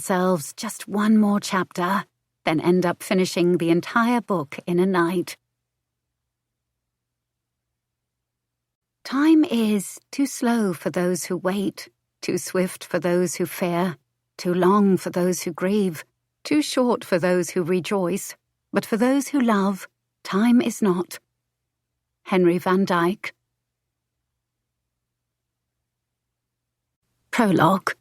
themselves just one more chapter, then end up finishing the entire book in a night. Time is too slow for those who wait, too swift for those who fear, too long for those who grieve, too short for those who rejoice, but for those who love, time is not. Henry Van Dyke. Prologue.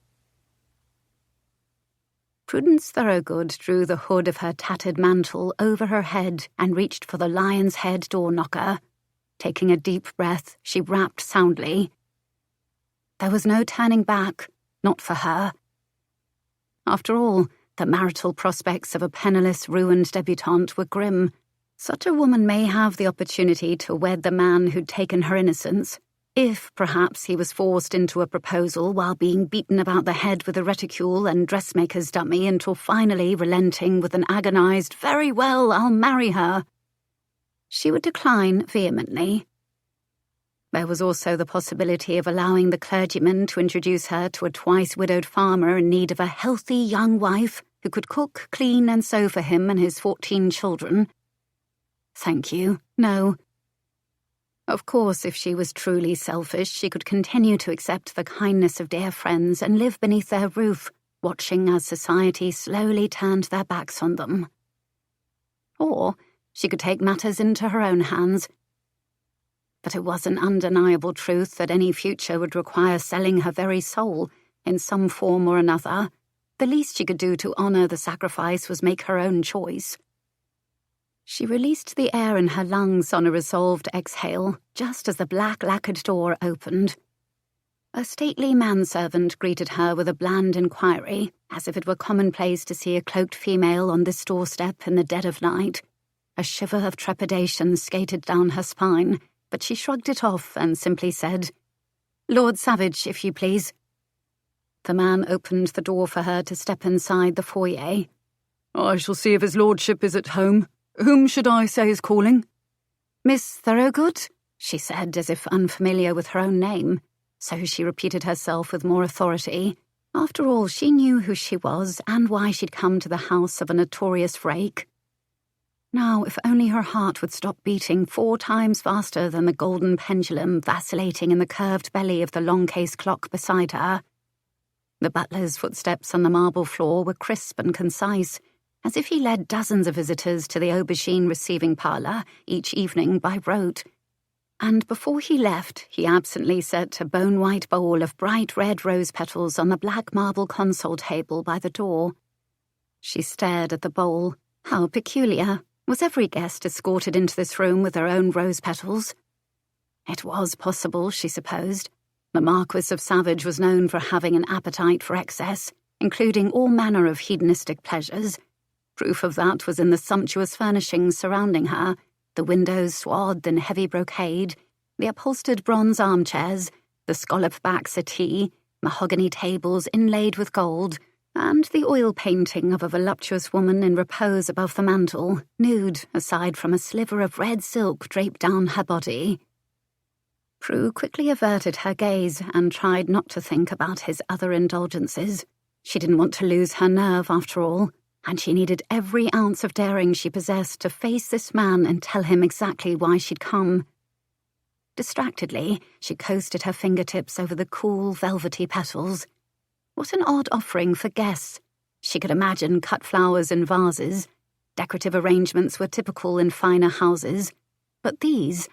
Prudence Thorogood drew the hood of her tattered mantle over her head and reached for the lion's head door knocker. Taking a deep breath, she rapped soundly. There was no turning back, not for her. After all, the marital prospects of a penniless, ruined debutante were grim. Such a woman may have the opportunity to wed the man who'd taken her innocence, if perhaps he was forced into a proposal while being beaten about the head with a reticule and dressmaker's dummy until finally relenting with an agonized, "Very well, I'll marry her," she would decline vehemently. There was also the possibility of allowing the clergyman to introduce her to a twice-widowed farmer in need of a healthy young wife who could cook, clean, and sew for him and his 14 children. Thank you, no. Of course, if she was truly selfish, she could continue to accept the kindness of dear friends and live beneath their roof, watching as society slowly turned their backs on them. Or she could take matters into her own hands. But it was an undeniable truth that any future would require selling her very soul, in some form or another. The least she could do to honor the sacrifice was make her own choice. She released the air in her lungs on a resolved exhale, just as the black lacquered door opened. A stately manservant greeted her with a bland inquiry, as if it were commonplace to see a cloaked female on this doorstep in the dead of night. A shiver of trepidation skated down her spine, but she shrugged it off and simply said, "Lord Savage, if you please." The man opened the door for her to step inside the foyer. "I shall see if his lordship is at home. Whom should I say is calling?" "Miss Thorogood," she said, as if unfamiliar with her own name, so she repeated herself with more authority. After all, she knew who she was and why she'd come to the house of a notorious rake. Now, if only her heart would stop beating 4 times faster than the golden pendulum vacillating in the curved belly of the long-case clock beside her. The butler's footsteps on the marble floor were crisp and concise, as if he led dozens of visitors to the aubergine receiving parlour each evening by rote. And before he left, he absently set a bone-white bowl of bright red rose petals on the black marble console table by the door. She stared at the bowl. How peculiar. Was every guest escorted into this room with their own rose petals? It was possible, she supposed. The Marquess of Savage was known for having an appetite for excess, including all manner of hedonistic pleasures. Proof of that was in the sumptuous furnishings surrounding her, the windows swathed in heavy brocade, the upholstered bronze armchairs, the scallop-back settee, mahogany tables inlaid with gold, and the oil painting of a voluptuous woman in repose above the mantel, nude aside from a sliver of red silk draped down her body. Prue quickly averted her gaze and tried not to think about his other indulgences. She didn't want to lose her nerve, after all, and she needed every ounce of daring she possessed to face this man and tell him exactly why she'd come. Distractedly, she coasted her fingertips over the cool, velvety petals. What an odd offering for guests. She could imagine cut flowers in vases. Decorative arrangements were typical in finer houses. But these...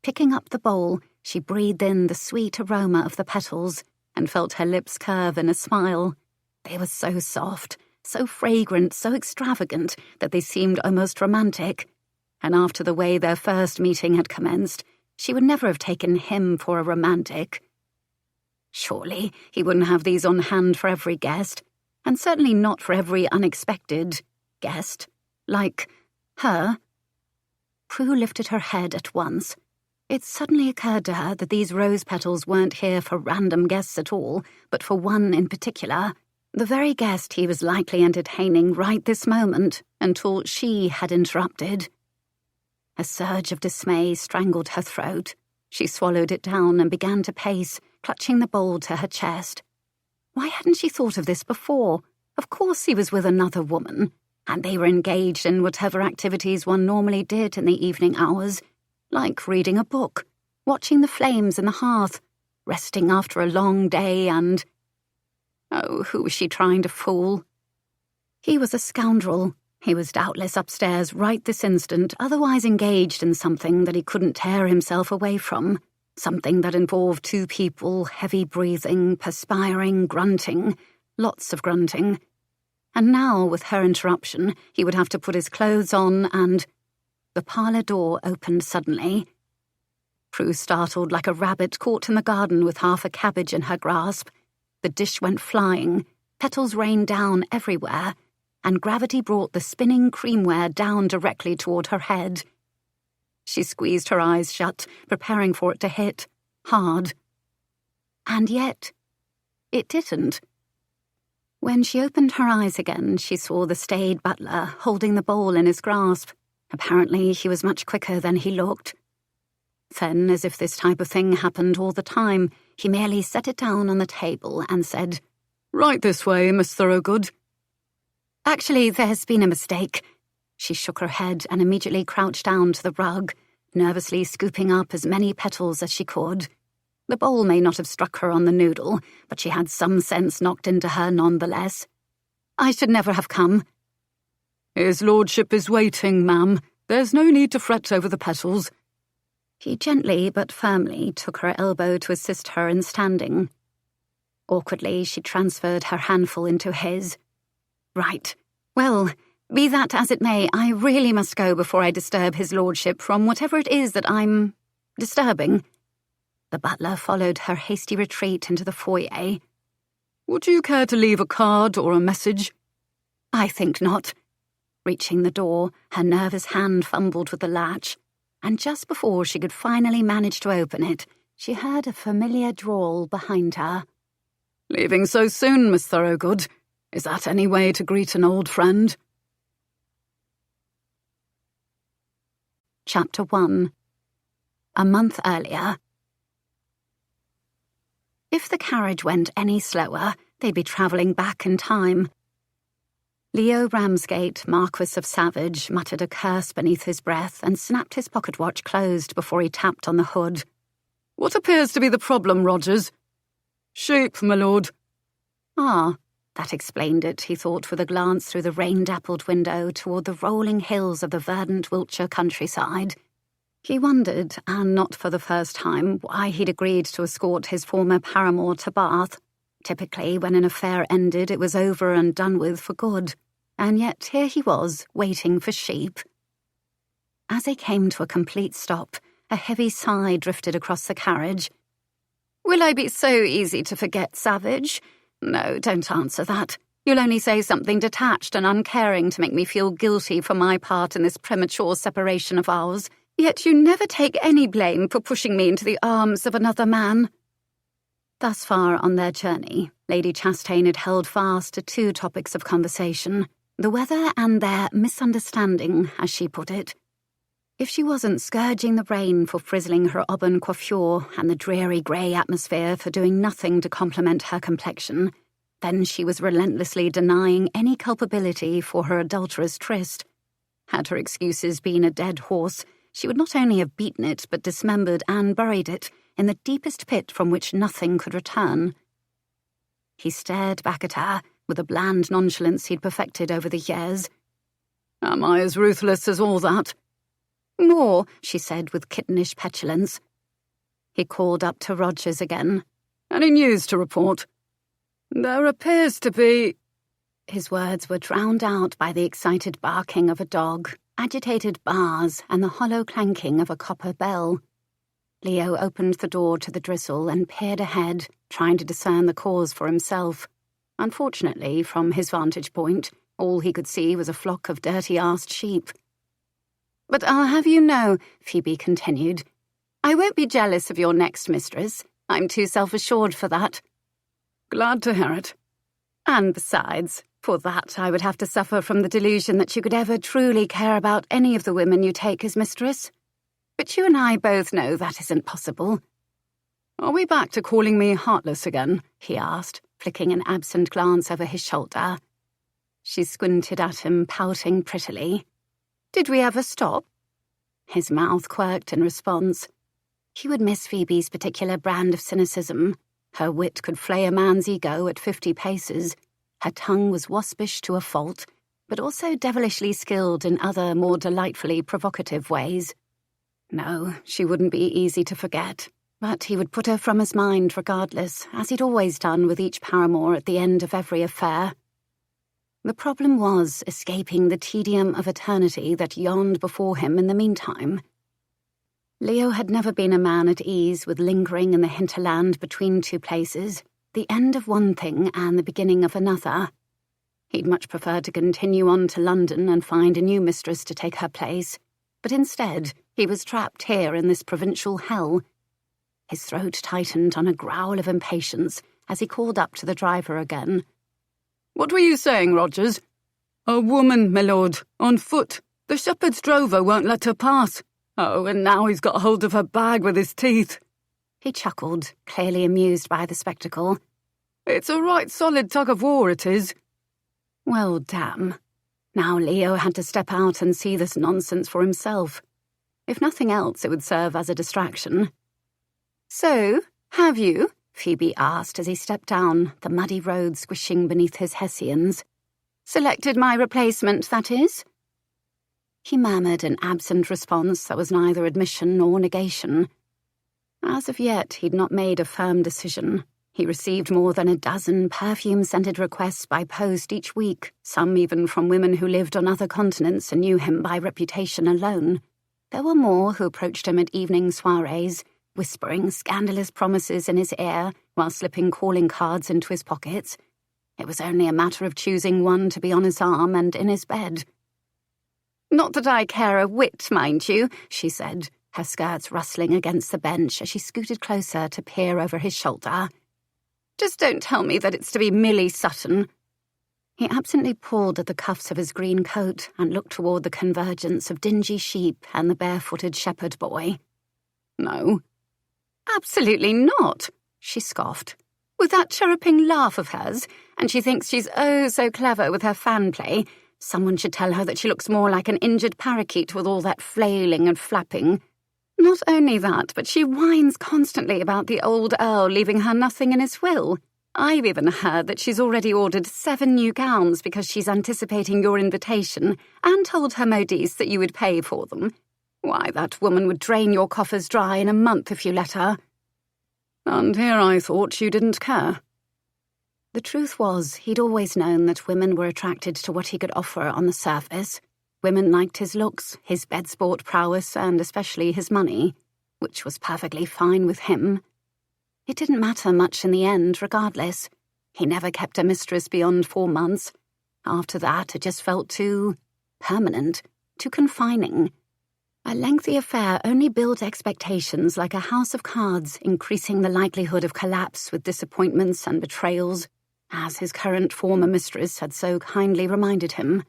Picking up the bowl, she breathed in the sweet aroma of the petals and felt her lips curve in a smile. They were so soft, so fragrant, so extravagant that they seemed almost romantic. And after the way their first meeting had commenced, she would never have taken him for a romantic. Surely he wouldn't have these on hand for every guest, and certainly not for every unexpected guest, like her. Prue lifted her head at once. It suddenly occurred to her that these rose petals weren't here for random guests at all, but for one in particular, the very guest he was likely entertaining right this moment, until she had interrupted. A surge of dismay strangled her throat. She swallowed it down and began to pace, clutching the bowl to her chest. Why hadn't she thought of this before? Of course he was with another woman, and they were engaged in whatever activities one normally did in the evening hours, like reading a book, watching the flames in the hearth, resting after a long day and... Oh, who was she trying to fool? He was a scoundrel. He was doubtless upstairs right this instant, otherwise engaged in something that he couldn't tear himself away from, something that involved two people, heavy breathing, perspiring, grunting, lots of grunting. And now, with her interruption, he would have to put his clothes on and... The parlour door opened suddenly. Prue startled like a rabbit caught in the garden with half a cabbage in her grasp. The dish went flying, petals rained down everywhere, and gravity brought the spinning creamware down directly toward her head. She squeezed her eyes shut, preparing for it to hit, hard. And yet, it didn't. When she opened her eyes again, she saw the staid butler holding the bowl in his grasp. Apparently, he was much quicker than he looked. Then, as if this type of thing happened all the time, he merely set it down on the table and said, "Right this way, Miss Thorogood." "Actually, there's been a mistake." She shook her head and immediately crouched down to the rug, nervously scooping up as many petals as she could. The bowl may not have struck her on the noodle, but she had some sense knocked into her nonetheless. "I should never have come." "His lordship is waiting, ma'am. There's no need to fret over the petals." He gently but firmly took her elbow to assist her in standing. Awkwardly, she transferred her handful into his. "Right. Well, be that as it may, I really must go before I disturb his lordship from whatever it is that I'm... disturbing." The butler followed her hasty retreat into the foyer. "Would you care to leave a card or a message?" "I think not." Reaching the door, her nervous hand fumbled with the latch, and just before she could finally manage to open it, she heard a familiar drawl behind her. "Leaving so soon, Miss Thorogood? Is that any way to greet an old friend?" Chapter 1. A month earlier. If the carriage went any slower, they'd be travelling back in time. Leo Ramsgate, Marquess of Savage, muttered a curse beneath his breath and snapped his pocket watch closed before he tapped on the hood. "What appears to be the problem, Rogers?" "Sheep, my lord." Ah, that explained it, he thought with a glance through the rain-dappled window toward the rolling hills of the verdant Wiltshire countryside. He wondered, and not for the first time, why he'd agreed to escort his former paramour to Bath. Typically, when an affair ended, it was over and done with for good. And yet here he was, waiting for sheep. As they came to a complete stop, a heavy sigh drifted across the carriage. "Will I be so easy to forget, Savage? No, don't answer that. You'll only say something detached and uncaring to make me feel guilty for my part in this premature separation of ours. Yet you never take any blame for pushing me into the arms of another man." Thus far on their journey, Lady Chastain had held fast to two topics of conversation, the weather and their misunderstanding, as she put it. If she wasn't scourging the rain for frizzling her auburn coiffure and the dreary grey atmosphere for doing nothing to complement her complexion, then she was relentlessly denying any culpability for her adulterous tryst. Had her excuses been a dead horse, she would not only have beaten it but dismembered and buried it in the deepest pit from which nothing could return. He stared back at her with a bland nonchalance he'd perfected over the years. "Am I as ruthless as all that?" "More," she said with kittenish petulance. He called up to Rogers again. "Any news to report?" "There appears to be—" His words were drowned out by the excited barking of a dog, agitated bars, and the hollow clanking of a copper bell. Leo opened the door to the drizzle and peered ahead, trying to discern the cause for himself. Unfortunately, from his vantage point, all he could see was a flock of dirty-arsed sheep. "But I'll have you know," Phoebe continued, "I won't be jealous of your next mistress. I'm too self-assured for that." "Glad to hear it." "And besides, for that I would have to suffer from the delusion that you could ever truly care about any of the women you take as mistress. But you and I both know that isn't possible." "Are we back to calling me heartless again?" he asked, flicking an absent glance over his shoulder. She squinted at him, pouting prettily. "Did we ever stop?" His mouth quirked in response. He would miss Phoebe's particular brand of cynicism. Her wit could flay a man's ego at 50 paces. Her tongue was waspish to a fault, but also devilishly skilled in other, more delightfully provocative ways. No, she wouldn't be easy to forget, but he would put her from his mind regardless, as he'd always done with each paramour at the end of every affair. The problem was escaping the tedium of eternity that yawned before him in the meantime. Leo had never been a man at ease with lingering in the hinterland between two places, the end of one thing and the beginning of another. He'd much prefer to continue on to London and find a new mistress to take her place, but instead he was trapped here in this provincial hell. His throat tightened on a growl of impatience as he called up to the driver again. "What were you saying, Rogers?" "A woman, my lord, on foot. The shepherd's drover won't let her pass. Oh, and now he's got hold of her bag with his teeth." He chuckled, clearly amused by the spectacle. "It's a right solid tug-of-war, it is." Well, damn. Now Leo had to step out and see this nonsense for himself. If nothing else, it would serve as a distraction. "So, have you?" Phoebe asked as he stepped down, the muddy road squishing beneath his hessians. "Selected my replacement, that is?" He murmured an absent response that was neither admission nor negation. As of yet, he'd not made a firm decision. He received more than a dozen perfume-scented requests by post each week, some even from women who lived on other continents and knew him by reputation alone. There were more who approached him at evening soirees, whispering scandalous promises in his ear while slipping calling cards into his pockets. It was only a matter of choosing one to be on his arm and in his bed. "Not that I care a whit, mind you," she said, her skirts rustling against the bench as she scooted closer to peer over his shoulder. "Just don't tell me that it's to be Millie Sutton." He absently pulled at the cuffs of his green coat and looked toward the convergence of dingy sheep and the barefooted shepherd boy. "No." "Absolutely not," she scoffed. "With that chirruping laugh of hers, and she thinks she's oh so clever with her fan play. Someone should tell her that she looks more like an injured parakeet with all that flailing and flapping. Not only that, but she whines constantly about the old Earl leaving her nothing in his will. I've even heard that she's already ordered 7 new gowns because she's anticipating your invitation and told her modiste that you would pay for them. Why, that woman would drain your coffers dry in a month if you let her." "And here I thought you didn't care." The truth was, he'd always known that women were attracted to what he could offer on the surface. Women liked his looks, his bed-sport prowess, and especially his money, which was perfectly fine with him. It didn't matter much in the end, regardless. He never kept a mistress beyond 4 months. After that, it just felt too permanent, too confining. A lengthy affair only built expectations like a house of cards, increasing the likelihood of collapse with disappointments and betrayals, as his current former mistress had so kindly reminded him.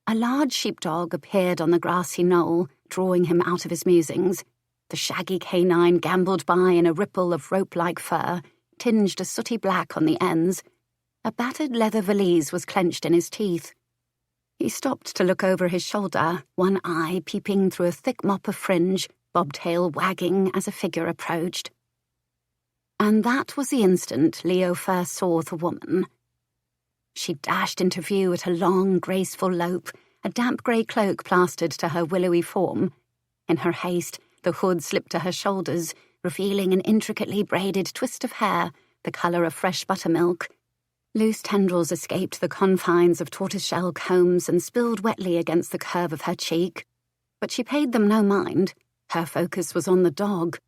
A large sheepdog appeared on the grassy knoll, drawing him out of his musings. The shaggy canine gambolled by in a ripple of rope-like fur, tinged a sooty black on the ends. A battered leather valise was clenched in his teeth. He stopped to look over his shoulder, one eye peeping through a thick mop of fringe, bobtail wagging as a figure approached. And that was the instant Leo first saw the woman. She dashed into view at a long, graceful lope, a damp grey cloak plastered to her willowy form. In her haste, the hood slipped to her shoulders, revealing an intricately braided twist of hair, the colour of fresh buttermilk. Loose tendrils escaped the confines of tortoiseshell combs and spilled wetly against the curve of her cheek. But she paid them no mind. Her focus was on the dog.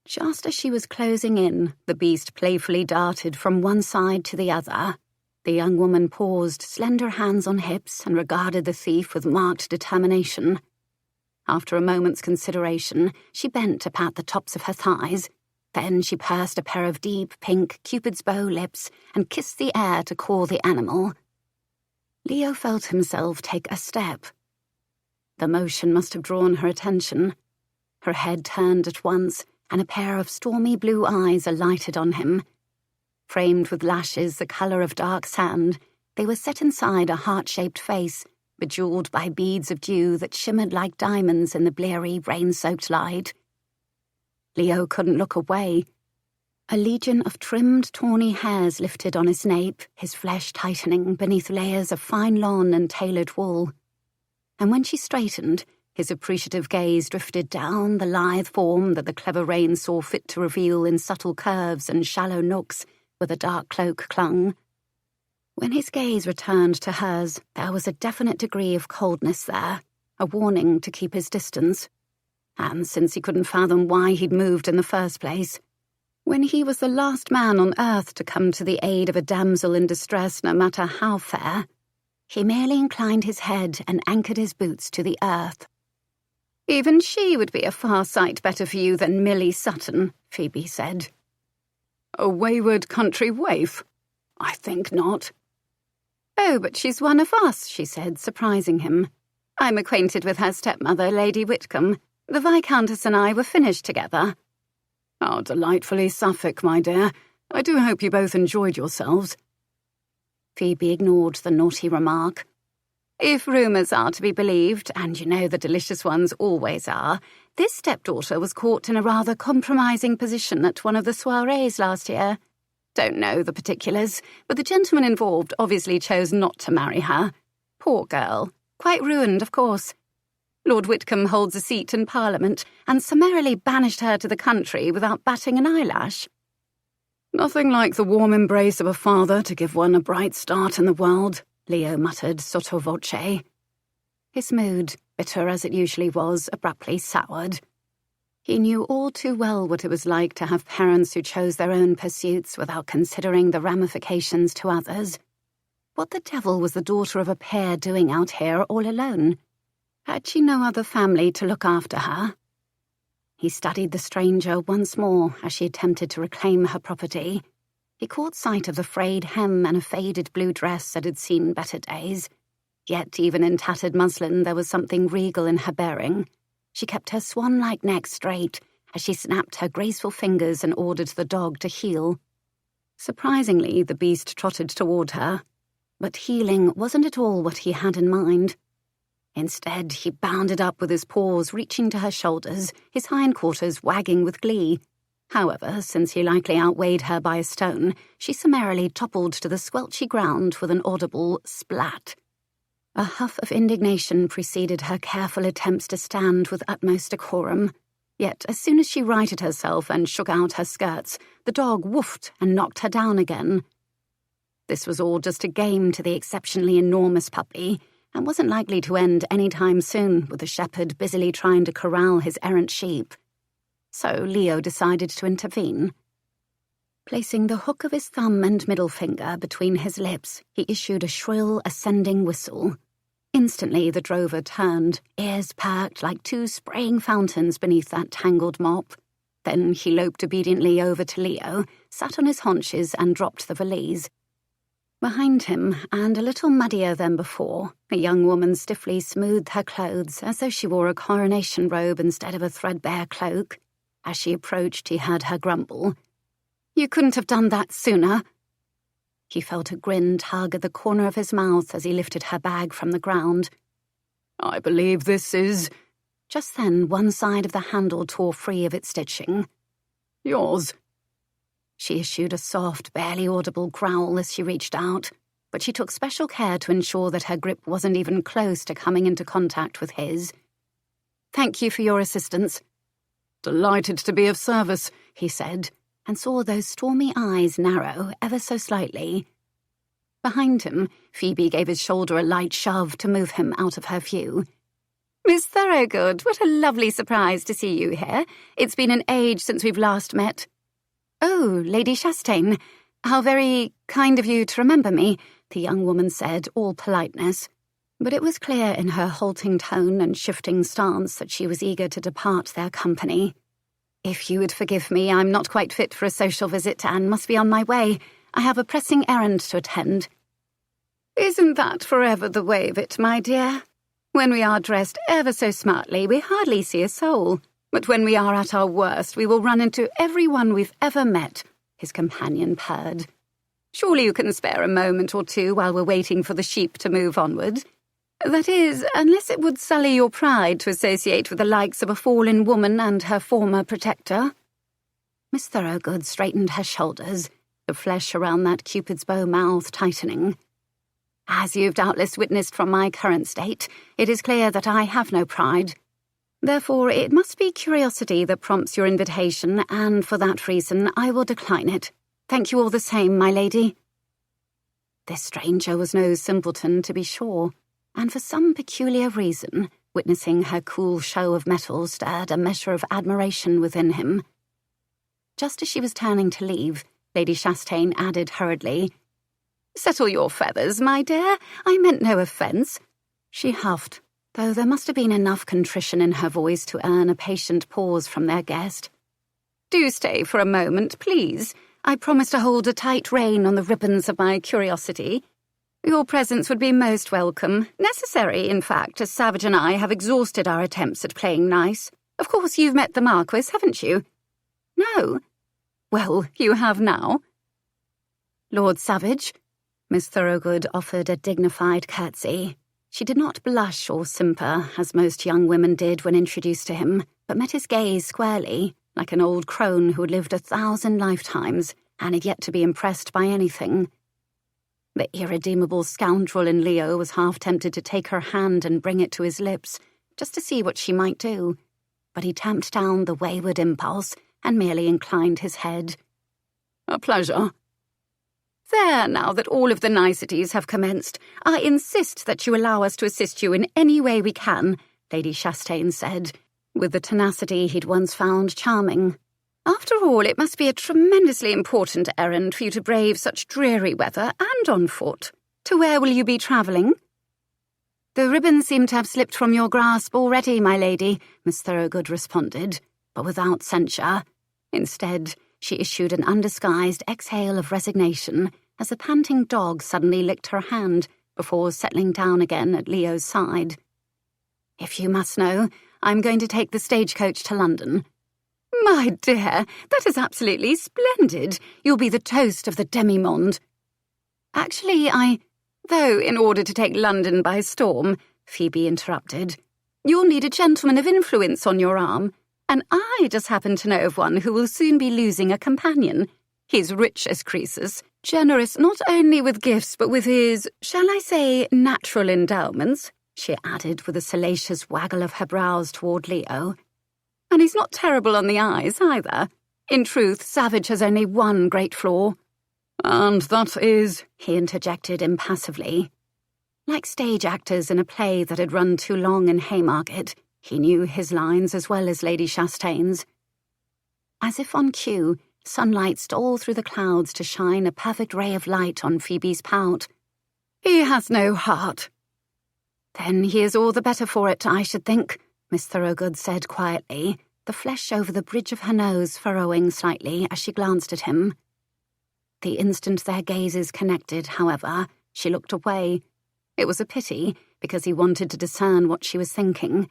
Just as she was closing in, the beast playfully darted from one side to the other. The young woman paused, slender hands on hips, and regarded the thief with marked determination. After a moment's consideration, she bent to pat the tops of her thighs. Then she pursed a pair of deep, pink Cupid's bow lips and kissed the air to call the animal. Leo felt himself take a step. The motion must have drawn her attention. Her head turned at once, and a pair of stormy blue eyes alighted on him. Framed with lashes the colour of dark sand, they were set inside a heart-shaped face, bejewelled by beads of dew that shimmered like diamonds in the bleary, rain-soaked light. Leo couldn't look away. A legion of trimmed, tawny hairs lifted on his nape, his flesh tightening beneath layers of fine lawn and tailored wool. And when she straightened, his appreciative gaze drifted down the lithe form that the clever rain saw fit to reveal in subtle curves and shallow nooks where the dark cloak clung. When his gaze returned to hers, there was a definite degree of coldness there, a warning to keep his distance. And since he couldn't fathom why he'd moved in the first place, when he was the last man on earth to come to the aid of a damsel in distress no matter how fair, he merely inclined his head and anchored his boots to the earth. "Even she would be a far sight better for you than Millie Sutton," Phoebe said. "A wayward country waif? I think not." "Oh, but she's one of us," she said, surprising him. "I'm acquainted with her stepmother, Lady Whitcomb. The Viscountess and I were finished together." "How delightfully Suffolk, my dear. I do hope you both enjoyed yourselves." Phoebe ignored the naughty remark. "If rumours are to be believed, and you know the delicious ones always are, this stepdaughter was caught in a rather compromising position at one of the soirees last year. Don't know the particulars, but the gentleman involved obviously chose not to marry her. Poor girl. Quite ruined, of course. Lord Whitcomb holds a seat in Parliament and summarily banished her to the country without batting an eyelash." "Nothing like the warm embrace of a father to give one a bright start in the world," Leo muttered sotto voce. His mood, bitter as it usually was, abruptly soured. He knew all too well what it was like to have parents who chose their own pursuits without considering the ramifications to others. What the devil was the daughter of a peer doing out here all alone? Had she no other family to look after her? He studied the stranger once more as she attempted to reclaim her property. He caught sight of the frayed hem and a faded blue dress that had seen better days. Yet even in tattered muslin there was something regal in her bearing. She kept her swan-like neck straight as she snapped her graceful fingers and ordered the dog to heel. Surprisingly, the beast trotted toward her. But heeling wasn't at all what he had in mind. Instead, he bounded up with his paws reaching to her shoulders, his hindquarters wagging with glee. However, since he likely outweighed her by a stone, she summarily toppled to the squelchy ground with an audible splat. A huff of indignation preceded her careful attempts to stand with utmost decorum. Yet, as soon as she righted herself and shook out her skirts, the dog woofed and knocked her down again. This was all just a game to the exceptionally enormous puppy, and wasn't likely to end any time soon with the shepherd busily trying to corral his errant sheep. So Leo decided to intervene. Placing the hook of his thumb and middle finger between his lips, he issued a shrill, ascending whistle. Instantly the drover turned, ears perked like two spraying fountains beneath that tangled mop. Then he loped obediently over to Leo, sat on his haunches and dropped the valise. Behind him, and a little muddier than before, a young woman stiffly smoothed her clothes as though she wore a coronation robe instead of a threadbare cloak. As she approached, he heard her grumble. "You couldn't have done that sooner." He felt a grin tug at the corner of his mouth as he lifted her bag from the ground. "I believe this is—" Just then, one side of the handle tore free of its stitching. "Yours." She issued a soft, barely audible growl as she reached out, but she took special care to ensure that her grip wasn't even close to coming into contact with his. "Thank you for your assistance." "Delighted to be of service," he said, and saw those stormy eyes narrow ever so slightly. Behind him, Phoebe gave his shoulder a light shove to move him out of her view. "Miss Thorogood, what a lovely surprise to see you here. It's been an age since we've last met." "Oh, Lady Chastain, how very kind of you to remember me," the young woman said, all politeness. But it was clear in her halting tone and shifting stance that she was eager to depart their company. "If you would forgive me, I'm not quite fit for a social visit and must be on my way. I have a pressing errand to attend." "Isn't that forever the way of it, my dear? When we are dressed ever so smartly, we hardly see a soul. But when we are at our worst, we will run into everyone we've ever met," his companion purred. Surely you can spare a moment or two while we're waiting for the sheep to move onward. That is, unless it would sully your pride to associate with the likes of a fallen woman and her former protector." Miss Thorogood straightened her shoulders, the flesh around that Cupid's bow mouth tightening. "As you've doubtless witnessed from my current state, it is clear that I have no pride. Therefore, it must be curiosity that prompts your invitation, and for that reason I will decline it. Thank you all the same, my lady." This stranger was no simpleton, to be sure, and for some peculiar reason, witnessing her cool show of mettle stirred a measure of admiration within him. Just as she was turning to leave, Lady Chastain added hurriedly, "Settle your feathers, my dear. I meant no offence." She huffed, though there must have been enough contrition in her voice to earn a patient pause from their guest. "Do stay for a moment, please. I promise to hold a tight rein on the ribbons of my curiosity. Your presence would be most welcome, necessary, in fact, as Savage and I have exhausted our attempts at playing nice. Of course you've met the Marquess, haven't you?" "No." "Well, you have now." "Lord Savage?" Miss Thorogood offered a dignified curtsy. She did not blush or simper, as most young women did when introduced to him, but met his gaze squarely, like an old crone who had lived 1,000 lifetimes and had yet to be impressed by anything. The irredeemable scoundrel in Leo was half tempted to take her hand and bring it to his lips, just to see what she might do, but he tamped down the wayward impulse and merely inclined his head. "A pleasure." "There, now that all of the niceties have commenced, I insist that you allow us to assist you in any way we can," Lady Chastain said, with the tenacity he'd once found charming. "After all, it must be a tremendously important errand for you to brave such dreary weather and on foot. To where will you be travelling?" "The ribbons seem to have slipped from your grasp already, my lady," Miss Thorogood responded, but without censure. Instead, she issued an undisguised exhale of resignation as a panting dog suddenly licked her hand before settling down again at Leo's side. "If you must know, I'm going to take the stagecoach to London." "My dear, that is absolutely splendid. You'll be the toast of the demi-monde." "Actually, though in order to take London by storm," Phoebe interrupted, "you'll need a gentleman of influence on your arm, and I just happen to know of one who will soon be losing a companion. He's rich as Croesus, generous not only with gifts but with his, shall I say, natural endowments," she added with a salacious waggle of her brows toward Leo. "And he's not terrible on the eyes, either. In truth, Savage has only one great flaw." "And that is," he interjected impassively. Like stage actors in a play that had run too long in Haymarket, he knew his lines as well as Lady Chastain's. As if on cue, sunlight stole through the clouds to shine a perfect ray of light on Phoebe's pout. "He has no heart." "Then he is all the better for it, I should think," Miss Thorogood said quietly, the flesh over the bridge of her nose furrowing slightly as she glanced at him. The instant their gazes connected, however, she looked away. It was a pity, because he wanted to discern what she was thinking.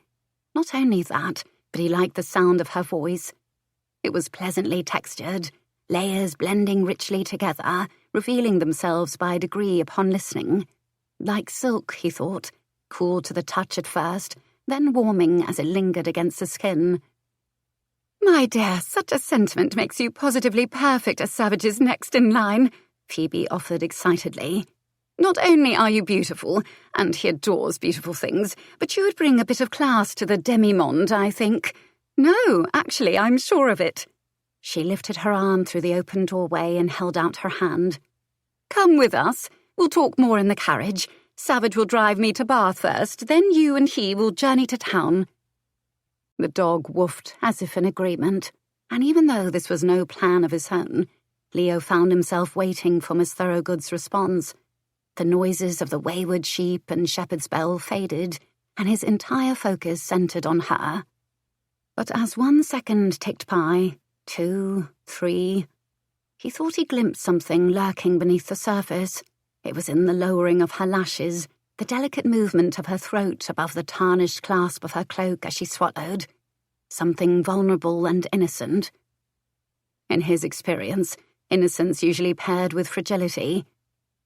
Not only that, but he liked the sound of her voice. It was pleasantly textured, layers blending richly together, revealing themselves by degree upon listening. Like silk, he thought, cool to the touch at first, then warming as it lingered against the skin. "My dear, such a sentiment makes you positively perfect as Savage's next in line," Phoebe offered excitedly. "Not only are you beautiful, and he adores beautiful things, but you would bring a bit of class to the demi-monde, I think. No, actually, I'm sure of it." She lifted her arm through the open doorway and held out her hand. "Come with us. We'll talk more in the carriage. Savage will drive me to Bath first, then you and he will journey to town." The dog woofed as if in agreement, and even though this was no plan of his own, Leo found himself waiting for Miss Thorogood's response. The noises of the wayward sheep and shepherd's bell faded, and his entire focus centred on her. But as 1 second ticked by, 2, 3, he thought he glimpsed something lurking beneath the surface. It was in the lowering of her lashes, the delicate movement of her throat above the tarnished clasp of her cloak as she swallowed. Something vulnerable and innocent. In his experience, innocence usually paired with fragility,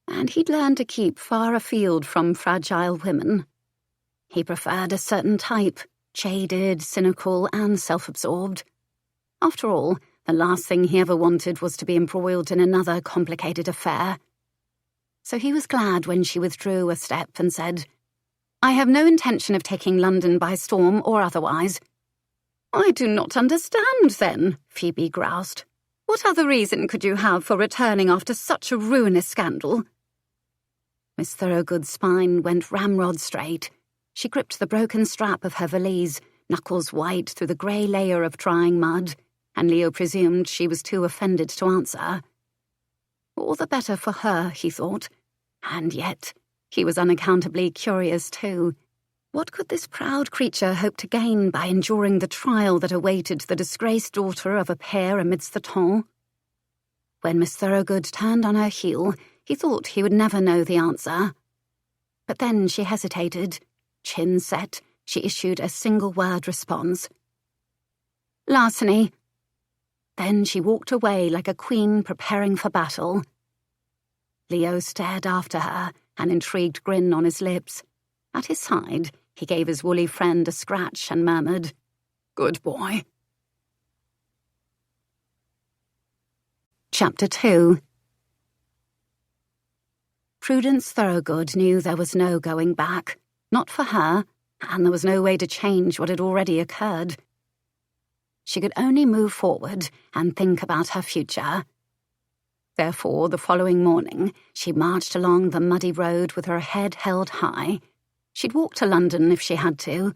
and he'd learned to keep far afield from fragile women. He preferred a certain type, jaded, cynical, and self-absorbed. After all, the last thing he ever wanted was to be embroiled in another complicated affair. So he was glad when she withdrew a step and said, "I have no intention of taking London by storm or otherwise." "I do not understand, then," Phoebe groused. "What other reason could you have for returning after such a ruinous scandal?" Miss Thorogood's spine went ramrod straight. She gripped the broken strap of her valise, knuckles white through the grey layer of drying mud, and Leo presumed she was too offended to answer. All the better for her, he thought. And yet, he was unaccountably curious too. What could this proud creature hope to gain by enduring the trial that awaited the disgraced daughter of a peer amidst the tongue? When Miss Thorogood turned on her heel, he thought he would never know the answer. But then she hesitated. Chin set, she issued a single-word response. "Larceny." Then she walked away like a queen preparing for battle. Leo stared after her, an intrigued grin on his lips. At his side, he gave his woolly friend a scratch and murmured, "Good boy." Chapter 2. Prudence Thorogood knew there was no going back. Not for her, and there was no way to change what had already occurred. She could only move forward and think about her future. Therefore, the following morning, she marched along the muddy road with her head held high. She'd walk to London if she had to.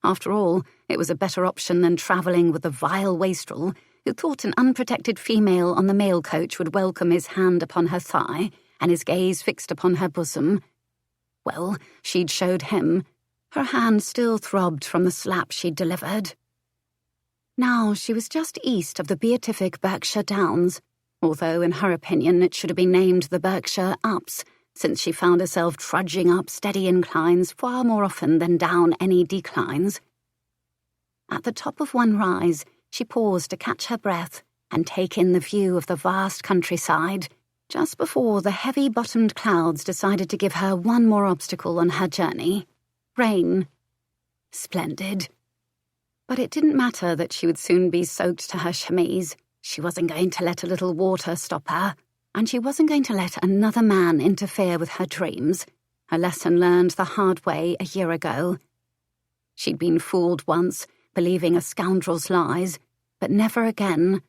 After all, it was a better option than travelling with the vile wastrel who thought an unprotected female on the mail coach would welcome his hand upon her thigh and his gaze fixed upon her bosom. Well, she'd showed him. Her hand still throbbed from the slap she'd delivered. Now she was just east of the beatific Berkshire Downs, although in her opinion it should have been named the Berkshire Ups, since she found herself trudging up steady inclines far more often than down any declines. At the top of one rise, she paused to catch her breath and take in the view of the vast countryside, just before the heavy-bottomed clouds decided to give her one more obstacle on her journey. Rain. Splendid. But it didn't matter that she would soon be soaked to her chemise. She wasn't going to let a little water stop her, and she wasn't going to let another man interfere with her dreams, a lesson learned the hard way a year ago. She'd been fooled once, believing a scoundrel's lies, but never again.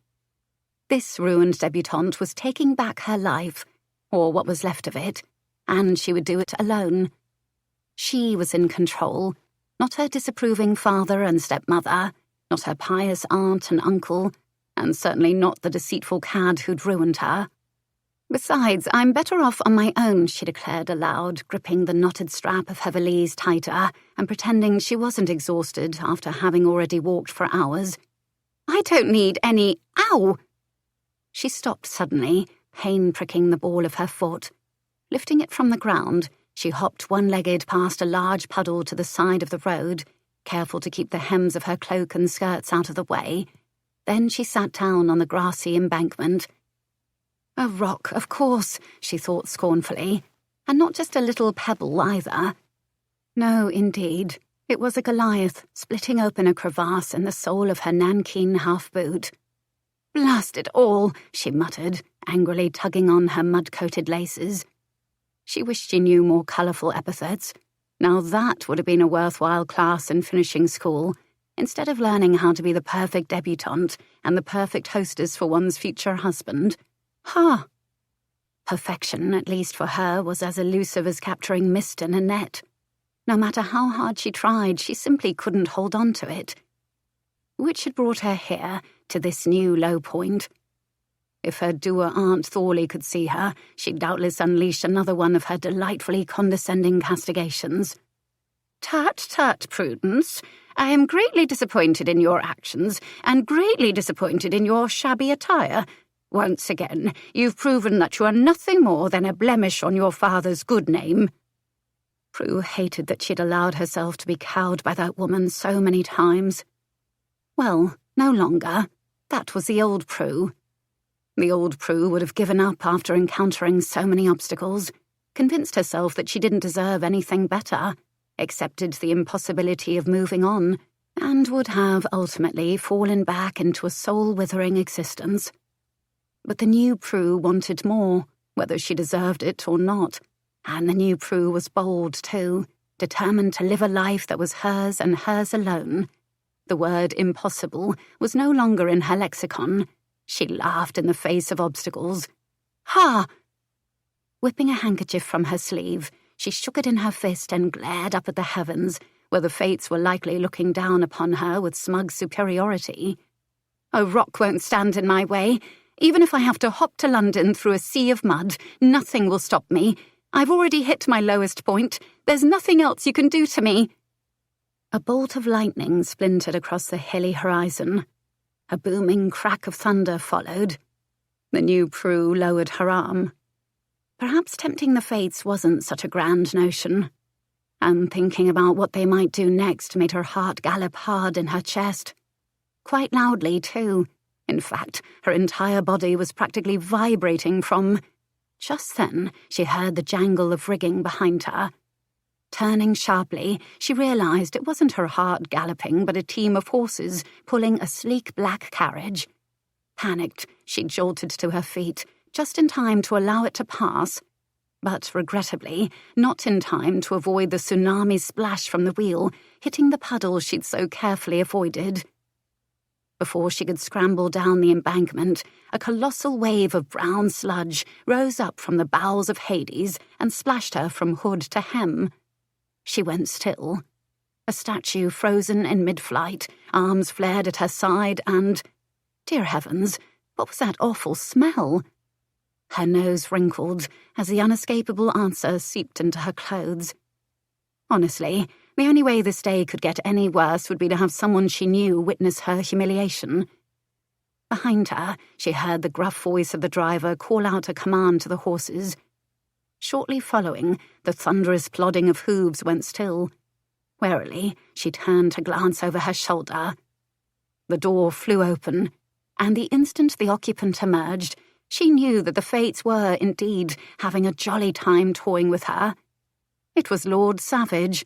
This ruined debutante was taking back her life, or what was left of it, and she would do it alone. She was in control, not her disapproving father and stepmother, not her pious aunt and uncle, and certainly not the deceitful cad who'd ruined her. "Besides, I'm better off on my own," she declared aloud, gripping the knotted strap of her valise tighter and pretending she wasn't exhausted after having already walked for hours. "I don't need any— Ow!" She stopped suddenly, pain pricking the ball of her foot. Lifting it from the ground, she hopped one-legged past a large puddle to the side of the road, careful to keep the hems of her cloak and skirts out of the way. Then she sat down on the grassy embankment. A rock, of course, she thought scornfully, and not just a little pebble either. No, indeed, it was a Goliath splitting open a crevasse in the sole of her nankeen half-boot. "Blast it all," she muttered, angrily tugging on her mud-coated laces. She wished she knew more colourful epithets. Now that would have been a worthwhile class in finishing school, instead of learning how to be the perfect debutante and the perfect hostess for one's future husband. Ha! Perfection, at least for her, was as elusive as capturing mist in a net. No matter how hard she tried, she simply couldn't hold on to it. Which had brought her here, to this new low point. If her dour Aunt Thorley could see her, she'd doubtless unleash another one of her delightfully condescending castigations. "Tut, tut, Prudence. I am greatly disappointed in your actions, and greatly disappointed in your shabby attire. Once again, you've proven that you are nothing more than a blemish on your father's good name." Prue hated that she'd allowed herself to be cowed by that woman so many times. Well, no longer. That was the old Prue. The old Prue would have given up after encountering so many obstacles, convinced herself that she didn't deserve anything better, accepted the impossibility of moving on, and would have ultimately fallen back into a soul-withering existence. But the new Prue wanted more, whether she deserved it or not, and the new Prue was bold too, determined to live a life that was hers and hers alone. The word impossible was no longer in her lexicon. She laughed in the face of obstacles. Ha! Whipping a handkerchief from her sleeve, she shook it in her fist and glared up at the heavens, where the fates were likely looking down upon her with smug superiority. A rock won't stand in my way. Even if I have to hop to London through a sea of mud, nothing will stop me. I've already hit my lowest point. There's nothing else you can do to me. A bolt of lightning splintered across the hilly horizon. A booming crack of thunder followed. The new Prue lowered her arm. Perhaps tempting the fates wasn't such a grand notion. And thinking about what they might do next made her heart gallop hard in her chest. Quite loudly, too. In fact, her entire body was practically vibrating from... Just then, she heard the jangle of rigging behind her. Turning sharply, she realized it wasn't her heart galloping, but a team of horses pulling a sleek black carriage. Panicked, she jolted to her feet, just in time to allow it to pass, but regrettably, not in time to avoid the tsunami splash from the wheel, hitting the puddle she'd so carefully avoided. Before she could scramble down the embankment, a colossal wave of brown sludge rose up from the bowels of Hades and splashed her from hood to hem. She went still. A statue frozen in mid-flight, arms flared at her side and... Dear heavens, what was that awful smell? Her nose wrinkled as the unescapable answer seeped into her clothes. Honestly, the only way this day could get any worse would be to have someone she knew witness her humiliation. Behind her, she heard the gruff voice of the driver call out a command to the horses. Shortly following, the thunderous plodding of hooves went still. Warily, she turned to glance over her shoulder. The door flew open, and the instant the occupant emerged, she knew that the fates were, indeed, having a jolly time toying with her. It was Lord Savage.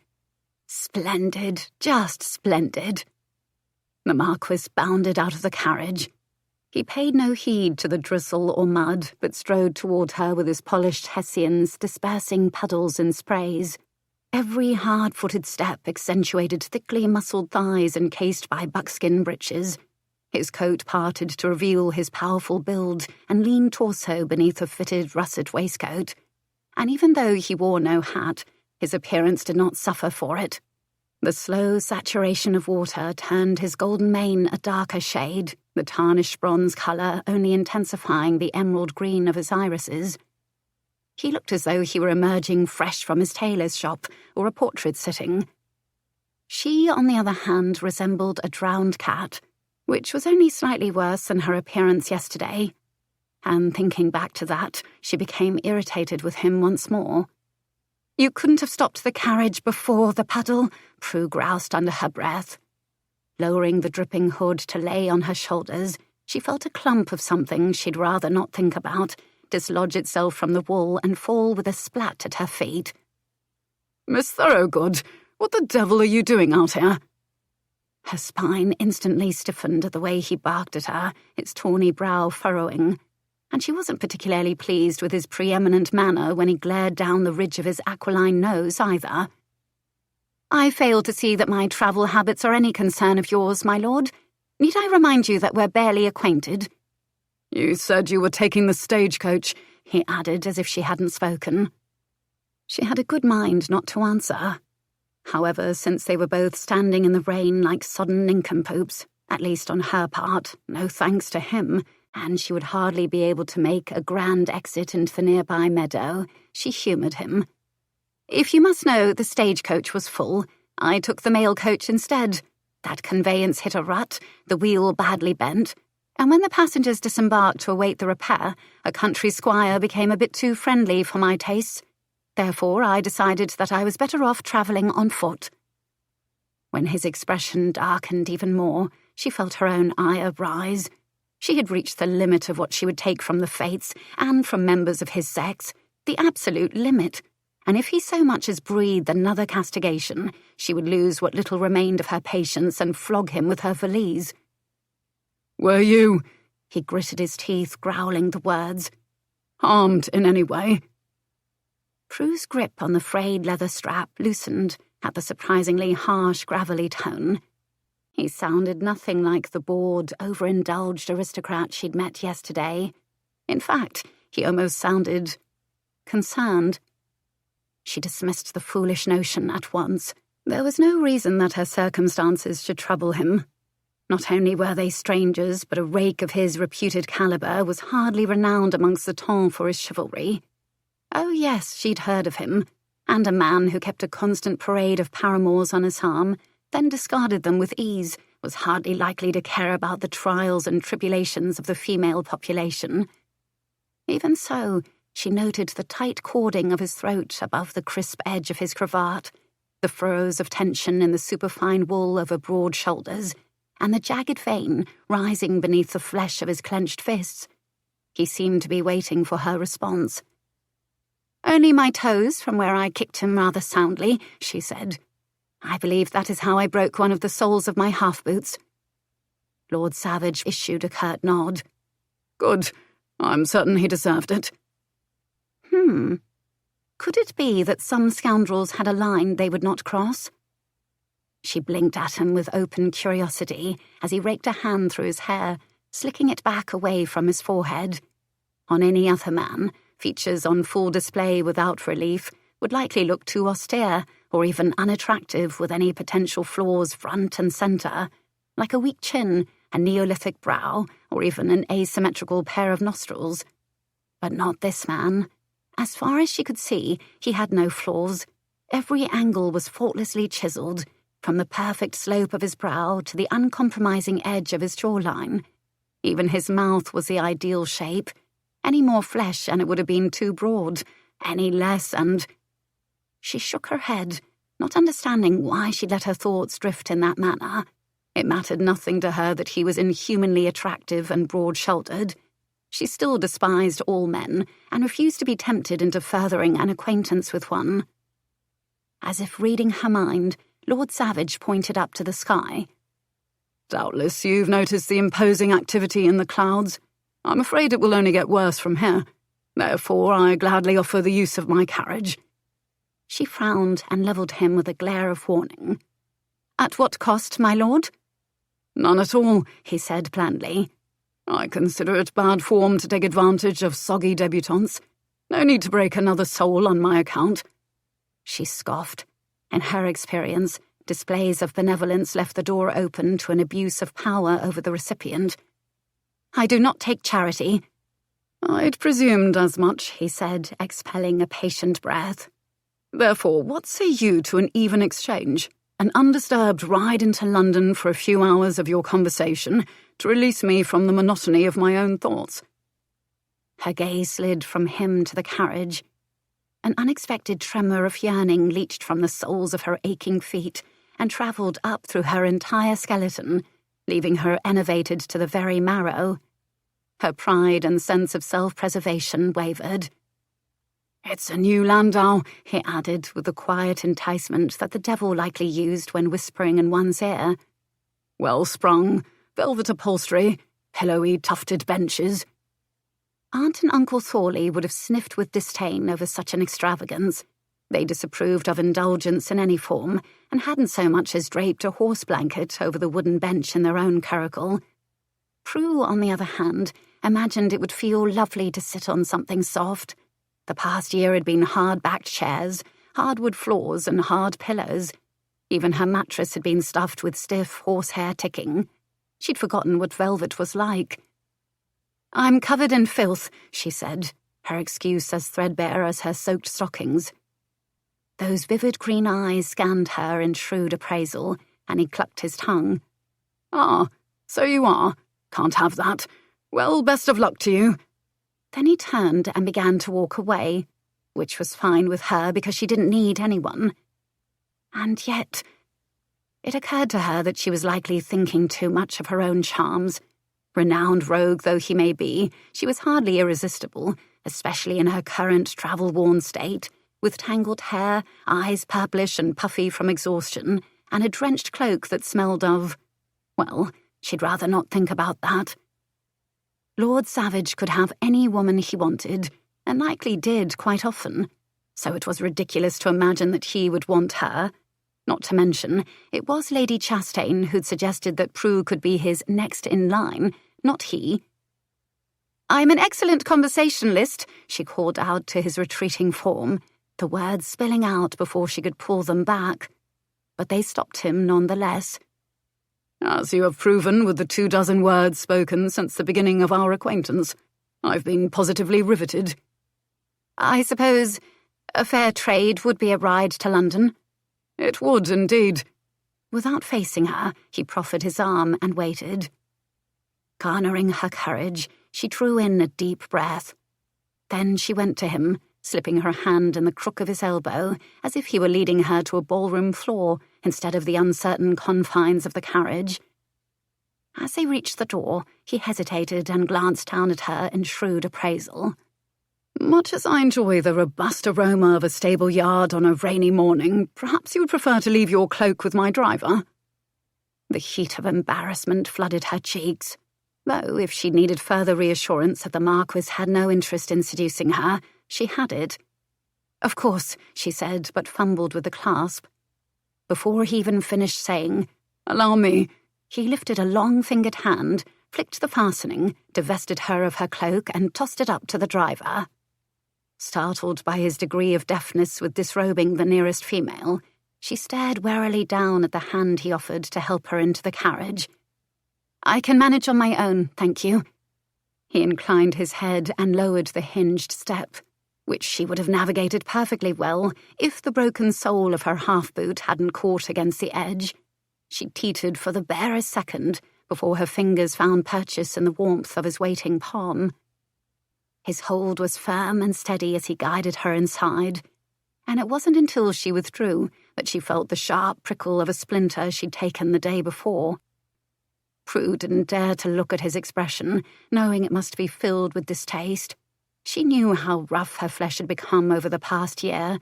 Splendid, just splendid. The Marquess bounded out of the carriage. He paid no heed to the drizzle or mud, but strode toward her with his polished hessians dispersing puddles and sprays. Every hard-footed step accentuated thickly muscled thighs encased by buckskin breeches. His coat parted to reveal his powerful build and lean torso beneath a fitted russet waistcoat. And even though he wore no hat, his appearance did not suffer for it. The slow saturation of water turned his golden mane a darker shade, the tarnished bronze colour only intensifying the emerald green of his irises. He looked as though he were emerging fresh from his tailor's shop or a portrait sitting. She, on the other hand, resembled a drowned cat, which was only slightly worse than her appearance yesterday. And thinking back to that, she became irritated with him once more. "You couldn't have stopped the carriage before the puddle," Prue groused under her breath. Lowering the dripping hood to lay on her shoulders, she felt a clump of something she'd rather not think about dislodge itself from the wool and fall with a splat at her feet. "Miss Thorogood, what the devil are you doing out here?" Her spine instantly stiffened at the way he barked at her, its tawny brow furrowing, and she wasn't particularly pleased with his preeminent manner when he glared down the ridge of his aquiline nose either. "I fail to see that my travel habits are any concern of yours, my lord. Need I remind you that we're barely acquainted?" "You said you were taking the stagecoach," he added as if she hadn't spoken. She had a good mind not to answer. However, since they were both standing in the rain like sodden nincompoops, at least on her part, no thanks to him, and she would hardly be able to make a grand exit into the nearby meadow, she humoured him. "If you must know, the stagecoach was full. I took the mail coach instead. That conveyance hit a rut, the wheel badly bent, and when the passengers disembarked to await the repair, a country squire became a bit too friendly for my tastes. Therefore, I decided that I was better off travelling on foot." When his expression darkened even more, she felt her own ire rise. She had reached the limit of what she would take from the fates and from members of his sex, the absolute limit. And if he so much as breathed another castigation, she would lose what little remained of her patience and flog him with her valise. "Were you," he gritted his teeth, growling the words, "harmed in any way?" Prue's grip on the frayed leather strap loosened at the surprisingly harsh, gravelly tone. He sounded nothing like the bored, overindulged aristocrat she'd met yesterday. In fact, he almost sounded concerned. She dismissed the foolish notion at once. There was no reason that her circumstances should trouble him. Not only were they strangers, but a rake of his reputed caliber was hardly renowned amongst the temps for his chivalry. Oh yes, she'd heard of him, and a man who kept a constant parade of paramours on his arm, then discarded them with ease, was hardly likely to care about the trials and tribulations of the female population. Even so, she noted the tight cording of his throat above the crisp edge of his cravat, the furrows of tension in the superfine wool over broad shoulders, and the jagged vein rising beneath the flesh of his clenched fists. He seemed to be waiting for her response. "Only my toes from where I kicked him rather soundly," she said. "I believe that is how I broke one of the soles of my half-boots." Lord Savage issued a curt nod. "Good. I'm certain he deserved it." Could it be that some scoundrels had a line they would not cross? She blinked at him with open curiosity as he raked a hand through his hair, slicking it back away from his forehead. On any other man, features on full display without relief would likely look too austere or even unattractive with any potential flaws front and centre, like a weak chin, a Neolithic brow, or even an asymmetrical pair of nostrils. But not this man. As far as she could see, he had no flaws. Every angle was faultlessly chiselled, from the perfect slope of his brow to the uncompromising edge of his jawline. Even his mouth was the ideal shape. Any more flesh and it would have been too broad, any less and... She shook her head, not understanding why she'd let her thoughts drift in that manner. It mattered nothing to her that he was inhumanly attractive and broad-shouldered. She still despised all men and refused to be tempted into furthering an acquaintance with one. As if reading her mind, Lord Savage pointed up to the sky. "Doubtless you've noticed the imposing activity in the clouds. I'm afraid it will only get worse from here. Therefore, I gladly offer the use of my carriage." She frowned and levelled him with a glare of warning. "At what cost, my lord?" "None at all," he said blandly. "I consider it bad form to take advantage of soggy debutantes. No need to break another soul on my account." She scoffed. In her experience, displays of benevolence left the door open to an abuse of power over the recipient. "I do not take charity." "I'd presumed as much," he said, expelling a patient breath. "Therefore, what say you to an even exchange? An undisturbed ride into London for a few hours of your conversation to release me from the monotony of my own thoughts." Her gaze slid from him to the carriage. An unexpected tremor of yearning leached from the soles of her aching feet and travelled up through her entire skeleton, leaving her enervated to the very marrow. Her pride and sense of self-preservation wavered. "It's a new landau," he added with the quiet enticement that the devil likely used when whispering in one's ear. "Well sprung, velvet upholstery, pillowy tufted benches." Aunt and Uncle Thorley would have sniffed with disdain over such an extravagance. They disapproved of indulgence in any form and hadn't so much as draped a horse blanket over the wooden bench in their own curricle. Prue, on the other hand, imagined it would feel lovely to sit on something soft. The past year had been hard-backed chairs, hardwood floors and hard pillows. Even her mattress had been stuffed with stiff horsehair ticking. She'd forgotten what velvet was like. "I'm covered in filth," she said, her excuse as threadbare as her soaked stockings. Those vivid green eyes scanned her in shrewd appraisal, and he clucked his tongue. "Ah, so you are. Can't have that. Well, best of luck to you." Then he turned and began to walk away, which was fine with her because she didn't need anyone. And yet, it occurred to her that she was likely thinking too much of her own charms. Renowned rogue though he may be, she was hardly irresistible, especially in her current travel-worn state, with tangled hair, eyes purplish and puffy from exhaustion, and a drenched cloak that smelled of... well, she'd rather not think about that. Lord Savage could have any woman he wanted, and likely did quite often, so it was ridiculous to imagine that he would want her. Not to mention, it was Lady Chastain who'd suggested that Prue could be his next in line, not he. "I'm an excellent conversationalist," she called out to his retreating form, the words spilling out before she could pull them back. But they stopped him nonetheless. "As you have proven with the 24 words spoken since the beginning of our acquaintance, I've been positively riveted." "I suppose a fair trade would be a ride to London?" "It would, indeed." Without facing her, he proffered his arm and waited. Garnering her courage, she drew in a deep breath. Then she went to him, slipping her hand in the crook of his elbow, as if he were leading her to a ballroom floor instead of the uncertain confines of the carriage. As they reached the door, he hesitated and glanced down at her in shrewd appraisal. "Much as I enjoy the robust aroma of a stable yard on a rainy morning, perhaps you would prefer to leave your cloak with my driver?" The heat of embarrassment flooded her cheeks, though if she needed further reassurance that the Marquess had no interest in seducing her, she had it. "Of course," she said, but fumbled with the clasp. Before he even finished saying, "Allow me," he lifted a long-fingered hand, flicked the fastening, divested her of her cloak, and tossed it up to the driver. Startled by his degree of deftness with disrobing the nearest female, she stared warily down at the hand he offered to help her into the carriage. "I can manage on my own, thank you." He inclined his head and lowered the hinged step, which she would have navigated perfectly well if the broken sole of her half-boot hadn't caught against the edge. She teetered for the barest second before her fingers found purchase in the warmth of his waiting palm. His hold was firm and steady as he guided her inside, and it wasn't until she withdrew that she felt the sharp prickle of a splinter she'd taken the day before. Prue didn't dare to look at his expression, knowing it must be filled with distaste. She knew how rough her flesh had become over the past year.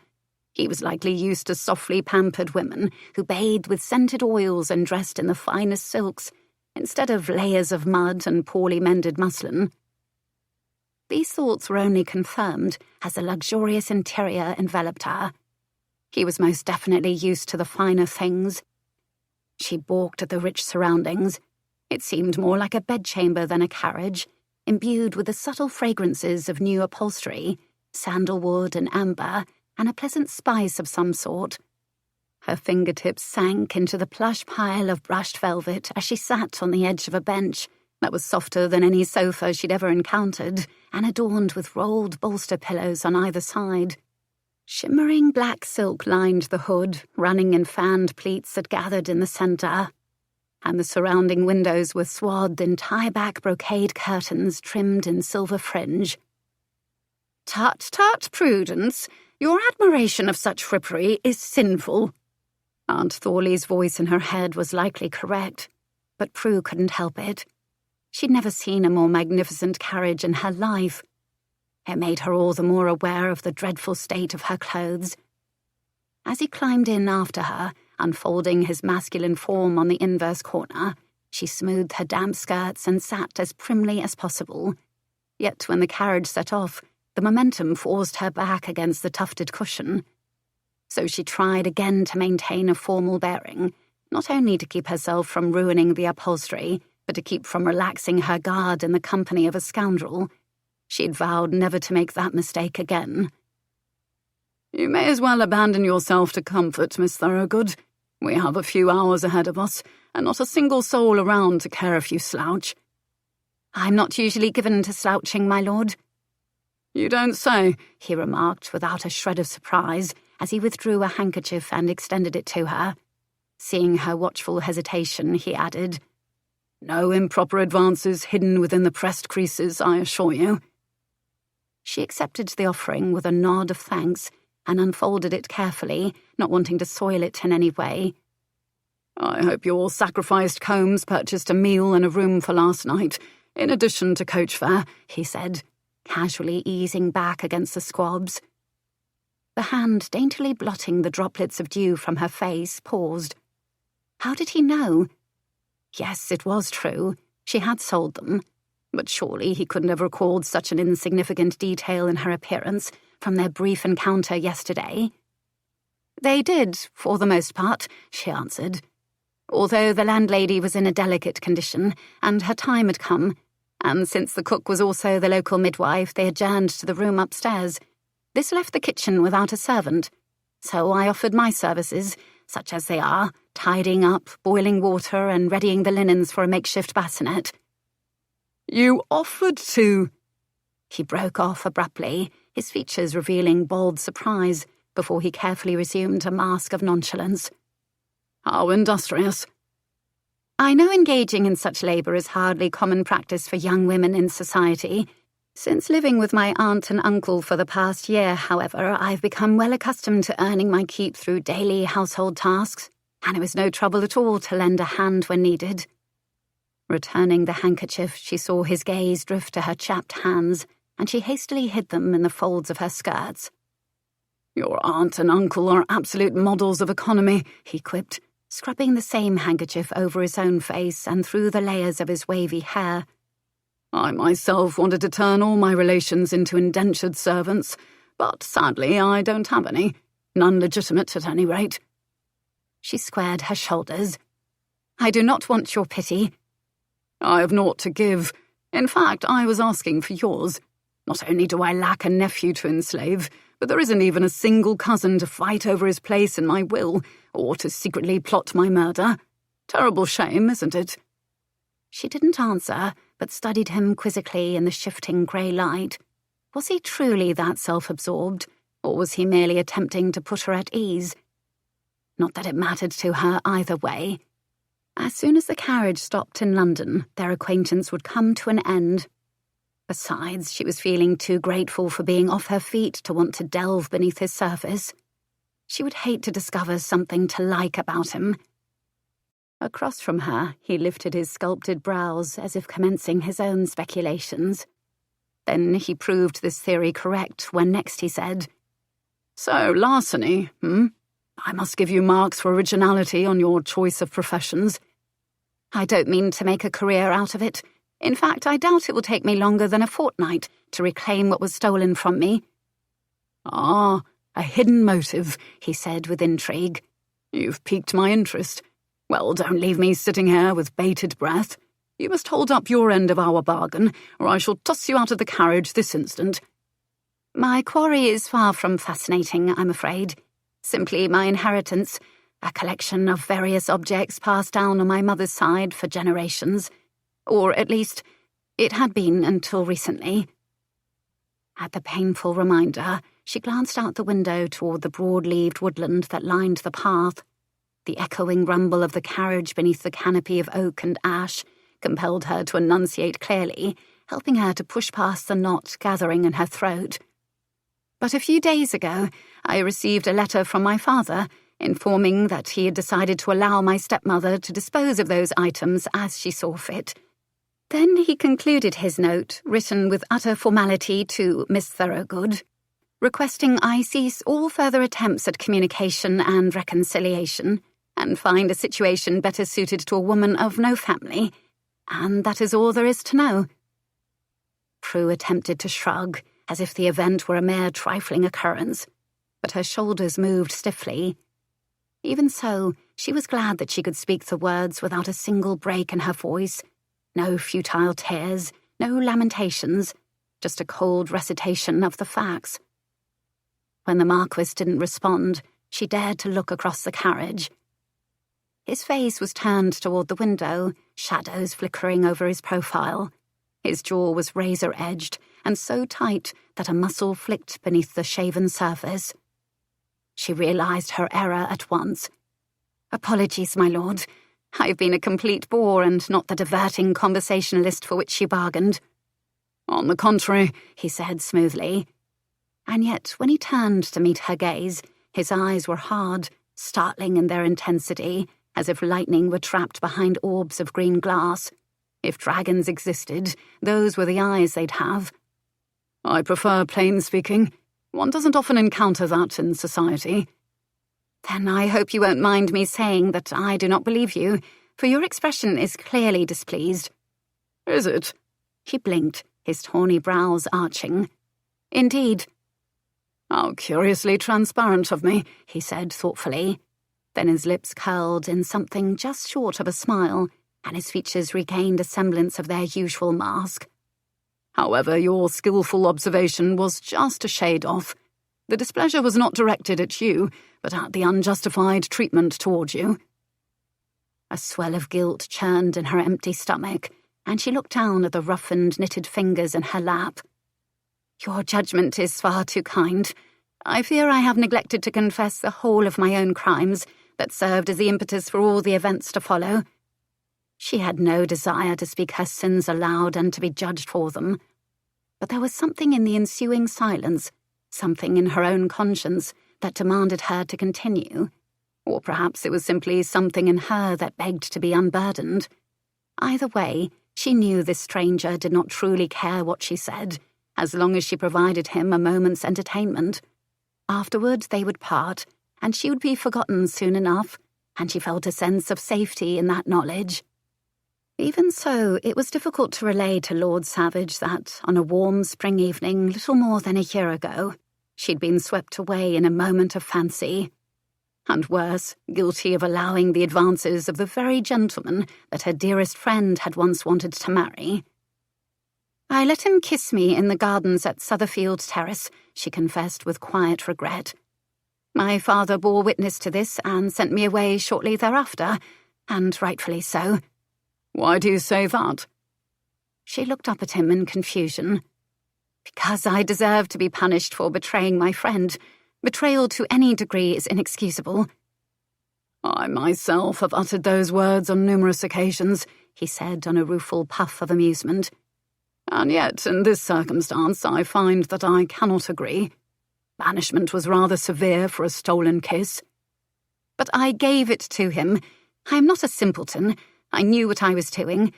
He was likely used to softly pampered women who bathed with scented oils and dressed in the finest silks, instead of layers of mud and poorly mended muslin. These thoughts were only confirmed as the luxurious interior enveloped her. He was most definitely used to the finer things. She balked at the rich surroundings. It seemed more like a bedchamber than a carriage, imbued with the subtle fragrances of new upholstery, sandalwood and amber, and a pleasant spice of some sort. Her fingertips sank into the plush pile of brushed velvet as she sat on the edge of a bench that was softer than any sofa she'd ever encountered and adorned with rolled bolster pillows on either side. Shimmering black silk lined the hood, running in fanned pleats that gathered in the centre, and the surrounding windows were swathed in tie-back brocade curtains trimmed in silver fringe. "Tut, tut, Prudence, your admiration of such frippery is sinful." Aunt Thorley's voice in her head was likely correct, but Prue couldn't help it. She'd never seen a more magnificent carriage in her life. It made her all the more aware of the dreadful state of her clothes. As he climbed in after her, unfolding his masculine form on the inverse corner, she smoothed her damp skirts and sat as primly as possible. Yet when the carriage set off, the momentum forced her back against the tufted cushion. So she tried again to maintain a formal bearing, not only to keep herself from ruining the upholstery, but to keep from relaxing her guard in the company of a scoundrel. She'd vowed never to make that mistake again. "You may as well abandon yourself to comfort, Miss Thorogood. We have a few hours ahead of us, and not a single soul around to care if you slouch." "I'm not usually given to slouching, my lord." "You don't say," he remarked without a shred of surprise as he withdrew a handkerchief and extended it to her. Seeing her watchful hesitation, he added, "No improper advances hidden within the pressed creases, I assure you." She accepted the offering with a nod of thanks and unfolded it carefully, not wanting to soil it in any way. "I hope your sacrificed combs purchased a meal and a room for last night. in addition to coach fare," he said, casually easing back against the squabs. The hand daintily blotting the droplets of dew from her face paused. How did he know? Yes, it was true. She had sold them. But surely he couldn't have recalled such an insignificant detail in her appearance from their brief encounter yesterday. "They did, for the most part," she answered. Although the landlady was in a delicate condition, and her time had come, and since the cook was also the local midwife, they adjourned to the room upstairs. This left the kitchen without a servant, so I offered my services, such as they are, tidying up, boiling water, and readying the linens for a makeshift bassinet. "You offered to—" He broke off abruptly, his features revealing bald surprise, before he carefully resumed a mask of nonchalance. "How industrious." "I know engaging in such labour is hardly common practice for young women in society. Since living with my aunt and uncle for the past year, however, I've become well accustomed to earning my keep through daily household tasks, and it was no trouble at all to lend a hand when needed." Returning the handkerchief, she saw his gaze drift to her chapped hands, and she hastily hid them in the folds of her skirts. "Your aunt and uncle are absolute models of economy," he quipped, scrubbing the same handkerchief over his own face and through the layers of his wavy hair. "I myself wanted to turn all my relations into indentured servants, but sadly I don't have any. None legitimate, at any rate." She squared her shoulders. "I do not want your pity." "I have naught to give. In fact, I was asking for yours. Not only do I lack a nephew to enslave, but there isn't even a single cousin to fight over his place in my will, or to secretly plot my murder. Terrible shame, isn't it?" She didn't answer, but studied him quizzically in the shifting grey light. Was he truly that self-absorbed, or was he merely attempting to put her at ease? Not that it mattered to her either way. As soon as the carriage stopped in London, their acquaintance would come to an end. Besides, she was feeling too grateful for being off her feet to want to delve beneath his surface. She would hate to discover something to like about him. Across from her, he lifted his sculpted brows as if commencing his own speculations. Then he proved this theory correct when next he said, "So, larceny, I must give you marks for originality on your choice of professions." "I don't mean to make a career out of it. In fact, I doubt it will take me longer than a fortnight to reclaim what was stolen from me." "Ah, a hidden motive," he said with intrigue. "You've piqued my interest. Well, don't leave me sitting here with bated breath. You must hold up your end of our bargain, or I shall toss you out of the carriage this instant." "My quarry is far from fascinating, I'm afraid. Simply my inheritance, a collection of various objects passed down on my mother's side for generations. Or, at least, it had been until recently." At the painful reminder, she glanced out the window toward the broad-leaved woodland that lined the path. The echoing rumble of the carriage beneath the canopy of oak and ash compelled her to enunciate clearly, helping her to push past the knot gathering in her throat. "But a few days ago, I received a letter from my father informing that he had decided to allow my stepmother to dispose of those items as she saw fit." Then he concluded his note, written with utter formality to Miss Thorogood, requesting I cease all further attempts at communication and reconciliation, and find a situation better suited to a woman of no family, and that is all there is to know. Prue attempted to shrug, as if the event were a mere trifling occurrence, but her shoulders moved stiffly. Even so, she was glad that she could speak the words without a single break in her voice. No futile tears, no lamentations, just a cold recitation of the facts. When the Marquess didn't respond, she dared to look across the carriage. His face was turned toward the window, shadows flickering over his profile. His jaw was razor-edged and so tight that a muscle flicked beneath the shaven surface. She realized her error at once. "Apologies, my lord. I've been a complete bore and not the diverting conversationalist for which you bargained." "On the contrary," he said smoothly. And yet, when he turned to meet her gaze, his eyes were hard, startling in their intensity, as if lightning were trapped behind orbs of green glass. If dragons existed, those were the eyes they'd have. I prefer plain speaking. One doesn't often encounter that in society. Then I hope you won't mind me saying that I do not believe you, for your expression is clearly displeased. Is it? He blinked, his tawny brows arching. Indeed. How curiously transparent of me, he said thoughtfully. Then his lips curled in something just short of a smile, and his features regained a semblance of their usual mask. However, your skillful observation was just a shade off. The displeasure was not directed at you, but at the unjustified treatment toward you. A swell of guilt churned in her empty stomach, and she looked down at the roughened, knitted fingers in her lap. Your judgment is far too kind. I fear I have neglected to confess the whole of my own crimes that served as the impetus for all the events to follow. She had no desire to speak her sins aloud and to be judged for them. But there was something in the ensuing silence, something in her own conscience, that demanded her to continue. Or perhaps it was simply something in her that begged to be unburdened. Either way, she knew this stranger did not truly care what she said, as long as she provided him a moment's entertainment. Afterward, they would part, and she would be forgotten soon enough, and she felt a sense of safety in that knowledge. Even so, it was difficult to relay to Lord Savage that, on a warm spring evening little more than a year ago, she'd been swept away in a moment of fancy. And worse, guilty of allowing the advances of the very gentleman that her dearest friend had once wanted to marry. I let him kiss me in the gardens at Sutherfield Terrace, she confessed with quiet regret. My father bore witness to this and sent me away shortly thereafter, and rightfully so. Why do you say that? She looked up at him in confusion. Because I deserve to be punished for betraying my friend. Betrayal to any degree is inexcusable. I myself have uttered those words on numerous occasions, he said on a rueful puff of amusement. And yet, in this circumstance, I find that I cannot agree. Banishment was rather severe for a stolen kiss. But I gave it to him. I am not a simpleton. I knew what I was doing.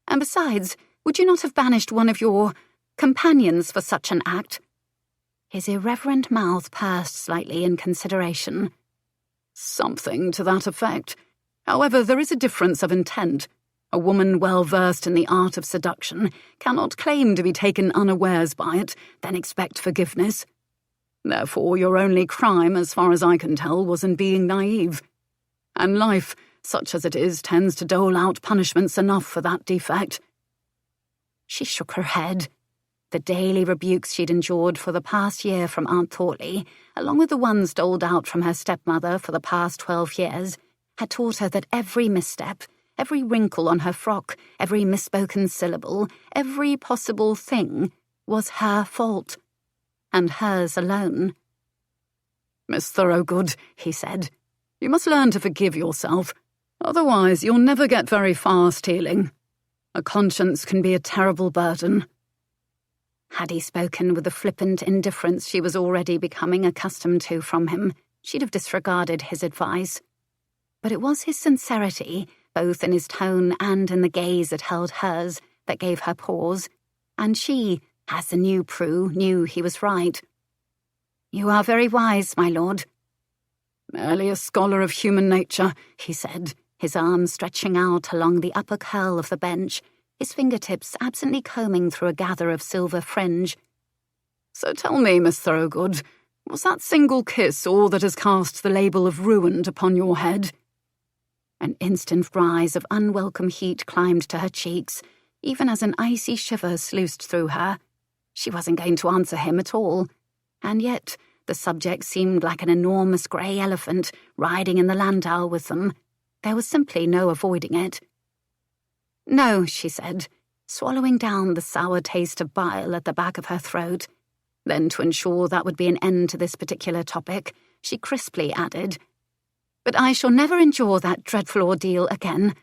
And besides, would you not have banished one of your companions for such an act? His irreverent mouth pursed slightly in consideration. Something to that effect. However, there is a difference of intent. A woman well versed in the art of seduction cannot claim to be taken unawares by it, then expect forgiveness. Therefore, your only crime, as far as I can tell, was in being naive. And life, such as it is, tends to dole out punishments enough for that defect. She shook her head. The daily rebukes she'd endured for the past year from Aunt Thorley, along with the ones doled out from her stepmother for the past 12 years, had taught her that every misstep, every wrinkle on her frock, every misspoken syllable, every possible thing was her fault, and hers alone. Miss Thorogood, he said, you must learn to forgive yourself. Otherwise, you'll never get very far stealing. A conscience can be a terrible burden. Had he spoken with the flippant indifference she was already becoming accustomed to from him, she'd have disregarded his advice. But it was his sincerity, both in his tone and in the gaze that held hers, that gave her pause, and she, as the new Prue, knew he was right. You are very wise, my lord. Merely a scholar of human nature, he said, his arm stretching out along the upper curl of the bench, his fingertips absently combing through a gather of silver fringe. So tell me, Miss Thorogood, was that single kiss all that has cast the label of ruined upon your head? An instant rise of unwelcome heat climbed to her cheeks, even as an icy shiver sluiced through her. She wasn't going to answer him at all, and yet the subject seemed like an enormous grey elephant riding in the landau with them. There was simply no avoiding it. No, she said, swallowing down the sour taste of bile at the back of her throat. Then, to ensure that would be an end to this particular topic, she crisply added, But I shall never endure that dreadful ordeal again.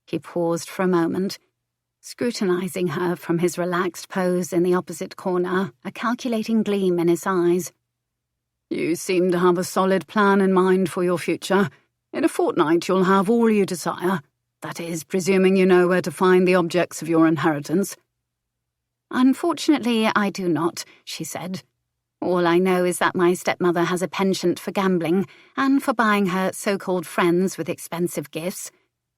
He paused for a moment, scrutinizing her from his relaxed pose in the opposite corner, a calculating gleam in his eyes. You seem to have a solid plan in mind for your future. In a fortnight you'll have all you desire. That is, presuming you know where to find the objects of your inheritance." "Unfortunately, I do not," she said. "All I know is that my stepmother has a penchant for gambling and for buying her so-called friends with expensive gifts.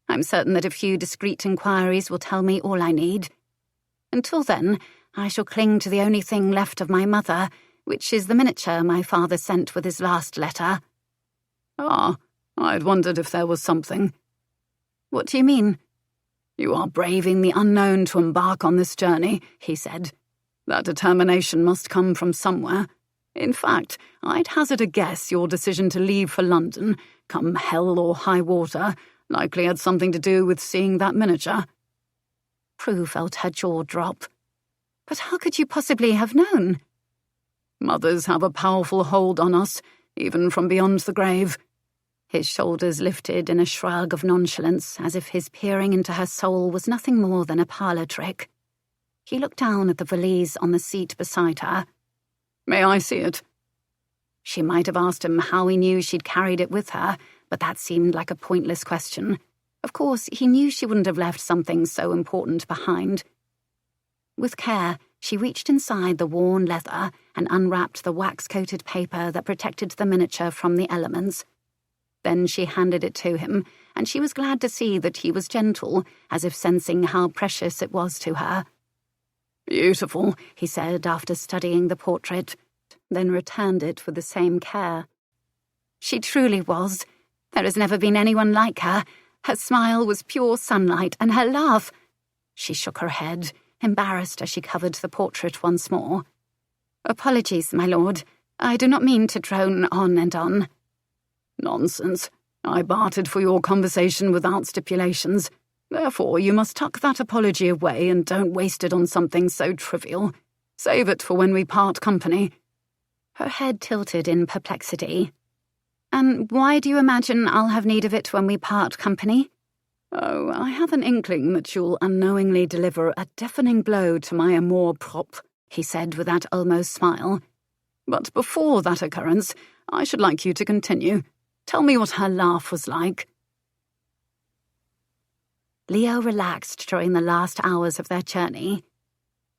I'm certain that a few discreet inquiries will tell me all I need. Until then, I shall cling to the only thing left of my mother, which is the miniature my father sent with his last letter." "Ah, I'd wondered if there was something." "What do you mean?" "You are braving the unknown to embark on this journey," he said. "That determination must come from somewhere. In fact, I'd hazard a guess your decision to leave for London, come hell or high water, likely had something to do with seeing that miniature." Prue felt her jaw drop. "But how could you possibly have known?" "Mothers have a powerful hold on us, even from beyond the grave." His shoulders lifted in a shrug of nonchalance, as if his peering into her soul was nothing more than a parlour trick. He looked down at the valise on the seat beside her. "May I see it?" She might have asked him how he knew she'd carried it with her, but that seemed like a pointless question. Of course, he knew she wouldn't have left something so important behind. With care, she reached inside the worn leather and unwrapped the wax-coated paper that protected the miniature from the elements. Then she handed it to him, and she was glad to see that he was gentle, as if sensing how precious it was to her. "Beautiful," he said after studying the portrait, then returned it with the same care. She truly was. There has never been anyone like her. Her smile was pure sunlight, and her laugh— She shook her head, embarrassed as she covered the portrait once more. "Apologies, my lord. I do not mean to drone on and on." "Nonsense. I bartered for your conversation without stipulations. Therefore, you must tuck that apology away and don't waste it on something so trivial. Save it for when we part company." Her head tilted in perplexity. "And why do you imagine I'll have need of it when we part company?" "Oh, I have an inkling that you'll unknowingly deliver a deafening blow to my amour-propre," he said with that almost smile. "But before that occurrence, I should like you to continue. Tell me what her laugh was like." Leo relaxed during the last hours of their journey.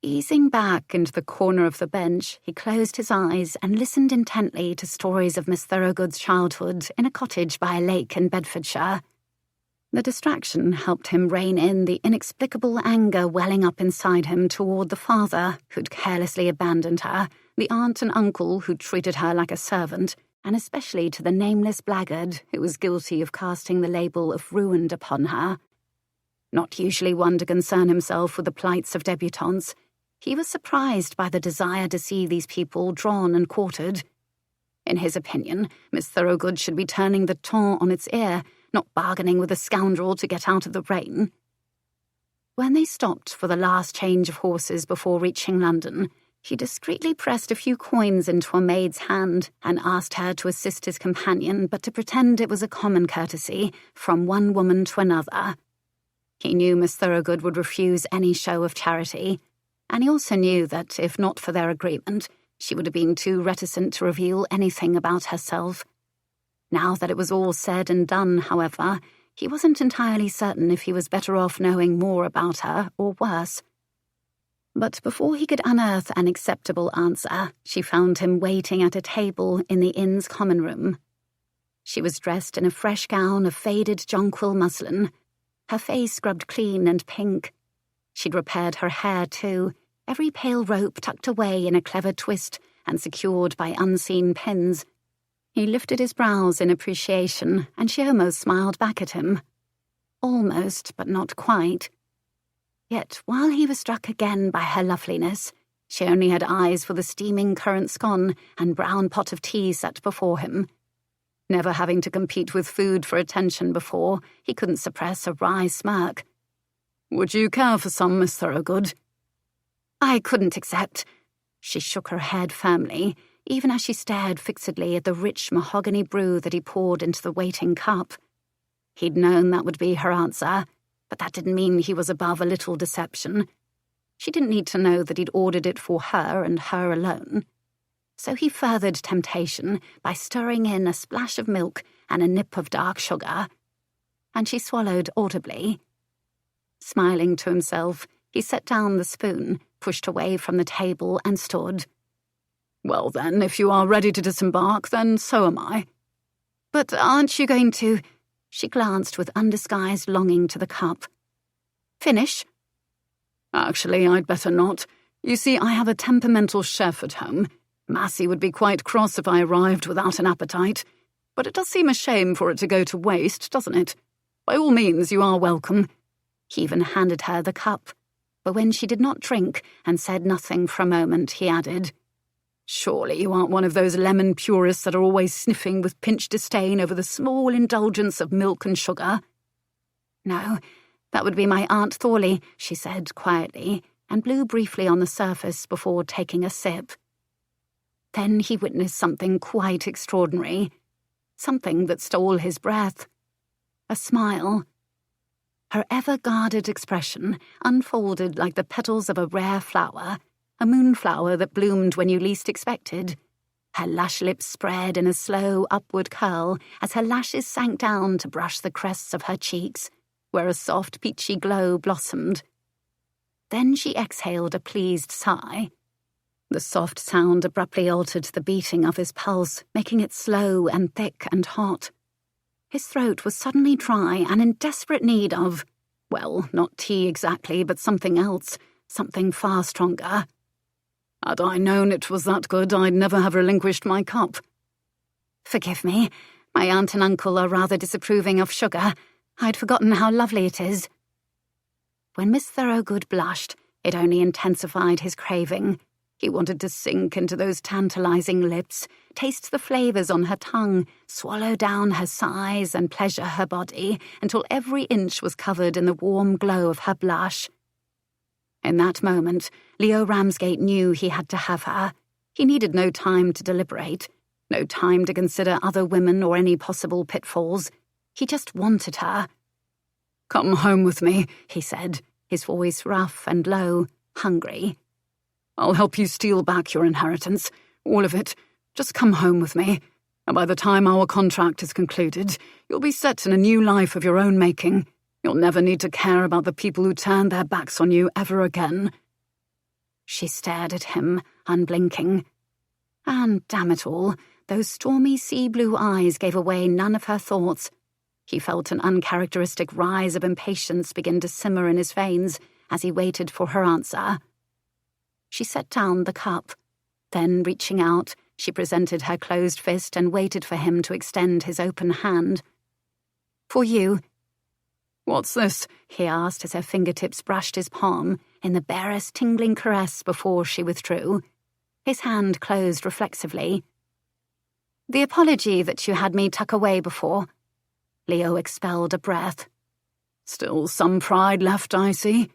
Easing back into the corner of the bench, he closed his eyes and listened intently to stories of Miss Thorogood's childhood in a cottage by a lake in Bedfordshire. The distraction helped him rein in the inexplicable anger welling up inside him toward the father who'd carelessly abandoned her, the aunt and uncle who'd treated her like a servant, and especially to the nameless blackguard who was guilty of casting the label of ruined upon her. Not usually one to concern himself with the plights of debutantes, he was surprised by the desire to see these people drawn and quartered. In his opinion, Miss Thorogood should be turning the ton on its ear, not bargaining with a scoundrel to get out of the rain. When they stopped for the last change of horses before reaching London, he discreetly pressed a few coins into a maid's hand and asked her to assist his companion, but to pretend it was a common courtesy from one woman to another. He knew Miss Thorogood would refuse any show of charity, and he also knew that, if not for their agreement, she would have been too reticent to reveal anything about herself. Now that it was all said and done, however, he wasn't entirely certain if he was better off knowing more about her or worse. But before he could unearth an acceptable answer, she found him waiting at a table in the inn's common room. She was dressed in a fresh gown of faded jonquil muslin, her face scrubbed clean and pink. She'd repaired her hair too, every pale rope tucked away in a clever twist and secured by unseen pins. He lifted his brows in appreciation, and she almost smiled back at him. Almost, but not quite. Yet, while he was struck again by her loveliness, she only had eyes for the steaming currant scone and brown pot of tea set before him. Never having to compete with food for attention before, he couldn't suppress a wry smirk. "Would you care for some, Miss Thorogood?" "I couldn't accept." She shook her head firmly, even as she stared fixedly at the rich mahogany brew that he poured into the waiting cup. He'd known that would be her answer, but that didn't mean he was above a little deception. She didn't need to know that he'd ordered it for her and her alone. So he furthered temptation by stirring in a splash of milk and a nip of dark sugar. and she swallowed audibly. Smiling to himself, he set down the spoon, pushed away from the table, and stood. "Well then, if you are ready to disembark, then so am I." "But aren't you going to—" She glanced with undisguised longing to the cup. "Finish?" "Actually, I'd better not. You see, I have a temperamental chef at home. Massey would be quite cross if I arrived without an appetite. But it does seem a shame for it to go to waste, doesn't it? By all means, you are welcome." He even handed her the cup, but when she did not drink and said nothing for a moment, he added, "Surely you aren't one of those lemon purists that are always sniffing with pinched disdain over the small indulgence of milk and sugar?" "No, that would be my Aunt Thorley," she said quietly, and blew briefly on the surface before taking a sip. Then he witnessed something quite extraordinary, something that stole his breath. A smile. Her ever-guarded expression unfolded like the petals of a rare flower, a moonflower that bloomed when you least expected. Her lash lips spread in a slow upward curl as her lashes sank down to brush the crests of her cheeks, where a soft peachy glow blossomed. Then she exhaled a pleased sigh. The soft sound abruptly altered the beating of his pulse, making it slow and thick and hot. His throat was suddenly dry and in desperate need of, well, not tea exactly, but something else, something far stronger. "Had I known it was that good, I'd never have relinquished my cup." "Forgive me. My aunt and uncle are rather disapproving of sugar. I'd forgotten how lovely it is." When Miss Thorogood blushed, it only intensified his craving. He wanted to sink into those tantalizing lips, taste the flavors on her tongue, swallow down her sighs and pleasure her body until every inch was covered in the warm glow of her blush. In that moment, Leo Ramsgate knew he had to have her. He needed no time to deliberate, no time to consider other women or any possible pitfalls. He just wanted her. "Come home with me," he said, his voice rough and low, hungry. "I'll help you steal back your inheritance, all of it. Just come home with me, and by the time our contract is concluded, you'll be set in a new life of your own making. You'll never need to care about the people who turned their backs on you ever again." She stared at him, unblinking. And, damn it all, those stormy sea-blue eyes gave away none of her thoughts. He felt an uncharacteristic rise of impatience begin to simmer in his veins as he waited for her answer. She set down the cup. Then, reaching out, she presented her closed fist and waited for him to extend his open hand. "For you." "What's this?" he asked as her fingertips brushed his palm in the barest tingling caress before she withdrew. His hand closed reflexively. "The apology that you had me tuck away before." Leo expelled a breath. "Still some pride left, I see."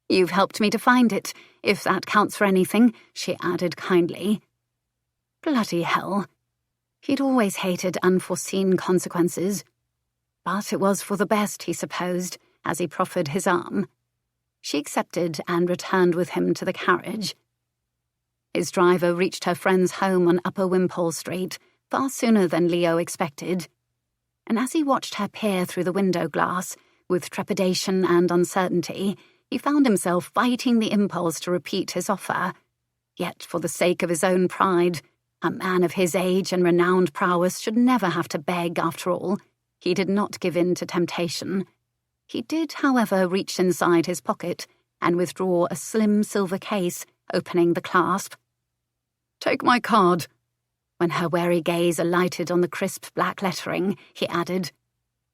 "You've helped me to find it, if that counts for anything," she added kindly. Bloody hell. He'd always hated unforeseen consequences. But it was for the best, he supposed, as he proffered his arm. She accepted and returned with him to the carriage. His driver reached her friend's home on Upper Wimpole Street far sooner than Leo expected. And as he watched her peer through the window glass, with trepidation and uncertainty, he found himself fighting the impulse to repeat his offer. Yet, for the sake of his own pride, a man of his age and renowned prowess should never have to beg after all. He did not give in to temptation. He did, however, reach inside his pocket and withdraw a slim silver case, opening the clasp. "Take my card." When her wary gaze alighted on the crisp black lettering, he added,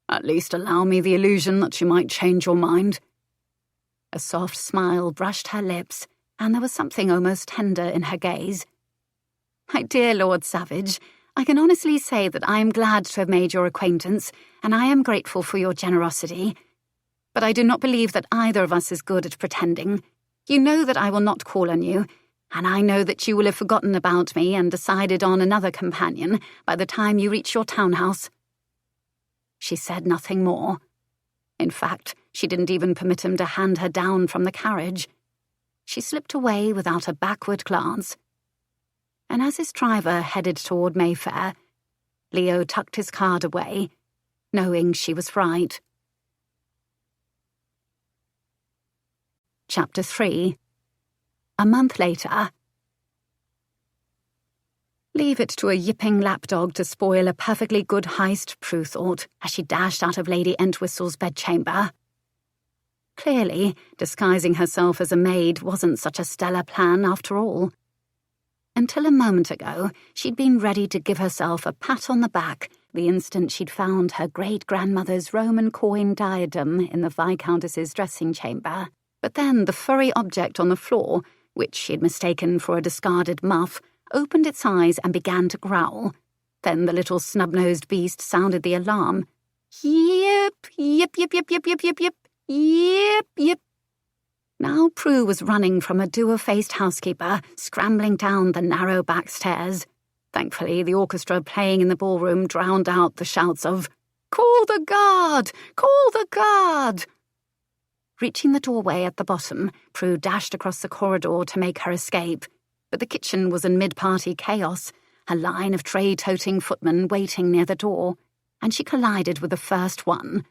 "At least allow me the illusion that you might change your mind." A soft smile brushed her lips, and there was something almost tender in her gaze. "My dear Lord Savage, I can honestly say that I am glad to have made your acquaintance, and I am grateful for your generosity. But I do not believe that either of us is good at pretending. You know that I will not call on you, and I know that you will have forgotten about me and decided on another companion by the time you reach your townhouse." She said nothing more. In fact, she didn't even permit him to hand her down from the carriage. She slipped away without a backward glance. And as his driver headed toward Mayfair, Leo tucked his card away, knowing she was right. Chapter 3. A month later. Leave it to a yipping lapdog to spoil a perfectly good heist, Prue thought, as she dashed out of Lady Entwistle's bedchamber. Clearly, disguising herself as a maid wasn't such a stellar plan after all. Until a moment ago, she'd been ready to give herself a pat on the back the instant she'd found her great-grandmother's Roman coin diadem in the Viscountess's dressing chamber. But then the furry object on the floor, which she'd mistaken for a discarded muff, opened its eyes and began to growl. Then the little snub-nosed beast sounded the alarm. Yip, yip, yip, yip, yip, yip, yip, yip, yip, yip. Now Prue was running from a dour-faced housekeeper, scrambling down the narrow back stairs. Thankfully, the orchestra playing in the ballroom drowned out the shouts of, "Call the guard! Call the guard!" Reaching the doorway at the bottom, Prue dashed across the corridor to make her escape. But the kitchen was in mid-party chaos, a line of tray-toting footmen waiting near the door, and she collided with the first one.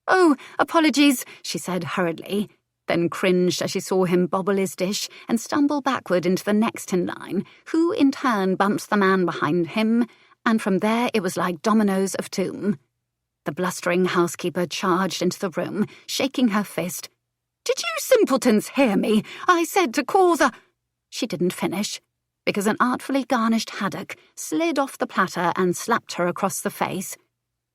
"Oh, apologies," she said hurriedly, then cringed as she saw him bobble his dish and stumble backward into the next in line, who in turn bumped the man behind him, and from there it was like dominoes of doom. The blustering housekeeper charged into the room, shaking her fist. "Did you simpletons hear me? I said to call the—" She didn't finish, because an artfully garnished haddock slid off the platter and slapped her across the face.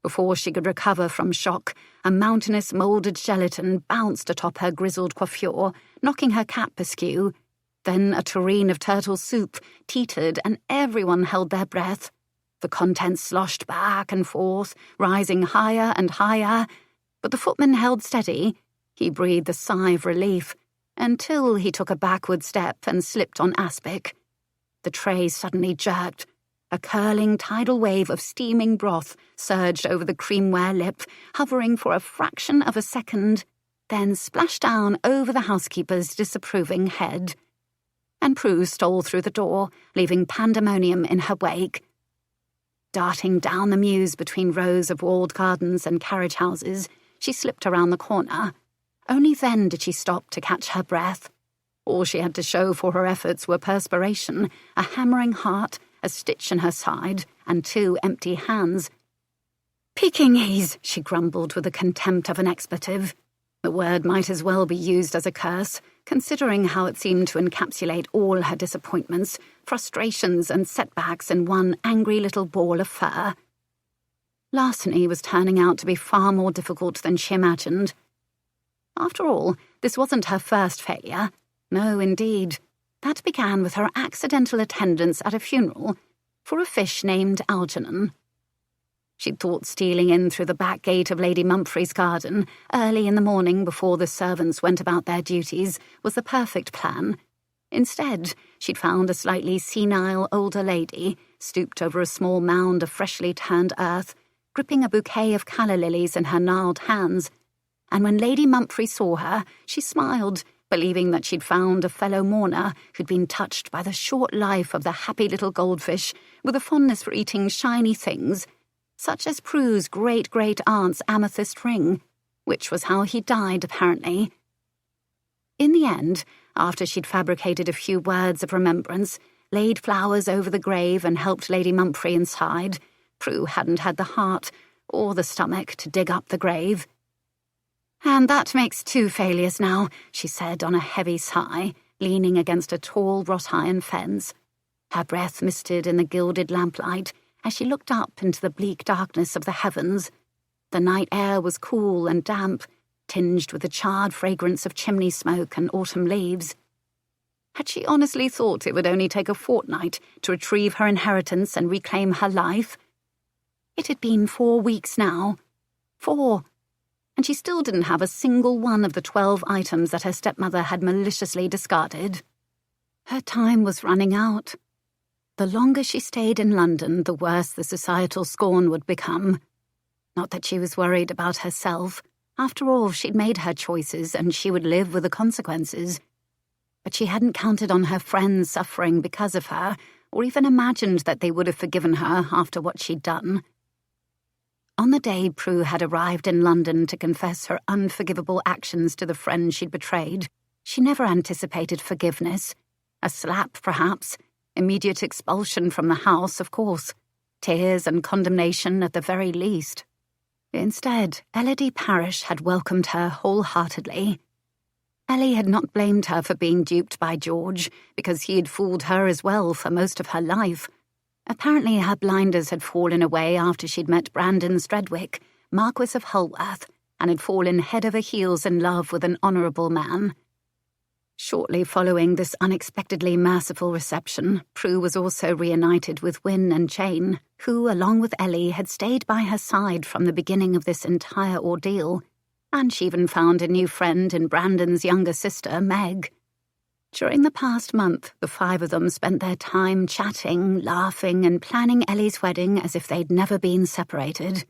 Before she could recover from shock, a mountainous moulded gelatin bounced atop her grizzled coiffure, knocking her cap askew. Then a tureen of turtle soup teetered and everyone held their breath. The contents sloshed back and forth, rising higher and higher. But the footman held steady. He breathed a sigh of relief, until he took a backward step and slipped on aspic. The tray suddenly jerked. A curling tidal wave of steaming broth surged over the creamware lip, hovering for a fraction of a second, then splashed down over the housekeeper's disapproving head. And Prue stole through the door, leaving pandemonium in her wake. Darting down the mews between rows of walled gardens and carriage houses, she slipped around the corner. Only then did she stop to catch her breath. All she had to show for her efforts were perspiration, a hammering heart, a stitch in her side, and 2 empty hands. "Pekingese," she grumbled with the contempt of an expletive. The word might as well be used as a curse, considering how it seemed to encapsulate all her disappointments, frustrations, and setbacks in one angry little ball of fur. Larceny was turning out to be far more difficult than she imagined. After all, this wasn't her first failure. No, indeed. That began with her accidental attendance at a funeral for a fish named Algernon. She'd thought stealing in through the back gate of Lady Mumphrey's garden early in the morning before the servants went about their duties was the perfect plan. Instead, she'd found a slightly senile older lady stooped over a small mound of freshly turned earth, gripping a bouquet of calla lilies in her gnarled hands. And when Lady Mumphrey saw her, she smiled, believing that she'd found a fellow mourner who'd been touched by the short life of the happy little goldfish with a fondness for eating shiny things, such as Prue's great-great-aunt's amethyst ring, which was how he died, apparently. In the end, after she'd fabricated a few words of remembrance, laid flowers over the grave and helped Lady Mumphrey inside, Prue hadn't had the heart or the stomach to dig up the grave. "And that makes 2 failures now," she said on a heavy sigh, leaning against a tall wrought-iron fence. Her breath misted in the gilded lamplight as she looked up into the bleak darkness of the heavens. The night air was cool and damp, tinged with the charred fragrance of chimney smoke and autumn leaves. Had she honestly thought it would only take a fortnight to retrieve her inheritance and reclaim her life? It had been 4 weeks now. 4. And she still didn't have a single one of the 12 items that her stepmother had maliciously discarded. Her time was running out. The longer she stayed in London, the worse the societal scorn would become. Not that she was worried about herself. After all, she'd made her choices and she would live with the consequences. But she hadn't counted on her friends suffering because of her, or even imagined that they would have forgiven her after what she'd done. On the day Prue had arrived in London to confess her unforgivable actions to the friend she'd betrayed, She never anticipated forgiveness. A slap, perhaps. Immediate expulsion from the house, of course. Tears and condemnation at the very least. Instead, Elodie Parish had welcomed her wholeheartedly. Ellie had not blamed her for being duped by George, because he had fooled her as well for most of her life. Apparently her blinders had fallen away after she'd met Brandon Stredwick, Marquess of Holworth, and had fallen head over heels in love with an honourable man. Shortly following this unexpectedly merciful reception, Prue was also reunited with Wyn and Jane, who, along with Ellie, had stayed by her side from the beginning of this entire ordeal, and she even found a new friend in Brandon's younger sister, Meg. During the past month, the five of them spent their time chatting, laughing, and planning Ellie's wedding as if they'd never been separated.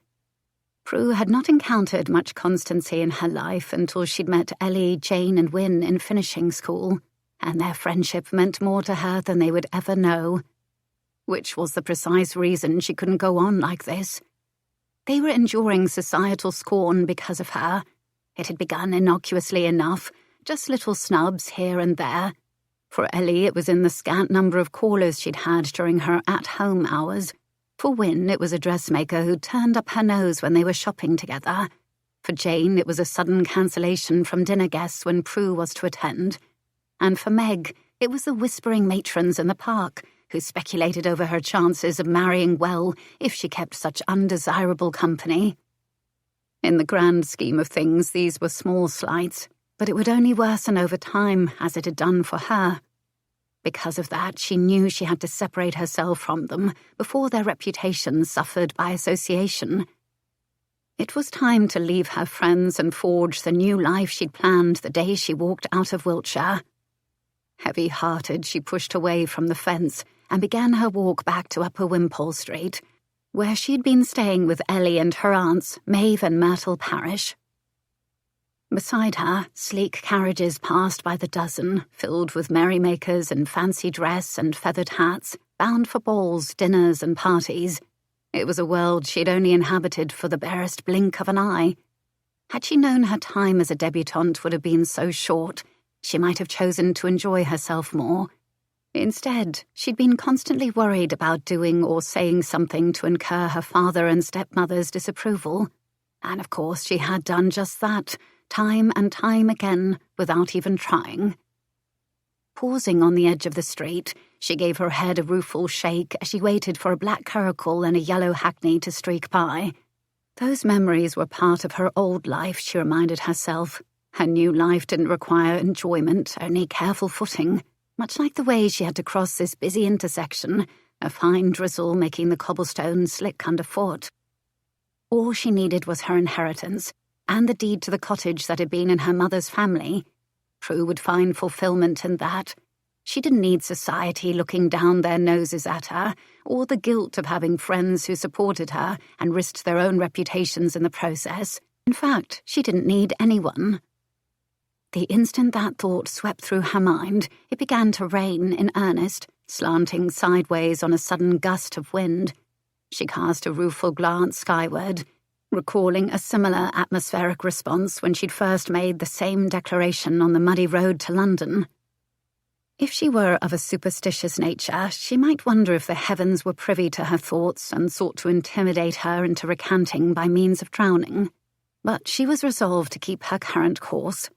Prue had not encountered much constancy in her life until she'd met Ellie, Jane, and Wyn in finishing school, and their friendship meant more to her than they would ever know. Which was the precise reason she couldn't go on like this. They were enduring societal scorn because of her. It had begun innocuously enough, just little snubs here and there. For Ellie, it was in the scant number of callers she'd had during her at-home hours. For Wyn, it was a dressmaker who turned up her nose when they were shopping together. For Jane, it was a sudden cancellation from dinner guests when Prue was to attend. And for Meg, it was the whispering matrons in the park who speculated over her chances of marrying well if she kept such undesirable company. In the grand scheme of things, these were small slights, but it would only worsen over time, as it had done for her. Because of that, she knew she had to separate herself from them before their reputations suffered by association. It was time to leave her friends and forge the new life she'd planned the day she walked out of Wiltshire. Heavy-hearted, she pushed away from the fence and began her walk back to Upper Wimpole Street, where she'd been staying with Ellie and her aunts, Maeve and Myrtle Parish. Beside her, sleek carriages passed by the dozen, filled with merrymakers in fancy dress and feathered hats, bound for balls, dinners, and parties. It was a world she'd only inhabited for the barest blink of an eye. Had she known her time as a debutante would have been so short, she might have chosen to enjoy herself more. Instead, she'd been constantly worried about doing or saying something to incur her father and stepmother's disapproval. And of course she had done just that, time and time again, without even trying. Pausing on the edge of the street, she gave her head a rueful shake as she waited for a black curricle and a yellow hackney to streak by. Those memories were part of her old life, she reminded herself. Her new life didn't require enjoyment, only careful footing, much like the way she had to cross this busy intersection, a fine drizzle making the cobblestone slick underfoot. All she needed was her inheritance, and the deed to the cottage that had been in her mother's family. Prue would find fulfillment in that. She didn't need society looking down their noses at her, or the guilt of having friends who supported her and risked their own reputations in the process. In fact, she didn't need anyone. The instant that thought swept through her mind, it began to rain in earnest, slanting sideways on a sudden gust of wind. She cast a rueful glance skyward, recalling a similar atmospheric response when she'd first made the same declaration on the muddy road to London. If she were of a superstitious nature, she might wonder if the heavens were privy to her thoughts and sought to intimidate her into recanting by means of drowning. But she was resolved to keep her current course.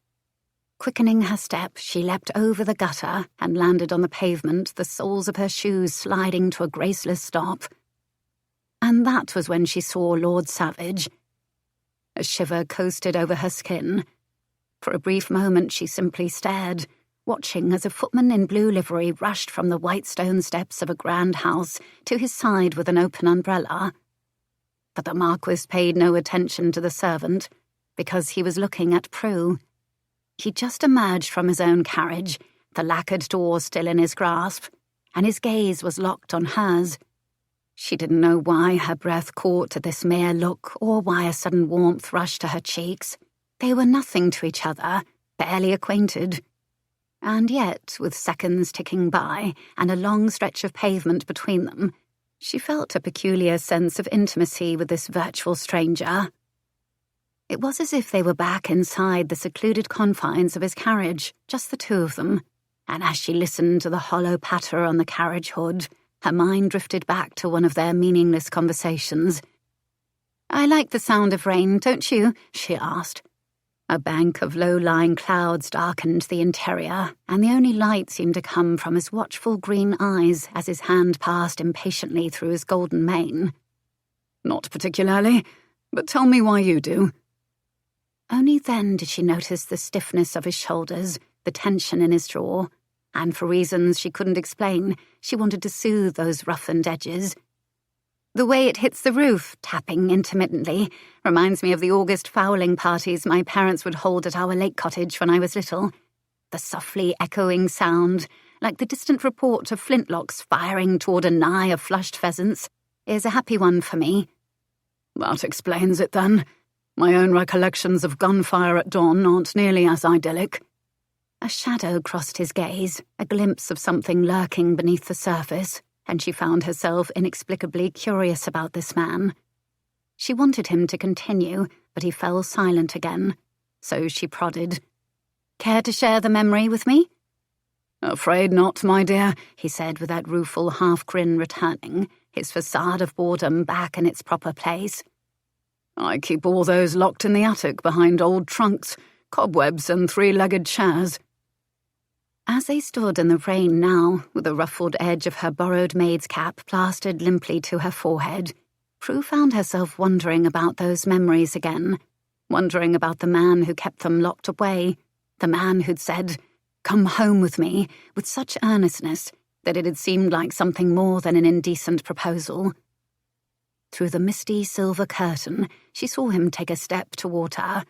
Quickening her step, she leapt over the gutter and landed on the pavement, the soles of her shoes sliding to a graceless stop. And that was when she saw Lord Savage. A shiver coasted over her skin. For a brief moment she simply stared, watching as a footman in blue livery rushed from the white stone steps of a grand house to his side with an open umbrella. But the Marquess paid no attention to the servant, because he was looking at Prue. He'd just emerged from his own carriage, the lacquered door still in his grasp, and his gaze was locked on hers. She didn't know why her breath caught at this mere look or why a sudden warmth rushed to her cheeks. They were nothing to each other, barely acquainted. And yet, with seconds ticking by and a long stretch of pavement between them, she felt a peculiar sense of intimacy with this virtual stranger. It was as if they were back inside the secluded confines of his carriage, just the two of them, and as she listened to the hollow patter on the carriage hood, her mind drifted back to one of their meaningless conversations. "I like the sound of rain, don't you?" she asked. A bank of low-lying clouds darkened the interior, and the only light seemed to come from his watchful green eyes as his hand passed impatiently through his golden mane. "Not particularly, but tell me why you do." Only then did she notice the stiffness of his shoulders, the tension in his jaw, and for reasons she couldn't explain, she wanted to soothe those roughened edges. "The way it hits the roof, tapping intermittently, reminds me of the August fowling parties my parents would hold at our lake cottage when I was little. The softly echoing sound, like the distant report of flintlocks firing toward a nigh of flushed pheasants, is a happy one for me." "That explains it, then. My own recollections of gunfire at dawn aren't nearly as idyllic." A shadow crossed his gaze, a glimpse of something lurking beneath the surface, and she found herself inexplicably curious about this man. She wanted him to continue, but he fell silent again, so she prodded. "Care to share the memory with me?" "Afraid not, my dear," he said with that rueful half-grin returning, his facade of boredom back in its proper place. "I keep all those locked in the attic behind old trunks, cobwebs and three-legged chairs." As they stood in the rain now, with the ruffled edge of her borrowed maid's cap plastered limply to her forehead, Prue found herself wondering about those memories again, wondering about the man who kept them locked away, the man who'd said, "Come home with me," with such earnestness that it had seemed like something more than an indecent proposal. Through the misty silver curtain, she saw him take a step toward her.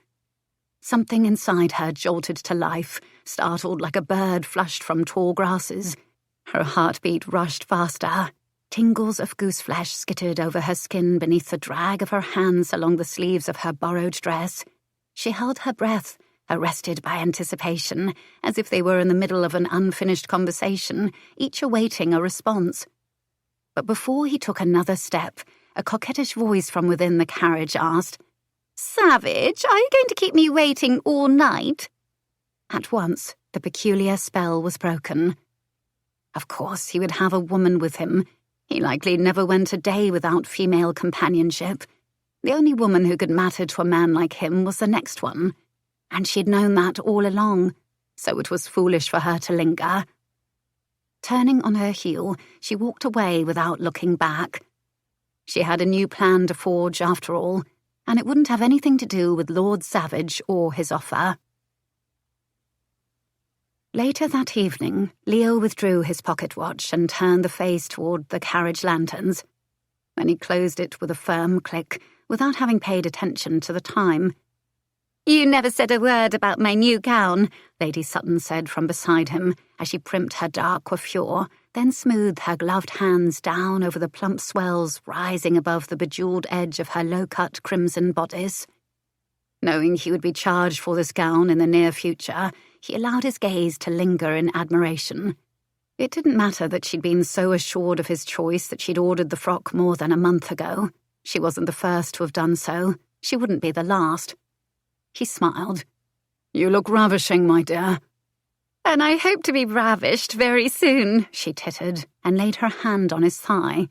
Something inside her jolted to life, startled like a bird flushed from tall grasses. Her heartbeat rushed faster. Tingles of gooseflesh skittered over her skin beneath the drag of her hands along the sleeves of her borrowed dress. She held her breath, arrested by anticipation, as if they were in the middle of an unfinished conversation, each awaiting a response. But before he took another step, a coquettish voice from within the carriage asked, "Savage, are you going to keep me waiting all night?" At once, the peculiar spell was broken. Of course, he would have a woman with him. He likely never went a day without female companionship. The only woman who could matter to a man like him was the next one, and she'd known that all along, so it was foolish for her to linger. Turning on her heel, she walked away without looking back. She had a new plan to forge, after all, and it wouldn't have anything to do with Lord Savage or his offer. Later that evening, Leo withdrew his pocket watch and turned the face toward the carriage lanterns. Then he closed it with a firm click, without having paid attention to the time. "You never said a word about my new gown," Lady Sutton said from beside him, as she primped her dark coiffure, then smoothed her gloved hands down over the plump swells rising above the bejewelled edge of her low-cut crimson bodice. Knowing he would be charged for this gown in the near future, he allowed his gaze to linger in admiration. It didn't matter that she'd been so assured of his choice that she'd ordered the frock more than a month ago. She wasn't the first to have done so. She wouldn't be the last. He smiled. "You look ravishing, my dear." "And I hope to be ravished very soon," she tittered, and laid her hand on his thigh.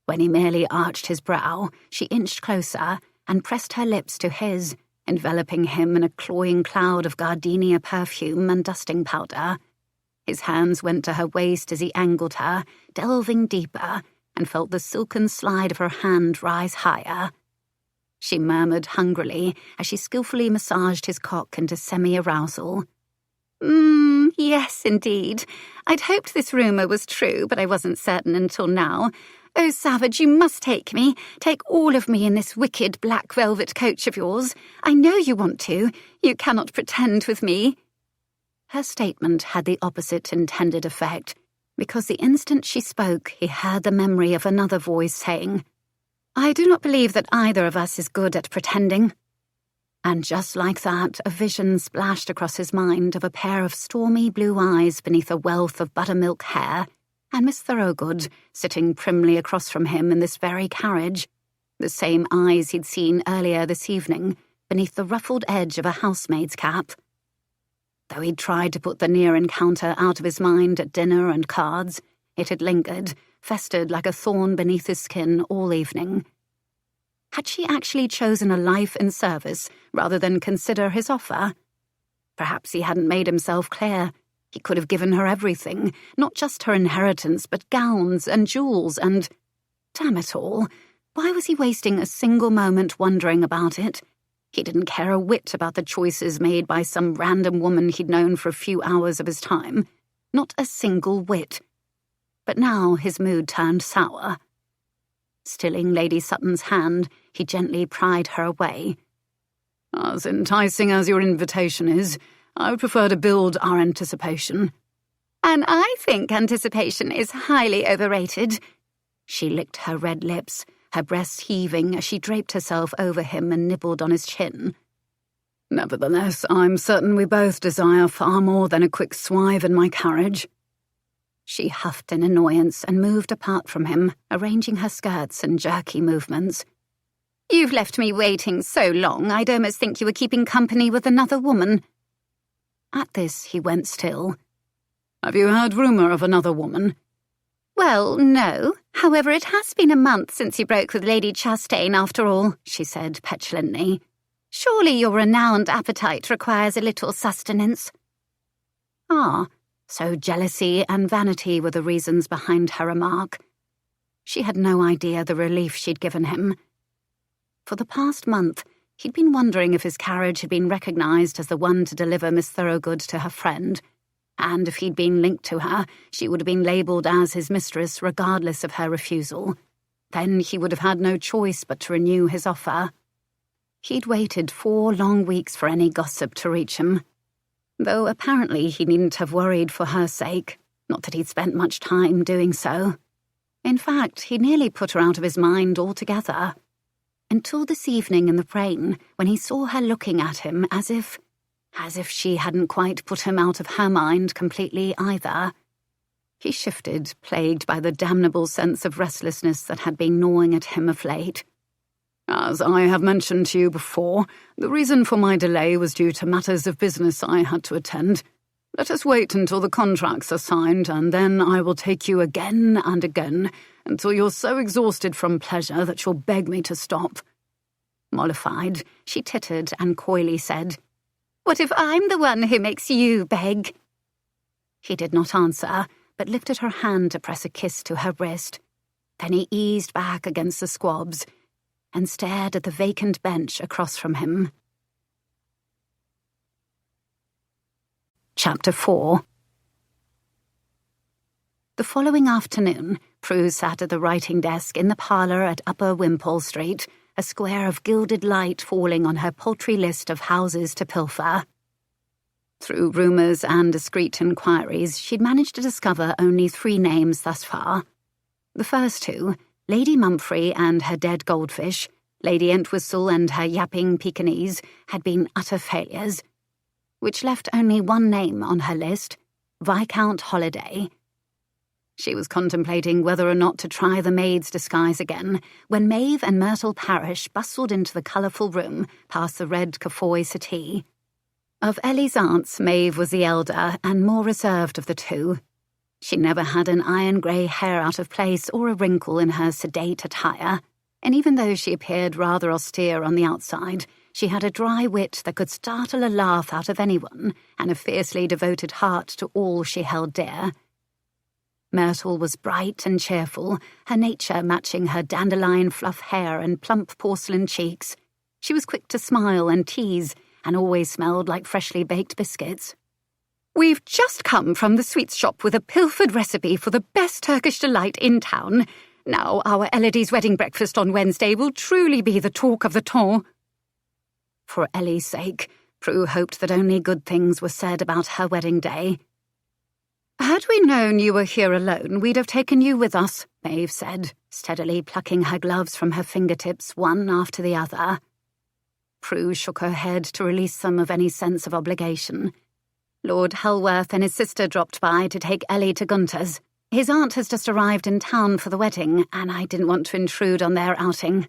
When he merely arched his brow, she inched closer and pressed her lips to his, enveloping him in a cloying cloud of gardenia perfume and dusting powder. His hands went to her waist as he angled her, delving deeper, and felt the silken slide of her hand rise higher. She murmured hungrily as she skillfully massaged his cock into semi-arousal. Yes, indeed. I'd hoped this rumour was true, but I wasn't certain until now. Oh, Savage, you must take me. Take all of me in this wicked black velvet coach of yours. I know you want to. You cannot pretend with me." Her statement had the opposite intended effect, because the instant she spoke, he heard the memory of another voice saying, "I do not believe that either of us is good at pretending." And just like that, a vision splashed across his mind of a pair of stormy blue eyes beneath a wealth of buttermilk hair, and Miss Thorogood sitting primly across from him in this very carriage, the same eyes he'd seen earlier this evening, beneath the ruffled edge of a housemaid's cap. Though he'd tried to put the near encounter out of his mind at dinner and cards, it had lingered, festered like a thorn beneath his skin all evening. Had she actually chosen a life in service rather than consider his offer? Perhaps he hadn't made himself clear. He could have given her everything, not just her inheritance, but gowns and jewels and... Damn it all, why was he wasting a single moment wondering about it? He didn't care a whit about the choices made by some random woman he'd known for a few hours of his time. Not a single whit. But now his mood turned sour. Stilling Lady Sutton's hand, he gently pried her away. As enticing as your invitation is, I would prefer to build our anticipation. And I think anticipation is highly overrated. She licked her red lips, her breast heaving as she draped herself over him and nibbled on his chin. Nevertheless, I'm certain we both desire far more than a quick swive in my carriage. She huffed in annoyance and moved apart from him, arranging her skirts in jerky movements. You've left me waiting so long, I'd almost think you were keeping company with another woman. At this, he went still. Have you heard rumour of another woman? Well, no. However, it has been a month since you broke with Lady Chastain after all, she said petulantly. Surely your renowned appetite requires a little sustenance. Ah, so jealousy and vanity were the reasons behind her remark. She had no idea the relief she'd given him. For the past month, he'd been wondering if his carriage had been recognised as the one to deliver Miss Thorogood to her friend, and if he'd been linked to her, she would have been labelled as his mistress regardless of her refusal. Then he would have had no choice but to renew his offer. He'd waited 4 long weeks for any gossip to reach him, though apparently he needn't have worried for her sake, not that he'd spent much time doing so. In fact, he nearly put her out of his mind altogether. Until this evening in the rain, when he saw her looking at him as if she hadn't quite put him out of her mind completely either. He shifted, plagued by the damnable sense of restlessness that had been gnawing at him of late. As I have mentioned to you before, the reason for my delay was due to matters of business I had to attend. Let us wait until the contracts are signed, and then I will take you again and again, until you're so exhausted from pleasure that you'll beg me to stop. Mollified, she tittered and coyly said, What if I'm the one who makes you beg? He did not answer, but lifted her hand to press a kiss to her wrist. Then he eased back against the squabs and stared at the vacant bench across from him. Chapter 4. The following afternoon, Prue sat at the writing desk in the parlour at Upper Wimpole Street, a square of gilded light falling on her paltry list of houses to pilfer. Through rumours and discreet inquiries, she'd managed to discover only 3 names thus far. The first 2, Lady Mumphrey and her dead goldfish, Lady Entwistle and her yapping Pekingese, had been utter failures, which left only 1 name on her list, Viscount Holliday. She was contemplating whether or not to try the maid's disguise again, when Maeve and Myrtle Parish bustled into the colourful room past the red Kafoi settee. Of Ellie's aunts, Maeve was the elder and more reserved of the 2. She never had an iron-grey hair out of place or a wrinkle in her sedate attire, and even though she appeared rather austere on the outside, she had a dry wit that could startle a laugh out of anyone and a fiercely devoted heart to all she held dear. Myrtle was bright and cheerful, her nature matching her dandelion fluff hair and plump porcelain cheeks. She was quick to smile and tease, and always smelled like freshly baked biscuits. We've just come from the sweets shop with a pilfered recipe for the best Turkish delight in town. Now our Elodie's wedding breakfast on Wednesday will truly be the talk of the town. For Ellie's sake, Prue hoped that only good things were said about her wedding day. Had we known you were here alone, we'd have taken you with us, Maeve said, steadily plucking her gloves from her fingertips one after the other. Prue shook her head to release some of any sense of obligation. Lord Helworth and his sister dropped by to take Ellie to Gunter's. His aunt has just arrived in town for the wedding, and I didn't want to intrude on their outing.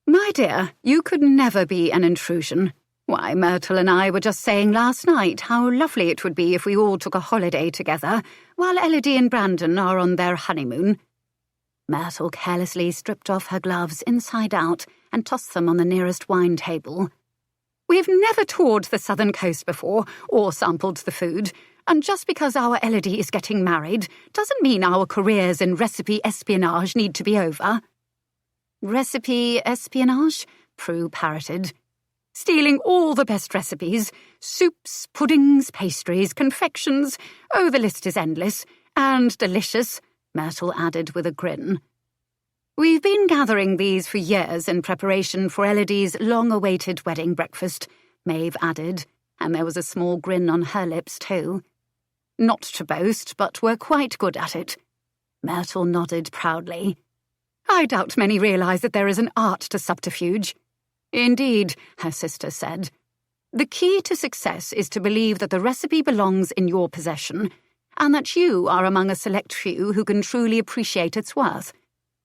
My dear, you could never be an intrusion. Why, Myrtle and I were just saying last night how lovely it would be if we all took a holiday together, while Elodie and Brandon are on their honeymoon. Myrtle carelessly stripped off her gloves inside out and tossed them on the nearest wine table. We've never toured the southern coast before, or sampled the food, and just because our Elodie is getting married doesn't mean our careers in recipe espionage need to be over. Recipe espionage? Prue parroted. Stealing all the best recipes, soups, puddings, pastries, confections, oh, the list is endless, and delicious, Myrtle added with a grin. We've been gathering these for years in preparation for Elodie's long-awaited wedding breakfast, Maeve added, and there was a small grin on her lips too. Not to boast, but we're quite good at it. Myrtle nodded proudly. I doubt many realise that there is an art to subterfuge. Indeed, her sister said. The key to success is to believe that the recipe belongs in your possession, and that you are among a select few who can truly appreciate its worth.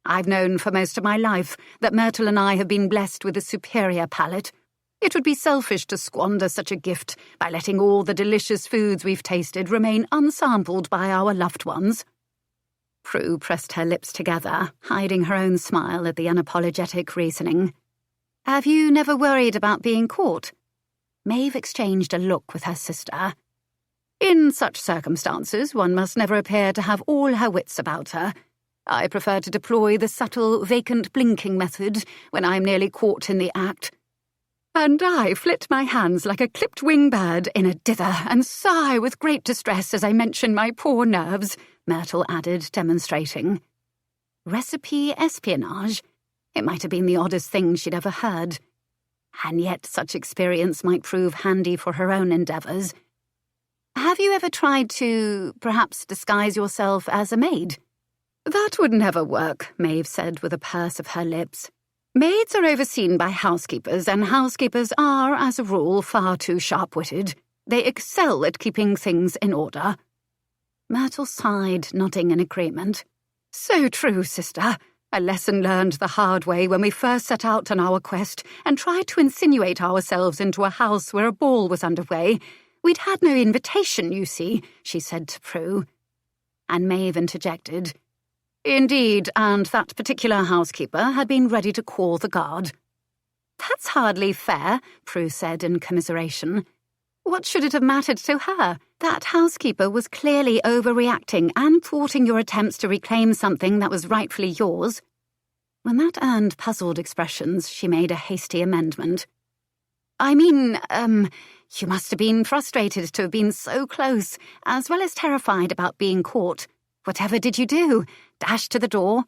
I've known for most of my life that Myrtle and I have been blessed with a superior palate. It would be selfish to squander such a gift by letting all the delicious foods we've tasted remain unsampled by our loved ones. Prue pressed her lips together, hiding her own smile at the unapologetic reasoning. Have you never worried about being caught? Maeve exchanged a look with her sister. In such circumstances, one must never appear to have all her wits about her. I prefer to deploy the subtle, vacant blinking method when I'm nearly caught in the act. And I flit my hands like a clipped-wing bird in a dither and sigh with great distress as I mention my poor nerves, Myrtle added, demonstrating. Recipe espionage? It might have been the oddest thing she'd ever heard. And yet such experience might prove handy for her own endeavours. Have you ever tried to, perhaps, disguise yourself as a maid? That would never work, Maeve said with a purse of her lips. Maids are overseen by housekeepers, and housekeepers are, as a rule, far too sharp-witted. They excel at keeping things in order. Myrtle sighed, nodding in agreement. So true, sister. A lesson learned the hard way when we first set out on our quest and tried to insinuate ourselves into a house where a ball was underway. We'd had no invitation, you see, she said to Prue. And Maeve interjected. Indeed, and that particular housekeeper had been ready to call the guard. That's hardly fair, Prue said in commiseration. What should it have mattered to her? That housekeeper was clearly overreacting and thwarting your attempts to reclaim something that was rightfully yours. When that earned puzzled expressions, she made a hasty amendment. I mean, you must have been frustrated to have been so close, as well as terrified about being caught. Whatever did you do? Dash to the door?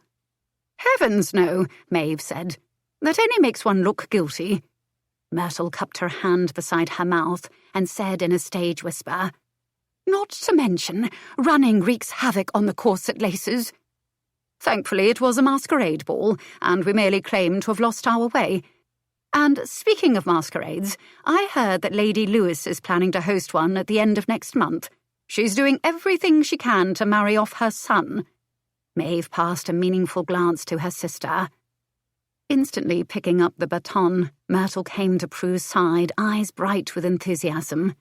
Heavens, no, Maeve said. That only makes one look guilty. Myrtle cupped her hand beside her mouth and said in a stage whisper, Not to mention, running wreaks havoc on the corset laces. Thankfully it was a masquerade ball, and we merely claimed to have lost our way. And speaking of masquerades, I heard that Lady Lewis is planning to host one at the end of next month. She's doing everything she can to marry off her son. Maeve passed a meaningful glance to her sister. Instantly picking up the baton, Myrtle came to Prue's side, eyes bright with enthusiasm.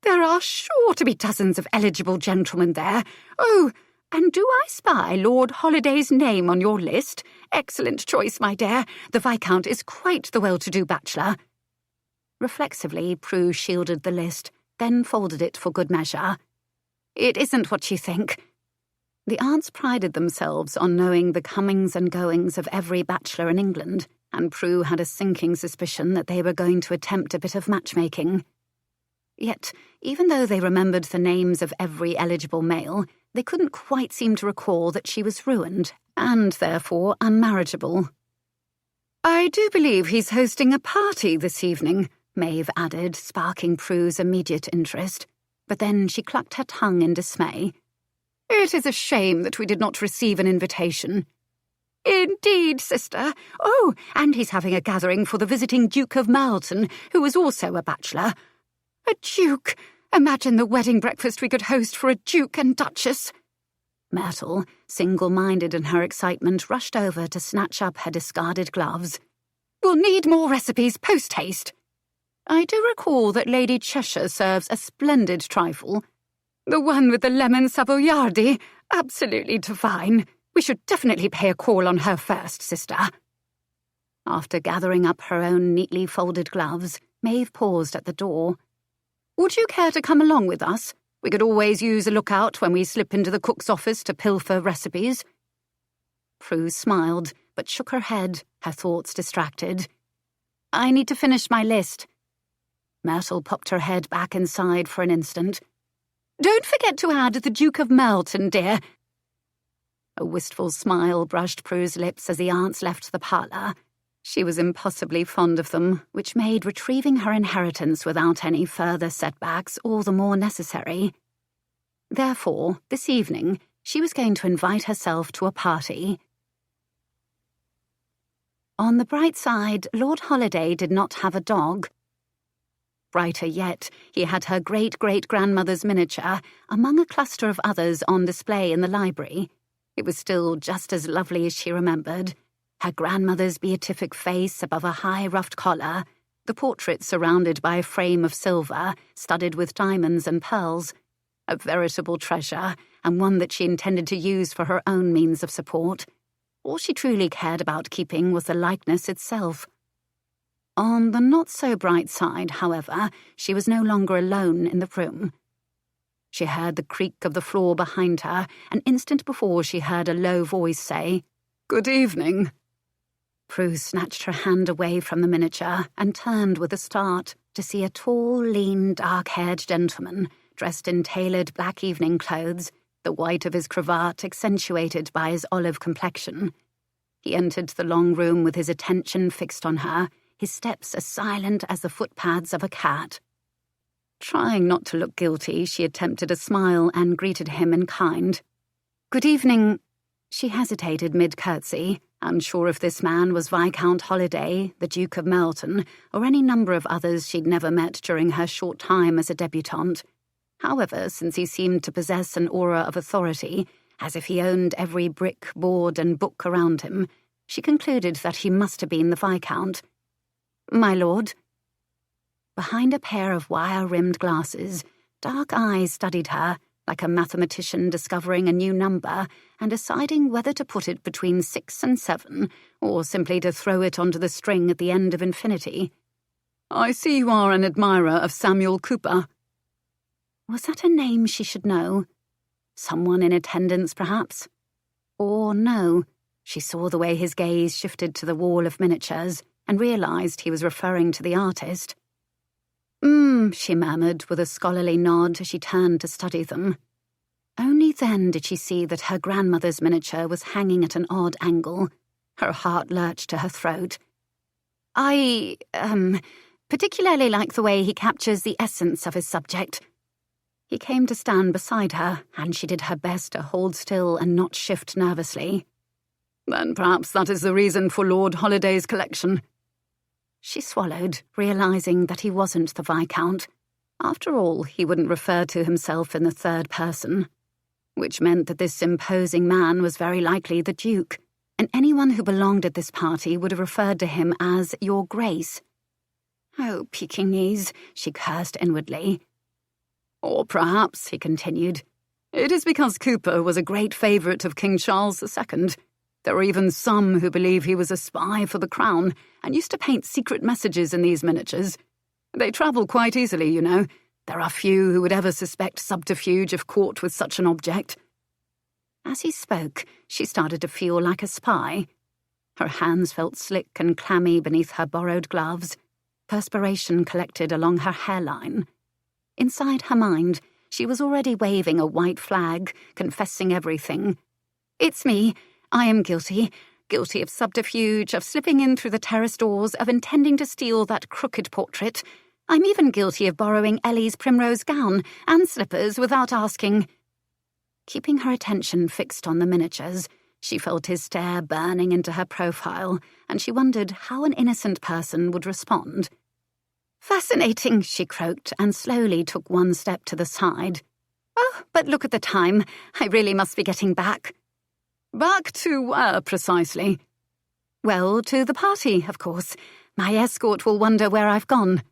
There are sure to be dozens of eligible gentlemen there. Oh, and do I spy Lord Holiday's name on your list? Excellent choice, my dear. The Viscount is quite the well-to-do bachelor. Reflexively, Prue shielded the list, then folded it for good measure. It isn't what you think. The aunts prided themselves on knowing the comings and goings of every bachelor in England, and Prue had a sinking suspicion that they were going to attempt a bit of matchmaking. Yet, even though they remembered the names of every eligible male, they couldn't quite seem to recall that she was ruined, and therefore unmarriageable. I do believe he's hosting a party this evening, Maeve added, sparking Prue's immediate interest. But then she clucked her tongue in dismay. It is a shame that we did not receive an invitation. Indeed, sister. Oh, and he's having a gathering for the visiting Duke of Marlton, who is also a bachelor. A duke! Imagine the wedding breakfast we could host for a duke and duchess. Myrtle, single-minded in her excitement, rushed over to snatch up her discarded gloves. We'll need more recipes post-haste. I do recall that Lady Cheshire serves a splendid trifle. The one with the lemon savoiardi, absolutely divine. We should definitely pay a call on her first, sister." After gathering up her own neatly folded gloves, Maeve paused at the door. "Would you care to come along with us? We could always use a lookout when we slip into the cook's office to pilfer recipes." Prue smiled, but shook her head, her thoughts distracted. "I need to finish my list." Myrtle popped her head back inside for an instant. "Don't forget to add the Duke of Melton, dear." A wistful smile brushed Prue's lips as the aunts left the parlour. She was impossibly fond of them, which made retrieving her inheritance without any further setbacks all the more necessary. Therefore, this evening, she was going to invite herself to a party. On the bright side, Lord Holiday did not have a dog. Brighter yet, he had her great-great-grandmother's miniature, among a cluster of others on display in the library. It was still just as lovely as she remembered. Her grandmother's beatific face above a high ruffed collar, the portrait surrounded by a frame of silver, studded with diamonds and pearls. A veritable treasure, and one that she intended to use for her own means of support. All she truly cared about keeping was the likeness itself. On the not-so-bright side, however, she was no longer alone in the room. She heard the creak of the floor behind her, an instant before she heard a low voice say, "Good evening." Prue snatched her hand away from the miniature and turned with a start to see a tall, lean, dark-haired gentleman, dressed in tailored black evening clothes, the white of his cravat accentuated by his olive complexion. He entered the long room with his attention fixed on her, his steps as silent as the footpads of a cat. Trying not to look guilty, she attempted a smile and greeted him in kind. "Good evening." She hesitated mid-curtsy, unsure if this man was Viscount Holiday, the Duke of Melton, or any number of others she'd never met during her short time as a debutante. However, since he seemed to possess an aura of authority, as if he owned every brick, board, and book around him, she concluded that he must have been the Viscount. "My lord." Behind a pair of wire-rimmed glasses, dark eyes studied her, like a mathematician discovering a new number and deciding whether to put it between 6 and 7, or simply to throw it onto the string at the end of infinity. "I see you are an admirer of Samuel Cooper." Was that a name she should know? Someone in attendance, perhaps? Or no, she saw the way his gaze shifted to the wall of miniatures and realised he was referring to the artist. She murmured with a scholarly nod as she turned to study them. Only then did she see that her grandmother's miniature was hanging at an odd angle. Her heart lurched to her throat. "I, particularly like the way he captures the essence of his subject." He came to stand beside her, and she did her best to hold still and not shift nervously. "Then perhaps that is the reason for Lord Holiday's collection." She swallowed, realising that he wasn't the Viscount. After all, he wouldn't refer to himself in the third person. Which meant that this imposing man was very likely the Duke, and anyone who belonged at this party would have referred to him as Your Grace. "Oh, Pekingese," she cursed inwardly. "Or perhaps," he continued, "it is because Cooper was a great favourite of King Charles II. There are even some who believe he was a spy for the crown and used to paint secret messages in these miniatures. They travel quite easily, you know. There are few who would ever suspect subterfuge if caught with such an object." As he spoke, she started to feel like a spy. Her hands felt slick and clammy beneath her borrowed gloves. Perspiration collected along her hairline. Inside her mind, she was already waving a white flag, confessing everything. "It's me. I am guilty. Guilty of subterfuge, of slipping in through the terrace doors, of intending to steal that crooked portrait. I'm even guilty of borrowing Ellie's primrose gown and slippers without asking." Keeping her attention fixed on the miniatures, she felt his stare burning into her profile, and she wondered how an innocent person would respond. "Fascinating," she croaked, and slowly took one step to the side. "Oh, but look at the time. I really must be getting back." "Back to where, precisely?" Well, to the party, of course. My escort will wonder where I've gone.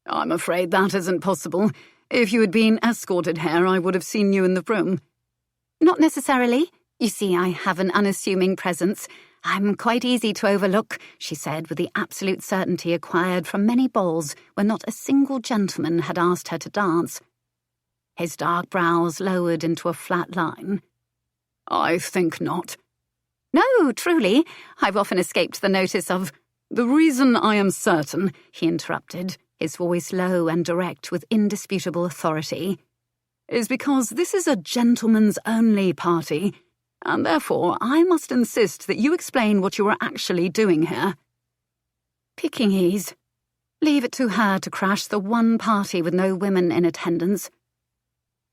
I'm afraid that isn't possible. If you had been escorted here, I would have seen you in the room. Not necessarily. You see, I have an unassuming presence. I'm quite easy to overlook, she said with the absolute certainty acquired from many balls where not a single gentleman had asked her to dance. His dark brows lowered into a flat line. I think not. No, truly. I've often escaped the notice of— The reason I am certain, he interrupted, his voice low and direct with indisputable authority, is because this is a gentleman's-only party, and therefore I must insist that you explain what you are actually doing here. Pekingese. Leave it to her to crash the one party with no women in attendance.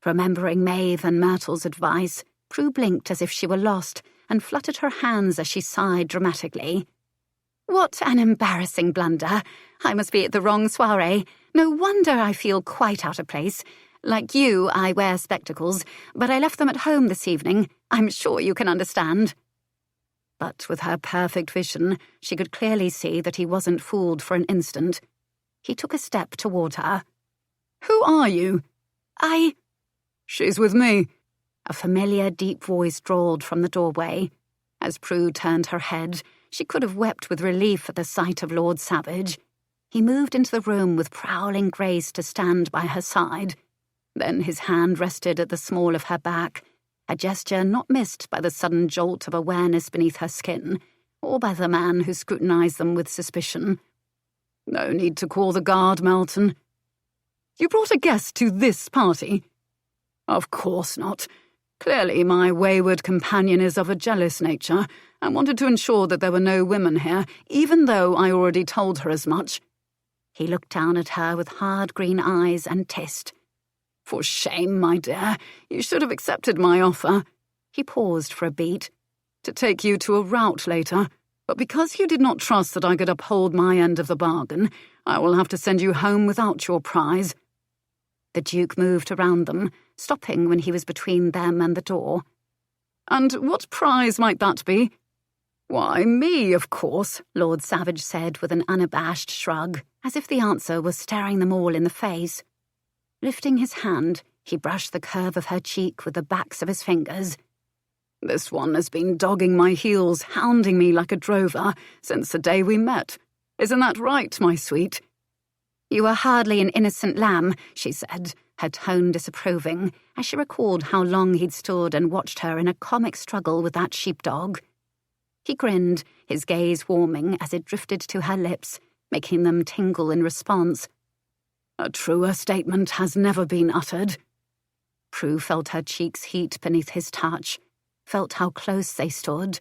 Remembering Maeve and Myrtle's advice, Prue blinked as if she were lost and fluttered her hands as she sighed dramatically. What an embarrassing blunder. I must be at the wrong soiree. No wonder I feel quite out of place. Like you, I wear spectacles, but I left them at home this evening. I'm sure you can understand. But with her perfect vision, she could clearly see that he wasn't fooled for an instant. He took a step toward her. Who are you? She's with me. A familiar deep voice drawled from the doorway. As Prue turned her head, she could have wept with relief at the sight of Lord Savage. He moved into the room with prowling grace to stand by her side. Then his hand rested at the small of her back, a gesture not missed by the sudden jolt of awareness beneath her skin, or by the man who scrutinized them with suspicion. No need to call the guard, Melton. You brought a guest to this party? Of course not. Clearly my wayward companion is of a jealous nature, and wanted to ensure that there were no women here, even though I already told her as much. He looked down at her with hard green eyes and hissed. For shame, my dear. You should have accepted my offer. He paused for a beat. To take you to a rout later, but because you did not trust that I could uphold my end of the bargain, I will have to send you home without your prize. The Duke moved around them, stopping when he was between them and the door. And what prize might that be? Why, me, of course, Lord Savage said with an unabashed shrug, as if the answer was staring them all in the face. Lifting his hand, he brushed the curve of her cheek with the backs of his fingers. This one has been dogging my heels, hounding me like a drover, since the day we met. Isn't that right, my sweet? You are hardly an innocent lamb, she said, her tone disapproving, as she recalled how long he'd stood and watched her in a comic struggle with that sheepdog. He grinned, his gaze warming as it drifted to her lips, making them tingle in response. A truer statement has never been uttered. Prue felt her cheeks heat beneath his touch, felt how close they stood,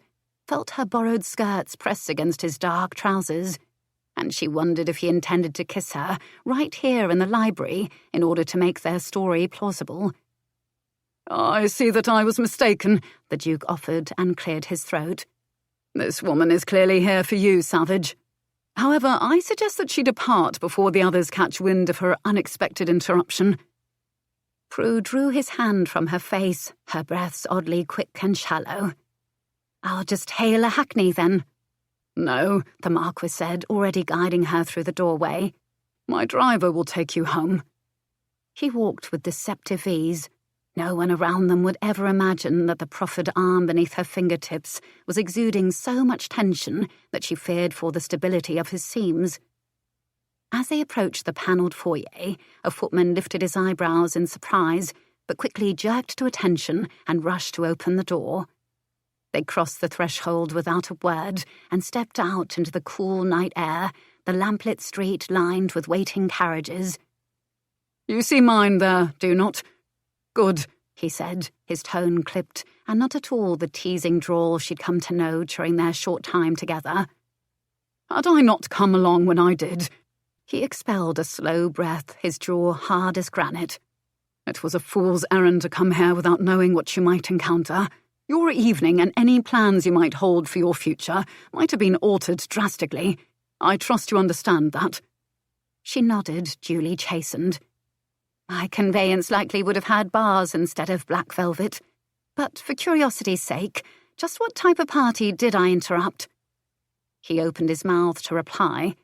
felt her borrowed skirts press against his dark trousers, and she wondered if he intended to kiss her right here in the library in order to make their story plausible. I see that I was mistaken, the Duke offered and cleared his throat. This woman is clearly here for you, Savage. However, I suggest that she depart before the others catch wind of her unexpected interruption. Prue drew his hand from her face, her breaths oddly quick and shallow. I'll just hail a hackney, then. No, the Marquis said, already guiding her through the doorway. My driver will take you home. He walked with deceptive ease. No one around them would ever imagine that the proffered arm beneath her fingertips was exuding so much tension that she feared for the stability of his seams. As they approached the panelled foyer, a footman lifted his eyebrows in surprise, but quickly jerked to attention and rushed to open the door. They crossed the threshold without a word and stepped out into the cool night air, the lamplit street lined with waiting carriages. You see mine there, do not? Good, he said, his tone clipped, and not at all the teasing drawl she'd come to know during their short time together. Had I not come along when I did? He expelled a slow breath, his jaw hard as granite. It was a fool's errand to come here without knowing what you might encounter. Your evening and any plans you might hold for your future might have been altered drastically. I trust you understand that. She nodded, duly chastened. My conveyance likely would have had bars instead of black velvet. But for curiosity's sake, just what type of party did I interrupt? He opened his mouth to reply.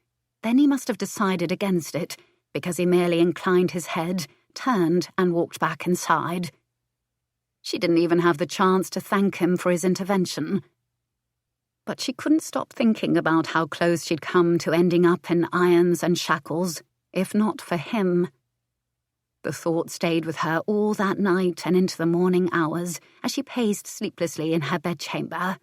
Then he must have decided against it, because he merely inclined his head, turned, and walked back inside. She didn't even have the chance to thank him for his intervention. But she couldn't stop thinking about how close she'd come to ending up in irons and shackles, if not for him. The thought stayed with her all that night and into the morning hours as she paced sleeplessly in her bedchamber.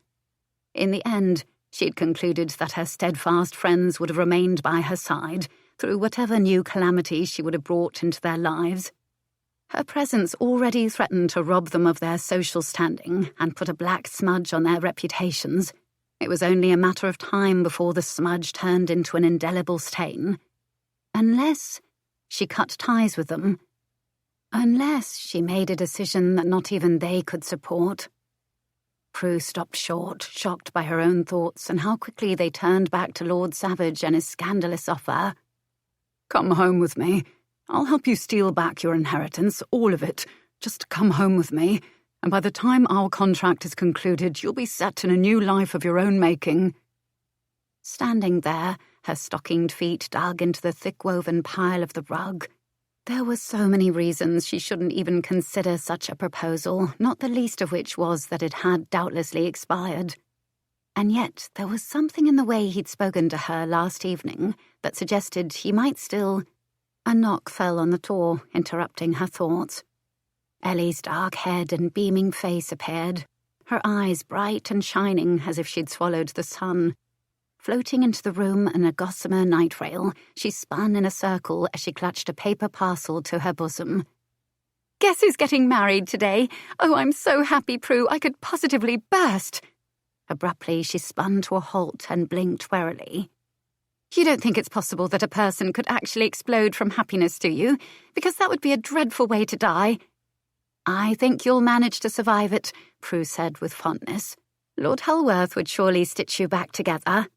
In the end, she had concluded that her steadfast friends would have remained by her side through whatever new calamity she would have brought into their lives. Her presence already threatened to rob them of their social standing and put a black smudge on their reputations. It was only a matter of time before the smudge turned into an indelible stain. Unless she cut ties with them. Unless she made a decision that not even they could support. Prue stopped short, shocked by her own thoughts and how quickly they turned back to Lord Savage and his scandalous offer. "Come home with me. I'll help you steal back your inheritance, all of it. Just come home with me, and by the time our contract is concluded, you'll be set in a new life of your own making." Standing there, her stockinged feet dug into the thick-woven pile of the rug, there were so many reasons she shouldn't even consider such a proposal, not the least of which was that it had doubtlessly expired. And yet there was something in the way he'd spoken to her last evening that suggested he might still... A knock fell on the door, interrupting her thoughts. Ellie's dark head and beaming face appeared, her eyes bright and shining as if she'd swallowed the sun. Floating into the room in a gossamer night rail, she spun in a circle as she clutched a paper parcel to her bosom. "Guess who's getting married today? Oh, I'm so happy, Prue, I could positively burst." Abruptly, she spun to a halt and blinked warily. "You don't think it's possible that a person could actually explode from happiness, do you? Because that would be a dreadful way to die." "I think you'll manage to survive it," Prue said with fondness. "Lord Helworth would surely stitch you back together."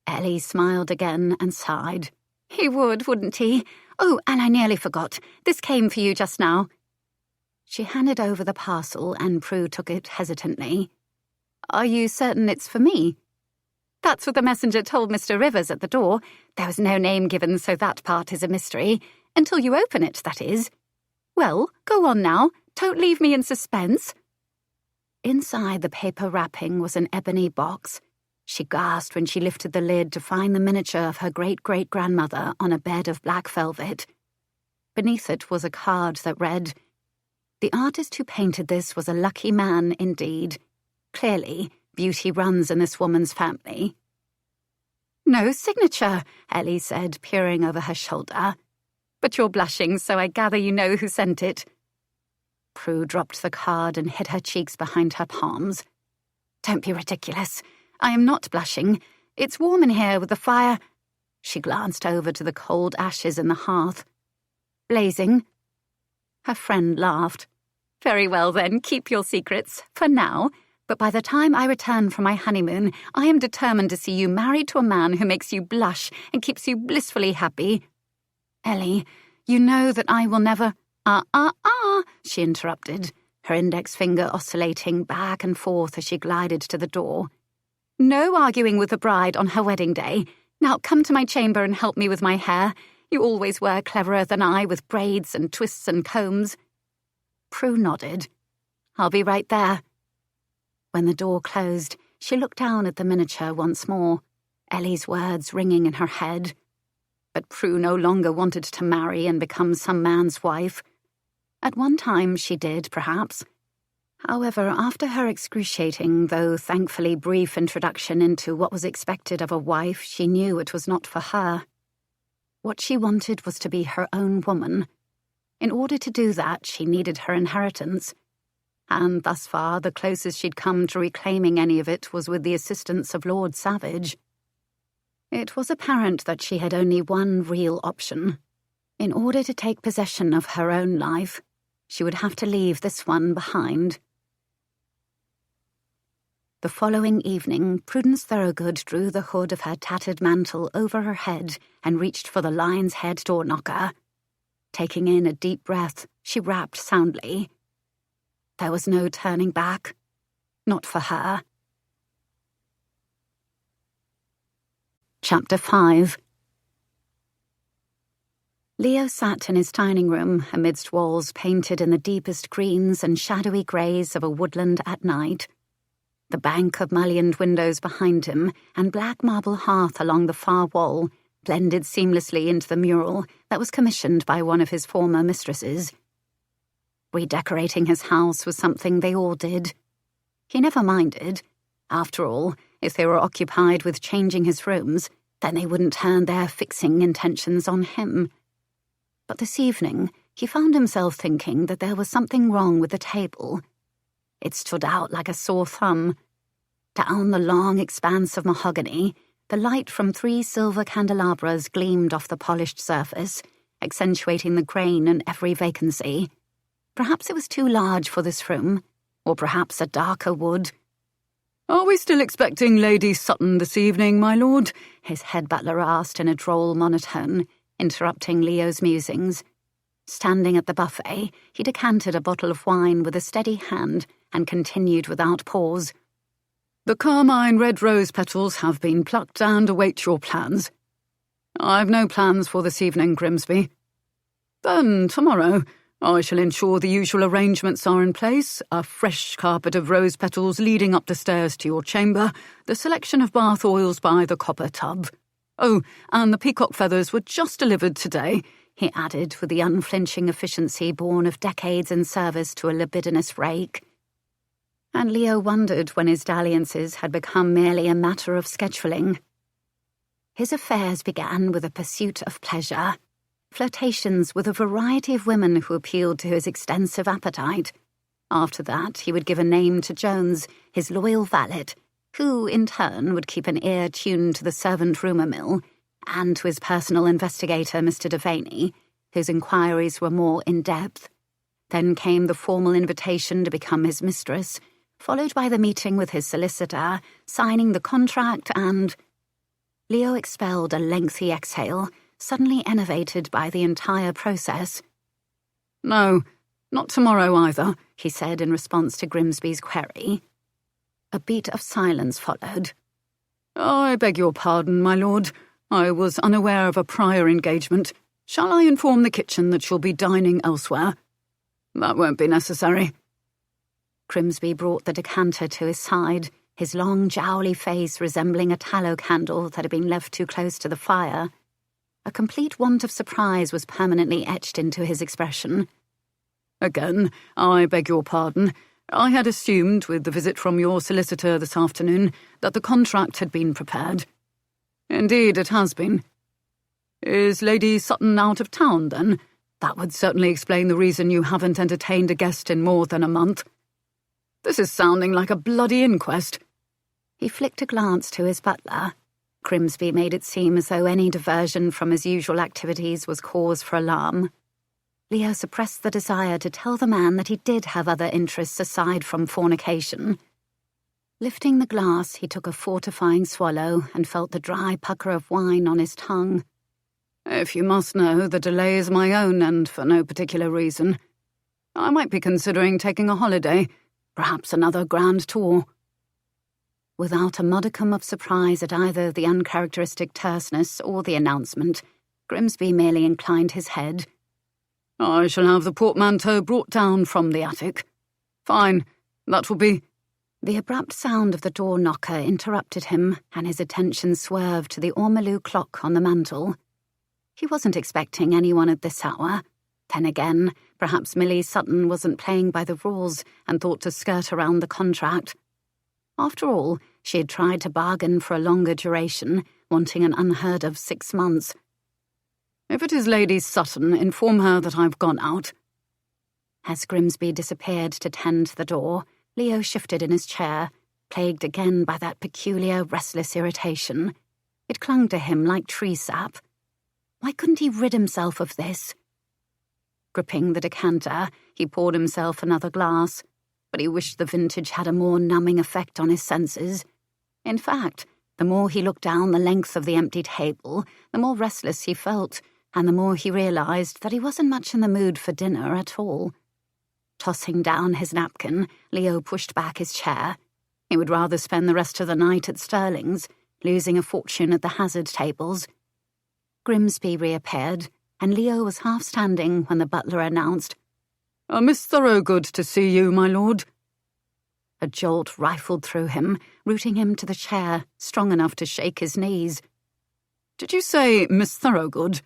Ellie smiled again and sighed. "He would, wouldn't he? Oh, and I nearly forgot. This came for you just now." She handed over the parcel and Prue took it hesitantly. "Are you certain it's for me?" "That's what the messenger told Mr. Rivers at the door. There was no name given, so that part is a mystery. Until you open it, that is. Well, go on now. Don't leave me in suspense." Inside the paper wrapping was an ebony box. She gasped when she lifted the lid to find the miniature of her great-great-grandmother on a bed of black velvet. Beneath it was a card that read, "The artist who painted this was a lucky man indeed. Clearly, beauty runs in this woman's family." "No signature," Ellie said, peering over her shoulder. "But you're blushing, so I gather you know who sent it." Prue dropped the card and hid her cheeks behind her palms. "Don't be ridiculous. I am not blushing. It's warm in here with the fire." She glanced over to the cold ashes in the hearth. "Blazing?" Her friend laughed. "Very well then, keep your secrets, for now. But by the time I return from my honeymoon, I am determined to see you married to a man who makes you blush and keeps you blissfully happy." "Ellie, you know that I will never—" she interrupted, her index finger oscillating back and forth as she glided to the door. "No arguing with the bride on her wedding day. Now come to my chamber and help me with my hair. You always were cleverer than I with braids and twists and combs." Prue nodded. "I'll be right there." When the door closed, she looked down at the miniature once more, Ellie's words ringing in her head. But Prue no longer wanted to marry and become some man's wife. At one time she did, perhaps. However, after her excruciating, though thankfully brief introduction into what was expected of a wife, she knew it was not for her. What she wanted was to be her own woman. In order to do that, she needed her inheritance. And thus far, the closest she'd come to reclaiming any of it was with the assistance of Lord Savage. It was apparent that she had only one real option. In order to take possession of her own life, she would have to leave this one behind. The following evening, Prudence Thorogood drew the hood of her tattered mantle over her head and reached for the lion's head door knocker. Taking in a deep breath, she rapped soundly. There was no turning back. Not for her. Chapter 5. Leo sat in his dining room amidst walls painted in the deepest greens and shadowy greys of a woodland at night. The bank of mullioned windows behind him and black marble hearth along the far wall blended seamlessly into the mural that was commissioned by one of his former mistresses. Redecorating his house was something they all did. He never minded. After all, if they were occupied with changing his rooms, then they wouldn't turn their fixing intentions on him. But this evening, he found himself thinking that there was something wrong with the table. It stood out like a sore thumb. Down the long expanse of mahogany, the light from 3 silver candelabras gleamed off the polished surface, accentuating the grain in every vacancy. Perhaps it was too large for this room, or perhaps a darker wood. "Are we still expecting Lady Sutton this evening, my lord?" his head butler asked in a droll monotone, interrupting Leo's musings. Standing at the buffet, he decanted a bottle of wine with a steady hand and continued without pause. "The carmine red rose petals have been plucked and await your plans." "I've no plans for this evening, Grimsby." "Then tomorrow I shall ensure the usual arrangements are in place, a fresh carpet of rose petals leading up the stairs to your chamber, the selection of bath oils by the copper tub. Oh, and the peacock feathers were just delivered today," he added with the unflinching efficiency born of decades in service to a libidinous rake. And Leo wondered when his dalliances had become merely a matter of scheduling. His affairs began with a pursuit of pleasure. Flirtations with a variety of women who appealed to his extensive appetite. After that, he would give a name to Jones, his loyal valet, who, in turn, would keep an ear tuned to the servant rumour mill, and to his personal investigator, Mr. Viviene, whose inquiries were more in-depth. Then came the formal invitation to become his mistress, followed by the meeting with his solicitor, signing the contract, and... Leo expelled a lengthy exhale, suddenly enervated by the entire process. "No, not tomorrow either," he said in response to Grimsby's query. A beat of silence followed. "I beg your pardon, my lord. I was unaware of a prior engagement. Shall I inform the kitchen that you'll be dining elsewhere?" "That won't be necessary." Grimsby brought the decanter to his side, his long, jowly face resembling a tallow candle that had been left too close to the fire. A complete want of surprise was permanently etched into his expression. "Again, I beg your pardon. I had assumed, with the visit from your solicitor this afternoon, that the contract had been prepared." "Indeed, it has been." "Is Lady Sutton out of town, then? That would certainly explain the reason you haven't entertained a guest in more than a month." "This is sounding like a bloody inquest." He flicked a glance to his butler. Grimsby made it seem as though any diversion from his usual activities was cause for alarm. Leo suppressed the desire to tell the man that he did have other interests aside from fornication. Lifting the glass, he took a fortifying swallow and felt the dry pucker of wine on his tongue. "If you must know, the delay is my own and for no particular reason. I might be considering taking a holiday, perhaps another grand tour." Without a modicum of surprise at either the uncharacteristic terseness or the announcement, Grimsby merely inclined his head. "I shall have the portmanteau brought down from the attic." "Fine, that will be—" The abrupt sound of the door knocker interrupted him, and his attention swerved to the ormolu clock on the mantel. He wasn't expecting anyone at this hour. Then again, perhaps Millie Sutton wasn't playing by the rules and thought to skirt around the contract. After all, she had tried to bargain for a longer duration, wanting an unheard-of 6 months. "If it is Lady Sutton, inform her that I've gone out." As Grimsby disappeared to tend to the door, Leo shifted in his chair, plagued again by that peculiar, restless irritation. It clung to him like tree sap. Why couldn't he rid himself of this? Gripping the decanter, he poured himself another glass, but he wished the vintage had a more numbing effect on his senses. In fact, the more he looked down the length of the empty table, the more restless he felt, and the more he realized that he wasn't much in the mood for dinner at all. Tossing down his napkin, Leo pushed back his chair. He would rather spend the rest of the night at Sterling's, losing a fortune at the hazard tables. Grimsby reappeared, and Leo was half standing when the butler announced, Miss Thorogood to see you, my lord." A jolt rifled through him, rooting him to the chair, strong enough to shake his knees. "Did you say Miss Thorogood?"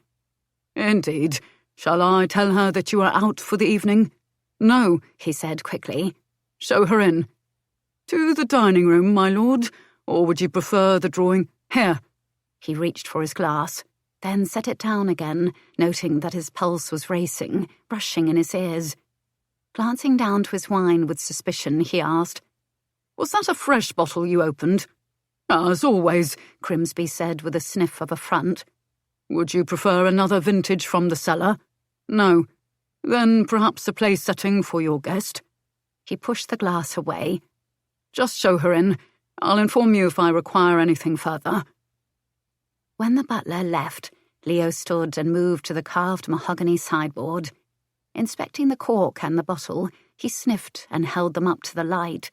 "Indeed. Shall I tell her that you are out for the evening?" "No," he said quickly. "Show her in. To the dining room, my lord, or would you prefer the drawing? Here." He reached for his glass, then set it down again, noting that his pulse was racing, rushing in his ears. Glancing down to his wine with suspicion, he asked, "Was that a fresh bottle you opened?" "As always," Grimsby said with a sniff of affront. "Would you prefer another vintage from the cellar?" "No. Then perhaps a place setting for your guest?" He pushed the glass away. "Just show her in. I'll inform you if I require anything further." When the butler left, Leo stood and moved to the carved mahogany sideboard. Inspecting the cork and the bottle, he sniffed and held them up to the light.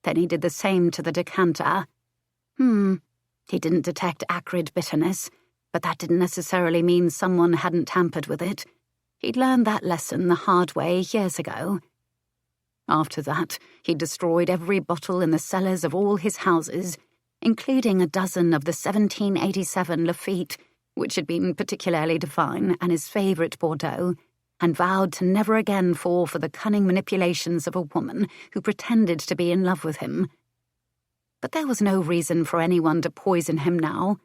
Then he did the same to the decanter. He didn't detect acrid bitterness, but that didn't necessarily mean someone hadn't tampered with it. He'd learned that lesson the hard way years ago. After that, he destroyed every bottle in the cellars of all his houses, including a dozen of the 1787 Lafitte, which had been particularly divine and his favourite Bordeaux, and vowed to never again fall for the cunning manipulations of a woman who pretended to be in love with him. But there was no reason for anyone to poison him now.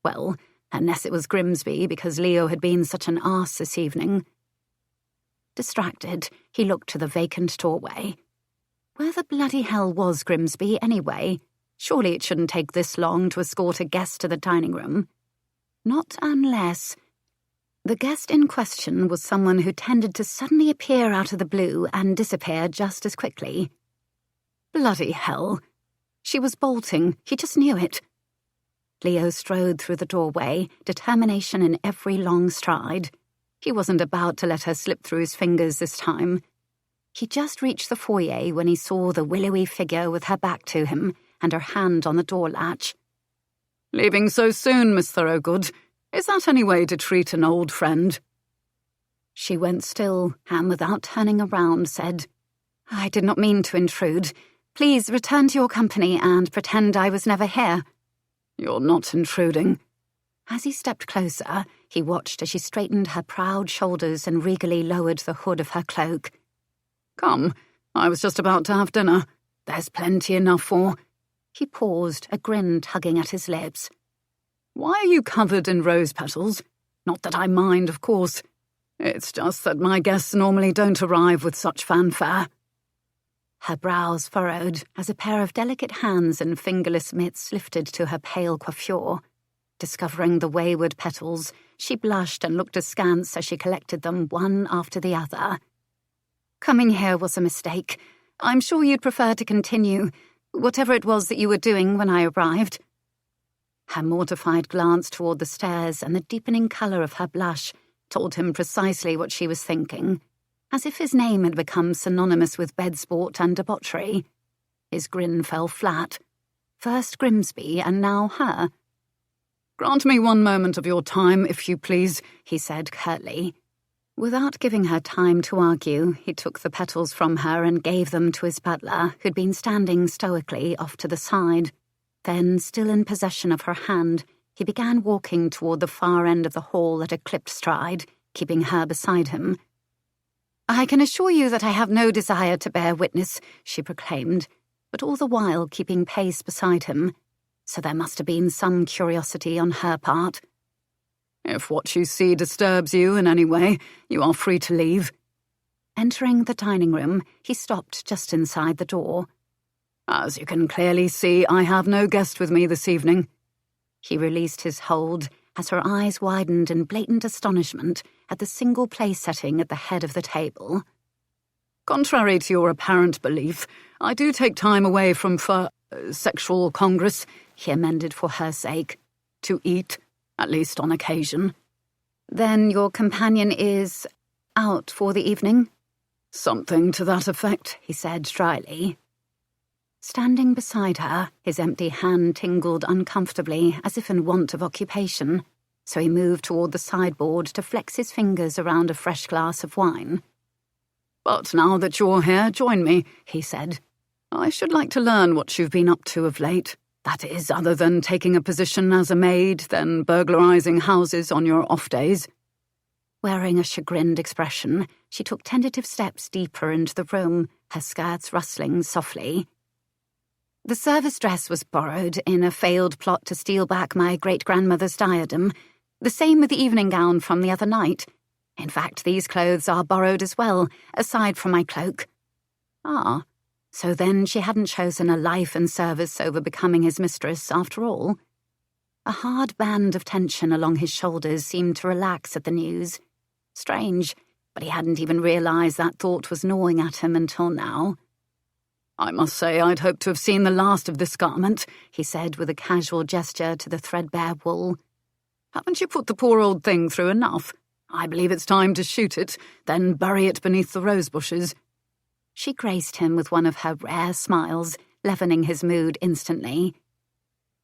Well, unless it was Grimsby because Leo had been such an arse this evening. Distracted, he looked to the vacant doorway. Where the bloody hell was Grimsby, anyway? Surely it shouldn't take this long to escort a guest to the dining room. Not unless... The guest in question was someone who tended to suddenly appear out of the blue and disappear just as quickly. Bloody hell. She was bolting. He just knew it. Leo strode through the doorway, determination in every long stride. He wasn't about to let her slip through his fingers this time. He just reached the foyer when he saw the willowy figure with her back to him and her hand on the door latch. "Leaving so soon, Miss Thorogood? Is that any way to treat an old friend?" She went still and, without turning around, said, "I did not mean to intrude. Please return to your company and pretend I was never here." "You're not intruding." As he stepped closer, he watched as she straightened her proud shoulders and regally lowered the hood of her cloak. "Come, I was just about to have dinner. There's plenty enough for—" He paused, a grin tugging at his lips. "Why are you covered in rose petals? Not that I mind, of course. It's just that my guests normally don't arrive with such fanfare." Her brows furrowed as a pair of delicate hands and fingerless mitts lifted to her pale coiffure. Discovering the wayward petals, she blushed and looked askance as she collected them one after the other. "Coming here was a mistake. I'm sure you'd prefer to continue, whatever it was that you were doing when I arrived." Her mortified glance toward the stairs and the deepening colour of her blush told him precisely what she was thinking, as if his name had become synonymous with bedsport and debauchery. His grin fell flat. First Grimsby and now her. "Grant me one moment of your time, if you please," he said curtly. Without giving her time to argue, he took the petals from her and gave them to his butler, who'd been standing stoically off to the side. Then, still in possession of her hand, he began walking toward the far end of the hall at a clipped stride, keeping her beside him. "I can assure you that I have no desire to bear witness," she proclaimed, but all the while keeping pace beside him. So there must have been some curiosity on her part. "If what you see disturbs you in any way, you are free to leave." Entering the dining room, he stopped just inside the door. "As you can clearly see, I have no guest with me this evening." He released his hold as her eyes widened in blatant astonishment at the single place setting at the head of the table. "Contrary to your apparent belief, I do take time away from sexual congress," he amended for her sake. "To eat, at least on occasion." "Then your companion is out for the evening?" "Something to that effect," he said dryly. Standing beside her, his empty hand tingled uncomfortably as if in want of occupation, so he moved toward the sideboard to flex his fingers around a fresh glass of wine. "But now that you're here, join me," he said. "I should like to learn what you've been up to of late. That is, other than taking a position as a maid, then burglarizing houses on your off days." Wearing a chagrined expression, she took tentative steps deeper into the room, her skirts rustling softly. "The service dress was borrowed in a failed plot to steal back my great-grandmother's diadem, the same with the evening gown from the other night. In fact, these clothes are borrowed as well, aside from my cloak." Ah, so then she hadn't chosen a life in service over becoming his mistress after all. A hard band of tension along his shoulders seemed to relax at the news. Strange, but he hadn't even realized that thought was gnawing at him until now. "I must say I'd hoped to have seen the last of this garment," he said with a casual gesture to the threadbare wool. "Haven't you put the poor old thing through enough? I believe it's time to shoot it, then bury it beneath the rose bushes." She graced him with one of her rare smiles, leavening his mood instantly.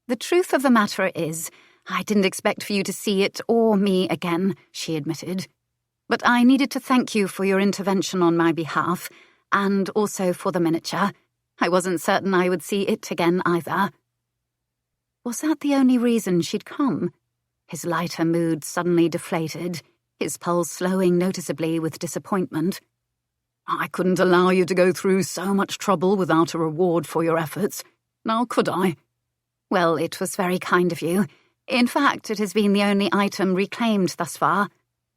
"The truth of the matter is, I didn't expect for you to see it or me again," she admitted. "But I needed to thank you for your intervention on my behalf, and also for the miniature. I wasn't certain I would see it again either." Was that the only reason she'd come? His lighter mood suddenly deflated, his pulse slowing noticeably with disappointment. "I couldn't allow you to go through so much trouble without a reward for your efforts. Now could I?" "Well, it was very kind of you. In fact, it has been the only item reclaimed thus far.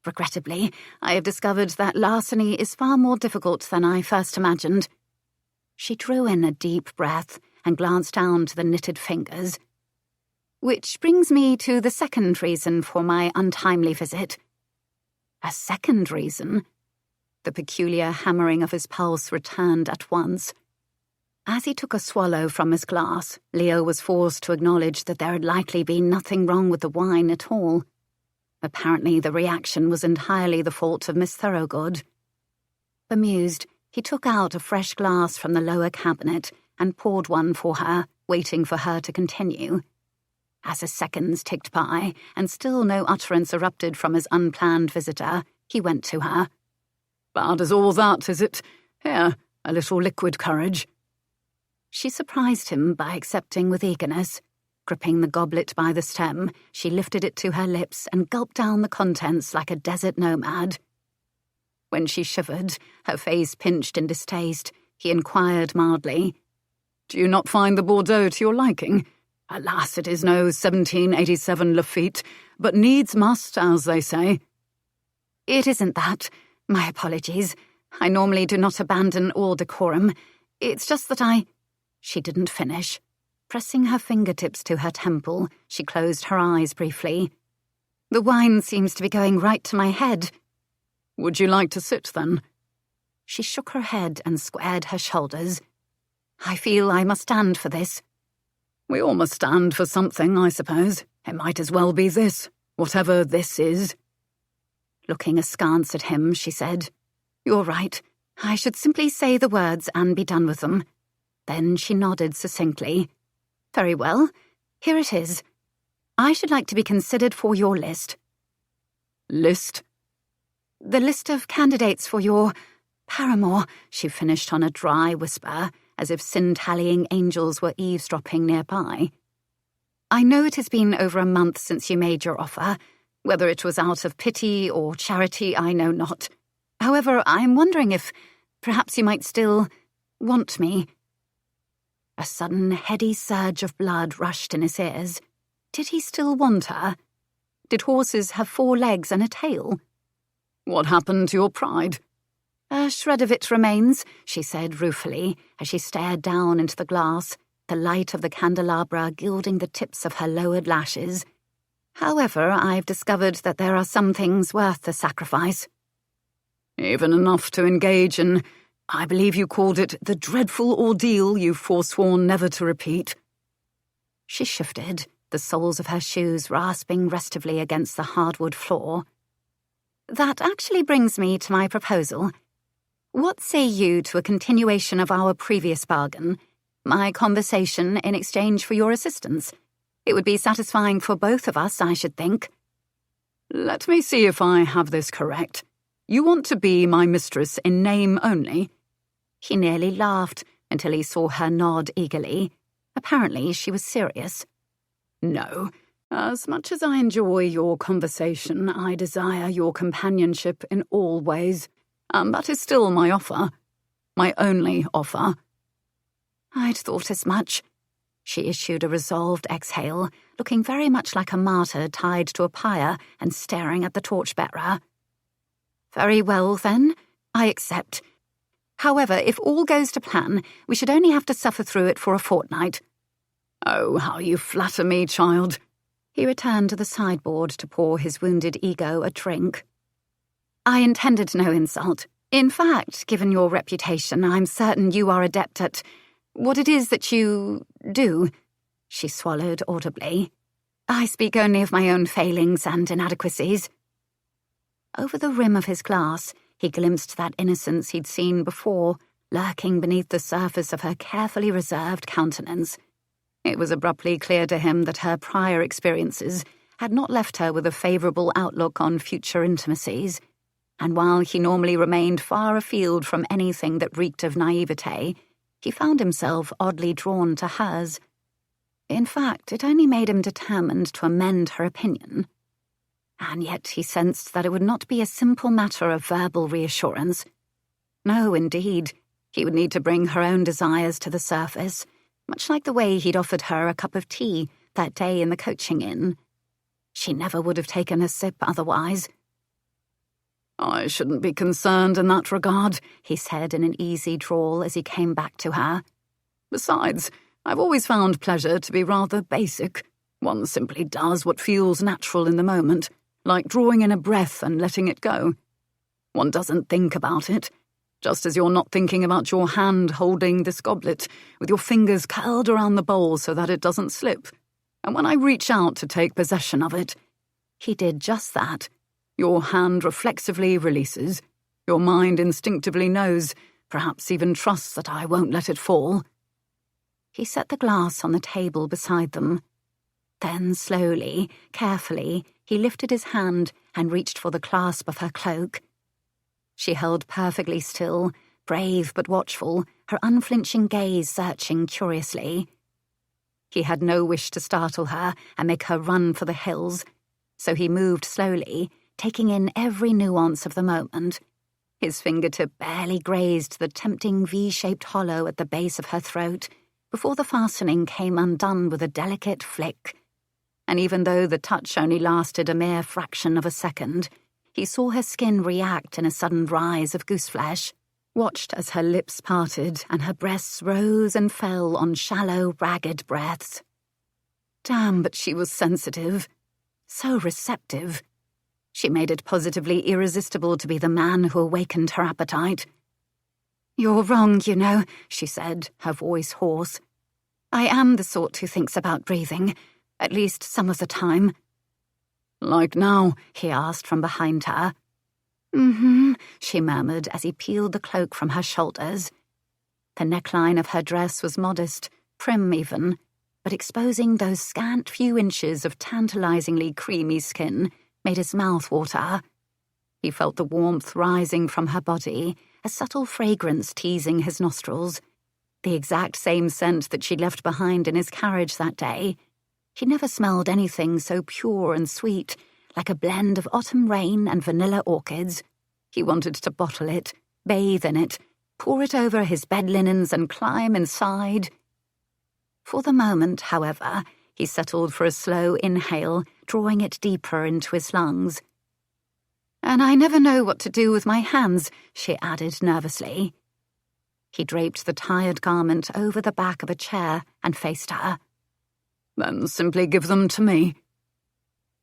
Regrettably, I have discovered that larceny is far more difficult than I first imagined." She drew in a deep breath and glanced down to the knitted fingers. "Which brings me to the second reason for my untimely visit." "A second reason?" The peculiar hammering of his pulse returned at once. As he took a swallow from his glass, Leo was forced to acknowledge that there had likely been nothing wrong with the wine at all. Apparently the reaction was entirely the fault of Miss Thorogood. Bemused, he took out a fresh glass from the lower cabinet and poured one for her, waiting for her to continue. As the seconds ticked by, and still no utterance erupted from his unplanned visitor, he went to her. "Bad as all that, is it? Here, a little liquid courage." She surprised him by accepting with eagerness. Gripping the goblet by the stem, she lifted it to her lips and gulped down the contents like a desert nomad. When she shivered, her face pinched in distaste, he inquired mildly, "Do you not find the Bordeaux to your liking? Alas, it is no 1787 Lafitte, but needs must, as they say." "It isn't that. My apologies. I normally do not abandon all decorum. It's just that She didn't finish. Pressing her fingertips to her temple, she closed her eyes briefly. "The wine seems to be going right to my head." "Would you like to sit, then?" She shook her head and squared her shoulders. "I feel I must stand for this." "We all must stand for something, I suppose. It might as well be this, whatever this is." Looking askance at him, she said, "You're right. I should simply say the words and be done with them." Then she nodded succinctly. "Very well. Here it is. I should like to be considered for your list." "List?" "The list of candidates for your paramour," she finished on a dry whisper, as if sin-tallying angels were eavesdropping nearby. "I know it has been over a month since you made your offer. Whether it was out of pity or charity, I know not. However, I am wondering if perhaps you might still want me." A sudden, heady surge of blood rushed in his ears. Did he still want her? Did horses have 4 legs and a tail? "What happened to your pride?" "A shred of it remains," she said ruefully, as she stared down into the glass, the light of the candelabra gilding the tips of her lowered lashes. "However, I've discovered that there are some things worth the sacrifice." "Even enough to engage in, I believe you called it, the dreadful ordeal you've forsworn never to repeat." She shifted, the soles of her shoes rasping restively against the hardwood floor. "That actually brings me to my proposal. What say you to a continuation of our previous bargain? My conversation in exchange for your assistance. It would be satisfying for both of us, I should think. Let me see if I have this correct. You want to be my mistress in name only? He nearly laughed until he saw her nod eagerly. Apparently she was serious. No. As much as I enjoy your conversation, I desire your companionship in all ways, and that is still my offer. My only offer. I'd thought as much. She issued a resolved exhale, looking very much like a martyr tied to a pyre and staring at the torchbearer. Very well, then. I accept. However, if all goes to plan, we should only have to suffer through it for a fortnight. Oh, how you flatter me, child. He returned to the sideboard to pour his wounded ego a drink. I intended no insult. In fact, given your reputation, I'm certain you are adept at what it is that you do. She swallowed audibly. I speak only of my own failings and inadequacies. Over the rim of his glass, he glimpsed that innocence he'd seen before, lurking beneath the surface of her carefully reserved countenance. It was abruptly clear to him that her prior experiences had not left her with a favourable outlook on future intimacies, and while he normally remained far afield from anything that reeked of naivete, he found himself oddly drawn to hers. In fact, it only made him determined to amend her opinion. And yet he sensed that it would not be a simple matter of verbal reassurance. No, indeed, he would need to bring her own desires to the surface, much like the way he'd offered her a cup of tea that day in the coaching inn. She never would have taken a sip otherwise. I shouldn't be concerned in that regard, he said in an easy drawl as he came back to her. Besides, I've always found pleasure to be rather basic. One simply does what feels natural in the moment, like drawing in a breath and letting it go. One doesn't think about it, just as you're not thinking about your hand holding this goblet, with your fingers curled around the bowl so that it doesn't slip. And when I reach out to take possession of it, he did just that. Your hand reflexively releases. Your mind instinctively knows, perhaps even trusts that I won't let it fall. He set the glass on the table beside them. Then, slowly, carefully, he lifted his hand and reached for the clasp of her cloak. She held perfectly still, brave but watchful, her unflinching gaze searching curiously. He had no wish to startle her and make her run for the hills, so he moved slowly, taking in every nuance of the moment. His fingertip barely grazed the tempting V-shaped hollow at the base of her throat before the fastening came undone with a delicate flick. And even though the touch only lasted a mere fraction of a second, he saw her skin react in a sudden rise of gooseflesh, watched as her lips parted and her breasts rose and fell on shallow, ragged breaths. Damn, but she was sensitive. So receptive. She made it positively irresistible to be the man who awakened her appetite. "You're wrong, you know," she said, her voice hoarse. "I am the sort who thinks about breathing, at least some of the time." "Like now?" he asked from behind her. She murmured as he peeled the cloak from her shoulders. The neckline of her dress was modest, prim even, but exposing those scant few inches of tantalizingly creamy skin made his mouth water. He felt the warmth rising from her body, a subtle fragrance teasing his nostrils, the exact same scent that she'd left behind in his carriage that day. He never smelled anything so pure and sweet, like a blend of autumn rain and vanilla orchids. He wanted to bottle it, bathe in it, pour it over his bed linens and climb inside. For the moment, however, he settled for a slow inhale, drawing it deeper into his lungs. "And I never know what to do with my hands," she added nervously. He draped the tired garment over the back of a chair and faced her. "Then simply give them to me."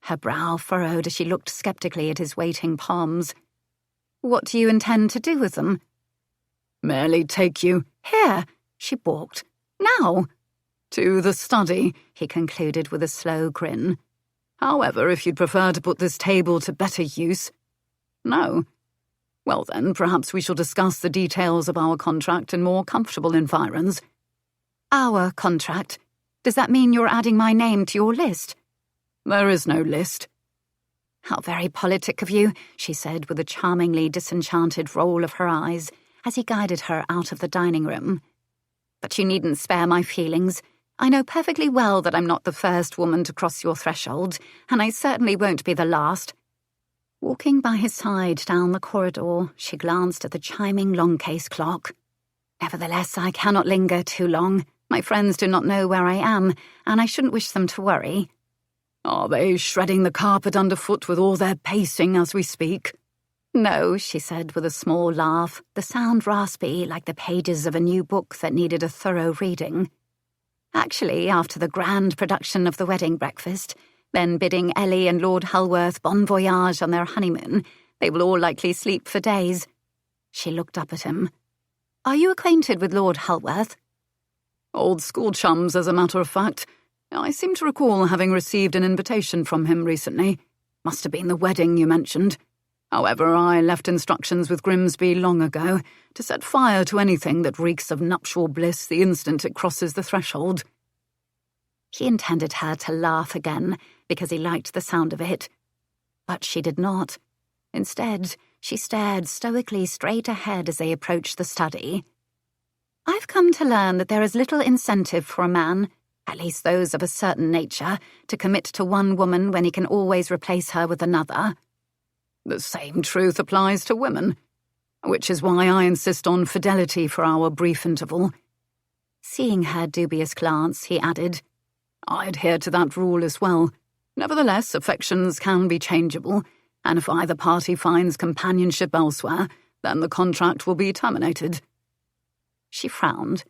Her brow furrowed as she looked skeptically at his waiting palms. "What do you intend to do with them?" "Merely take you." "Here," she balked. "Now." "To the study," he concluded with a slow grin. "However, if you'd prefer to put this table to better use—" "No. Well then, perhaps we shall discuss the details of our contract in more comfortable environs." Our contract. Does that mean you're adding my name to your list? There is no list. How very politic of you, she said with a charmingly disenchanted roll of her eyes as he guided her out of the dining room. But you needn't spare my feelings. I know perfectly well that I'm not the first woman to cross your threshold, and I certainly won't be the last. Walking by his side down the corridor, she glanced at the chiming long-case clock. Nevertheless, I cannot linger too long. My friends do not know where I am, and I shouldn't wish them to worry. Are they shredding the carpet underfoot with all their pacing as we speak? No, she said with a small laugh, the sound raspy like the pages of a new book that needed a thorough reading. Actually, after the grand production of the wedding breakfast, then bidding Ellie and Lord Hulworth bon voyage on their honeymoon, they will all likely sleep for days. She looked up at him. Are you acquainted with Lord Hulworth? Old school chums, as a matter of fact. I seem to recall having received an invitation from him recently. Must have been the wedding you mentioned. However, I left instructions with Grimsby long ago to set fire to anything that reeks of nuptial bliss the instant it crosses the threshold. He intended her to laugh again because he liked the sound of it. But she did not. Instead, she stared stoically straight ahead as they approached the study. I've come to learn that there is little incentive for a man, at least those of a certain nature, to commit to one woman when he can always replace her with another. The same truth applies to women, which is why I insist on fidelity for our brief interval. Seeing her dubious glance, he added, I adhere to that rule as well. Nevertheless, affections can be changeable, and if either party finds companionship elsewhere, then the contract will be terminated. She frowned.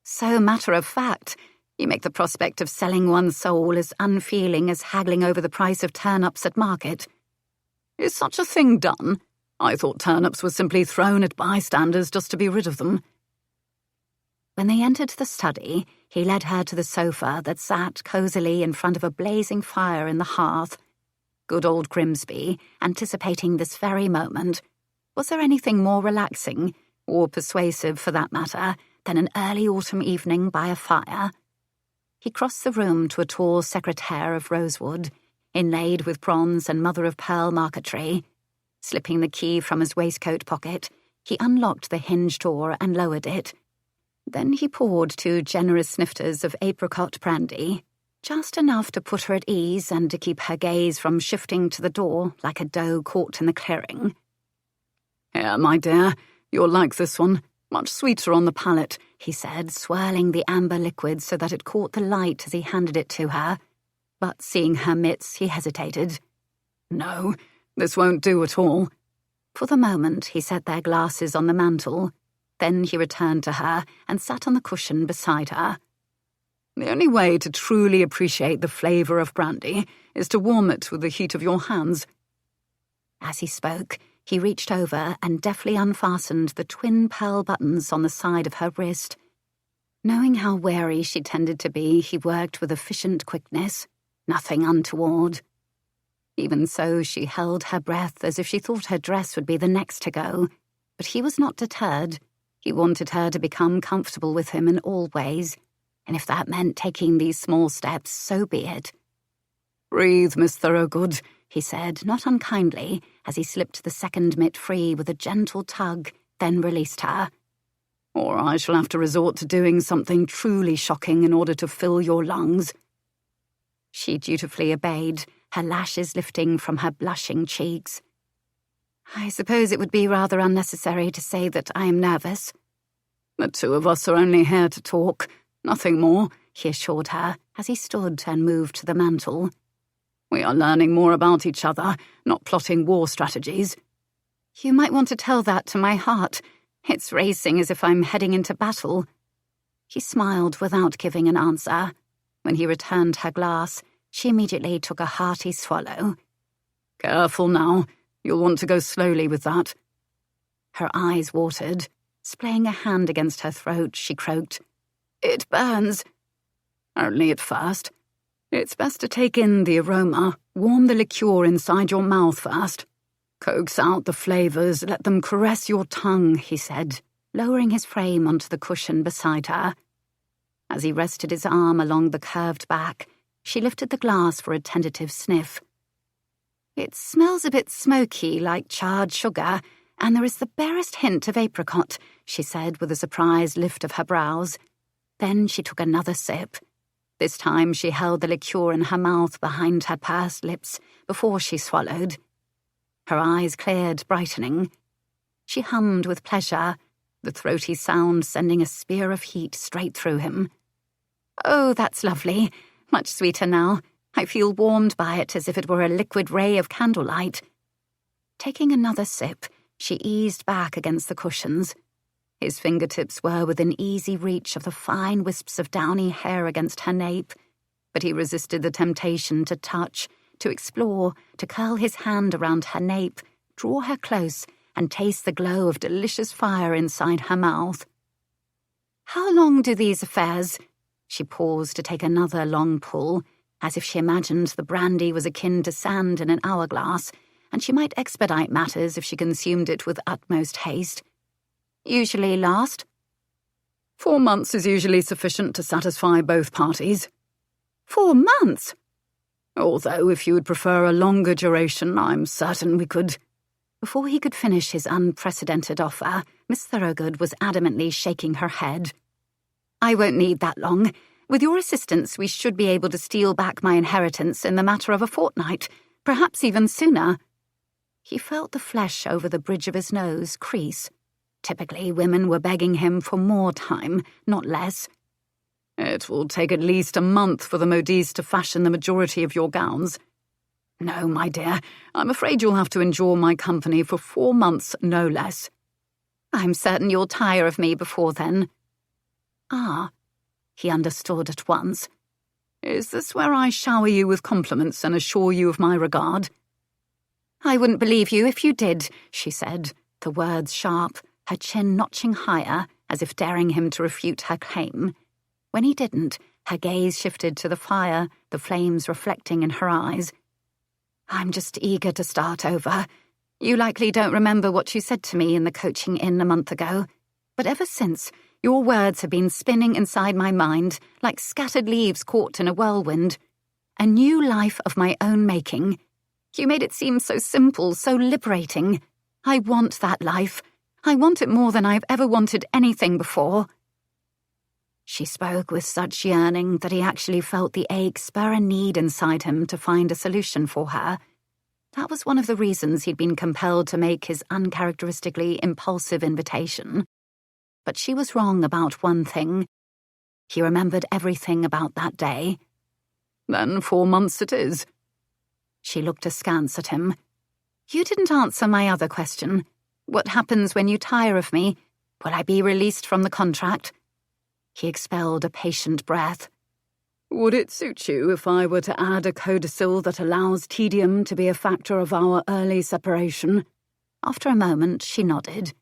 So matter-of-fact, you make the prospect of selling one's soul as unfeeling as haggling over the price of turnips at market. Is such a thing done? I thought turnips were simply thrown at bystanders just to be rid of them. When they entered the study, he led her to the sofa that sat cosily in front of a blazing fire in the hearth. Good old Grimsby, anticipating this very moment. Was there anything more relaxing, or persuasive for that matter, than an early autumn evening by a fire? He crossed the room to a tall secretaire of rosewood, inlaid with bronze and mother-of-pearl marquetry. Slipping the key from his waistcoat pocket, he unlocked the hinged door and lowered it. Then he poured 2 generous snifters of apricot brandy, just enough to put her at ease and to keep her gaze from shifting to the door like a doe caught in the clearing. Here, my dear, you'll like this one. Much sweeter on the palate, he said, swirling the amber liquid so that it caught the light as he handed it to her. But seeing her mitts, he hesitated. No, this won't do at all. For the moment, he set their glasses on the mantel. Then he returned to her and sat on the cushion beside her. The only way to truly appreciate the flavour of brandy is to warm it with the heat of your hands. As he spoke, he reached over and deftly unfastened the twin pearl buttons on the side of her wrist. Knowing how wary she tended to be, he worked with efficient quickness. Nothing untoward. Even so, she held her breath as if she thought her dress would be the next to go. But he was not deterred. He wanted her to become comfortable with him in all ways, and if that meant taking these small steps, so be it. Breathe, Miss Thorogood, he said, not unkindly, as he slipped the second mitt free with a gentle tug, then released her. Or I shall have to resort to doing something truly shocking in order to fill your lungs. She dutifully obeyed, her lashes lifting from her blushing cheeks. I suppose it would be rather unnecessary to say that I am nervous. The 2 of us are only here to talk, nothing more, he assured her as he stood and moved to the mantel. We are learning more about each other, not plotting war strategies. You might want to tell that to my heart. It's racing as if I'm heading into battle. He smiled without giving an answer. When he returned her glass, she immediately took a hearty swallow. Careful now. You'll want to go slowly with that. Her eyes watered. Splaying a hand against her throat, she croaked, It burns. Only at first. It's best to take in the aroma, warm the liqueur inside your mouth first. Coax out the flavours, let them caress your tongue, he said, lowering his frame onto the cushion beside her. As he rested his arm along the curved back, she lifted the glass for a tentative sniff. "It smells a bit smoky, like charred sugar, and there is the barest hint of apricot," she said with a surprised lift of her brows. Then she took another sip. This time she held the liqueur in her mouth behind her pursed lips before she swallowed. Her eyes cleared, brightening. She hummed with pleasure, the throaty sound sending a spear of heat straight through him. "Oh, that's lovely. Much sweeter now. I feel warmed by it as if it were a liquid ray of candlelight." Taking another sip, she eased back against the cushions. His fingertips were within easy reach of the fine wisps of downy hair against her nape, but he resisted the temptation to touch, to explore, to curl his hand around her nape, draw her close, and taste the glow of delicious fire inside her mouth. "How long do these affairs—" She paused to take another long pull, as if she imagined the brandy was akin to sand in an hourglass, and she might expedite matters if she consumed it with utmost haste. "Usually last?" 4 months is usually sufficient to satisfy both parties. 4 months? Although if you would prefer a longer duration, I'm certain we could—" Before he could finish his unprecedented offer, Miss Thorogood was adamantly shaking her head. "I won't need that long. With your assistance, we should be able to steal back my inheritance in the matter of a fortnight, perhaps even sooner." He felt the flesh over the bridge of his nose crease. Typically, women were begging him for more time, not less. "It will take at least a month for the modistes to fashion the majority of your gowns. No, my dear, I'm afraid you'll have to endure my company for 4 months, no less." "I'm certain you'll tire of me before then." Ah, he understood at once. Is this where I shower you with compliments and assure you of my regard? "I wouldn't believe you if you did," she said, the words sharp, her chin notching higher, as if daring him to refute her claim. When he didn't, her gaze shifted to the fire, the flames reflecting in her eyes. "I'm just eager to start over. You likely don't remember what you said to me in the coaching inn a month ago, but ever since, your words have been spinning inside my mind like scattered leaves caught in a whirlwind. A new life of my own making. You made it seem so simple, so liberating. I want that life. I want it more than I've ever wanted anything before." She spoke with such yearning that he actually felt the ache spur a need inside him to find a solution for her. That was one of the reasons he'd been compelled to make his uncharacteristically impulsive invitation. But she was wrong about one thing. He remembered everything about that day. "Then 4 months it is." She looked askance at him. "You didn't answer my other question. What happens when you tire of me? Will I be released from the contract?" He expelled a patient breath. "Would it suit you if I were to add a codicil that allows tedium to be a factor of our early separation?" After a moment, she nodded.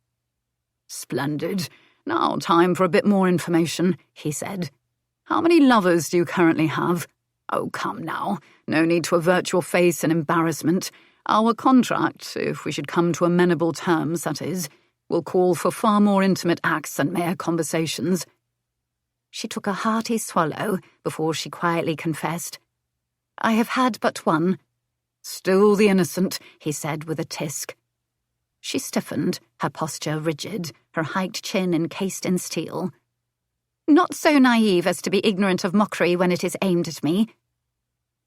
"Splendid. Now time for a bit more information," he said. "How many lovers do you currently have? Oh, come now. No need to avert your face in embarrassment. Our contract, if we should come to amenable terms, that is, will call for far more intimate acts than mere conversations." She took a hearty swallow before she quietly confessed. "I have had but one." "Still the innocent," he said with a tisk. She stiffened, her posture rigid, her hiked chin encased in steel. "Not so naive as to be ignorant of mockery when it is aimed at me."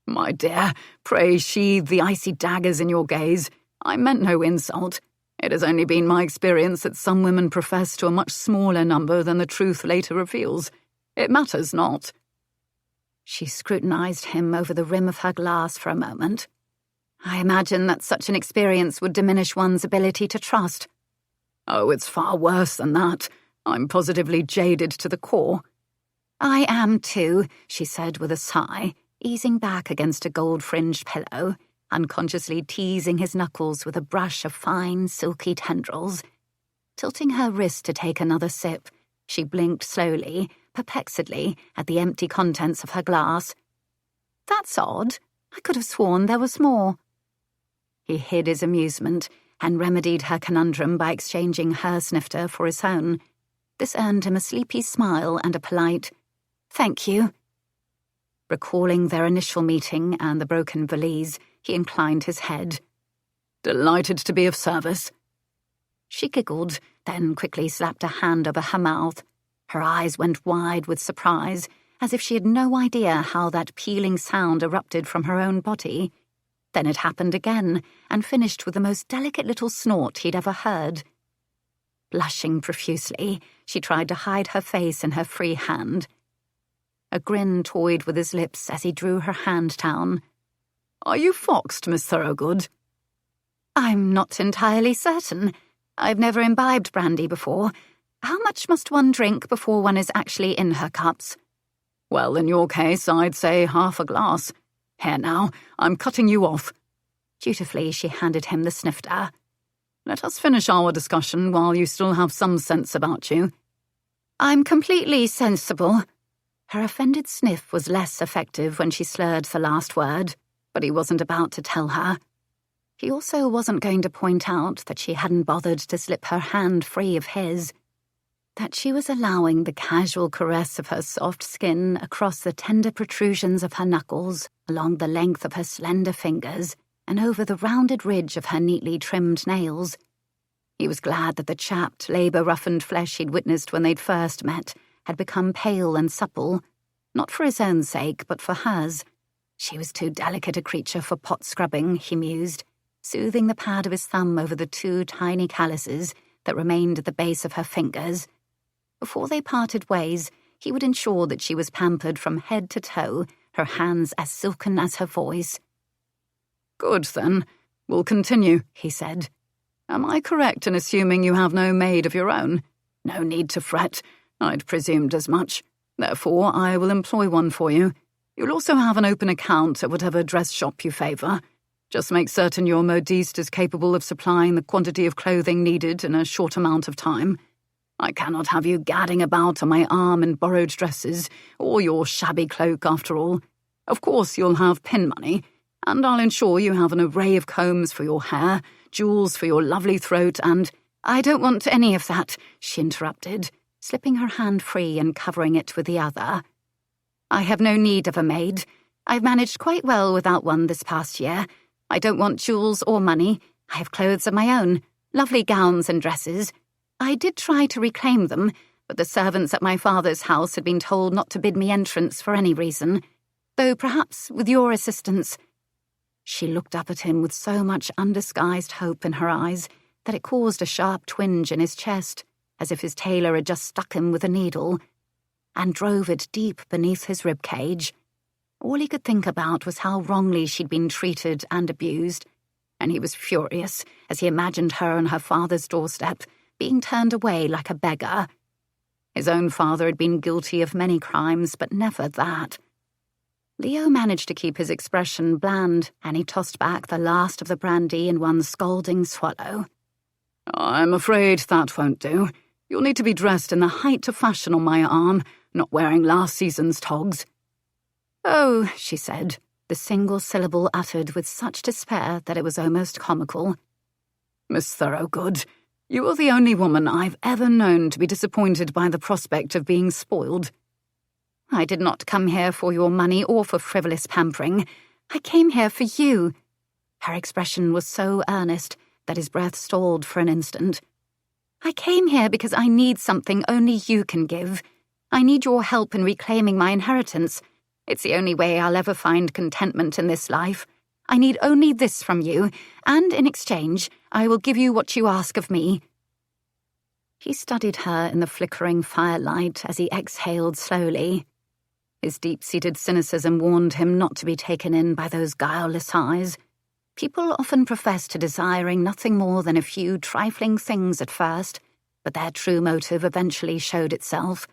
"My dear, pray sheathe the icy daggers in your gaze. I meant no insult. It has only been my experience that some women profess to a much smaller number than the truth later reveals. It matters not." She scrutinized him over the rim of her glass for a moment. "I imagine that such an experience would diminish one's ability to trust." "Oh, it's far worse than that. I'm positively jaded to the core." "I am too," she said with a sigh, easing back against a gold-fringed pillow, unconsciously teasing his knuckles with a brush of fine, silky tendrils. Tilting her wrist to take another sip, she blinked slowly, perplexedly, at the empty contents of her glass. "That's odd. I could have sworn there was more." He hid his amusement and remedied her conundrum by exchanging her snifter for his own. This earned him a sleepy smile and a polite, Thank you. Recalling their initial meeting and the broken valise, he inclined his head. Delighted to be of service. She giggled, then quickly slapped a hand over her mouth. Her eyes went wide with surprise, as if she had no idea how that peeling sound erupted from her own body. Then it happened again, and finished with the most delicate little snort he'd ever heard. Blushing profusely, she tried to hide her face in her free hand. A grin toyed with his lips as he drew her hand down. Are you foxed, Miss Thorogood? I'm not entirely certain. I've never imbibed brandy before. How much must one drink before one is actually in her cups? Well, in your case, I'd say half a glass. Here now, I'm cutting you off. Dutifully, she handed him the snifter. Let us finish our discussion while you still have some sense about you. I'm completely sensible. Her offended sniff was less effective when she slurred the last word, but he wasn't about to tell her. He also wasn't going to point out that she hadn't bothered to slip her hand free of his, that she was allowing the casual caress of her soft skin across the tender protrusions of her knuckles, along the length of her slender fingers, and over the rounded ridge of her neatly trimmed nails. He was glad that the chapped, labour-roughened flesh he'd witnessed when they'd first met had become pale and supple, not for his own sake, but for hers. She was too delicate a creature for pot scrubbing, he mused, soothing the pad of his thumb over the 2 tiny calluses that remained at the base of her fingers. Before they parted ways, he would ensure that she was pampered from head to toe, her hands as silken as her voice. Good, then. We'll continue, he said. Am I correct in assuming you have no maid of your own? No need to fret. I'd presumed as much. Therefore, I will employ one for you. You'll also have an open account at whatever dress shop you favour. Just make certain your modiste is capable of supplying the quantity of clothing needed in a short amount of time. I cannot have you gadding about on my arm in borrowed dresses, or your shabby cloak, after all. Of course you'll have pin money, and I'll ensure you have an array of combs for your hair, jewels for your lovely throat, and— I don't want any of that, she interrupted, slipping her hand free and covering it with the other. I have no need of a maid. I've managed quite well without one this past year. I don't want jewels or money. I have clothes of my own, lovely gowns and dresses. I did try to reclaim them, but the servants at my father's house had been told not to bid me entrance for any reason, though perhaps with your assistance. She looked up at him with so much undisguised hope in her eyes that it caused a sharp twinge in his chest, as if his tailor had just stuck him with a needle, and drove it deep beneath his ribcage. All he could think about was how wrongly she'd been treated and abused, and he was furious as he imagined her on her father's doorstep, being turned away like a beggar. His own father had been guilty of many crimes, but never that. Leo managed to keep his expression bland, and he tossed back the last of the brandy in one scalding swallow. I'm afraid that won't do. You'll need to be dressed in the height of fashion on my arm, not wearing last season's togs. Oh, she said, the single syllable uttered with such despair that it was almost comical. Miss Thorogood, you are the only woman I've ever known to be disappointed by the prospect of being spoiled. I did not come here for your money or for frivolous pampering. I came here for you. Her expression was so earnest that his breath stalled for an instant. I came here because I need something only you can give. I need your help in reclaiming my inheritance. It's the only way I'll ever find contentment in this life. I need only this from you, and in exchange, I will give you what you ask of me. He studied her in the flickering firelight as he exhaled slowly. His deep-seated cynicism warned him not to be taken in by those guileless eyes. People often profess to desiring nothing more than a few trifling things at first, but their true motive eventually showed itself.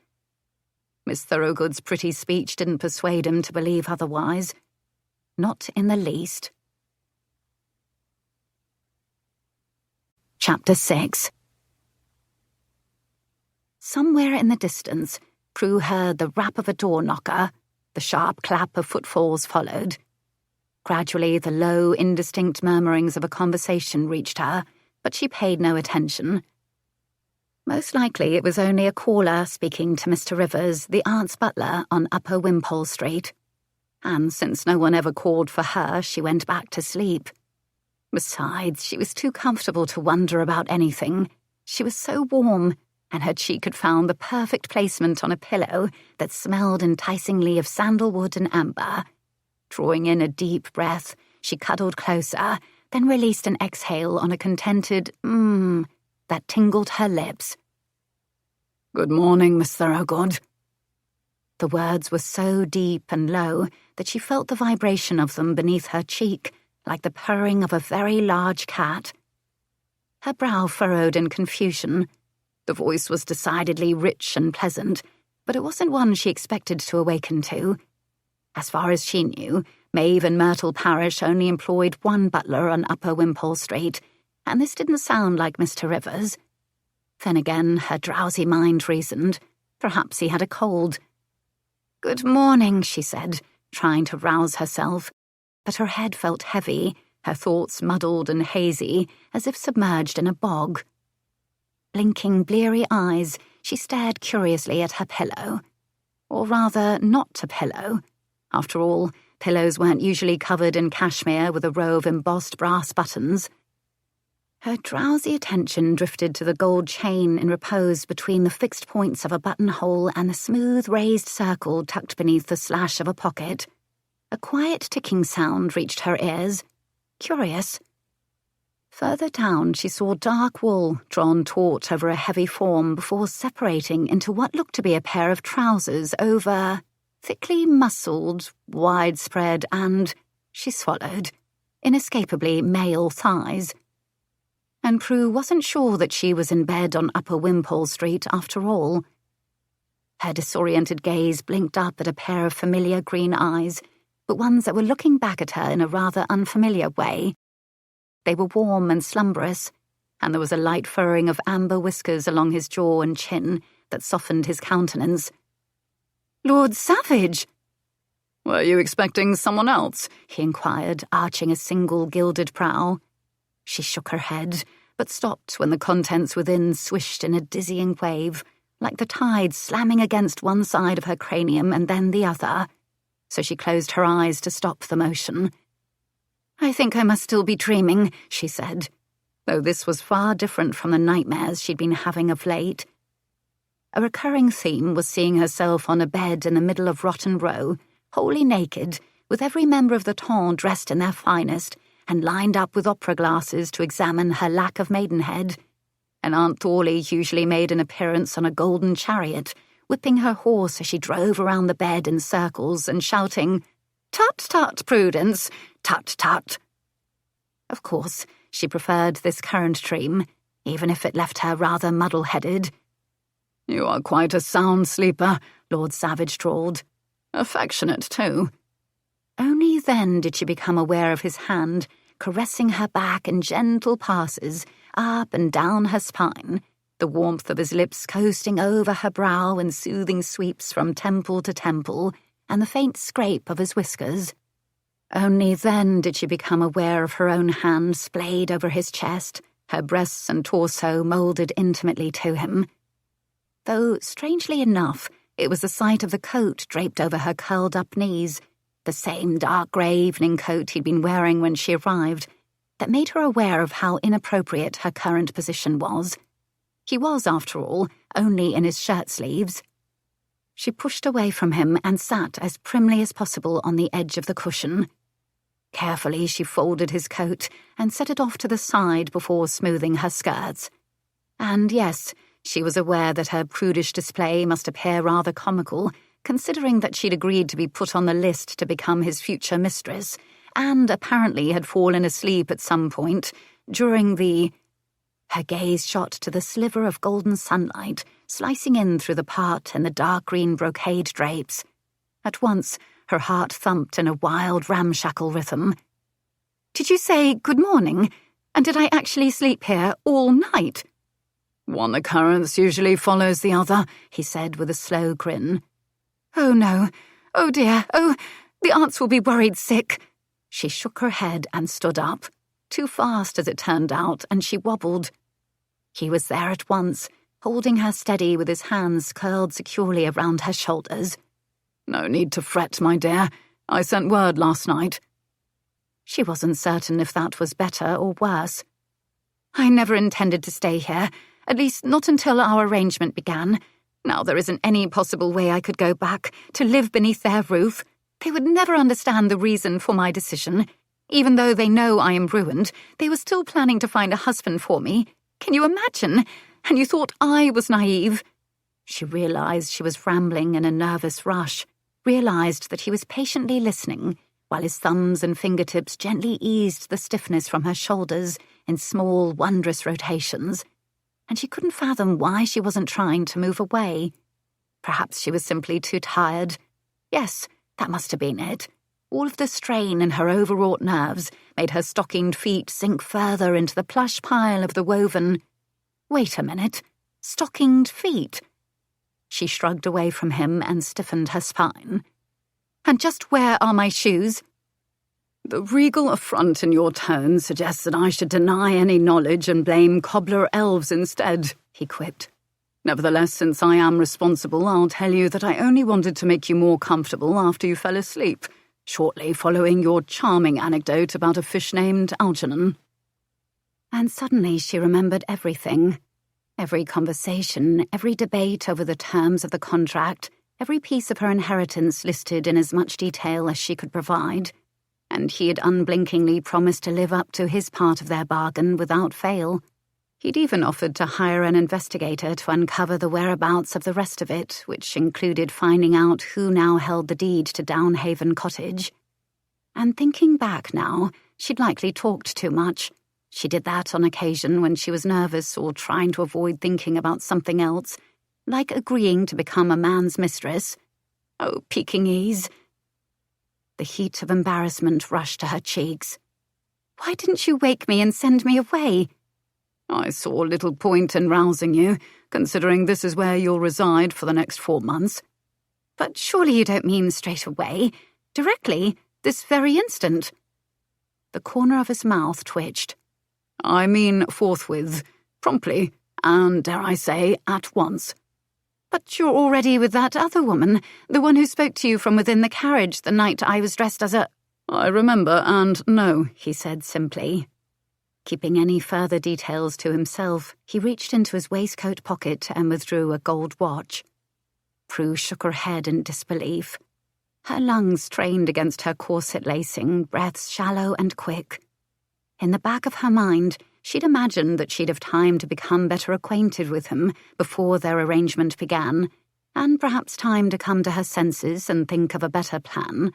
Miss Thorogood's pretty speech didn't persuade him to believe otherwise. Not in the least. Chapter 6. Somewhere in the distance, Prue heard the rap of a door knocker. The sharp clap of footfalls followed. Gradually, the low, indistinct murmurings of a conversation reached her, but she paid no attention. Most likely it was only a caller speaking to Mr. Rivers, the aunt's butler on Upper Wimpole Street. And since no one ever called for her, she went back to sleep. Besides, she was too comfortable to wonder about anything. She was so warm, and her cheek had found the perfect placement on a pillow that smelled enticingly of sandalwood and amber. Drawing in a deep breath, she cuddled closer, then released an exhale on a contented that tingled her lips. "Good morning, Miss Thorogood." The words were so deep and low that she felt the vibration of them beneath her cheek, like the purring of a very large cat. Her brow furrowed in confusion. The voice was decidedly rich and pleasant, but it wasn't one she expected to awaken to. As far as she knew, Maeve and Myrtle Parish only employed one butler on Upper Wimpole Street, and this didn't sound like Mr. Rivers. Then again, her drowsy mind reasoned. Perhaps he had a cold. "Good morning," she said, trying to rouse herself, but her head felt heavy, her thoughts muddled and hazy, as if submerged in a bog. Blinking bleary eyes, she stared curiously at her pillow. Or rather, not a pillow. After all, pillows weren't usually covered in cashmere with a row of embossed brass buttons. Her drowsy attention drifted to the gold chain in repose between the fixed points of a buttonhole and the smooth raised circle tucked beneath the slash of a pocket. A quiet ticking sound reached her ears. Curious. Further down, she saw dark wool drawn taut over a heavy form before separating into what looked to be a pair of trousers over thickly muscled, widespread, and, she swallowed, inescapably male thighs. And Prue wasn't sure that she was in bed on Upper Wimpole Street after all. Her disoriented gaze blinked up at a pair of familiar green eyes, but ones that were looking back at her in a rather unfamiliar way. They were warm and slumberous, and there was a light furrowing of amber whiskers along his jaw and chin that softened his countenance. "Lord Savage!" "Were you expecting someone else?" he inquired, arching a single gilded brow. She shook her head, but stopped when the contents within swished in a dizzying wave, like the tide slamming against one side of her cranium and then the other. So she closed her eyes to stop the motion. "I think I must still be dreaming," she said, though this was far different from the nightmares she'd been having of late. A recurring theme was seeing herself on a bed in the middle of Rotten Row, wholly naked, with every member of the ton dressed in their finest, and lined up with opera glasses to examine her lack of maidenhead. And Aunt Thorley usually made an appearance on a golden chariot, whipping her horse as she drove around the bed in circles and shouting, "Tut, tut, Prudence! Tut, tut!" Of course, she preferred this current dream, even if it left her rather muddle-headed. "You are quite a sound sleeper," Lord Savage drawled. "Affectionate, too." Only then did she become aware of his hand, caressing her back in gentle passes, up and down her spine, the warmth of his lips coasting over her brow in soothing sweeps from temple to temple, and the faint scrape of his whiskers. Only then did she become aware of her own hand splayed over his chest, her breasts and torso moulded intimately to him. Though, strangely enough, it was the sight of the coat draped over her curled-up knees, the same dark grey evening coat he'd been wearing when she arrived, that made her aware of how inappropriate her current position was. He was, after all, only in his shirt-sleeves. She pushed away from him and sat as primly as possible on the edge of the cushion. Carefully she folded his coat and set it off to the side before smoothing her skirts. And yes, she was aware that her prudish display must appear rather comical, considering that she'd agreed to be put on the list to become his future mistress, and apparently had fallen asleep at some point during the... Her gaze shot to the sliver of golden sunlight slicing in through the part in the dark green brocade drapes. At once, her heart thumped in a wild ramshackle rhythm. "Did you say good morning? And did I actually sleep here all night?" "One occurrence usually follows the other," he said with a slow grin. "Oh no. Oh dear. Oh, the aunts will be worried sick." She shook her head and stood up. Too fast, as it turned out, and she wobbled. He was there at once, holding her steady with his hands curled securely around her shoulders. "No need to fret, my dear. I sent word last night." She wasn't certain if that was better or worse. "I never intended to stay here, at least not until our arrangement began. Now there isn't any possible way I could go back to live beneath their roof. They would never understand the reason for my decision. Even though they know I am ruined, they were still planning to find a husband for me. Can you imagine? And you thought I was naive?" She realized she was rambling in a nervous rush, realized that he was patiently listening, while his thumbs and fingertips gently eased the stiffness from her shoulders in small, wondrous rotations. And she couldn't fathom why she wasn't trying to move away. Perhaps she was simply too tired. Yes, that must have been it. All of the strain in her overwrought nerves made her stockinged feet sink further into the plush pile of the woven. Wait a minute. Stockinged feet? She shrugged away from him and stiffened her spine. "And just where are my shoes?" "The regal affront in your tone suggests that I should deny any knowledge and blame cobbler elves instead," he quipped. "Nevertheless, since I am responsible, I'll tell you that I only wanted to make you more comfortable after you fell asleep, shortly following your charming anecdote about a fish named Algernon." And suddenly she remembered everything. Every conversation, every debate over the terms of the contract, every piece of her inheritance listed in as much detail as she could provide. And he had unblinkingly promised to live up to his part of their bargain without fail. He'd even offered to hire an investigator to uncover the whereabouts of the rest of it, which included finding out who now held the deed to Downhaven Cottage. And thinking back now, she'd likely talked too much. She did that on occasion when she was nervous or trying to avoid thinking about something else, like agreeing to become a man's mistress. Oh, Pekingese. The heat of embarrassment rushed to her cheeks. "Why didn't you wake me and send me away?" "I saw little point in rousing you, considering this is where you'll reside for the next 4 months. "But surely you don't mean straight away. Directly, this very instant." The corner of his mouth twitched. "I mean forthwith, promptly, and, dare I say, at once." "But you're already with that other woman, the one who spoke to you from within the carriage the night I was dressed as a—" "I remember, and no," he said simply. Keeping any further details to himself, he reached into his waistcoat pocket and withdrew a gold watch. Prue shook her head in disbelief. Her lungs strained against her corset lacing, breaths shallow and quick. In the back of her mind, she'd imagined that she'd have time to become better acquainted with him before their arrangement began, and perhaps time to come to her senses and think of a better plan.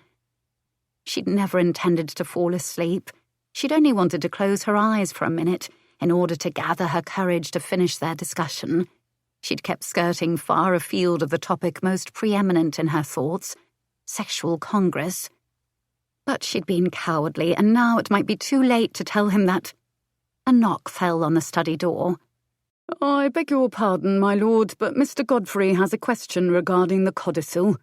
She'd never intended to fall asleep. She'd only wanted to close her eyes for a minute in order to gather her courage to finish their discussion. She'd kept skirting far afield of the topic most preeminent in her thoughts, sexual congress. But she'd been cowardly, and now it might be too late to tell him that. A knock fell on the study door. "I beg your pardon, my lord, but Mr. Godfrey has a question regarding the codicil."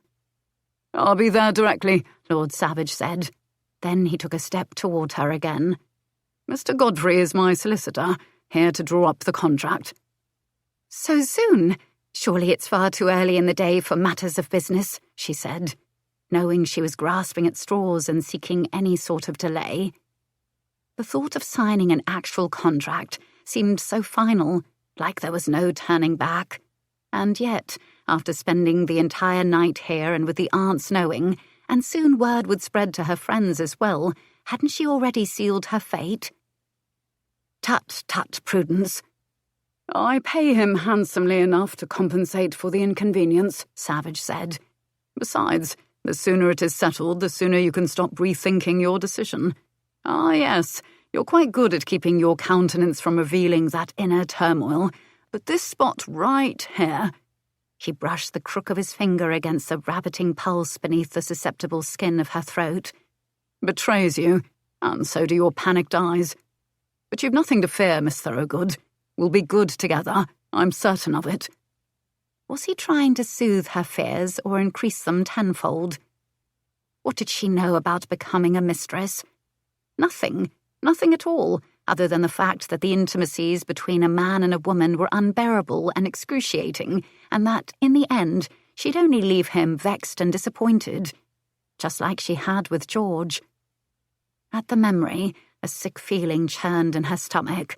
"I'll be there directly," Lord Savage said. Then he took a step toward her again. "Mr. Godfrey is my solicitor, here to draw up the contract." "So soon? Surely it's far too early in the day for matters of business," she said, knowing she was grasping at straws and seeking any sort of delay. The thought of signing an actual contract seemed so final, like there was no turning back. And yet, after spending the entire night here and with the aunts knowing, and soon word would spread to her friends as well, hadn't she already sealed her fate? "Tut, tut, Prudence. I pay him handsomely enough to compensate for the inconvenience," Savage said. "Besides, the sooner it is settled, the sooner you can stop rethinking your decision. Ah, yes, you're quite good at keeping your countenance from revealing that inner turmoil, but this spot right here—" He brushed the crook of his finger against the rabbiting pulse beneath the susceptible skin of her throat. "Betrays you, and so do your panicked eyes. But you've nothing to fear, Miss Thorogood. We'll be good together, I'm certain of it." Was he trying to soothe her fears or increase them tenfold? What did she know about becoming a mistress? Nothing at all, other than the fact that the intimacies between a man and a woman were unbearable and excruciating, and that, in the end, she'd only leave him vexed and disappointed, just like she had with George. At the memory, a sick feeling churned in her stomach.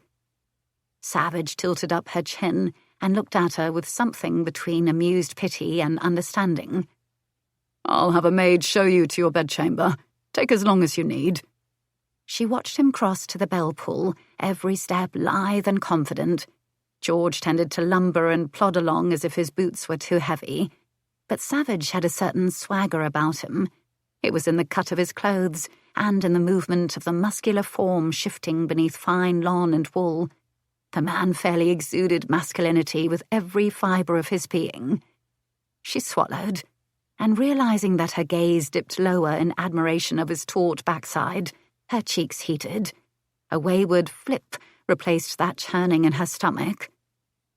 Savage tilted up her chin and looked at her with something between amused pity and understanding. "I'll have a maid show you to your bedchamber. Take as long as you need." She watched him cross to the bell pull, every step lithe and confident. George tended to lumber and plod along as if his boots were too heavy, but Savage had a certain swagger about him. It was in the cut of his clothes and in the movement of the muscular form shifting beneath fine lawn and wool. The man fairly exuded masculinity with every fibre of his being. She swallowed, and realizing that her gaze dipped lower in admiration of his taut backside, her cheeks heated. A wayward flip replaced that churning in her stomach.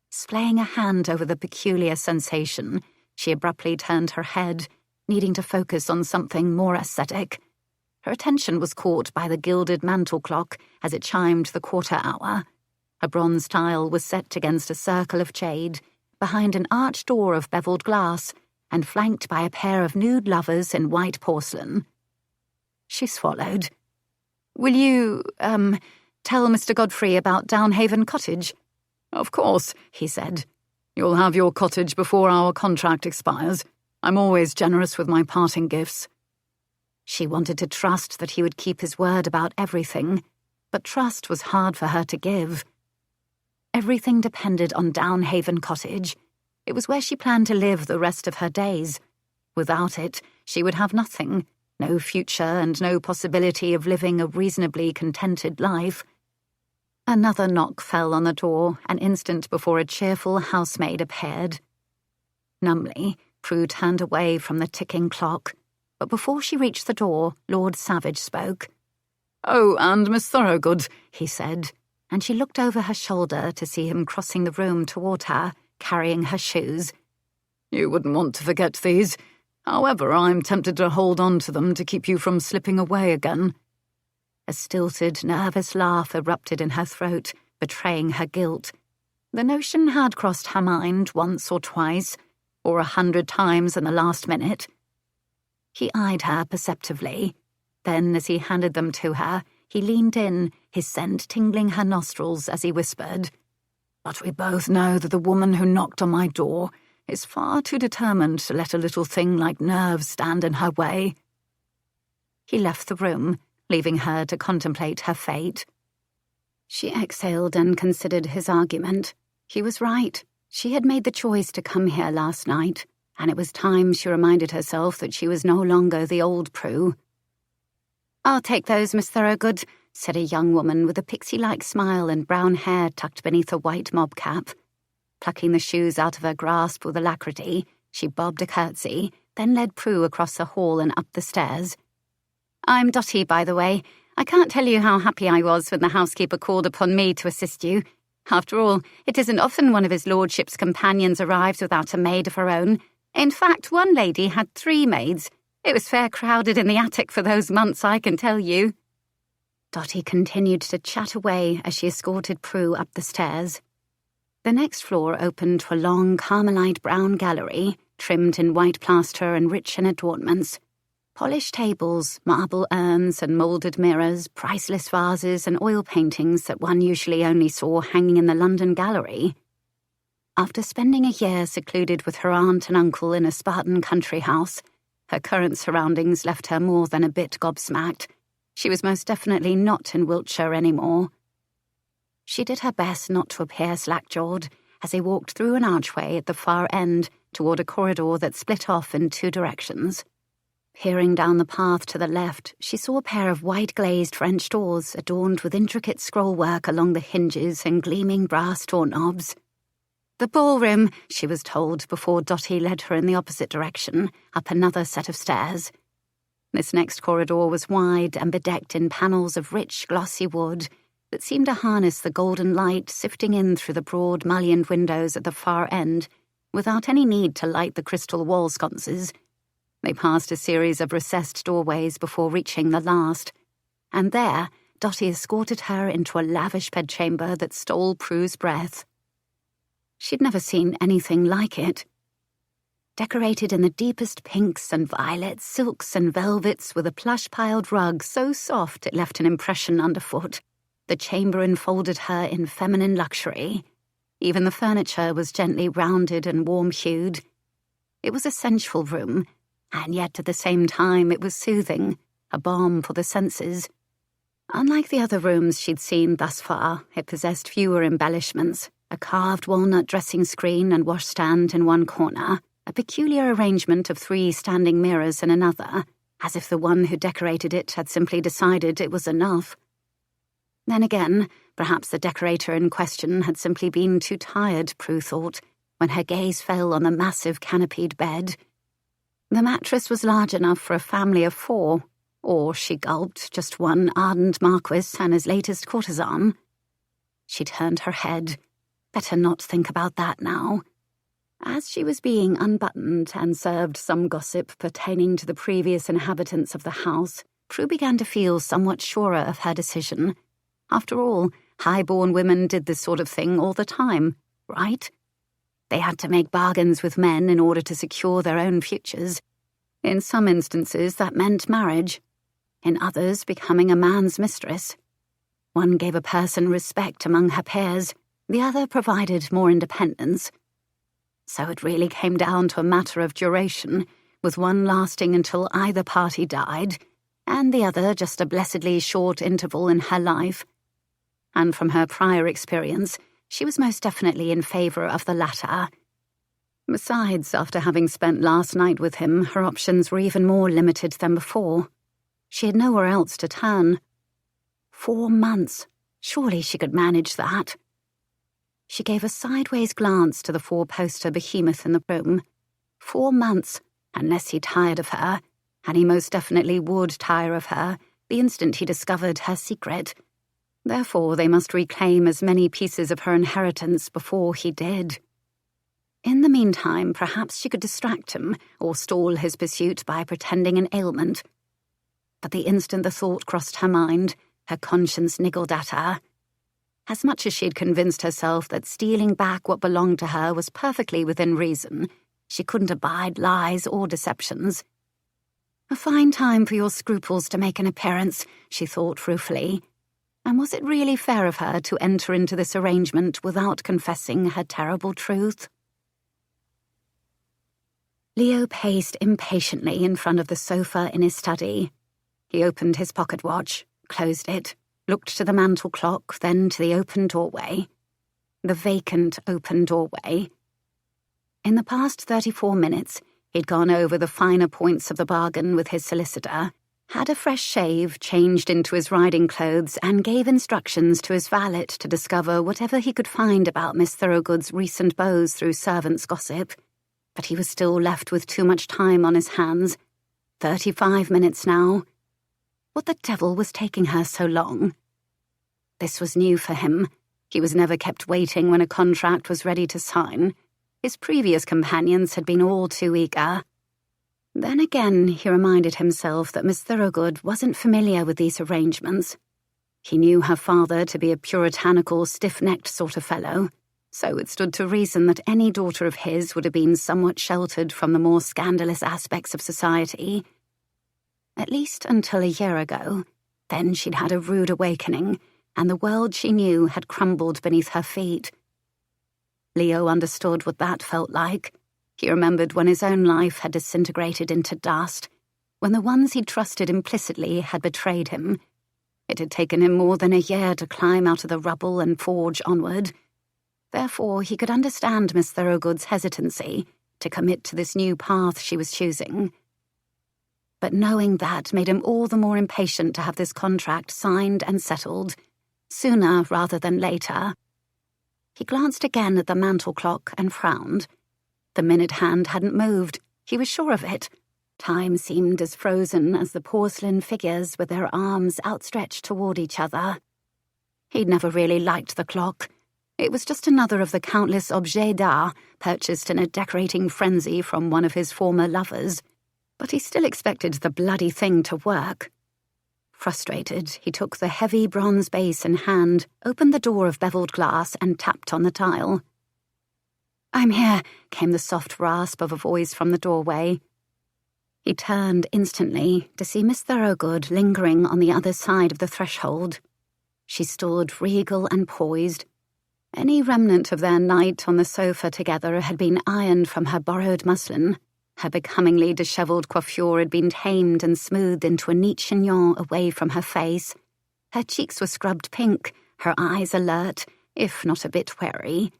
Splaying a hand over the peculiar sensation, she abruptly turned her head, needing to focus on something more aesthetic. Her attention was caught by the gilded mantel clock as it chimed the quarter hour. A bronze tile was set against a circle of jade, behind an arched door of beveled glass, and flanked by a pair of nude lovers in white porcelain. She swallowed. "Will you, tell Mr. Godfrey about Downhaven Cottage?" "Of course," he said. "You'll have your cottage before our contract expires. I'm always generous with my parting gifts." She wanted to trust that he would keep his word about everything, but trust was hard for her to give. Everything depended on Downhaven Cottage. It was where she planned to live the rest of her days. Without it, she would have nothing, no future and no possibility of living a reasonably contented life. Another knock fell on the door an instant before a cheerful housemaid appeared. Numbly, Prue turned away from the ticking clock, but before she reached the door, Lord Savage spoke. "Oh, and Miss Thorogood," he said, and she looked over her shoulder to see him crossing the room toward her, carrying her shoes. "You wouldn't want to forget these. However, I'm tempted to hold on to them to keep you from slipping away again." A stilted, nervous laugh erupted in her throat, betraying her guilt. The notion had crossed her mind once or twice, or 100 times in the last minute. He eyed her perceptively. Then, as he handed them to her, he leaned in, his scent tingling her nostrils as he whispered, "But we both know that the woman who knocked on my door is far too determined to let a little thing like nerves stand in her way." He left the room, leaving her to contemplate her fate. She exhaled and considered his argument. He was right. She had made the choice to come here last night, and it was time she reminded herself that she was no longer the old Prue. "I'll take those, Miss Thorogood," said a young woman with a pixie-like smile and brown hair tucked beneath a white mob cap. Plucking the shoes out of her grasp with alacrity, she bobbed a curtsy, then led Prue across the hall and up the stairs. "I'm Dotty, by the way. I can't tell you how happy I was when the housekeeper called upon me to assist you. After all, it isn't often one of his lordship's companions arrives without a maid of her own. In fact, one lady had 3 maids. It was fair crowded in the attic for those months, I can tell you." Dotty continued to chat away as she escorted Prue up the stairs. The next floor opened to a long carmelite brown gallery, trimmed in white plaster and rich in adornments. Polished tables, marble urns and moulded mirrors, priceless vases and oil paintings that one usually only saw hanging in the London Gallery. After spending a year secluded with her aunt and uncle in a Spartan country house, her current surroundings left her more than a bit gobsmacked. She was most definitely not in Wiltshire anymore. She did her best not to appear slack-jawed as they walked through an archway at the far end toward a corridor that split off in 2 directions. Peering down the path to the left, she saw a pair of white-glazed French doors adorned with intricate scrollwork along the hinges and gleaming brass doorknobs. "The ballroom," she was told before Dotty led her in the opposite direction, up another set of stairs. This next corridor was wide and bedecked in panels of rich, glossy wood that seemed to harness the golden light sifting in through the broad, mullioned windows at the far end without any need to light the crystal wall sconces. They passed a series of recessed doorways before reaching the last, and there, Dotty escorted her into a lavish bedchamber that stole Prue's breath. She'd never seen anything like it. Decorated in the deepest pinks and violets, silks and velvets, with a plush-piled rug so soft it left an impression underfoot, the chamber enfolded her in feminine luxury. Even the furniture was gently rounded and warm-hued. It was a sensual room, and yet at the same time it was soothing, a balm for the senses. Unlike the other rooms she'd seen thus far, it possessed fewer embellishments, a carved walnut dressing screen and washstand in one corner, a peculiar arrangement of 3 standing mirrors in another, as if the one who decorated it had simply decided it was enough. Then again, perhaps the decorator in question had simply been too tired, Prue thought, when her gaze fell on the massive canopied bed. The mattress was large enough for a family of 4, or, she gulped, just one ardent marquis and his latest courtesan. She turned her head. Better not think about that now. As she was being unbuttoned and served some gossip pertaining to the previous inhabitants of the house, Prue began to feel somewhat surer of her decision. After all, high-born women did this sort of thing all the time, right? They had to make bargains with men in order to secure their own futures. In some instances, that meant marriage. In others, becoming a man's mistress. One gave a person respect among her peers, the other provided more independence. So it really came down to a matter of duration, with one lasting until either party died, and the other just a blessedly short interval in her life. And from her prior experience, she was most definitely in favour of the latter. Besides, after having spent last night with him, her options were even more limited than before. She had nowhere else to turn. 4 months. Surely she could manage that. She gave a sideways glance to the 4-poster behemoth in the room. 4 months, unless he tired of her, and he most definitely would tire of her the instant he discovered her secret. Therefore, they must reclaim as many pieces of her inheritance before he did. In the meantime, perhaps she could distract him or stall his pursuit by pretending an ailment. But the instant the thought crossed her mind, her conscience niggled at her. As much as she had convinced herself that stealing back what belonged to her was perfectly within reason, she couldn't abide lies or deceptions. A fine time for your scruples to make an appearance, she thought ruefully. And was it really fair of her to enter into this arrangement without confessing her terrible truth? Leo paced impatiently in front of the sofa in his study. He opened his pocket watch, closed it, looked to the mantel clock, then to the open doorway. The vacant open doorway. In the past 34 minutes, he'd gone over the finer points of the bargain with his solicitor, had a fresh shave, changed into his riding clothes, and gave instructions to his valet to discover whatever he could find about Miss Thorogood's recent beaux through servants' gossip. But he was still left with too much time on his hands. 35 minutes now. What the devil was taking her so long? This was new for him. He was never kept waiting when a contract was ready to sign. His previous companions had been all too eager. Then again, he reminded himself that Miss Thorogood wasn't familiar with these arrangements. He knew her father to be a puritanical, stiff-necked sort of fellow, so it stood to reason that any daughter of his would have been somewhat sheltered from the more scandalous aspects of society. At least until a year ago. Then she'd had a rude awakening, and the world she knew had crumbled beneath her feet. Leo understood what that felt like. He remembered when his own life had disintegrated into dust, when the ones he'd trusted implicitly had betrayed him. It had taken him more than a year to climb out of the rubble and forge onward. Therefore, he could understand Miss Thorogood's hesitancy to commit to this new path she was choosing. But knowing that made him all the more impatient to have this contract signed and settled, sooner rather than later. He glanced again at the mantel clock and frowned. The minute hand hadn't moved. He was sure of it. Time seemed as frozen as the porcelain figures with their arms outstretched toward each other. He'd never really liked the clock. It was just another of the countless objets d'art purchased in a decorating frenzy from one of his former lovers. But he still expected the bloody thing to work. Frustrated, he took the heavy bronze base in hand, opened the door of beveled glass, and tapped on the tile. "I'm here," came the soft rasp of a voice from the doorway. He turned instantly to see Miss Thorogood lingering on the other side of the threshold. She stood regal and poised. Any remnant of their night on the sofa together had been ironed from her borrowed muslin. Her becomingly dishevelled coiffure had been tamed and smoothed into a neat chignon away from her face. Her cheeks were scrubbed pink, her eyes alert, if not a bit wary.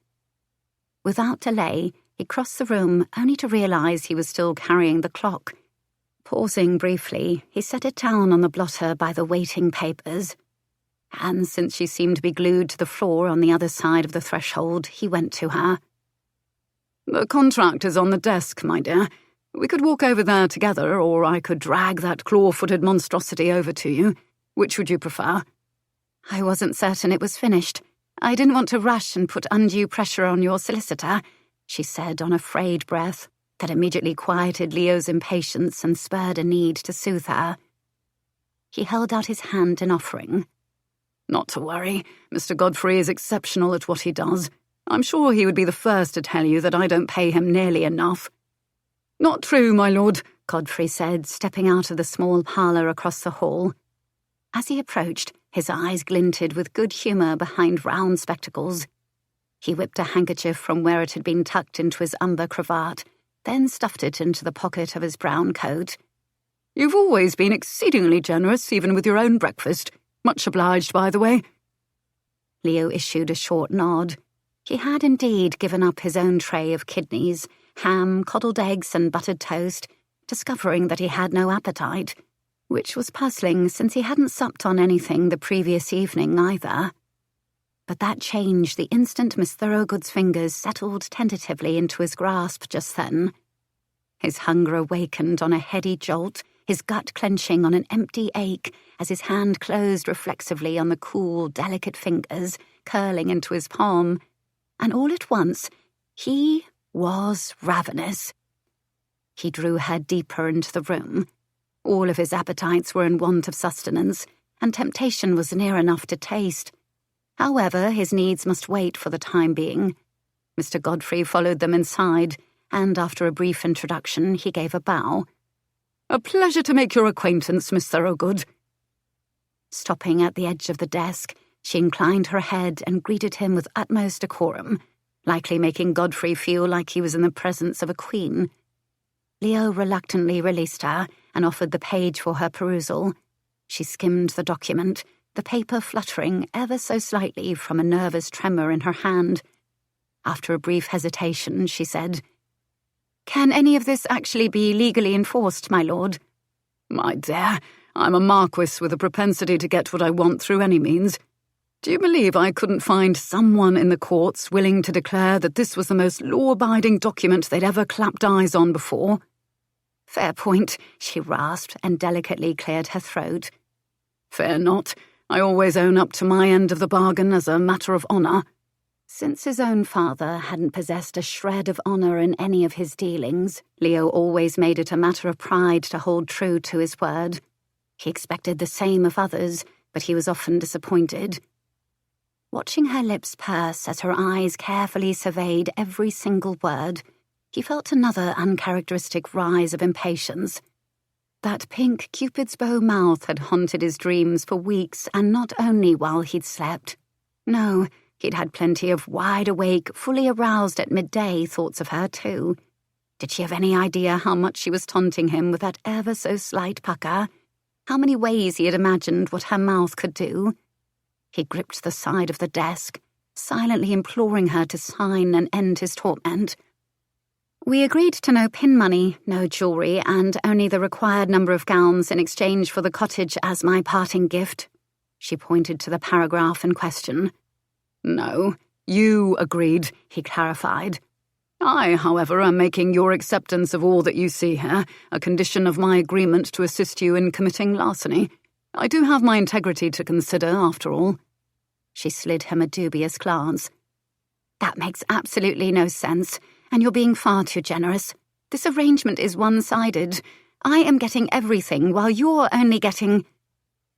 Without delay, he crossed the room only to realise he was still carrying the clock. Pausing briefly, he set it down on the blotter by the waiting papers. And since she seemed to be glued to the floor on the other side of the threshold, he went to her. "The contract is on the desk, my dear. We could walk over there together, or I could drag that claw-footed monstrosity over to you. Which would you prefer?" "I wasn't certain it was finished. I didn't want to rush and put undue pressure on your solicitor," she said on a frayed breath that immediately quieted Leo's impatience and spurred a need to soothe her. He held out his hand in offering. "Not to worry. Mr. Godfrey is exceptional at what he does. I'm sure he would be the first to tell you that I don't pay him nearly enough." "Not true, my lord," Godfrey said, stepping out of the small parlour across the hall. As he approached, his eyes glinted with good humour behind round spectacles. He whipped a handkerchief from where it had been tucked into his umber cravat, then stuffed it into the pocket of his brown coat. "You've always been exceedingly generous, even with your own breakfast. Much obliged, by the way." Leo issued a short nod. He had indeed given up his own tray of kidneys, ham, coddled eggs and buttered toast, discovering that he had no appetite, which was puzzling since he hadn't supped on anything the previous evening either. But that changed the instant Miss Thorogood's fingers settled tentatively into his grasp just then. His hunger awakened on a heady jolt, his gut clenching on an empty ache as his hand closed reflexively on the cool, delicate fingers curling into his palm, and all at once he was ravenous. He drew her deeper into the room. All of his appetites were in want of sustenance, and temptation was near enough to taste. However, his needs must wait for the time being. Mr. Godfrey followed them inside, and after a brief introduction, he gave a bow. "A pleasure to make your acquaintance, Miss Thorogood." Stopping at the edge of the desk, she inclined her head and greeted him with utmost decorum, likely making Godfrey feel like he was in the presence of a queen. Leo reluctantly released her and offered the page for her perusal. She skimmed the document, the paper fluttering ever so slightly from a nervous tremor in her hand. After a brief hesitation, she said, "Can any of this actually be legally enforced, my lord?" "My dear, I'm a marquis with a propensity to get what I want through any means. Do you believe I couldn't find someone in the courts willing to declare that this was the most law-abiding document they'd ever clapped eyes on before?" "Fair point," she rasped and delicately cleared her throat. "Fear not. I always own up to my end of the bargain as a matter of honour." Since his own father hadn't possessed a shred of honour in any of his dealings, Leo always made it a matter of pride to hold true to his word. He expected the same of others, but he was often disappointed. Watching her lips purse as her eyes carefully surveyed every single word, he felt another uncharacteristic rise of impatience. That pink Cupid's bow mouth had haunted his dreams for weeks, and not only while he'd slept. No, he'd had plenty of wide-awake, fully aroused at midday thoughts of her too. Did she have any idea how much she was taunting him with that ever-so-slight pucker? How many ways he had imagined what her mouth could do? He gripped the side of the desk, silently imploring her to sign and end his torment. "We agreed to no pin money, no jewellery, and only the required number of gowns in exchange for the cottage as my parting gift." She pointed to the paragraph in question. "No, you agreed," he clarified. "I, however, am making your acceptance of all that you see here a condition of my agreement to assist you in committing larceny. I do have my integrity to consider, after all." She slid him a dubious glance. "That makes absolutely no sense, and you're being far too generous. This arrangement is one-sided. I am getting everything, while you're only getting—"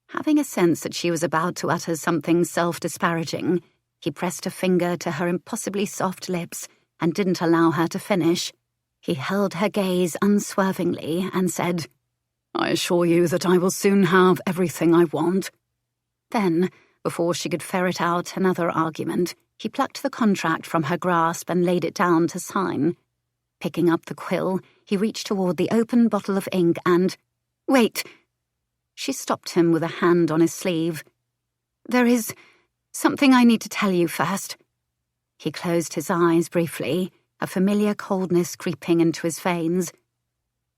Having a sense that she was about to utter something self-disparaging, he pressed a finger to her impossibly soft lips and didn't allow her to finish. He held her gaze unswervingly and said, "I assure you that I will soon have everything I want." Then, before she could ferret out another argument, he plucked the contract from her grasp and laid it down to sign. Picking up the quill, he reached toward the open bottle of ink and— "Wait!" She stopped him with a hand on his sleeve. "There is something I need to tell you first." He closed his eyes briefly, a familiar coldness creeping into his veins.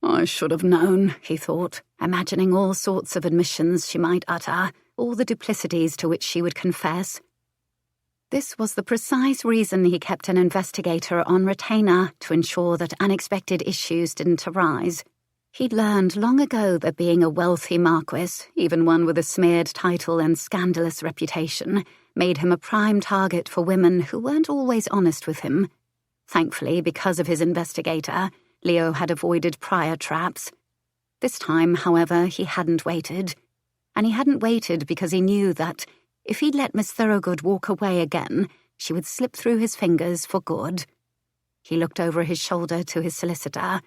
"I should have known," he thought, imagining all sorts of admissions she might utter, all the duplicities to which she would confess. This was the precise reason he kept an investigator on retainer, to ensure that unexpected issues didn't arise. He'd learned long ago that being a wealthy marquess, even one with a smeared title and scandalous reputation, made him a prime target for women who weren't always honest with him. Thankfully, because of his investigator, Leo had avoided prior traps. This time, however, he hadn't waited. And he hadn't waited because he knew that, if he'd let Miss Thorogood walk away again, she would slip through his fingers for good. He looked over his shoulder to his solicitor.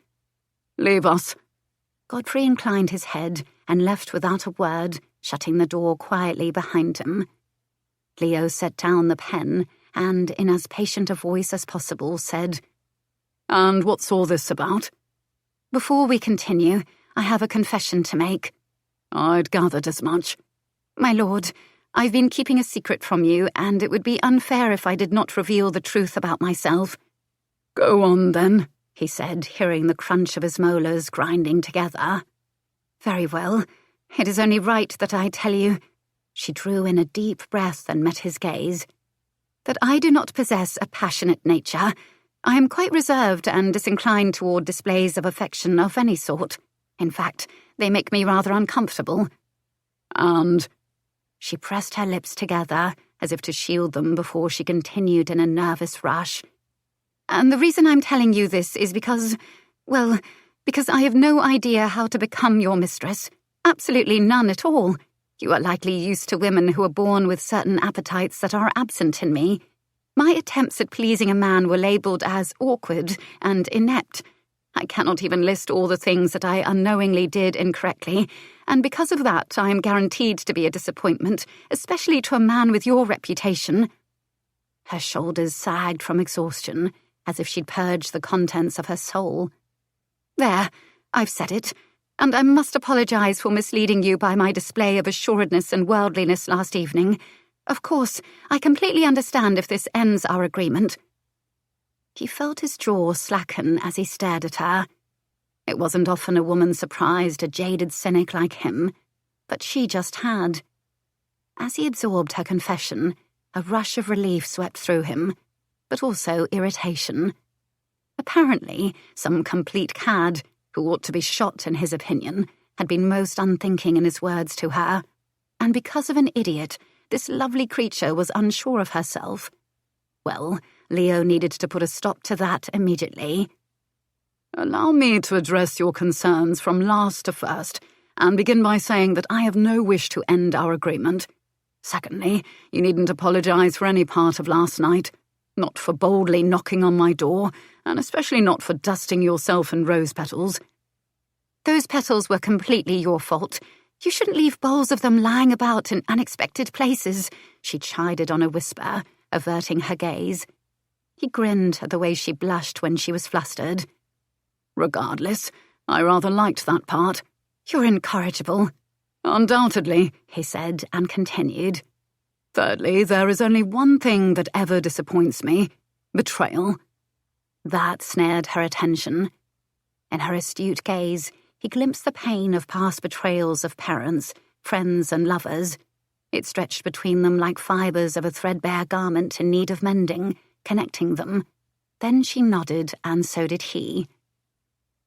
"Leave us." Godfrey inclined his head and left without a word, shutting the door quietly behind him. Leo set down the pen and, in as patient a voice as possible, said, "And what's all this about?" "Before we continue, I have a confession to make." "I'd gathered as much." "My lord, I've been keeping a secret from you, and it would be unfair if I did not reveal the truth about myself." "Go on, then," he said, hearing the crunch of his molars grinding together. "Very well. It is only right that I tell you—" She drew in a deep breath and met his gaze. "That I do not possess a passionate nature. I am quite reserved and disinclined toward displays of affection of any sort. In fact, they make me rather uncomfortable." "And—" She pressed her lips together, as if to shield them before she continued in a nervous rush. "And the reason I'm telling you this is because I have no idea how to become your mistress. Absolutely none at all. You are likely used to women who are born with certain appetites that are absent in me. My attempts at pleasing a man were labelled as awkward and inept. I cannot even list all the things that I unknowingly did incorrectly, and because of that I am guaranteed to be a disappointment, especially to a man with your reputation." Her shoulders sagged from exhaustion, as if she'd purged the contents of her soul. "There, I've said it, and I must apologize for misleading you by my display of assuredness and worldliness last evening. Of course, I completely understand if this ends our agreement." He felt his jaw slacken as he stared at her. It wasn't often a woman surprised a jaded cynic like him, but she just had. As he absorbed her confession, a rush of relief swept through him, but also irritation. Apparently, some complete cad, who ought to be shot in his opinion, had been most unthinking in his words to her, and because of an idiot, this lovely creature was unsure of herself. Well, Leo needed to put a stop to that immediately. "Allow me to address your concerns from last to first, and begin by saying that I have no wish to end our agreement. Secondly, you needn't apologize for any part of last night. Not for boldly knocking on my door, and especially not for dusting yourself in rose petals." "Those petals were completely your fault. You shouldn't leave bowls of them lying about in unexpected places," she chided on a whisper, averting her gaze. He grinned at the way she blushed when she was flustered. "Regardless, I rather liked that part." "You're incorrigible." "Undoubtedly," he said, and continued. "Thirdly, there is only one thing that ever disappoints me: betrayal." That snared her attention. In her astute gaze, he glimpsed the pain of past betrayals of parents, friends, and lovers. It stretched between them like fibres of a threadbare garment in need of mending, connecting them. Then she nodded, and so did he.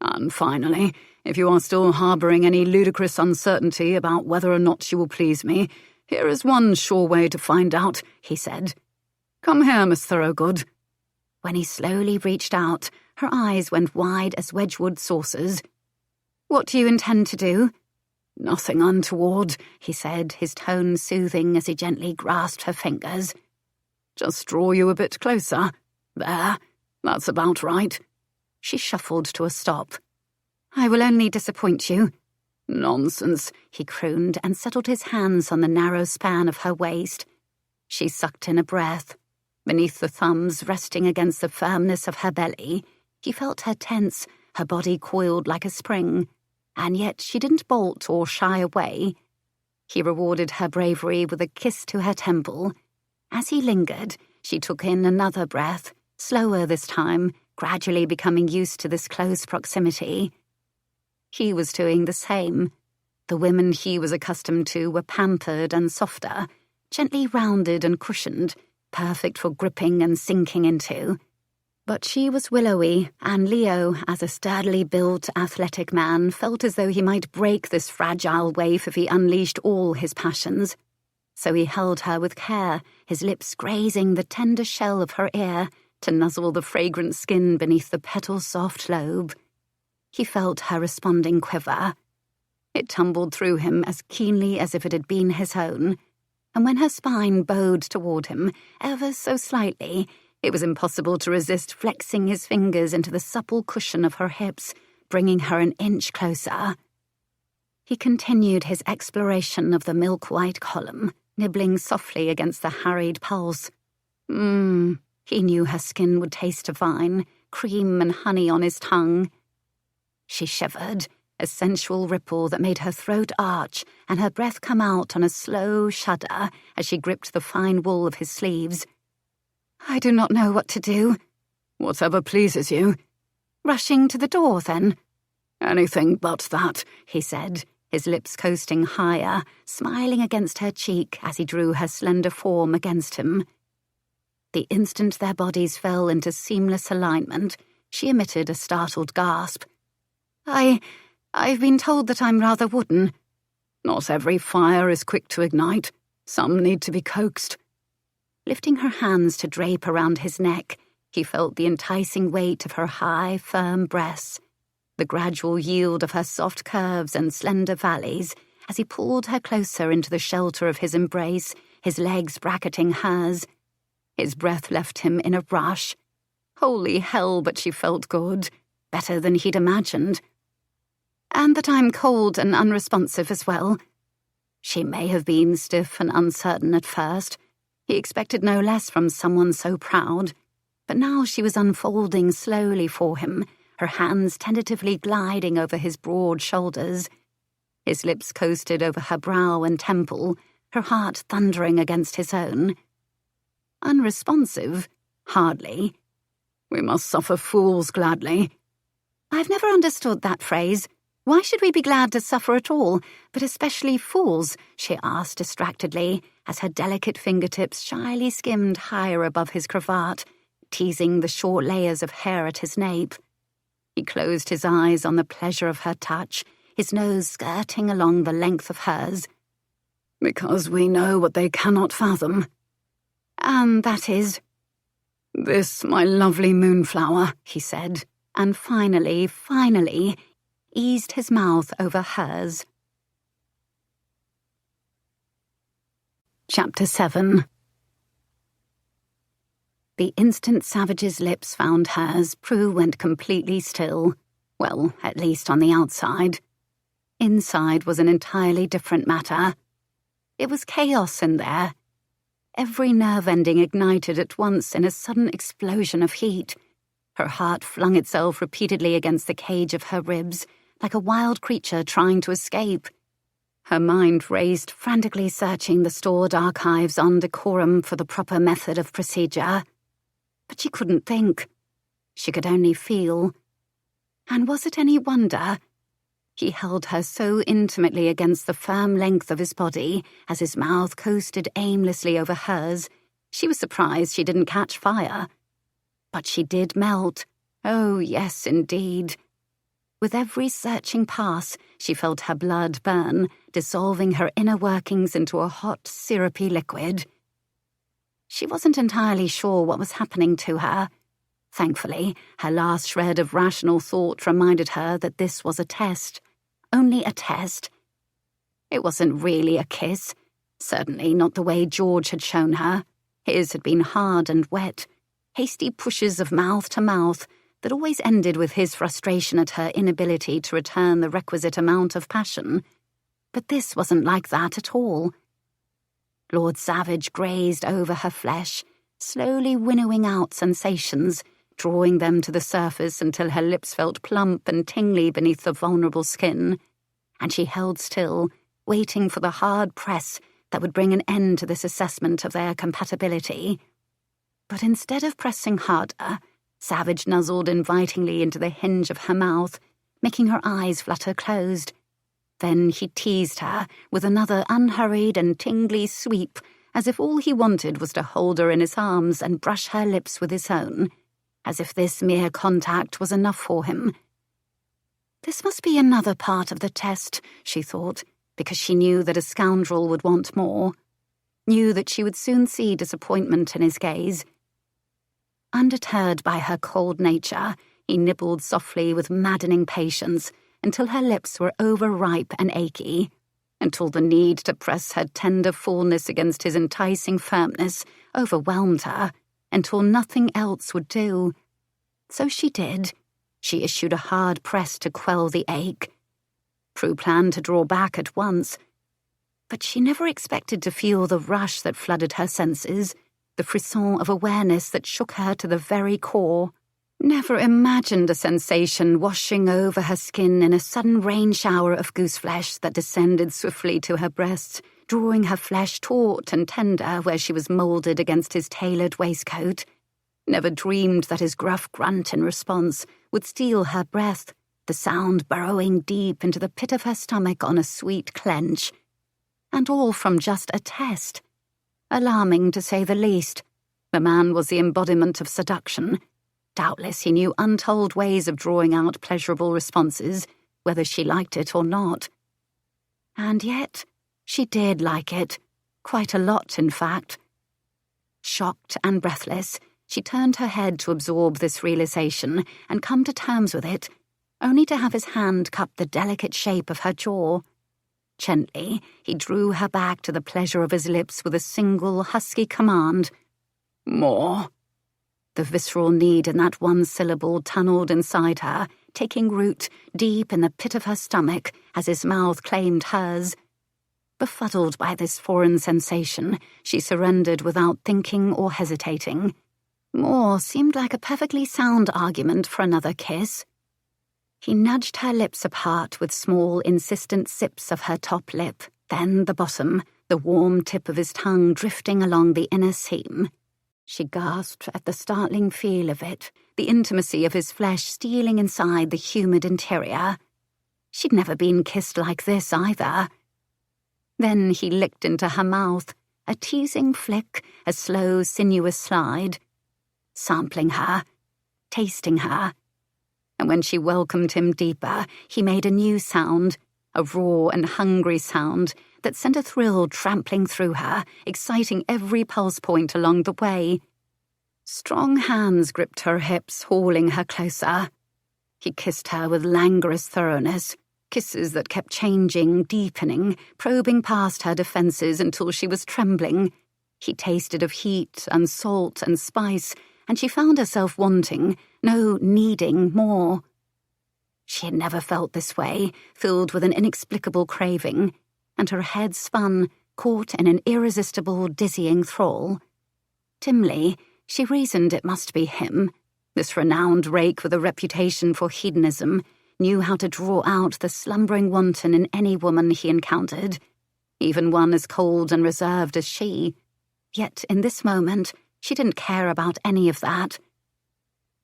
"And finally, if you are still harbouring any ludicrous uncertainty about whether or not you will please me, here is one sure way to find out," he said. "Come here, Miss Thorogood." When he slowly reached out, her eyes went wide as Wedgwood saucers. "What do you intend to do?" "Nothing untoward," he said, his tone soothing as he gently grasped her fingers. "Just draw you a bit closer. There, that's about right." She shuffled to a stop. "I will only disappoint you." "Nonsense," he crooned and settled his hands on the narrow span of her waist. She sucked in a breath. Beneath the thumbs resting against the firmness of her belly, he felt her tense, her body coiled like a spring, and yet she didn't bolt or shy away. He rewarded her bravery with a kiss to her temple. As he lingered, she took in another breath, slower this time, gradually becoming used to this close proximity. He was doing the same. The women he was accustomed to were pampered and softer, gently rounded and cushioned, perfect for gripping and sinking into. But she was willowy, and Leo, as a sturdily built, athletic man, felt as though he might break this fragile waif if he unleashed all his passions. So he held her with care, his lips grazing the tender shell of her ear to nuzzle the fragrant skin beneath the petal-soft lobe. He felt her responding quiver. It tumbled through him as keenly as if it had been his own, and when her spine bowed toward him, ever so slightly, it was impossible to resist flexing his fingers into the supple cushion of her hips, bringing her an inch closer. He continued his exploration of the milk-white column, nibbling softly against the harried pulse. He knew her skin would taste divine, cream and honey on his tongue. She shivered, a sensual ripple that made her throat arch and her breath come out on a slow shudder as she gripped the fine wool of his sleeves. "I do not know what to do." "Whatever pleases you." "Rushing to the door, then?" "Anything but that," he said, his lips coasting higher, smiling against her cheek as he drew her slender form against him. The instant their bodies fell into seamless alignment, she emitted a startled gasp. I've been told that I'm rather wooden." "Not every fire is quick to ignite. Some need to be coaxed." Lifting her hands to drape around his neck, he felt the enticing weight of her high, firm breasts, the gradual yield of her soft curves and slender valleys as he pulled her closer into the shelter of his embrace, his legs bracketing hers. His breath left him in a rush. Holy hell, but she felt good, better than he'd imagined. "And that I'm cold and unresponsive as well." She may have been stiff and uncertain at first. He expected no less from someone so proud, but now she was unfolding slowly for him, her hands tentatively gliding over his broad shoulders. His lips coasted over her brow and temple, her heart thundering against his own. Unresponsive? Hardly. "We must suffer fools gladly." "I've never understood that phrase. Why should we be glad to suffer at all, but especially fools?" she asked distractedly, as her delicate fingertips shyly skimmed higher above his cravat, teasing the short layers of hair at his nape. He closed his eyes on the pleasure of her touch, his nose skirting along the length of hers. "Because we know what they cannot fathom." "And that is?" "This, my lovely moonflower," he said, and finally, eased his mouth over hers. Chapter 7. The instant Savage's lips found hers, Prue went completely still. Well, at least on the outside. Inside was an entirely different matter. It was chaos in there. Every nerve ending ignited at once in a sudden explosion of heat. Her heart flung itself repeatedly against the cage of her ribs, like a wild creature trying to escape. Her mind raced, frantically searching the stored archives on decorum for the proper method of procedure. But she couldn't think. She could only feel. And was it any wonder? He held her so intimately against the firm length of his body as his mouth coasted aimlessly over hers, she was surprised she didn't catch fire. But she did melt. Oh, yes, indeed. With every searching pass, she felt her blood burn, dissolving her inner workings into a hot, syrupy liquid. She wasn't entirely sure what was happening to her. Thankfully, her last shred of rational thought reminded her that this was a test. Only a test. It wasn't really a kiss. Certainly not the way George had shown her. His had been hard and wet, hasty pushes of mouth to mouth that always ended with his frustration at her inability to return the requisite amount of passion. But this wasn't like that at all. Lord Savage grazed over her flesh, slowly winnowing out sensations, drawing them to the surface until her lips felt plump and tingly beneath the vulnerable skin, and she held still, waiting for the hard press that would bring an end to this assessment of their compatibility. But instead of pressing harder, Savage nuzzled invitingly into the hinge of her mouth, making her eyes flutter closed. Then he teased her with another unhurried and tingly sweep, as if all he wanted was to hold her in his arms and brush her lips with his own, as if this mere contact was enough for him. This must be another part of the test, she thought, because she knew that a scoundrel would want more, knew that she would soon see disappointment in his gaze. Undeterred by her cold nature, he nibbled softly with maddening patience until her lips were overripe and achy, until the need to press her tender fullness against his enticing firmness overwhelmed her, until nothing else would do. So she did. She issued a hard press to quell the ache. Prue planned to draw back at once, but she never expected to feel the rush that flooded her senses, the frisson of awareness that shook her to the very core. Never imagined a sensation washing over her skin in a sudden rain shower of gooseflesh that descended swiftly to her breasts, drawing her flesh taut and tender where she was moulded against his tailored waistcoat. Never dreamed that his gruff grunt in response would steal her breath, the sound burrowing deep into the pit of her stomach on a sweet clench. And all from just a test. Alarming, to say the least. The man was the embodiment of seduction. Doubtless he knew untold ways of drawing out pleasurable responses, whether she liked it or not. And yet, she did like it. Quite a lot, in fact. Shocked and breathless, she turned her head to absorb this realization and come to terms with it, only to have his hand cup the delicate shape of her jaw. Gently, he drew her back to the pleasure of his lips with a single husky command. More. The visceral need in that one syllable tunneled inside her, taking root deep in the pit of her stomach as his mouth claimed hers. Befuddled by this foreign sensation, she surrendered without thinking or hesitating. More seemed like a perfectly sound argument for another kiss. He nudged her lips apart with small, insistent sips of her top lip, then the bottom, the warm tip of his tongue drifting along the inner seam. She gasped at the startling feel of it, the intimacy of his flesh stealing inside the humid interior. She'd never been kissed like this either. Then he licked into her mouth, a teasing flick, a slow, sinuous slide. Sampling her, tasting her. And when she welcomed him deeper, he made a new sound, a raw and hungry sound that sent a thrill trampling through her, exciting every pulse point along the way. Strong hands gripped her hips, hauling her closer. He kissed her with languorous thoroughness, kisses that kept changing, deepening, probing past her defenses until she was trembling. He tasted of heat and salt and spice, and she found herself wanting, no, needing more. She had never felt this way, filled with an inexplicable craving, and her head spun, caught in an irresistible, dizzying thrall. Dimly, she reasoned it must be him. This renowned rake with a reputation for hedonism knew how to draw out the slumbering wanton in any woman he encountered, even one as cold and reserved as she. Yet in this moment, she didn't care about any of that.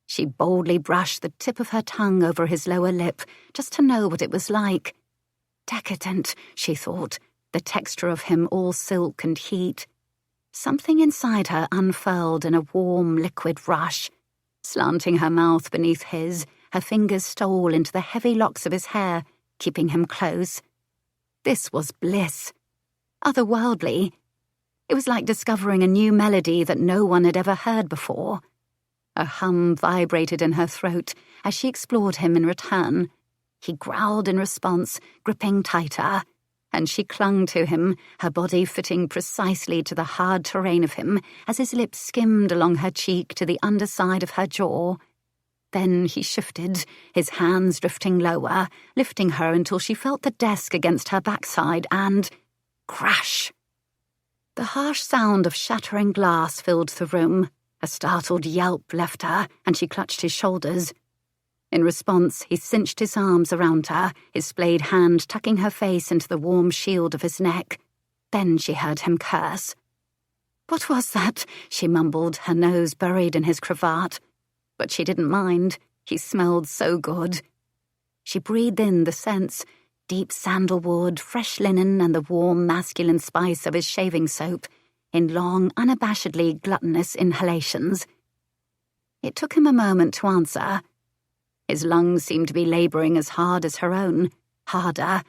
She boldly brushed the tip of her tongue over his lower lip, just to know what it was like. Decadent, she thought, the texture of him all silk and heat. Something inside her unfurled in a warm, liquid rush. Slanting her mouth beneath his, her fingers stole into the heavy locks of his hair, keeping him close. This was bliss. Otherworldly. It was like discovering a new melody that no one had ever heard before. A hum vibrated in her throat as she explored him in return. He growled in response, gripping tighter. and she clung to him, her body fitting precisely to the hard terrain of him as his lips skimmed along her cheek to the underside of her jaw. Then he shifted, his hands drifting lower, lifting her until she felt the desk against her backside and... crash! The harsh sound of shattering glass filled the room. A startled yelp left her, and she clutched his shoulders. In response, he cinched his arms around her, his splayed hand tucking her face into the warm shield of his neck. Then she heard him curse. "What was that?" she mumbled, her nose buried in his cravat. But she didn't mind. He smelled so good. She breathed in the scents, deep sandalwood, fresh linen, and the warm masculine spice of his shaving soap, in long, unabashedly gluttonous inhalations. It took him a moment to answer. His lungs seemed to be labouring as hard as her own, harder.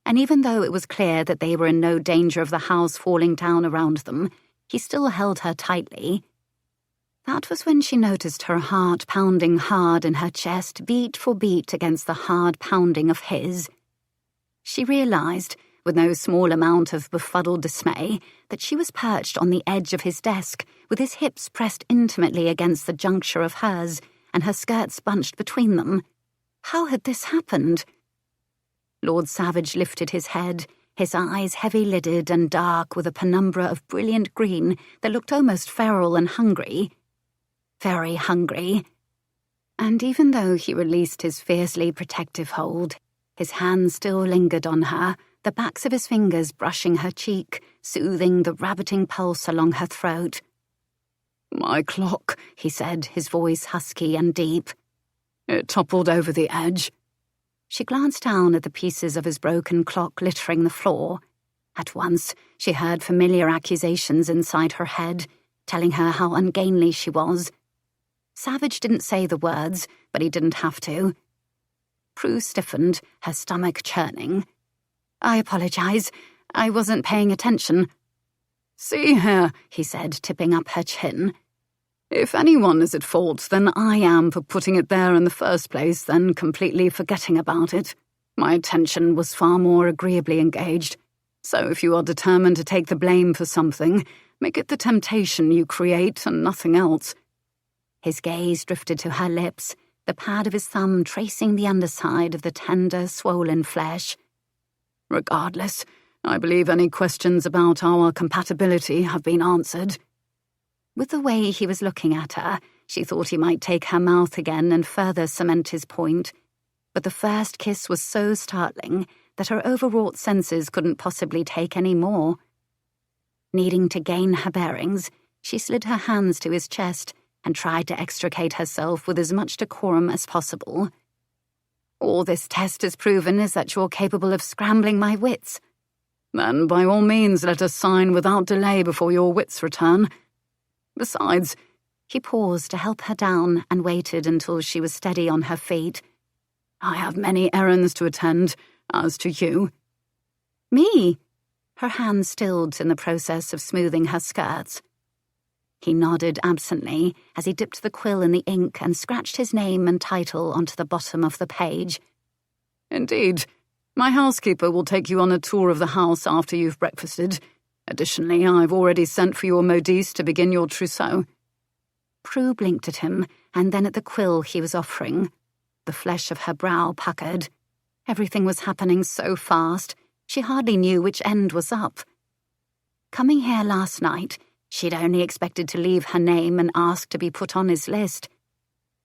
And even though it was clear that they were in no danger of the house falling down around them, he still held her tightly. That was when she noticed her heart pounding hard in her chest, beat for beat against the hard pounding of his. She realised, with no small amount of befuddled dismay, that she was perched on the edge of his desk, with his hips pressed intimately against the juncture of hers, and her skirts bunched between them. How had this happened? Lord Savage lifted his head, his eyes heavy-lidded and dark with a penumbra of brilliant green that looked almost feral and hungry. Very hungry. And even though he released his fiercely protective hold, his hands still lingered on her, the backs of his fingers brushing her cheek, soothing the rabbiting pulse along her throat. "My clock," he said, his voice husky and deep. "It toppled over the edge." She glanced down at the pieces of his broken clock littering the floor. At once, she heard familiar accusations inside her head, telling her how ungainly she was. Savage didn't say the words, but he didn't have to. Prue stiffened, her stomach churning. "I apologize. I wasn't paying attention." "See here," he said, tipping up her chin. "If anyone is at fault, then I am for putting it there in the first place, then completely forgetting about it. My attention was far more agreeably engaged. So if you are determined to take the blame for something, make it the temptation you create and nothing else." His gaze drifted to her lips, the pad of his thumb tracing the underside of the tender, swollen flesh. "Regardless, I believe any questions about our compatibility have been answered." With the way he was looking at her, she thought he might take her mouth again and further cement his point. But the first kiss was so startling that her overwrought senses couldn't possibly take any more. Needing to gain her bearings, she slid her hands to his chest and tried to extricate herself with as much decorum as possible. "All this test has proven is that you're capable of scrambling my wits." "Then by all means let us sign without delay before your wits return. Besides," he paused to help her down and waited until she was steady on her feet, "I have many errands to attend, as to you." "Me?" Her hand stilled in the process of smoothing her skirts. He nodded absently as he dipped the quill in the ink and scratched his name and title onto the bottom of the page. "Indeed. My housekeeper will take you on a tour of the house after you've breakfasted. Additionally, I've already sent for your modiste to begin your trousseau." Prue blinked at him and then at the quill he was offering. The flesh of her brow puckered. Everything was happening so fast, she hardly knew which end was up. Coming here last night, she'd only expected to leave her name and ask to be put on his list.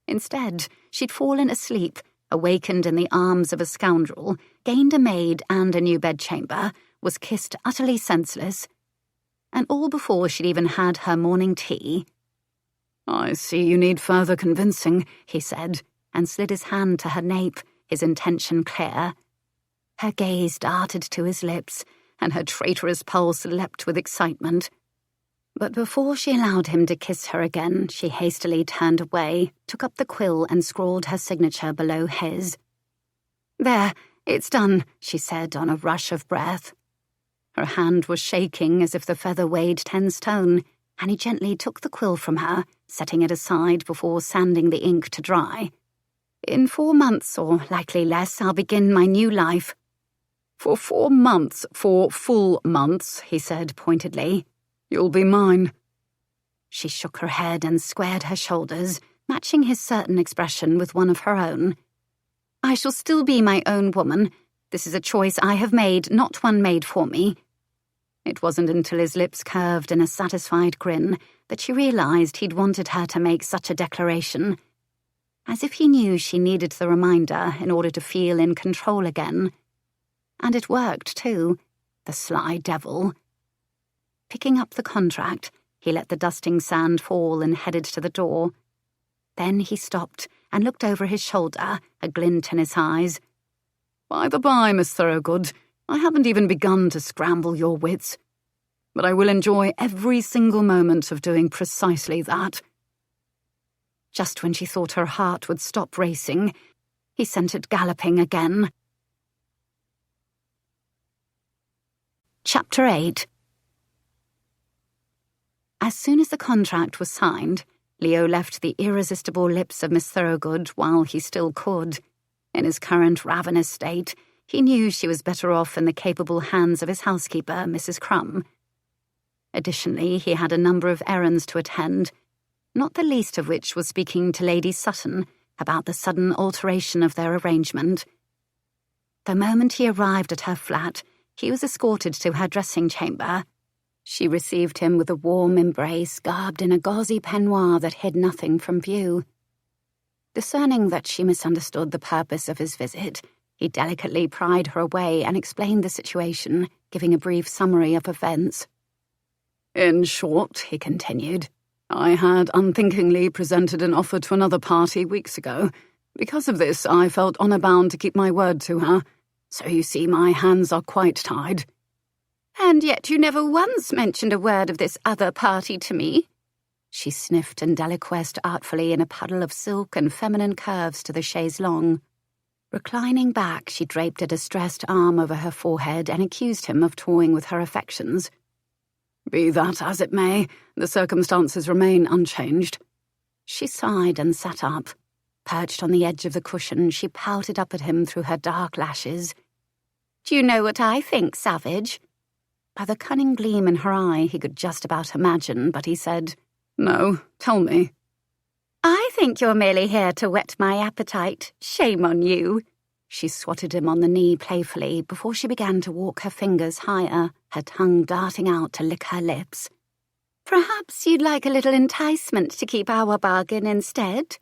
Instead, she'd fallen asleep, awakened in the arms of a scoundrel, gained a maid and a new bedchamber, was kissed utterly senseless, and all before she'd even had her morning tea. "I see you need further convincing," he said, and slid his hand to her nape, his intention clear. Her gaze darted to his lips, and her traitorous pulse leapt with excitement. But before she allowed him to kiss her again, she hastily turned away, took up the quill and scrawled her signature below his. "There, it's done," she said on a rush of breath. Her hand was shaking as if the feather weighed 10 stone, and he gently took the quill from her, setting it aside before sanding the ink to dry. "In 4 months, or likely less, I'll begin my new life." For 4 months, 4 full months, he said pointedly, you'll be mine. She shook her head and squared her shoulders, matching his certain expression with one of her own. I shall still be my own woman. This is a choice I have made, not one made for me. It wasn't until his lips curved in a satisfied grin that she realized he'd wanted her to make such a declaration. As if he knew she needed the reminder in order to feel in control again. And it worked, too, the sly devil. Picking up the contract, he let the dusting sand fall and headed to the door. Then he stopped and looked over his shoulder, a glint in his eyes. By the by, Miss Thorogood, I haven't even begun to scramble your wits. But I will enjoy every single moment of doing precisely that. Just when she thought her heart would stop racing, he sent it galloping again. Chapter 8. As soon as the contract was signed, Leo left the irresistible lips of Miss Thorogood while he still could. In his current ravenous state, he knew she was better off in the capable hands of his housekeeper, Mrs. Crumb. Additionally, he had a number of errands to attend, not the least of which was speaking to Lady Sutton about the sudden alteration of their arrangement. The moment he arrived at her flat, he was escorted to her dressing chamber. She received him with a warm embrace garbed in a gauzy peignoir that hid nothing from view. Discerning that she misunderstood the purpose of his visit, he delicately pried her away and explained the situation, giving a brief summary of events. In short, he continued, I had unthinkingly presented an offer to another party weeks ago. Because of this, I felt honour bound to keep my word to her. So you see, my hands are quite tied. And yet you never once mentioned a word of this other party to me. She sniffed and deliquesced artfully in a puddle of silk and feminine curves to the chaise longue. Reclining back, she draped a distressed arm over her forehead and accused him of toying with her affections. Be that as it may, the circumstances remain unchanged. She sighed and sat up. Perched on the edge of the cushion, she pouted up at him through her dark lashes. Do you know what I think, Savage? By the cunning gleam in her eye, he could just about imagine, but he said, No, tell me. I think you're merely here to whet my appetite. Shame on you. She swatted him on the knee playfully before she began to walk her fingers higher, her tongue darting out to lick her lips. Perhaps you'd like a little enticement to keep our bargain instead?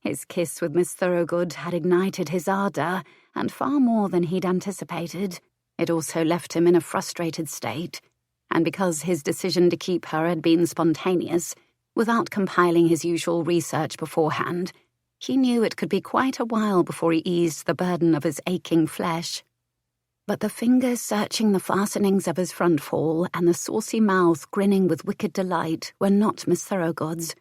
His kiss with Miss Thorogood had ignited his ardour, and far more than he'd anticipated. It also left him in a frustrated state, and because his decision to keep her had been spontaneous, without compiling his usual research beforehand, he knew it could be quite a while before he eased the burden of his aching flesh. But the fingers searching the fastenings of his front fall and the saucy mouth grinning with wicked delight were not Miss Thorogood's.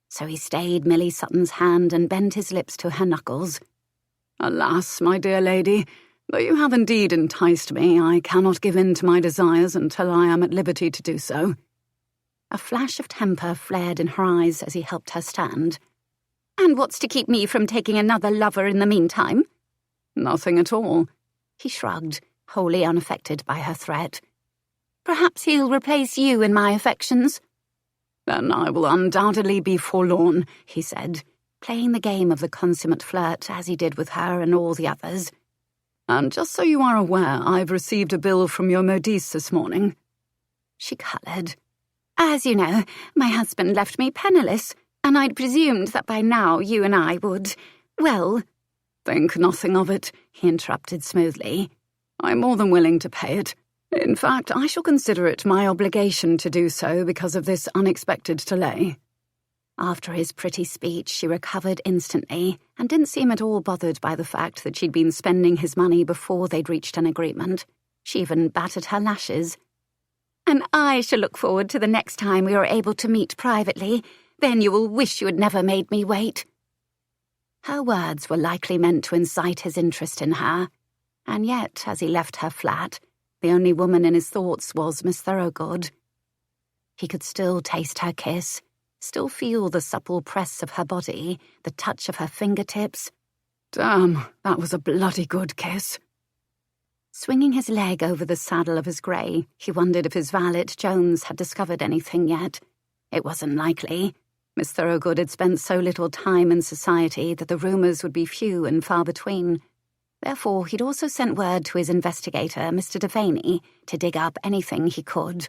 So he stayed Millie Sutton's hand and bent his lips to her knuckles. Alas, my dear lady, though you have indeed enticed me, I cannot give in to my desires until I am at liberty to do so. A flash of temper flared in her eyes as he helped her stand. And what's to keep me from taking another lover in the meantime? Nothing at all. He shrugged, wholly unaffected by her threat. Perhaps he'll replace you in my affections. Then I will undoubtedly be forlorn, he said, playing the game of the consummate flirt as he did with her and all the others. And just so you are aware, I've received a bill from your modiste this morning. She coloured. As you know, my husband left me penniless, and I'd presumed that by now you and I would, well... Think nothing of it, he interrupted smoothly. I'm more than willing to pay it. In fact, I shall consider it my obligation to do so because of this unexpected delay. After his pretty speech, she recovered instantly and didn't seem at all bothered by the fact that she'd been spending his money before they'd reached an agreement. She even batted her lashes. And I shall look forward to the next time we are able to meet privately. Then you will wish you had never made me wait. Her words were likely meant to incite his interest in her, and yet, as he left her flat, the only woman in his thoughts was Miss Thorogood. He could still taste her kiss, still feel the supple press of her body, the touch of her fingertips. Damn, that was a bloody good kiss. Swinging his leg over the saddle of his grey, he wondered if his valet Jones had discovered anything yet. It wasn't likely. Miss Thorogood had spent so little time in society that the rumours would be few and far between. Therefore, he'd also sent word to his investigator, Mr. Viviene, to dig up anything he could.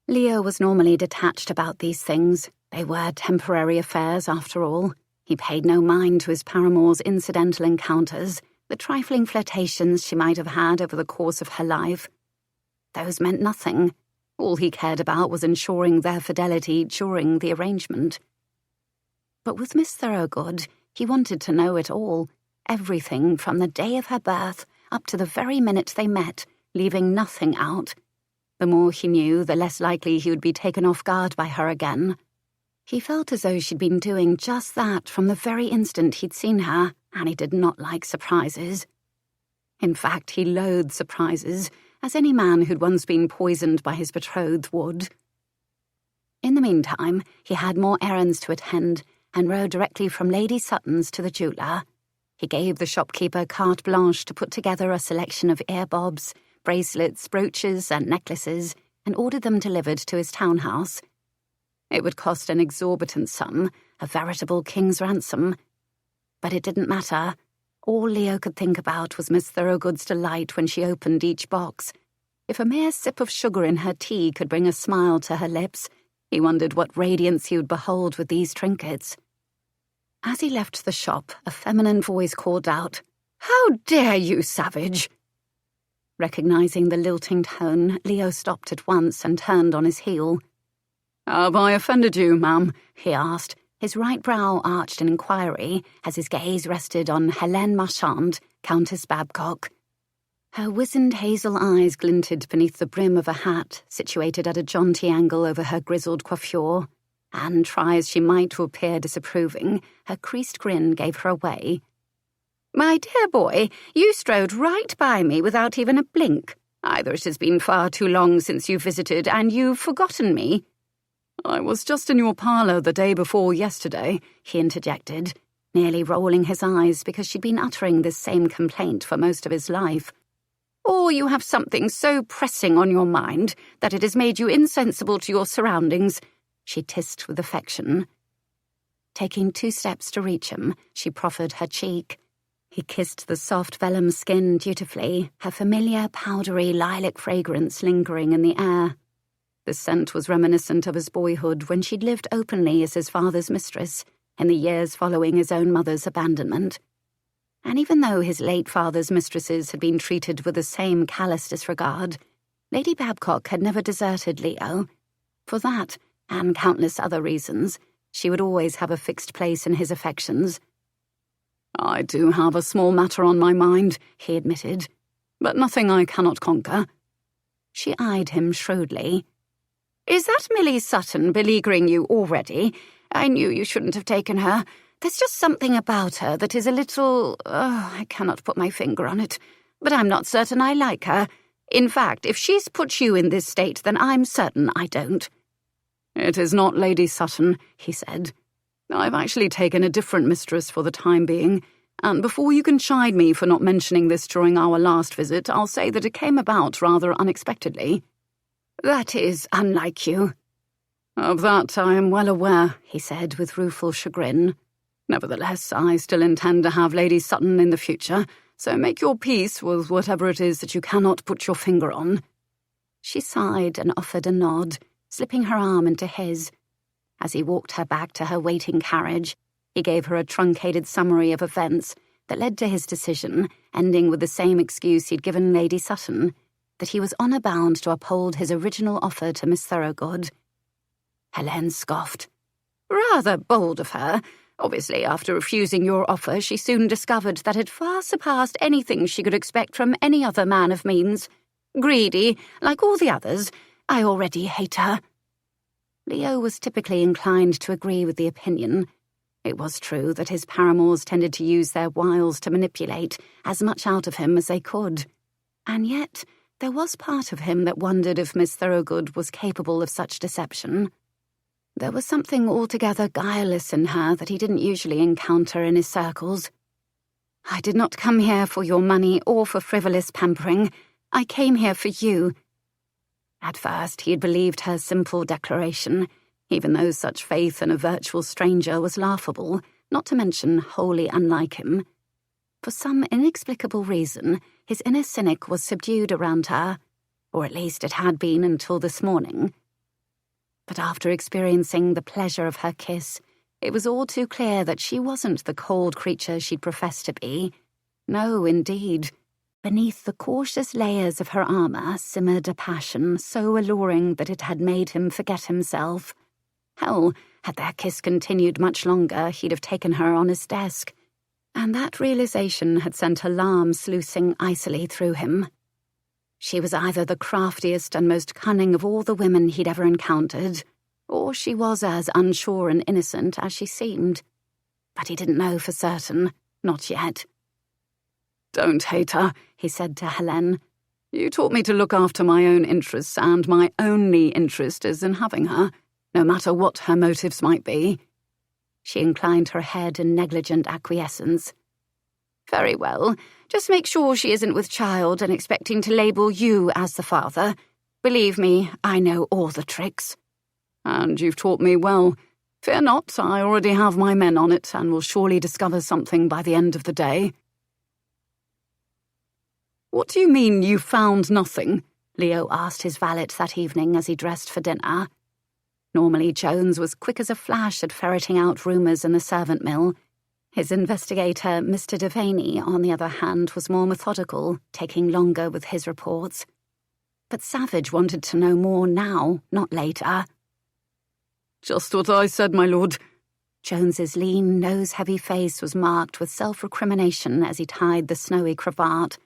Leo was normally detached about these things. They were temporary affairs, after all. He paid no mind to his paramour's incidental encounters, the trifling flirtations she might have had over the course of her life. Those meant nothing. All he cared about was ensuring their fidelity during the arrangement. But with Miss Thorogood, he wanted to know it all, everything from the day of her birth up to the very minute they met, leaving nothing out. The more he knew, the less likely he would be taken off guard by her again. He felt as though she'd been doing just that from the very instant he'd seen her, and he did not like surprises. In fact, he loathed surprises, as any man who'd once been poisoned by his betrothed would. In the meantime, he had more errands to attend, and rode directly from Lady Sutton's to the jeweller. He gave the shopkeeper carte blanche to put together a selection of earbobs, bracelets, brooches, and necklaces, and ordered them delivered to his townhouse. It would cost an exorbitant sum, a veritable king's ransom. But it didn't matter. All Leo could think about was Miss Thorogood's delight when she opened each box. If a mere sip of sugar in her tea could bring a smile to her lips, he wondered what radiance he would behold with these trinkets. As he left the shop, a feminine voice called out, "How dare you, Savage!" Recognizing the lilting tone, Leo stopped at once and turned on his heel. "Have I offended you, ma'am?" he asked, his right brow arched in inquiry as his gaze rested on Helene Marchand, Countess Babcock. Her wizened hazel eyes glinted beneath the brim of a hat situated at a jaunty angle over her grizzled coiffure, and, try as she might to appear disapproving, her creased grin gave her away. "My dear boy, you strode right by me without even a blink. Either it has been far too long since you visited and you've forgotten me." "I was just in your parlour the day before yesterday," he interjected, nearly rolling his eyes because she'd been uttering this same complaint for most of his life. "Or you have something so pressing on your mind that it has made you insensible to your surroundings," she hissed with affection. Taking 2 steps to reach him, she proffered her cheek. He kissed the soft vellum skin dutifully, her familiar powdery lilac fragrance lingering in the air. The scent was reminiscent of his boyhood when she'd lived openly as his father's mistress in the years following his own mother's abandonment. And even though his late father's mistresses had been treated with the same callous disregard, Lady Babcock had never deserted Leo. For that, and countless other reasons, she would always have a fixed place in his affections. "I do have a small matter on my mind," he admitted, "but nothing I cannot conquer." She eyed him shrewdly. "Is that Millie Sutton beleaguering you already? I knew you shouldn't have taken her. There's just something about her that is a little... I cannot put my finger on it. But I'm not certain I like her. In fact, if she's put you in this state, then I'm certain I don't." "It is not Lady Sutton," he said. "I've actually taken a different mistress for the time being, and before you can chide me for not mentioning this during our last visit, I'll say that it came about rather unexpectedly." "That is unlike you." "Of that I am well aware," he said with rueful chagrin. "Nevertheless, I still intend to have Lady Sutton in the future, so make your peace with whatever it is that you cannot put your finger on." She sighed and offered a nod, slipping her arm into his. As he walked her back to her waiting carriage, he gave her a truncated summary of events that led to his decision, ending with the same excuse he'd given Lady Sutton, that he was honour bound to uphold his original offer to Miss Thorogood. Helene scoffed. "Rather bold of her. Obviously, after refusing your offer, she soon discovered that it far surpassed anything she could expect from any other man of means. Greedy, like all the others. I already hate her." Leo was typically inclined to agree with the opinion. It was true that his paramours tended to use their wiles to manipulate as much out of him as they could. And yet, there was part of him that wondered if Miss Thorogood was capable of such deception. There was something altogether guileless in her that he didn't usually encounter in his circles. I did not come here for your money or for frivolous pampering. I came here for you." At first he had believed her simple declaration, even though such faith in a virtual stranger was laughable, not to mention wholly unlike him. For some inexplicable reason, his inner cynic was subdued around her, or at least it had been until this morning. But after experiencing the pleasure of her kiss, it was all too clear that she wasn't the cold creature she'd professed to be. No, indeed. Beneath the cautious layers of her armour simmered a passion so alluring that it had made him forget himself. Hell, had their kiss continued much longer, he'd have taken her on his desk. And that realization had sent alarm sluicing icily through him. She was either the craftiest and most cunning of all the women he'd ever encountered, or she was as unsure and innocent as she seemed. But he didn't know for certain, not yet. "Don't hate her," he said to Helene. "You taught me to look after my own interests, and my only interest is in having her, no matter what her motives might be." She inclined her head in negligent acquiescence. "Very well. Just make sure she isn't with child and expecting to label you as the father. Believe me, I know all the tricks." "And you've taught me well. Fear not, I already have my men on it and will surely discover something by the end of the day." "What do you mean you found nothing?" Leo asked his valet that evening as he dressed for dinner. Normally Jones was quick as a flash at ferreting out rumours in the servant mill. His investigator, Mr. Viviene, on the other hand, was more methodical, taking longer with his reports. But Savage wanted to know more now, not later. "Just what I said, my lord." Jones's lean, nose-heavy face was marked with self-recrimination as he tied the snowy cravat.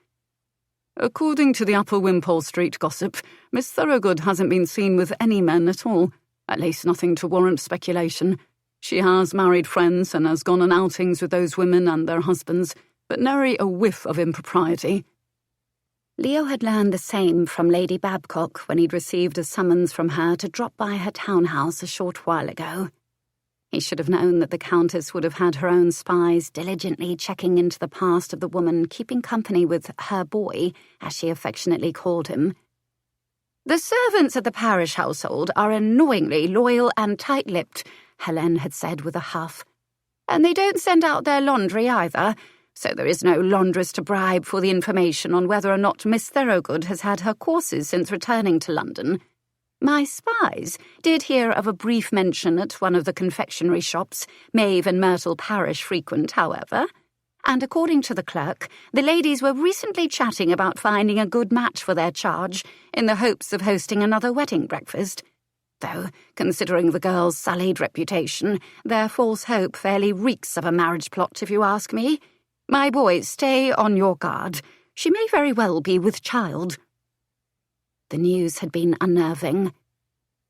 "According to the Upper Wimpole Street gossip, Miss Thorogood hasn't been seen with any men at all, at least nothing to warrant speculation. She has married friends and has gone on outings with those women and their husbands, but nary a whiff of impropriety." Leo had learned the same from Lady Babcock when he'd received a summons from her to drop by her townhouse a short while ago. He should have known that the Countess would have had her own spies diligently checking into the past of the woman keeping company with her boy, as she affectionately called him. "The servants at the parish household are annoyingly loyal and tight-lipped," Helene had said with a huff. "And they don't send out their laundry either, so there is no laundress to bribe for the information on whether or not Miss Thorogood has had her courses since returning to London. My spies did hear of a brief mention at one of the confectionery shops Maeve and Myrtle Parish frequent, however, and according to the clerk, the ladies were recently chatting about finding a good match for their charge in the hopes of hosting another wedding breakfast. Though, considering the girl's sullied reputation, their false hope fairly reeks of a marriage plot, if you ask me. My boys, stay on your guard. She may very well be with child." The news had been unnerving.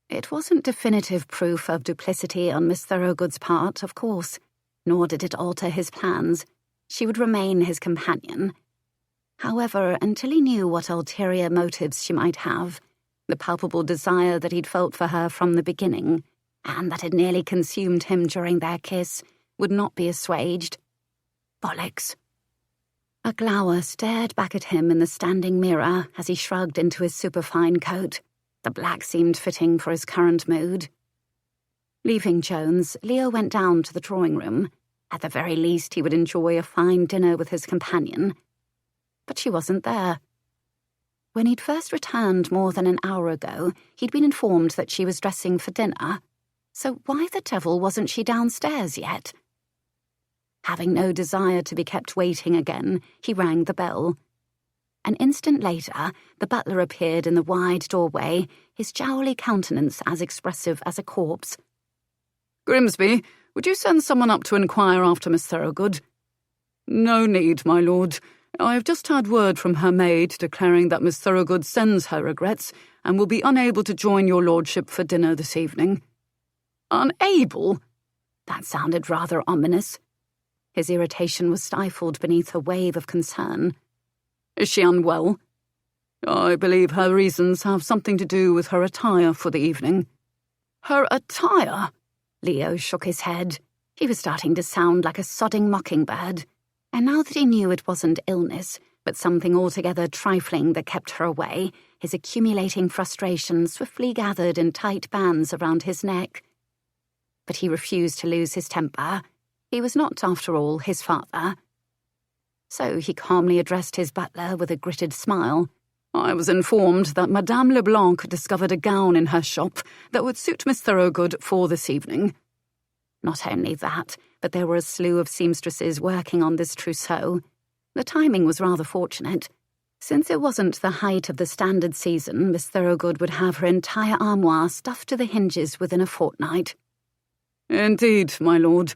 It wasn't definitive proof of duplicity on Miss Thorogood's part, of course, nor did it alter his plans. She would remain his companion. However, until he knew what ulterior motives she might have, the palpable desire that he'd felt for her from the beginning, and that had nearly consumed him during their kiss, would not be assuaged. Bollocks. A glower stared back at him in the standing mirror as he shrugged into his superfine coat. The black seemed fitting for his current mood. Leaving Jones, Leo went down to the drawing room. At the very least, he would enjoy a fine dinner with his companion. But she wasn't there. When he'd first returned more than an hour ago, he'd been informed that she was dressing for dinner. So why the devil wasn't she downstairs yet? Having no desire to be kept waiting again, he rang the bell. An instant later, the butler appeared in the wide doorway, his jowly countenance as expressive as a corpse. "Grimsby, would you send someone up to inquire after Miss Thorogood?" "No need, my lord. I have just had word from her maid declaring that Miss Thorogood sends her regrets and will be unable to join your lordship for dinner this evening." "Unable?" That sounded rather ominous. His irritation was stifled beneath a wave of concern. "Is she unwell?" "I believe her reasons have something to do with her attire for the evening." "Her attire?" Leo shook his head. He was starting to sound like a sodding mockingbird. And now that he knew it wasn't illness, but something altogether trifling that kept her away, his accumulating frustration swiftly gathered in tight bands around his neck. But he refused to lose his temper. He was not, after all, his father. So he calmly addressed his butler with a gritted smile. I was informed that Madame Leblanc discovered a gown in her shop that would suit Miss Thorogood for this evening. Not only that, but there were a slew of seamstresses working on this trousseau. The timing was rather fortunate. Since it wasn't the height of the standard season, Miss Thorogood would have her entire armoire stuffed to the hinges within a fortnight. Indeed, my lord.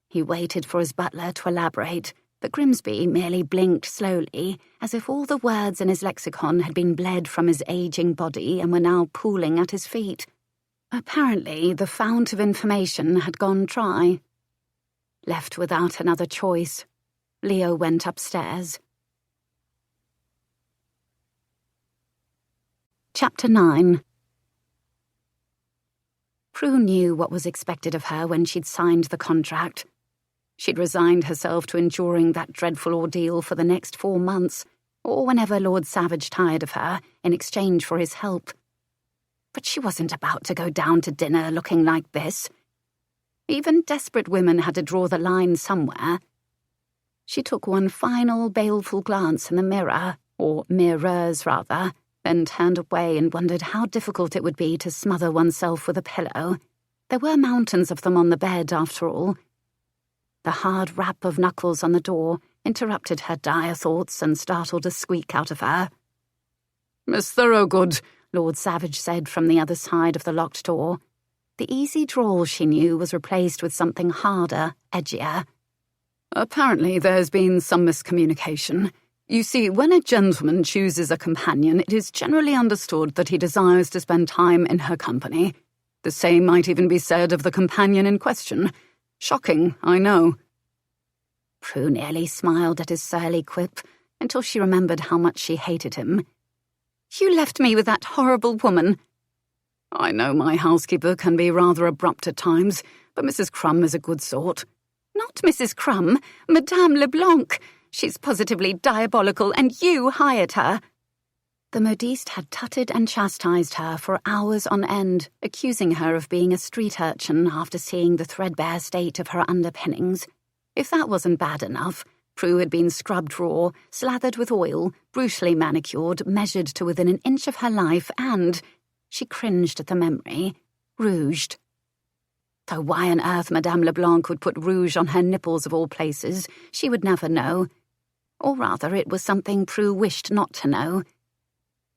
He waited for his butler to elaborate, but Grimsby merely blinked slowly, as if all the words in his lexicon had been bled from his aging body and were now pooling at his feet. Apparently, the fount of information had gone dry. Left without another choice, Leo went upstairs. Chapter 9. Prue knew what was expected of her when she'd signed the contract. She'd resigned herself to enduring that dreadful ordeal for the next 4 months, or whenever Lord Savage tired of her, in exchange for his help. But she wasn't about to go down to dinner looking like this. Even desperate women had to draw the line somewhere. She took one final baleful glance in the mirror, or mirrors rather, then turned away and wondered how difficult it would be to smother oneself with a pillow. There were mountains of them on the bed, after all. The hard rap of knuckles on the door interrupted her dire thoughts and startled a squeak out of her. Miss Thorogood, Lord Savage said from the other side of the locked door. The easy drawl, she knew, was replaced with something harder, edgier. Apparently there's been some miscommunication. You see, when a gentleman chooses a companion, it is generally understood that he desires to spend time in her company. The same might even be said of the companion in question. Shocking, I know. Prue nearly smiled at his surly quip until she remembered how much she hated him. You left me with that horrible woman. I know my housekeeper can be rather abrupt at times, but Mrs. Crumb is a good sort. Not Mrs. Crumb, Madame Leblanc. She's positively diabolical, and you hired her. The modiste had tutted and chastised her for hours on end, accusing her of being a street urchin after seeing the threadbare state of her underpinnings. If that wasn't bad enough, Prue had been scrubbed raw, slathered with oil, brutally manicured, measured to within an inch of her life, and, she cringed at the memory, rouged. Though why on earth Madame Leblanc would put rouge on her nipples of all places, she would never know. Or rather, it was something Prue wished not to know.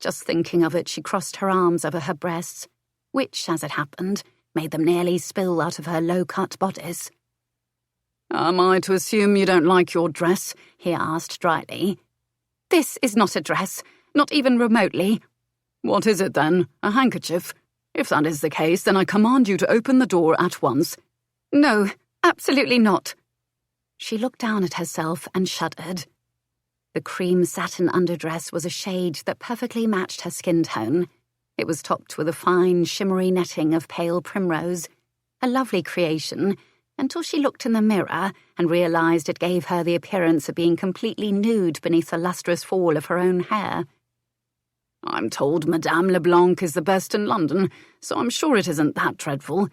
Just thinking of it, she crossed her arms over her breasts, which, as it happened, made them nearly spill out of her low-cut bodice. Am I to assume you don't like your dress? He asked dryly. This is not a dress, not even remotely. What is it then? A handkerchief? If that is the case, then I command you to open the door at once. No, absolutely not. She looked down at herself and shuddered. The cream satin underdress was a shade that perfectly matched her skin tone. It was topped with a fine, shimmery netting of pale primrose, a lovely creation, until she looked in the mirror and realized it gave her the appearance of being completely nude beneath the lustrous fall of her own hair. I'm told Madame Leblanc is the best in London, so I'm sure it isn't that dreadful.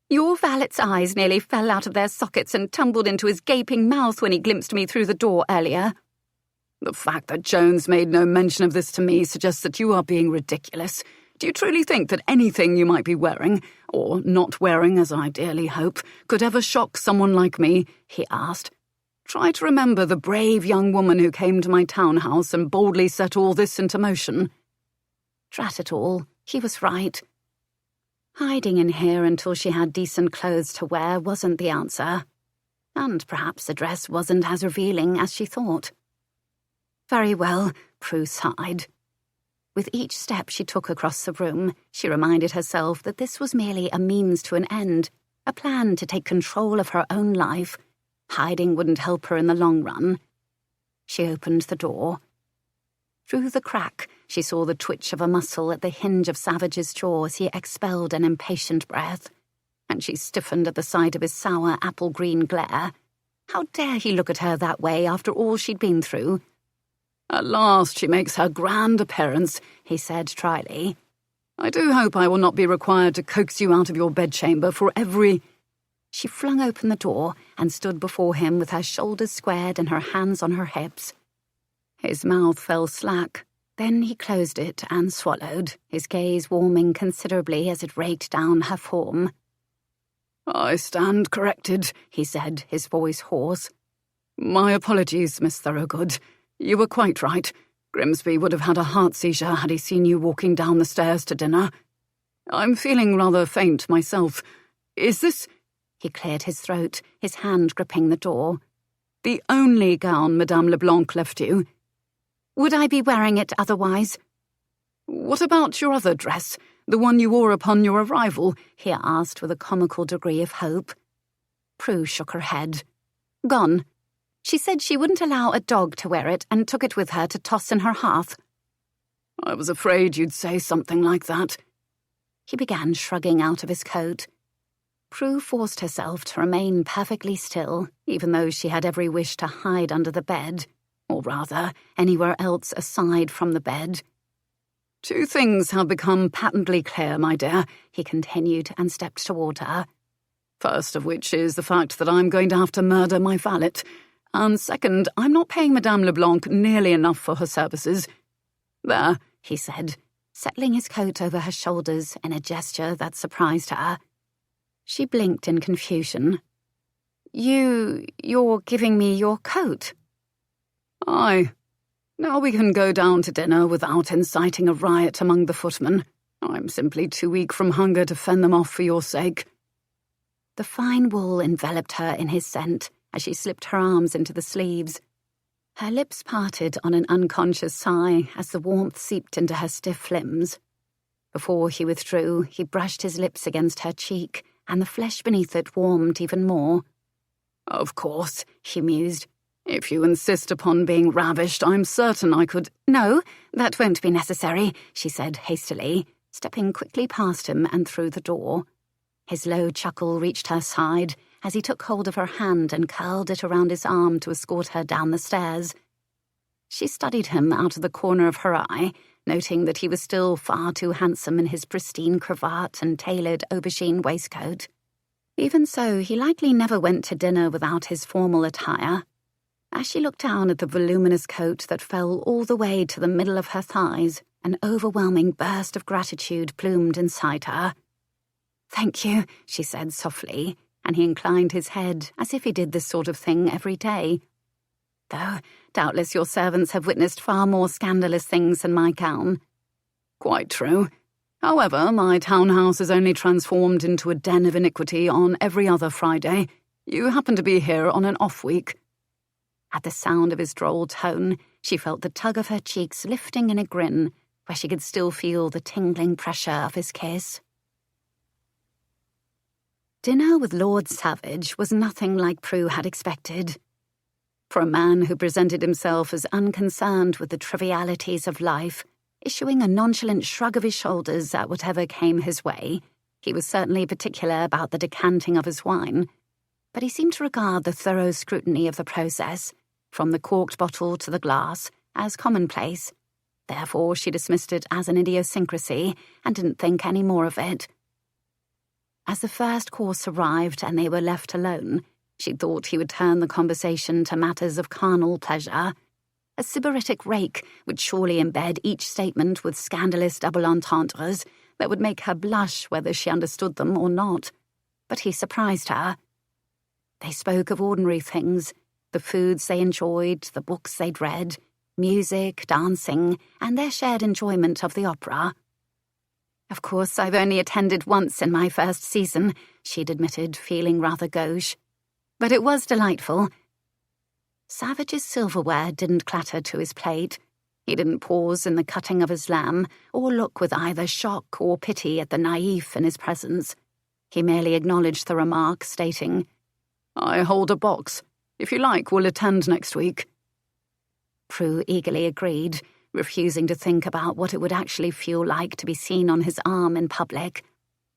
Your valet's eyes nearly fell out of their sockets and tumbled into his gaping mouth when he glimpsed me through the door earlier. The fact that Jones made no mention of this to me suggests that you are being ridiculous. Do you truly think that anything you might be wearing, or not wearing as I dearly hope, could ever shock someone like me? He asked. Try to remember the brave young woman who came to my townhouse and boldly set all this into motion. Drat it all, he was right. Hiding in here until she had decent clothes to wear wasn't the answer. And perhaps the dress wasn't as revealing as she thought. Very well, Prue sighed. With each step she took across the room, she reminded herself that this was merely a means to an end, a plan to take control of her own life. Hiding wouldn't help her in the long run. She opened the door. Through the crack, she saw the twitch of a muscle at the hinge of Savage's jaw as he expelled an impatient breath, and she stiffened at the sight of his sour apple-green glare. How dare he look at her that way after all she'd been through? "At last she makes her grand appearance," he said dryly. "I do hope I will not be required to coax you out of your bedchamber for every—" She flung open the door and stood before him with her shoulders squared and her hands on her hips. His mouth fell slack. Then he closed it and swallowed, his gaze warming considerably as it raked down her form. "I stand corrected," he said, his voice hoarse. "My apologies, Miss Thorogood. You were quite right. Grimsby would have had a heart seizure had he seen you walking down the stairs to dinner. I'm feeling rather faint myself. Is this—" He cleared his throat, his hand gripping the door. "The only gown Madame Leblanc left you?" "Would I be wearing it otherwise?" "What about your other dress, the one you wore upon your arrival?" he asked with a comical degree of hope. Prue shook her head. "Gone. She said she wouldn't allow a dog to wear it and took it with her to toss in her hearth." "I was afraid you'd say something like that." He began shrugging out of his coat. Prue forced herself to remain perfectly still, even though she had every wish to hide under the bed, or rather, anywhere else aside from the bed. "Two things have become patently clear, my dear," he continued and stepped toward her. "First of which is the fact that I'm going to have to murder my valet, and second, I'm not paying Madame Leblanc nearly enough for her services. There," he said, settling his coat over her shoulders in a gesture that surprised her. She blinked in confusion. You're giving me your coat?" "Aye. Now we can go down to dinner without inciting a riot among the footmen. I'm simply too weak from hunger to fend them off for your sake." The fine wool enveloped her in his scent as she slipped her arms into the sleeves. Her lips parted on an unconscious sigh as the warmth seeped into her stiff limbs. Before he withdrew, he brushed his lips against her cheek, and the flesh beneath it warmed even more. "Of course," he mused. "If you insist upon being ravished, I'm certain I could—" "No, that won't be necessary," she said hastily, stepping quickly past him and through the door. His low chuckle reached her side as he took hold of her hand and curled it around his arm to escort her down the stairs. She studied him out of the corner of her eye, noting that he was still far too handsome in his pristine cravat and tailored aubergine waistcoat. Even so, he likely never went to dinner without his formal attire. As she looked down at the voluminous coat that fell all the way to the middle of her thighs, an overwhelming burst of gratitude bloomed inside her. "Thank you," she said softly, and he inclined his head as if he did this sort of thing every day. "Though doubtless your servants have witnessed far more scandalous things than my gown." "Quite true. However, my townhouse is only transformed into a den of iniquity on every other Friday. You happen to be here on an off week." At the sound of his droll tone, she felt the tug of her cheeks lifting in a grin, where she could still feel the tingling pressure of his kiss. Dinner with Lord Savage was nothing like Prue had expected. For a man who presented himself as unconcerned with the trivialities of life, issuing a nonchalant shrug of his shoulders at whatever came his way, he was certainly particular about the decanting of his wine, but he seemed to regard the thorough scrutiny of the process, from the corked bottle to the glass, as commonplace. Therefore she dismissed it as an idiosyncrasy and didn't think any more of it. As the first course arrived and they were left alone, she thought he would turn the conversation to matters of carnal pleasure. A sybaritic rake would surely embed each statement with scandalous double entendres that would make her blush whether she understood them or not. But he surprised her. They spoke of ordinary things, the foods they enjoyed, the books they'd read, music, dancing, and their shared enjoyment of the opera. "Of course, I've only attended once in my first season," she'd admitted, feeling rather gauche. "But it was delightful." Savage's silverware didn't clatter to his plate. He didn't pause in the cutting of his lamb, or look with either shock or pity at the naïf in his presence. He merely acknowledged the remark, stating, "I hold a box. If you like, we'll attend next week." Prue eagerly agreed, refusing to think about what it would actually feel like to be seen on his arm in public.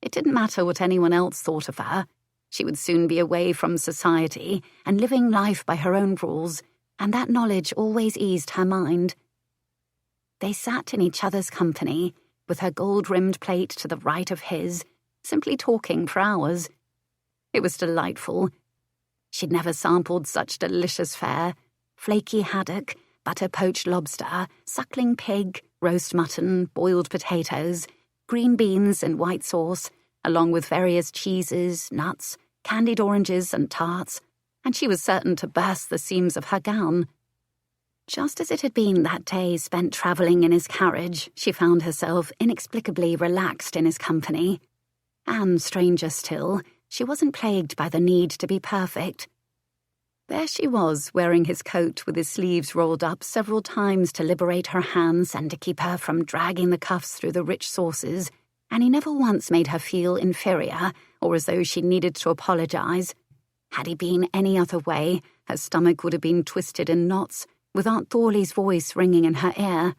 It didn't matter what anyone else thought of her. She would soon be away from society and living life by her own rules, and that knowledge always eased her mind. They sat in each other's company, with her gold-rimmed plate to the right of his, simply talking for hours. It was delightful. She'd never sampled such delicious fare: flaky haddock, butter-poached lobster, suckling pig, roast mutton, boiled potatoes, green beans and white sauce, along with various cheeses, nuts, candied oranges and tarts, and she was certain to burst the seams of her gown. Just as it had been that day spent travelling in his carriage, she found herself inexplicably relaxed in his company. And, stranger still, she wasn't plagued by the need to be perfect. There she was, wearing his coat with his sleeves rolled up several times to liberate her hands and to keep her from dragging the cuffs through the rich sauces, and he never once made her feel inferior or as though she needed to apologise. Had he been any other way, her stomach would have been twisted in knots, with Aunt Thorley's voice ringing in her ear.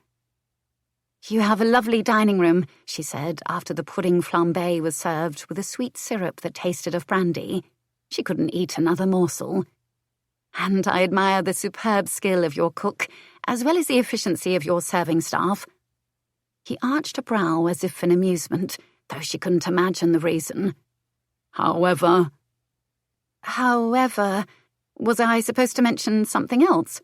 "You have a lovely dining room," she said after the pudding flambé was served with a sweet syrup that tasted of brandy. She couldn't eat another morsel. "And I admire the superb skill of your cook, as well as the efficiency of your serving staff." He arched a brow as if in amusement, though she couldn't imagine the reason. However, was I supposed to mention something else?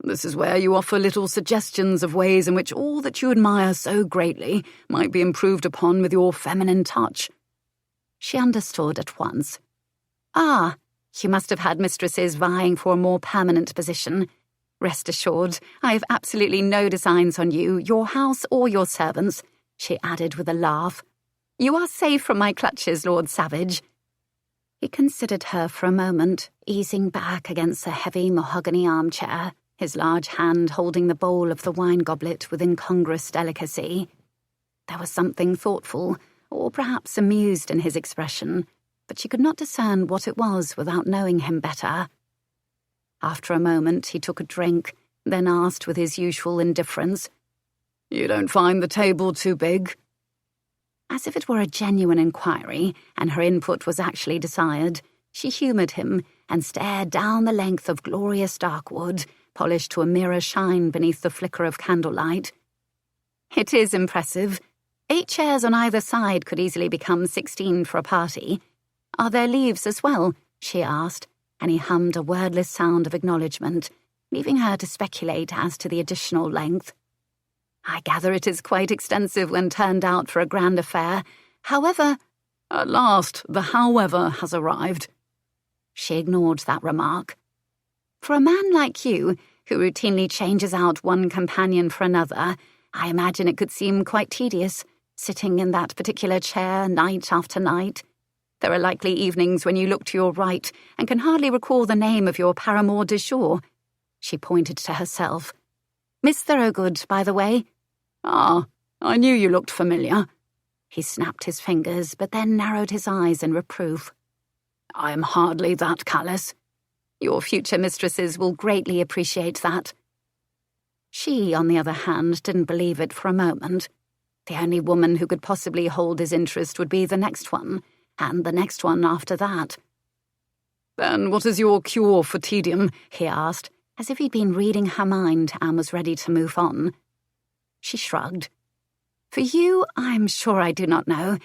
This is where you offer little suggestions of ways in which all that you admire so greatly might be improved upon with your feminine touch. She understood at once. "Ah, you must have had mistresses vying for a more permanent position. Rest assured, I have absolutely no designs on you, your house, or your servants," she added with a laugh. "You are safe from my clutches, Lord Savage." He considered her for a moment, easing back against a heavy mahogany armchair, his large hand holding the bowl of the wine goblet with incongruous delicacy. There was something thoughtful, or perhaps amused in his expression, but she could not discern what it was without knowing him better. After a moment, he took a drink, then asked with his usual indifference, "You don't find the table too big?" As if it were a genuine inquiry, and her input was actually desired, she humoured him and stared down the length of glorious dark wood, polished to a mirror shine beneath the flicker of candlelight. "It is impressive. 8 chairs on either side could easily become 16 for a party. Are there leaves as well?" she asked, and he hummed a wordless sound of acknowledgement, leaving her to speculate as to the additional length. "I gather it is quite extensive when turned out for a grand affair. However—" "At last, the however has arrived." She ignored that remark. "For a man like you, who routinely changes out one companion for another, I imagine it could seem quite tedious, sitting in that particular chair night after night. There are likely evenings when you look to your right and can hardly recall the name of your paramour de jour." She pointed to herself. "Miss Thorogood, by the way." "Ah, I knew you looked familiar." He snapped his fingers, but then narrowed his eyes in reproof. "I am hardly that callous. Your future mistresses will greatly appreciate that." She, on the other hand, didn't believe it for a moment. The only woman who could possibly hold his interest would be the next one, and the next one after that. "Then what is your cure for tedium?" he asked, as if he'd been reading her mind and was ready to move on. She shrugged. "For you, I'm sure I do not know,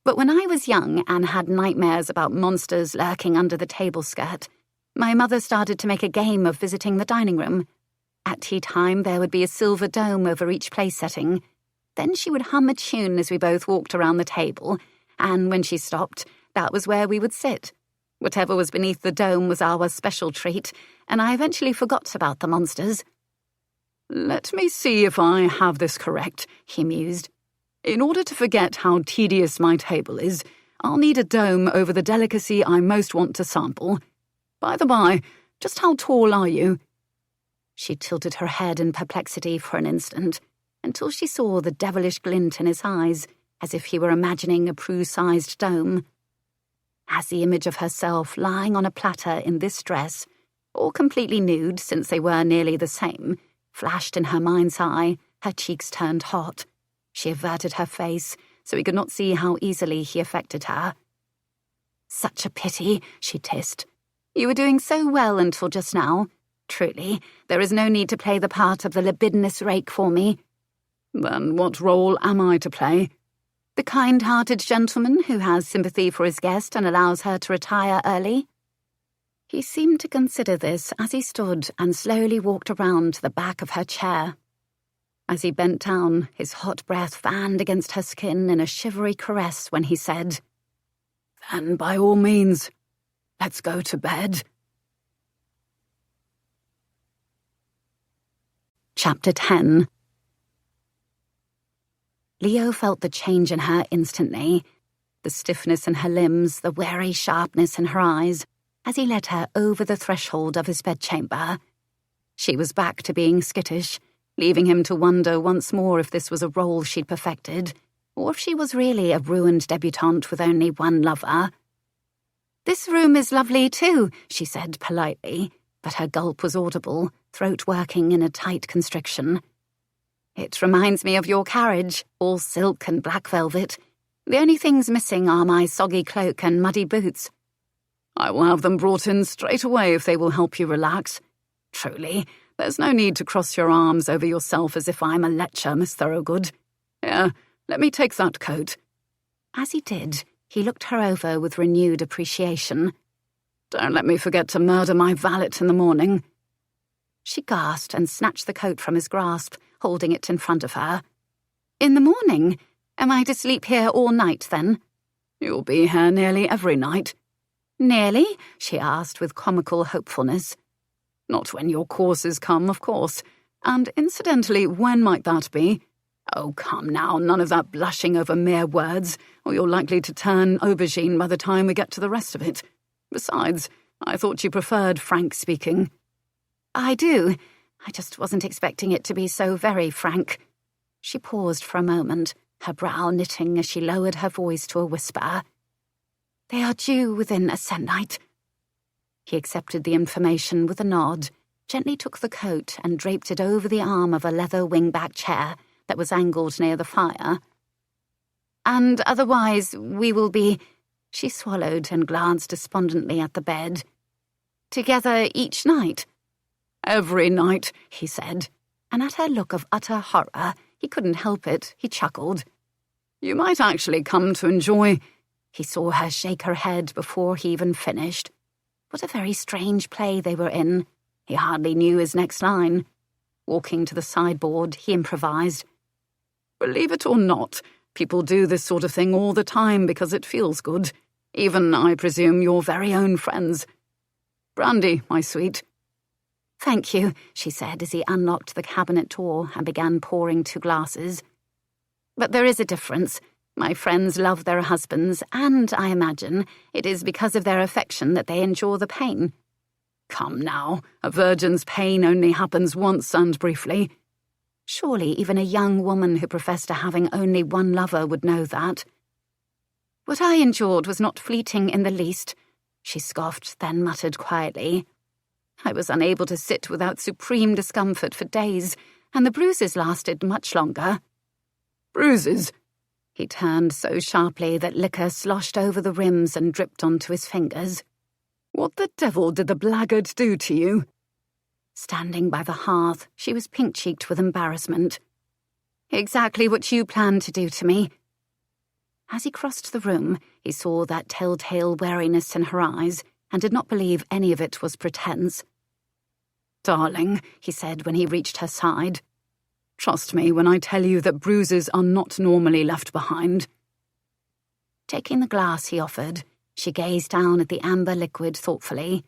but when I was young and had nightmares about monsters lurking under the table skirt, my mother started to make a game of visiting the dining room. At tea time, there would be a silver dome over each place setting. Then she would hum a tune as we both walked around the table, and when she stopped, that was where we would sit. Whatever was beneath the dome was our special treat, and I eventually forgot about the monsters." "Let me see if I have this correct," he mused. "In order to forget how tedious my table is, I'll need a dome over the delicacy I most want to sample. By the by, just how tall are you?" She tilted her head in perplexity for an instant, until she saw the devilish glint in his eyes, as if he were imagining a Prue-sized dome. As the image of herself lying on a platter in this dress, or completely nude since they were nearly the same, flashed in her mind's eye, her cheeks turned hot. She averted her face, so he could not see how easily he affected her. Such a pity, she hissed. You were doing so well until just now. Truly, there is no need to play the part of the libidinous rake for me. Then what role am I to play? The kind-hearted gentleman who has sympathy for his guest and allows her to retire early. He seemed to consider this as he stood and slowly walked around to the back of her chair. As he bent down, his hot breath fanned against her skin in a shivery caress when he said, Then by all means, let's go to bed. Chapter 10. Leo felt the change in her instantly, the stiffness in her limbs, the wary sharpness in her eyes, as he led her over the threshold of his bedchamber. She was back to being skittish, leaving him to wonder once more if this was a role she'd perfected, or if she was really a ruined debutante with only one lover. This room is lovely too, she said politely, but her gulp was audible, throat working in a tight constriction. It reminds me of your carriage, all silk and black velvet. The only things missing are my soggy cloak and muddy boots. I will have them brought in straight away if they will help you relax. Truly, there's no need to cross your arms over yourself as if I'm a lecher, Miss Thorogood. Here, let me take that coat. As he did, he looked her over with renewed appreciation. Don't let me forget to murder my valet in the morning. She gasped and snatched the coat from his grasp, holding it in front of her. In the morning? Am I to sleep here all night, then? You'll be here nearly every night. Nearly? She asked with comical hopefulness. Not when your courses come, of course. And incidentally, when might that be? Oh, come now, none of that blushing over mere words, or you're likely to turn aubergine by the time we get to the rest of it. Besides, I thought you preferred frank speaking. I do. I just wasn't expecting it to be so very frank. She paused for a moment, her brow knitting as she lowered her voice to a whisper. They are due within a se'nnight. He accepted the information with a nod, gently took the coat and draped it over the arm of a leather wingback chair that was angled near the fire. And otherwise we will be... She swallowed and glanced despondently at the bed. Together each night? Every night, he said, and at her look of utter horror, he couldn't help it, he chuckled. You might actually come to enjoy... He saw her shake her head before he even finished. What a very strange play they were in. He hardly knew his next line. Walking to the sideboard, he improvised. Believe it or not, people do this sort of thing all the time because it feels good. Even, I presume, your very own friends. Brandy, my sweet. Thank you, she said as he unlocked the cabinet door and began pouring 2 glasses. But there is a difference. My friends love their husbands, and, I imagine, it is because of their affection that they endure the pain. Come now, a virgin's pain only happens once and briefly. Surely even a young woman who professed to having only one lover would know that. What I endured was not fleeting in the least, she scoffed, then muttered quietly. I was unable to sit without supreme discomfort for days, and the bruises lasted much longer. Bruises? He turned so sharply that liquor sloshed over the rims and dripped onto his fingers. What the devil did the blackguard do to you? Standing by the hearth, she was pink-cheeked with embarrassment. Exactly what you planned to do to me. As he crossed the room, he saw that telltale wariness in her eyes and did not believe any of it was pretense. Darling, he said when he reached her side. Trust me when I tell you that bruises are not normally left behind. Taking the glass he offered, she gazed down at the amber liquid thoughtfully.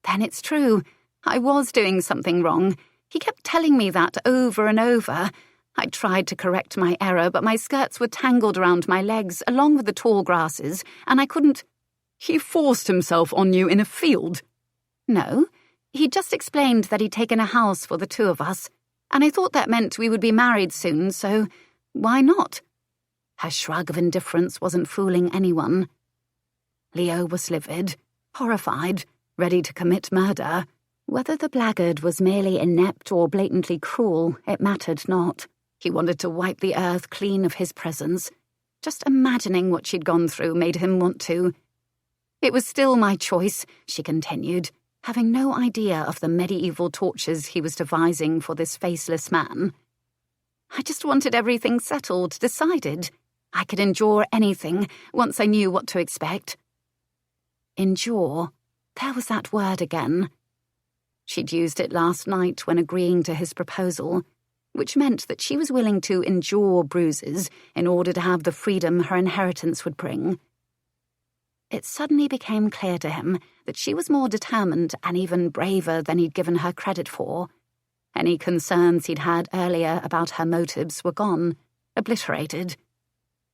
Then it's true. I was doing something wrong. He kept telling me that over and over. I tried to correct my error, but my skirts were tangled around my legs, along with the tall grasses, and I couldn't... He forced himself on you in a field? No. He just explained that he'd taken a house for the 2 of us, and I thought that meant we would be married soon, so why not? Her shrug of indifference wasn't fooling anyone. Leo was livid, horrified, ready to commit murder. Whether the blackguard was merely inept or blatantly cruel, it mattered not. He wanted to wipe the earth clean of his presence. Just imagining what she'd gone through made him want to. It was still my choice, she continued, having no idea of the medieval tortures he was devising for this faceless man. I just wanted everything settled, decided. I could endure anything once I knew what to expect. Endure. There was that word again. She'd used it last night when agreeing to his proposal, which meant that she was willing to endure bruises in order to have the freedom her inheritance would bring. It suddenly became clear to him that she was more determined and even braver than he'd given her credit for. Any concerns he'd had earlier about her motives were gone, obliterated.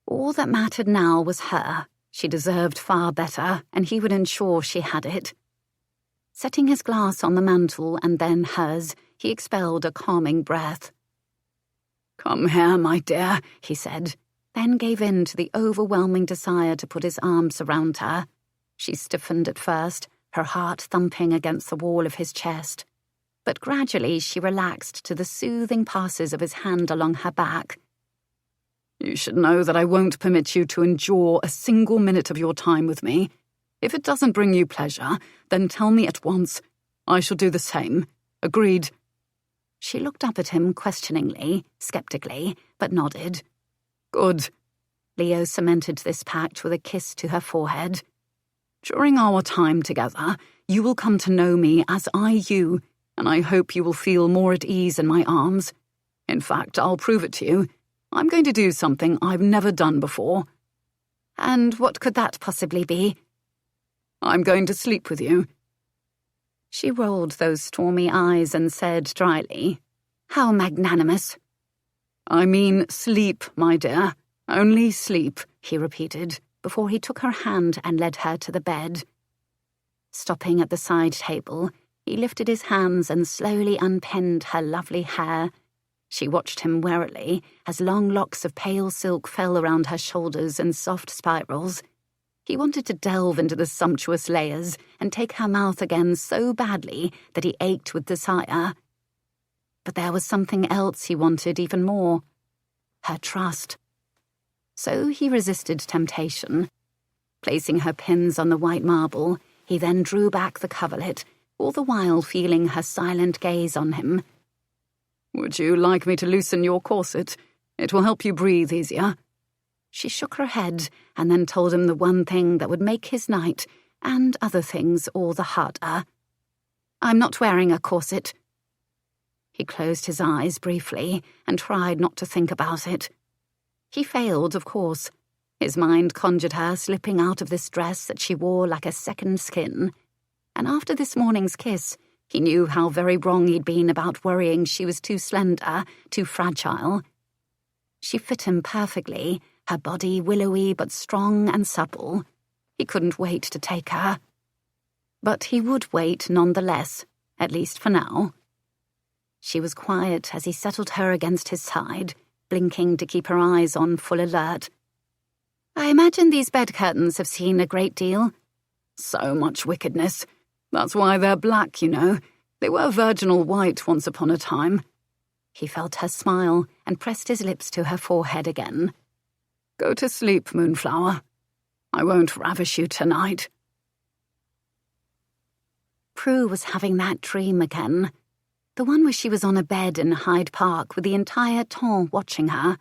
All that mattered now was her. She deserved far better, and he would ensure she had it. Setting his glass on the mantel and then hers, he expelled a calming breath. "Come here, my dear," he said, then gave in to the overwhelming desire to put his arms around her. She stiffened at first, her heart thumping against the wall of his chest. But gradually she relaxed to the soothing passes of his hand along her back. "You should know that I won't permit you to endure a single minute of your time with me. If it doesn't bring you pleasure, then tell me at once. I shall do the same. Agreed?" She looked up at him questioningly, skeptically, but nodded. "Good." Leo cemented this pact with a kiss to her forehead. "During our time together, you will come to know me as I you, and I hope you will feel more at ease in my arms. In fact, I'll prove it to you. I'm going to do something I've never done before." "And what could that possibly be?" "I'm going to sleep with you." She rolled those stormy eyes and said dryly, "How magnanimous." "I mean sleep, my dear. Only sleep," he repeated, before he took her hand and led her to the bed. Stopping at the side table, he lifted his hands and slowly unpinned her lovely hair. She watched him warily as long locks of pale silk fell around her shoulders in soft spirals. He wanted to delve into the sumptuous layers and take her mouth again so badly that he ached with desire. But there was something else he wanted even more. Her trust. So he resisted temptation. Placing her pins on the white marble, he then drew back the coverlet, all the while feeling her silent gaze on him. "Would you like me to loosen your corset? It will help you breathe easier." She shook her head and then told him the one thing that would make his night, and other things all the harder. "I'm not wearing a corset." He closed his eyes briefly and tried not to think about it. He failed, of course. His mind conjured her slipping out of this dress that she wore like a second skin. And after this morning's kiss, he knew how very wrong he'd been about worrying she was too slender, too fragile. She fit him perfectly, her body willowy but strong and supple. He couldn't wait to take her. But he would wait nonetheless, at least for now. She was quiet as he settled her against his side, blinking to keep her eyes on full alert. "I imagine these bed curtains have seen a great deal." "So much wickedness. That's why they're black, you know. They were virginal white once upon a time." He felt her smile and pressed his lips to her forehead again. "Go to sleep, Moonflower. I won't ravish you tonight." Prue was having that dream again. The one where she was on a bed in Hyde Park with the entire town watching her.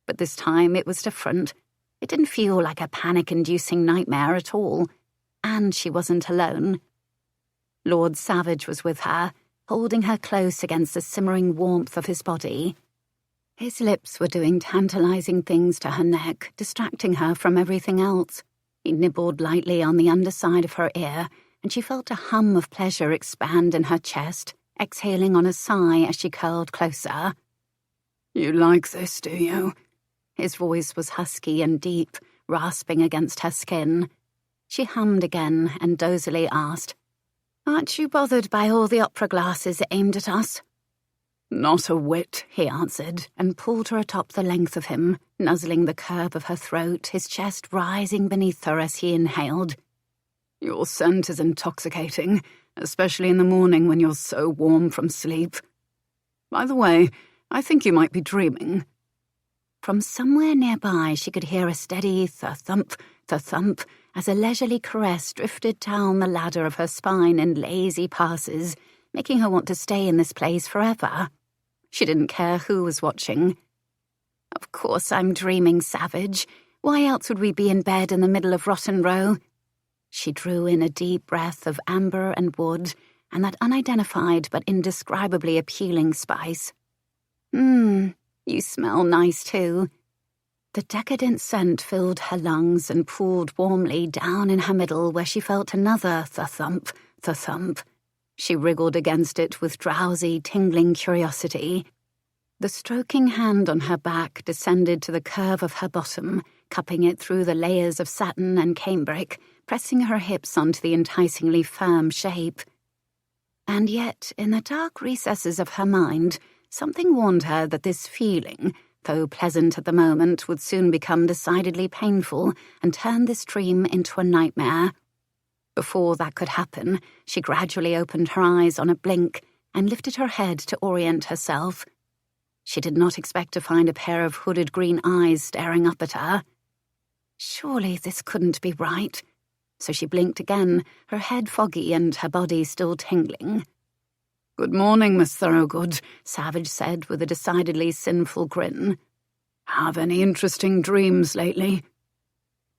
But this time it was different. It didn't feel like a panic-inducing nightmare at all. And she wasn't alone. Lord Savage was with her, holding her close against the simmering warmth of his body. His lips were doing tantalizing things to her neck, distracting her from everything else. He nibbled lightly on the underside of her ear, and she felt a hum of pleasure expand in her chest, exhaling on a sigh as she curled closer. "You like this, do you?" His voice was husky and deep, rasping against her skin. She hummed again and dozily asked, "Aren't you bothered by all the opera glasses aimed at us?" "Not a whit," he answered, and pulled her atop the length of him, nuzzling the curve of her throat, his chest rising beneath her as he inhaled. "Your scent is intoxicating, especially in the morning when you're so warm from sleep. By the way, I think you might be dreaming." From somewhere nearby she could hear a steady thump, as a leisurely caress drifted down the ladder of her spine in lazy passes, making her want to stay in this place forever. She didn't care who was watching. Of course I'm dreaming, Savage. Why else would we be in bed in the middle of Rotten Row? She drew in a deep breath of amber and wood and that unidentified but indescribably appealing spice. You smell nice too. The decadent scent filled her lungs and pooled warmly down in her middle where she felt another thump, thump. She wriggled against it with drowsy, tingling curiosity. The stroking hand on her back descended to the curve of her bottom, cupping it through the layers of satin and cambric, pressing her hips onto the enticingly firm shape. And yet, in the dark recesses of her mind, something warned her that this feeling, though pleasant at the moment, would soon become decidedly painful and turn this dream into a nightmare. Before that could happen, she gradually opened her eyes on a blink and lifted her head to orient herself. She did not expect to find a pair of hooded green eyes staring up at her. Surely this couldn't be right. So she blinked again, her head foggy and her body still tingling. "Good morning, Miss Thorogood," Savage said with a decidedly sinful grin. "Have any interesting dreams lately?"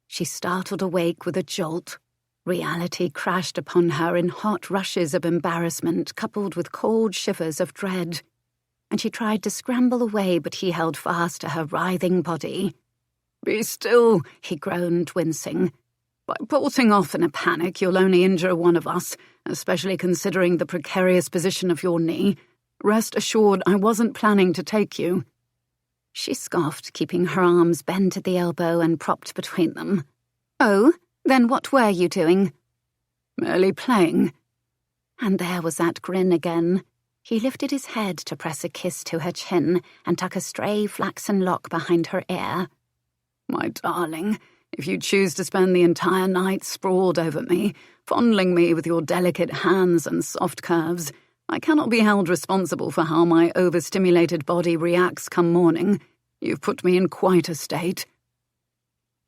She startled awake with a jolt. Reality crashed upon her in hot rushes of embarrassment coupled with cold shivers of dread. And she tried to scramble away, but he held fast to her writhing body. "Be still," he groaned, wincing. "By bolting off in a panic, you'll only injure one of us, especially considering the precarious position of your knee. Rest assured, I wasn't planning to take you." She scoffed, keeping her arms bent at the elbow and propped between them. "Oh, then what were you doing?" "Merely playing." And there was that grin again. He lifted his head to press a kiss to her chin and tuck a stray flaxen lock behind her ear. "My darling, if you choose to spend the entire night sprawled over me, fondling me with your delicate hands and soft curves, I cannot be held responsible for how my overstimulated body reacts come morning. You've put me in quite a state."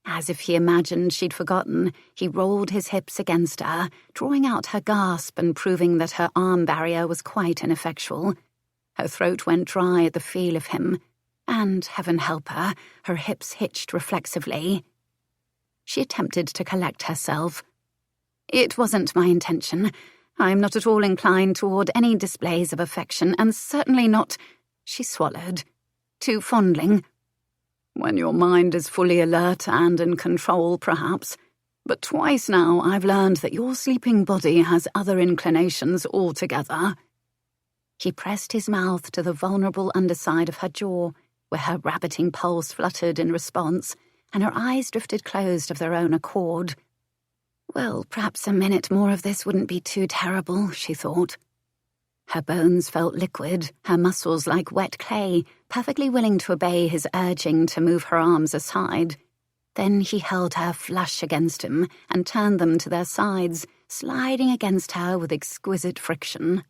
As if he imagined she'd forgotten, he rolled his hips against her, drawing out her gasp and proving that her arm barrier was quite ineffectual. Her throat went dry at the feel of him, and, heaven help her, her hips hitched reflexively. She attempted to collect herself. "It wasn't my intention. I'm not at all inclined toward any displays of affection, and certainly not," she swallowed, "to fondling." "When your mind is fully alert and in control, perhaps. But twice now I've learned that your sleeping body has other inclinations altogether." He pressed his mouth to the vulnerable underside of her jaw, where her rabbiting pulse fluttered in response, and her eyes drifted closed of their own accord. Well, perhaps a minute more of this wouldn't be too terrible, she thought. Her bones felt liquid, her muscles like wet clay, perfectly willing to obey his urging to move her arms aside. Then he held her flush against him and turned them to their sides, sliding against her with exquisite friction.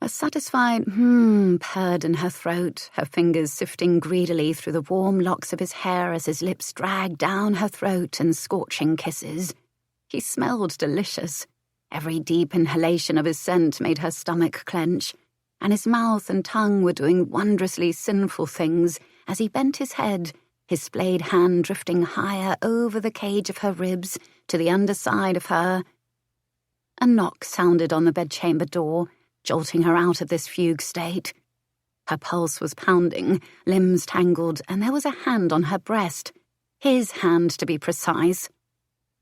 A satisfied purred in her throat, her fingers sifting greedily through the warm locks of his hair as his lips dragged down her throat in scorching kisses. He smelled delicious. Every deep inhalation of his scent made her stomach clench, and his mouth and tongue were doing wondrously sinful things as he bent his head, his splayed hand drifting higher over the cage of her ribs to the underside of her. A knock sounded on the bedchamber door, jolting her out of this fugue state. Her pulse was pounding, limbs tangled, and there was a hand on her breast. His hand, to be precise.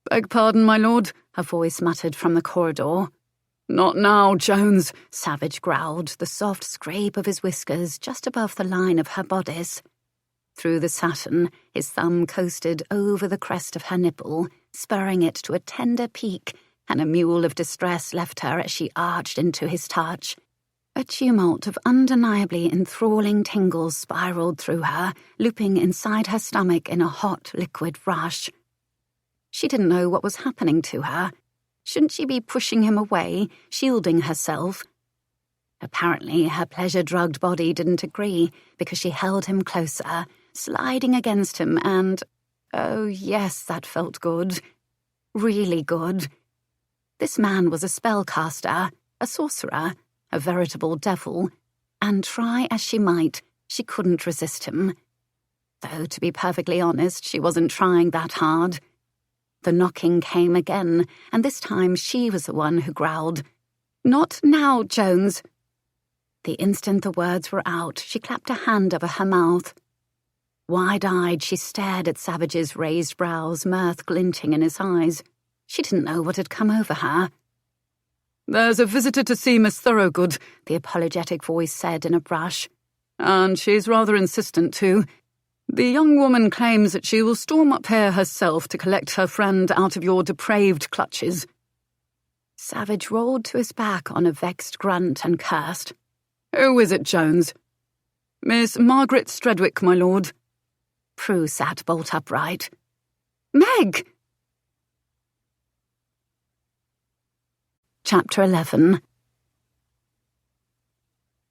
"Beg pardon, my lord," her voice muttered from the corridor. "Not now, Jones," Savage growled, the soft scrape of his whiskers just above the line of her bodice. Through the satin, his thumb coasted over the crest of her nipple, spurring it to a tender peak, and a mule of distress left her as she arched into his touch. A tumult of undeniably enthralling tingles spiraled through her, looping inside her stomach in a hot, liquid rush. She didn't know what was happening to her. Shouldn't she be pushing him away, shielding herself? Apparently, her pleasure-drugged body didn't agree, because she held him closer, sliding against him, and, oh yes, that felt good. really good. This man was a spellcaster, a sorcerer, a veritable devil, and try as she might, she couldn't resist him. Though, to be perfectly honest, she wasn't trying that hard. The knocking came again, and this time she was the one who growled, "Not now, Jones." The instant the words were out, she clapped a hand over her mouth. Wide-eyed, she stared at Savage's raised brows, mirth glinting in his eyes. She didn't know what had come over her. "There's a visitor to see Miss Thorogood," the apologetic voice said in a brush. "And she's rather insistent, too. The young woman claims that she will storm up here herself to collect her friend out of your depraved clutches." Savage rolled to his back on a vexed grunt and cursed. "Who is it, Jones?" "Miss Margaret Stredwick, my lord." Prue sat bolt upright. "Meg!" Chapter 11.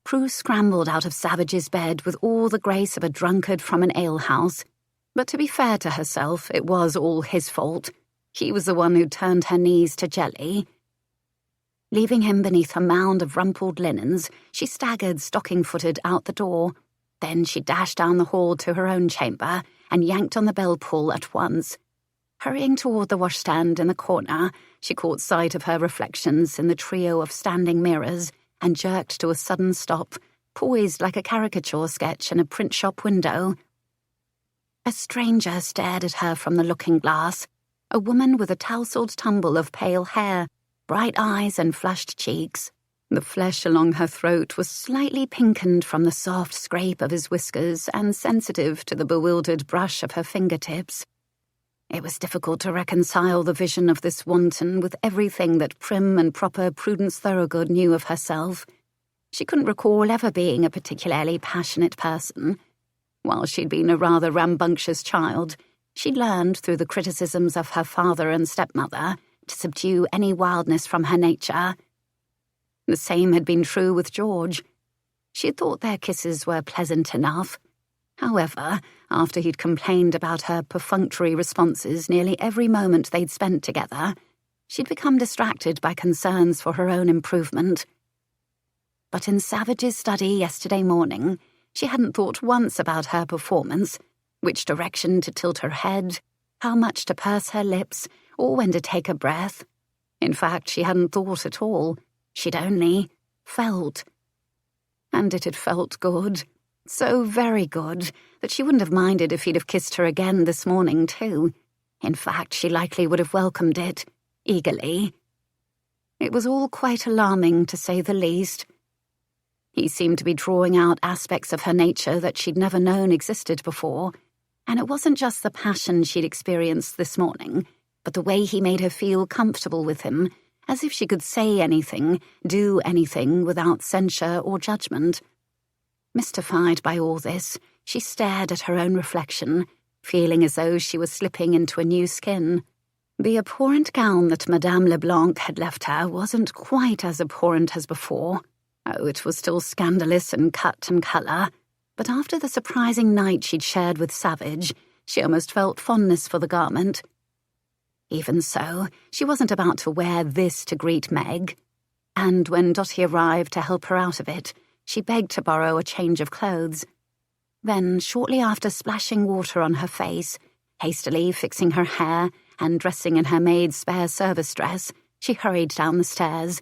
Prue scrambled out of Savage's bed with all the grace of a drunkard from an alehouse. But to be fair to herself, it was all his fault. He was the one who turned her knees to jelly. Leaving him beneath a mound of rumpled linens, she staggered stocking-footed out the door. Then she dashed down the hall to her own chamber and yanked on the bell pull at once. Hurrying toward the washstand in the corner, she caught sight of her reflections in the trio of standing mirrors and jerked to a sudden stop, poised like a caricature sketch in a print shop window. A stranger stared at her from the looking-glass, a woman with a tousled tumble of pale hair, bright eyes and flushed cheeks. The flesh along her throat was slightly pinkened from the soft scrape of his whiskers and sensitive to the bewildered brush of her fingertips. It was difficult to reconcile the vision of this wanton with everything that prim and proper Prudence Thorogood knew of herself. She couldn't recall ever being a particularly passionate person. While she'd been a rather rambunctious child, she'd learned through the criticisms of her father and stepmother to subdue any wildness from her nature. The same had been true with George. She had thought their kisses were pleasant enough. However, after he'd complained about her perfunctory responses nearly every moment they'd spent together, she'd become distracted by concerns for her own improvement. But in Savage's study yesterday morning, she hadn't thought once about her performance, which direction to tilt her head, how much to purse her lips, or when to take a breath. In fact, she hadn't thought at all. She'd only felt. And it had felt good. So very good that she wouldn't have minded if he'd have kissed her again this morning, too. In fact, she likely would have welcomed it, eagerly. It was all quite alarming, to say the least. He seemed to be drawing out aspects of her nature that she'd never known existed before, and it wasn't just the passion she'd experienced this morning, but the way he made her feel comfortable with him, as if she could say anything, do anything without censure or judgment. Mystified by all this, she stared at her own reflection, feeling as though she was slipping into a new skin. The abhorrent gown that Madame Leblanc had left her wasn't quite as abhorrent as before. Oh, it was still scandalous in cut and colour, but after the surprising night she'd shared with Savage, she almost felt fondness for the garment. Even so, she wasn't about to wear this to greet Meg, and when Dottie arrived to help her out of it, she begged to borrow a change of clothes. Then, shortly after splashing water on her face, hastily fixing her hair and dressing in her maid's spare service dress, she hurried down the stairs.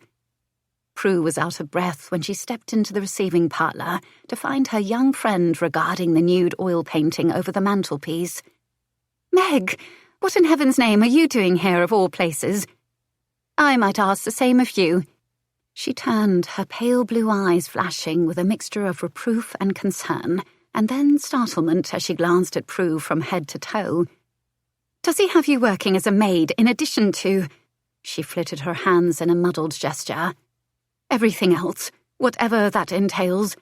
Prue was out of breath when she stepped into the receiving parlour to find her young friend regarding the nude oil painting over the mantelpiece. "Meg, what in heaven's name are you doing here of all places? I might ask the same of you." She turned, her pale blue eyes flashing with a mixture of reproof and concern, and then startlement as she glanced at Prue from head to toe. "Does he have you working as a maid in addition to—" She flitted her hands in a muddled gesture. "Everything else, whatever that entails?"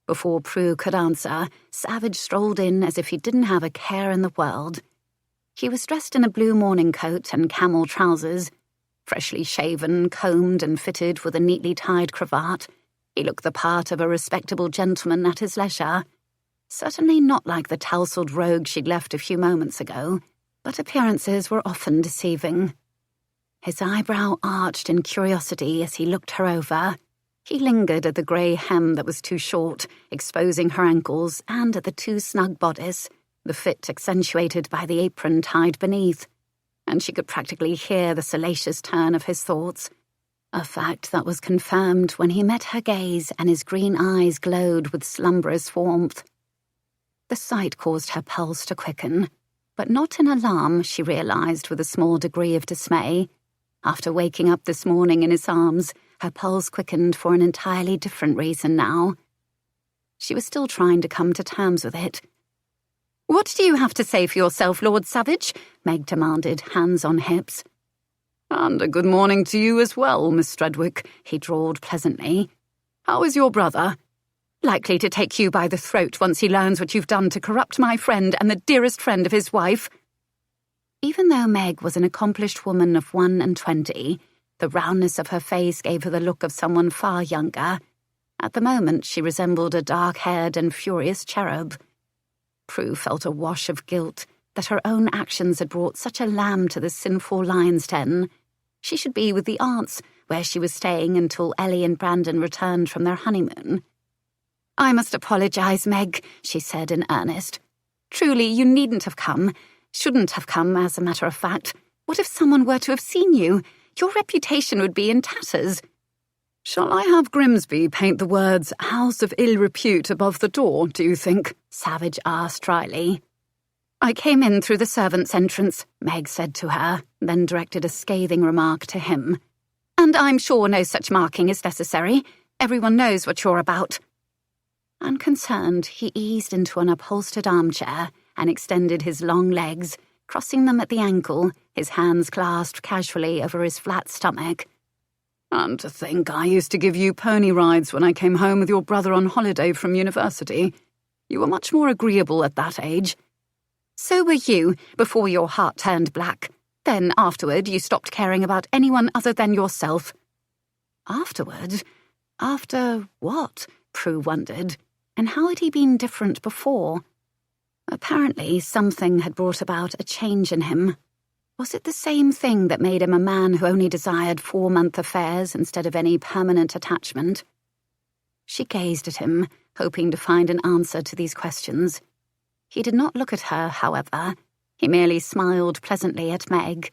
Before Prue could answer, Savage strolled in as if he didn't have a care in the world. He was dressed in a blue morning coat and camel trousers. Freshly shaven, combed and fitted with a neatly tied cravat, he looked the part of a respectable gentleman at his leisure. Certainly not like the tousled rogue she'd left a few moments ago, but appearances were often deceiving. His eyebrow arched in curiosity as he looked her over. He lingered at the grey hem that was too short, exposing her ankles, and at the too snug bodice, the fit accentuated by the apron tied beneath. And she could practically hear the salacious turn of his thoughts, a fact that was confirmed when he met her gaze and his green eyes glowed with slumberous warmth. The sight caused her pulse to quicken, but not in alarm, she realised with a small degree of dismay. After waking up this morning in his arms, her pulse quickened for an entirely different reason now. She was still trying to come to terms with it. "What do you have to say for yourself, Lord Savage?" Meg demanded, hands on hips. "And a good morning to you as well, Miss Strudwick," he drawled pleasantly. "How is your brother?" "Likely to take you by the throat once he learns what you've done to corrupt my friend and the dearest friend of his wife." Even though Meg was an accomplished woman of 21, the roundness of her face gave her the look of someone far younger. At the moment, she resembled a dark-haired and furious cherub. Prue felt a wash of guilt that her own actions had brought such a lamb to the sinful lion's den. She should be with the aunts, where she was staying until Ellie and Brandon returned from their honeymoon. "I must apologise, Meg," she said in earnest. "Truly, you needn't have come. Shouldn't have come, as a matter of fact. What if someone were to have seen you? Your reputation would be in tatters." "Shall I have Grimsby paint the words 'House of Ill Repute' above the door, do you think?" Savage asked dryly. "I came in through the servants' entrance," Meg said to her, then directed a scathing remark to him. "And I'm sure no such marking is necessary. Everyone knows what you're about." Unconcerned, he eased into an upholstered armchair and extended his long legs, crossing them at the ankle, his hands clasped casually over his flat stomach. "And to think I used to give you pony rides when I came home with your brother on holiday from university. You were much more agreeable at that age." "So were you, before your heart turned black. Then, afterward, you stopped caring about anyone other than yourself." Afterward? After what? Prue wondered. And how had he been different before? Apparently, something had brought about a change in him. Was it the same thing that made him a man who only desired 4-month affairs instead of any permanent attachment? She gazed at him, hoping to find an answer to these questions. He did not look at her, however. He merely smiled pleasantly at Meg.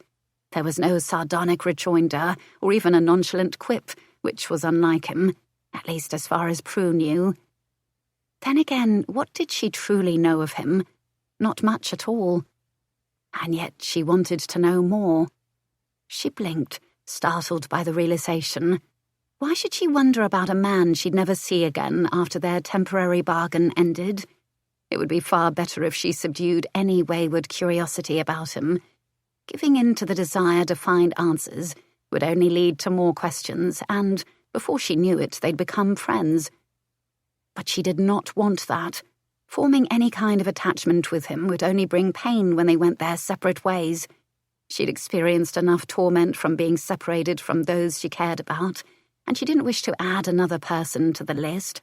There was no sardonic rejoinder or even a nonchalant quip, which was unlike him, at least as far as Prue knew. Then again, what did she truly know of him? Not much at all. And yet she wanted to know more. She blinked, startled by the realization. Why should she wonder about a man she'd never see again after their temporary bargain ended? It would be far better if she subdued any wayward curiosity about him. Giving in to the desire to find answers would only lead to more questions, and, before she knew it, they'd become friends. But she did not want that. Forming any kind of attachment with him would only bring pain when they went their separate ways. She'd experienced enough torment from being separated from those she cared about, and she didn't wish to add another person to the list.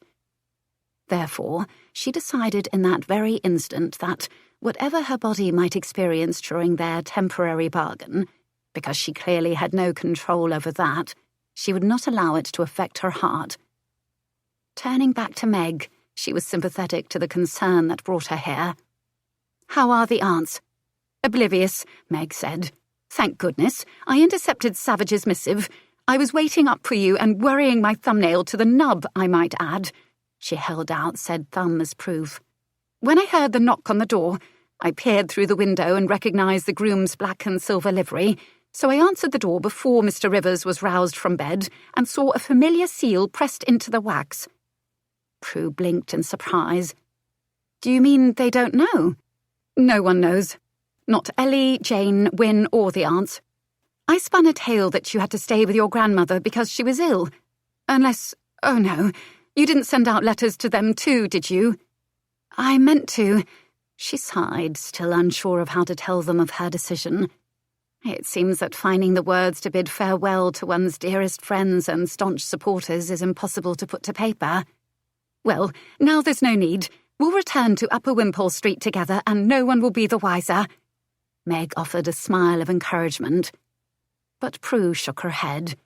Therefore, she decided in that very instant that, whatever her body might experience during their temporary bargain, because she clearly had no control over that, she would not allow it to affect her heart. Turning back to Meg, she was sympathetic to the concern that brought her here. "How are the aunts?" "Oblivious," Meg said. "Thank goodness. I intercepted Savage's missive. I was waiting up for you and worrying my thumbnail to the nub, I might add." She held out said thumb as proof. "When I heard the knock on the door, I peered through the window and recognized the groom's black and silver livery, so I answered the door before Mr. Rivers was roused from bed and saw a familiar seal pressed into the wax." Prue blinked in surprise. "Do you mean they don't know?" "No one knows. Not Ellie, Jane, Wynne, or the aunts. I spun a tale that you had to stay with your grandmother because she was ill. Unless, oh no, you didn't send out letters to them too, did you?" "I meant to." She sighed, still unsure of how to tell them of her decision. It seems that finding the words to bid farewell to one's dearest friends and staunch supporters is impossible to put to paper. "Well, now there's no need. We'll return to Upper Wimpole Street together and no one will be the wiser." Meg offered a smile of encouragement. But Prue shook her head.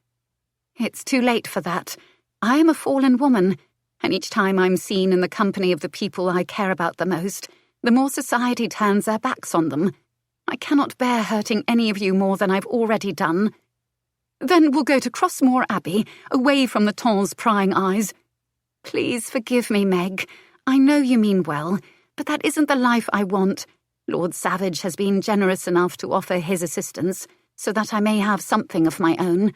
"It's too late for that. I am a fallen woman, and each time I'm seen in the company of the people I care about the most, the more society turns their backs on them. I cannot bear hurting any of you more than I've already done. Then we'll go to Crossmoor Abbey, away from the Ton's prying eyes. Please forgive me, Meg. I know you mean well, but that isn't the life I want. Lord Savage has been generous enough to offer his assistance, so that I may have something of my own."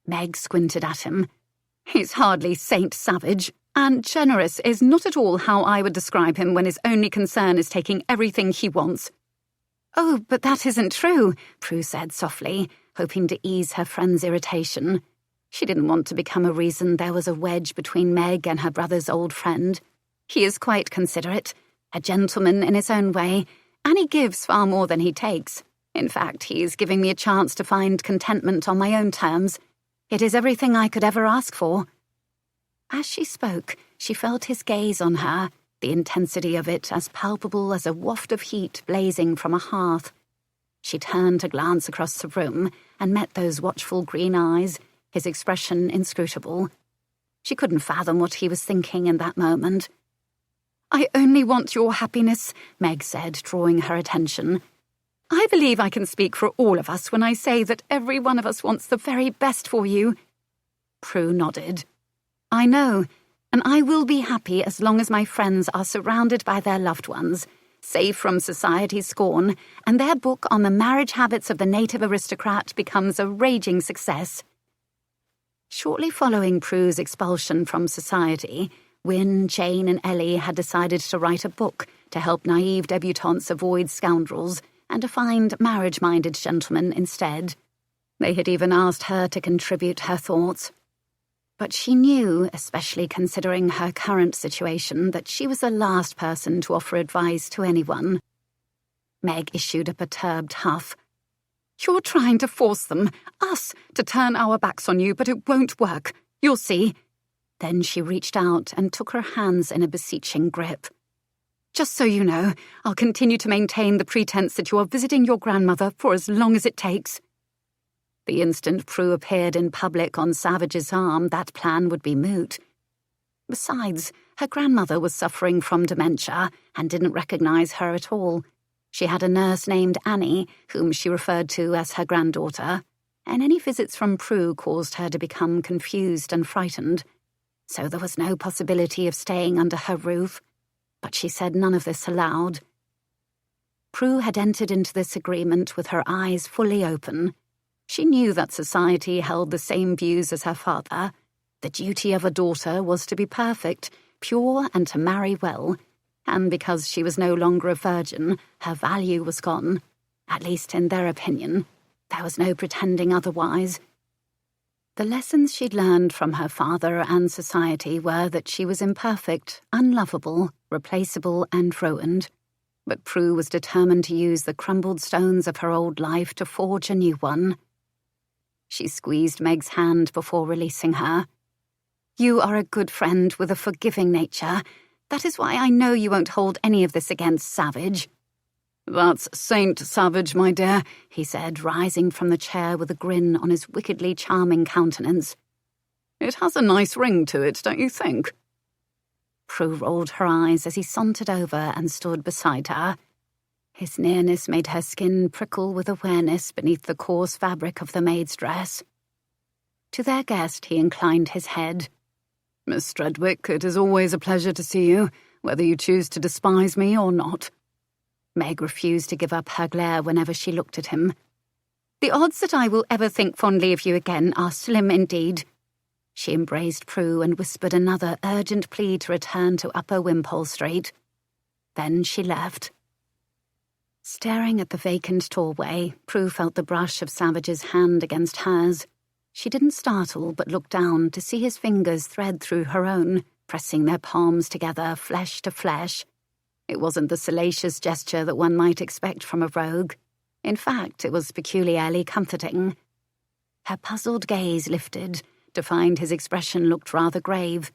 Meg squinted at him. "He's hardly Saint Savage, and generous is not at all how I would describe him when his only concern is taking everything he wants." "Oh, but that isn't true," Prue said softly, hoping to ease her friend's irritation. She didn't want to become a reason there was a wedge between Meg and her brother's old friend. "He is quite considerate, a gentleman in his own way, and he gives far more than he takes. In fact, he's giving me a chance to find contentment on my own terms. It is everything I could ever ask for." As she spoke, she felt his gaze on her, the intensity of it as palpable as a waft of heat blazing from a hearth. She turned to glance across the room and met those watchful green eyes, his expression inscrutable. She couldn't fathom what he was thinking in that moment. "I only want your happiness," Meg said, drawing her attention. "I believe I can speak for all of us when I say that every one of us wants the very best for you." Prue nodded. "I know, and I will be happy as long as my friends are surrounded by their loved ones, safe from society's scorn, and their book on the marriage habits of the native aristocrat becomes a raging success." Shortly following Prue's expulsion from society, Wynne, Jane and Ellie had decided to write a book to help naive debutantes avoid scoundrels and to find marriage-minded gentlemen instead. They had even asked her to contribute her thoughts. But she knew, especially considering her current situation, that she was the last person to offer advice to anyone. Meg issued a perturbed huff. "You're trying to force them, us, to turn our backs on you, but it won't work. You'll see." Then she reached out and took her hands in a beseeching grip. "Just so you know, I'll continue to maintain the pretense that you are visiting your grandmother for as long as it takes." The instant Prue appeared in public on Savage's arm, that plan would be moot. Besides, her grandmother was suffering from dementia and didn't recognize her at all. She had a nurse named Annie, whom she referred to as her granddaughter, and any visits from Prue caused her to become confused and frightened. So there was no possibility of staying under her roof, but she said none of this aloud. Prue had entered into this agreement with her eyes fully open. She knew that society held the same views as her father. The duty of a daughter was to be perfect, pure, and to marry well. And because she was no longer a virgin, her value was gone. At least in their opinion. There was no pretending otherwise. The lessons she'd learned from her father and society were that she was imperfect, unlovable, replaceable, and ruined. But Prue was determined to use the crumbled stones of her old life to forge a new one. She squeezed Meg's hand before releasing her. "You are a good friend with a forgiving nature. That is why I know you won't hold any of this against Savage." "That's Saint Savage, my dear," he said, rising from the chair with a grin on his wickedly charming countenance. "It has a nice ring to it, don't you think?" Prue rolled her eyes as he sauntered over and stood beside her. His nearness made her skin prickle with awareness beneath the coarse fabric of the maid's dress. To their guest he inclined his head. "Miss Stredwick, it is always a pleasure to see you, whether you choose to despise me or not." Meg refused to give up her glare whenever she looked at him. "The odds that I will ever think fondly of you again are slim indeed." She embraced Prue and whispered another urgent plea to return to Upper Wimpole Street. Then she left. Staring at the vacant doorway, Prue felt the brush of Savage's hand against hers. She didn't startle but looked down to see his fingers thread through her own, pressing their palms together, flesh to flesh. It wasn't the salacious gesture that one might expect from a rogue. In fact, it was peculiarly comforting. Her puzzled gaze lifted to find his expression looked rather grave.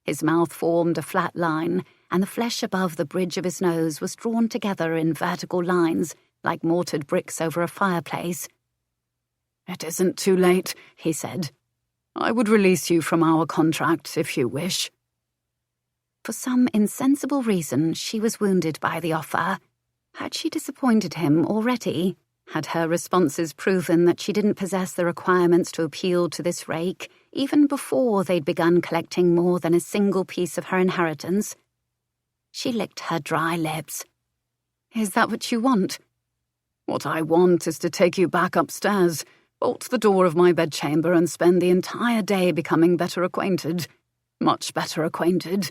His mouth formed a flat line, and the flesh above the bridge of his nose was drawn together in vertical lines, like mortared bricks over a fireplace. "It isn't too late," he said. "I would release you from our contract if you wish." For some insensible reason, she was wounded by the offer. Had she disappointed him already? Had her responses proven that she didn't possess the requirements to appeal to this rake, even before they'd begun collecting more than a single piece of her inheritance? She licked her dry lips. "Is that what you want?" "What I want is to take you back upstairs, bolt the door of my bedchamber, and spend the entire day becoming better acquainted. Much better acquainted."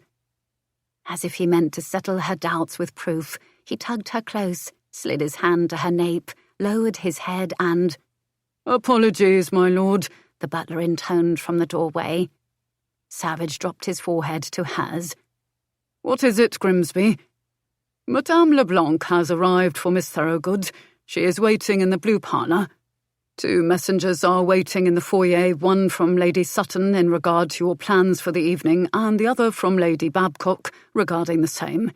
As if he meant to settle her doubts with proof, he tugged her close, slid his hand to her nape, lowered his head and— "Apologies, my lord," the butler intoned from the doorway. Savage dropped his forehead to hers. "What is it, Grimsby?" "Madame Leblanc has arrived for Miss Thorogood. She is waiting in the blue parlour. 2 messengers are waiting in the foyer, one from Lady Sutton in regard to your plans for the evening, and the other from Lady Babcock regarding the same."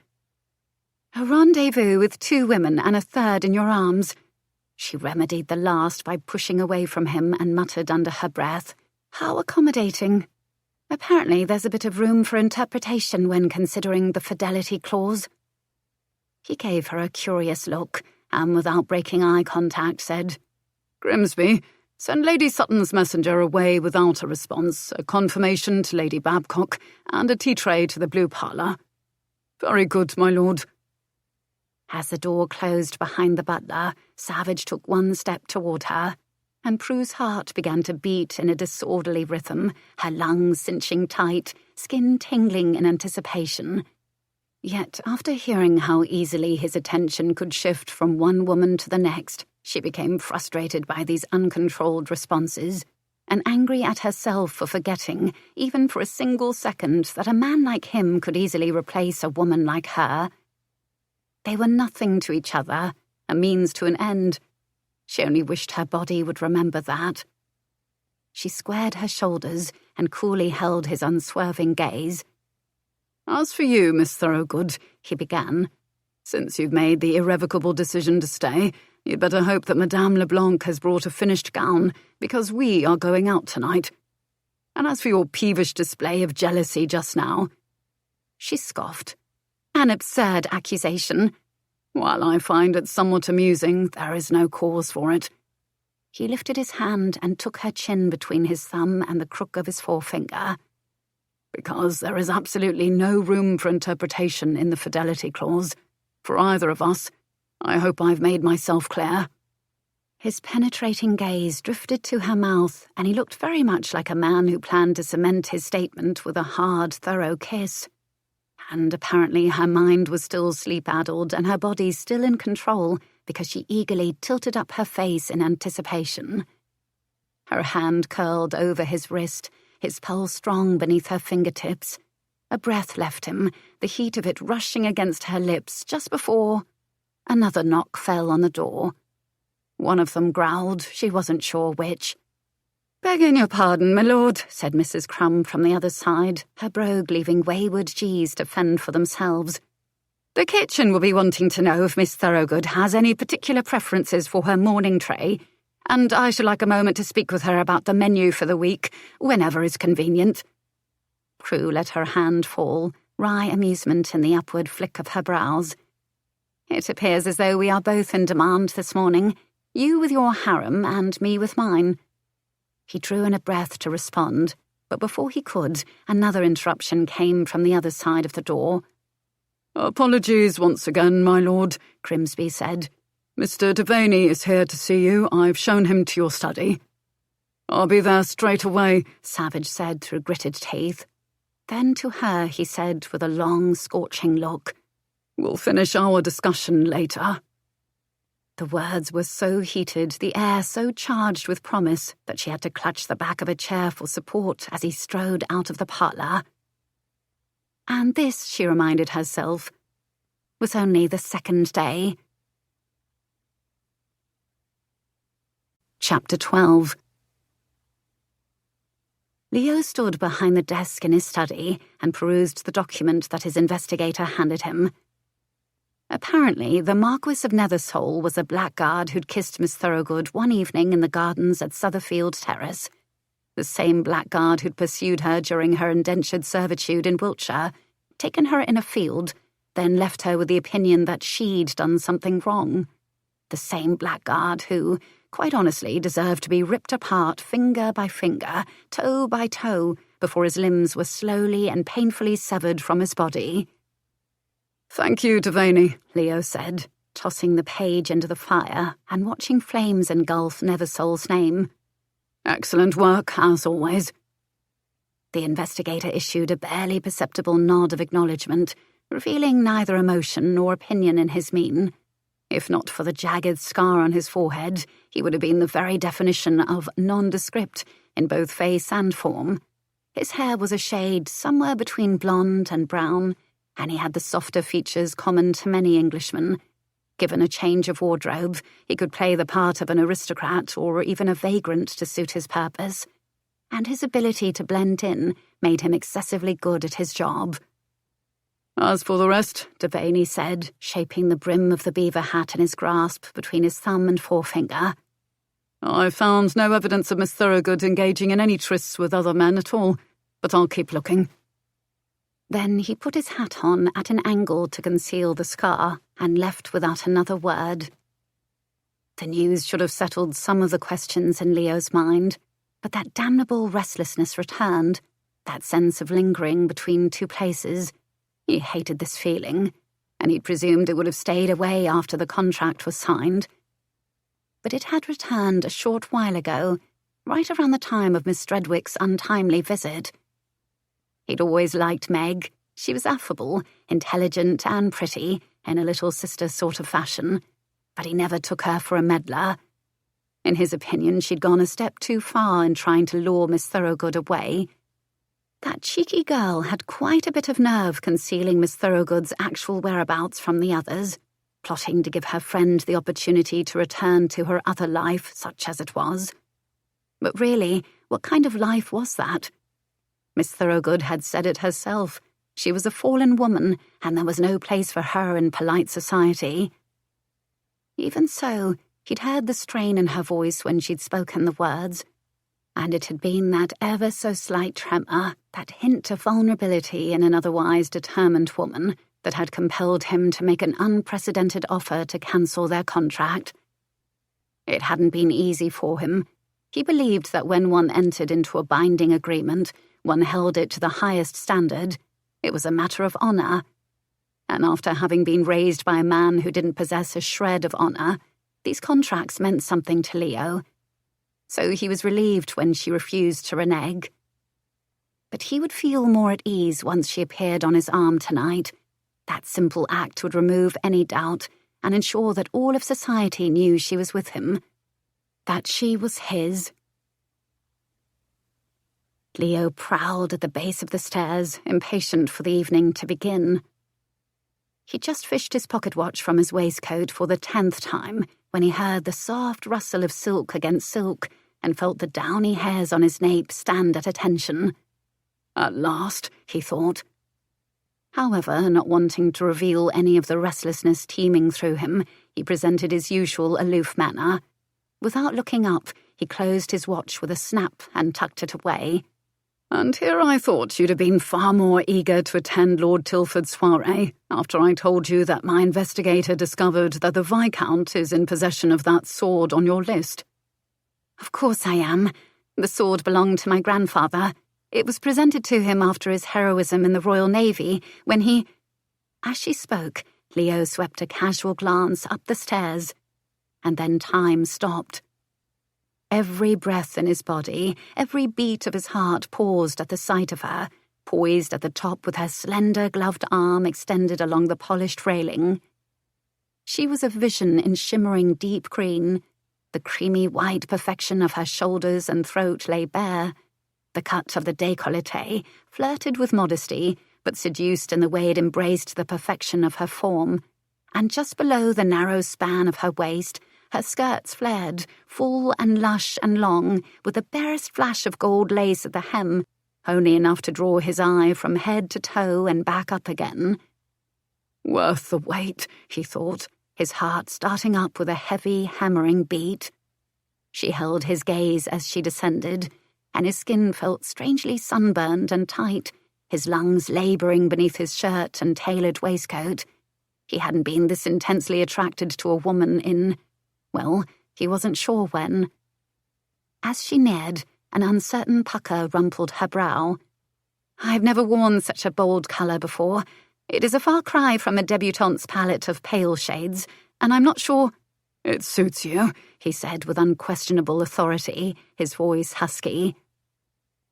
"A rendezvous with 2 women and a third in your arms." She remedied the last by pushing away from him and muttered under her breath, "How accommodating. Apparently there's a bit of room for interpretation when considering the fidelity clause." He gave her a curious look, and without breaking eye contact said, "Grimsby, send Lady Sutton's messenger away without a response, a confirmation to Lady Babcock, and a tea tray to the blue parlour." "Very good, my lord." As the door closed behind the butler, Savage took one step toward her, and Prue's heart began to beat in a disorderly rhythm, her lungs cinching tight, skin tingling in anticipation. Yet, after hearing how easily his attention could shift from one woman to the next, she became frustrated by these uncontrolled responses, and angry at herself for forgetting, even for a single second, that a man like him could easily replace a woman like her. They were nothing to each other, a means to an end. She only wished her body would remember that. She squared her shoulders and coolly held his unswerving gaze. "As for you, Miss Thorogood," he began, "since you've made the irrevocable decision to stay, you'd better hope that Madame Leblanc has brought a finished gown, because we are going out tonight. And as for your peevish display of jealousy just now—" She scoffed. "An absurd accusation." "While I find it somewhat amusing, there is no cause for it." He lifted his hand and took her chin between his thumb and the crook of his forefinger. "Because there is absolutely no room for interpretation in the fidelity clause. For either of us. I hope I've made myself clear." His penetrating gaze drifted to her mouth, and he looked very much like a man who planned to cement his statement with a hard, thorough kiss. And apparently her mind was still sleep-addled and her body still in control, because she eagerly tilted up her face in anticipation. Her hand curled over his wrist, his pulse strong beneath her fingertips. A breath left him, the heat of it rushing against her lips just before— Another knock fell on the door. One of them growled, she wasn't sure which. "Begging your pardon, my lord," said Mrs. Crumb from the other side, her brogue leaving wayward G's to fend for themselves. "The kitchen will be wanting to know if Miss Thorogood has any particular preferences for her morning tray, and I should like a moment to speak with her about the menu for the week, whenever is convenient." Prue let her hand fall, wry amusement in the upward flick of her brows. "It appears as though we are both in demand this morning, you with your harem and me with mine." He drew in a breath to respond, but before he could, another interruption came from the other side of the door. "Apologies once again, my lord," Grimsby said. "Mr. Viviene is here to see you. I've shown him to your study." "I'll be there straight away," Savage said through gritted teeth. Then to her he said with a long, scorching look, "We'll finish our discussion later." The words were so heated, the air so charged with promise, that she had to clutch the back of a chair for support as he strode out of the parlour. And this, she reminded herself, was only the second day. Chapter 12. Leo stood behind the desk in his study and perused the document that his investigator handed him. Apparently, the Marquess of Nethersole was a blackguard who'd kissed Miss Thorogood one evening in the gardens at Sutherfield Terrace. The same blackguard who'd pursued her during her indentured servitude in Wiltshire, taken her in a field, then left her with the opinion that she'd done something wrong. The same blackguard who, quite honestly, deserved to be ripped apart finger by finger, toe by toe, before his limbs were slowly and painfully severed from his body. "Thank you, Viviene," Leo said, tossing the page into the fire and watching flames engulf Neversole's name. "Excellent work, as always." The investigator issued a barely perceptible nod of acknowledgement, revealing neither emotion nor opinion in his mien. If not for the jagged scar on his forehead, he would have been the very definition of nondescript in both face and form. His hair was a shade somewhere between blonde and brown, and he had the softer features common to many Englishmen. Given a change of wardrobe, he could play the part of an aristocrat or even a vagrant to suit his purpose, and his ability to blend in made him excessively good at his job. "As for the rest," Viviene said, shaping the brim of the beaver hat in his grasp between his thumb and forefinger, "I found no evidence of Miss Thorogood engaging in any trysts with other men at all, but I'll keep looking." Then he put his hat on at an angle to conceal the scar and left without another word. The news should have settled some of the questions in Leo's mind, but that damnable restlessness returned, that sense of lingering between two places. He hated this feeling, and he'd presumed it would have stayed away after the contract was signed. But it had returned a short while ago, right around the time of Miss Stredwick's untimely visit. He'd always liked Meg. She was affable, intelligent and pretty, in a little sister sort of fashion, but he never took her for a meddler. In his opinion, she'd gone a step too far in trying to lure Miss Thorogood away. That cheeky girl had quite a bit of nerve concealing Miss Thorogood's actual whereabouts from the others, plotting to give her friend the opportunity to return to her other life, such as it was. But really, what kind of life was that? Miss Thorogood had said it herself. She was a fallen woman, and there was no place for her in polite society. Even so, he'd heard the strain in her voice when she'd spoken the words, and it had been that ever so slight tremor, that hint of vulnerability in an otherwise determined woman, that had compelled him to make an unprecedented offer to cancel their contract. It hadn't been easy for him. He believed that when one entered into a binding agreement, one held it to the highest standard. It was a matter of honour. And after having been raised by a man who didn't possess a shred of honour, these contracts meant something to Leo. So he was relieved when she refused to renege. But he would feel more at ease once she appeared on his arm tonight. That simple act would remove any doubt and ensure that all of society knew she was with him, that she was his. Leo prowled at the base of the stairs, impatient for the evening to begin. He just fished his pocket watch from his waistcoat for the 10th time when he heard the soft rustle of silk against silk and felt the downy hairs on his nape stand at attention. At last, he thought. However, not wanting to reveal any of the restlessness teeming through him, he presented his usual aloof manner. Without looking up, he closed his watch with a snap and tucked it away. "And here I thought you'd have been far more eager to attend Lord Tilford's soirée after I told you that my investigator discovered that the Viscount is in possession of that sword on your list." "Of course I am. The sword belonged to my grandfather. It was presented to him after his heroism in the Royal Navy, when he—" As she spoke, Leo swept a casual glance up the stairs, and then time stopped. Every breath in his body, every beat of his heart paused at the sight of her, poised at the top with her slender gloved arm extended along the polished railing. She was a vision in shimmering deep green. The creamy white perfection of her shoulders and throat lay bare. The cut of the décolleté flirted with modesty, but seduced in the way it embraced the perfection of her form. And just below the narrow span of her waist, her skirts flared, full and lush and long, with the barest flash of gold lace at the hem, only enough to draw his eye from head to toe and back up again. Worth the wait, he thought, his heart starting up with a heavy, hammering beat. She held his gaze as she descended, and his skin felt strangely sunburned and tight, his lungs labouring beneath his shirt and tailored waistcoat. He hadn't been this intensely attracted to a woman in, well, he wasn't sure when. As she neared, an uncertain pucker rumpled her brow. "I've never worn such a bold colour before. It is a far cry from a debutante's palette of pale shades, and I'm not sure—" "It suits you," he said with unquestionable authority, his voice husky.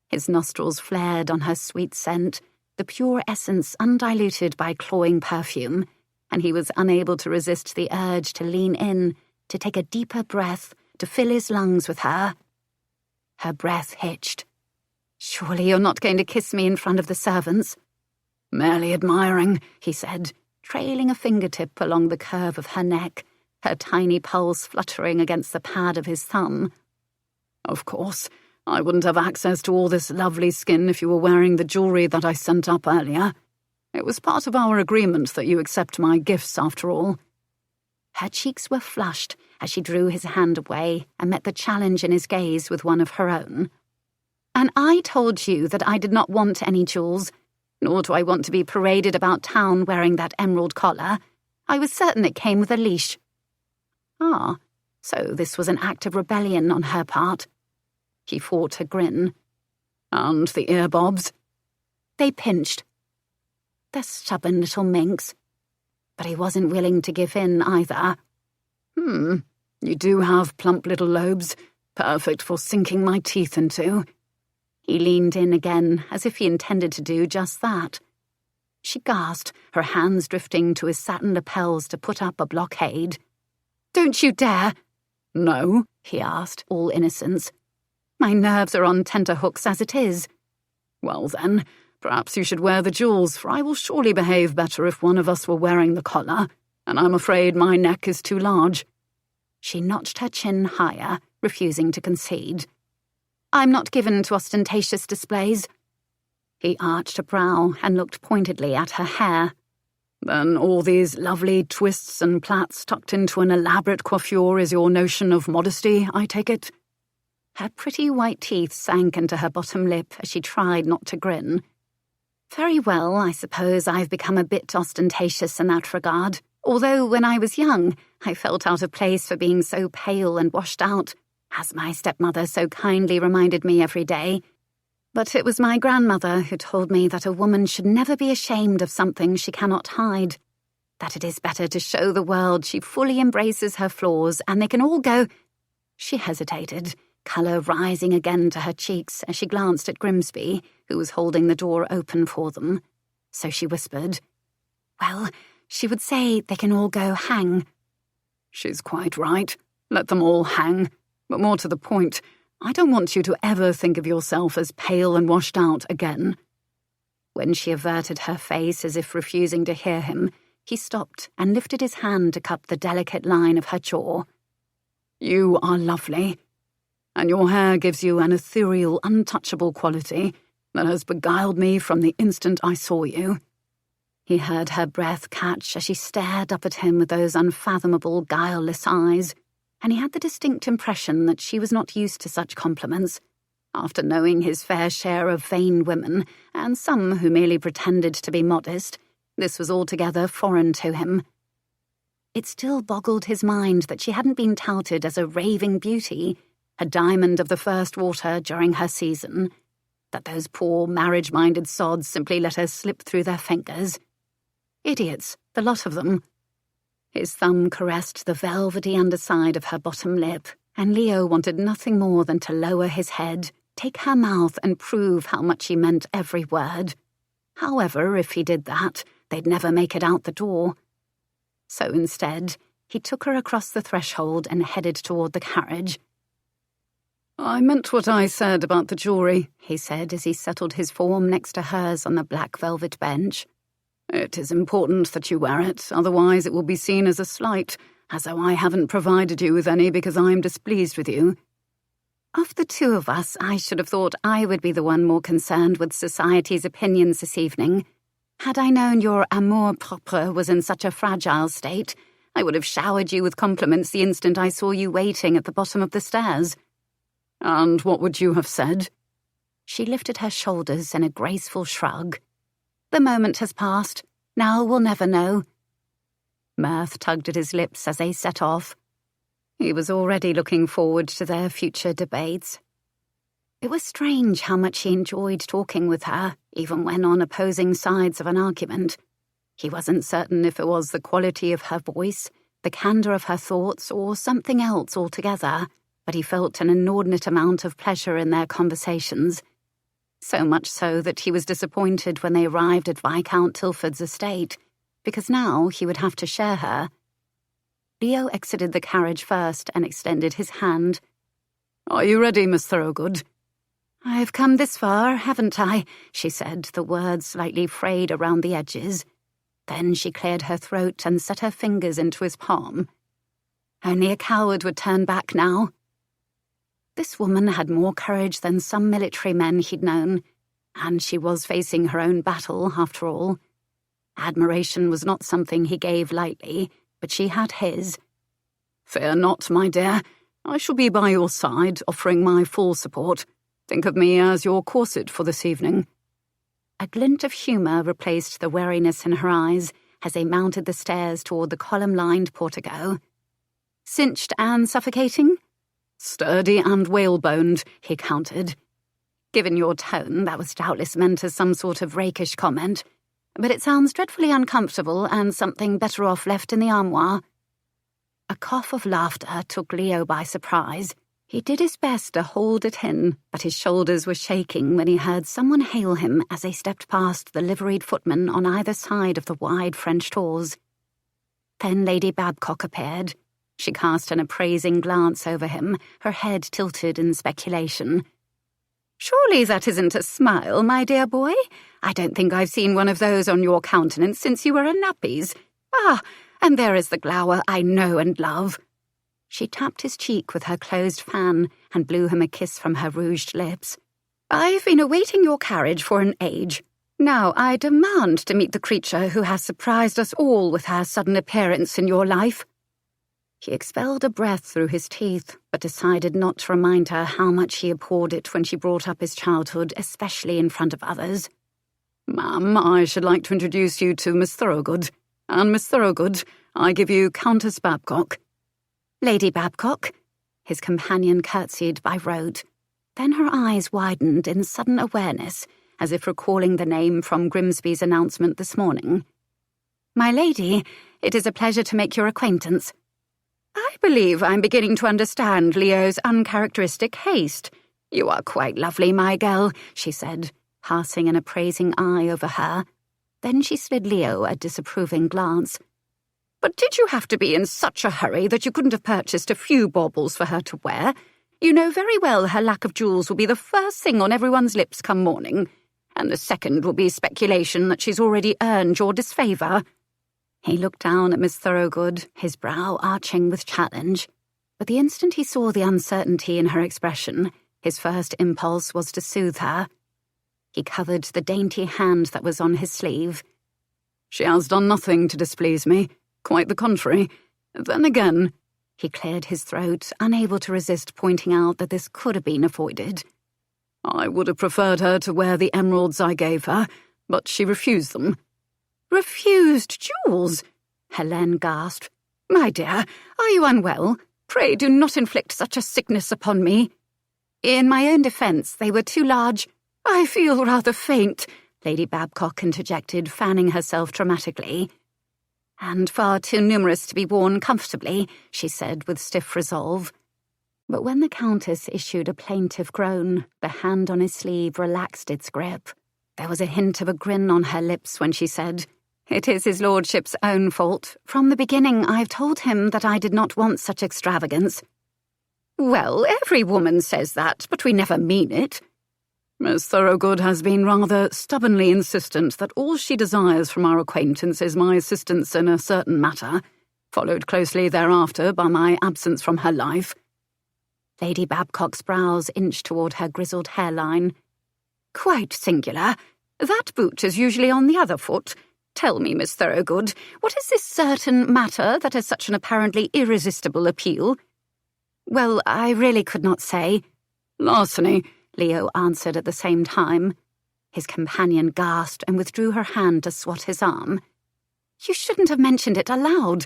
His nostrils flared on her sweet scent, the pure essence undiluted by cloying perfume, and he was unable to resist the urge to lean in, to take a deeper breath, to fill his lungs with her. Her breath hitched. "Surely you're not going to kiss me in front of the servants?" "Merely admiring," he said, trailing a fingertip along the curve of her neck, her tiny pulse fluttering against the pad of his thumb. "Of course, I wouldn't have access to all this lovely skin if you were wearing the jewellery that I sent up earlier. It was part of our agreement that you accept my gifts, after all." Her cheeks were flushed as she drew his hand away and met the challenge in his gaze with one of her own. "And I told you that I did not want any jewels, nor do I want to be paraded about town wearing that emerald collar. I was certain it came with a leash." Ah, so this was an act of rebellion on her part. He fought a grin. "And the earbobs?" They pinched. The stubborn little minx. But he wasn't willing to give in either. You do have plump little lobes, perfect for sinking my teeth into." He leaned in again, as if he intended to do just that. She gasped, her hands drifting to his satin lapels to put up a blockade. "Don't you dare!" "No?" he asked, all innocence. "My nerves are on tenterhooks as it is." "Well then, perhaps you should wear the jewels, for I will surely behave better if one of us were wearing the collar, and I'm afraid my neck is too large." She notched her chin higher, refusing to concede. "I'm not given to ostentatious displays." He arched a brow and looked pointedly at her hair. "Then all these lovely twists and plaits tucked into an elaborate coiffure is your notion of modesty, I take it?" Her pretty white teeth sank into her bottom lip as she tried not to grin. "Very well, I suppose I've become a bit ostentatious in that regard, although when I was young, I felt out of place for being so pale and washed out, as my stepmother so kindly reminded me every day. But it was my grandmother who told me that a woman should never be ashamed of something she cannot hide, that it is better to show the world she fully embraces her flaws and they can all go—" She hesitated, colour rising again to her cheeks as she glanced at Grimsby, who was holding the door open for them. So she whispered, "Well, she would say they can all go hang." "She's quite right. Let them all hang. But more to the point, I don't want you to ever think of yourself as pale and washed out again." When she averted her face as if refusing to hear him, he stopped and lifted his hand to cup the delicate line of her jaw. "You are lovely, and your hair gives you an ethereal, untouchable quality that has beguiled me from the instant I saw you." He heard her breath catch as she stared up at him with those unfathomable, guileless eyes, and he had the distinct impression that she was not used to such compliments. After knowing his fair share of vain women, and some who merely pretended to be modest, this was altogether foreign to him. It still boggled his mind that she hadn't been touted as a raving beauty, a diamond of the first water during her season, that those poor marriage-minded sods simply let her slip through their fingers. Idiots, the lot of them. His thumb caressed the velvety underside of her bottom lip, and Leo wanted nothing more than to lower his head, take her mouth and prove how much he meant every word. However, if he did that, they'd never make it out the door. So instead, he took her across the threshold and headed toward the carriage. "I meant what I said about the jewellery," he said as he settled his form next to hers on the black velvet bench. "It is important that you wear it, otherwise it will be seen as a slight, as though I haven't provided you with any because I am displeased with you." Of the two of us, I should have thought I would be the one more concerned with society's opinions this evening. Had I known your amour-propre was in such a fragile state, I would have showered you with compliments the instant I saw you waiting at the bottom of the stairs. And what would you have said? She lifted her shoulders in a graceful shrug. The moment has passed. Now we'll never know. Mirth tugged at his lips as they set off. He was already looking forward to their future debates. It was strange how much he enjoyed talking with her, even when on opposing sides of an argument. He wasn't certain if it was the quality of her voice, the candour of her thoughts, or something else altogether, but he felt an inordinate amount of pleasure in their conversations. So much so that he was disappointed when they arrived at Viscount Tilford's estate, because now he would have to share her. Leo exited the carriage first and extended his hand. "Are you ready, Miss Thorogood?" "I've come this far, haven't I?" she said, the words slightly frayed around the edges. Then she cleared her throat and set her fingers into his palm. Only a coward would turn back now. This woman had more courage than some military men he'd known, and she was facing her own battle, after all. Admiration was not something he gave lightly, but she had his. "Fear not, my dear. I shall be by your side, offering my full support. Think of me as your corset for this evening." A glint of humour replaced the wariness in her eyes as they mounted the stairs toward the column-lined portico. "Cinched and suffocating?" "Sturdy and whaleboned," he countered. "Given your tone, that was doubtless meant as some sort of rakish comment, but it sounds dreadfully uncomfortable and something better off left in the armoire." A cough of laughter took Leo by surprise. He did his best to hold it in, but his shoulders were shaking when he heard someone hail him as they stepped past the liveried footman on either side of the wide French doors. Then Lady Babcock appeared. She cast an appraising glance over him, her head tilted in speculation. "Surely that isn't a smile, my dear boy? I don't think I've seen one of those on your countenance since you were in nappies. Ah, and there is the glower I know and love." She tapped his cheek with her closed fan and blew him a kiss from her rouged lips. "I've been awaiting your carriage for an age. Now I demand to meet the creature who has surprised us all with her sudden appearance in your life." He expelled a breath through his teeth, but decided not to remind her how much he abhorred it when she brought up his childhood, especially in front of others. "Ma'am, I should like to introduce you to Miss Thorogood. And Miss Thorogood, I give you Countess Babcock." "Lady Babcock?" His companion curtsied by rote. Then her eyes widened in sudden awareness, as if recalling the name from Grimsby's announcement this morning. "My lady, it is a pleasure to make your acquaintance. I believe I'm beginning to understand Leo's uncharacteristic haste. You are quite lovely, my girl," she said, passing an appraising eye over her. Then she slid Leo a disapproving glance. "But did you have to be in such a hurry that you couldn't have purchased a few baubles for her to wear? You know very well her lack of jewels will be the first thing on everyone's lips come morning, and the second will be speculation that she's already earned your disfavour." He looked down at Miss Thorogood, his brow arching with challenge. But the instant he saw the uncertainty in her expression, his first impulse was to soothe her. He covered the dainty hand that was on his sleeve. "She has done nothing to displease me. Quite the contrary. Then again—" He cleared his throat, unable to resist pointing out that this could have been avoided. "I would have preferred her to wear the emeralds I gave her, but she refused them." "Refused jewels?" Helene gasped. "My dear, are you unwell? Pray do not inflict such a sickness upon me." "In my own defence, they were too large." "I feel rather faint," Lady Babcock interjected, fanning herself dramatically. "And far too numerous to be worn comfortably," she said with stiff resolve. But when the Countess issued a plaintive groan, the hand on his sleeve relaxed its grip. There was a hint of a grin on her lips when she said, "It is his lordship's own fault. From the beginning I've told him that I did not want such extravagance." "Well, every woman says that, but we never mean it." "Miss Thorogood has been rather stubbornly insistent that all she desires from our acquaintance is my assistance in a certain matter, followed closely thereafter by my absence from her life." Lady Babcock's brows inched toward her grizzled hairline. "Quite singular. That boot is usually on the other foot. Tell me, Miss Thorogood, what is this certain matter that has such an apparently irresistible appeal?" "Well, I really could not say." "Larceny," Leo answered at the same time. His companion gasped and withdrew her hand to swat his arm. "You shouldn't have mentioned it aloud."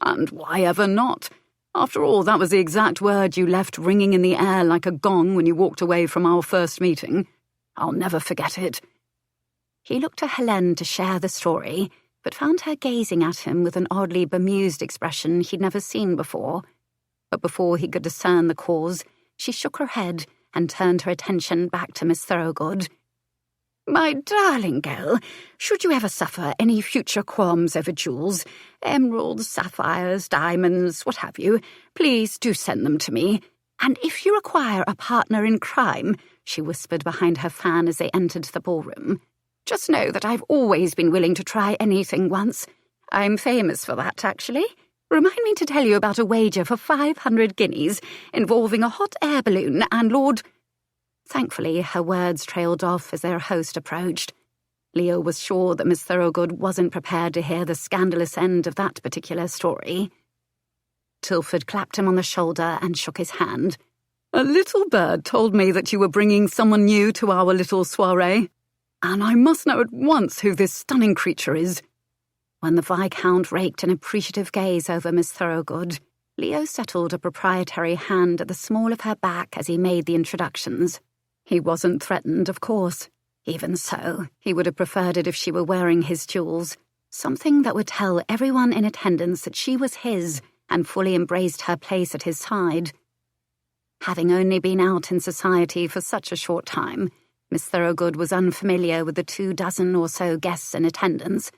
"And why ever not? After all, that was the exact word you left ringing in the air like a gong when you walked away from our first meeting. I'll never forget it." He looked to Helene to share the story, but found her gazing at him with an oddly bemused expression he'd never seen before. But before he could discern the cause, she shook her head and turned her attention back to Miss Thorogood. "My darling girl, should you ever suffer any future qualms over jewels, emeralds, sapphires, diamonds, what have you, please do send them to me. And if you require a partner in crime," she whispered behind her fan as they entered the ballroom, "just know that I've always been willing to try anything once. I'm famous for that, actually. Remind me to tell you about a wager for 500 guineas involving a hot air balloon and Lord—" Thankfully, her words trailed off as their host approached. Leo was sure that Miss Thorogood wasn't prepared to hear the scandalous end of that particular story. Tilford clapped him on the shoulder and shook his hand. "A little bird told me that you were bringing someone new to our little soirée, and I must know at once who this stunning creature is." When the Viscount raked an appreciative gaze over Miss Thorogood, Leo settled a proprietary hand at the small of her back as he made the introductions. He wasn't threatened, of course. Even so, he would have preferred it if she were wearing his jewels, something that would tell everyone in attendance that she was his and fully embraced her place at his side. Having only been out in society for such a short time, Miss Thorogood was unfamiliar with the 24 or so guests in attendance.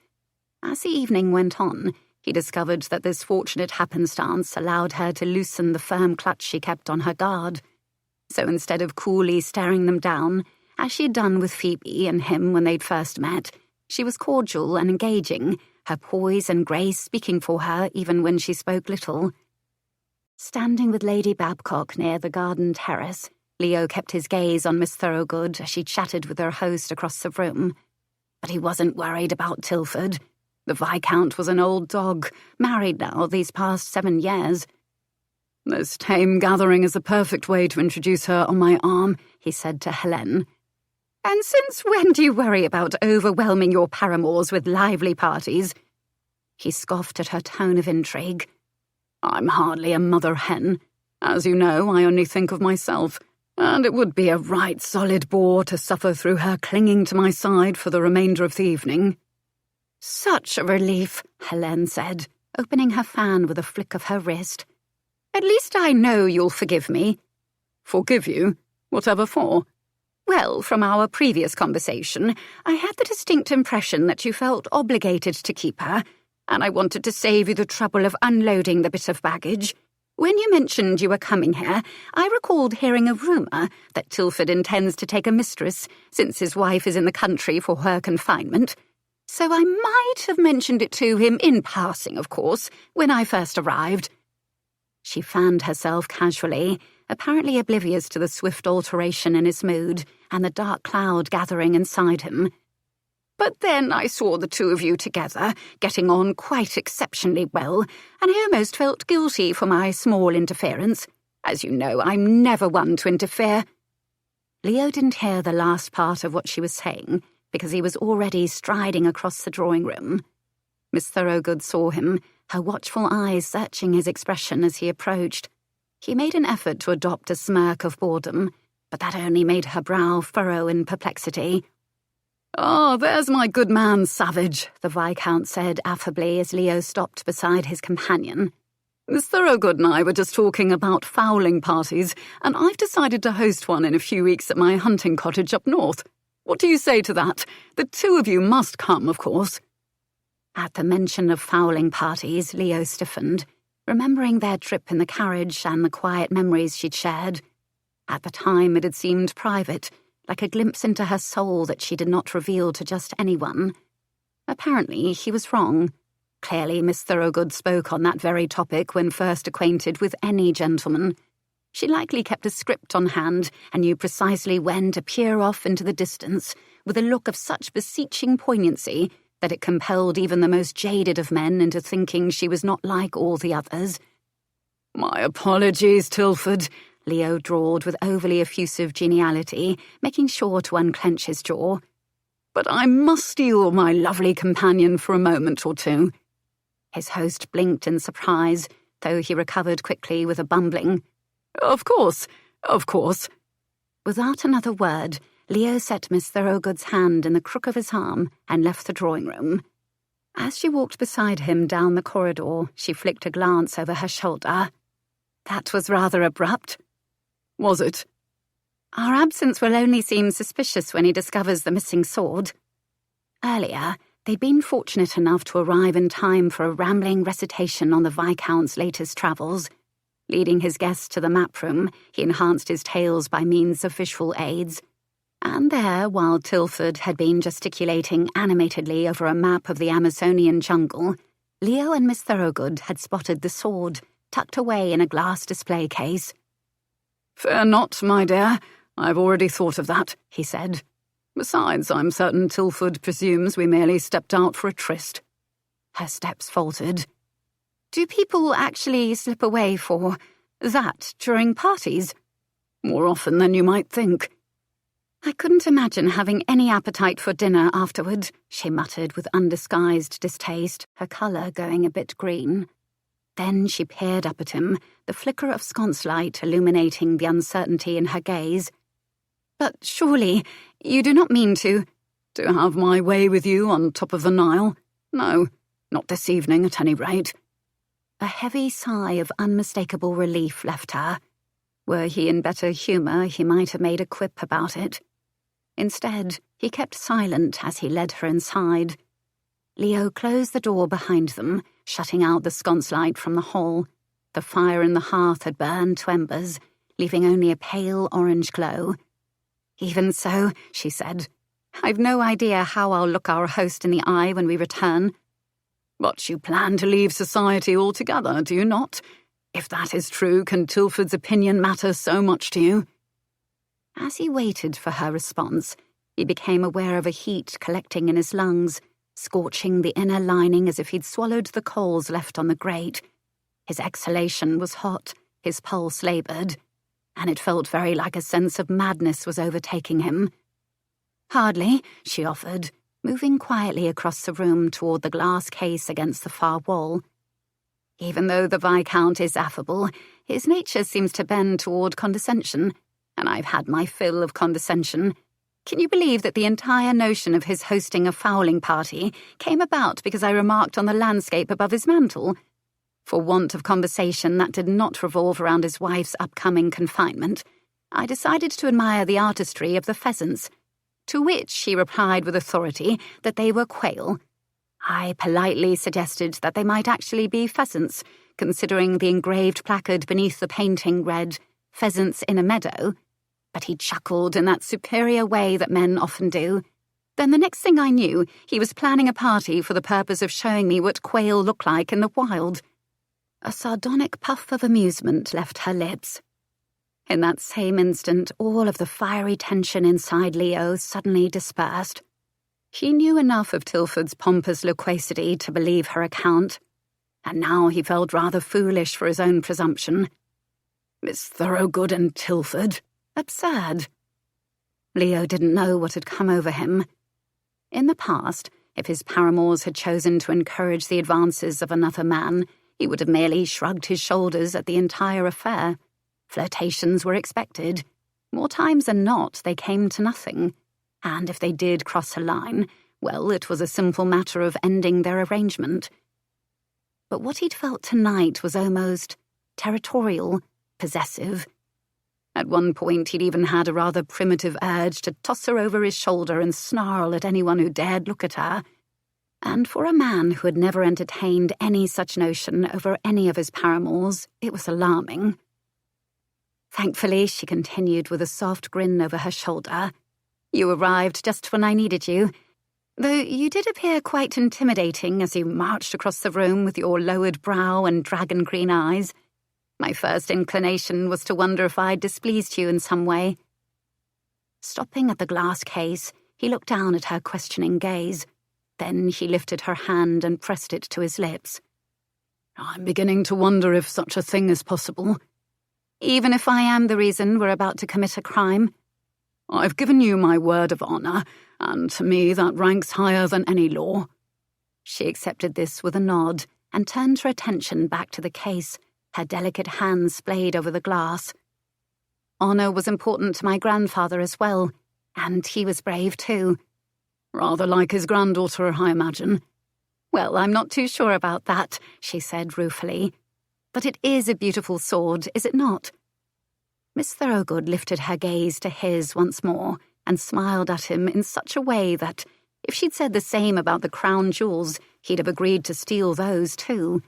As the evening went on, he discovered that this fortunate happenstance allowed her to loosen the firm clutch she kept on her guard. So instead of coolly staring them down, as she had done with Phoebe and him when they'd first met, she was cordial and engaging, her poise and grace speaking for her even when she spoke little. Standing with Lady Babcock near the garden terrace, Leo kept his gaze on Miss Thorogood as she chatted with her host across the room. But he wasn't worried about Tilford. The Viscount was an old dog, married now these past 7 years. "This tame gathering is the perfect way to introduce her on my arm," he said to Helene. "And since when do you worry about overwhelming your paramours with lively parties?" He scoffed at her tone of intrigue. "I'm hardly a mother hen. As you know, I only think of myself, and it would be a right solid bore to suffer through her clinging to my side for the remainder of the evening." "Such a relief," Helene said, opening her fan with a flick of her wrist. "At least I know you'll forgive me." "Forgive you? Whatever for?" "Well, from our previous conversation, I had the distinct impression that you felt obligated to keep her, and I wanted to save you the trouble of unloading the bit of baggage. When you mentioned you were coming here, I recalled hearing a rumour that Tilford intends to take a mistress, since his wife is in the country for her confinement. So I might have mentioned it to him in passing, of course, when I first arrived." She fanned herself casually, apparently oblivious to the swift alteration in his mood and the dark cloud gathering inside him. "But then I saw the two of you together, getting on quite exceptionally well, and I almost felt guilty for my small interference. As you know, I'm never one to interfere." Leo didn't hear the last part of what she was saying, because he was already striding across the drawing room. Miss Thorogood saw him, her watchful eyes searching his expression as he approached. He made an effort to adopt a smirk of boredom, but that only made her brow furrow in perplexity. "Ah, there's my good man, Savage," the Viscount said affably as Leo stopped beside his companion. "Miss Thorogood and I were just talking about fowling parties, and I've decided to host one in a few weeks at my hunting cottage up north. What do you say to that? The two of you must come, of course." At the mention of fowling parties, Leo stiffened, remembering their trip in the carriage and the quiet memories she'd shared. At the time, it had seemed private, like a glimpse into her soul that she did not reveal to just anyone. Apparently, he was wrong. Clearly, Miss Thorogood spoke on that very topic when first acquainted with any gentleman. She likely kept a script on hand and knew precisely when to peer off into the distance with a look of such beseeching poignancy that it compelled even the most jaded of men into thinking she was not like all the others. "My apologies, Tilford," Leo drawled with overly effusive geniality, making sure to unclench his jaw. "But I must steal my lovely companion for a moment or two." His host blinked in surprise, though he recovered quickly with a bumbling, Of course. Without another word, Leo set Miss Thorogood's hand in the crook of his arm and left the drawing room. As she walked beside him down the corridor, she flicked a glance over her shoulder. That was rather abrupt. Was it? Our absence will only seem suspicious when he discovers the missing sword. Earlier, they'd been fortunate enough to arrive in time for a rambling recitation on the Viscount's latest travels. Leading his guests to the map room, he enhanced his tales by means of visual aids. And there, while Tilford had been gesticulating animatedly over a map of the Amazonian jungle, Leo and Miss Thorogood had spotted the sword, tucked away in a glass display case. "Fear not, my dear. I've already thought of that," he said. "Besides, I'm certain Tilford presumes we merely stepped out for a tryst." Her steps faltered. Do people actually slip away for that during parties? More often than you might think. I couldn't imagine having any appetite for dinner afterward, she muttered with undisguised distaste, her colour going a bit green. Then she peered up at him, the flicker of sconce light illuminating the uncertainty in her gaze. But surely, you do not mean to have my way with you on top of the Nile? No, not this evening at any rate. A heavy sigh of unmistakable relief left her. Were he in better humour, he might have made a quip about it. Instead, he kept silent as he led her inside. Leo closed the door behind them, shutting out the sconce light from the hall. The fire in the hearth had burned to embers, leaving only a pale orange glow. Even so, she said, I've no idea how I'll look our host in the eye when we return. But you plan to leave society altogether, do you not? If that is true, can Tilford's opinion matter so much to you? As he waited for her response, he became aware of a heat collecting in his lungs, scorching the inner lining as if he'd swallowed the coals left on the grate. His exhalation was hot, his pulse laboured, and it felt very like a sense of madness was overtaking him. Hardly, she offered, moving quietly across the room toward the glass case against the far wall. Even though the Viscount is affable, his nature seems to bend toward condescension, and I've had my fill of condescension. Can you believe that the entire notion of his hosting a fowling party came about because I remarked on the landscape above his mantel? For want of conversation that did not revolve around his wife's upcoming confinement, I decided to admire the artistry of the pheasants, to which he replied with authority that they were quail. I politely suggested that they might actually be pheasants, considering the engraved placard beneath the painting read, "Pheasants in a meadow," but he chuckled in that superior way that men often do. Then the next thing I knew, he was planning a party for the purpose of showing me what quail look like in the wild. A sardonic puff of amusement left her lips. In that same instant, all of the fiery tension inside Leo suddenly dispersed. He knew enough of Tilford's pompous loquacity to believe her account, and now he felt rather foolish for his own presumption. Miss Thorogood and Tilford? Absurd. Leo didn't know what had come over him. In the past, if his paramours had chosen to encourage the advances of another man, he would have merely shrugged his shoulders at the entire affair. Flirtations were expected. More times than not, they came to nothing. And if they did cross a line, well, it was a simple matter of ending their arrangement. But what he'd felt tonight was almost territorial, possessive. At one point, he'd even had a rather primitive urge to toss her over his shoulder and snarl at anyone who dared look at her. And for a man who had never entertained any such notion over any of his paramours, it was alarming. Thankfully, she continued with a soft grin over her shoulder, you arrived just when I needed you, though you did appear quite intimidating as you marched across the room with your lowered brow and dragon green eyes. My first inclination was to wonder if I'd displeased you in some way." Stopping at the glass case, he looked down at her questioning gaze. Then he lifted her hand and pressed it to his lips. "I'm beginning to wonder if such a thing is possible." "Even if I am the reason we're about to commit a crime?" "I've given you my word of honor, and to me that ranks higher than any law." She accepted this with a nod and turned her attention back to the case, her delicate hands splayed over the glass. "Honor was important to my grandfather as well, and he was brave too." "Rather like his granddaughter, I imagine." "Well, I'm not too sure about that," she said ruefully. "But it is a beautiful sword, is it not?" Miss Thorogood lifted her gaze to his once more and smiled at him in such a way that, if she'd said the same about the crown jewels, he'd have agreed to steal those too.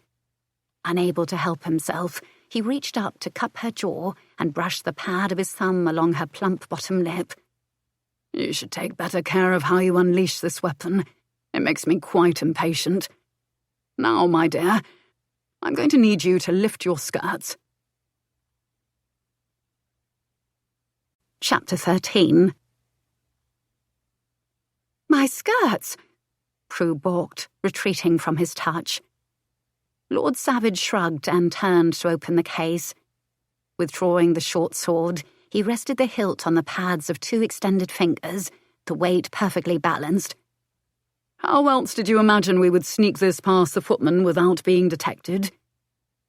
Unable to help himself, he reached up to cup her jaw and brushed the pad of his thumb along her plump bottom lip. "You should take better care of how you unleash this weapon. It makes me quite impatient. Now, my dear, I'm going to need you to lift your skirts." Chapter 13. "My skirts!" Prue balked, retreating from his touch. Lord Savage shrugged and turned to open the case. Withdrawing the short sword, he rested the hilt on the pads of 2 extended fingers, the weight perfectly balanced. "How else did you imagine we would sneak this past the footman without being detected?"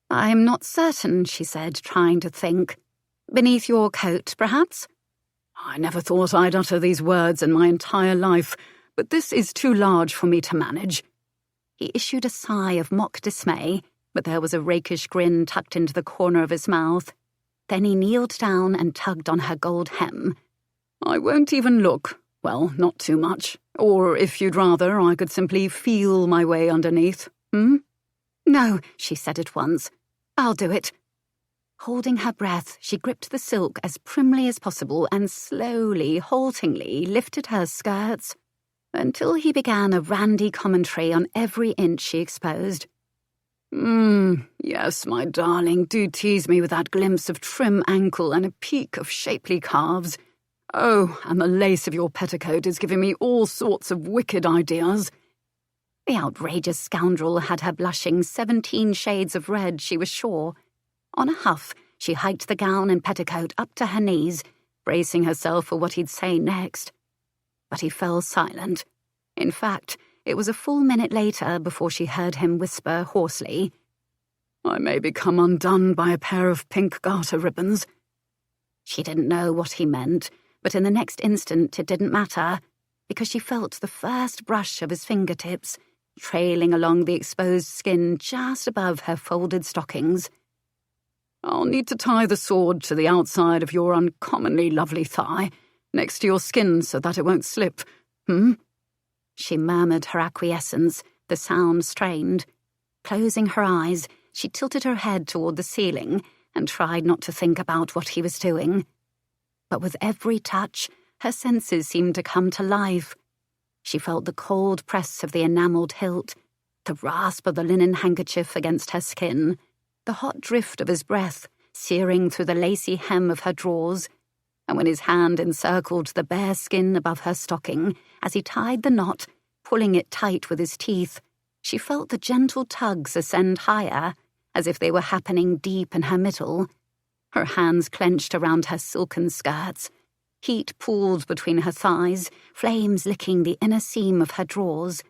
"I'm not certain," she said, trying to think. "Beneath your coat, perhaps?" "I never thought I'd utter these words in my entire life, but this is too large for me to manage." He issued a sigh of mock dismay, but there was a rakish grin tucked into the corner of his mouth. Then he kneeled down and tugged on her gold hem. "I won't even look. Well, not too much. Or, if you'd rather, I could simply feel my way underneath. "No," she said at once. "I'll do it." Holding her breath, she gripped the silk as primly as possible and slowly, haltingly lifted her skirts until he began a randy commentary on every inch she exposed. Yes, my darling, do tease me with that glimpse of trim ankle and a peak of shapely calves. Oh, and the lace of your petticoat is giving me all sorts of wicked ideas." The outrageous scoundrel had her blushing 17 shades of red, she was sure. On a huff, she hiked the gown and petticoat up to her knees, bracing herself for what he'd say next. But he fell silent. In fact, it was a full minute later before she heard him whisper hoarsely, "I may become undone by a pair of pink garter ribbons." She didn't know what he meant, but in the next instant it didn't matter, because she felt the first brush of his fingertips, trailing along the exposed skin just above her folded stockings. "I'll need to tie the sword to the outside of your uncommonly lovely thigh, next to your skin so that it won't slip. She murmured her acquiescence, the sound strained. Closing her eyes, she tilted her head toward the ceiling and tried not to think about what he was doing. But with every touch, her senses seemed to come to life. She felt the cold press of the enamelled hilt, the rasp of the linen handkerchief against her skin, the hot drift of his breath searing through the lacy hem of her drawers, and when his hand encircled the bare skin above her stocking as he tied the knot, pulling it tight with his teeth, she felt the gentle tugs ascend higher, as if they were happening deep in her middle. Her hands clenched around her silken skirts. Heat pooled between her thighs, flames licking the inner seam of her drawers.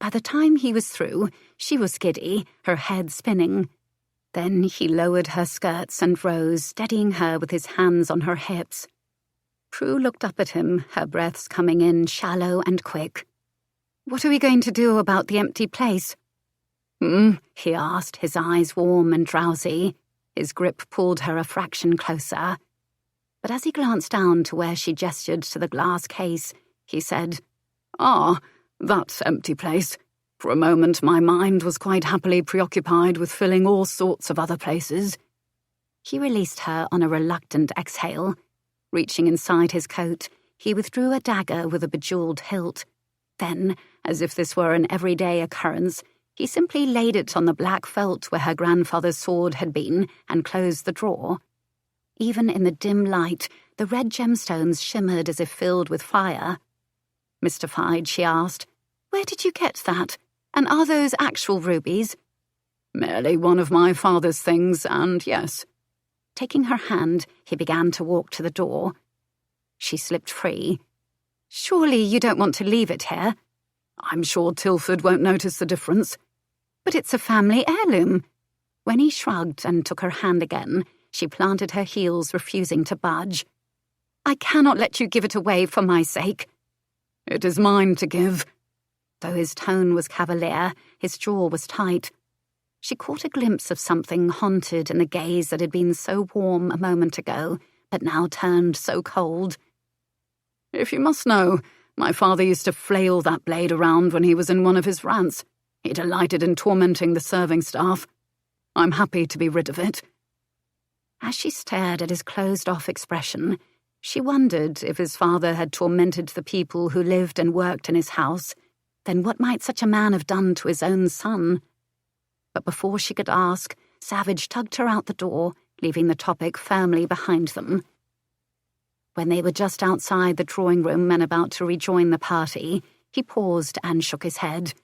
By the time he was through, she was giddy, her head spinning. Then he lowered her skirts and rose, steadying her with his hands on her hips. Prue looked up at him, her breaths coming in shallow and quick. "What are we going to do about the empty place?" He asked, his eyes warm and drowsy. His grip pulled her a fraction closer. But as he glanced down to where she gestured to the glass case, he said, That empty place. For a moment my mind was quite happily preoccupied with filling all sorts of other places." He released her on a reluctant exhale. Reaching inside his coat, he withdrew a dagger with a bejeweled hilt. Then, as if this were an everyday occurrence, He simply laid it on the black felt where her grandfather's sword had been and closed the drawer. Even in the dim light, the red gemstones shimmered as if filled with fire. Mystified, she asked, "Where did you get that? And are those actual rubies?" "Merely one of my father's things, and yes." Taking her hand, he began to walk to the door. She slipped free. "Surely you don't want to leave it here?" "I'm sure Tilford won't notice the difference." "But it's a family heirloom." When he shrugged and took her hand again, she planted her heels, refusing to budge. "I cannot let you give it away for my sake." "It is mine to give." Though his tone was cavalier, his jaw was tight. She caught a glimpse of something haunted in the gaze that had been so warm a moment ago, but now turned so cold. "If you must know, my father used to flail that blade around when he was in one of his rants. He delighted in tormenting the serving staff. I'm happy to be rid of it." As she stared at his closed-off expression, she wondered if his father had tormented the people who lived and worked in his house, then what might such a man have done to his own son? But before she could ask, Savage tugged her out the door, leaving the topic firmly behind them. When they were just outside the drawing room and about to rejoin the party, he paused and shook his head.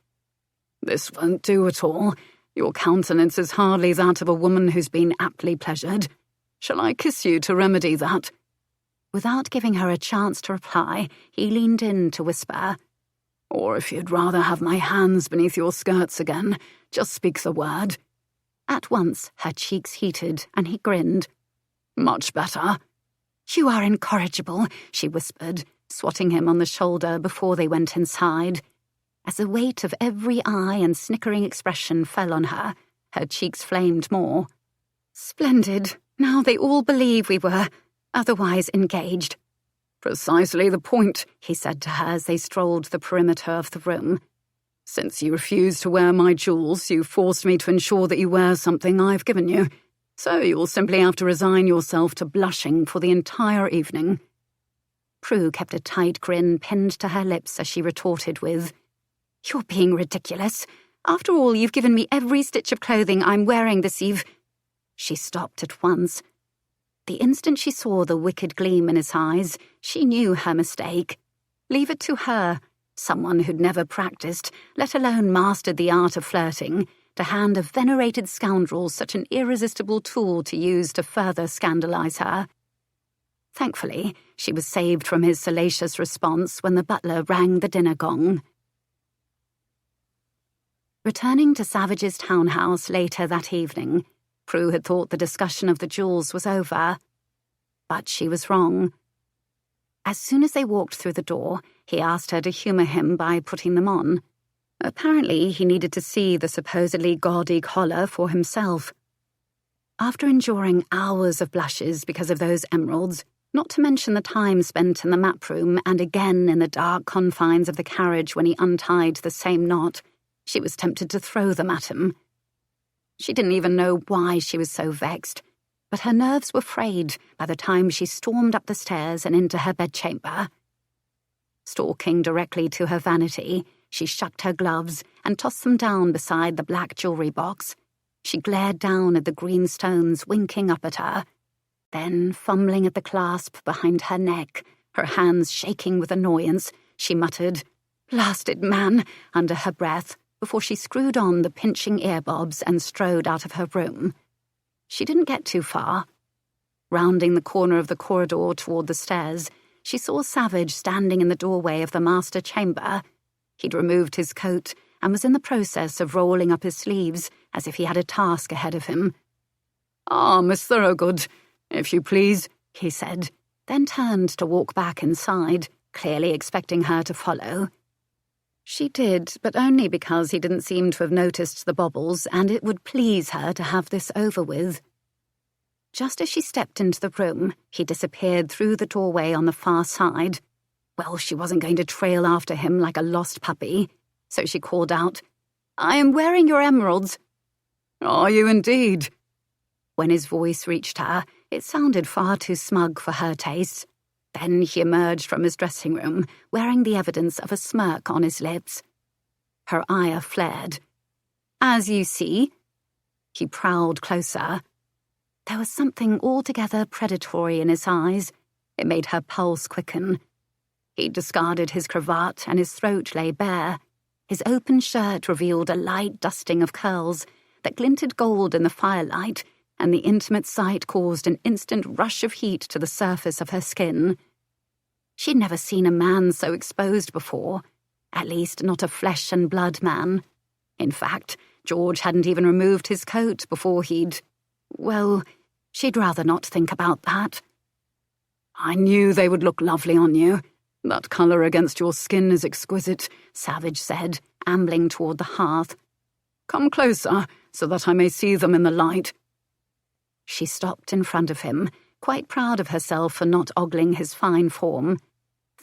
"This won't do at all. Your countenance is hardly that of a woman who's been aptly pleasured. Shall I kiss you to remedy that?" Without giving her a chance to reply, he leaned in to whisper, "Or if you'd rather have my hands beneath your skirts again, just speak the word." At once, her cheeks heated, and he grinned. "Much better." "You are incorrigible," she whispered, swatting him on the shoulder before they went inside. As the weight of every eye and snickering expression fell on her, her cheeks flamed more. "Splendid. Now they all believe we were otherwise engaged." "Precisely the point," he said to her as they strolled the perimeter of the room. "Since you refuse to wear my jewels, you forced me to ensure that you wear something I've given you. So you'll simply have to resign yourself to blushing for the entire evening." Prue kept a tight grin pinned to her lips as she retorted with, "You're being ridiculous. After all, you've given me every stitch of clothing I'm wearing this eve." She stopped at once. The instant she saw the wicked gleam in his eyes, she knew her mistake. Leave it to her, someone who'd never practiced, let alone mastered the art of flirting, to hand a venerated scoundrel such an irresistible tool to use to further scandalize her. Thankfully, she was saved from his salacious response when the butler rang the dinner gong. Returning to Savage's townhouse later that evening, Prue had thought the discussion of the jewels was over. But she was wrong. As soon as they walked through the door, he asked her to humour him by putting them on. Apparently, he needed to see the supposedly gaudy collar for himself. After enduring hours of blushes because of those emeralds, not to mention the time spent in the map room and again in the dark confines of the carriage when he untied the same knot, she was tempted to throw them at him. She didn't even know why she was so vexed, but her nerves were frayed by the time she stormed up the stairs and into her bedchamber. Stalking directly to her vanity, she shucked her gloves and tossed them down beside the black jewellery box. She glared down at the green stones winking up at her. Then, fumbling at the clasp behind her neck, her hands shaking with annoyance, she muttered, "Blasted man," under her breath, before she screwed on the pinching earbobs and strode out of her room. She didn't get too far. Rounding the corner of the corridor toward the stairs, she saw Savage standing in the doorway of the master chamber. He'd removed his coat and was in the process of rolling up his sleeves as if he had a task ahead of him. "Ah, Miss Thorogood, if you please," he said, then turned to walk back inside, clearly expecting her to follow. She did, but only because he didn't seem to have noticed the baubles, and it would please her to have this over with. Just as she stepped into the room, he disappeared through the doorway on the far side. Well, she wasn't going to trail after him like a lost puppy, so she called out, "I am wearing your emeralds." "Are you indeed?" When his voice reached her, it sounded far too smug for her tastes. Then he emerged from his dressing room, wearing the evidence of a smirk on his lips. Her ire flared. As you see. He prowled closer. There was something altogether predatory in his eyes. It made her pulse quicken. He'd discarded his cravat and his throat lay bare. His open shirt revealed a light dusting of curls that glinted gold in the firelight, and the intimate sight caused an instant rush of heat to the surface of her skin. She'd never seen a man so exposed before, at least not a flesh-and-blood man. In fact, George hadn't even removed his coat before he'd... Well, she'd rather not think about that. I knew they would look lovely on you. That colour against your skin is exquisite, Savage said, ambling toward the hearth. Come closer, so that I may see them in the light. She stopped in front of him, quite proud of herself for not ogling his fine form.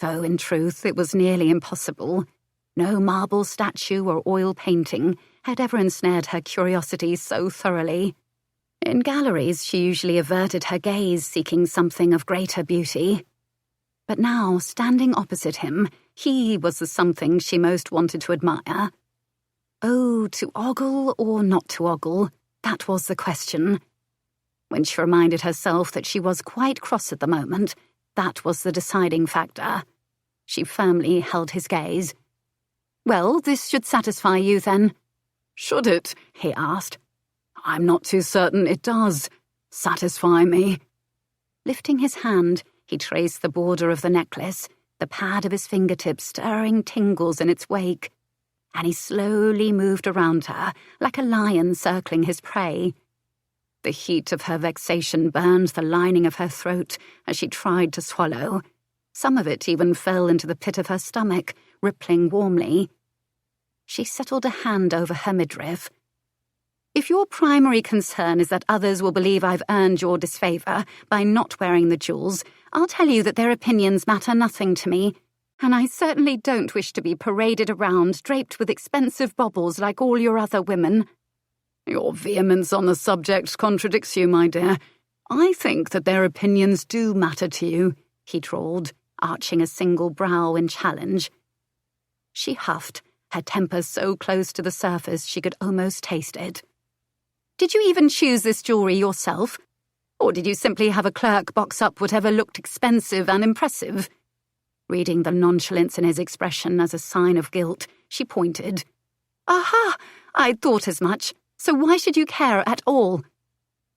Though, in truth, it was nearly impossible. No marble statue or oil painting had ever ensnared her curiosity so thoroughly. In galleries, she usually averted her gaze, seeking something of greater beauty. But now, standing opposite him, he was the something she most wanted to admire. Oh, to ogle or not to ogle, that was the question. When she reminded herself that she was quite cross at the moment, that was the deciding factor. She firmly held his gaze. Well, this should satisfy you, then. Should it? He asked. I'm not too certain it does. Satisfy me. Lifting his hand, he traced the border of the necklace, the pad of his fingertips stirring tingles in its wake, and he slowly moved around her, like a lion circling his prey. The heat of her vexation burned the lining of her throat as she tried to swallow. Some of it even fell into the pit of her stomach, rippling warmly. She settled a hand over her midriff. If your primary concern is that others will believe I've earned your disfavour by not wearing the jewels, I'll tell you that their opinions matter nothing to me, and I certainly don't wish to be paraded around draped with expensive baubles like all your other women. Your vehemence on the subject contradicts you, my dear. I think that their opinions do matter to you, he drawled, arching a single brow in challenge. She huffed, her temper so close to the surface she could almost taste it. Did you even choose this jewellery yourself? Or did you simply have a clerk box up whatever looked expensive and impressive? Reading the nonchalance in his expression as a sign of guilt, she pointed. Aha! I'd thought as much. So why should you care at all?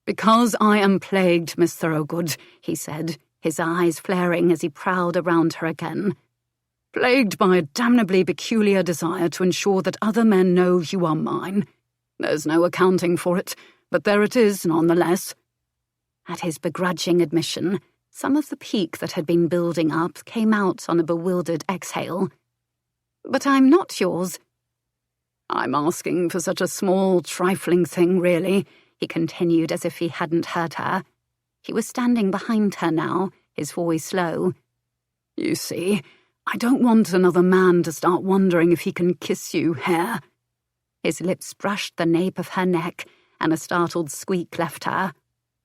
Because I am plagued, Miss Thorogood, he said, his eyes flaring as he prowled around her again. Plagued by a damnably peculiar desire to ensure that other men know you are mine. There's no accounting for it, but there it is nonetheless. At his begrudging admission, some of the pique that had been building up came out on a bewildered exhale. But I'm not yours. I'm asking for such a small, trifling thing, really, he continued as if he hadn't heard her. He was standing behind her now, his voice low. You see, I don't want another man to start wondering if he can kiss you, Hare. His lips brushed the nape of her neck, and a startled squeak left her.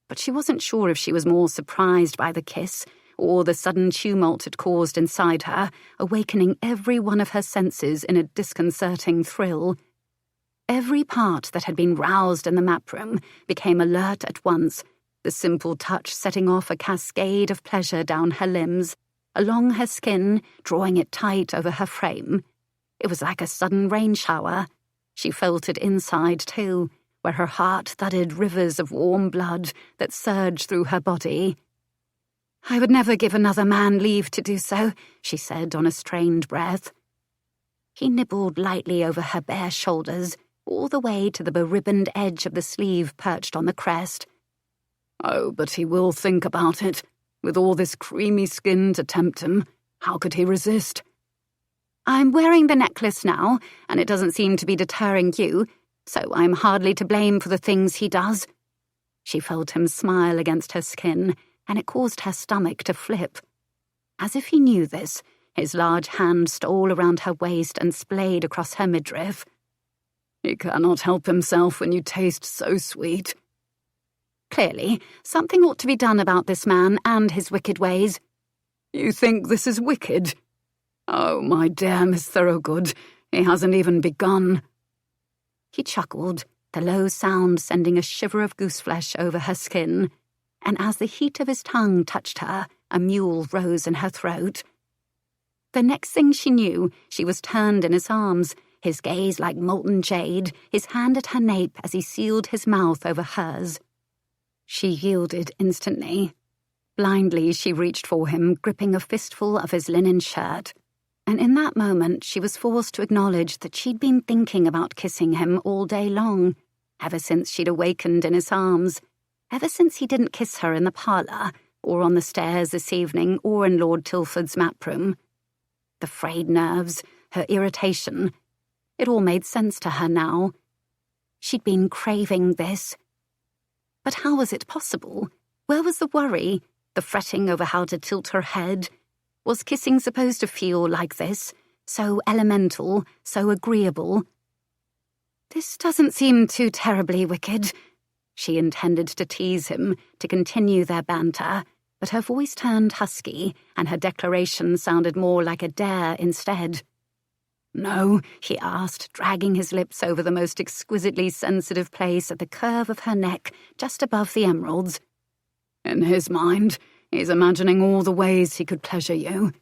But she wasn't sure if she was more surprised by the kiss, or the sudden tumult it caused inside her, awakening every one of her senses in a disconcerting thrill. Every part that had been roused in the map room became alert at once, the simple touch setting off a cascade of pleasure down her limbs, along her skin, drawing it tight over her frame. It was like a sudden rain shower. She felt it inside, too, where her heart thudded rivers of warm blood that surged through her body. I would never give another man leave to do so, she said on a strained breath. He nibbled lightly over her bare shoulders, all the way to the beribboned edge of the sleeve perched on the crest. Oh, but he will think about it. With all this creamy skin to tempt him, how could he resist? I'm wearing the necklace now, and it doesn't seem to be deterring you, so I'm hardly to blame for the things he does. She felt him smile against her skin, and it caused her stomach to flip. As if he knew this, his large hand stole around her waist and splayed across her midriff. He cannot help himself when you taste so sweet. Clearly, something ought to be done about this man and his wicked ways. You think this is wicked? Oh, my dear Miss Thorogood, he hasn't even begun. He chuckled, the low sound sending a shiver of gooseflesh over her skin, and as the heat of his tongue touched her, a mule rose in her throat. The next thing she knew, she was turned in his arms, his gaze like molten jade, his hand at her nape as he sealed his mouth over hers. She yielded instantly. Blindly, she reached for him, gripping a fistful of his linen shirt. And in that moment, she was forced to acknowledge that she'd been thinking about kissing him all day long, ever since she'd awakened in his arms, ever since he didn't kiss her in the parlour, or on the stairs this evening, or in Lord Tilford's map room. The frayed nerves, her irritation, it all made sense to her now. She'd been craving this. But how was it possible? Where was the worry, the fretting over how to tilt her head? Was kissing supposed to feel like this, so elemental, so agreeable? This doesn't seem too terribly wicked. She intended to tease him, to continue their banter, but her voice turned husky, and her declaration sounded more like a dare instead. "No?" he asked, dragging his lips over the most exquisitely sensitive place at the curve of her neck, just above the emeralds. "In his mind, he's imagining all the ways he could pleasure you."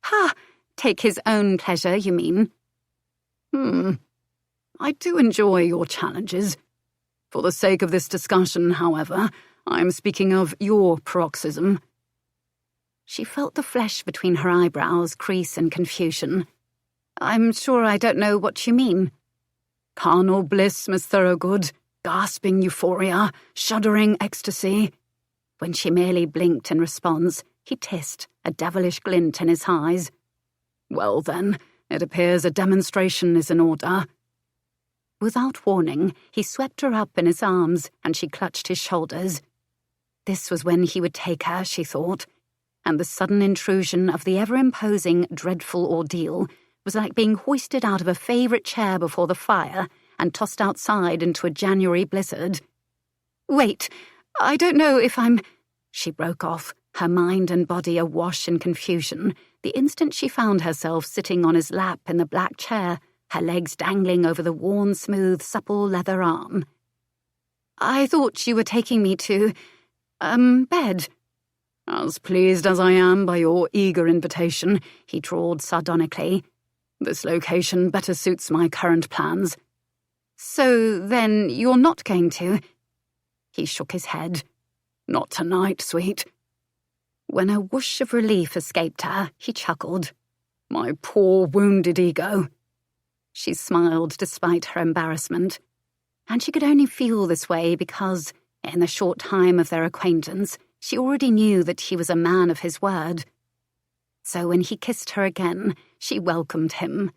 "Ha! Take his own pleasure, you mean?" I do enjoy your challenges. For the sake of this discussion, however, I'm speaking of your paroxysm." She felt the flesh between her eyebrows crease in confusion. "I'm sure I don't know what you mean." "Carnal bliss, Miss Thorogood, gasping euphoria, shuddering ecstasy." When she merely blinked in response, he hissed, a devilish glint in his eyes. "Well then, it appears a demonstration is in order." Without warning, he swept her up in his arms, and she clutched his shoulders. This was when he would take her, she thought, and the sudden intrusion of the ever-imposing, dreadful ordeal was like being hoisted out of a favourite chair before the fire and tossed outside into a January blizzard. "Wait, I don't know if I'm—" She broke off, her mind and body awash in confusion, the instant she found herself sitting on his lap in the black chair, her legs dangling over the worn, smooth, supple leather arm. "I thought you were taking me to, bed." "As pleased as I am by your eager invitation," he drawled sardonically. "This location better suits my current plans." "So then you're not going to?" He shook his head. "Not tonight, sweet." When a whoosh of relief escaped her, he chuckled. "My poor wounded ego." She smiled despite her embarrassment, and she could only feel this way because, in the short time of their acquaintance, she already knew that he was a man of his word. So when he kissed her again, she welcomed him.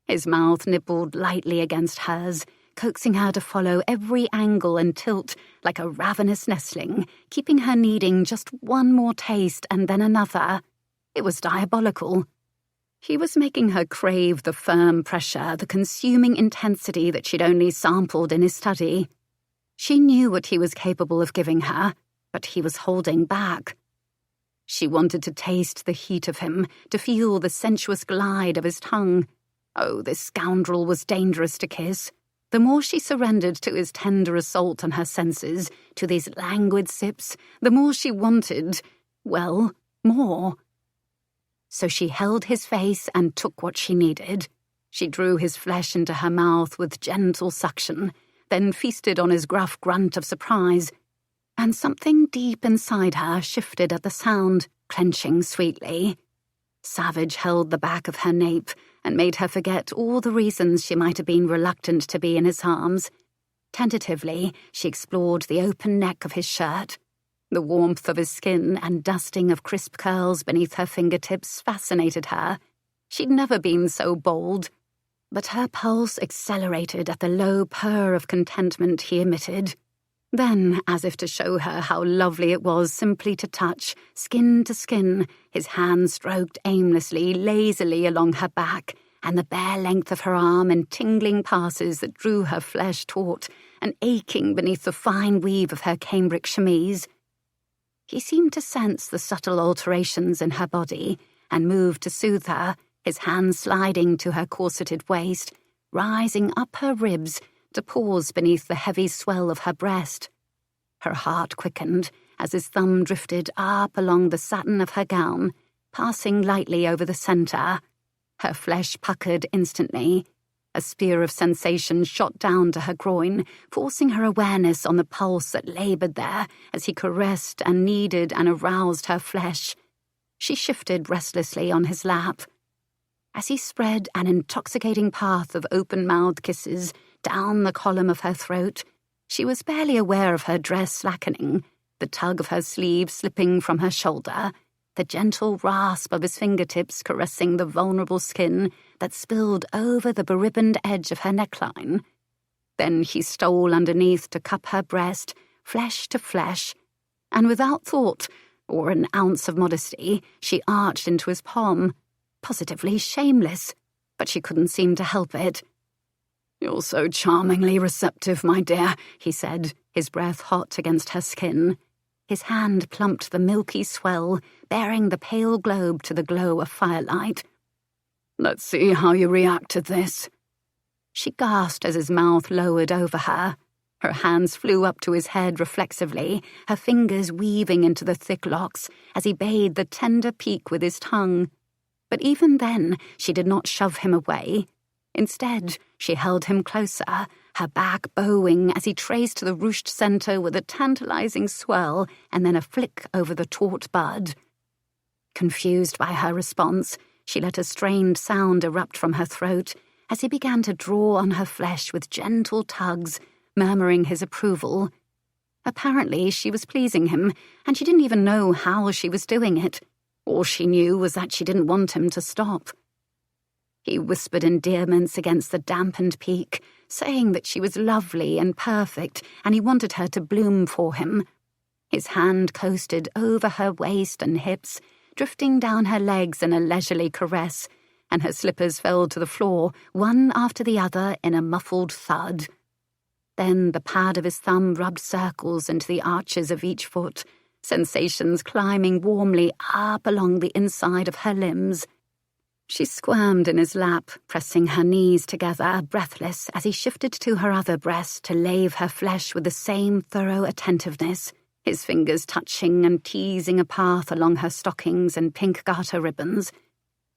His mouth nibbled lightly against hers, coaxing her to follow every angle and tilt like a ravenous nestling, keeping her needing just one more taste and then another. It was diabolical. He was making her crave the firm pressure, the consuming intensity that she'd only sampled in his study. She knew what he was capable of giving her, but he was holding back. She wanted to taste the heat of him, to feel the sensuous glide of his tongue. Oh, this scoundrel was dangerous to kiss. The more she surrendered to his tender assault on her senses, to these languid sips, the more she wanted, well, more. So she held his face and took what she needed. She drew his flesh into her mouth with gentle suction, then feasted on his gruff grunt of surprise. And something deep inside her shifted at the sound, clenching sweetly. Savage held the back of her nape and made her forget all the reasons she might have been reluctant to be in his arms. Tentatively, she explored the open neck of his shirt. The warmth of his skin and dusting of crisp curls beneath her fingertips fascinated her. She'd never been so bold. But her pulse accelerated at the low purr of contentment he emitted. Then, as if to show her how lovely it was simply to touch, skin to skin, his hand stroked aimlessly, lazily along her back, and the bare length of her arm in tingling passes that drew her flesh taut and aching beneath the fine weave of her cambric chemise. He seemed to sense the subtle alterations in her body and moved to soothe her, his hand sliding to her corseted waist, rising up her ribs to pause beneath the heavy swell of her breast. Her heart quickened as his thumb drifted up along the satin of her gown, passing lightly over the centre. Her flesh puckered instantly. A spear of sensation shot down to her groin, forcing her awareness on the pulse that laboured there as he caressed and kneaded and aroused her flesh. She shifted restlessly on his lap. As he spread an intoxicating path of open-mouthed kisses down the column of her throat, she was barely aware of her dress slackening, the tug of her sleeve slipping from her shoulder, the gentle rasp of his fingertips caressing the vulnerable skin that spilled over the beribboned edge of her neckline. Then he stole underneath to cup her breast, flesh to flesh, and without thought or an ounce of modesty, she arched into his palm, positively shameless, but she couldn't seem to help it. "You're so charmingly receptive, my dear," he said, his breath hot against her skin. His hand plumped the milky swell, bearing the pale globe to the glow of firelight. "Let's see how you react to this." She gasped as his mouth lowered over her. Her hands flew up to his head reflexively, her fingers weaving into the thick locks as he bathed the tender peak with his tongue. But even then, she did not shove him away. Instead, she held him closer, her back bowing as he traced the ruched centre with a tantalizing swell and then a flick over the taut bud. Confused by her response, she let a strained sound erupt from her throat as he began to draw on her flesh with gentle tugs, murmuring his approval. Apparently, she was pleasing him, and she didn't even know how she was doing it. All she knew was that she didn't want him to stop. He whispered endearments against the dampened peak, saying that she was lovely and perfect, and he wanted her to bloom for him. His hand coasted over her waist and hips, drifting down her legs in a leisurely caress, and her slippers fell to the floor, one after the other in a muffled thud. Then the pad of his thumb rubbed circles into the arches of each foot, sensations climbing warmly up along the inside of her limbs. She squirmed in his lap, pressing her knees together, breathless, as he shifted to her other breast to lave her flesh with the same thorough attentiveness, his fingers touching and teasing a path along her stockings and pink garter ribbons.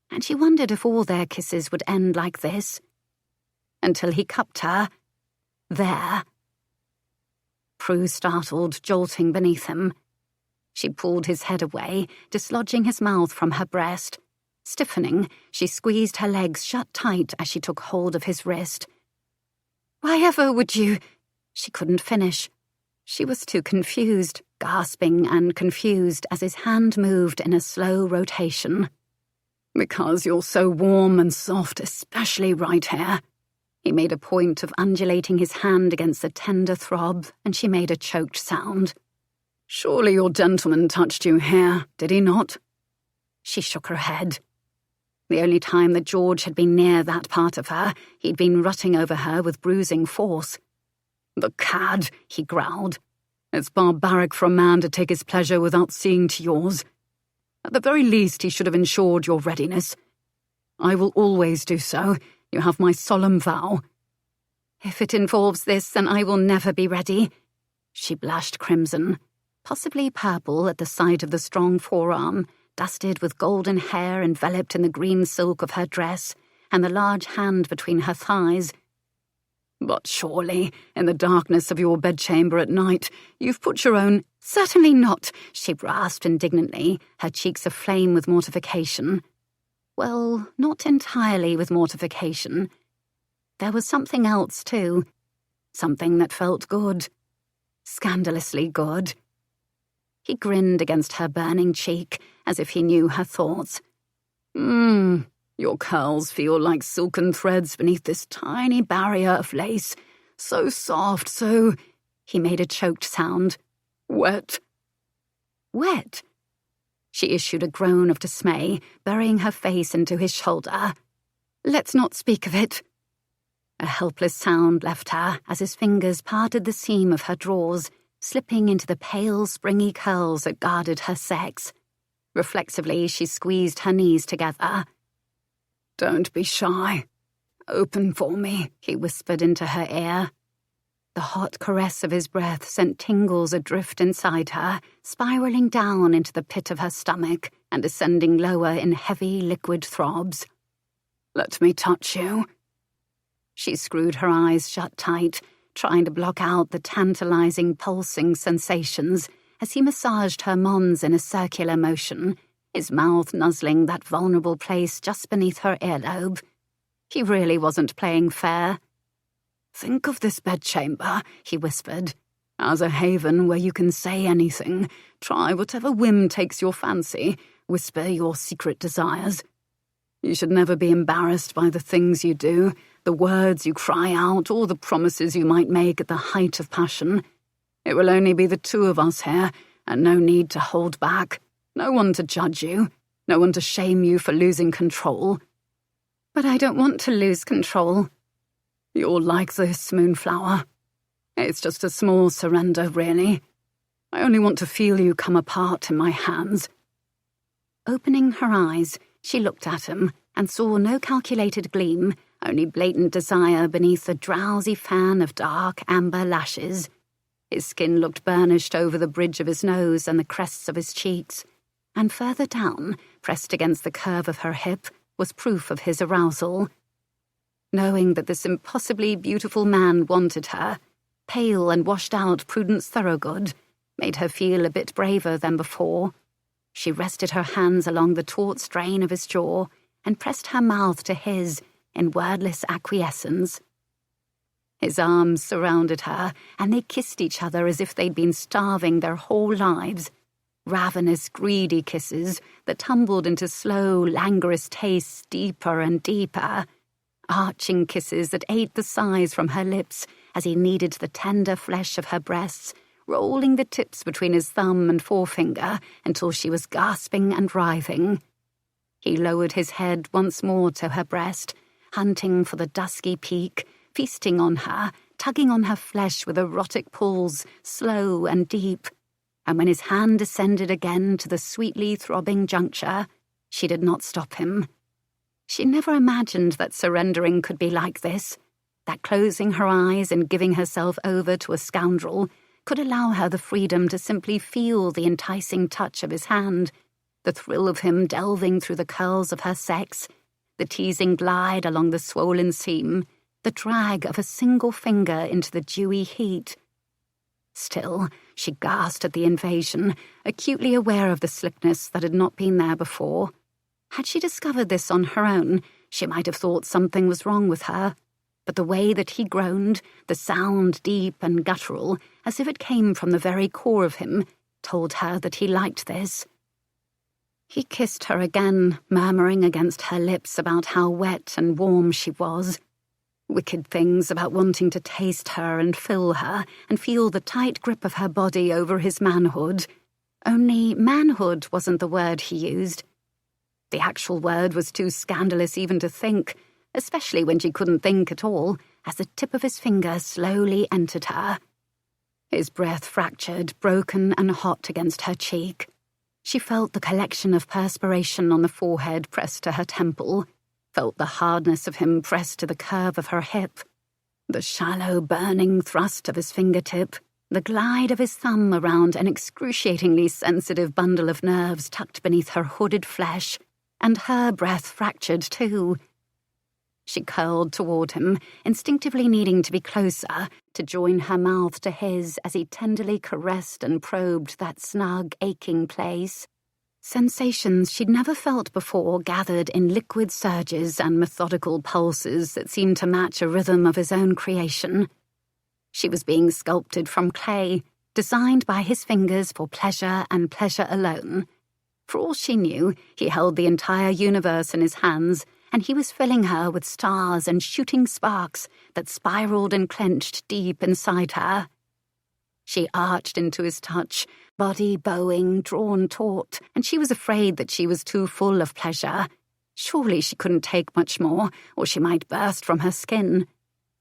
And she wondered if all their kisses would end like this. Until he cupped her. There. Prue startled, jolting beneath him. She pulled his head away, dislodging his mouth from her breast. Stiffening, she squeezed her legs shut tight as she took hold of his wrist. "Why ever would you—" She couldn't finish. She was too confused, gasping and confused as his hand moved in a slow rotation. "Because you're so warm and soft, especially right here." He made a point of undulating his hand against the tender throb, and she made a choked sound. "Surely your gentleman touched you here, did he not?" She shook her head. The only time that George had been near that part of her, he'd been rutting over her with bruising force. "The cad," he growled. "It's barbaric for a man to take his pleasure without seeing to yours. At the very least, he should have ensured your readiness. I will always do so. You have my solemn vow." "If it involves this, then I will never be ready." She blushed crimson, possibly purple at the sight of the strong forearm, dusted with golden hair enveloped in the green silk of her dress, and the large hand between her thighs. "But surely, in the darkness of your bedchamber at night, you've put your own—" "Certainly not," she rasped indignantly, her cheeks aflame with mortification. Well, not entirely with mortification. There was something else, too. Something that felt good. Scandalously good. He grinned against her burning cheek, as if he knew her thoughts. Your curls feel like silken threads beneath this tiny barrier of lace. So soft, so—" He made a choked sound. "Wet." "Wet?" She issued a groan of dismay, burying her face into his shoulder. "Let's not speak of it." A helpless sound left her as his fingers parted the seam of her drawers, slipping into the pale, springy curls that guarded her sex. Reflexively, she squeezed her knees together. "Don't be shy. Open for me, he whispered into her ear. The hot caress of his breath sent tingles adrift inside her, spiraling down into the pit of her stomach and ascending lower in heavy liquid throbs. Let me touch you. She screwed her eyes shut tight, trying to block out the tantalizing pulsing sensations as he massaged her mons in a circular motion, his mouth nuzzling that vulnerable place just beneath her earlobe. He really wasn't playing fair. Think of this bedchamber, he whispered, as a haven where you can say anything, try whatever whim takes your fancy, whisper your secret desires. You should never be embarrassed by the things you do, the words you cry out, or the promises you might make at the height of passion. It will only be the two of us here, and no need to hold back. No one to judge you, no one to shame you for losing control. But I don't want to lose control. You're like this, Moonflower. It's just a small surrender, really. I only want to feel you come apart in my hands. Opening her eyes, she looked at him and saw no calculated gleam, only blatant desire beneath a drowsy fan of dark amber lashes. His skin looked burnished over the bridge of his nose and the crests of his cheeks, and further down, pressed against the curve of her hip, was proof of his arousal. Knowing that this impossibly beautiful man wanted her, pale and washed out Prudence Thorogood, made her feel a bit braver than before. She rested her hands along the taut strain of his jaw and pressed her mouth to his in wordless acquiescence. His arms surrounded her, and they kissed each other as if they'd been starving their whole lives. Ravenous, greedy kisses that tumbled into slow, languorous tastes deeper and deeper. Arching kisses that ate the sighs from her lips as he kneaded the tender flesh of her breasts, rolling the tips between his thumb and forefinger until she was gasping and writhing. He lowered his head once more to her breast, hunting for the dusky peak, feasting on her, tugging on her flesh with erotic pulls, slow and deep. And when his hand descended again to the sweetly throbbing juncture, she did not stop him. She never imagined that surrendering could be like this, that closing her eyes and giving herself over to a scoundrel could allow her the freedom to simply feel the enticing touch of his hand, the thrill of him delving through the curls of her sex, the teasing glide along the swollen seam, the drag of a single finger into the dewy heat. Still, she gasped at the invasion, acutely aware of the slickness that had not been there before. Had she discovered this on her own, she might have thought something was wrong with her. But the way that he groaned, the sound deep and guttural, as if it came from the very core of him, told her that he liked this. He kissed her again, murmuring against her lips about how wet and warm she was. Wicked things about wanting to taste her and fill her and feel the tight grip of her body over his manhood. Only manhood wasn't the word he used. The actual word was too scandalous even to think, especially when she couldn't think at all, as the tip of his finger slowly entered her. His breath fractured, broken and hot against her cheek. She felt the collection of perspiration on the forehead pressed to her temple, felt the hardness of him pressed to the curve of her hip, the shallow, burning thrust of his fingertip, the glide of his thumb around an excruciatingly sensitive bundle of nerves tucked beneath her hooded flesh, and her breath fractured too. She curled toward him, instinctively needing to be closer, to join her mouth to his as he tenderly caressed and probed that snug, aching place. Sensations she'd never felt before gathered in liquid surges and methodical pulses that seemed to match a rhythm of his own creation. She was being sculpted from clay, designed by his fingers for pleasure and pleasure alone. For all she knew, he held the entire universe in his hands, and he was filling her with stars and shooting sparks that spiraled and clenched deep inside her. She arched into his touch, body bowing, drawn taut, and she was afraid that she was too full of pleasure. Surely she couldn't take much more, or she might burst from her skin.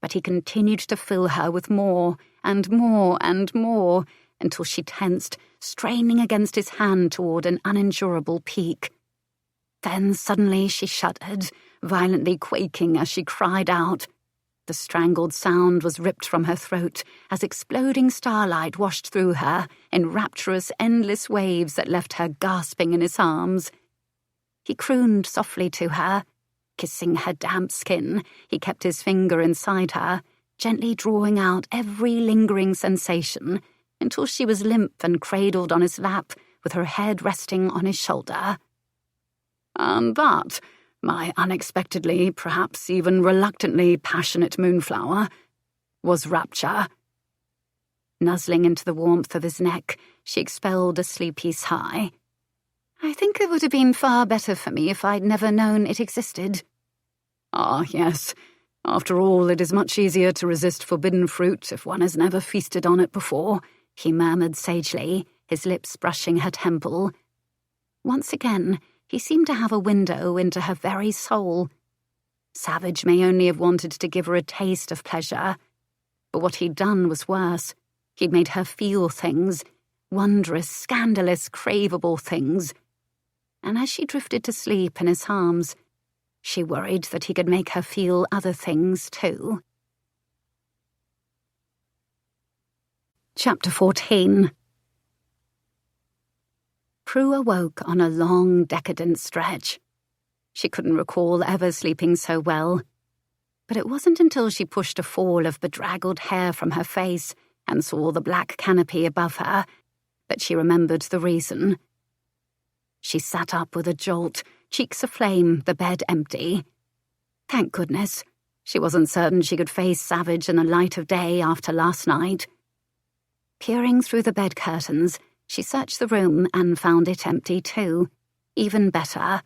But he continued to fill her with more and more and more, until she tensed, straining against his hand toward an unendurable peak. Then suddenly she shuddered, violently quaking as she cried out. The strangled sound was ripped from her throat as exploding starlight washed through her in rapturous, endless waves that left her gasping in his arms. He crooned softly to her. Kissing her damp skin, he kept his finger inside her, gently drawing out every lingering sensation until she was limp and cradled on his lap with her head resting on his shoulder. And that, my unexpectedly, perhaps even reluctantly passionate moonflower, was rapture. Nuzzling into the warmth of his neck, she expelled a sleepy sigh. I think it would have been far better for me if I'd never known it existed. Ah, yes. After all, it is much easier to resist forbidden fruit if one has never feasted on it before, he murmured sagely, his lips brushing her temple. Once again, he seemed to have a window into her very soul. Savage may only have wanted to give her a taste of pleasure, but what he'd done was worse. He'd made her feel things, wondrous, scandalous, craveable things. And as she drifted to sleep in his arms, she worried that he could make her feel other things too. Chapter 14. Prue awoke on a long, decadent stretch. She couldn't recall ever sleeping so well. But it wasn't until she pushed a fall of bedraggled hair from her face and saw the black canopy above her that she remembered the reason. She sat up with a jolt, cheeks aflame, the bed empty. Thank goodness. She wasn't certain she could face Savage in the light of day after last night. Peering through the bed curtains, she searched the room and found it empty too. Even better.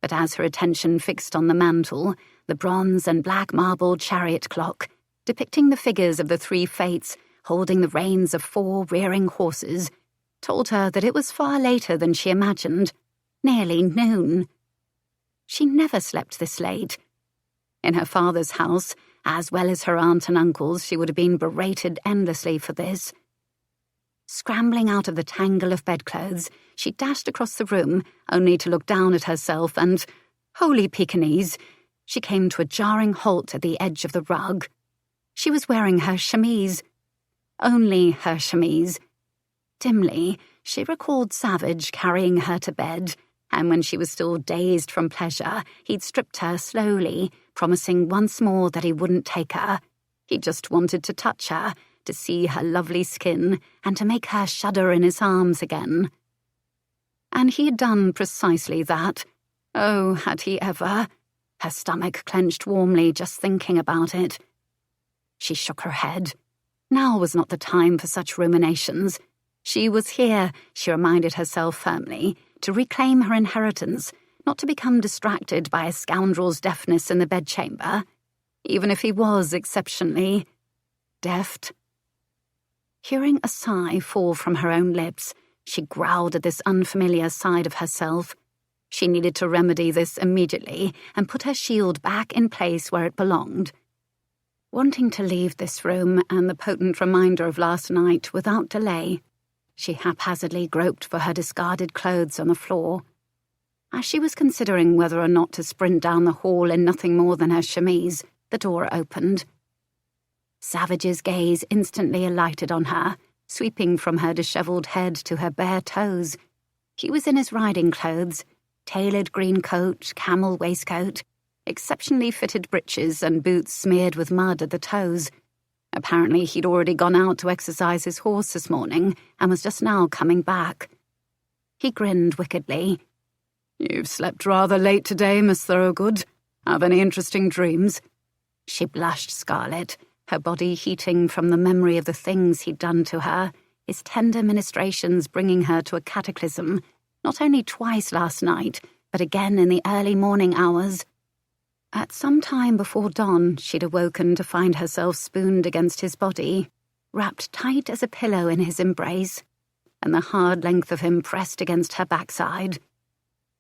But as her attention fixed on the mantel, the bronze and black marble chariot clock, depicting the figures of the three fates holding the reins of 4 rearing horses, told her that it was far later than she imagined, nearly noon. She never slept this late. In her father's house, as well as her aunt and uncle's, she would have been berated endlessly for this. Scrambling out of the tangle of bedclothes, she dashed across the room, only to look down at herself and, holy Pekingese, she came to a jarring halt at the edge of the rug. She was wearing her chemise. Only her chemise. Dimly, she recalled Savage carrying her to bed, and when she was still dazed from pleasure, he'd stripped her slowly, promising once more that he wouldn't take her. He just wanted to touch her, to see her lovely skin, and to make her shudder in his arms again. And he had done precisely that. Oh, had he ever? Her stomach clenched warmly just thinking about it. She shook her head. Now was not the time for such ruminations. She was here, she reminded herself firmly, to reclaim her inheritance, not to become distracted by a scoundrel's deafness in the bedchamber, even if he was exceptionally deft. Hearing a sigh fall from her own lips, she growled at this unfamiliar side of herself. She needed to remedy this immediately and put her shield back in place where it belonged. Wanting to leave this room and the potent reminder of last night without delay, she haphazardly groped for her discarded clothes on the floor. As she was considering whether or not to sprint down the hall in nothing more than her chemise, the door opened. Savage's gaze instantly alighted on her, sweeping from her dishevelled head to her bare toes. He was in his riding clothes, tailored green coat, camel waistcoat, exceptionally fitted breeches and boots smeared with mud at the toes. Apparently he'd already gone out to exercise his horse this morning and was just now coming back. He grinned wickedly. "You've slept rather late today, Miss Thorogood. Have any interesting dreams?" She blushed scarlet, her body heating from the memory of the things he'd done to her, his tender ministrations bringing her to a cataclysm, not only twice last night, but again in the early morning hours. At some time before dawn, she'd awoken to find herself spooned against his body, wrapped tight as a pillow in his embrace, and the hard length of him pressed against her backside.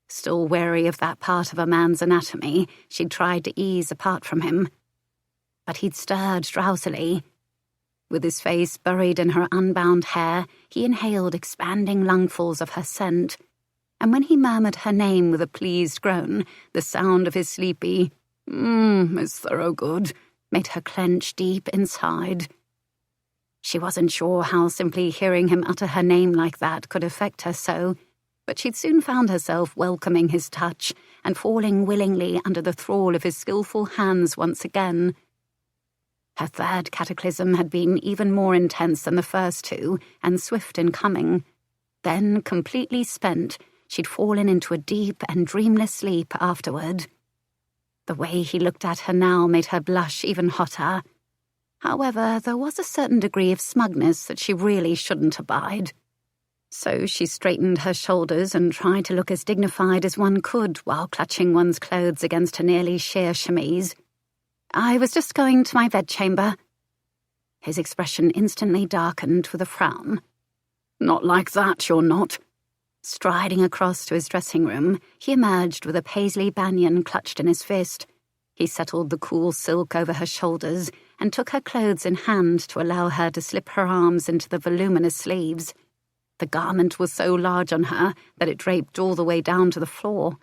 Still wary of that part of a man's anatomy, she'd tried to ease apart from him. But he'd stirred drowsily. With his face buried in her unbound hair, he inhaled expanding lungfuls of her scent, and when he murmured her name with a pleased groan, the sound of his sleepy, Miss Thorogood, made her clench deep inside. She wasn't sure how simply hearing him utter her name like that could affect her so, but she'd soon found herself welcoming his touch and falling willingly under the thrall of his skillful hands once again. Her third cataclysm had been even more intense than the first two, and swift in coming. Then, completely spent, she'd fallen into a deep and dreamless sleep afterward. The way he looked at her now made her blush even hotter. However, there was a certain degree of smugness that she really shouldn't abide. So she straightened her shoulders and tried to look as dignified as one could while clutching one's clothes against her nearly sheer chemise. "I was just going to my bedchamber." His expression instantly darkened with a frown. "Not like that, you're not." Striding across to his dressing room, he emerged with a paisley banyan clutched in his fist. He settled the cool silk over her shoulders and took her clothes in hand to allow her to slip her arms into the voluminous sleeves. The garment was so large on her that it draped all the way down to the floor.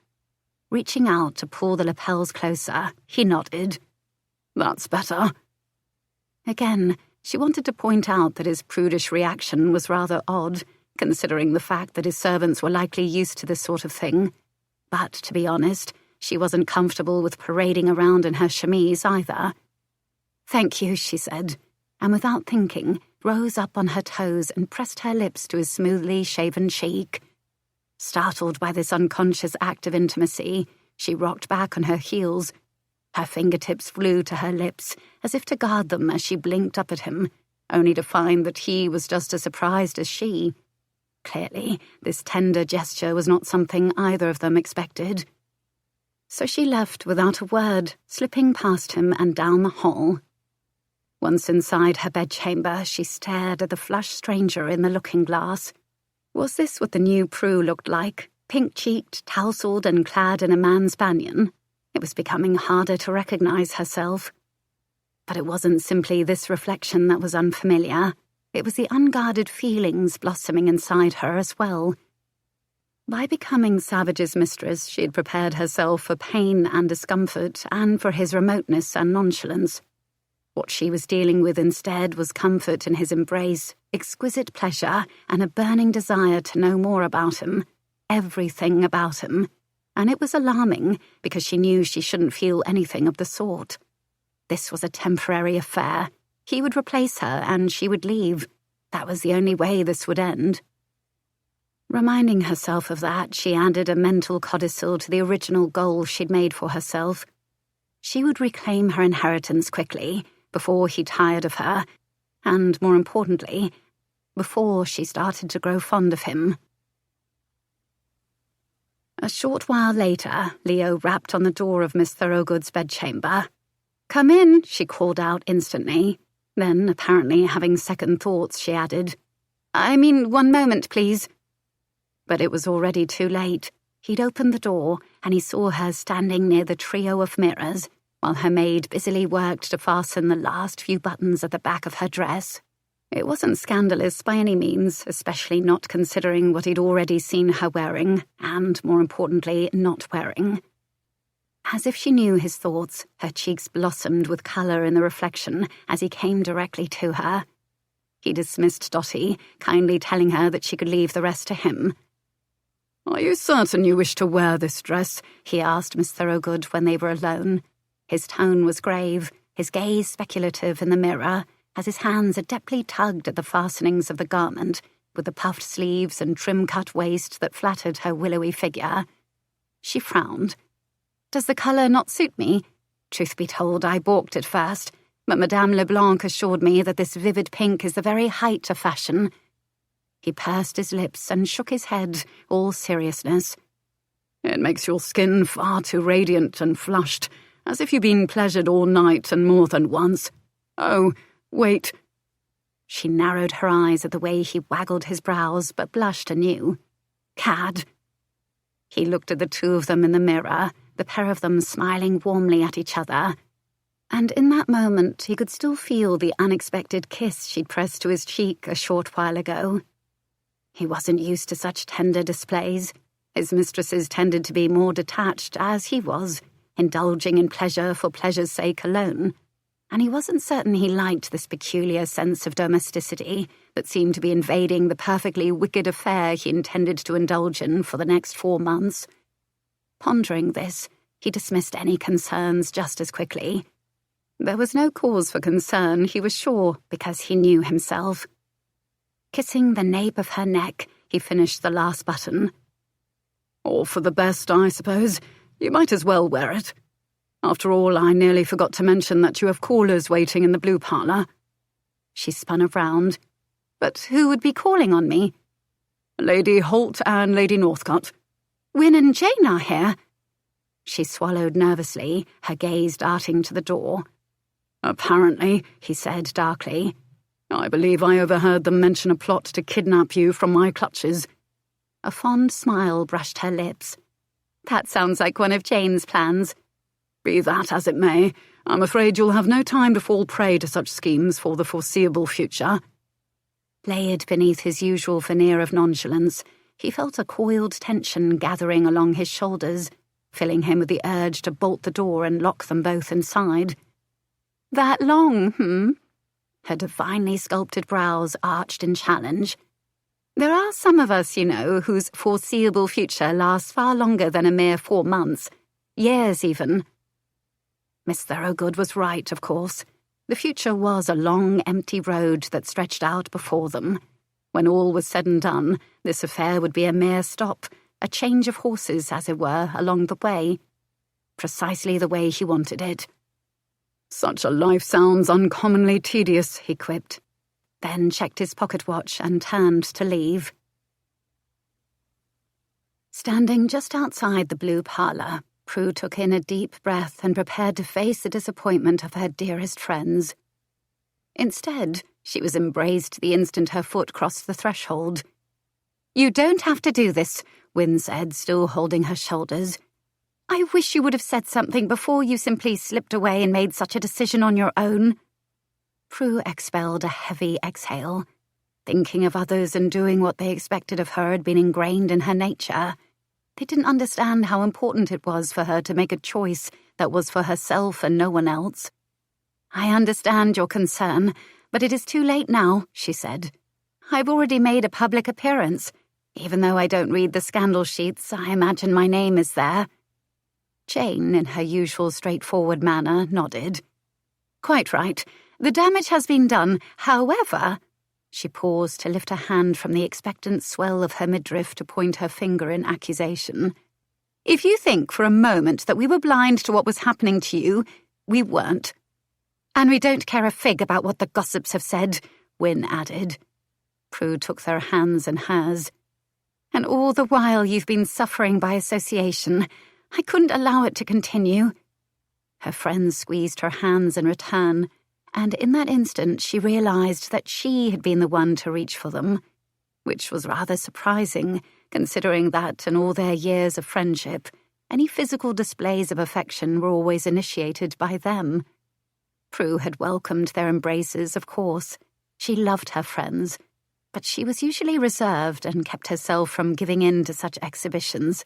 Reaching out to pull the lapels closer, he nodded. "That's better." Again, she wanted to point out that his prudish reaction was rather odd, considering the fact that his servants were likely used to this sort of thing. But, to be honest, she wasn't comfortable with parading around in her chemise either. "Thank you," she said, and without thinking, rose up on her toes and pressed her lips to his smoothly shaven cheek. Startled by this unconscious act of intimacy, she rocked back on her heels. Her fingertips flew to her lips, as if to guard them as she blinked up at him, only to find that he was just as surprised as she. Clearly, this tender gesture was not something either of them expected. So she left without a word, slipping past him and down the hall. Once inside her bedchamber, she stared at the flushed stranger in the looking-glass. Was this what the new Prue looked like, pink-cheeked, tousled, and clad in a man's banyan? It was becoming harder to recognize herself. But it wasn't simply this reflection that was unfamiliar. It was the unguarded feelings blossoming inside her as well. By becoming Savage's mistress, she had prepared herself for pain and discomfort, and for his remoteness and nonchalance. What she was dealing with instead was comfort in his embrace, exquisite pleasure, and a burning desire to know more about him, everything about him. And it was alarming, because she knew she shouldn't feel anything of the sort. This was a temporary affair. He would replace her, and she would leave. That was the only way this would end. Reminding herself of that, she added a mental codicil to the original goal she'd made for herself. She would reclaim her inheritance quickly, before he tired of her, and, more importantly, before she started to grow fond of him. A short while later, Leo rapped on the door of Miss Thorogood's bedchamber. "Come in," she called out instantly. Then, apparently having second thoughts, she added, "I mean, one moment, please." But it was already too late. He'd opened the door, and he saw her standing near the trio of mirrors, while her maid busily worked to fasten the last few buttons at the back of her dress. It wasn't scandalous by any means, especially not considering what he'd already seen her wearing, and, more importantly, not wearing. As if she knew his thoughts, her cheeks blossomed with colour in the reflection as he came directly to her. He dismissed Dotty, kindly telling her that she could leave the rest to him. "Are you certain you wish to wear this dress?" he asked Miss Thorogood when they were alone. His tone was grave, his gaze speculative in the mirror, as his hands adeptly tugged at the fastenings of the garment, with the puffed sleeves and trim-cut waist that flattered her willowy figure. She frowned. "Does the colour not suit me? Truth be told, I balked at first, but Madame Leblanc assured me that this vivid pink is the very height of fashion." He pursed his lips and shook his head, all seriousness. "It makes your skin far too radiant and flushed, as if you'd been pleasured all night and more than once. Oh, wait." She narrowed her eyes at the way he waggled his brows, but blushed anew. "Cad." He looked at the two of them in the mirror, the pair of them smiling warmly at each other. And in that moment, he could still feel the unexpected kiss she'd pressed to his cheek a short while ago. He wasn't used to such tender displays. His mistresses tended to be more detached, as he was, indulging in pleasure for pleasure's sake alone, and he wasn't certain he liked this peculiar sense of domesticity that seemed to be invading the perfectly wicked affair he intended to indulge in for the next 4 months. Pondering this, he dismissed any concerns just as quickly. There was no cause for concern, he was sure, because he knew himself. Kissing the nape of her neck, he finished the last button. All for the best, I suppose. You might as well wear it. After all, I nearly forgot to mention that you have callers waiting in the blue parlour. She spun around. But who would be calling on me? Lady Holt and Lady Northcott. Wynne and Jane are here. She swallowed nervously, her gaze darting to the door. Apparently, he said darkly. I believe I overheard them mention a plot to kidnap you from my clutches. A fond smile brushed her lips. That sounds like one of Jane's plans. Be that as it may, I'm afraid you'll have no time to fall prey to such schemes for the foreseeable future. Layered beneath his usual veneer of nonchalance, he felt a coiled tension gathering along his shoulders, filling him with the urge to bolt the door and lock them both inside. That long, Her divinely sculpted brows arched in challenge. There are some of us, you know, whose foreseeable future lasts far longer than a mere 4 months. Years, even. Miss Thorogood was right, of course. The future was a long, empty road that stretched out before them. When all was said and done, this affair would be a mere stop, a change of horses, as it were, along the way. Precisely the way he wanted it. Such a life sounds uncommonly tedious, he quipped, then checked his pocket watch and turned to leave. Standing just outside the blue parlour, Prue took in a deep breath and prepared to face the disappointment of her dearest friends. Instead, she was embraced the instant her foot crossed the threshold. "You don't have to do this," Wynne said, still holding her shoulders. "I wish you would have said something before you simply slipped away and made such a decision on your own." Prue expelled a heavy exhale. Thinking of others and doing what they expected of her had been ingrained in her nature. They didn't understand how important it was for her to make a choice that was for herself and no one else. "I understand your concern, but it is too late now," she said. "I've already made a public appearance. Even though I don't read the scandal sheets, I imagine my name is there." Jane, in her usual straightforward manner, nodded. "Quite right. The damage has been done. However—" She paused to lift a hand from the expectant swell of her midriff to point her finger in accusation. "If you think for a moment that we were blind to what was happening to you, we weren't. And we don't care a fig about what the gossips have said," Wynne added. Prue took their hands in hers. "And all the while you've been suffering by association. I couldn't allow it to continue." Her friends squeezed her hands in return, and in that instant she realized that she had been the one to reach for them, which was rather surprising, considering that in all their years of friendship, any physical displays of affection were always initiated by them. Prue had welcomed their embraces, of course. She loved her friends, but she was usually reserved and kept herself from giving in to such exhibitions,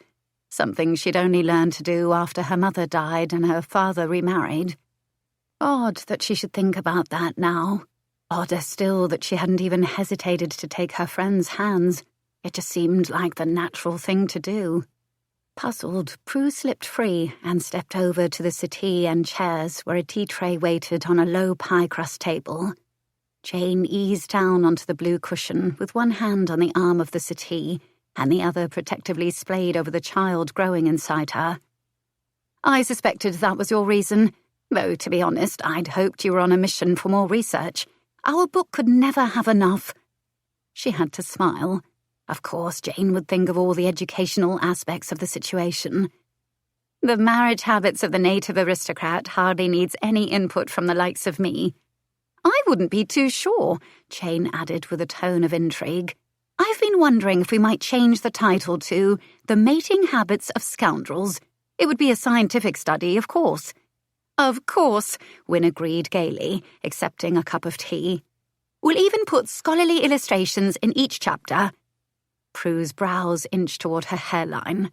something she'd only learned to do after her mother died and her father remarried. Odd that she should think about that now. Odder still that she hadn't even hesitated to take her friend's hands. It just seemed like the natural thing to do. Puzzled, Prue slipped free and stepped over to the settee and chairs where a tea tray waited on a low pie-crust table. Jane eased down onto the blue cushion with one hand on the arm of the settee and the other protectively splayed over the child growing inside her. "I suspected that was your reason. Though, to be honest, I'd hoped you were on a mission for more research. Our book could never have enough." She had to smile. Of course, Jane would think of all the educational aspects of the situation. "The marriage habits of the native aristocrat hardly needs any input from the likes of me." "I wouldn't be too sure," Jane added with a tone of intrigue. "I've been wondering if we might change the title to The Mating Habits of Scoundrels. It would be a scientific study, of course." "Of course," Wynne agreed gaily, accepting a cup of tea. "We'll even put scholarly illustrations in each chapter." Prue's brows inched toward her hairline.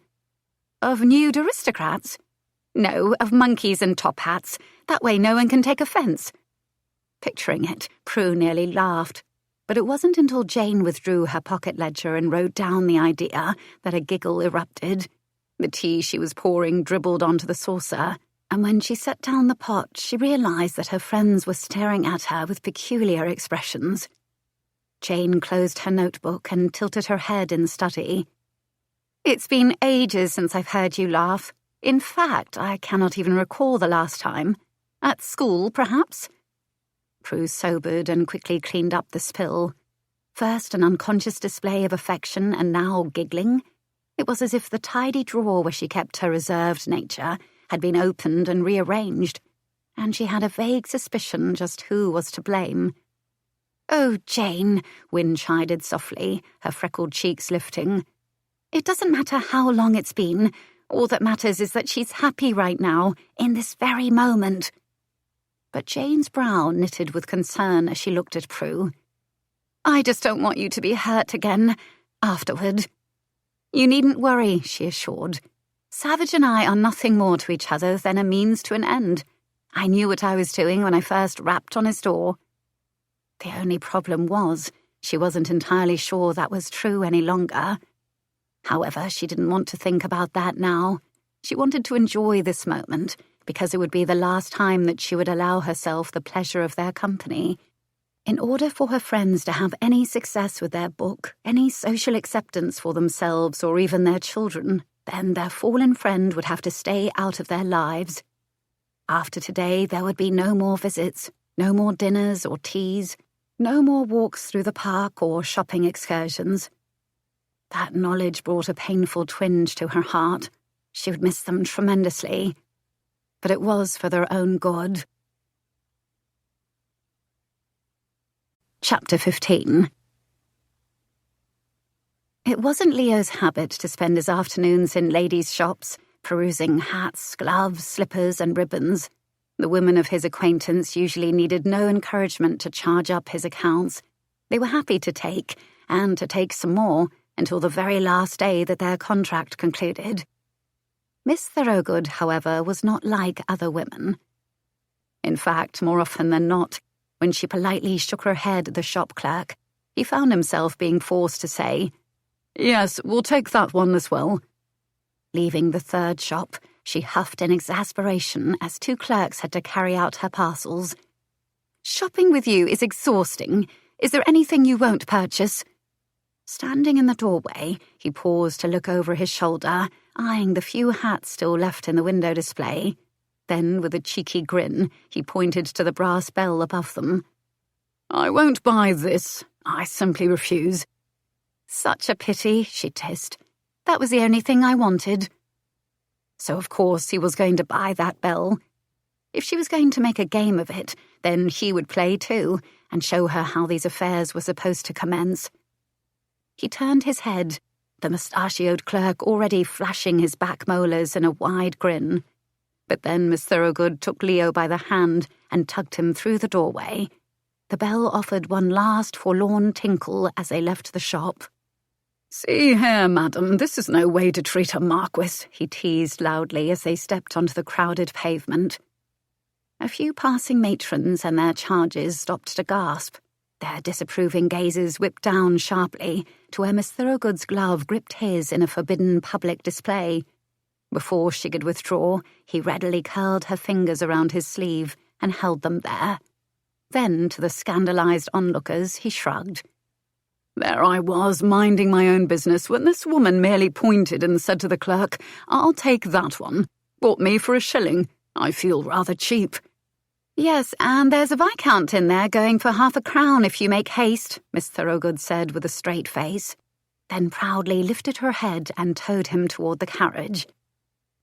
"Of nude aristocrats? No, of monkeys and top hats. That way no one can take offence." Picturing it, Prue nearly laughed. But it wasn't until Jane withdrew her pocket ledger and wrote down the idea that a giggle erupted. The tea she was pouring dribbled onto the saucer, and when she set down the pot, she realised that her friends were staring at her with peculiar expressions. Jane closed her notebook and tilted her head in study. "It's been ages since I've heard you laugh. In fact, I cannot even recall the last time. At school, perhaps?" Prue sobered and quickly cleaned up the spill. First an unconscious display of affection, and now giggling. It was as if the tidy drawer where she kept her reserved nature had been opened and rearranged, and she had a vague suspicion just who was to blame. "Oh, Jane," Wynne chided softly, her freckled cheeks lifting. "It doesn't matter how long it's been. All that matters is that she's happy right now, in this very moment." But Jane's brow knitted with concern as she looked at Prue. "I just don't want you to be hurt again, afterward." "You needn't worry," she assured. "Savage and I are nothing more to each other than a means to an end. I knew what I was doing when I first rapped on his door." The only problem was, she wasn't entirely sure that was true any longer. However, she didn't want to think about that now. She wanted to enjoy this moment, because it would be the last time that she would allow herself the pleasure of their company. In order for her friends to have any success with their book, any social acceptance for themselves or even their children, then their fallen friend would have to stay out of their lives. After today, there would be no more visits, no more dinners or teas, no more walks through the park or shopping excursions. That knowledge brought a painful twinge to her heart. She would miss them tremendously. But it was for their own good. Chapter 15. It wasn't Leo's habit to spend his afternoons in ladies' shops, perusing hats, gloves, slippers, and ribbons. The women of his acquaintance usually needed no encouragement to charge up his accounts. They were happy to take, and to take some more, until the very last day that their contract concluded. Miss Thorogood, however, was not like other women. In fact, more often than not, when she politely shook her head at the shop clerk, he found himself being forced to say, "Yes, we'll take that one as well." Leaving the third shop, she huffed in exasperation as two clerks had to carry out her parcels. "Shopping with you is exhausting. Is there anything you won't purchase?" Standing in the doorway, he paused to look over his shoulder, eyeing the few hats still left in the window display. Then, with a cheeky grin, he pointed to the brass bell above them. "I won't buy this. I simply refuse." "Such a pity," she hissed. "That was the only thing I wanted." So of course he was going to buy that bell. If she was going to make a game of it, then he would play too, and show her how these affairs were supposed to commence. He turned his head, the mustachioed clerk already flashing his back molars in a wide grin. But then Miss Thorogood took Leo by the hand and tugged him through the doorway. The bell offered one last forlorn tinkle as they left the shop. "See here, madam, this is no way to treat a marquis," he teased loudly as they stepped onto the crowded pavement. A few passing matrons and their charges stopped to gasp. Their disapproving gazes whipped down sharply to where Miss Thorogood's glove gripped his in a forbidden public display. Before she could withdraw, he readily curled her fingers around his sleeve and held them there. Then, to the scandalized onlookers, he shrugged. "There I was, minding my own business, when this woman merely pointed and said to the clerk, 'I'll take that one. Bought me for $1. I feel rather cheap.'" "Yes, and there's a Viscount in there going for £0.50 if you make haste," Miss Thorogood said with a straight face, then proudly lifted her head and towed him toward the carriage.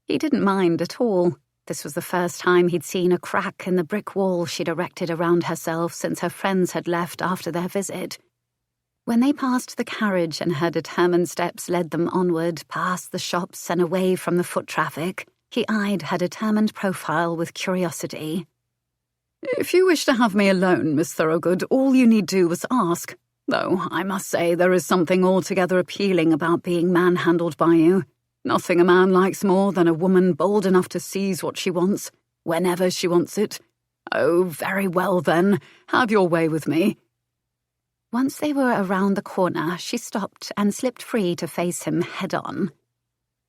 He didn't mind at all. This was the first time he'd seen a crack in the brick wall she'd erected around herself since her friends had left after their visit. When they passed the carriage and her determined steps led them onward, past the shops and away from the foot traffic, he eyed her determined profile with curiosity. "If you wish to have me alone, Miss Thorogood, all you need do was ask. Though I must say there is something altogether appealing about being manhandled by you. Nothing a man likes more than a woman bold enough to seize what she wants, whenever she wants it. Oh, very well then, have your way with me." Once they were around the corner, she stopped and slipped free to face him head-on.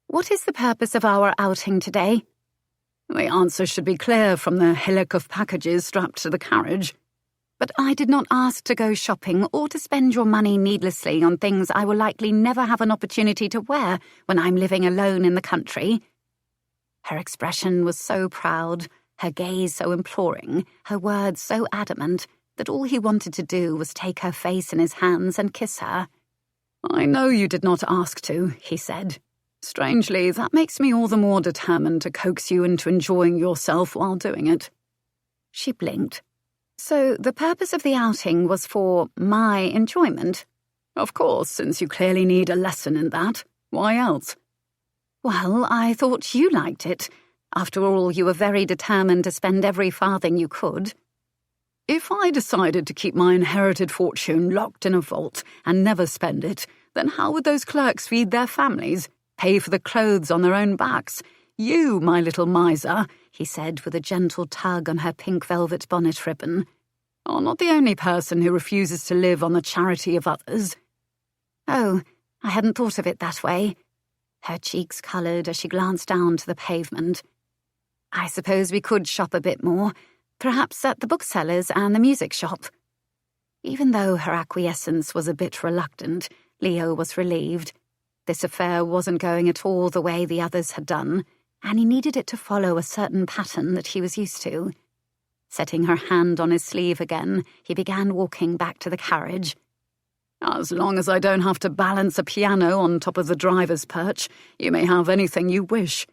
"What is the purpose of our outing today?" The answer should be clear from the hillock of packages strapped to the carriage. "But I did not ask to go shopping or to spend your money needlessly on things I will likely never have an opportunity to wear when I'm living alone in the country." Her expression was so proud, her gaze so imploring, her words so adamant, that all he wanted to do was take her face in his hands and kiss her. "I know you did not ask to," he said. "Strangely, that makes me all the more determined to coax you into enjoying yourself while doing it." She blinked. "So the purpose of the outing was for my enjoyment?" "Of course, since you clearly need a lesson in that. Why else?" "Well, I thought you liked it. After all, you were very determined to spend every farthing you could." "If I decided to keep my inherited fortune locked in a vault and never spend it, then how would those clerks feed their families, pay for the clothes on their own backs? You, my little miser," he said with a gentle tug on her pink velvet bonnet ribbon, "are not the only person who refuses to live on the charity of others." "Oh, I hadn't thought of it that way." Her cheeks coloured as she glanced down to the pavement. "I suppose we could shop a bit more, perhaps at the bookseller's and the music shop." Even though her acquiescence was a bit reluctant, Leo was relieved. This affair wasn't going at all the way the others had done, and he needed it to follow a certain pattern that he was used to. Setting her hand on his sleeve again, he began walking back to the carriage. "As long as I don't have to balance a piano on top of the driver's perch, you may have anything you wish."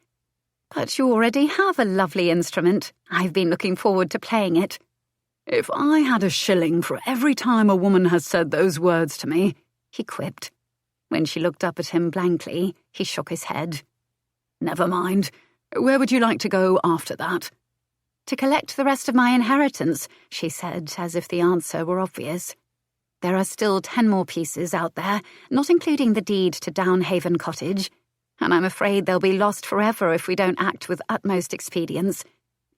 "But you already have a lovely instrument. I've been looking forward to playing it." "If I had a shilling for every time a woman has said those words to me," he quipped. When she looked up at him blankly, he shook his head. "Never mind. Where would you like to go after that?" "To collect the rest of my inheritance," she said, as if the answer were obvious. "There are still 10 more pieces out there, not including the deed to Downhaven Cottage, and I'm afraid they'll be lost forever if we don't act with utmost expedience.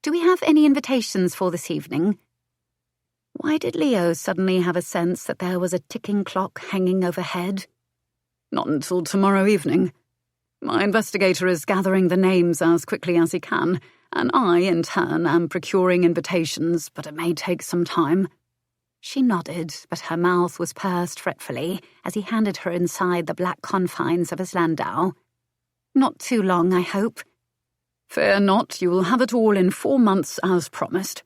Do we have any invitations for this evening?" Why did Leo suddenly have a sense that there was a ticking clock hanging overhead? "Not until tomorrow evening. My investigator is gathering the names as quickly as he can, and I, in turn, am procuring invitations, but it may take some time." She nodded, but her mouth was pursed fretfully as he handed her inside the black confines of his landau. "Not too long, I hope." "Fear not, you will have it all in 4 months as promised."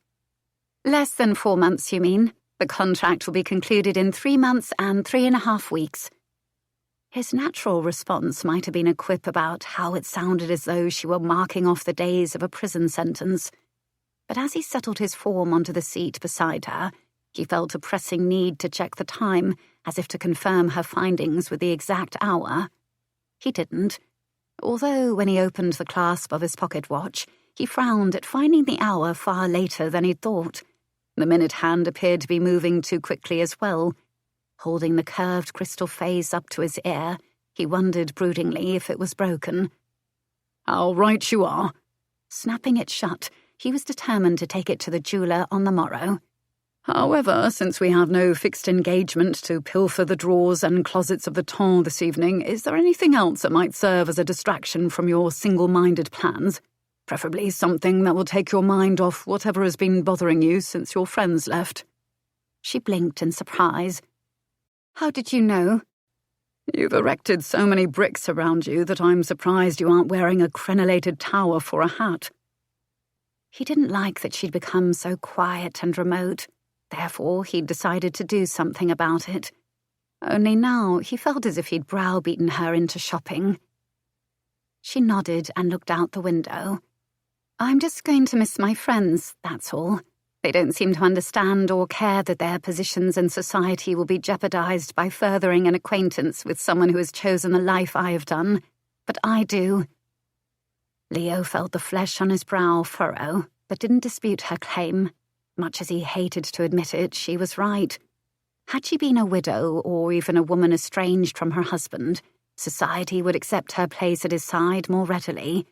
"Less than 4 months, you mean? The contract will be concluded in 3 months and 3.5 weeks. His natural response might have been a quip about how it sounded as though she were marking off the days of a prison sentence. But as he settled his form onto the seat beside her, he felt a pressing need to check the time, as if to confirm her findings with the exact hour. He didn't, although when he opened the clasp of his pocket watch, he frowned at finding the hour far later than he'd thought. The minute hand appeared to be moving too quickly as well. Holding the curved crystal face up to his ear, he wondered broodingly if it was broken. "How right you are." Snapping it shut, he was determined to take it to the jeweller on the morrow. "However, since we have no fixed engagement to pilfer the drawers and closets of the temps this evening, is there anything else that might serve as a distraction from your single-minded plans? Preferably something that will take your mind off whatever has been bothering you since your friends left." She blinked in surprise. "How did you know?" "You've erected so many bricks around you that I'm surprised you aren't wearing a crenellated tower for a hat." He didn't like that she'd become so quiet and remote. Therefore, he'd decided to do something about it. Only now he felt as if he'd browbeaten her into shopping. She nodded and looked out the window. "I'm just going to miss my friends, that's all. They don't seem to understand or care that their positions in society will be jeopardized by furthering an acquaintance with someone who has chosen the life I have done. But I do." Leo felt the flesh on his brow furrow, but didn't dispute her claim. Much as he hated to admit it, she was right. Had she been a widow or even a woman estranged from her husband, society would accept her place at his side more readily.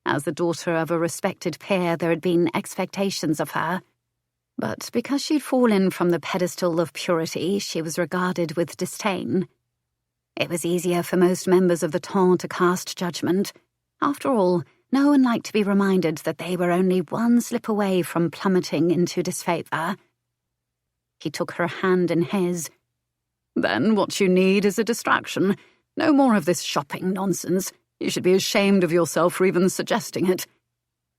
As the daughter of a respected peer, there had been expectations of her. But because she'd fallen from the pedestal of purity, she was regarded with disdain. It was easier for most members of the ton to cast judgment. After all, no one liked to be reminded that they were only one slip away from plummeting into disfavour. He took her hand in his. Then what you need is a distraction. No more of this shopping nonsense. You should be ashamed of yourself for even suggesting it.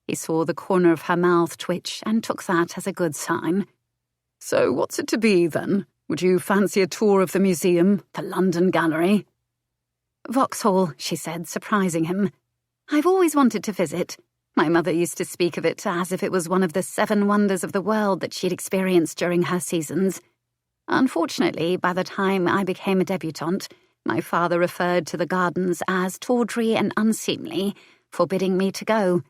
He saw the corner of her mouth twitch and took that as a good sign. So what's it to be, then? Would you fancy a tour of the museum, the London Gallery? Vauxhall, she said, surprising him. I've always wanted to visit. My mother used to speak of it as if it was one of the 7 wonders of the world that she'd experienced during her seasons. Unfortunately, by the time I became a debutante, my father referred to the gardens as tawdry and unseemly, forbidding me to go.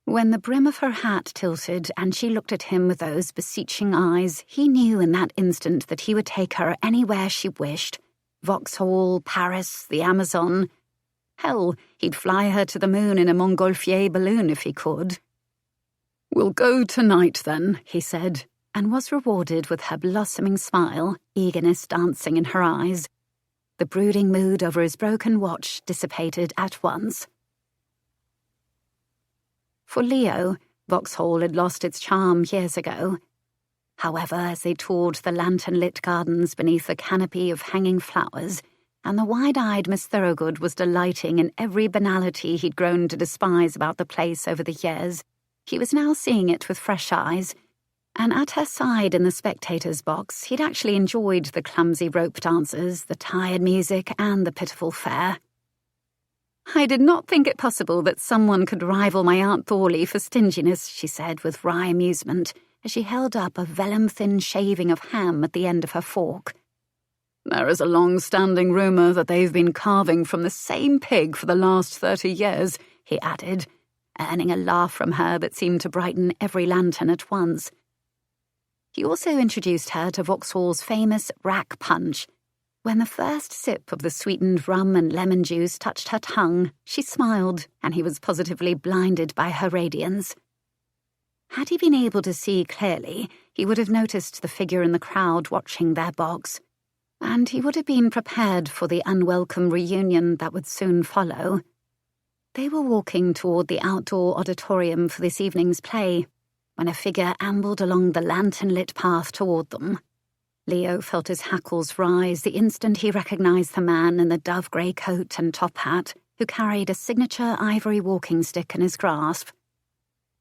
When the brim of her hat tilted and she looked at him with those beseeching eyes, he knew in that instant that he would take her anywhere she wished. Vauxhall, Paris, the Amazon. Hell, he'd fly her to the moon in a Montgolfier balloon if he could. We'll go tonight, then, he said, and was rewarded with her blossoming smile, eagerness dancing in her eyes. The brooding mood over his broken watch dissipated at once. For Leo, Vauxhall had lost its charm years ago. However, as they toured the lantern-lit gardens beneath a canopy of hanging flowers, and the wide-eyed Miss Thorogood was delighting in every banality he'd grown to despise about the place over the years, he was now seeing it with fresh eyes, and at her side in the spectators' box he'd actually enjoyed the clumsy rope dances, the tired music, and the pitiful fare. I did not think it possible that someone could rival my Aunt Thorley for stinginess, she said with wry amusement, as she held up a vellum-thin shaving of ham at the end of her fork. There is a long-standing rumour that they've been carving from the same pig for the last 30 years, he added, earning a laugh from her that seemed to brighten every lantern at once. He also introduced her to Vauxhall's famous rack punch. When the first sip of the sweetened rum and lemon juice touched her tongue, she smiled, and he was positively blinded by her radiance. Had he been able to see clearly, he would have noticed the figure in the crowd watching their box, and he would have been prepared for the unwelcome reunion that would soon follow. They were walking toward the outdoor auditorium for this evening's play, when a figure ambled along the lantern-lit path toward them. Leo felt his hackles rise the instant he recognized the man in the dove-grey coat and top hat, who carried a signature ivory walking stick in his grasp.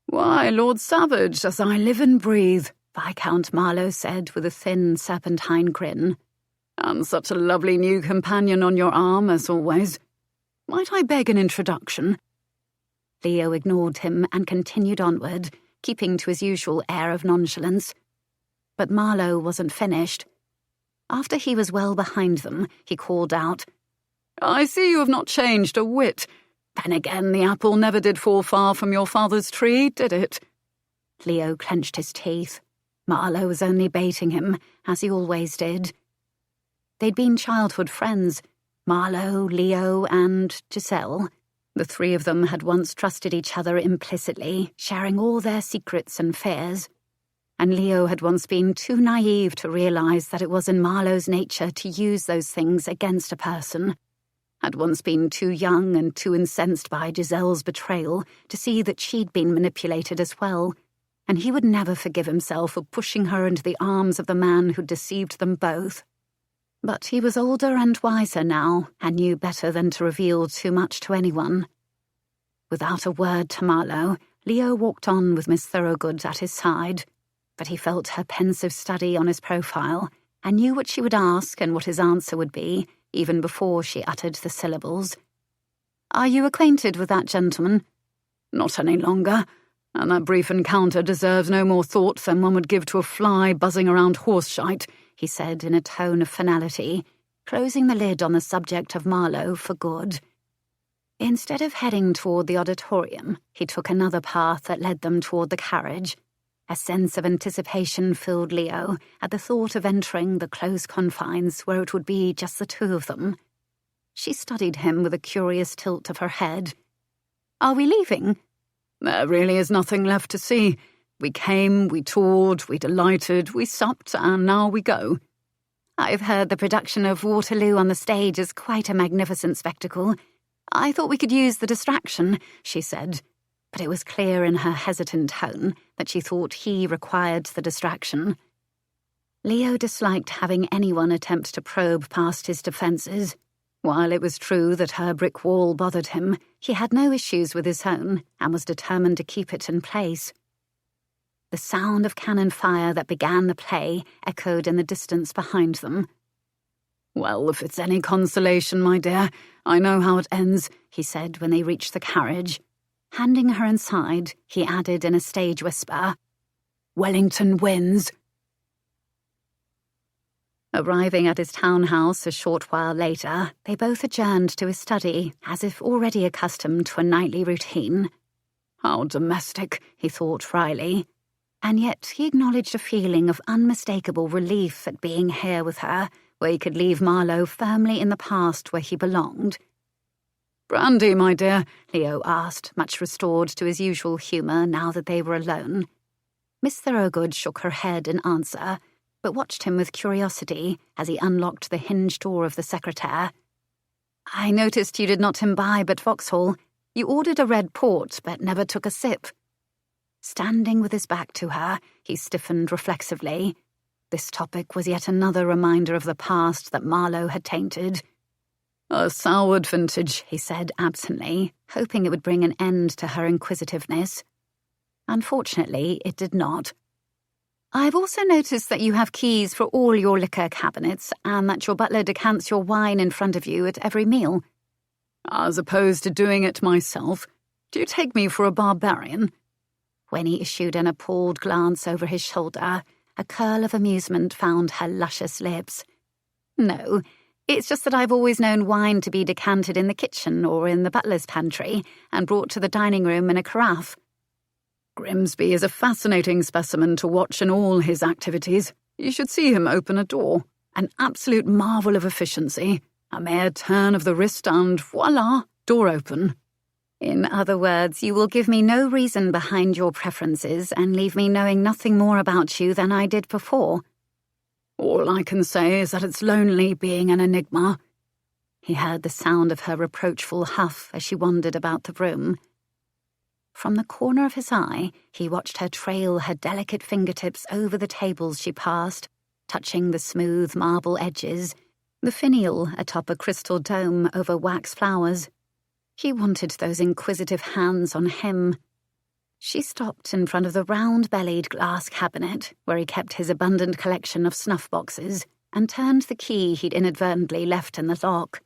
"Why, Lord Savage, as I live and breathe," Viscount Marlowe said with a thin serpentine grin. "And such a lovely new companion on your arm, as always. Might I beg an introduction?" Leo ignored him and continued onward, keeping to his usual air of nonchalance. But Marlowe wasn't finished. After he was well behind them, he called out, "I see you have not changed a whit. Then again, the apple never did fall far from your father's tree, did it?" Leo clenched his teeth. Marlowe was only baiting him, as he always did. They'd been childhood friends, Marlowe, Leo, and Giselle. The 3 of them had once trusted each other implicitly, sharing all their secrets and fears. And Leo had once been too naive to realize that it was in Marlowe's nature to use those things against a person. Had once been too young and too incensed by Giselle's betrayal to see that she'd been manipulated as well, and he would never forgive himself for pushing her into the arms of the man who'd deceived them both. But he was older and wiser now, and knew better than to reveal too much to anyone. Without a word to Marlowe, Leo walked on with Miss Thorogood at his side, but he felt her pensive study on his profile, and knew what she would ask and what his answer would be, even before she uttered the syllables. "Are you acquainted with that gentleman?" "Not any longer, and that brief encounter deserves no more thought than one would give to a fly buzzing around horseshite," he said in a tone of finality, closing the lid on the subject of Marlowe for good. Instead of heading toward the auditorium, he took another path that led them toward the carriage. A sense of anticipation filled Leo at the thought of entering the close confines where it would be just the two of them. She studied him with a curious tilt of her head. "Are we leaving?" "There really is nothing left to see. We came, we toured, we delighted, we supped, and now we go." "I've heard the production of Waterloo on the stage is quite a magnificent spectacle. I thought we could use the distraction," she said, but it was clear in her hesitant tone that she thought he required the distraction. Leo disliked having anyone attempt to probe past his defences. While it was true that her brick wall bothered him, he had no issues with his own and was determined to keep it in place. The sound of cannon fire that began the play echoed in the distance behind them. "Well, if it's any consolation, my dear, I know how it ends," he said when they reached the carriage. Handing her inside, he added in a stage whisper, "Wellington wins." Arriving at his townhouse a short while later, they both adjourned to his study, as if already accustomed to a nightly routine. How domestic, he thought wryly. And yet he acknowledged a feeling of unmistakable relief at being here with her, where he could leave Marlowe firmly in the past where he belonged. "Brandy, my dear?" Leo asked, much restored to his usual humour now that they were alone. Miss Thorogood shook her head in answer, but watched him with curiosity as he unlocked the hinged door of the secretaire. "I noticed you did not imbibe at Vauxhall. You ordered a red port, but never took a sip." Standing with his back to her, he stiffened reflexively. This topic was yet another reminder of the past that Marlowe had tainted. "A soured vintage," he said absently, hoping it would bring an end to her inquisitiveness. Unfortunately, it did not. "I've also noticed that you have keys for all your liquor cabinets and that your butler decants your wine in front of you at every meal." "As opposed to doing it myself? Do you take me for a barbarian?" When he issued an appalled glance over his shoulder, a curl of amusement found her luscious lips. "No, it's just that I've always known wine to be decanted in the kitchen or in the butler's pantry and brought to the dining room in a carafe." "Grimsby is a fascinating specimen to watch in all his activities. You should see him open a door. An absolute marvel of efficiency. A mere turn of the wrist and voila, door open." "In other words, you will give me no reason behind your preferences and leave me knowing nothing more about you than I did before." "All I can say is that it's lonely being an enigma." He heard the sound of her reproachful huff as she wandered about the room. From the corner of his eye, he watched her trail her delicate fingertips over the tables she passed, touching the smooth marble edges, the finial atop a crystal dome over wax flowers. He wanted those inquisitive hands on him. She stopped in front of the round-bellied glass cabinet where he kept his abundant collection of snuff boxes and turned the key he'd inadvertently left in the lock.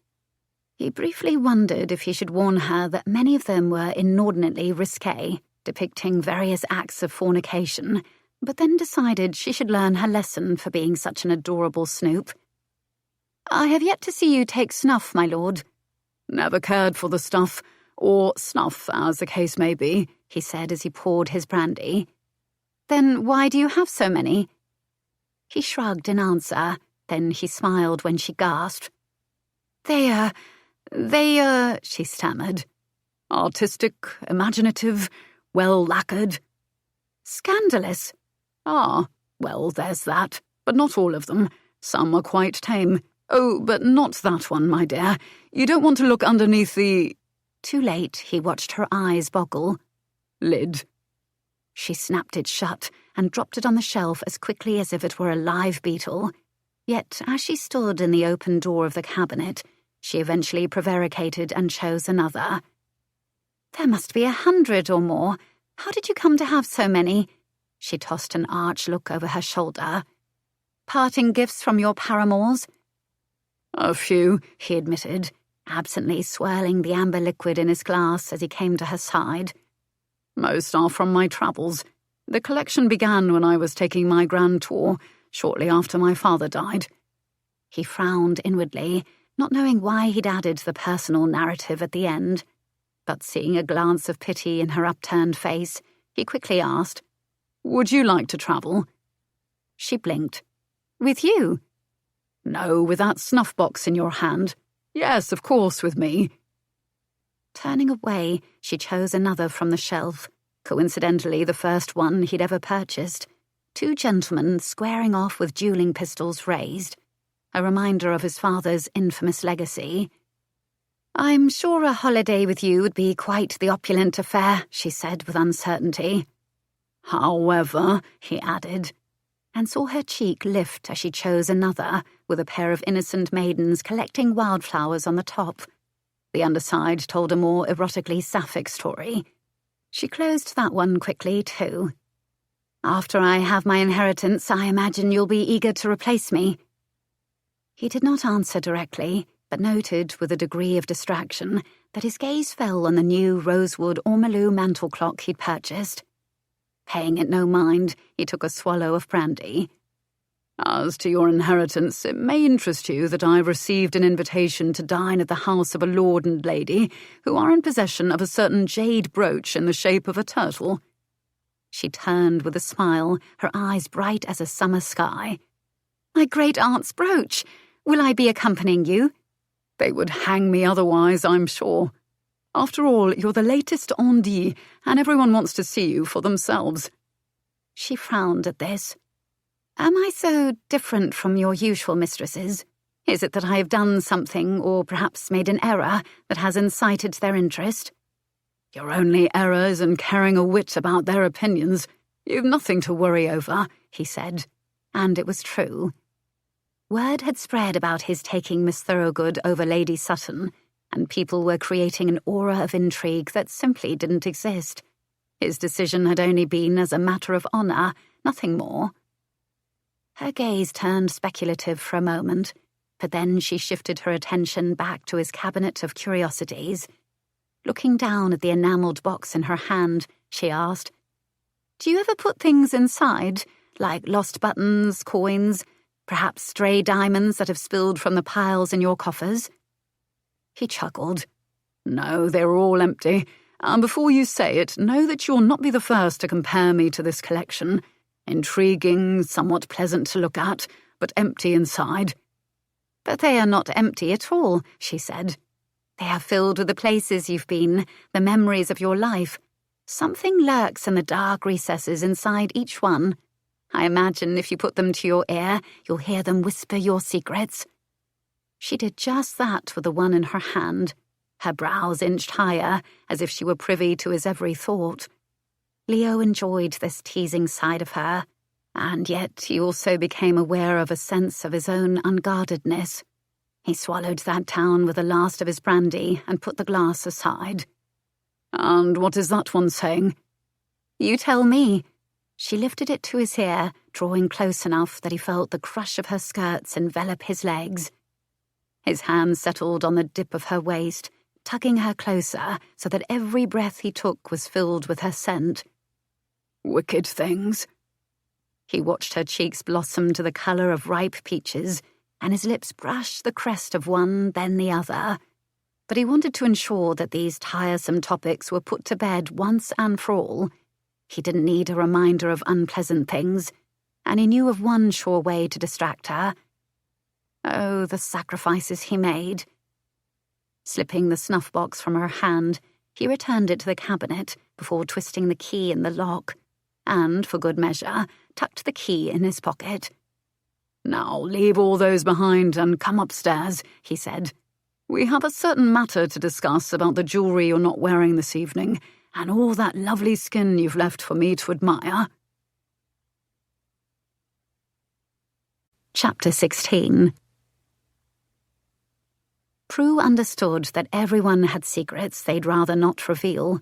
He briefly wondered if he should warn her that many of them were inordinately risque, depicting various acts of fornication, but then decided she should learn her lesson for being such an adorable snoop. "I have yet to see you take snuff, my lord." "Never cared for the stuff, or snuff, as the case may be," he said as he poured his brandy. "Then why do you have so many?" He shrugged in answer, then he smiled when she gasped. They, she stammered. "Artistic, imaginative, well lacquered." "Scandalous." "Ah, well, there's that, but not all of them. Some are quite tame. Oh, but not that one, my dear. You don't want to look underneath the—" Too late, he watched her eyes boggle. "Lid." She snapped it shut and dropped it on the shelf as quickly as if it were a live beetle. Yet, as she stood in the open door of the cabinet, she eventually prevaricated and chose another. "There must be 100 or more. How did you come to have so many?" She tossed an arch look over her shoulder. "Parting gifts from your paramours?" "A few," he admitted, absently swirling the amber liquid in his glass as he came to her side. "Most are from my travels. The collection began when I was taking my grand tour, shortly after my father died." He frowned inwardly, not knowing why he'd added the personal narrative at the end. But seeing a glance of pity in her upturned face, he quickly asked, Would you like to travel?" She blinked. "With you?" "No, with that snuff box in your hand. Yes, of course, with me." Turning away, she chose another from the shelf, coincidentally the first one he'd ever purchased. Two gentlemen squaring off with dueling pistols raised, a reminder of his father's infamous legacy. "I'm sure a holiday with you would be quite the opulent affair," she said with uncertainty. "However," he added, and saw her cheek lift as she chose another, with a pair of innocent maidens collecting wildflowers on the top. The underside told a more erotically sapphic story. She closed that one quickly, too. "After I have my inheritance, I imagine you'll be eager to replace me." He did not answer directly, but noted with a degree of distraction that his gaze fell on the new rosewood ormolu mantel clock he'd purchased. Paying it no mind, he took a swallow of brandy. "As to your inheritance, it may interest you that I've received an invitation to dine at the house of a lord and lady who are in possession of a certain jade brooch in the shape of a turtle." She turned with a smile, her eyes bright as a summer sky. "My great-aunt's brooch! Will I be accompanying you?" "They would hang me otherwise, I'm sure. After all, you're the latest on dit, and everyone wants to see you for themselves." She frowned at this. "Am I so different from your usual mistresses? Is it that I have done something, or perhaps made an error, that has incited their interest?" "Your only error is in caring a whit about their opinions. You've nothing to worry over," he said, and it was true. Word had spread about his taking Miss Thorogood over Lady Sutton, and people were creating an aura of intrigue that simply didn't exist. His decision had only been as a matter of honour, nothing more. Her gaze turned speculative for a moment, but then she shifted her attention back to his cabinet of curiosities. Looking down at the enamelled box in her hand, she asked, "Do you ever put things inside, like lost buttons, coins, perhaps stray diamonds that have spilled from the piles in your coffers?" He chuckled. "No, they're all empty. And before you say it, know that you'll not be the first to compare me to this collection. Intriguing, somewhat pleasant to look at, but empty inside." "But they are not empty at all," she said. "They are filled with the places you've been, the memories of your life. Something lurks in the dark recesses inside each one. I imagine if you put them to your ear, you'll hear them whisper your secrets." She did just that with the one in her hand. Her brows inched higher, as if she were privy to his every thought. Leo enjoyed this teasing side of her, and yet he also became aware of a sense of his own unguardedness. He swallowed that down with the last of his brandy and put the glass aside. "And what is that one saying?" "You tell me." She lifted it to his ear, drawing close enough that he felt the crush of her skirts envelop his legs. His hand settled on the dip of her waist, tugging her closer so that every breath he took was filled with her scent. "Wicked things." He watched her cheeks blossom to the colour of ripe peaches, and his lips brushed the crest of one, then the other. But he wanted to ensure that these tiresome topics were put to bed once and for all. He didn't need a reminder of unpleasant things, and he knew of one sure way to distract her. Oh, the sacrifices he made. Slipping the snuff-box from her hand, he returned it to the cabinet before twisting the key in the lock, and, for good measure, tucked the key in his pocket. "Now leave all those behind and come upstairs," he said. "We have a certain matter to discuss about the jewellery you're not wearing this evening, and all that lovely skin you've left for me to admire." Chapter 16. Prue understood that everyone had secrets they'd rather not reveal.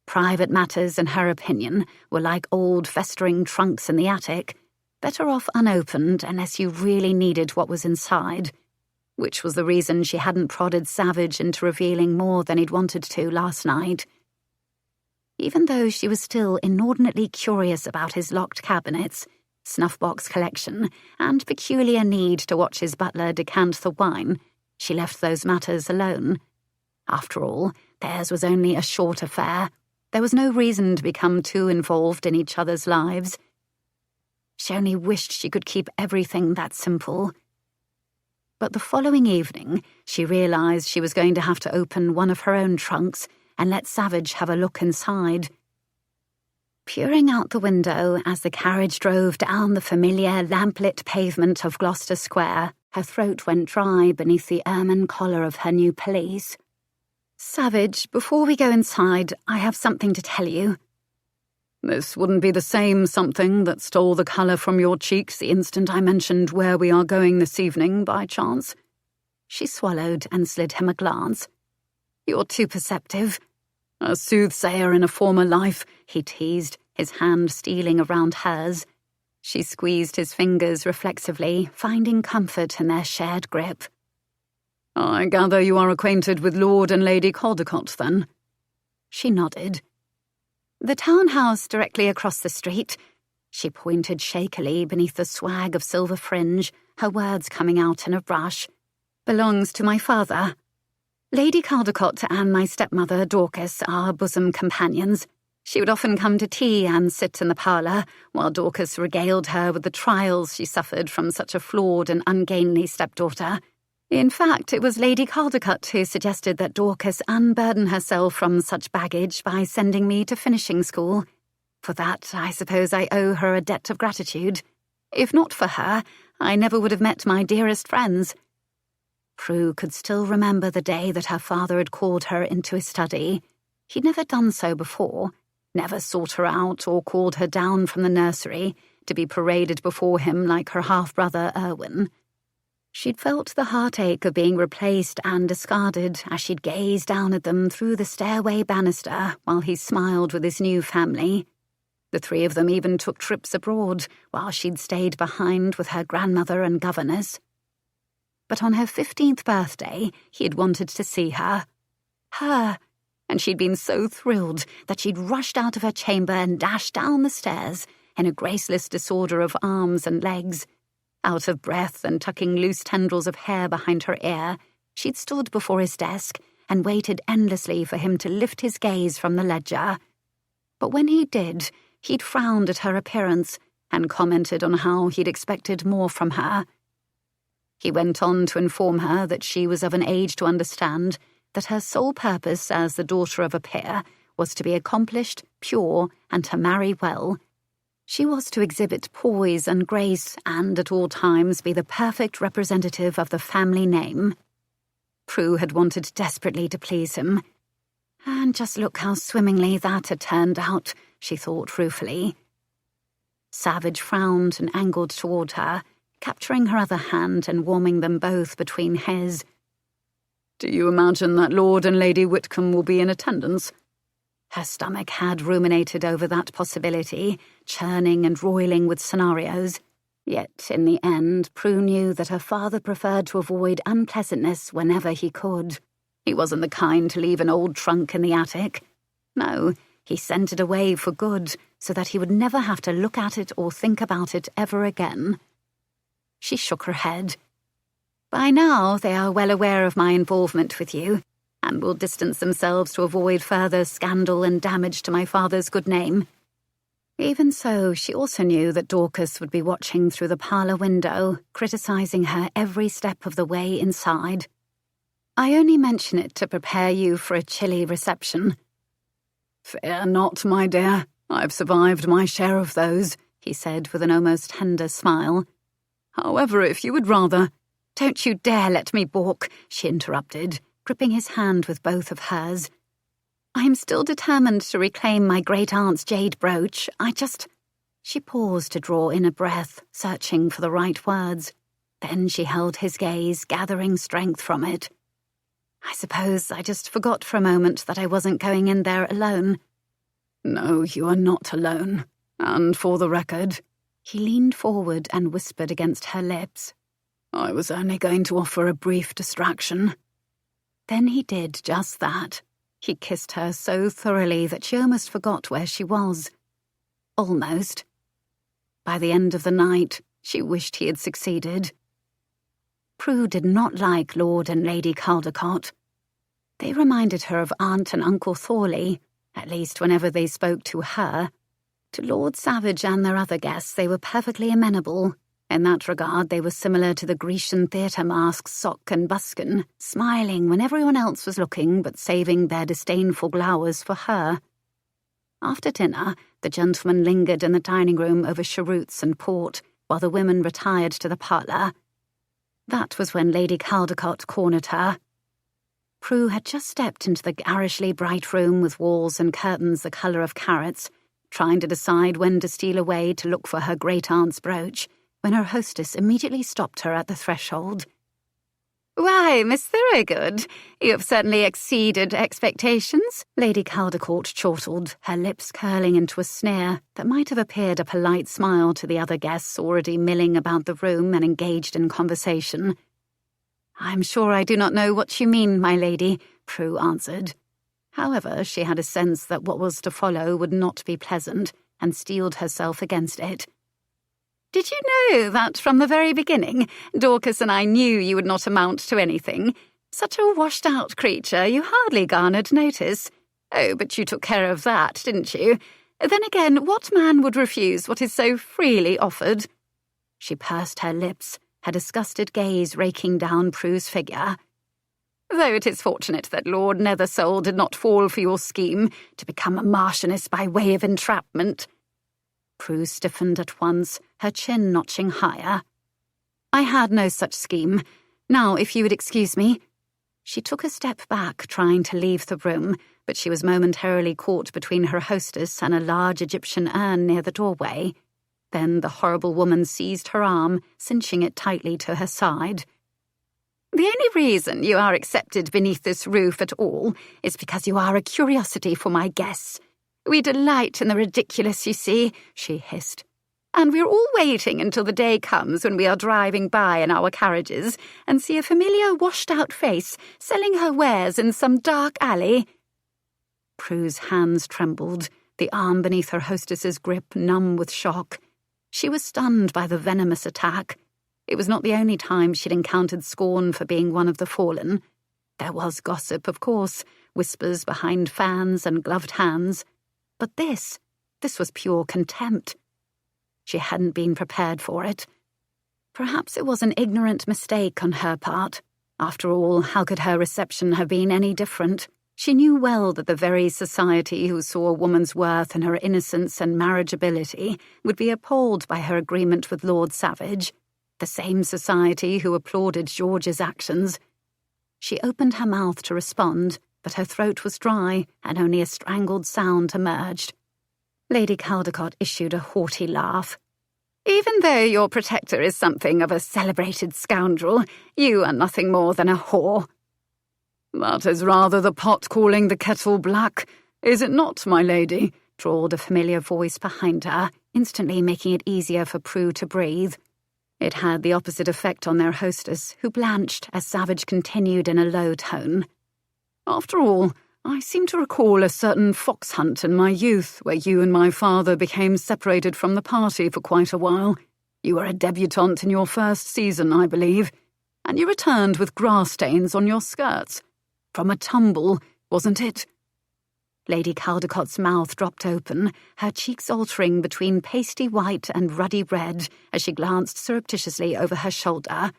Private matters, in her opinion, were like old festering trunks in the attic, better off unopened unless you really needed what was inside, which was the reason she hadn't prodded Savage into revealing more than he'd wanted to last night. Even though she was still inordinately curious about his locked cabinets, snuff-box collection, and peculiar need to watch his butler decant the wine, she left those matters alone. After all, theirs was only a short affair. There was no reason to become too involved in each other's lives. She only wished she could keep everything that simple. But the following evening, she realised she was going to have to open one of her own trunks and let Savage have a look inside. Peering out the window as the carriage drove down the familiar lamplit pavement of Gloucester Square, her throat went dry beneath the ermine collar of her new pelisse. "Savage, before we go inside, I have something to tell you." This wouldn't be the same something that stole the colour from your cheeks the instant I mentioned where we are going this evening, by chance? She swallowed and slid him a glance. "You're too perceptive." A soothsayer in a former life, he teased, his hand stealing around hers. She squeezed his fingers reflexively, finding comfort in their shared grip. "I gather you are acquainted with Lord and Lady Caldecott, then?" She nodded. "The townhouse directly across the street," she pointed shakily beneath the swag of silver fringe, her words coming out in a rush, "belongs to my father. Lady Caldecott and my stepmother, Dorcas, are bosom companions. She would often come to tea and sit in the parlour, while Dorcas regaled her with the trials she suffered from such a flawed and ungainly stepdaughter. In fact, it was Lady Caldecott who suggested that Dorcas unburden herself from such baggage by sending me to finishing school. For that, I suppose I owe her a debt of gratitude. If not for her, I never would have met my dearest friends." Prue could still remember the day that her father had called her into his study. He'd never done so before, never sought her out or called her down from the nursery to be paraded before him like her half-brother Erwin. She'd felt the heartache of being replaced and discarded as she'd gazed down at them through the stairway banister while he smiled with his new family. The three of them even took trips abroad while she'd stayed behind with her grandmother and governess. But on her 15th birthday, he had wanted to see her. Her! And she'd been so thrilled that she'd rushed out of her chamber and dashed down the stairs in a graceless disorder of arms and legs. Out of breath and tucking loose tendrils of hair behind her ear, she'd stood before his desk and waited endlessly for him to lift his gaze from the ledger. But when he did, he'd frowned at her appearance and commented on how he'd expected more from her. He went on to inform her that she was of an age to understand that her sole purpose as the daughter of a peer was to be accomplished, pure, and to marry well. She was to exhibit poise and grace and at all times be the perfect representative of the family name. Prue had wanted desperately to please him. And just look how swimmingly that had turned out, she thought ruefully. Savage frowned and angled toward her, capturing her other hand and warming them both between his. "Do you imagine that Lord and Lady Whitcomb will be in attendance?" Her stomach had ruminated over that possibility, churning and roiling with scenarios. Yet, in the end, Prue knew that her father preferred to avoid unpleasantness whenever he could. He wasn't the kind to leave an old trunk in the attic. No, he sent it away for good, so that he would never have to look at it or think about it ever again. She shook her head. "By now, they are well aware of my involvement with you, and will distance themselves to avoid further scandal and damage to my father's good name." Even so, she also knew that Dorcas would be watching through the parlour window, criticising her every step of the way inside. "I only mention it to prepare you for a chilly reception." "Fear not, my dear. I've survived my share of those," he said with an almost tender smile. "However, if you would rather—" "Don't you dare let me balk," she interrupted, gripping his hand with both of hers. "I am still determined to reclaim my great-aunt's jade brooch. She paused to draw in a breath, searching for the right words. Then she held his gaze, gathering strength from it. "I suppose I just forgot for a moment that I wasn't going in there alone." "No, you are not alone. And for the record—" He leaned forward and whispered against her lips. "I was only going to offer a brief distraction." Then he did just that. He kissed her so thoroughly that she almost forgot where she was. Almost. By the end of the night, she wished he had succeeded. Prue did not like Lord and Lady Caldecott. They reminded her of Aunt and Uncle Thorley, at least whenever they spoke to her. To Lord Savage and their other guests they were perfectly amenable. In that regard they were similar to the Grecian theatre masks Sock and Buskin, smiling when everyone else was looking but saving their disdainful glowers for her. After dinner, the gentlemen lingered in the dining room over cheroots and port, while the women retired to the parlour. That was when Lady Caldecott cornered her. Prue had just stepped into the garishly bright room with walls and curtains the colour of carrots, trying to decide when to steal away to look for her great-aunt's brooch, when her hostess immediately stopped her at the threshold. "Why, Miss Thorogood, you have certainly exceeded expectations," Lady Caldecott chortled, her lips curling into a sneer that might have appeared a polite smile to the other guests already milling about the room and engaged in conversation. "I'm sure I do not know what you mean, my lady," Prue answered. However, she had a sense that what was to follow would not be pleasant, and steeled herself against it. "Did you know that from the very beginning, Dorcas and I knew you would not amount to anything? Such a washed-out creature, you hardly garnered notice. Oh, but you took care of that, didn't you? Then again, what man would refuse what is so freely offered?" She pursed her lips, her disgusted gaze raking down Prue's figure. "Though it is fortunate that Lord Nethersole did not fall for your scheme to become a marchioness by way of entrapment." Prue stiffened at once, her chin notching higher. "I had no such scheme. Now, if you would excuse me." She took a step back, trying to leave the room, but she was momentarily caught between her hostess and a large Egyptian urn near the doorway. Then the horrible woman seized her arm, cinching it tightly to her side. "The only reason you are accepted beneath this roof at all is because you are a curiosity for my guests. We delight in the ridiculous, you see," she hissed. "And we're all waiting until the day comes when we are driving by in our carriages and see a familiar washed-out face selling her wares in some dark alley." Prue's hands trembled, the arm beneath her hostess's grip numb with shock. She was stunned by the venomous attack. It was not the only time she'd encountered scorn for being one of the fallen. There was gossip, of course, whispers behind fans and gloved hands. But this was pure contempt. She hadn't been prepared for it. Perhaps it was an ignorant mistake on her part. After all, how could her reception have been any different? She knew well that the very society who saw a woman's worth in her innocence and marriageability would be appalled by her agreement with Lord Savage, the same society who applauded George's actions. She opened her mouth to respond, but her throat was dry, and only a strangled sound emerged. Lady Caldecott issued a haughty laugh. "Even though your protector is something of a celebrated scoundrel, you are nothing more than a whore." "That is rather the pot calling the kettle black, is it not, my lady?" drawled a familiar voice behind her, instantly making it easier for Prue to breathe. It had the opposite effect on their hostess, who blanched as Savage continued in a low tone. "After all, I seem to recall a certain fox hunt in my youth where you and my father became separated from the party for quite a while. You were a debutante in your first season, I believe, and you returned with grass stains on your skirts. From a tumble, wasn't it?" Lady Caldecott's mouth dropped open, her cheeks altering between pasty white and ruddy red as she glanced surreptitiously over her shoulder.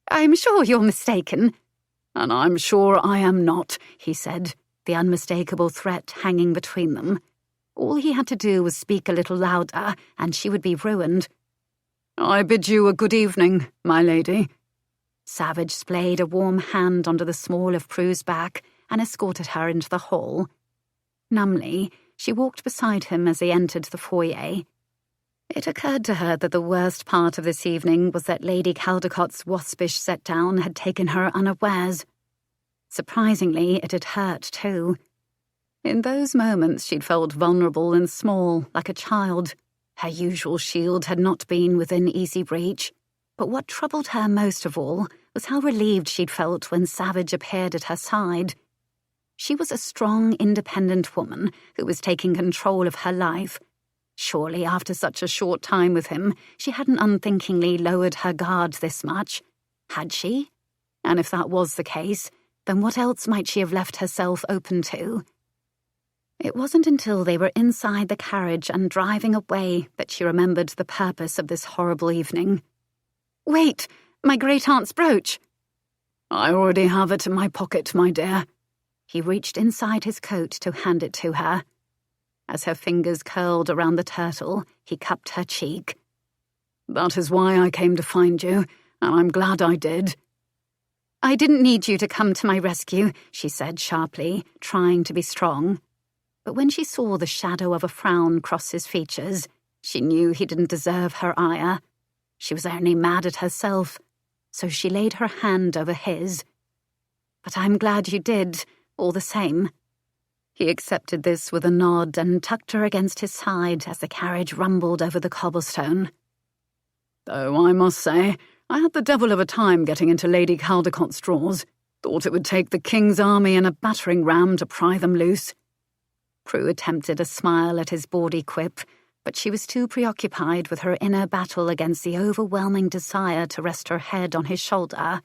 "I'm sure you're mistaken." "And I'm sure I am not," he said, the unmistakable threat hanging between them. All he had to do was speak a little louder, and she would be ruined. "I bid you a good evening, my lady." Savage splayed a warm hand onto the small of Prue's back and escorted her into the hall. Numbly, she walked beside him as they entered the foyer. It occurred to her that the worst part of this evening was that Lady Caldecott's waspish set-down had taken her unawares. Surprisingly, it had hurt, too. In those moments she'd felt vulnerable and small, like a child. Her usual shield had not been within easy reach. But what troubled her most of all was how relieved she'd felt when Savage appeared at her side. She was a strong, independent woman who was taking control of her life. Surely, after such a short time with him, she hadn't unthinkingly lowered her guard this much. Had she? And if that was the case, then what else might she have left herself open to? It wasn't until they were inside the carriage and driving away that she remembered the purpose of this horrible evening. "Wait, my great-aunt's brooch." "I already have it in my pocket, my dear." He reached inside his coat to hand it to her. As her fingers curled around the turtle, he cupped her cheek. "That is why I came to find you, and I'm glad I did." "I didn't need you to come to my rescue," she said sharply, trying to be strong. But when she saw the shadow of a frown cross his features, she knew he didn't deserve her ire. She was only mad at herself, so she laid her hand over his. "But I'm glad you did, all the same." He accepted this with a nod and tucked her against his side as the carriage rumbled over the cobblestone. "Though I must say, I had the devil of a time getting into Lady Caldecott's drawers. Thought it would take the King's army and a battering ram to pry them loose." Prue attempted a smile at his bawdy quip, but she was too preoccupied with her inner battle against the overwhelming desire to rest her head on his shoulder.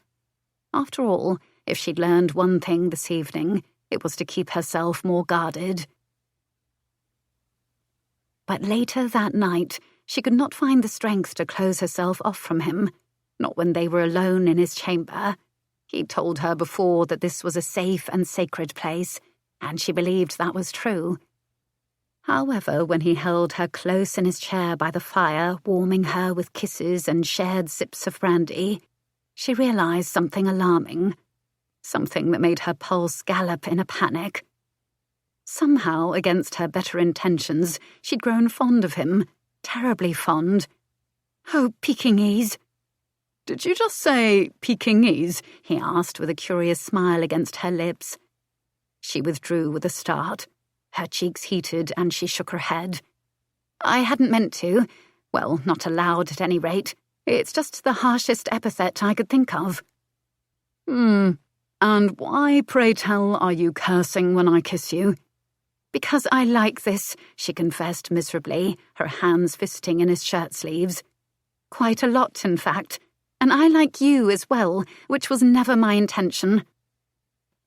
After all, if she'd learned one thing this evening, it was to keep herself more guarded. But later that night, she could not find the strength to close herself off from him, not when they were alone in his chamber. He'd told her before that this was a safe and sacred place, and she believed that was true. However, when he held her close in his chair by the fire, warming her with kisses and shared sips of brandy, she realized something alarming, something that made her pulse gallop in a panic. Somehow, against her better intentions, she'd grown fond of him, terribly fond. "Oh, Pekingese." "Did you just say Pekingese?" he asked with a curious smile against her lips. She withdrew with a start. Her cheeks heated and she shook her head. "I hadn't meant to. Well, not aloud at any rate. It's just the harshest epithet I could think of." And why, pray tell, are you cursing when I kiss you?" "Because I like this," she confessed miserably, her hands fisting in his shirt sleeves. "Quite a lot, in fact. And I like you as well, which was never my intention."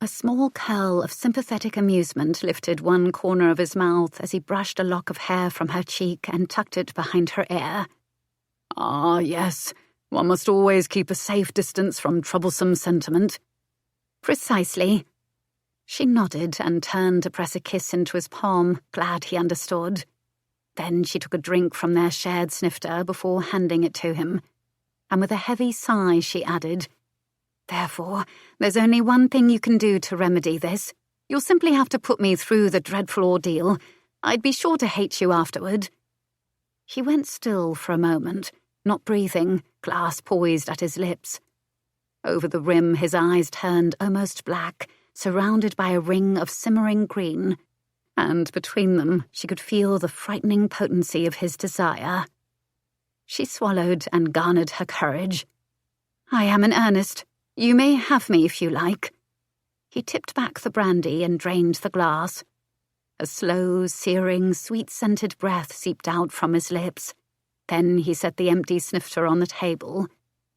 A small curl of sympathetic amusement lifted one corner of his mouth as he brushed a lock of hair from her cheek and tucked it behind her ear. "Ah, yes, one must always keep a safe distance from troublesome sentiment." "Precisely." She nodded and turned to press a kiss into his palm, glad he understood. Then she took a drink from their shared snifter before handing it to him. And with a heavy sigh she added, "Therefore, there's only one thing you can do to remedy this. You'll simply have to put me through the dreadful ordeal. I'd be sure to hate you afterward." He went still for a moment, not breathing, glass poised at his lips. Over the rim his eyes turned almost black, surrounded by a ring of simmering green, and between them she could feel the frightening potency of his desire. She swallowed and garnered her courage. "I am in earnest. You may have me if you like." He tipped back the brandy and drained the glass. A slow, searing, sweet-scented breath seeped out from his lips. Then he set the empty snifter on the table.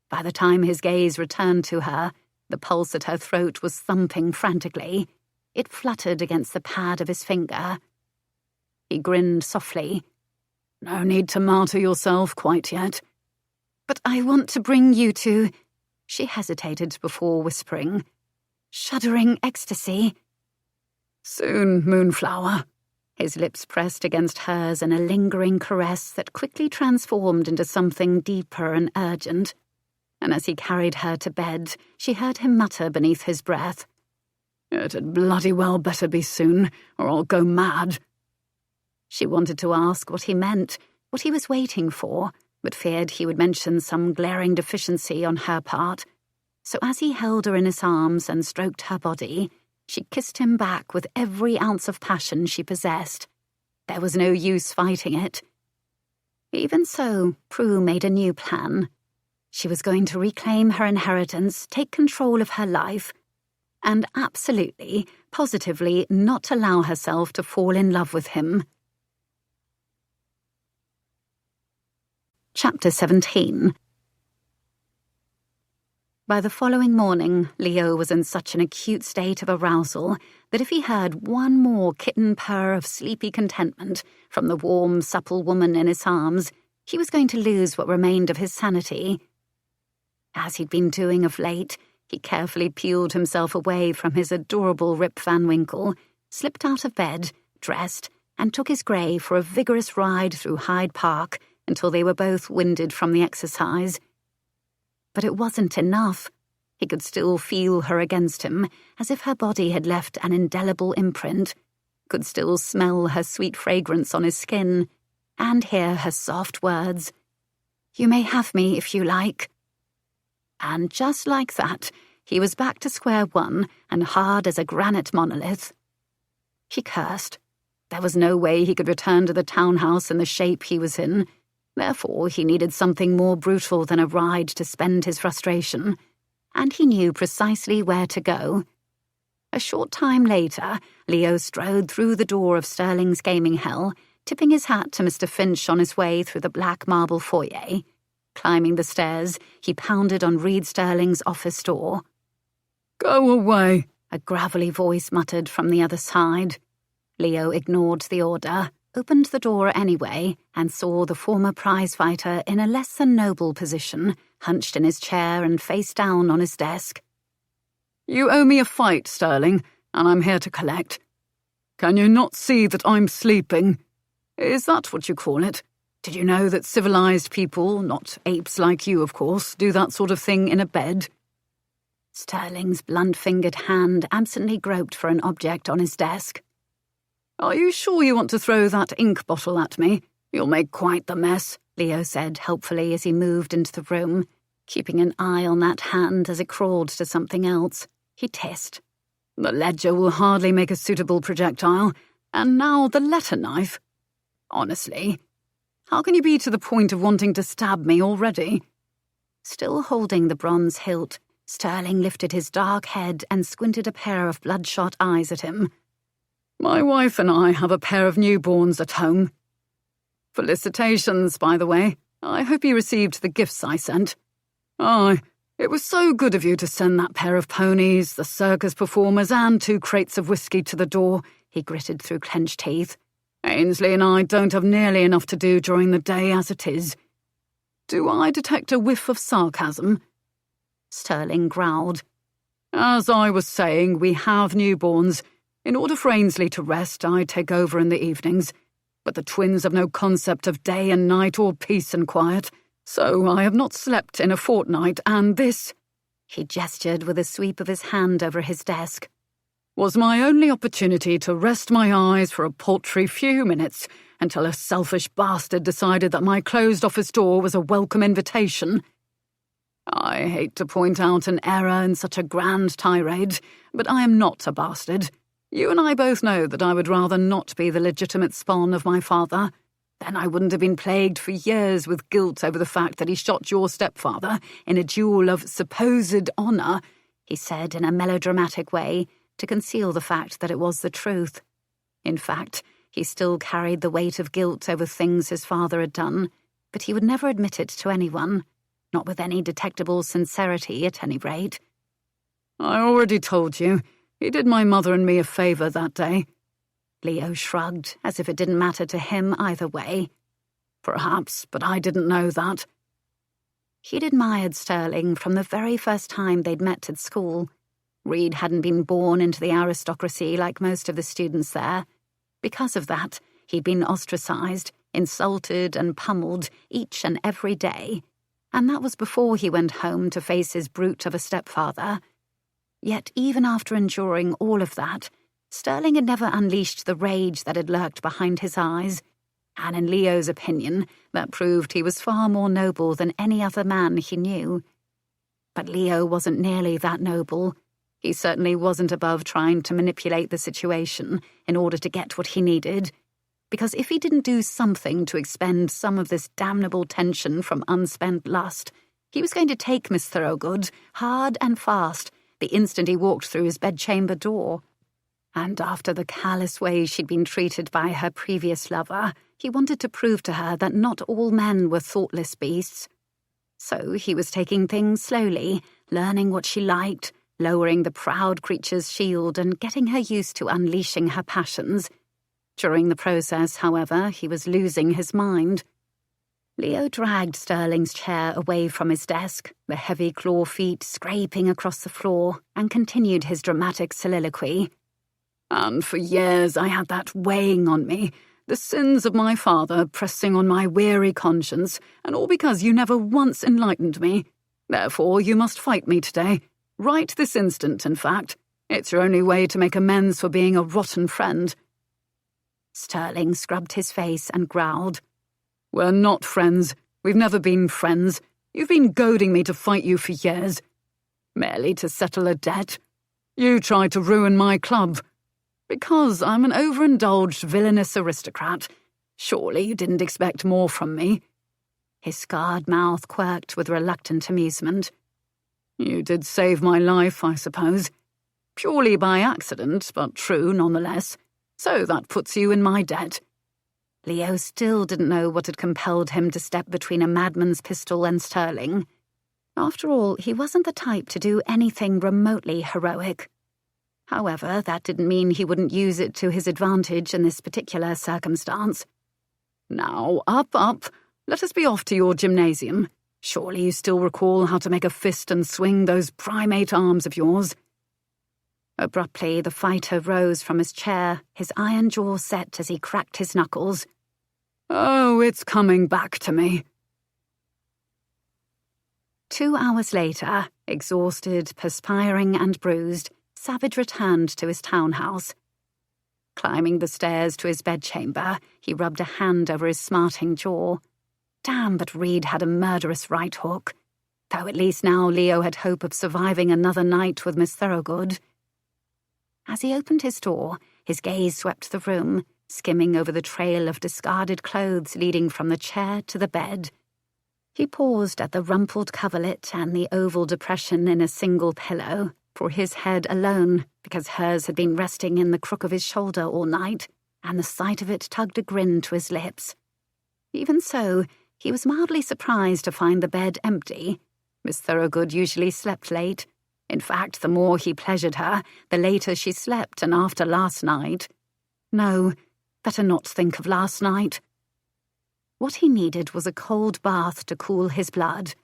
By the time his gaze returned to her, the pulse at her throat was thumping frantically. It fluttered against the pad of his finger. He grinned softly. "No need to martyr yourself quite yet." "But I want to bring you to—" She hesitated before whispering, "shuddering ecstasy." "Soon, Moonflower." His lips pressed against hers in a lingering caress that quickly transformed into something deeper and urgent. And as he carried her to bed, she heard him mutter beneath his breath, "It had bloody well better be soon, or I'll go mad." She wanted to ask what he meant, what he was waiting for, but feared he would mention some glaring deficiency on her part. So as he held her in his arms and stroked her body, she kissed him back with every ounce of passion she possessed. There was no use fighting it. Even so, Prue made a new plan. She was going to reclaim her inheritance, take control of her life, and absolutely, positively not allow herself to fall in love with him. Chapter 17. By the following morning, Leo was in such an acute state of arousal that if he heard one more kitten purr of sleepy contentment from the warm, supple woman in his arms, he was going to lose what remained of his sanity. As he'd been doing of late, he carefully peeled himself away from his adorable Rip Van Winkle, slipped out of bed, dressed, and took his grey for a vigorous ride through Hyde Park until they were both winded from the exercise. But it wasn't enough. He could still feel her against him, as if her body had left an indelible imprint, could still smell her sweet fragrance on his skin, and hear her soft words, "You may have me if you like." And just like that, he was back to square one and hard as a granite monolith. He cursed. There was no way he could return to the townhouse in the shape he was in. Therefore, he needed something more brutal than a ride to spend his frustration, and he knew precisely where to go. A short time later, Leo strode through the door of Sterling's gaming hell, tipping his hat to Mr. Finch on his way through the black marble foyer. Climbing the stairs, he pounded on Reed Sterling's office door. "Go away," a gravelly voice muttered from the other side. Leo ignored the order, opened the door anyway, and saw the former prizefighter in a less than noble position, hunched in his chair and face down on his desk. "You owe me a fight, Sterling, and I'm here to collect. Can you not see that I'm sleeping? Is that what you call it? Did you know that civilized people, not apes like you, of course, do that sort of thing in a bed?" Sterling's blunt-fingered hand absently groped for an object on his desk. "Are you sure you want to throw that ink bottle at me? You'll make quite the mess," Leo said helpfully as he moved into the room, keeping an eye on that hand as it crawled to something else. He hissed. "The ledger will hardly make a suitable projectile, and now the letter knife. Honestly, how can you be to the point of wanting to stab me already?" Still holding the bronze hilt, Sterling lifted his dark head and squinted a pair of bloodshot eyes at him. "My wife and I have a pair of newborns at home. Felicitations, by the way. I hope you received the gifts I sent. Aye, it was so good of you to send that pair of ponies, the circus performers, and 2 crates of whiskey to the door," he gritted through clenched teeth. "Ainsley and I don't have nearly enough to do during the day as it is." Do I detect a whiff of sarcasm? Sterling growled. "As I was saying, we have newborns. In order for Ainsley to rest, I take over in the evenings. But the twins have no concept of day and night or peace and quiet, so I have not slept in a fortnight, and this," he gestured with a sweep of his hand over his desk, "was my only opportunity to rest my eyes for a paltry few minutes until a selfish bastard decided that my closed office door was a welcome invitation. I hate to point out an error in such a grand tirade, but I am not a bastard. You and I both know that I would rather not be the legitimate spawn of my father. Then I wouldn't have been plagued for years with guilt over the fact that he shot your stepfather in a duel of supposed honour," he said in a melodramatic way, to conceal the fact that it was the truth. In fact, he still carried the weight of guilt over things his father had done, but he would never admit it to anyone, not with any detectable sincerity at any rate. "I already told you. He did my mother and me a favour that day." Leo shrugged, as if it didn't matter to him either way. "Perhaps, but I didn't know that." He'd admired Sterling from the very first time they'd met at school. Reed hadn't been born into the aristocracy like most of the students there. Because of that, he'd been ostracised, insulted and pummeled each and every day. And that was before he went home to face his brute of a stepfather. Yet even after enduring all of that, Sterling had never unleashed the rage that had lurked behind his eyes, and in Leo's opinion, that proved he was far more noble than any other man he knew. But Leo wasn't nearly that noble. He certainly wasn't above trying to manipulate the situation in order to get what he needed, because if he didn't do something to expend some of this damnable tension from unspent lust, he was going to take Miss Thorogood hard and fast the instant he walked through his bedchamber door. And after the callous way she'd been treated by her previous lover, he wanted to prove to her that not all men were thoughtless beasts. So he was taking things slowly, learning what she liked, lowering the proud creature's shield and getting her used to unleashing her passions. During the process, however, he was losing his mind. Leo dragged Sterling's chair away from his desk, the heavy claw feet scraping across the floor, and continued his dramatic soliloquy. And for years I had that weighing on me, the sins of my father pressing on my weary conscience, and all because you never once enlightened me. Therefore you must fight me today. Right this instant, in fact. It's your only way to make amends for being a rotten friend. Sterling scrubbed his face and growled. We're not friends. We've never been friends. You've been goading me to fight you for years. Merely to settle a debt. You tried to ruin my club. Because I'm an overindulged villainous aristocrat. Surely you didn't expect more from me. His scarred mouth quirked with reluctant amusement. You did save my life, I suppose. Purely by accident, but true nonetheless. So that puts you in my debt. Leo still didn't know what had compelled him to step between a madman's pistol and Sterling. After all, he wasn't the type to do anything remotely heroic. However, that didn't mean he wouldn't use it to his advantage in this particular circumstance. Now, up. Let us be off to your gymnasium. Surely you still recall how to make a fist and swing those primate arms of yours. Abruptly, the fighter rose from his chair, his iron jaw set as he cracked his knuckles. Oh, it's coming back to me. 2 hours later, exhausted, perspiring and bruised, Savage returned to his townhouse. Climbing the stairs to his bedchamber, he rubbed a hand over his smarting jaw. Damn, but Reed had a murderous right hook. Though at least now Leo had hope of surviving another night with Miss Thorogood. As he opened his door, his gaze swept the room, skimming over the trail of discarded clothes leading from the chair to the bed. He paused at the rumpled coverlet and the oval depression in a single pillow, for his head alone, because hers had been resting in the crook of his shoulder all night, and the sight of it tugged a grin to his lips. Even so, he was mildly surprised to find the bed empty. Miss Thorogood usually slept late. In fact, the more he pleasured her, the later she slept, and after last night... No, better not think of last night. What he needed was a cold bath to cool his blood.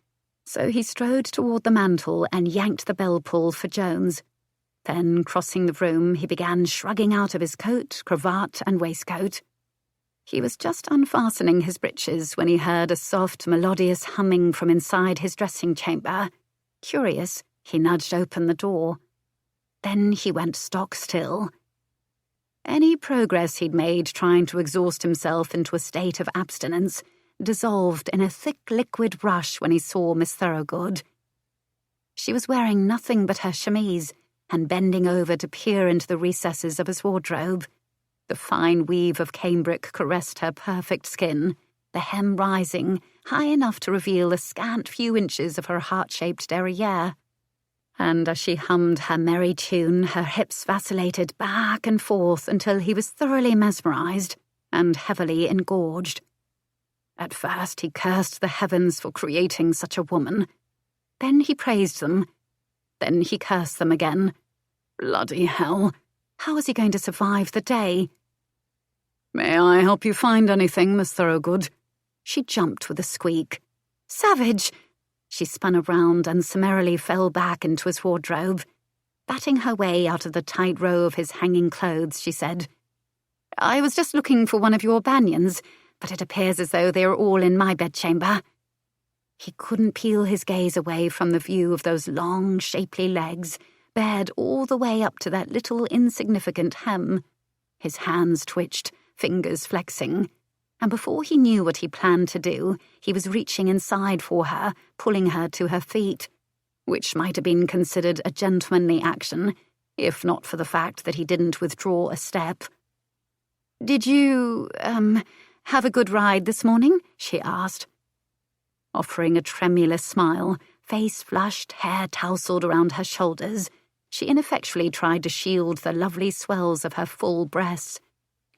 So he strode toward the mantel and yanked the bell pull for Jones. Then, crossing the room, he began shrugging out of his coat, cravat, and waistcoat. He was just unfastening his breeches when he heard a soft, melodious humming from inside his dressing chamber. Curious, he nudged open the door. Then he went stock still. Any progress he'd made trying to exhaust himself into a state of abstinence dissolved in a thick liquid rush when he saw Miss Thorogood. She was wearing nothing but her chemise and bending over to peer into the recesses of his wardrobe. The fine weave of cambric caressed her perfect skin, the hem rising, high enough to reveal a scant few inches of her heart-shaped derriere. And as she hummed her merry tune, her hips vacillated back and forth until he was thoroughly mesmerized and heavily engorged. At first he cursed the heavens for creating such a woman. Then he praised them. Then he cursed them again. Bloody hell! How was he going to survive the day? May I help you find anything, Miss Thorogood? She jumped with a squeak. Savage! She spun around and summarily fell back into his wardrobe. Batting her way out of the tight row of his hanging clothes, she said, I was just looking for one of your banians, but it appears as though they are all in my bedchamber. He couldn't peel his gaze away from the view of those long, shapely legs, bared all the way up to that little insignificant hem. His hands twitched, fingers flexing, and before he knew what he planned to do, he was reaching inside for her, pulling her to her feet, which might have been considered a gentlemanly action, if not for the fact that he didn't withdraw a step. Did you, have a good ride this morning? She asked. Offering a tremulous smile, face flushed, hair tousled around her shoulders, she ineffectually tried to shield the lovely swells of her full breasts,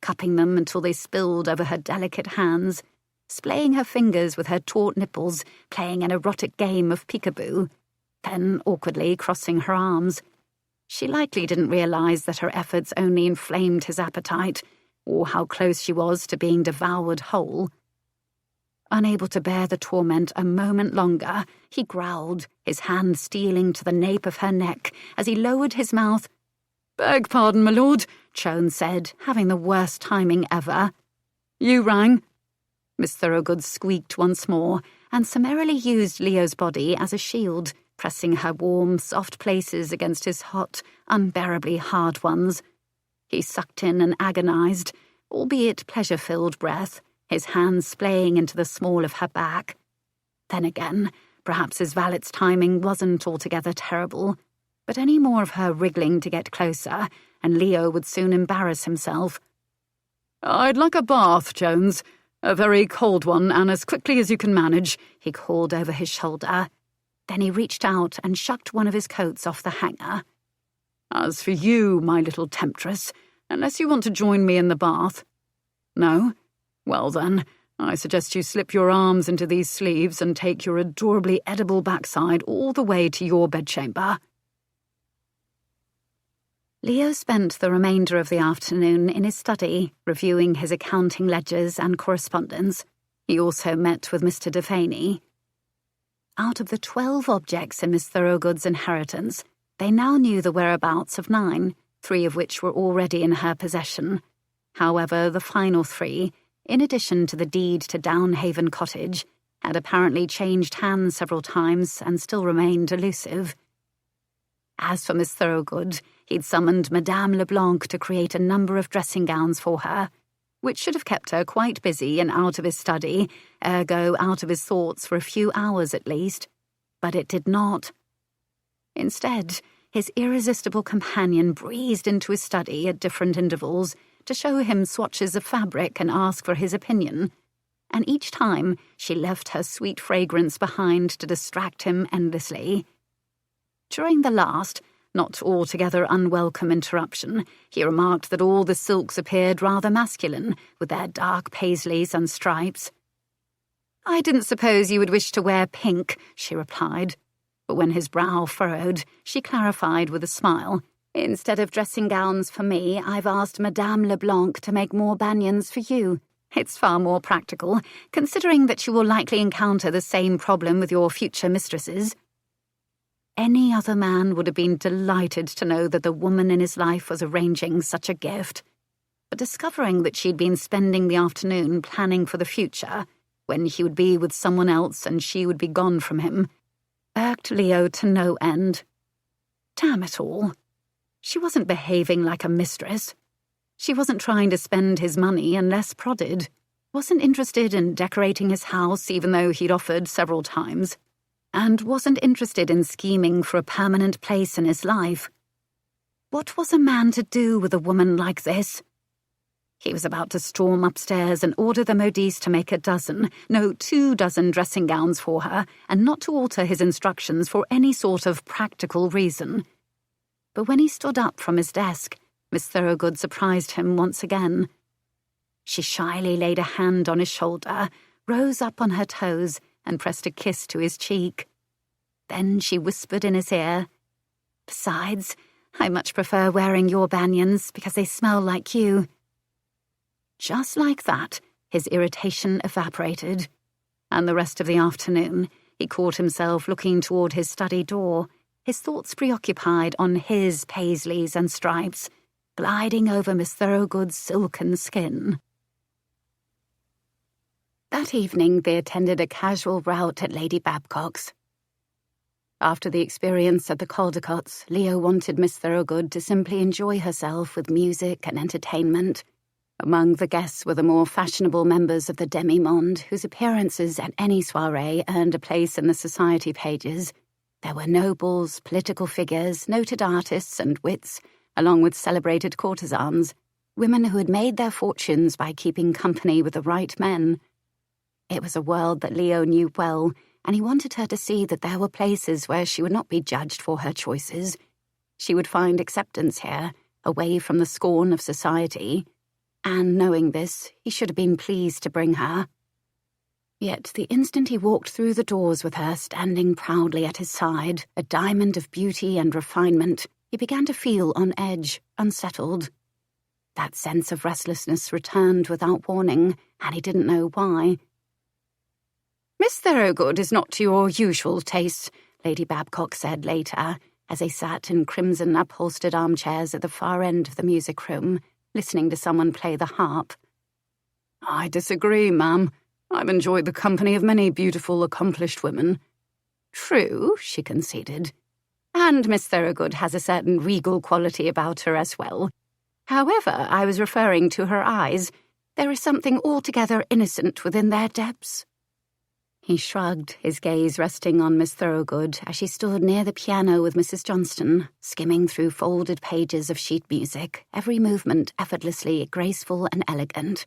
cupping them until they spilled over her delicate hands, splaying her fingers with her taut nipples, playing an erotic game of peekaboo, then awkwardly crossing her arms. She likely didn't realise that her efforts only inflamed his appetite, or how close she was to being devoured whole. Unable to bear the torment a moment longer, he growled, his hand stealing to the nape of her neck as he lowered his mouth. "Beg pardon, my lord," Jones said, having the worst timing ever. "You rang." Miss Thorogood squeaked once more and summarily used Leo's body as a shield, pressing her warm, soft places against his hot, unbearably hard ones. He sucked in an agonized, albeit pleasure-filled breath, his hands splaying into the small of her back. Then again, perhaps his valet's timing wasn't altogether terrible, but any more of her wriggling to get closer, and Leo would soon embarrass himself. "I'd like a bath, Jones. A very cold one, and as quickly as you can manage," he called over his shoulder. Then he reached out and shucked one of his coats off the hanger. "As for you, my little temptress, unless you want to join me in the bath—" "No? Well then, I suggest you slip your arms into these sleeves and take your adorably edible backside all the way to your bedchamber." Leo spent the remainder of the afternoon in his study, reviewing his accounting ledgers and correspondence. He also met with Mr. Viviene. Out of the 12 objects in Miss Thorogood's inheritance, they now knew the whereabouts of 9, 3 of which were already in her possession. However, the final 3, in addition to the deed to Downhaven Cottage, had apparently changed hands several times and still remained elusive. As for Miss Thorogood, he'd summoned Madame Leblanc to create a number of dressing gowns for her, which should have kept her quite busy and out of his study, ergo out of his thoughts for a few hours at least. But it did not. Instead, his irresistible companion breezed into his study at different intervals to show him swatches of fabric and ask for his opinion, and each time she left her sweet fragrance behind to distract him endlessly. During the last, not altogether unwelcome interruption, he remarked that all the silks appeared rather masculine, with their dark paisleys and stripes. "I didn't suppose you would wish to wear pink," she replied. But when his brow furrowed, she clarified with a smile. "Instead of dressing gowns for me, I've asked Madame Leblanc to make more banyans for you. It's far more practical, considering that you will likely encounter the same problem with your future mistresses." Any other man would have been delighted to know that the woman in his life was arranging such a gift. But discovering that she'd been spending the afternoon planning for the future, when he would be with someone else and she would be gone from him, irked Leo to no end. Damn it all. She wasn't behaving like a mistress. She wasn't trying to spend his money unless prodded. Wasn't interested in decorating his house even though he'd offered several times. And wasn't interested in scheming for a permanent place in his life. What was a man to do with a woman like this? He was about to storm upstairs and order the modiste to make 2 dozen dressing gowns for her, and not to alter his instructions for any sort of practical reason. But when he stood up from his desk, Miss Thorogood surprised him once again. She shyly laid a hand on his shoulder, rose up on her toes, and pressed a kiss to his cheek. Then she whispered in his ear, "Besides, I much prefer wearing your banyans because they smell like you." Just like that, his irritation evaporated, and the rest of the afternoon he caught himself looking toward his study door, his thoughts preoccupied on his paisleys and stripes, gliding over Miss Thorogood's silken skin. That evening they attended a casual rout at Lady Babcock's. After the experience at the Caldecots, Leo wanted Miss Thorogood to simply enjoy herself with music and entertainment. Among the guests were the more fashionable members of the demi-monde, whose appearances at any soirée earned a place in the society pages. There were nobles, political figures, noted artists and wits, along with celebrated courtesans, women who had made their fortunes by keeping company with the right men. It was a world that Leo knew well, and he wanted her to see that there were places where she would not be judged for her choices. She would find acceptance here, away from the scorn of society. And knowing this, he should have been pleased to bring her. Yet the instant he walked through the doors with her standing proudly at his side, a diamond of beauty and refinement, he began to feel on edge, unsettled. That sense of restlessness returned without warning, and he didn't know why. "Miss Thorogood is not to your usual taste," Lady Babcock said later, as they sat in crimson upholstered armchairs at the far end of the music room, listening to someone play the harp. "I disagree, ma'am. I've enjoyed the company of many beautiful, accomplished women." "True," she conceded. "And Miss Thorogood has a certain regal quality about her as well. However, I was referring to her eyes. There is something altogether innocent within their depths." He shrugged, his gaze resting on Miss Thorogood as she stood near the piano with Mrs. Johnston, skimming through folded pages of sheet music, every movement effortlessly graceful and elegant.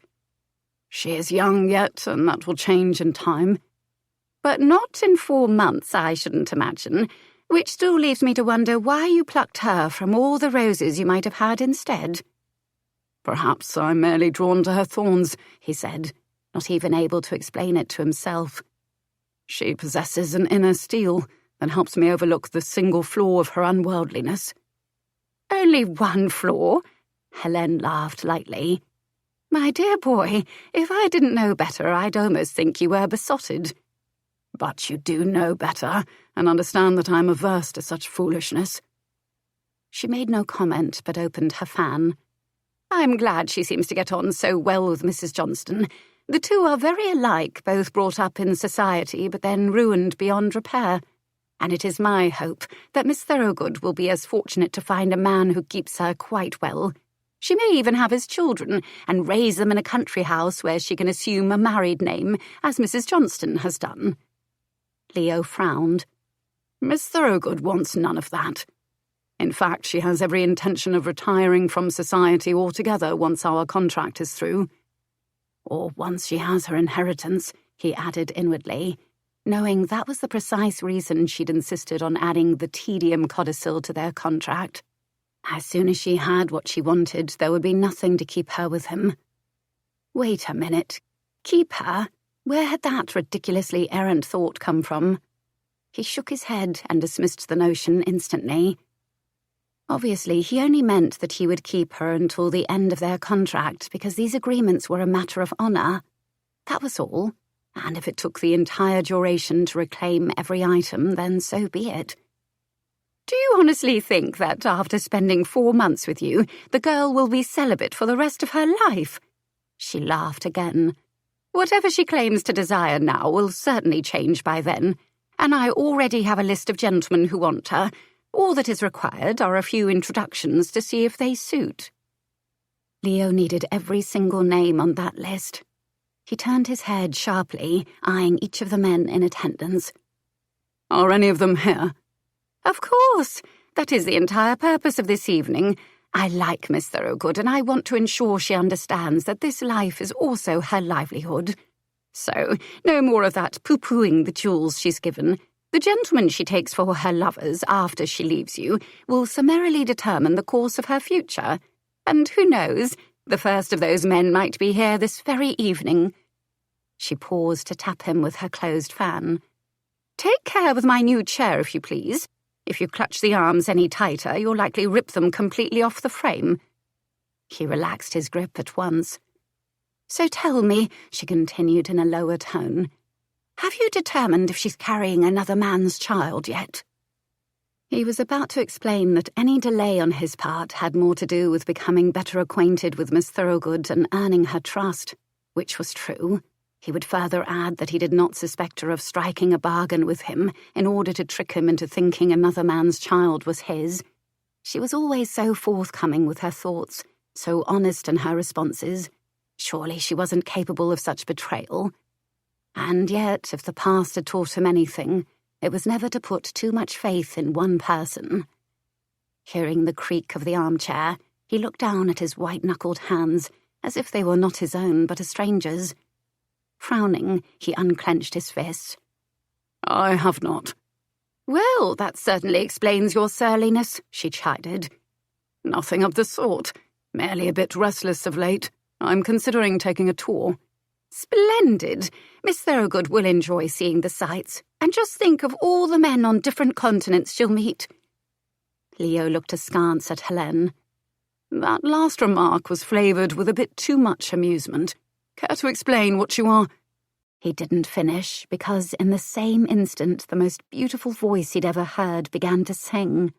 "She is young yet, and that will change in time." "But not in 4 months, I shouldn't imagine, which still leaves me to wonder why you plucked her from all the roses you might have had instead." "Perhaps I'm merely drawn to her thorns," he said, not even able to explain it to himself. "She possesses an inner steel that helps me overlook the single flaw of her unworldliness." "Only one flaw?" Helene laughed lightly. "My dear boy, if I didn't know better, I'd almost think you were besotted." "But you do know better, and understand that I'm averse to such foolishness." She made no comment, but opened her fan. "I'm glad she seems to get on so well with Mrs. Johnston. The two are very alike, both brought up in society, but then ruined beyond repair. And it is my hope that Miss Thorogood will be as fortunate to find a man who keeps her quite well. She may even have his children, and raise them in a country house where she can assume a married name, as Mrs. Johnston has done." Leo frowned. "Miss Thorogood wants none of that. In fact, she has every intention of retiring from society altogether once our contract is through. Or once she has her inheritance," he added inwardly, knowing that was the precise reason she'd insisted on adding the tedium codicil to their contract. As soon as she had what she wanted, there would be nothing to keep her with him. Wait a minute. Keep her? Where had that ridiculously errant thought come from? He shook his head and dismissed the notion instantly. Obviously, he only meant that he would keep her until the end of their contract because these agreements were a matter of honour. That was all, and if it took the entire duration to reclaim every item, then so be it. "Do you honestly think that after spending 4 months with you, the girl will be celibate for the rest of her life?" She laughed again. "Whatever she claims to desire now will certainly change by then, and I already have a list of gentlemen who want her. All that is required are a few introductions to see if they suit." Leo needed every single name on that list. He turned his head sharply, eyeing each of the men in attendance. "Are any of them here?" "Of course. That is the entire purpose of this evening. I like Miss Thorogood, and I want to ensure she understands that this life is also her livelihood. So, no more of that pooh-poohing the jewels she's given. The gentleman she takes for her lovers after she leaves you will summarily determine the course of her future. And who knows, the first of those men might be here this very evening." She paused to tap him with her closed fan. "Take care with my new chair, if you please. If you clutch the arms any tighter, you'll likely rip them completely off the frame." He relaxed his grip at once. "So tell me," she continued in a lower tone, "have you determined if she's carrying another man's child yet?" He was about to explain that any delay on his part had more to do with becoming better acquainted with Miss Thorogood and earning her trust, which was true. He would further add that he did not suspect her of striking a bargain with him in order to trick him into thinking another man's child was his. She was always so forthcoming with her thoughts, so honest in her responses. Surely she wasn't capable of such betrayal. And yet, if the past had taught him anything, it was never to put too much faith in one person. Hearing the creak of the armchair, he looked down at his white-knuckled hands, as if they were not his own but a stranger's. Frowning, he unclenched his fists. "I have not." "Well, that certainly explains your surliness," she chided. "Nothing of the sort. Merely a bit restless of late. I'm considering taking a tour. Splendid! Miss Thorogood will enjoy seeing the sights, and just think of all the men on different continents she'll meet. Leo looked askance at Helene. That last remark was flavoured with a bit too much amusement. Care to explain what you are? He didn't finish, because in the same instant the most beautiful voice he'd ever heard began to sing.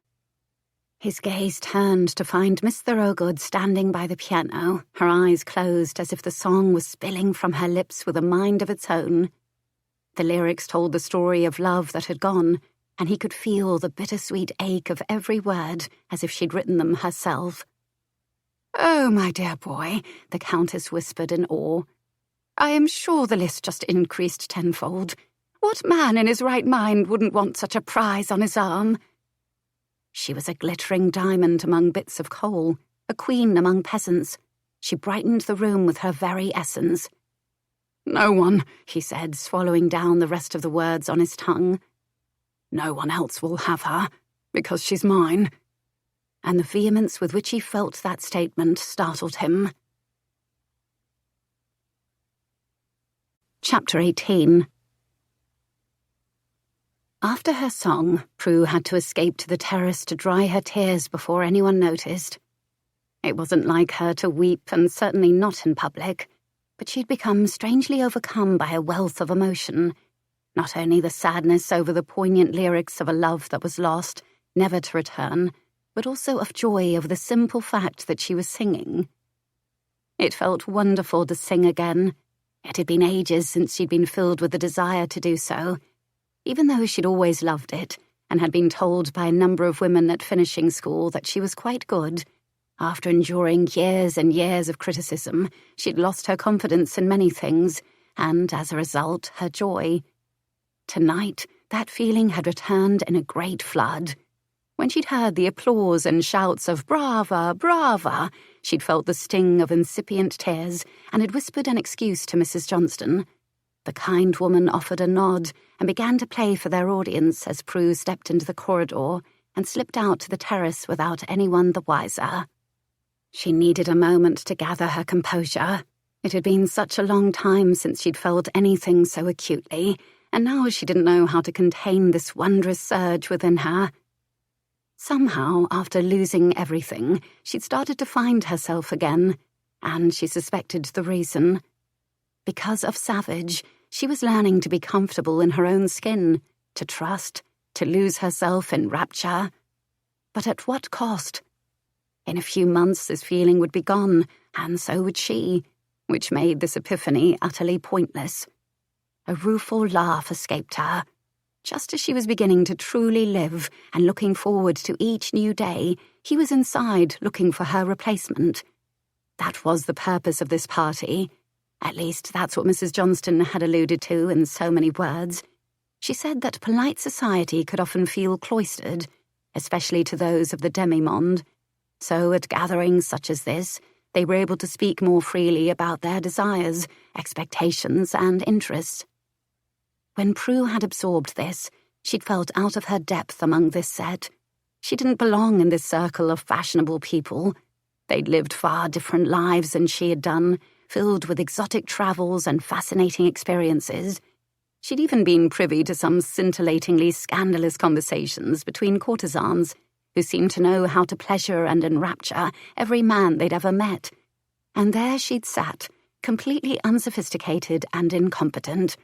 His gaze turned to find Miss Thorogood standing by the piano, her eyes closed as if the song was spilling from her lips with a mind of its own. The lyrics told the story of love that had gone, and he could feel the bittersweet ache of every word as if she'd written them herself. "Oh, my dear boy," the Countess whispered in awe. "I am sure the list just increased tenfold. What man in his right mind wouldn't want such a prize on his arm?" She was a glittering diamond among bits of coal, a queen among peasants. She brightened the room with her very essence. "No one," he said, swallowing down the rest of the words on his tongue. "No one else will have her, because she's mine." And the vehemence with which he felt that statement startled him. Chapter 18. After her song, Prue had to escape to the terrace to dry her tears before anyone noticed. It wasn't like her to weep, and certainly not in public, but she'd become strangely overcome by a wealth of emotion, not only the sadness over the poignant lyrics of a love that was lost, never to return, but also of joy over the simple fact that she was singing. It felt wonderful to sing again. It had been ages since she'd been filled with the desire to do so, even though she'd always loved it, and had been told by a number of women at finishing school that she was quite good. After enduring years and years of criticism, she'd lost her confidence in many things, and, as a result, her joy. Tonight, that feeling had returned in a great flood. When she'd heard the applause and shouts of "Brava, brava," she'd felt the sting of incipient tears, and had whispered an excuse to Mrs. Johnston. The kind woman offered a nod and began to play for their audience as Prue stepped into the corridor and slipped out to the terrace without anyone the wiser. She needed a moment to gather her composure. It had been such a long time since she'd felt anything so acutely, and now she didn't know how to contain this wondrous surge within her. Somehow, after losing everything, she'd started to find herself again, and she suspected the reason. Because of Savage, she was learning to be comfortable in her own skin, to trust, to lose herself in rapture. But at what cost? In a few months this feeling would be gone, and so would she, which made this epiphany utterly pointless. A rueful laugh escaped her. Just as she was beginning to truly live and looking forward to each new day, he was inside looking for her replacement. That was the purpose of this party. At least that's what Mrs. Johnston had alluded to in so many words. She said that polite society could often feel cloistered, especially to those of the demi-monde. So at gatherings such as this, they were able to speak more freely about their desires, expectations, and interests. When Prue had absorbed this, she'd felt out of her depth among this set. She didn't belong in this circle of fashionable people. They'd lived far different lives than she had done, filled with exotic travels and fascinating experiences. She'd even been privy to some scintillatingly scandalous conversations between courtesans who seemed to know how to pleasure and enrapture every man they'd ever met. And there she'd sat, completely unsophisticated and incompetent.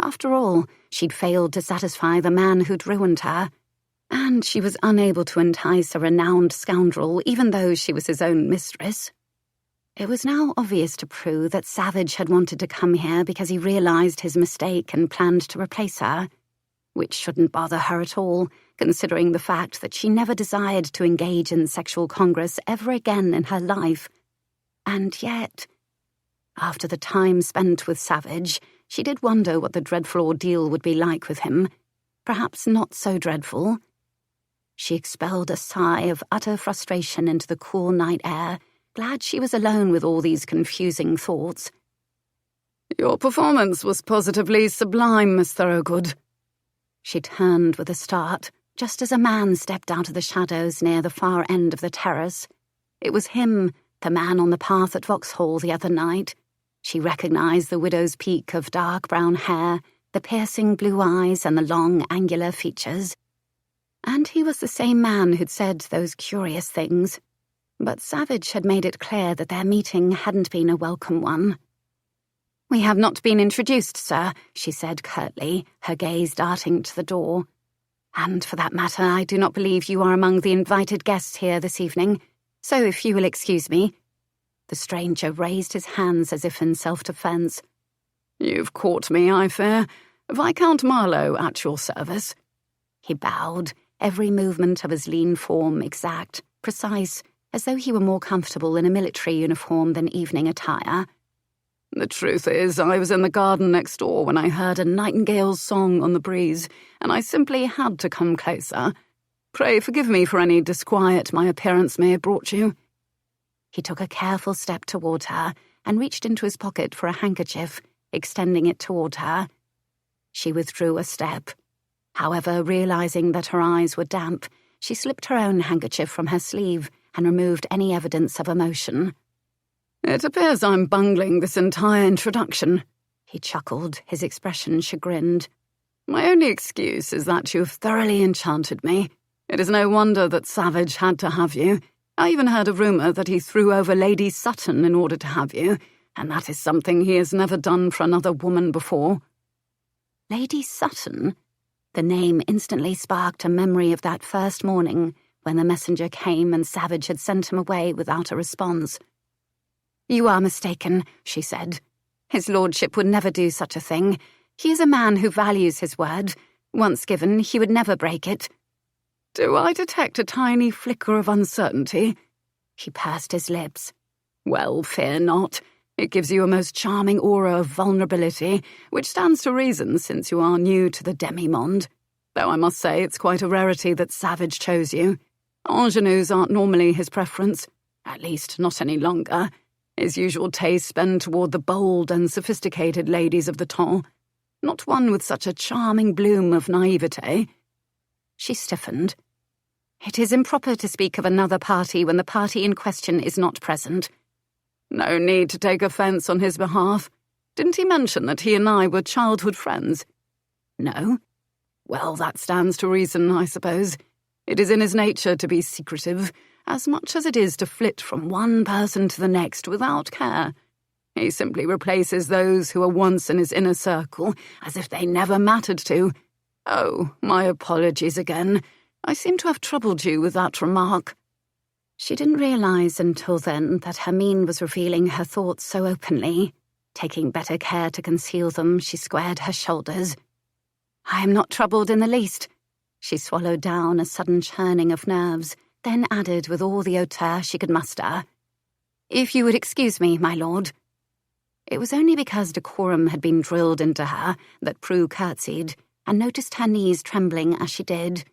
After all, she'd failed to satisfy the man who'd ruined her, and she was unable to entice a renowned scoundrel even though she was his own mistress. It was now obvious to Prue that Savage had wanted to come here because he realised his mistake and planned to replace her, which shouldn't bother her at all, considering the fact that she never desired to engage in sexual congress ever again in her life. And yet, after the time spent with Savage, she did wonder what the dreadful ordeal would be like with him. Perhaps not so dreadful. She expelled a sigh of utter frustration into the cool night air, glad she was alone with all these confusing thoughts. "Your performance was positively sublime, Miss Thorogood." She turned with a start, just as a man stepped out of the shadows near the far end of the terrace. It was him, the man on the path at Vauxhall the other night. She recognized the widow's peak of dark brown hair, the piercing blue eyes, and the long, angular features. And he was the same man who'd said those curious things. But Savage had made it clear that their meeting hadn't been a welcome one. "We have not been introduced, sir," she said curtly, her gaze darting to the door. "And for that matter, I do not believe you are among the invited guests here this evening, so if you will excuse me." The stranger raised his hands as if in self-defence. "You've caught me, I fear. Viscount Marlowe at your service." He bowed, every movement of his lean form exact, precise, as though he were more comfortable in a military uniform than evening attire. "The truth is, I was in the garden next door when I heard a nightingale's song on the breeze, and I simply had to come closer. Pray forgive me for any disquiet my appearance may have brought you." He took a careful step toward her and reached into his pocket for a handkerchief, extending it toward her. She withdrew a step. However, realizing that her eyes were damp, she slipped her own handkerchief from her sleeve and removed any evidence of emotion. "It appears I'm bungling this entire introduction," he chuckled, his expression chagrined. "My only excuse is that you have thoroughly enchanted me. It is no wonder that Savage had to have you. I even heard a rumour that he threw over Lady Sutton in order to have you, and that is something he has never done for another woman before." Lady Sutton? The name instantly sparked a memory of that first morning when the messenger came and Savage had sent him away without a response. "You are mistaken," she said. "His lordship would never do such a thing. He is a man who values his word. Once given, he would never break it." "Do I detect a tiny flicker of uncertainty?" He pursed his lips. "Well, fear not. It gives you a most charming aura of vulnerability, which stands to reason since you are new to the demi-monde. Though I must say it's quite a rarity that Savage chose you. Ingenues aren't normally his preference, at least not any longer. His usual tastes bend toward the bold and sophisticated ladies of the temps. Not one with such a charming bloom of naivete." She stiffened. "It is improper to speak of another party when the party in question is not present." "No need to take offence on his behalf. Didn't he mention that he and I were childhood friends?" "No." "Well, that stands to reason, I suppose. It is in his nature to be secretive, as much as it is to flit from one person to the next without care. He simply replaces those who were once in his inner circle, as if they never mattered to. Oh, my apologies again. I seem to have troubled you with that remark." She didn't realize until then that her mien was revealing her thoughts so openly. Taking better care to conceal them, she squared her shoulders. "I am not troubled in the least." She swallowed down a sudden churning of nerves, then added with all the hauteur she could muster, "If you would excuse me, my lord." It was only because decorum had been drilled into her that Prue curtsied, and noticed her knees trembling as she did.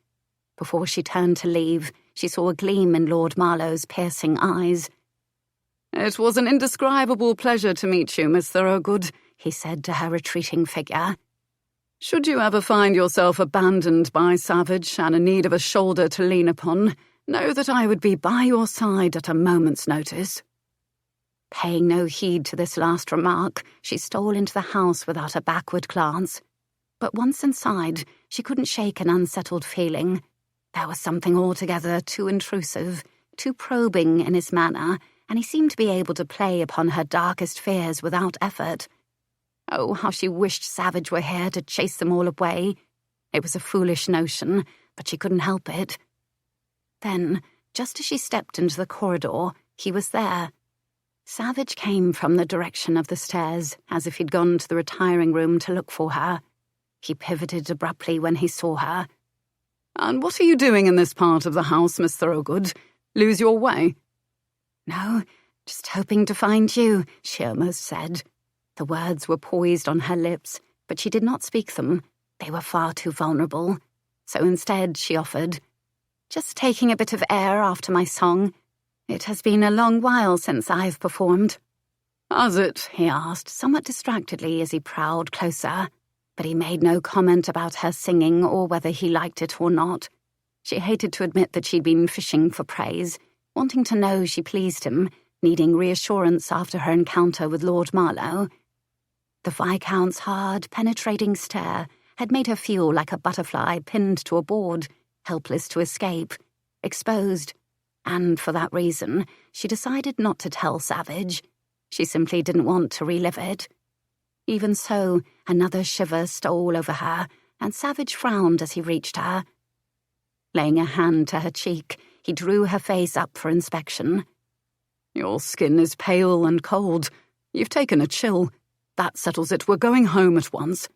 Before she turned to leave, she saw a gleam in Lord Marlowe's piercing eyes. "It was an indescribable pleasure to meet you, Miss Thorogood," he said to her retreating figure. "Should you ever find yourself abandoned by Savage and in need of a shoulder to lean upon, know that I would be by your side at a moment's notice." Paying no heed to this last remark, she stole into the house without a backward glance. But once inside, she couldn't shake an unsettled feeling. There was something altogether too intrusive, too probing in his manner, and he seemed to be able to play upon her darkest fears without effort. Oh, how she wished Savage were here to chase them all away. It was a foolish notion, but she couldn't help it. Then, just as she stepped into the corridor, he was there. Savage came from the direction of the stairs, as if he'd gone to the retiring room to look for her. He pivoted abruptly when he saw her. "And what are you doing in this part of the house, Miss Thorogood? Lose your way?" "No, just hoping to find you," she almost said. The words were poised on her lips, but she did not speak them. They were far too vulnerable. So instead she offered, "Just taking a bit of air after my song. It has been a long while since I've performed." "Has it?" he asked, somewhat distractedly as he prowled closer. But he made no comment about her singing or whether he liked it or not. She hated to admit that she'd been fishing for praise, wanting to know she pleased him, needing reassurance after her encounter with Lord Marlowe. The Viscount's hard, penetrating stare had made her feel like a butterfly pinned to a board, helpless to escape, exposed, and for that reason, she decided not to tell Savage. She simply didn't want to relive it. Even so, another shiver stole over her, and Savage frowned as he reached her. Laying a hand to her cheek, he drew her face up for inspection. Your skin is pale and cold. You've taken a chill. That settles it. We're going home at once.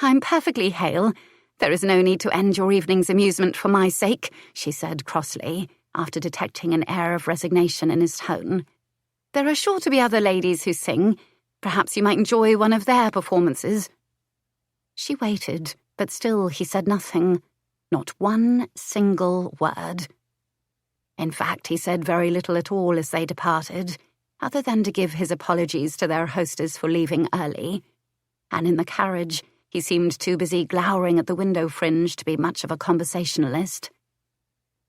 I'm perfectly hale. There is no need to end your evening's amusement for my sake, she said crossly, after detecting an air of resignation in his tone. There are sure to be other ladies who sing. Perhaps you might enjoy one of their performances. She waited, but still he said nothing. Not one single word. In fact, he said very little at all as they departed, other than to give his apologies to their hostess for leaving early. And in the carriage, he seemed too busy glowering at the window fringe to be much of a conversationalist.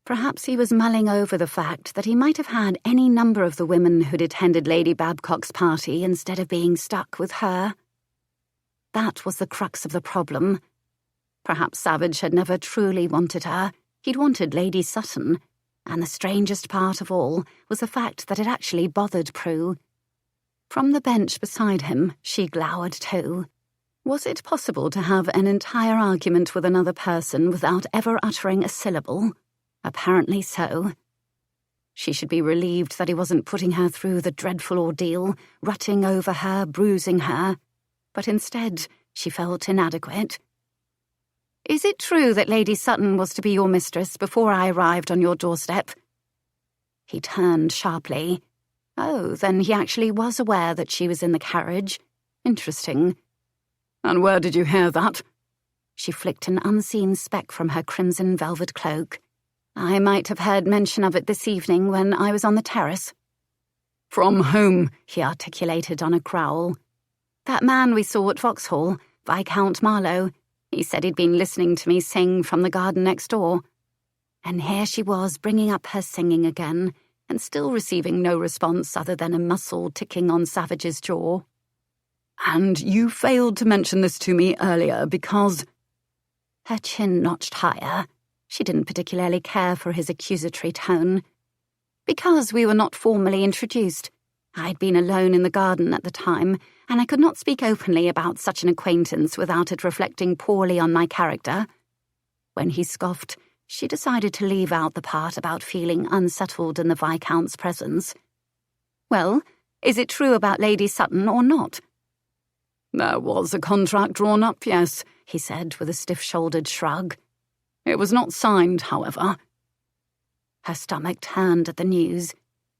Perhaps he was mulling over the fact that he might have had any number of the women who'd attended Lady Babcock's party instead of being stuck with her. That was the crux of the problem. Perhaps Savage had never truly wanted her. He'd wanted Lady Sutton, and the strangest part of all was the fact that it actually bothered Prue. From the bench beside him, she glowered too. Was it possible to have an entire argument with another person without ever uttering a syllable? Apparently so. She should be relieved that he wasn't putting her through the dreadful ordeal, rutting over her, bruising her. But instead, she felt inadequate. Is it true that Lady Sutton was to be your mistress before I arrived on your doorstep? He turned sharply. Oh, then he actually was aware that she was in the carriage. Interesting. And where did you hear that? She flicked an unseen speck from her crimson velvet cloak. I might have heard mention of it this evening when I was on the terrace. From whom? He articulated on a growl. That man we saw at Vauxhall, Viscount Marlowe. He said he'd been listening to me sing from the garden next door. And here she was bringing up her singing again, and still receiving no response other than a muscle ticking on Savage's jaw. And you failed to mention this to me earlier because... Her chin notched higher. She didn't particularly care for his accusatory tone. Because we were not formally introduced. I'd been alone in the garden at the time, and I could not speak openly about such an acquaintance without it reflecting poorly on my character. When he scoffed, she decided to leave out the part about feeling unsettled in the Viscount's presence. Well, is it true about Lady Sutton or not? There was a contract drawn up, yes, he said with a stiff-shouldered shrug. It was not signed, however. Her stomach turned at the news.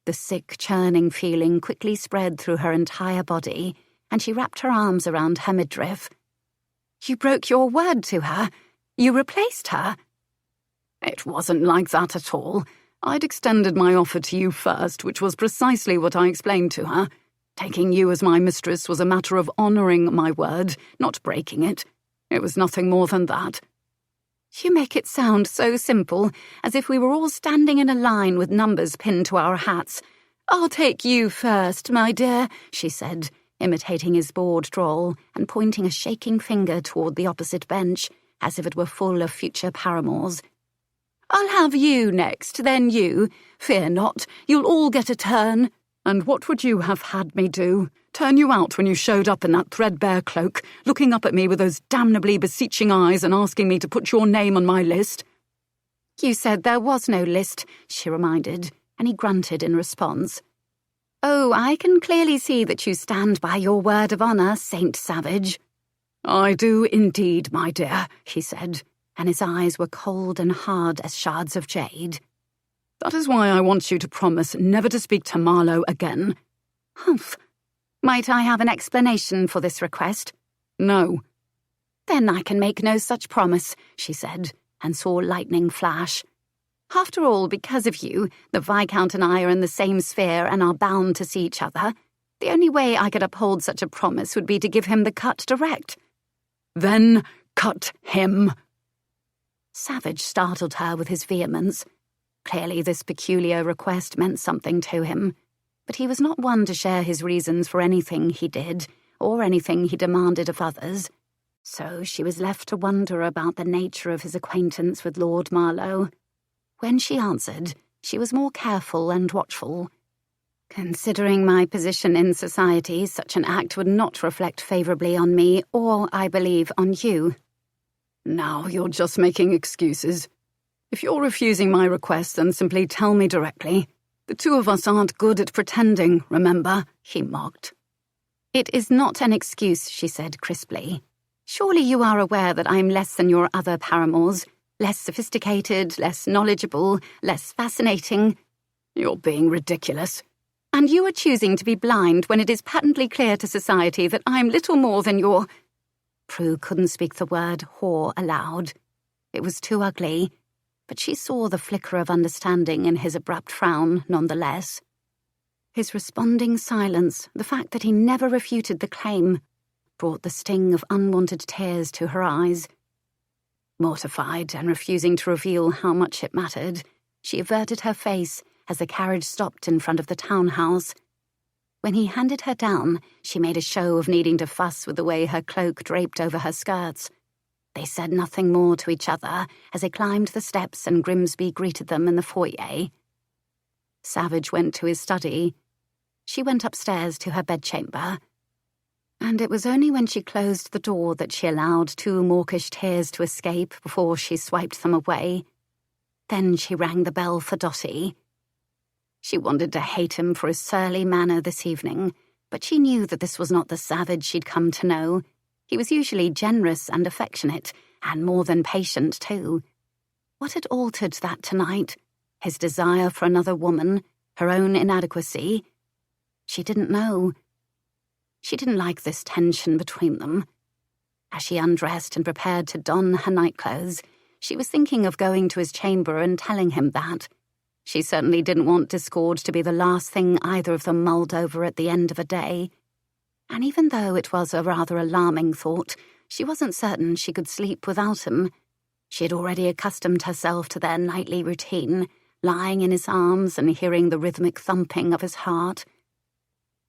The sick, churning feeling quickly spread through her entire body, and she wrapped her arms around her midriff. You broke your word to her? You replaced her? It wasn't like that at all. I'd extended my offer to you first, which was precisely what I explained to her. Taking you as my mistress was a matter of honouring my word, not breaking it. It was nothing more than that. You make it sound so simple, as if we were all standing in a line with numbers pinned to our hats. I'll take you first, my dear, she said, imitating his bored drawl and pointing a shaking finger toward the opposite bench, as if it were full of future paramours. I'll have you next, then you. Fear not, you'll all get a turn. And what would you have had me do? Turn you out when you showed up in that threadbare cloak, looking up at me with those damnably beseeching eyes and asking me to put your name on my list? You said there was no list, she reminded, and he grunted in response. Oh, I can clearly see that you stand by your word of honour, Saint Savage. I do indeed, my dear, he said, and his eyes were cold and hard as shards of jade. That is why I want you to promise never to speak to Marlowe again. Humph. Might I have an explanation for this request? No. Then I can make no such promise, she said, and saw lightning flash. After all, because of you, the Viscount and I are in the same sphere and are bound to see each other. The only way I could uphold such a promise would be to give him the cut direct. Then cut him. Savage startled her with his vehemence. Clearly this peculiar request meant something to him. but he was not one to share his reasons for anything he did or anything he demanded of others, so she was left to wonder about the nature of his acquaintance with Lord Marlowe. When she answered, she was more careful and watchful. "Considering my position in society, such an act would not reflect favourably on me or, I believe, on you." "Now you're just making excuses. If you're refusing my request, then simply tell me directly. The two of us aren't good at pretending, remember?" he mocked. "It is not an excuse," she said crisply. "Surely you are aware that I'm less than your other paramours, less sophisticated, less knowledgeable, less fascinating." "You're being ridiculous." "And you are choosing to be blind when it is patently clear to society that I'm little more than your—" Prue couldn't speak the word whore aloud. It was too ugly, but she saw the flicker of understanding in his abrupt frown nonetheless. His responding silence, the fact that he never refuted the claim, brought the sting of unwanted tears to her eyes. Mortified and refusing to reveal how much it mattered, she averted her face as the carriage stopped in front of the townhouse. When he handed her down, she made a show of needing to fuss with the way her cloak draped over her skirts. They said nothing more to each other as they climbed the steps and Grimsby greeted them in the foyer. Savage went to his study. She went upstairs to her bedchamber. And it was only when she closed the door that she allowed 2 mawkish tears to escape before she swiped them away. Then she rang the bell for Dotty. She wanted to hate him for his surly manner this evening, but she knew that this was not the Savage she'd come to know. He was usually generous and affectionate, and more than patient, too. What had altered that tonight? His desire for another woman? Her own inadequacy? She didn't know. She didn't like this tension between them. As she undressed and prepared to don her nightclothes, she was thinking of going to his chamber and telling him that. She certainly didn't want discord to be the last thing either of them mulled over at the end of a day. And even though it was a rather alarming thought, she wasn't certain she could sleep without him. She had already accustomed herself to their nightly routine, lying in his arms and hearing the rhythmic thumping of his heart.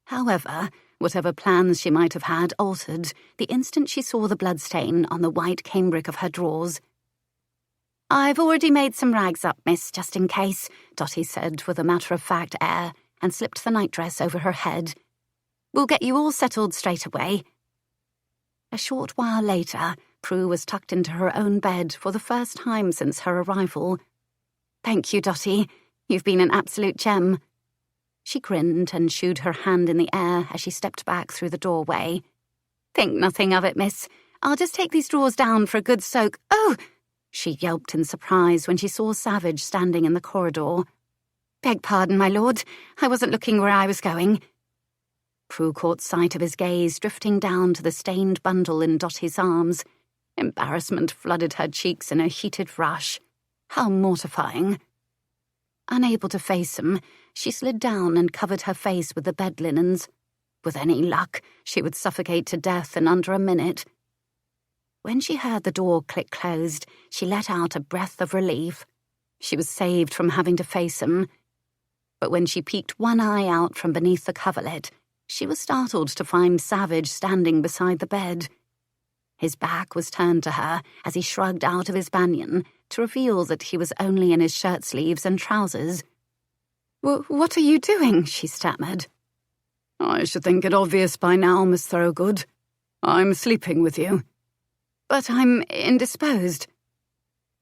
However, whatever plans she might have had altered the instant she saw the bloodstain on the white cambric of her drawers. "I've already made some rags up, miss, just in case," Dotty said with a matter-of-fact air, and slipped the nightdress over her head. "We'll get you all settled straight away." A short while later, Prue was tucked into her own bed for the first time since her arrival. "Thank you, Dotty. You've been an absolute gem." She grinned and shooed her hand in the air as she stepped back through the doorway. "Think nothing of it, miss. I'll just take these drawers down for a good soak." "Oh!" she yelped in surprise when she saw Savage standing in the corridor. "Beg pardon, my lord. I wasn't looking where I was going." Prue caught sight of his gaze drifting down to the stained bundle in Dotty's arms. Embarrassment flooded her cheeks in a heated rush. How mortifying. Unable to face him, she slid down and covered her face with the bed linens. With any luck, she would suffocate to death in under a minute. When she heard the door click closed, she let out a breath of relief. She was saved from having to face him. But when she peeked one eye out from beneath the coverlet, she was startled to find Savage standing beside the bed. His back was turned to her as he shrugged out of his banyan to reveal that he was only in his shirt-sleeves and trousers. What are you doing?" she stammered. "I should think it obvious by now, Miss Thorogood. I'm sleeping with you." "But I'm indisposed."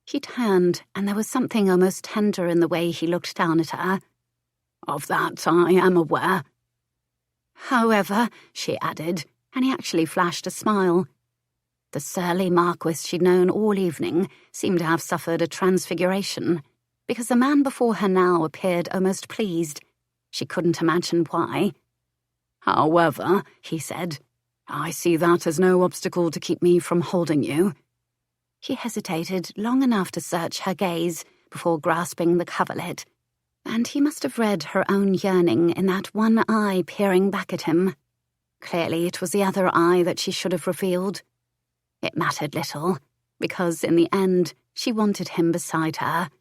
He turned, and there was something almost tender in the way he looked down at her. "Of that I am aware." "However," she added, and he actually flashed a smile. The surly Marquess she'd known all evening seemed to have suffered a transfiguration, because the man before her now appeared almost pleased. She couldn't imagine why. "However," he said, "I see that as no obstacle to keep me from holding you." He hesitated long enough to search her gaze before grasping the coverlet, and he must have read her own yearning in that one eye peering back at him. Clearly it was the other eye that she should have revealed. It mattered little, because in the end she wanted him beside her.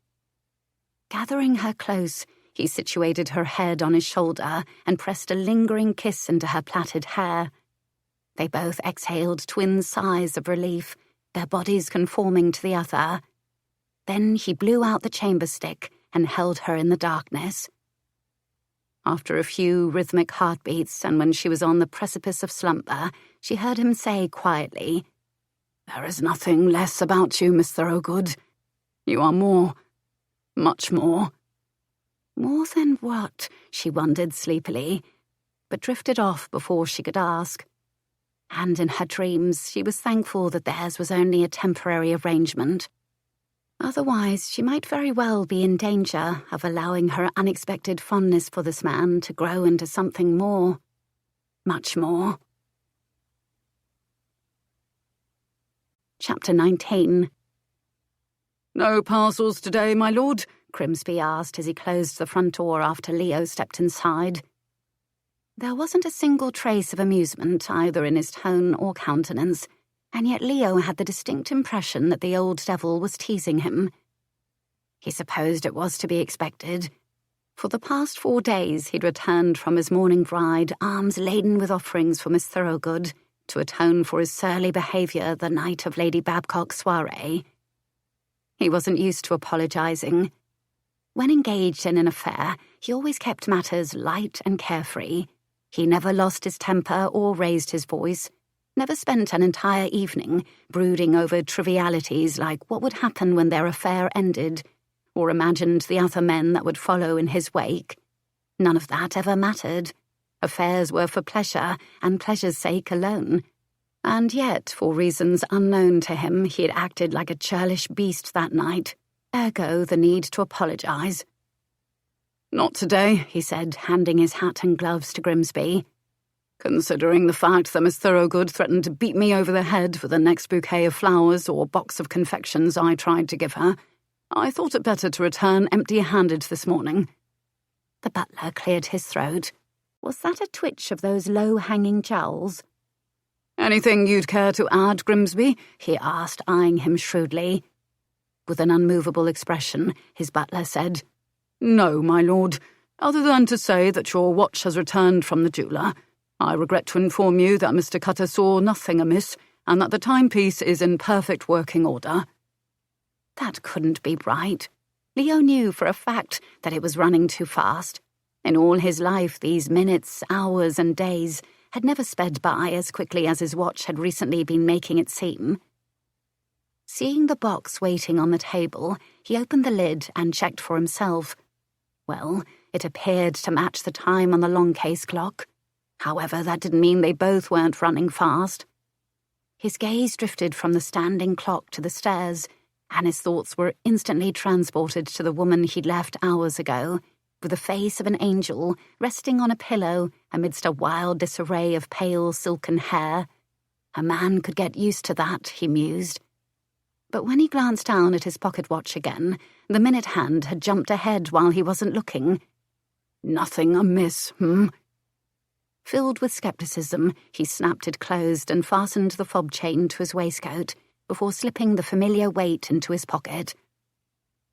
Gathering her close, he situated her head on his shoulder and pressed a lingering kiss into her plaited hair. They both exhaled twin sighs of relief, their bodies conforming to the other. Then he blew out the chamber stick and held her in the darkness. After a few rhythmic heartbeats, and when she was on the precipice of slumber, she heard him say quietly, "There is nothing less about you, Miss Thorogood. You are more, much more." More than what? She wondered sleepily, but drifted off before she could ask. And in her dreams, she was thankful that theirs was only a temporary arrangement. Otherwise, she might very well be in danger of allowing her unexpected fondness for this man to grow into something more, much more. Chapter 19. "No parcels today, my lord?" Grimsby asked as he closed the front door after Leo stepped inside. There wasn't a single trace of amusement either in his tone or countenance, and yet Leo had the distinct impression that the old devil was teasing him. He supposed it was to be expected. For the past 4 days he'd returned from his morning ride, arms laden with offerings for Miss Thorogood, to atone for his surly behaviour the night of Lady Babcock's soirée. He wasn't used to apologising. When engaged in an affair, he always kept matters light and carefree. He never lost his temper or raised his voice, never spent an entire evening brooding over trivialities like what would happen when their affair ended, or imagined the other men that would follow in his wake. None of that ever mattered. Affairs were for pleasure, and pleasure's sake alone. And yet, for reasons unknown to him, he had acted like a churlish beast that night, ergo the need to apologise. "Not today," he said, handing his hat and gloves to Grimsby. "Considering the fact that Miss Thorogood threatened to beat me over the head for the next bouquet of flowers or box of confections I tried to give her, I thought it better to return empty-handed this morning." The butler cleared his throat. Was that a twitch of those low-hanging jowls? "Anything you'd care to add, Grimsby?" he asked, eyeing him shrewdly. With an unmovable expression, his butler said, "No, my lord, other than to say that your watch has returned from the jeweller. I regret to inform you that Mr. Cutter saw nothing amiss, and that the timepiece is in perfect working order." That couldn't be right. Leo knew for a fact that it was running too fast. In all his life, these minutes, hours, and days had never sped by as quickly as his watch had recently been making it seem. Seeing the box waiting on the table, he opened the lid and checked for himself. Well, it appeared to match the time on the long case clock. However, that didn't mean they both weren't running fast. His gaze drifted from the standing clock to the stairs, and his thoughts were instantly transported to the woman he'd left hours ago, with the face of an angel resting on a pillow amidst a wild disarray of pale silken hair. A man could get used to that, he mused. But when he glanced down at his pocket watch again, the minute hand had jumped ahead while he wasn't looking. "Nothing amiss, Filled with scepticism, he snapped it closed and fastened the fob chain to his waistcoat before slipping the familiar weight into his pocket.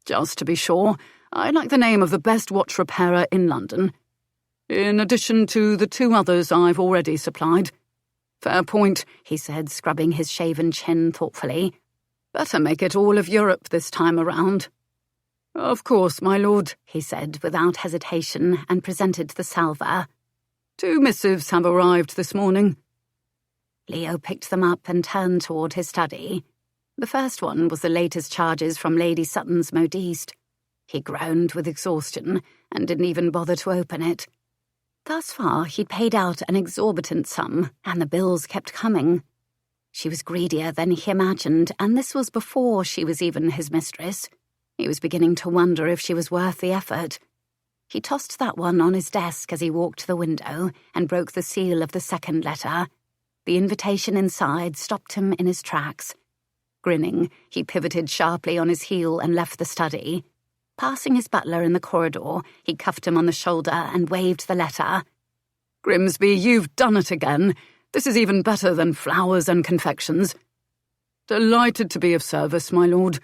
"Just to be sure, I'd like the name of the best watch repairer in London, in addition to the 2 others I've already supplied." "Fair point," he said, scrubbing his shaven chin thoughtfully. "Better make it all of Europe this time around." "Of course, my lord," he said without hesitation, and presented the salver. "2 missives have arrived this morning." Leo picked them up and turned toward his study. The first one was the latest charges from Lady Sutton's modiste. He groaned with exhaustion and didn't even bother to open it. Thus far, he'd paid out an exorbitant sum, and the bills kept coming. She was greedier than he imagined, and this was before she was even his mistress. He was beginning to wonder if she was worth the effort. He tossed that one on his desk as he walked to the window and broke the seal of the second letter. The invitation inside stopped him in his tracks. Grinning, he pivoted sharply on his heel and left the study. Passing his butler in the corridor, he cuffed him on the shoulder and waved the letter. "Grimsby, you've done it again. This is even better than flowers and confections." "Delighted to be of service, my lord."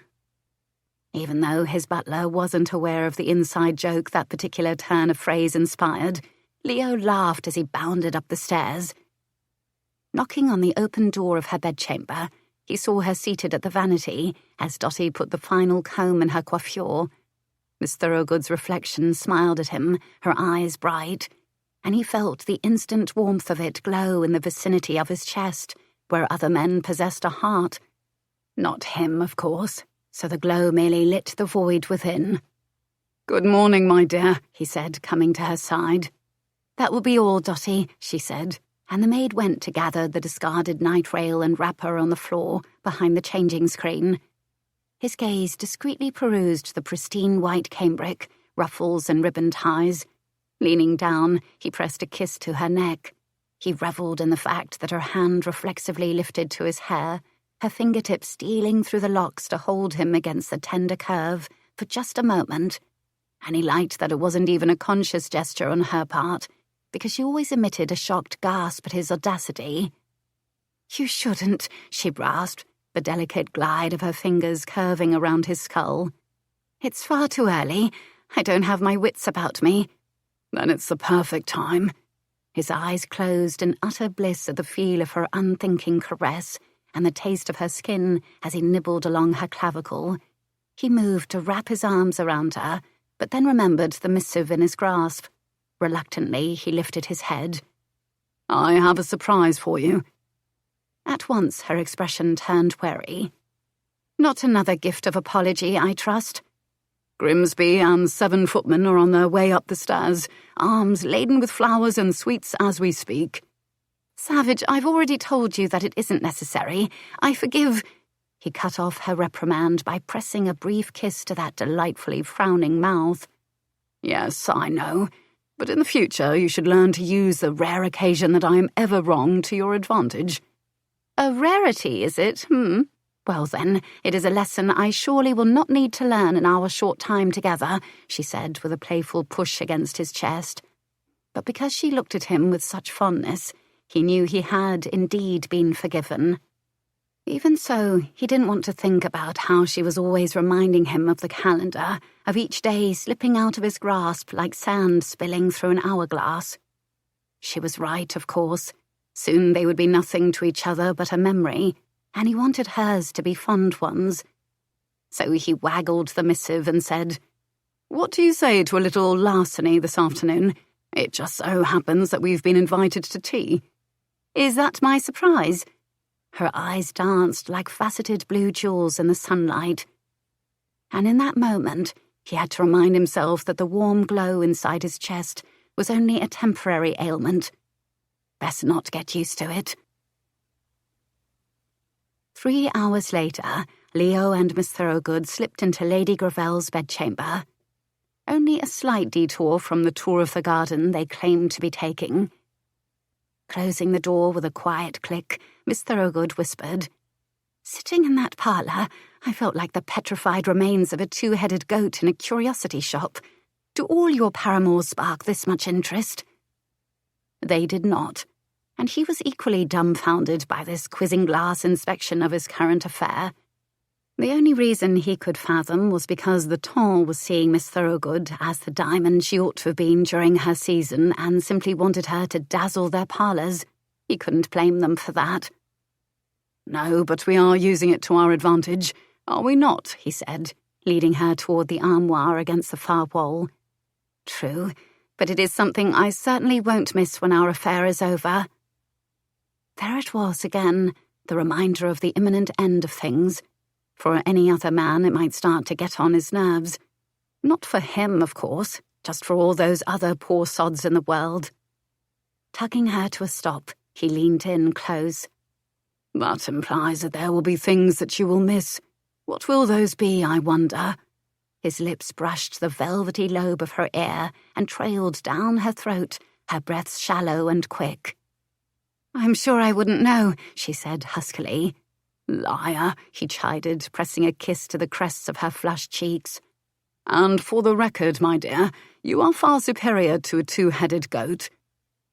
Even though his butler wasn't aware of the inside joke that particular turn of phrase inspired, Leo laughed as he bounded up the stairs. Knocking on the open door of her bedchamber, he saw her seated at the vanity as Dotty put the final comb in her coiffure. Miss Thorogood's reflection smiled at him, her eyes bright, and he felt the instant warmth of it glow in the vicinity of his chest, where other men possessed a heart. Not him, of course, so the glow merely lit the void within. "Good morning, my dear," he said, coming to her side. "That will be all, Dotty," she said, and the maid went to gather the discarded night rail and wrapper on the floor behind the changing screen. His gaze discreetly perused the pristine white cambric, ruffles and ribbon ties. Leaning down, he pressed a kiss to her neck. He revelled in the fact that her hand reflexively lifted to his hair, her fingertips stealing through the locks to hold him against the tender curve for just a moment. And he liked that it wasn't even a conscious gesture on her part, because she always emitted a shocked gasp at his audacity. "You shouldn't," she rasped, the delicate glide of her fingers curving around his skull. "It's far too early. I don't have my wits about me." "Then it's the perfect time." His eyes closed in utter bliss at the feel of her unthinking caress and the taste of her skin as he nibbled along her clavicle. He moved to wrap his arms around her, but then remembered the missive in his grasp. Reluctantly, he lifted his head. "I have a surprise for you." At once her expression turned wary. "Not another gift of apology, I trust?" "Grimsby and 7 footmen are on their way up the stairs, arms laden with flowers and sweets as we speak." "Savage, I've already told you that it isn't necessary. I forgive—" He cut off her reprimand by pressing a brief kiss to that delightfully frowning mouth. "Yes, I know. But in the future you should learn to use the rare occasion that I am ever wrong to your advantage." "A rarity, is it? Well then, it is a lesson I surely will not need to learn in our short time together," she said with a playful push against his chest. But because she looked at him with such fondness, he knew he had indeed been forgiven. Even so, he didn't want to think about how she was always reminding him of the calendar, of each day slipping out of his grasp like sand spilling through an hourglass. She was right, of course. Soon they would be nothing to each other but a memory, and he wanted hers to be fond ones. So he waggled the missive and said, "What do you say to a little larceny this afternoon? It just so happens that we've been invited to tea." "Is that my surprise?" Her eyes danced like faceted blue jewels in the sunlight. And in that moment, he had to remind himself that the warm glow inside his chest was only a temporary ailment. Best not get used to it. 3 hours later, Leo and Miss Thorogood slipped into Lady Gravel's bedchamber. Only a slight detour from the tour of the garden they claimed to be taking. Closing the door with a quiet click, Miss Thorogood whispered, "Sitting in that parlour, I felt like the petrified remains of a 2-headed goat in a curiosity shop. Do all your paramours spark this much interest?" They did not, and he was equally dumbfounded by this quizzing-glass inspection of his current affair. The only reason he could fathom was because the ton was seeing Miss Thorogood as the diamond she ought to have been during her season and simply wanted her to dazzle their parlours. He couldn't blame them for that. "No, but we are using it to our advantage, are we not?" he said, leading her toward the armoire against the far wall. "True, but it is something I certainly won't miss when our affair is over." There it was again, the reminder of the imminent end of things. For any other man, it might start to get on his nerves. Not for him, of course, just for all those other poor sods in the world. Tugging her to a stop, he leaned in close. "That implies that there will be things that you will miss. What will those be, I wonder?" His lips brushed the velvety lobe of her ear and trailed down her throat, her breaths shallow and quick. "I'm sure I wouldn't know," she said huskily. "Liar," he chided, pressing a kiss to the crests of her flushed cheeks. "And for the record, my dear, you are far superior to a 2-headed goat."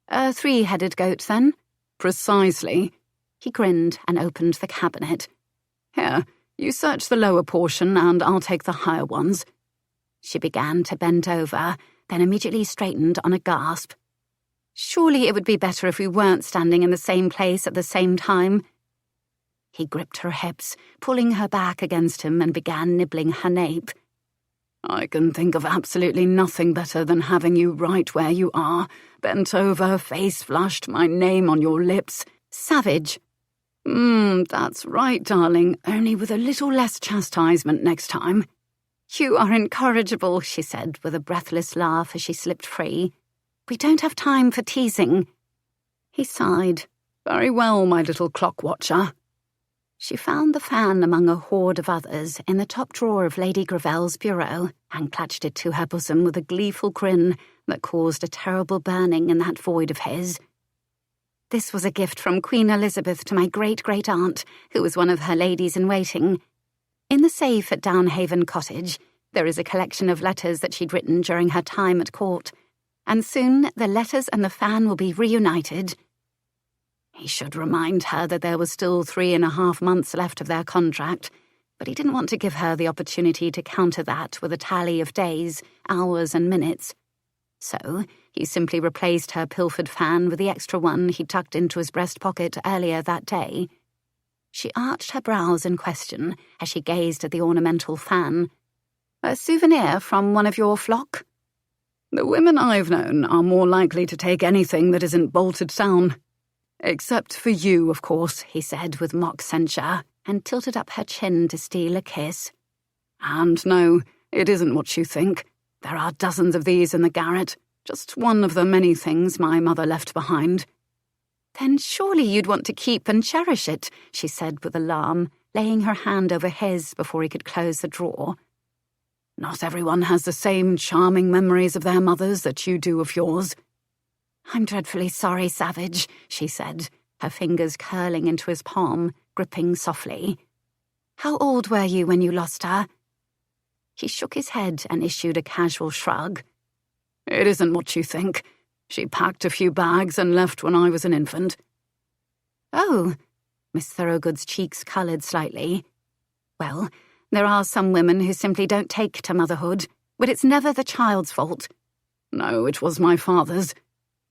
"A 3-headed goat, then?" "Precisely." He grinned and opened the cabinet. "Here, You search the lower portion and I'll take the higher ones." She began to bend over, then immediately straightened on a gasp. "Surely it would be better if we weren't standing in the same place at the same time." He gripped her hips, pulling her back against him, and began nibbling her nape. "I can think of absolutely nothing better than having you right where you are, bent over, face flushed, my name on your lips. Savage." That's right, darling, only with a little less chastisement next time." "You are incorrigible," she said with a breathless laugh as she slipped free. "We don't have time for teasing." He sighed. "Very well, my little clock watcher." She found the fan among a horde of others in the top drawer of Lady Gravelle's bureau and clutched it to her bosom with a gleeful grin that caused a terrible burning in that void of his. "This was a gift from Queen Elizabeth to my great-great-aunt, who was one of her ladies-in-waiting. In the safe at Downhaven Cottage, there is a collection of letters that she'd written during her time at court, and soon the letters and the fan will be reunited." He should remind her that there was still 3.5 months left of their contract, but he didn't want to give her the opportunity to counter that with a tally of days, hours, and minutes. So he simply replaced her pilfered fan with the extra one he tucked into his breast pocket earlier that day. She arched her brows in question as she gazed at the ornamental fan. "A souvenir from one of your flock?" "The women I've known are more likely to take anything that isn't bolted down. Except for you, of course," he said with mock censure, and tilted up her chin to steal a kiss. "And no, it isn't what you think. There are dozens of these in the garret, just one of the many things my mother left behind." "Then surely you'd want to keep and cherish it," she said with alarm, laying her hand over his before he could close the drawer. "Not everyone has the same charming memories of their mothers that you do of yours." "I'm dreadfully sorry, Savage," she said, her fingers curling into his palm, gripping softly. "How old were you when you lost her?" He shook his head and issued a casual shrug. "It isn't what you think. She packed a few bags and left when I was an infant." "Oh," Miss Thorogood's cheeks coloured slightly. "Well, there are some women who simply don't take to motherhood, but it's never the child's fault." "No, it was my father's."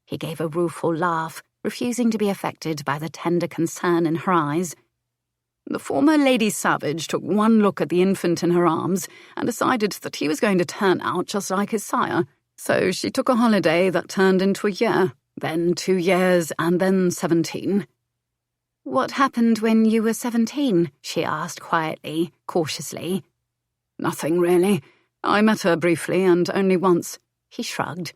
He gave a rueful laugh, refusing to be affected by the tender concern in her eyes. "The former Lady Savage took one look at the infant in her arms and decided that he was going to turn out just like his sire. So she took a holiday that turned into a year, then 2 years, and then 17. "What happened when you were 17? She asked quietly, cautiously. "Nothing, really. I met her briefly and only once." He shrugged.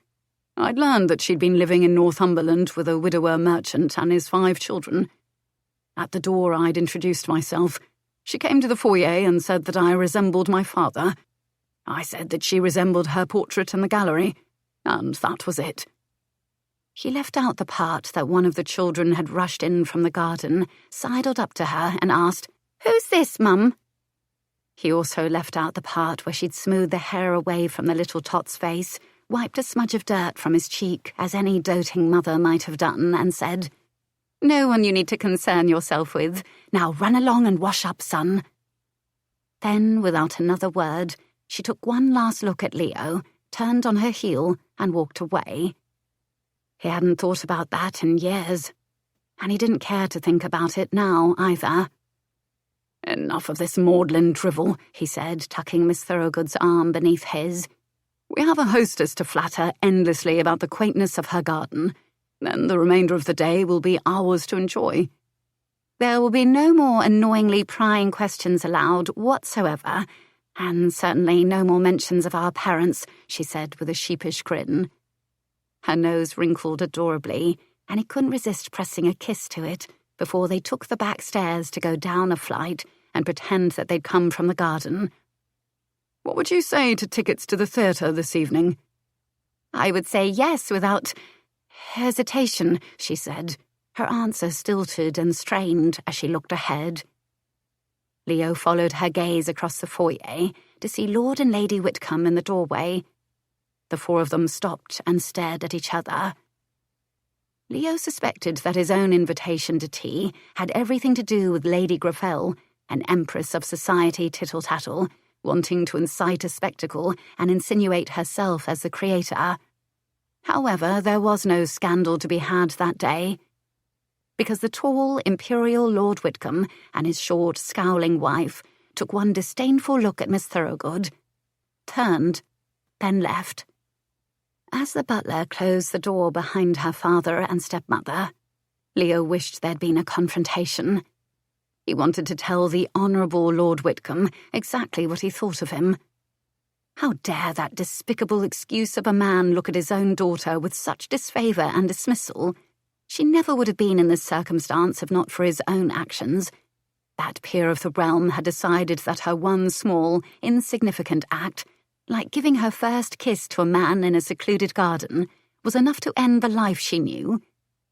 "I'd learned that she'd been living in Northumberland with a widower merchant and his 5 children. At the door I'd introduced myself. She came to the foyer and said that I resembled my father. I said that she resembled her portrait in the gallery, and that was it." He left out the part that one of the children had rushed in from the garden, sidled up to her and asked, "Who's this, Mum?" He also left out the part where she'd smoothed the hair away from the little tot's face, wiped a smudge of dirt from his cheek, as any doting mother might have done, and said, "No one you need to concern yourself with. Now run along and wash up, son." Then, without another word, she took one last look at Leo, turned on her heel, and walked away. He hadn't thought about that in years, and he didn't care to think about it now, either. "Enough of this maudlin drivel," he said, tucking Miss Thorogood's arm beneath his. "We have a hostess to flatter endlessly about the quaintness of her garden. Then the remainder of the day will be ours to enjoy." "There will be no more annoyingly prying questions allowed whatsoever, and certainly no more mentions of our parents," she said with a sheepish grin. Her nose wrinkled adorably, and he couldn't resist pressing a kiss to it before they took the back stairs to go down a flight and pretend that they'd come from the garden. "What would you say to tickets to the theatre this evening?" "I would say yes without hesitation," she said, her answer stilted and strained as she looked ahead. Leo followed her gaze across the foyer to see Lord and Lady Whitcomb in the doorway. The 4 of them stopped and stared at each other. Leo suspected that his own invitation to tea had everything to do with Lady Gravelle, an empress of society tittle-tattle, wanting to incite a spectacle and insinuate herself as the creator. However, there was no scandal to be had that day, because the tall, imperial Lord Whitcomb and his short, scowling wife took one disdainful look at Miss Thorogood, turned, then left. As the butler closed the door behind her father and stepmother, Leo wished there'd been a confrontation. He wanted to tell the Honourable Lord Whitcomb exactly what he thought of him. How dare that despicable excuse of a man look at his own daughter with such disfavour and dismissal? She never would have been in this circumstance if not for his own actions. That peer of the realm had decided that her one small, insignificant act, like giving her first kiss to a man in a secluded garden, was enough to end the life she knew.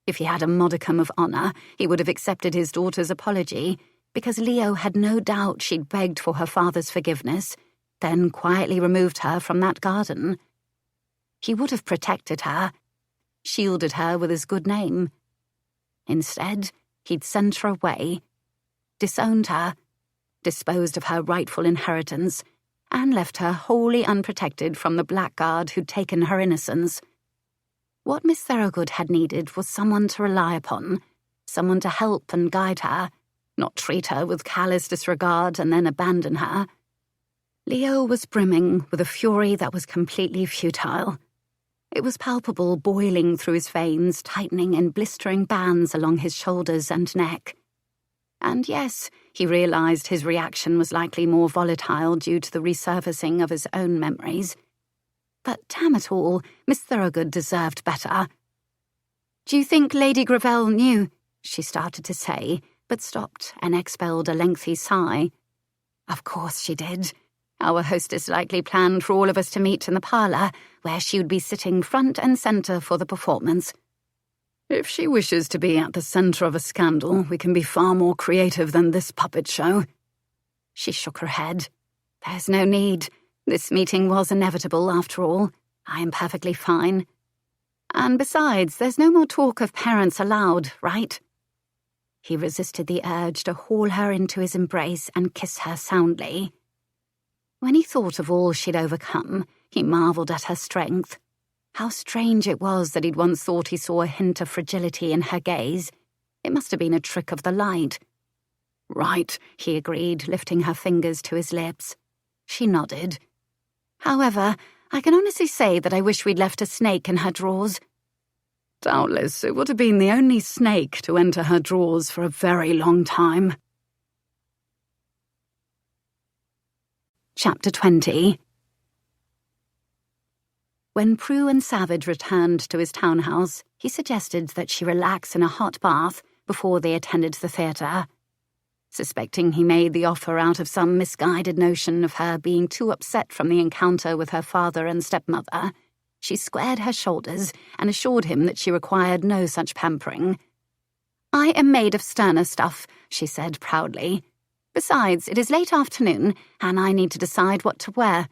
If he had a modicum of honour, he would have accepted his daughter's apology, because Leo had no doubt she'd begged for her father's forgiveness, then quietly removed her from that garden. He would have protected her, shielded her with his good name. Instead, he'd sent her away, disowned her, disposed of her rightful inheritance, and left her wholly unprotected from the blackguard who'd taken her innocence. What Miss Thorogood had needed was someone to rely upon, someone to help and guide her, not treat her with callous disregard and then abandon her. Leo was brimming with a fury that was completely futile. It was palpable, boiling through his veins, tightening in blistering bands along his shoulders and neck. And yes, he realised his reaction was likely more volatile due to the resurfacing of his own memories. But damn it all, Miss Thorogood deserved better. "Do you think Lady Gravel knew?" she started to say, but stopped and expelled a lengthy sigh. Of course she did. Our hostess likely planned for all of us to meet in the parlour, where she would be sitting front and centre for the performance. If she wishes to be at the centre of a scandal, we can be far more creative than this puppet show. She shook her head. There's no need. This meeting was inevitable, after all. I am perfectly fine. And besides, there's no more talk of parents allowed, right? He resisted the urge to haul her into his embrace and kiss her soundly. When he thought of all she'd overcome, he marvelled at her strength. How strange it was that he'd once thought he saw a hint of fragility in her gaze. It must have been a trick of the light. Right, he agreed, lifting her fingers to his lips. She nodded. However, I can honestly say that I wish we'd left a snake in her drawers. Doubtless, it would have been the only snake to enter her drawers for a very long time. Chapter 20. When Prue and Savage returned to his townhouse, he suggested that she relax in a hot bath before they attended the theatre. Suspecting he made the offer out of some misguided notion of her being too upset from the encounter with her father and stepmother, she squared her shoulders and assured him that she required no such pampering. "I am made of sterner stuff," she said proudly. "Besides, it is late afternoon, and I need to decide what to wear."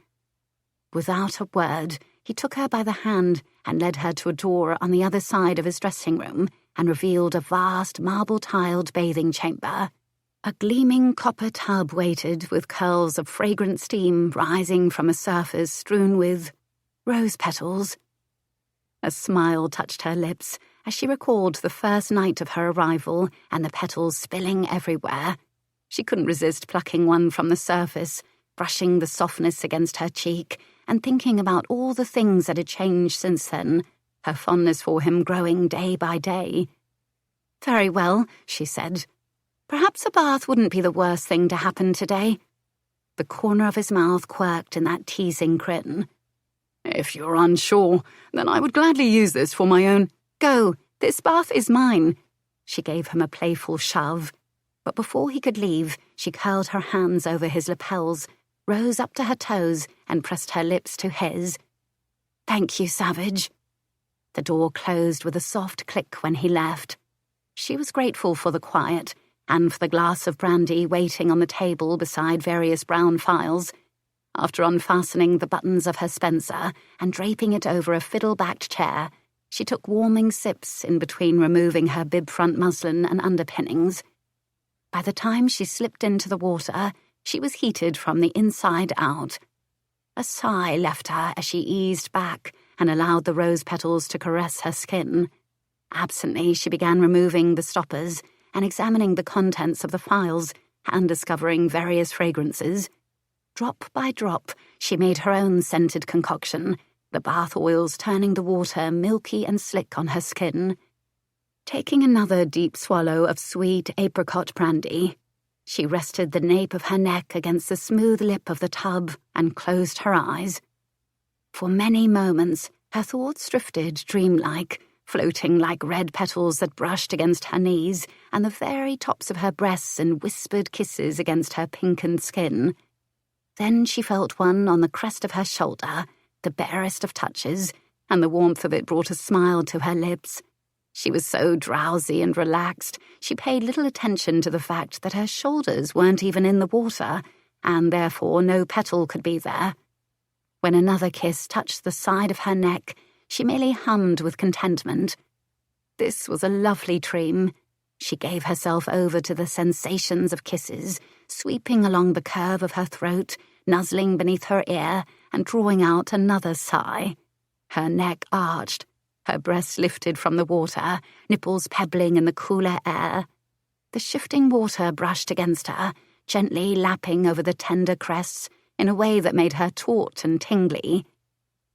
Without a word, he took her by the hand and led her to a door on the other side of his dressing room and revealed a vast marble-tiled bathing chamber. A gleaming copper tub waited with curls of fragrant steam rising from a surface strewn with rose petals. A smile touched her lips as she recalled the first night of her arrival and the petals spilling everywhere. She couldn't resist plucking one from the surface, brushing the softness against her cheek, and thinking about all the things that had changed since then, her fondness for him growing day by day. "Very well," she said. "Perhaps a bath wouldn't be the worst thing to happen today." The corner of his mouth quirked in that teasing grin. "If you're unsure, then I would gladly use this for my own—" "Go, this bath is mine." She gave him a playful shove. But before he could leave, she curled her hands over his lapels, rose up to her toes, and pressed her lips to his. "Thank you, Savage." The door closed with a soft click when he left. She was grateful for the quiet, and for the glass of brandy waiting on the table beside various brown phials. After unfastening the buttons of her spencer and draping it over a fiddle-backed chair, she took warming sips in between removing her bib-front muslin and underpinnings. By the time she slipped into the water, she was heated from the inside out. A sigh left her as she eased back and allowed the rose petals to caress her skin. Absently, she began removing the stoppers and examining the contents of the phials and discovering various fragrances. Drop by drop, she made her own scented concoction, the bath oils turning the water milky and slick on her skin. Taking another deep swallow of sweet apricot brandy, she rested the nape of her neck against the smooth lip of the tub and closed her eyes. For many moments, her thoughts drifted dreamlike, floating like red petals that brushed against her knees and the very tops of her breasts and whispered kisses against her pinkened skin. Then she felt one on the crest of her shoulder, the barest of touches, and the warmth of it brought a smile to her lips. She was so drowsy and relaxed, she paid little attention to the fact that her shoulders weren't even in the water, and therefore no petal could be there. When another kiss touched the side of her neck, she merely hummed with contentment. This was a lovely dream. She gave herself over to the sensations of kisses, sweeping along the curve of her throat, nuzzling beneath her ear, and drawing out another sigh. Her neck arched, her breasts lifted from the water, nipples pebbling in the cooler air. The shifting water brushed against her, gently lapping over the tender crests in a way that made her taut and tingly.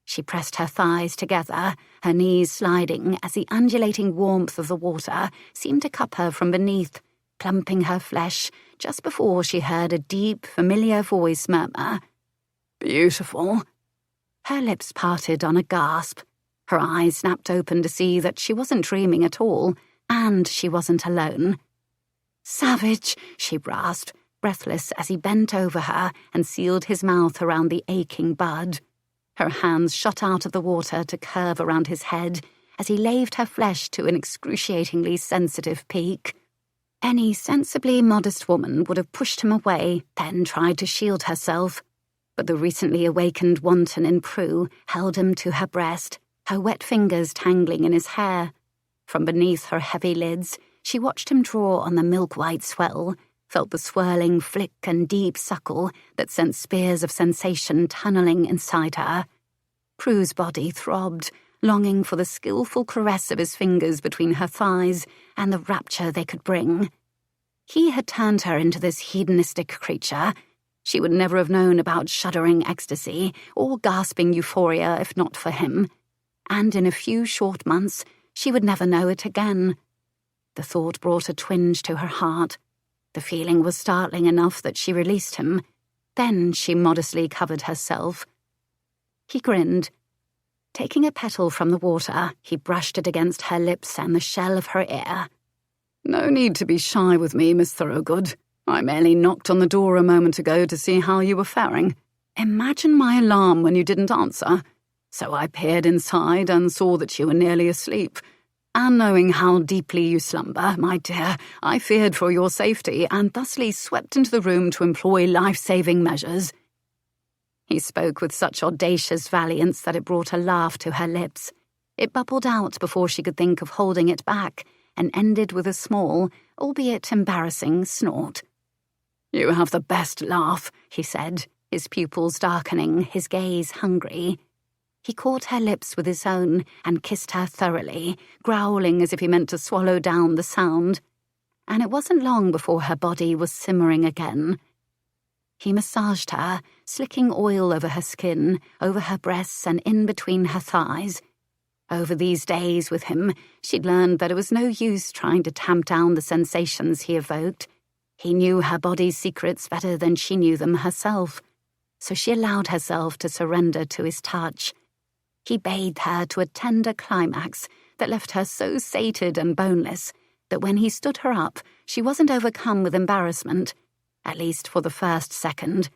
She pressed her thighs together, her knees sliding as the undulating warmth of the water seemed to cup her from beneath, plumping her flesh just before she heard a deep, familiar voice murmur, "Beautiful." Her lips parted on a gasp. Her eyes snapped open to see that she wasn't dreaming at all, and she wasn't alone. "Savage," she rasped, breathless as he bent over her and sealed his mouth around the aching bud. Her hands shot out of the water to curve around his head as he laved her flesh to an excruciatingly sensitive peak. Any sensibly modest woman would have pushed him away, then tried to shield herself. But the recently awakened wanton in Prue held him to her breast, her wet fingers tangling in his hair. From beneath her heavy lids, she watched him draw on the milk-white swell, felt the swirling flick and deep suckle that sent spears of sensation tunneling inside her. Prue's body throbbed, longing for the skillful caress of his fingers between her thighs and the rapture they could bring. He had turned her into this hedonistic creature. She would never have known about shuddering ecstasy or gasping euphoria if not for him. And in a few short months, she would never know it again. The thought brought a twinge to her heart. The feeling was startling enough that she released him. Then she modestly covered herself. He grinned. Taking a petal from the water, he brushed it against her lips and the shell of her ear. "No need to be shy with me, Miss Thorogood. I merely knocked on the door a moment ago to see how you were faring. Imagine my alarm when you didn't answer. So I peered inside and saw that you were nearly asleep. And knowing how deeply you slumber, my dear, I feared for your safety and thusly swept into the room to employ life-saving measures." He spoke with such audacious valiance that it brought a laugh to her lips. It bubbled out before she could think of holding it back and ended with a small, albeit embarrassing, snort. "You have the best laugh," he said, his pupils darkening, his gaze hungry. He caught her lips with his own and kissed her thoroughly, growling as if he meant to swallow down the sound. And it wasn't long before her body was simmering again. He massaged her, slicking oil over her skin, over her breasts and in between her thighs. Over these days with him, she'd learned that it was no use trying to tamp down the sensations he evoked. He knew her body's secrets better than she knew them herself, so she allowed herself to surrender to his touch. He bathed her to a tender climax that left her so sated and boneless that when he stood her up, she wasn't overcome with embarrassment, at least for the first second.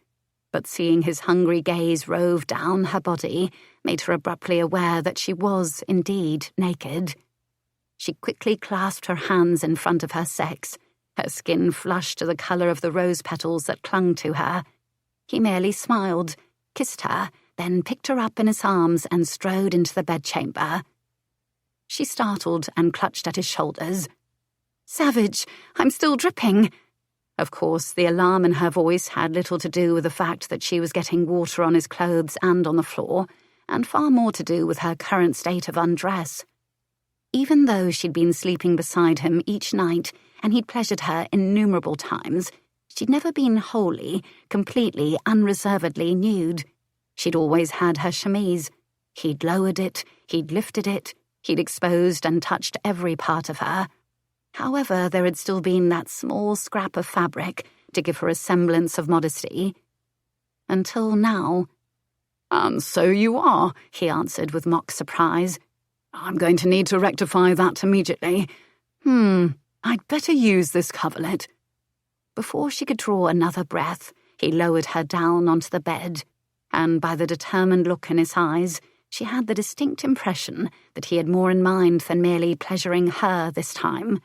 But seeing his hungry gaze rove down her body made her abruptly aware that she was, indeed, naked. She quickly clasped her hands in front of her sex, her skin flushed to the colour of the rose petals that clung to her. He merely smiled, kissed her, then picked her up in his arms and strode into the bedchamber. She startled and clutched at his shoulders. "Savage, I'm still dripping." Of course, the alarm in her voice had little to do with the fact that she was getting water on his clothes and on the floor, and far more to do with her current state of undress. Even though she'd been sleeping beside him each night and he'd pleasured her innumerable times, she'd never been wholly, completely, unreservedly nude. She'd always had her chemise. He'd lowered it, he'd lifted it, he'd exposed and touched every part of her. However, there had still been that small scrap of fabric to give her a semblance of modesty. Until now. "And so you are," he answered with mock surprise. "I'm going to need to rectify that immediately. I'd better use this coverlet." Before she could draw another breath, he lowered her down onto the bed, and by the determined look in his eyes, she had the distinct impression that he had more in mind than merely pleasuring her this time.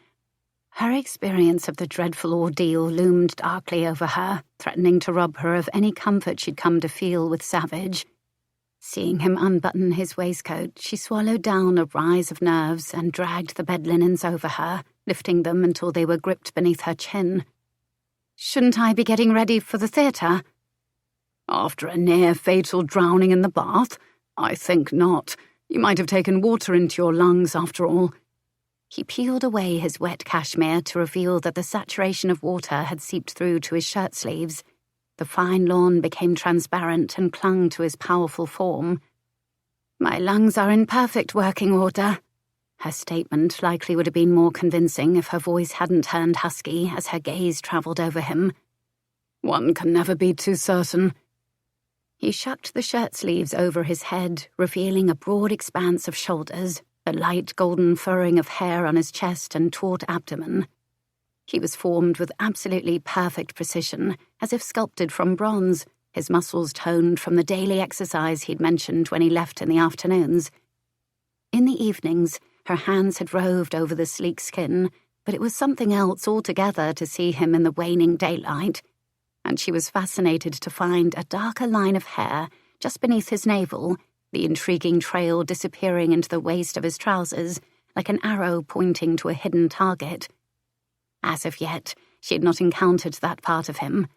Her experience of the dreadful ordeal loomed darkly over her, threatening to rob her of any comfort she'd come to feel with Savage. Seeing him unbutton his waistcoat, she swallowed down a rise of nerves and dragged the bed linens over her, lifting them until they were gripped beneath her chin. "Shouldn't I be getting ready for the theatre?" "After a near-fatal drowning in the bath? I think not. You might have taken water into your lungs after all." He peeled away his wet cashmere to reveal that the saturation of water had seeped through to his shirt sleeves. The fine lawn became transparent and clung to his powerful form. "My lungs are in perfect working order." Her statement likely would have been more convincing if her voice hadn't turned husky as her gaze travelled over him. "One can never be too certain." He shucked the shirt sleeves over his head, revealing a broad expanse of shoulders, a light golden furrowing of hair on his chest and taut abdomen. He was formed with absolutely perfect precision, as if sculpted from bronze, his muscles toned from the daily exercise he'd mentioned when he left in the afternoons. In the evenings, her hands had roved over the sleek skin, but it was something else altogether to see him in the waning daylight, and she was fascinated to find a darker line of hair just beneath his navel, the intriguing trail disappearing into the waist of his trousers, like an arrow pointing to a hidden target. As of yet, she had not encountered that part of him.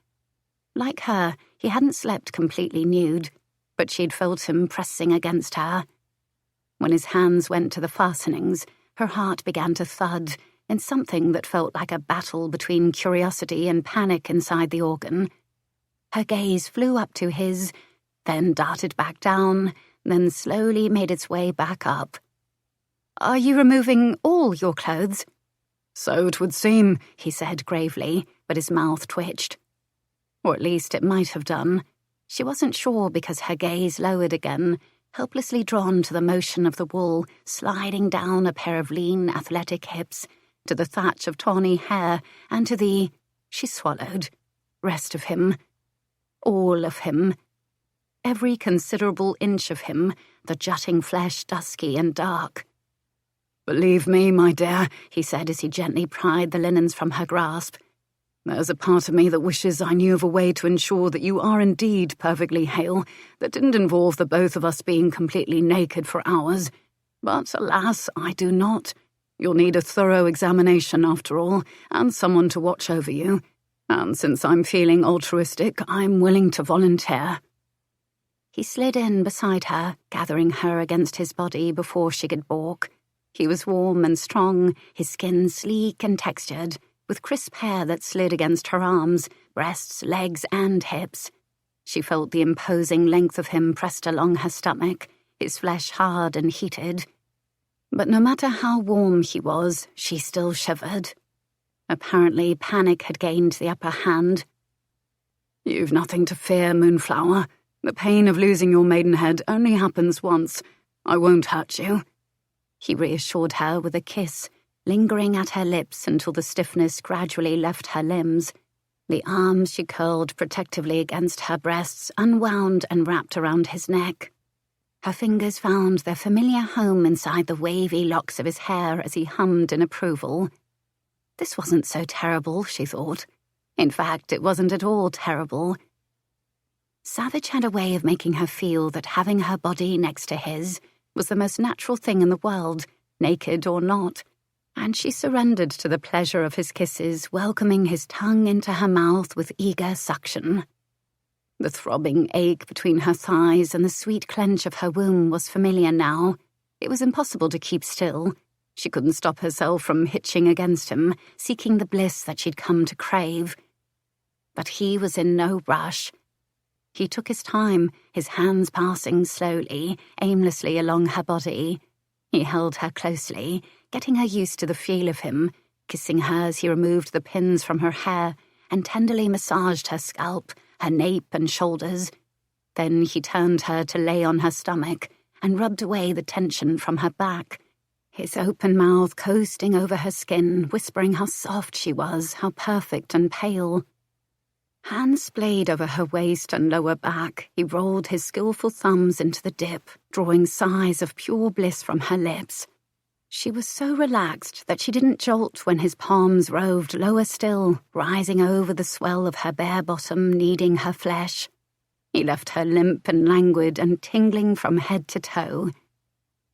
Like her, he hadn't slept completely nude, but she'd felt him pressing against her. When his hands went to the fastenings, her heart began to thud in something that felt like a battle between curiosity and panic inside the organ. Her gaze flew up to his, then darted back down, then slowly made its way back up. "Are you removing all your clothes?" "So it would seem," he said gravely, but his mouth twitched. Or at least it might have done. She wasn't sure because her gaze lowered again, helplessly drawn to the motion of the wool sliding down a pair of lean, athletic hips, to the thatch of tawny hair, and to the, she swallowed, rest of him. All of him. Every considerable inch of him, the jutting flesh dusky and dark. "Believe me, my dear," he said as he gently pried the linens from her grasp, "there's a part of me that wishes I knew of a way to ensure that you are indeed perfectly hale, that didn't involve the both of us being completely naked for hours. But alas, I do not. You'll need a thorough examination after all, and someone to watch over you. And since I'm feeling altruistic, I'm willing to volunteer." He slid in beside her, gathering her against his body before she could balk. He was warm and strong, his skin sleek and textured, with crisp hair that slid against her arms, breasts, legs, and hips. She felt the imposing length of him pressed along her stomach, his flesh hard and heated. But no matter how warm he was, she still shivered. Apparently, panic had gained the upper hand. "You've nothing to fear, Moonflower. The pain of losing your maidenhead only happens once. I won't hurt you." He reassured her with a kiss, lingering at her lips until the stiffness gradually left her limbs. The arms she curled protectively against her breasts unwound and wrapped around his neck. Her fingers found their familiar home inside the wavy locks of his hair as he hummed in approval. This wasn't so terrible, she thought. In fact, it wasn't at all terrible. Savage had a way of making her feel that having her body next to his was the most natural thing in the world, naked or not, and she surrendered to the pleasure of his kisses, welcoming his tongue into her mouth with eager suction. The throbbing ache between her thighs and the sweet clench of her womb was familiar now. It was impossible to keep still. She couldn't stop herself from hitching against him, seeking the bliss that she'd come to crave. But he was in no rush. He took his time, his hands passing slowly, aimlessly along her body. He held her closely, getting her used to the feel of him. Kissing her as he removed the pins from her hair and tenderly massaged her scalp, her nape and shoulders. Then he turned her to lay on her stomach and rubbed away the tension from her back, his open mouth coasting over her skin, whispering how soft she was, how perfect and pale. Hands splayed over her waist and lower back, he rolled his skillful thumbs into the dip, drawing sighs of pure bliss from her lips. She was so relaxed that she didn't jolt when his palms roved lower still, rising over the swell of her bare bottom, kneading her flesh. He left her limp and languid and tingling from head to toe.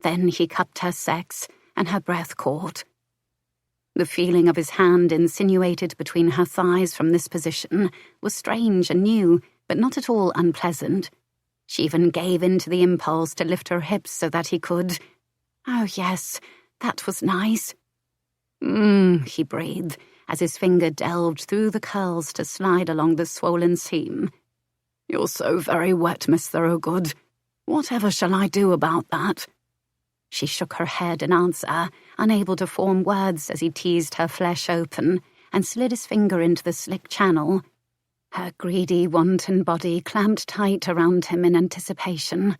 Then he cupped her sex, and her breath caught. The feeling of his hand insinuated between her thighs from this position was strange and new, but not at all unpleasant. She even gave in to the impulse to lift her hips so that he could. Oh, yes, that was nice. He breathed, as his finger delved through the curls to slide along the swollen seam. You're so very wet, Miss Thorogood. Whatever shall I do about that? She shook her head in answer, unable to form words as he teased her flesh open and slid his finger into the slick channel. Her greedy, wanton body clamped tight around him in anticipation.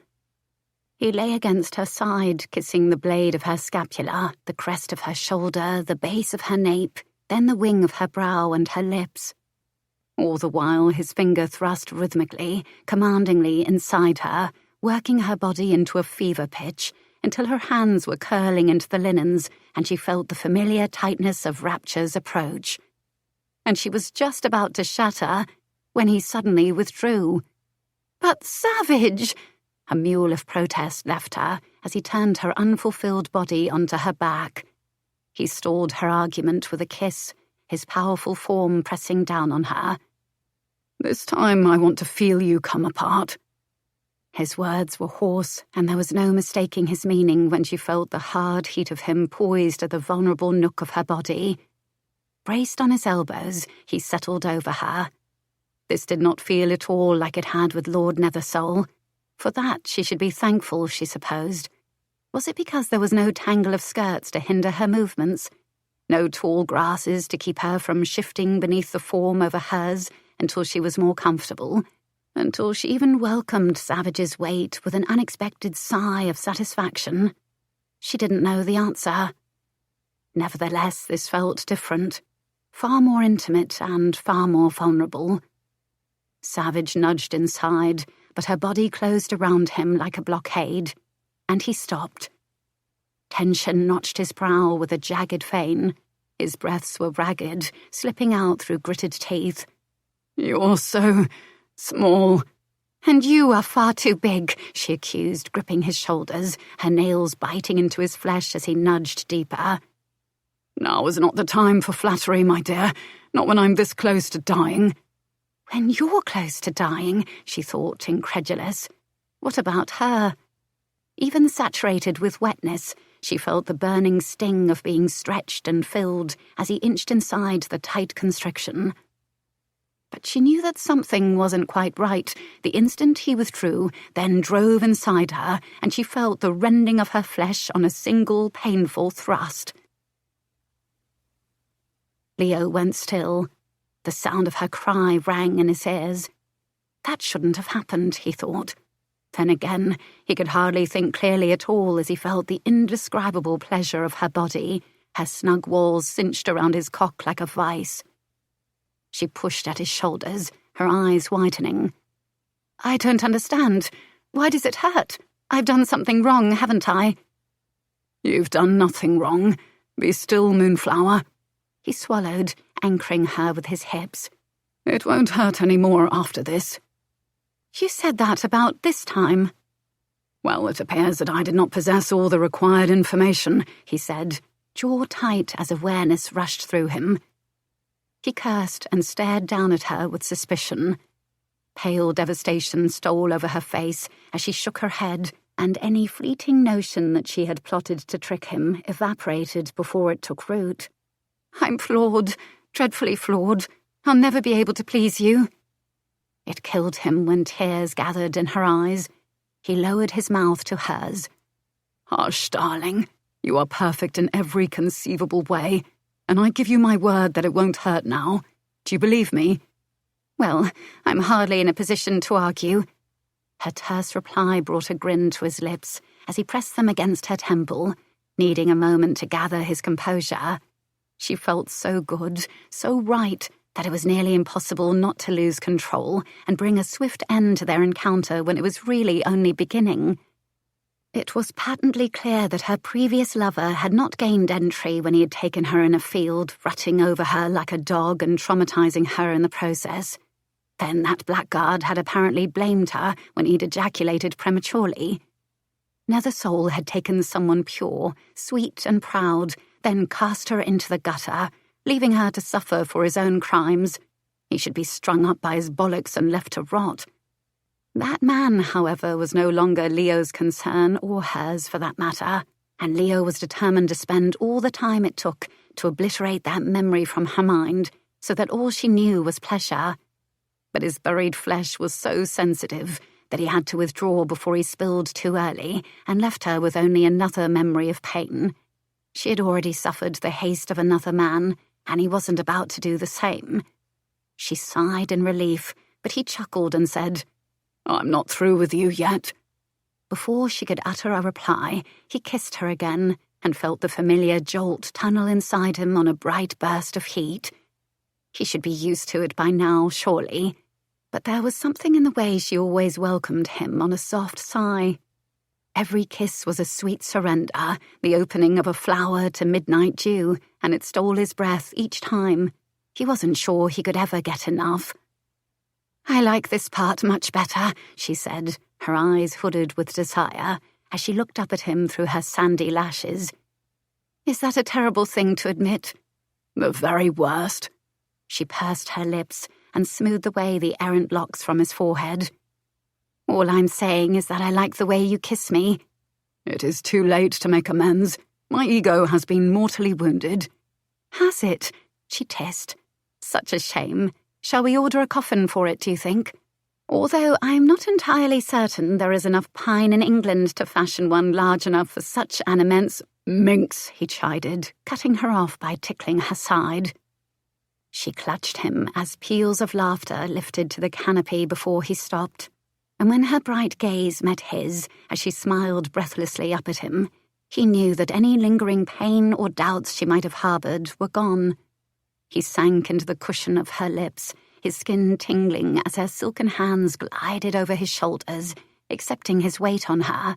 He lay against her side, kissing the blade of her scapula, the crest of her shoulder, the base of her nape, then the wing of her brow and her lips. All the while his finger thrust rhythmically, commandingly inside her, working her body into a fever pitch, until her hands were curling into the linens and she felt the familiar tightness of rapture's approach. And she was just about to shatter when he suddenly withdrew. "But Savage!" A mule of protest left her as he turned her unfulfilled body onto her back. He stalled her argument with a kiss, his powerful form pressing down on her. "This time I want to feel you come apart." His words were hoarse, and there was no mistaking his meaning when she felt the hard heat of him poised at the vulnerable nook of her body. Braced on his elbows, he settled over her. This did not feel at all like it had with Lord Nethersole. For that she should be thankful, she supposed. Was it because there was no tangle of skirts to hinder her movements? No tall grasses to keep her from shifting beneath the form over hers until she was more comfortable? Until she even welcomed Savage's weight with an unexpected sigh of satisfaction? She didn't know the answer. Nevertheless, this felt different, far more intimate and far more vulnerable. Savage nudged inside, but her body closed around him like a blockade, and he stopped. Tension notched his brow with a jagged vein. His breaths were ragged, slipping out through gritted teeth. "You're so small." "And you are far too big," she accused, gripping his shoulders, her nails biting into his flesh as he nudged deeper. "Now is not the time for flattery, my dear, not when I'm this close to dying." "When you're close to dying," she thought, incredulous. What about her? Even saturated with wetness, she felt the burning sting of being stretched and filled as he inched inside the tight constriction. But she knew that something wasn't quite right the instant he withdrew, then drove inside her, and she felt the rending of her flesh on a single painful thrust. Leo went still. The sound of her cry rang in his ears. That shouldn't have happened, he thought. Then again, he could hardly think clearly at all as he felt the indescribable pleasure of her body, her snug walls cinched around his cock like a vice. She pushed at his shoulders, her eyes widening. "I don't understand. Why does it hurt? I've done something wrong, haven't I?" "You've done nothing wrong. Be still, Moonflower." He swallowed, anchoring her with his hips. "It won't hurt any more after this." "You said that about this time." "Well, it appears that I did not possess all the required information," he said. jaw tight as awareness rushed through him. He cursed and stared down at her with suspicion. Pale devastation stole over her face as she shook her head, and any fleeting notion that she had plotted to trick him evaporated before it took root. "I'm flawed, dreadfully flawed. I'll never be able to please you." It killed him when tears gathered in her eyes. He lowered his mouth to hers. "Hush, darling. You are perfect in every conceivable way, and I give you my word that it won't hurt now. Do you believe me?" "Well, I'm hardly in a position to argue." Her terse reply brought a grin to his lips as he pressed them against her temple, needing a moment to gather his composure. She felt so good, so right, that it was nearly impossible not to lose control and bring a swift end to their encounter when it was really only beginning. It was patently clear that her previous lover had not gained entry when he had taken her in a field, rutting over her like a dog and traumatizing her in the process. Then that blackguard had apparently blamed her when he'd ejaculated prematurely. Nether Soul had taken someone pure, sweet and proud, then cast her into the gutter, leaving her to suffer for his own crimes. He should be strung up by his bollocks and left to rot. That man, however, was no longer Leo's concern, or hers for that matter, and Leo was determined to spend all the time it took to obliterate that memory from her mind, so that all she knew was pleasure. But his buried flesh was so sensitive that he had to withdraw before he spilled too early and left her with only another memory of pain. She had already suffered the haste of another man, and he wasn't about to do the same. She sighed in relief, but he chuckled and said, "I'm not through with you yet." Before she could utter a reply, he kissed her again and felt the familiar jolt tunnel inside him on a bright burst of heat. He should be used to it by now, surely. But there was something in the way she always welcomed him on a soft sigh. Every kiss was a sweet surrender, the opening of a flower to midnight dew, and it stole his breath each time. He wasn't sure he could ever get enough. "I like this part much better," she said, her eyes hooded with desire, as she looked up at him through her sandy lashes. "Is that a terrible thing to admit?" "The very worst." She pursed her lips and smoothed away the errant locks from his forehead. "All I'm saying is that I like the way you kiss me." "It is too late to make amends. My ego has been mortally wounded." "Has it?" she hissed. "Such a shame. Shall we order a coffin for it, do you think? Although I'm not entirely certain there is enough pine in England to fashion one large enough for such an immense—" "Minx," he chided, cutting her off by tickling her side. She clutched him as peals of laughter lifted to the canopy before he stopped, and when her bright gaze met his as she smiled breathlessly up at him, he knew that any lingering pain or doubts she might have harbored were gone. He sank into the cushion of her lips, his skin tingling as her silken hands glided over his shoulders, accepting his weight on her.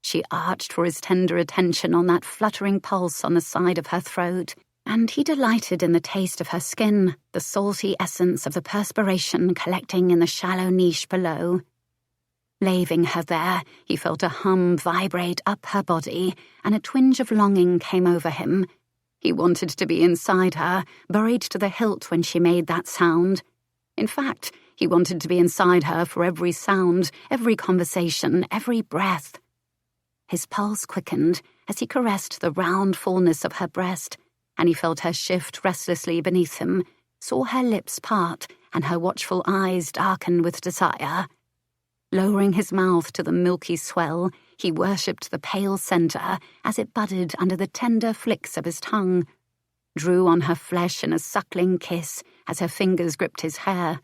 She arched for his tender attention on that fluttering pulse on the side of her throat, and he delighted in the taste of her skin, the salty essence of the perspiration collecting in the shallow niche below. Laving her there, he felt a hum vibrate up her body, and a twinge of longing came over him. He wanted to be inside her, buried to the hilt when she made that sound. In fact, he wanted to be inside her for every sound, every conversation, every breath. His pulse quickened as he caressed the round fullness of her breast, and he felt her shift restlessly beneath him, saw her lips part and her watchful eyes darken with desire. Lowering his mouth to the milky swell, he worshipped the pale centre as it budded under the tender flicks of his tongue, drew on her flesh in a suckling kiss as her fingers gripped his hair.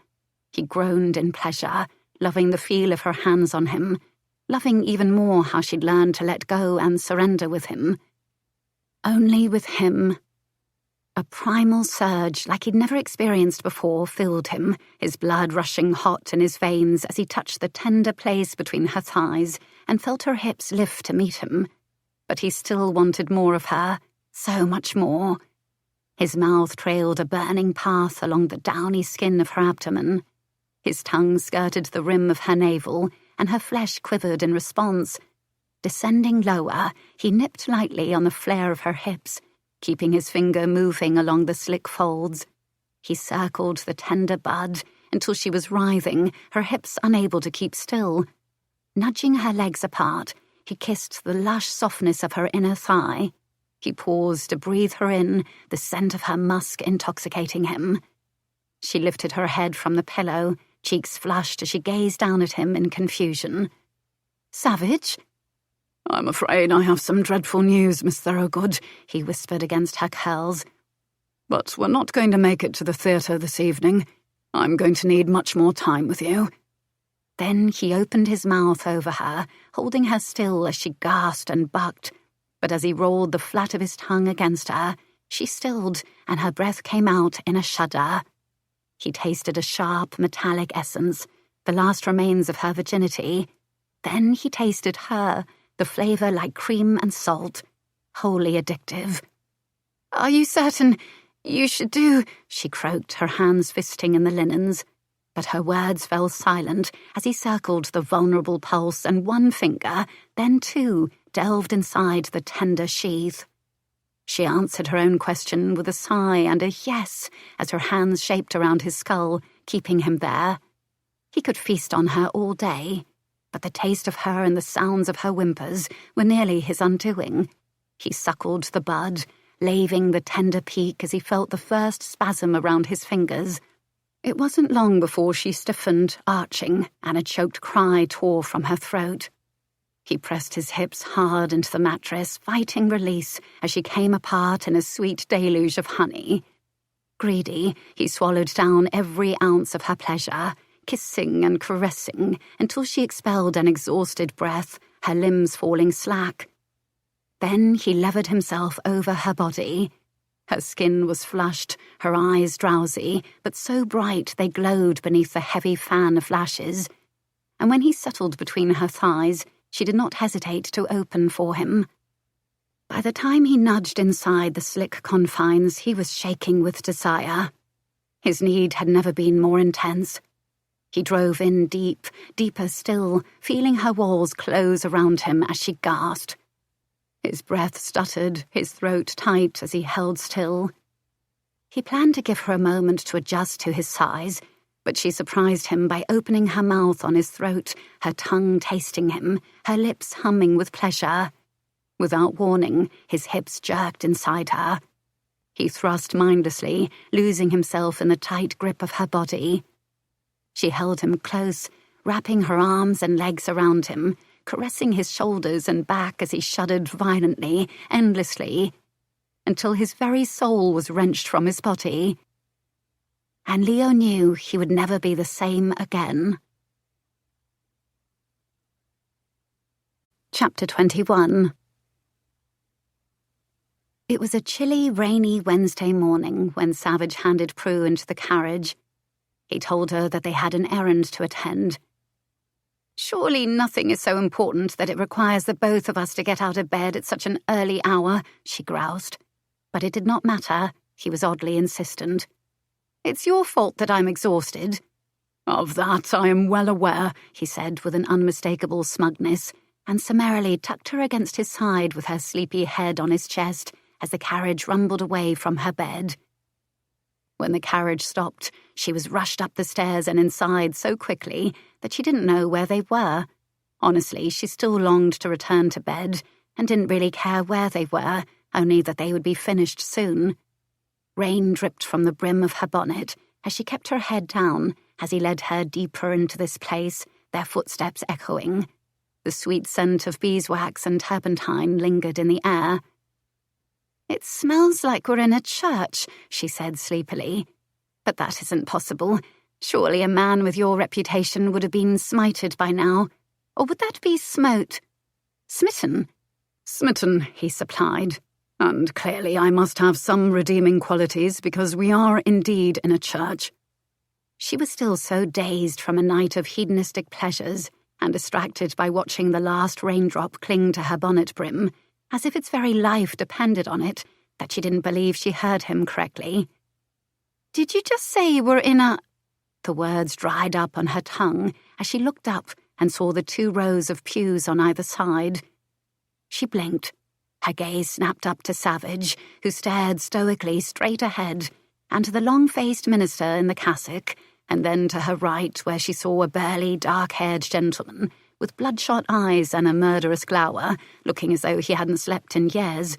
He groaned in pleasure, loving the feel of her hands on him, loving even more how she'd learned to let go and surrender with him. Only with him. A primal surge like he'd never experienced before filled him, his blood rushing hot in his veins as he touched the tender place between her thighs and felt her hips lift to meet him. But he still wanted more of her, so much more. His mouth trailed a burning path along the downy skin of her abdomen. His tongue skirted the rim of her navel, and her flesh quivered in response. Descending lower, he nipped lightly on the flare of her hips, keeping his finger moving along the slick folds. He circled the tender bud until she was writhing, her hips unable to keep still. Nudging her legs apart, he kissed the lush softness of her inner thigh. He paused to breathe her in, the scent of her musk intoxicating him. She lifted her head from the pillow, cheeks flushed as she gazed down at him in confusion. "Savage?" "I'm afraid I have some dreadful news, Miss Thorogood," he whispered against her curls. "But we're not going to make it to the theatre this evening. I'm going to need much more time with you." Then he opened his mouth over her, holding her still as she gasped and bucked. But as he rolled the flat of his tongue against her, she stilled, and her breath came out in a shudder. He tasted a sharp, metallic essence, the last remains of her virginity. Then he tasted her, the flavour like cream and salt, wholly addictive. "Are you certain you should do?" she croaked, her hands fisting in the linens. But her words fell silent as he circled the vulnerable pulse, and one finger, then two, delved inside the tender sheath. She answered her own question with a sigh and a yes as her hands shaped around his skull, keeping him there. He could feast on her all day, but the taste of her and the sounds of her whimpers were nearly his undoing. He suckled the bud, laving the tender peak as he felt the first spasm around his fingers. It wasn't long before she stiffened, arching, and a choked cry tore from her throat. He pressed his hips hard into the mattress, fighting release as she came apart in a sweet deluge of honey. Greedy, he swallowed down every ounce of her pleasure, kissing and caressing until she expelled an exhausted breath, her limbs falling slack. Then he levered himself over her body. Her skin was flushed, her eyes drowsy, but so bright they glowed beneath the heavy fan of lashes. And when he settled between her thighs, she did not hesitate to open for him. By the time he nudged inside the slick confines, he was shaking with desire. His need had never been more intense. He drove in deep, deeper still, feeling her walls close around him as she gasped. His breath stuttered, his throat tight as he held still. He planned to give her a moment to adjust to his size, but she surprised him by opening her mouth on his throat, her tongue tasting him, her lips humming with pleasure. Without warning, his hips jerked inside her. He thrust mindlessly, losing himself in the tight grip of her body. She held him close, wrapping her arms and legs around him, caressing his shoulders and back as he shuddered violently, endlessly, until his very soul was wrenched from his body. And Leo knew he would never be the same again. Chapter 21. It was a chilly, rainy Wednesday morning when Savage handed Prue into the carriage. He told her that they had an errand to attend. "Surely nothing is so important that it requires the both of us to get out of bed at such an early hour," she groused. But it did not matter. He was oddly insistent. "It's your fault that I'm exhausted." "Of that I am well aware," he said with an unmistakable smugness, and summarily tucked her against his side with her sleepy head on his chest as the carriage rumbled away from her bed. When the carriage stopped, she was rushed up the stairs and inside so quickly that she didn't know where they were. Honestly, she still longed to return to bed and didn't really care where they were, only that they would be finished soon. Rain dripped from the brim of her bonnet as she kept her head down as he led her deeper into this place, their footsteps echoing. The sweet scent of beeswax and turpentine lingered in the air. "It smells like we're in a church," she said sleepily. "But that isn't possible. Surely a man with your reputation would have been smited by now. Or would that be smote? Smitten?" "Smitten," he supplied. "And clearly I must have some redeeming qualities because we are indeed in a church." She was still so dazed from a night of hedonistic pleasures and distracted by watching the last raindrop cling to her bonnet brim, as if its very life depended on it, that she didn't believe she heard him correctly. "Did you just say we're in a—" The words dried up on her tongue as she looked up and saw the 2 rows of pews on either side. She blinked. Her gaze snapped up to Savage, who stared stoically straight ahead, and to the long-faced minister in the cassock, and then to her right where she saw a burly, dark-haired gentleman with bloodshot eyes and a murderous glower, looking as though he hadn't slept in years.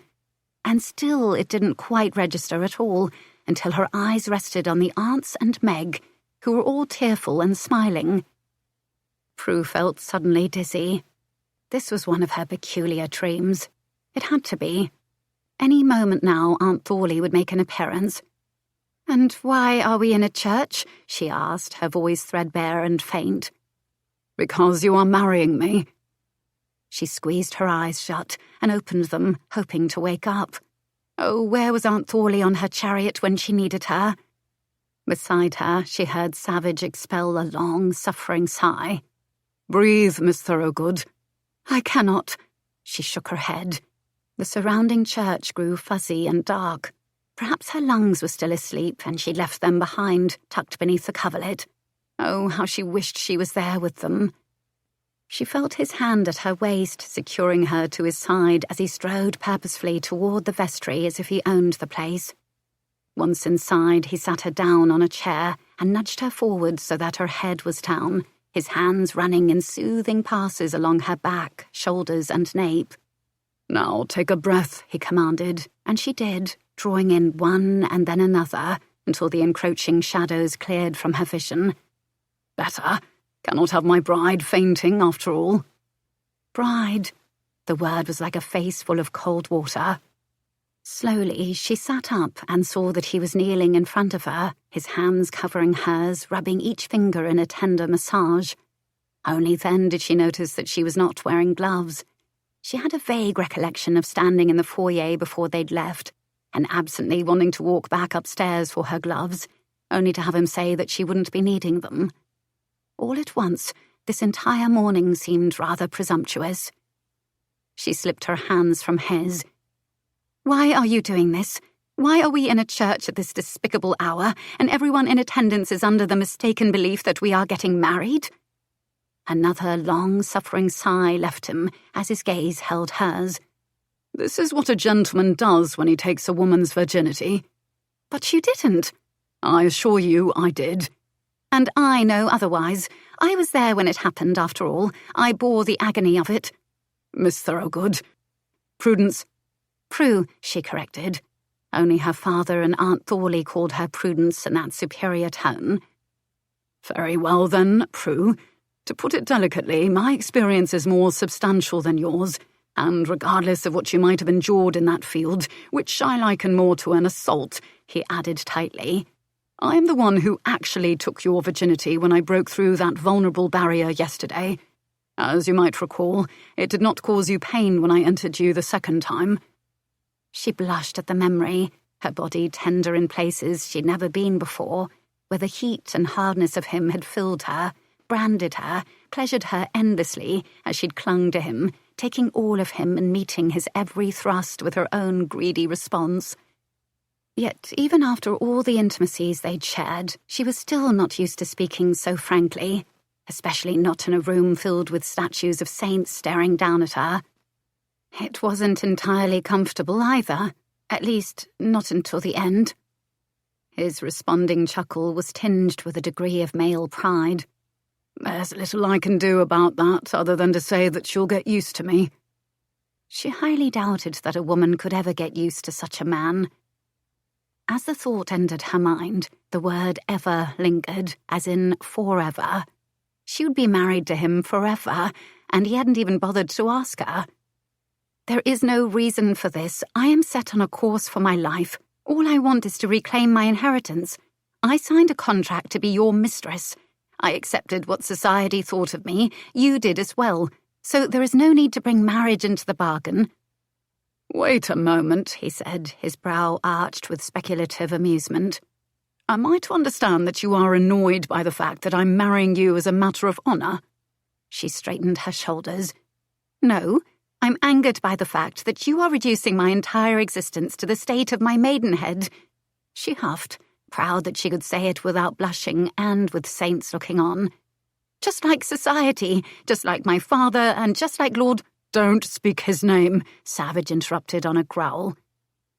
And still it didn't quite register at all until her eyes rested on the aunts and Meg, who were all tearful and smiling. Prue felt suddenly dizzy. This was one of her peculiar dreams. It had to be. Any moment now Aunt Thorley would make an appearance. "And why are we in a church?" she asked, her voice threadbare and faint. "Because you are marrying me." She squeezed her eyes shut and opened them, hoping to wake up. Oh, where was Aunt Thorley on her chariot when she needed her? Beside her, she heard Savage expel a long, suffering sigh. "Breathe, Miss Thorogood." "I cannot." She shook her head. The surrounding church grew fuzzy and dark. Perhaps her lungs were still asleep and she'd left them behind, tucked beneath the coverlet. Oh, how she wished she was there with them. She felt his hand at her waist, securing her to his side as he strode purposefully toward the vestry as if he owned the place. Once inside, he sat her down on a chair and nudged her forward so that her head was down, his hands running in soothing passes along her back, shoulders, and nape. "Now take a breath," he commanded, and she did, drawing in one and then another until the encroaching shadows cleared from her vision. "Better. Cannot have my bride fainting after all." Bride. The word was like a face full of cold water. Slowly, she sat up and saw that he was kneeling in front of her, his hands covering hers, rubbing each finger in a tender massage. Only then did she notice that she was not wearing gloves. She had a vague recollection of standing in the foyer before they'd left, and absently wanting to walk back upstairs for her gloves, only to have him say that she wouldn't be needing them. All at once, this entire morning seemed rather presumptuous. She slipped her hands from his. "Why are you doing this? Why are we in a church at this despicable hour, and everyone in attendance is under the mistaken belief that we are getting married?" Another long, suffering sigh left him as his gaze held hers. "This is what a gentleman does when he takes a woman's virginity." "But you didn't." "I assure you I did." "And I know otherwise. I was there when it happened, after all. I bore the agony of it." "Miss Thorogood." "Prudence." "Prue," she corrected. Only her father and Aunt Thorley called her Prudence in that superior tone. "Very well then, Prue. To put it delicately, my experience is more substantial than yours, and regardless of what you might have endured in that field, which I liken more to an assault," he added tightly, "I am the one who actually took your virginity when I broke through that vulnerable barrier yesterday. As you might recall, it did not cause you pain when I entered you the second time." She blushed at the memory, her body tender in places she'd never been before, where the heat and hardness of him had filled her, branded her, pleasured her endlessly as she'd clung to him, taking all of him and meeting his every thrust with her own greedy response. Yet, even after all the intimacies they'd shared, she was still not used to speaking so frankly, especially not in a room filled with statues of saints staring down at her. It wasn't entirely comfortable either, at least not until the end. His responding chuckle was tinged with a degree of male pride. "There's little I can do about that other than to say that you'll get used to me." She highly doubted that a woman could ever get used to such a man. As the thought entered her mind, the word ever lingered, as in forever. She would be married to him forever, and he hadn't even bothered to ask her. "There is no reason for this. I am set on a course for my life. All I want is to reclaim my inheritance. I signed a contract to be your mistress. I accepted what society thought of me. You did as well. So there is no need to bring marriage into the bargain." "Wait a moment," he said, his brow arched with speculative amusement. "Am I to understand that you are annoyed by the fact that I'm marrying you as a matter of honour?" She straightened her shoulders. "No, I'm angered by the fact that you are reducing my entire existence to the state of my maidenhead." She huffed, proud that she could say it without blushing and with saints looking on. "Just like society, just like my father, and just like Lord—" Don't speak his name, Savage interrupted on a growl.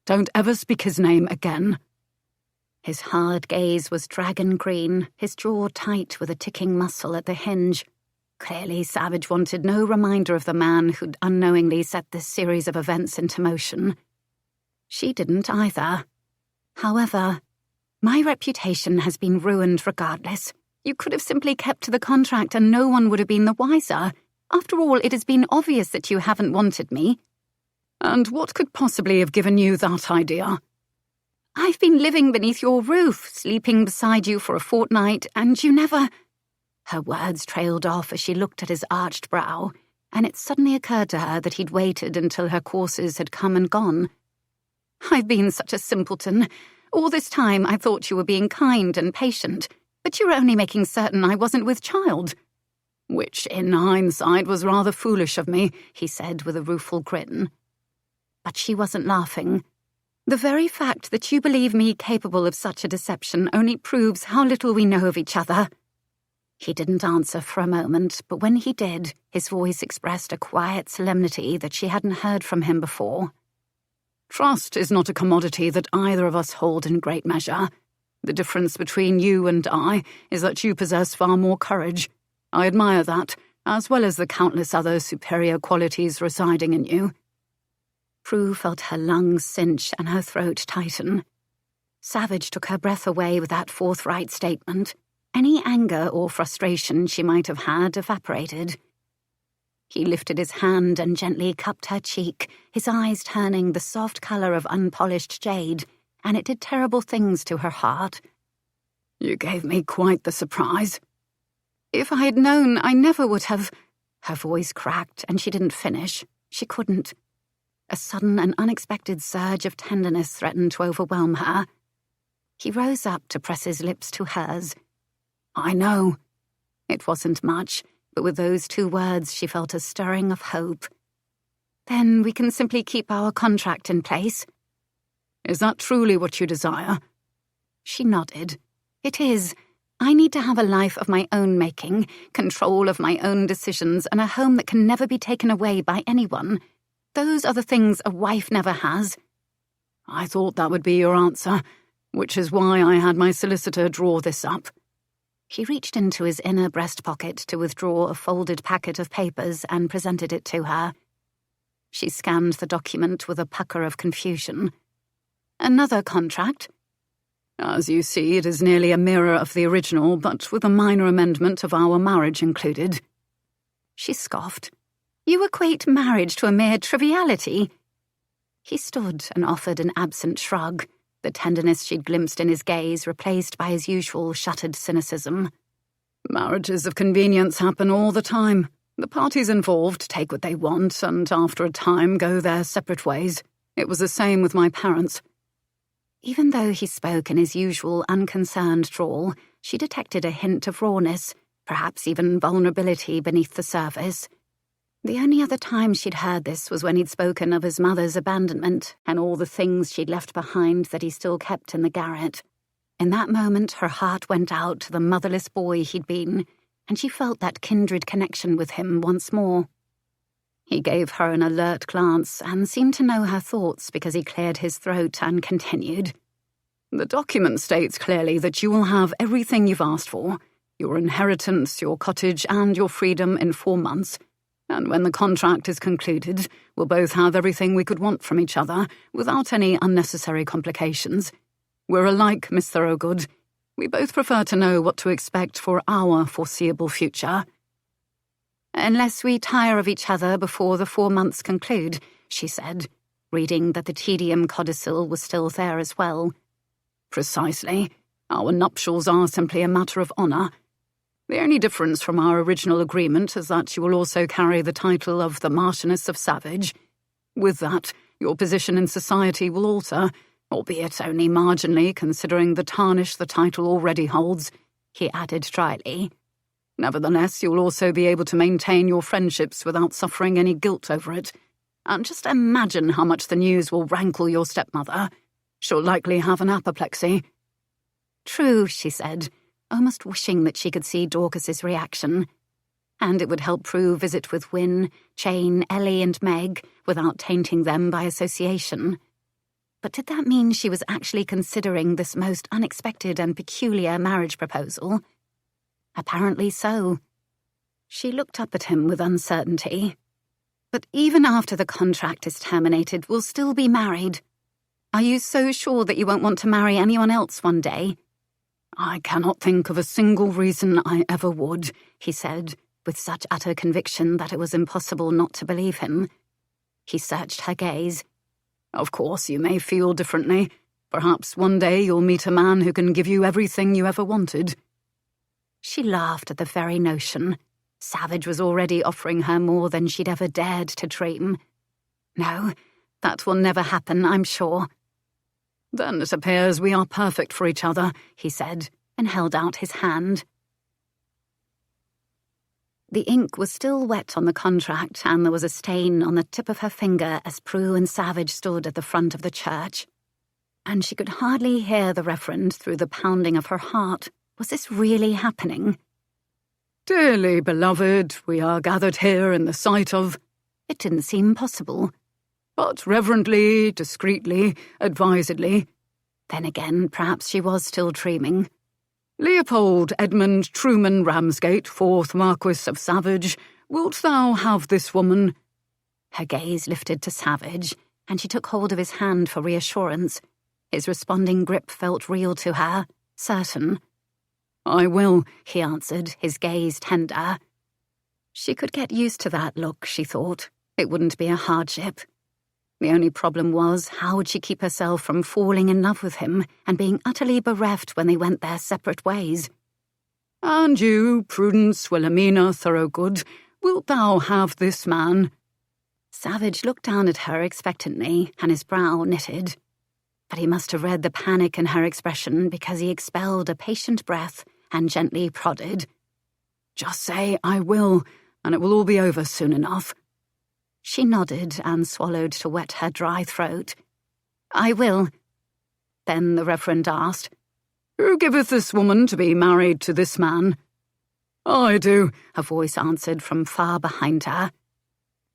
Don't ever speak his name again. His hard gaze was dragon green, his jaw tight with a ticking muscle at the hinge. Clearly, Savage wanted no reminder of the man who'd unknowingly set this series of events into motion. She didn't either. However, my reputation has been ruined regardless. You could have simply kept to the contract and no one would have been the wiser. After all, it has been obvious that you haven't wanted me. And what could possibly have given you that idea? I've been living beneath your roof, sleeping beside you for a fortnight, and you never... Her words trailed off as she looked at his arched brow, and it suddenly occurred to her that he'd waited until her courses had come and gone. I've been such a simpleton. All this time I thought you were being kind and patient, but you were only making certain I wasn't with child. Which, in hindsight, was rather foolish of me, he said with a rueful grin. But she wasn't laughing. The very fact that you believe me capable of such a deception only proves how little we know of each other. He didn't answer for a moment, but when he did, his voice expressed a quiet solemnity that she hadn't heard from him before. Trust is not a commodity that either of us hold in great measure. The difference between you and I is that you possess far more courage. I admire that, as well as the countless other superior qualities residing in you. Prue felt her lungs cinch and her throat tighten. Savage took her breath away with that forthright statement. Any anger or frustration she might have had evaporated. He lifted his hand and gently cupped her cheek, his eyes turning the soft colour of unpolished jade, and it did terrible things to her heart. You gave me quite the surprise. If I had known, I never would have... Her voice cracked, and she didn't finish. She couldn't. A sudden and unexpected surge of tenderness threatened to overwhelm her. He rose up to press his lips to hers. I know. It wasn't much, but with those two words she felt a stirring of hope. Then we can simply keep our contract in place. Is that truly what you desire? She nodded. It is. I need to have a life of my own making, control of my own decisions, and a home that can never be taken away by anyone. Those are the things a wife never has. I thought that would be your answer, which is why I had my solicitor draw this up. He reached into his inner breast pocket to withdraw a folded packet of papers and presented it to her. She scanned the document with a pucker of confusion. Another contract? As you see, it is nearly a mirror of the original, but with a minor amendment of our marriage included. She scoffed. You equate marriage to a mere triviality. He stood and offered an absent shrug, the tenderness she'd glimpsed in his gaze replaced by his usual shuttered cynicism. Marriages of convenience happen all the time. The parties involved take what they want and after a time go their separate ways. It was the same with my parents. Even though he spoke in his usual unconcerned drawl, she detected a hint of rawness, perhaps even vulnerability beneath the surface. The only other time she'd heard this was when he'd spoken of his mother's abandonment and all the things she'd left behind that he still kept in the garret. In that moment, her heart went out to the motherless boy he'd been, and she felt that kindred connection with him once more. He gave her an alert glance and seemed to know her thoughts because he cleared his throat and continued. The document states clearly that you will have everything you've asked for, your inheritance, your cottage, and your freedom in 4 months. And when the contract is concluded, we'll both have everything we could want from each other, without any unnecessary complications. We're alike, Miss Thorogood. We both prefer to know what to expect for our foreseeable future. Unless we tire of each other before the 4 months conclude, she said, reading that the tedium codicil was still there as well. Precisely. Our nuptials are simply a matter of honour. The only difference from our original agreement is that you will also carry the title of the Marquess of Savage. With that, your position in society will alter, albeit only marginally considering the tarnish the title already holds, he added dryly. Nevertheless, you will also be able to maintain your friendships without suffering any guilt over it. And just imagine how much the news will rankle your stepmother. She'll likely have an apoplexy. True, she said, almost wishing that she could see Dorcas's reaction. and it would help Prue visit with Wyn, Jane, Ellie and Meg without tainting them by association. But did that mean she was actually considering this most unexpected and peculiar marriage proposal? Apparently so. She looked up at him with uncertainty. But even after the contract is terminated, we'll still be married. Are you so sure that you won't want to marry anyone else one day? I cannot think of a single reason I ever would, he said, with such utter conviction that it was impossible not to believe him. He searched her gaze. Of course, you may feel differently. Perhaps one day you'll meet a man who can give you everything you ever wanted. She laughed at the very notion. Savage was already offering her more than she'd ever dared to dream. No, that will never happen, I'm sure. Then it appears we are perfect for each other, he said, and held out his hand. The ink was still wet on the contract, and there was a stain on the tip of her finger as Prue and Savage stood at the front of the church. And she could hardly hear the reverend through the pounding of her heart. Was this really happening? Dearly beloved, we are gathered here in the sight of... It didn't seem possible. But reverently, discreetly, advisedly. Then again, perhaps she was still dreaming. Leopold Edmund Truman Ramsgate, 4th Marquess of Savage, wilt thou have this woman? Her gaze lifted to Savage, and she took hold of his hand for reassurance. His responding grip felt real to her, certain. I will, he answered, his gaze tender. She could get used to that look, she thought. It wouldn't be a hardship. The only problem was, how would she keep herself from falling in love with him and being utterly bereft when they went their separate ways? And you, Prudence Wilhelmina Thorogood, wilt thou have this man? Savage looked down at her expectantly, and his brow knitted. But he must have read the panic in her expression, because he expelled a patient breath and gently prodded. Just say, I will, and it will all be over soon enough. She nodded and swallowed to wet her dry throat. I will. Then the Reverend asked, Who giveth this woman to be married to this man? I do, a voice answered from far behind her.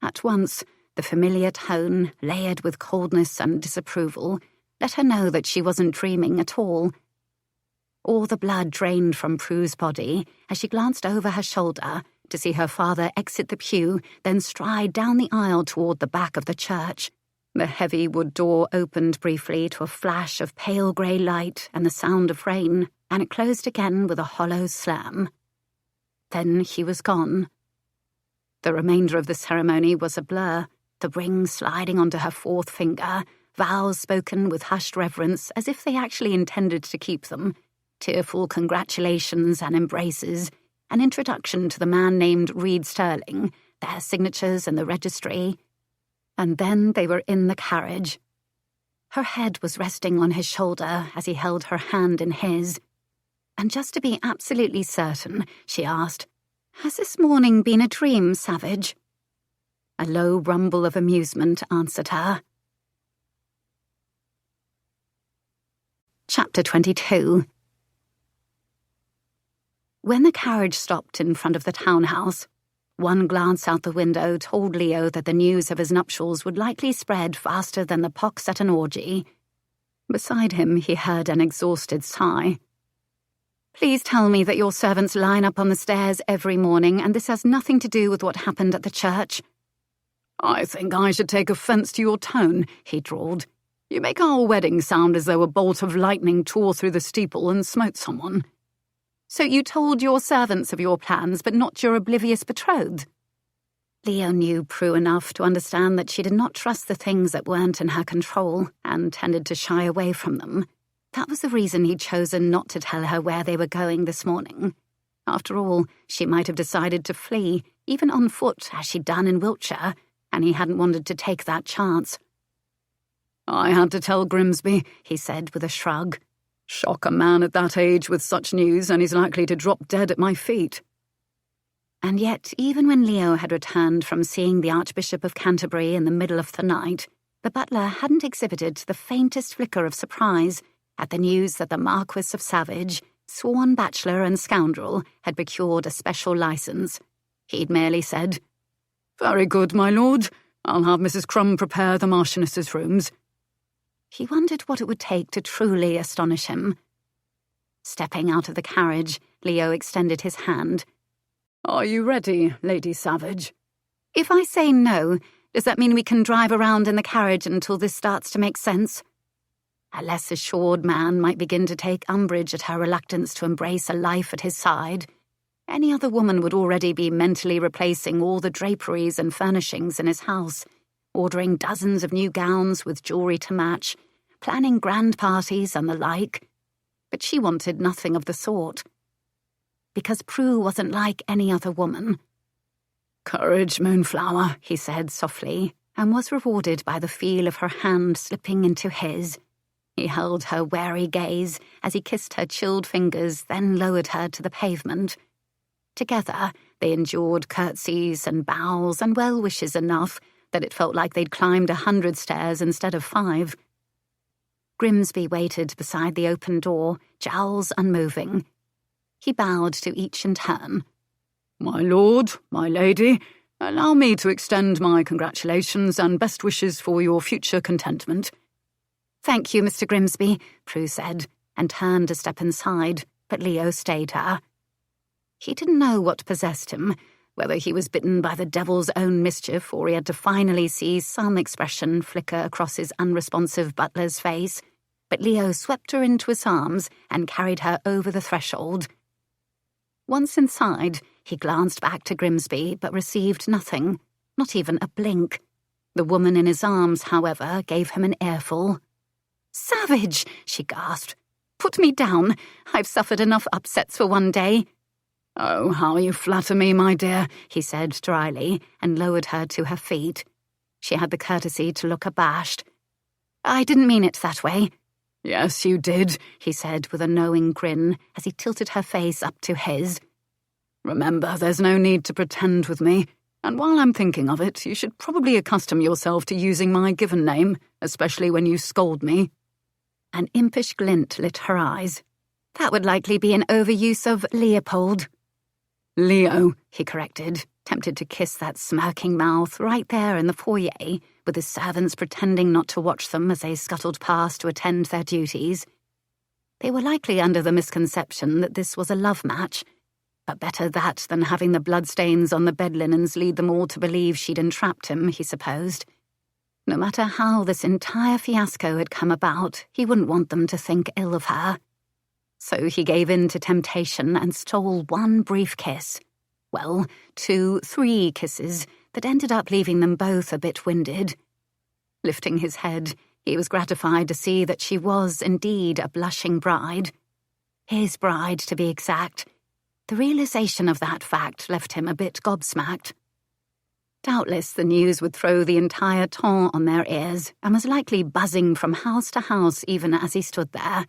At once, the familiar tone, layered with coldness and disapproval, let her know that she wasn't dreaming at all. All the blood drained from Prue's body as she glanced over her shoulder to see her father exit the pew, then stride down the aisle toward the back of the church. The heavy wood door opened briefly to a flash of pale grey light and the sound of rain, and it closed again with a hollow slam. Then he was gone. The remainder of the ceremony was a blur, the ring sliding onto her fourth finger, vows spoken with hushed reverence as if they actually intended to keep them, tearful congratulations and embraces, an introduction to the man named Reed Sterling, their signatures in the registry. And then they were in the carriage. Her head was resting on his shoulder as he held her hand in his. And just to be absolutely certain, she asked, Has this morning been a dream, Savage? A low rumble of amusement answered her. Chapter 22. When the carriage stopped in front of the townhouse, one glance out the window told Leo that the news of his nuptials would likely spread faster than the pox at an orgy. Beside him, he heard an exhausted sigh. Please tell me that your servants line up on the stairs every morning and this has nothing to do with what happened at the church. I think I should take offence to your tone, he drawled. You make our wedding sound as though a bolt of lightning tore through the steeple and smote someone. So you told your servants of your plans, but not your oblivious betrothed? Leo knew Prue enough to understand that she did not trust the things that weren't in her control and tended to shy away from them. That was the reason he'd chosen not to tell her where they were going this morning. After all, she might have decided to flee, even on foot, as she'd done in Wiltshire, and he hadn't wanted to take that chance. I had to tell Grimsby, he said with a shrug. Shock a man at that age with such news, and he's likely to drop dead at my feet. And yet, even when Leo had returned from seeing the Archbishop of Canterbury in the middle of the night, the butler hadn't exhibited the faintest flicker of surprise at the news that the Marquess of Savage, sworn bachelor and scoundrel, had procured a special license. he'd merely said. "Very good, my lord. I'll have Mrs. Crumb prepare the Marchioness's rooms." He wondered what it would take to truly astonish him. Stepping out of the carriage, Leo extended his hand. "Are you ready, Lady Savage?" "If I say no, does that mean we can drive around in the carriage until this starts to make sense?" A less assured man might begin to take umbrage at her reluctance to embrace a life at his side. Any other woman would already be mentally replacing all the draperies and furnishings in his house, ordering dozens of new gowns with jewellery to match, planning grand parties and the like. But she wanted nothing of the sort. Because Prue wasn't like any other woman. "Courage, Moonflower," he said softly, and was rewarded by the feel of her hand slipping into his. He held her wary gaze as he kissed her chilled fingers, then lowered her to the pavement. Together, they endured curtsies and bows and well wishes enough that it felt like they'd climbed 100 stairs instead of 5. Grimsby waited beside the open door, jowls unmoving. He bowed to each in turn. "My lord, my lady, allow me to extend my congratulations and best wishes for your future contentment." "Thank you, Mr. Grimsby," Prue said, and turned to step inside, but Leo stayed her. He didn't know what possessed him, whether he was bitten by the devil's own mischief or he had to finally see some expression flicker across his unresponsive butler's face, but Leo swept her into his arms and carried her over the threshold. Once inside, he glanced back to Grimsby but received nothing, not even a blink. The woman in his arms, however, gave him an earful. "Savage!" she gasped. "Put me down. I've suffered enough upsets for one day." "Oh, how you flatter me, my dear," he said dryly, and lowered her to her feet. She had the courtesy to look abashed. "I didn't mean it that way." "Yes, you did," he said with a knowing grin as he tilted her face up to his. "Remember, there's no need to pretend with me, and while I'm thinking of it, you should probably accustom yourself to using my given name, especially when you scold me." An impish glint lit her eyes. "That would likely be an overuse of Leopold." "Leo," he corrected, tempted to kiss that smirking mouth right there in the foyer, with his servants pretending not to watch them as they scuttled past to attend their duties. They were likely under the misconception that this was a love match, but better that than having the bloodstains on the bed linens lead them all to believe she'd entrapped him, he supposed. No matter how this entire fiasco had come about, he wouldn't want them to think ill of her. So he gave in to temptation and stole one brief kiss. Well, 2, 3 kisses that ended up leaving them both a bit winded. Lifting his head, he was gratified to see that she was indeed a blushing bride. His bride, to be exact. The realization of that fact left him a bit gobsmacked. Doubtless the news would throw the entire ton on their ears and was likely buzzing from house to house even as he stood there.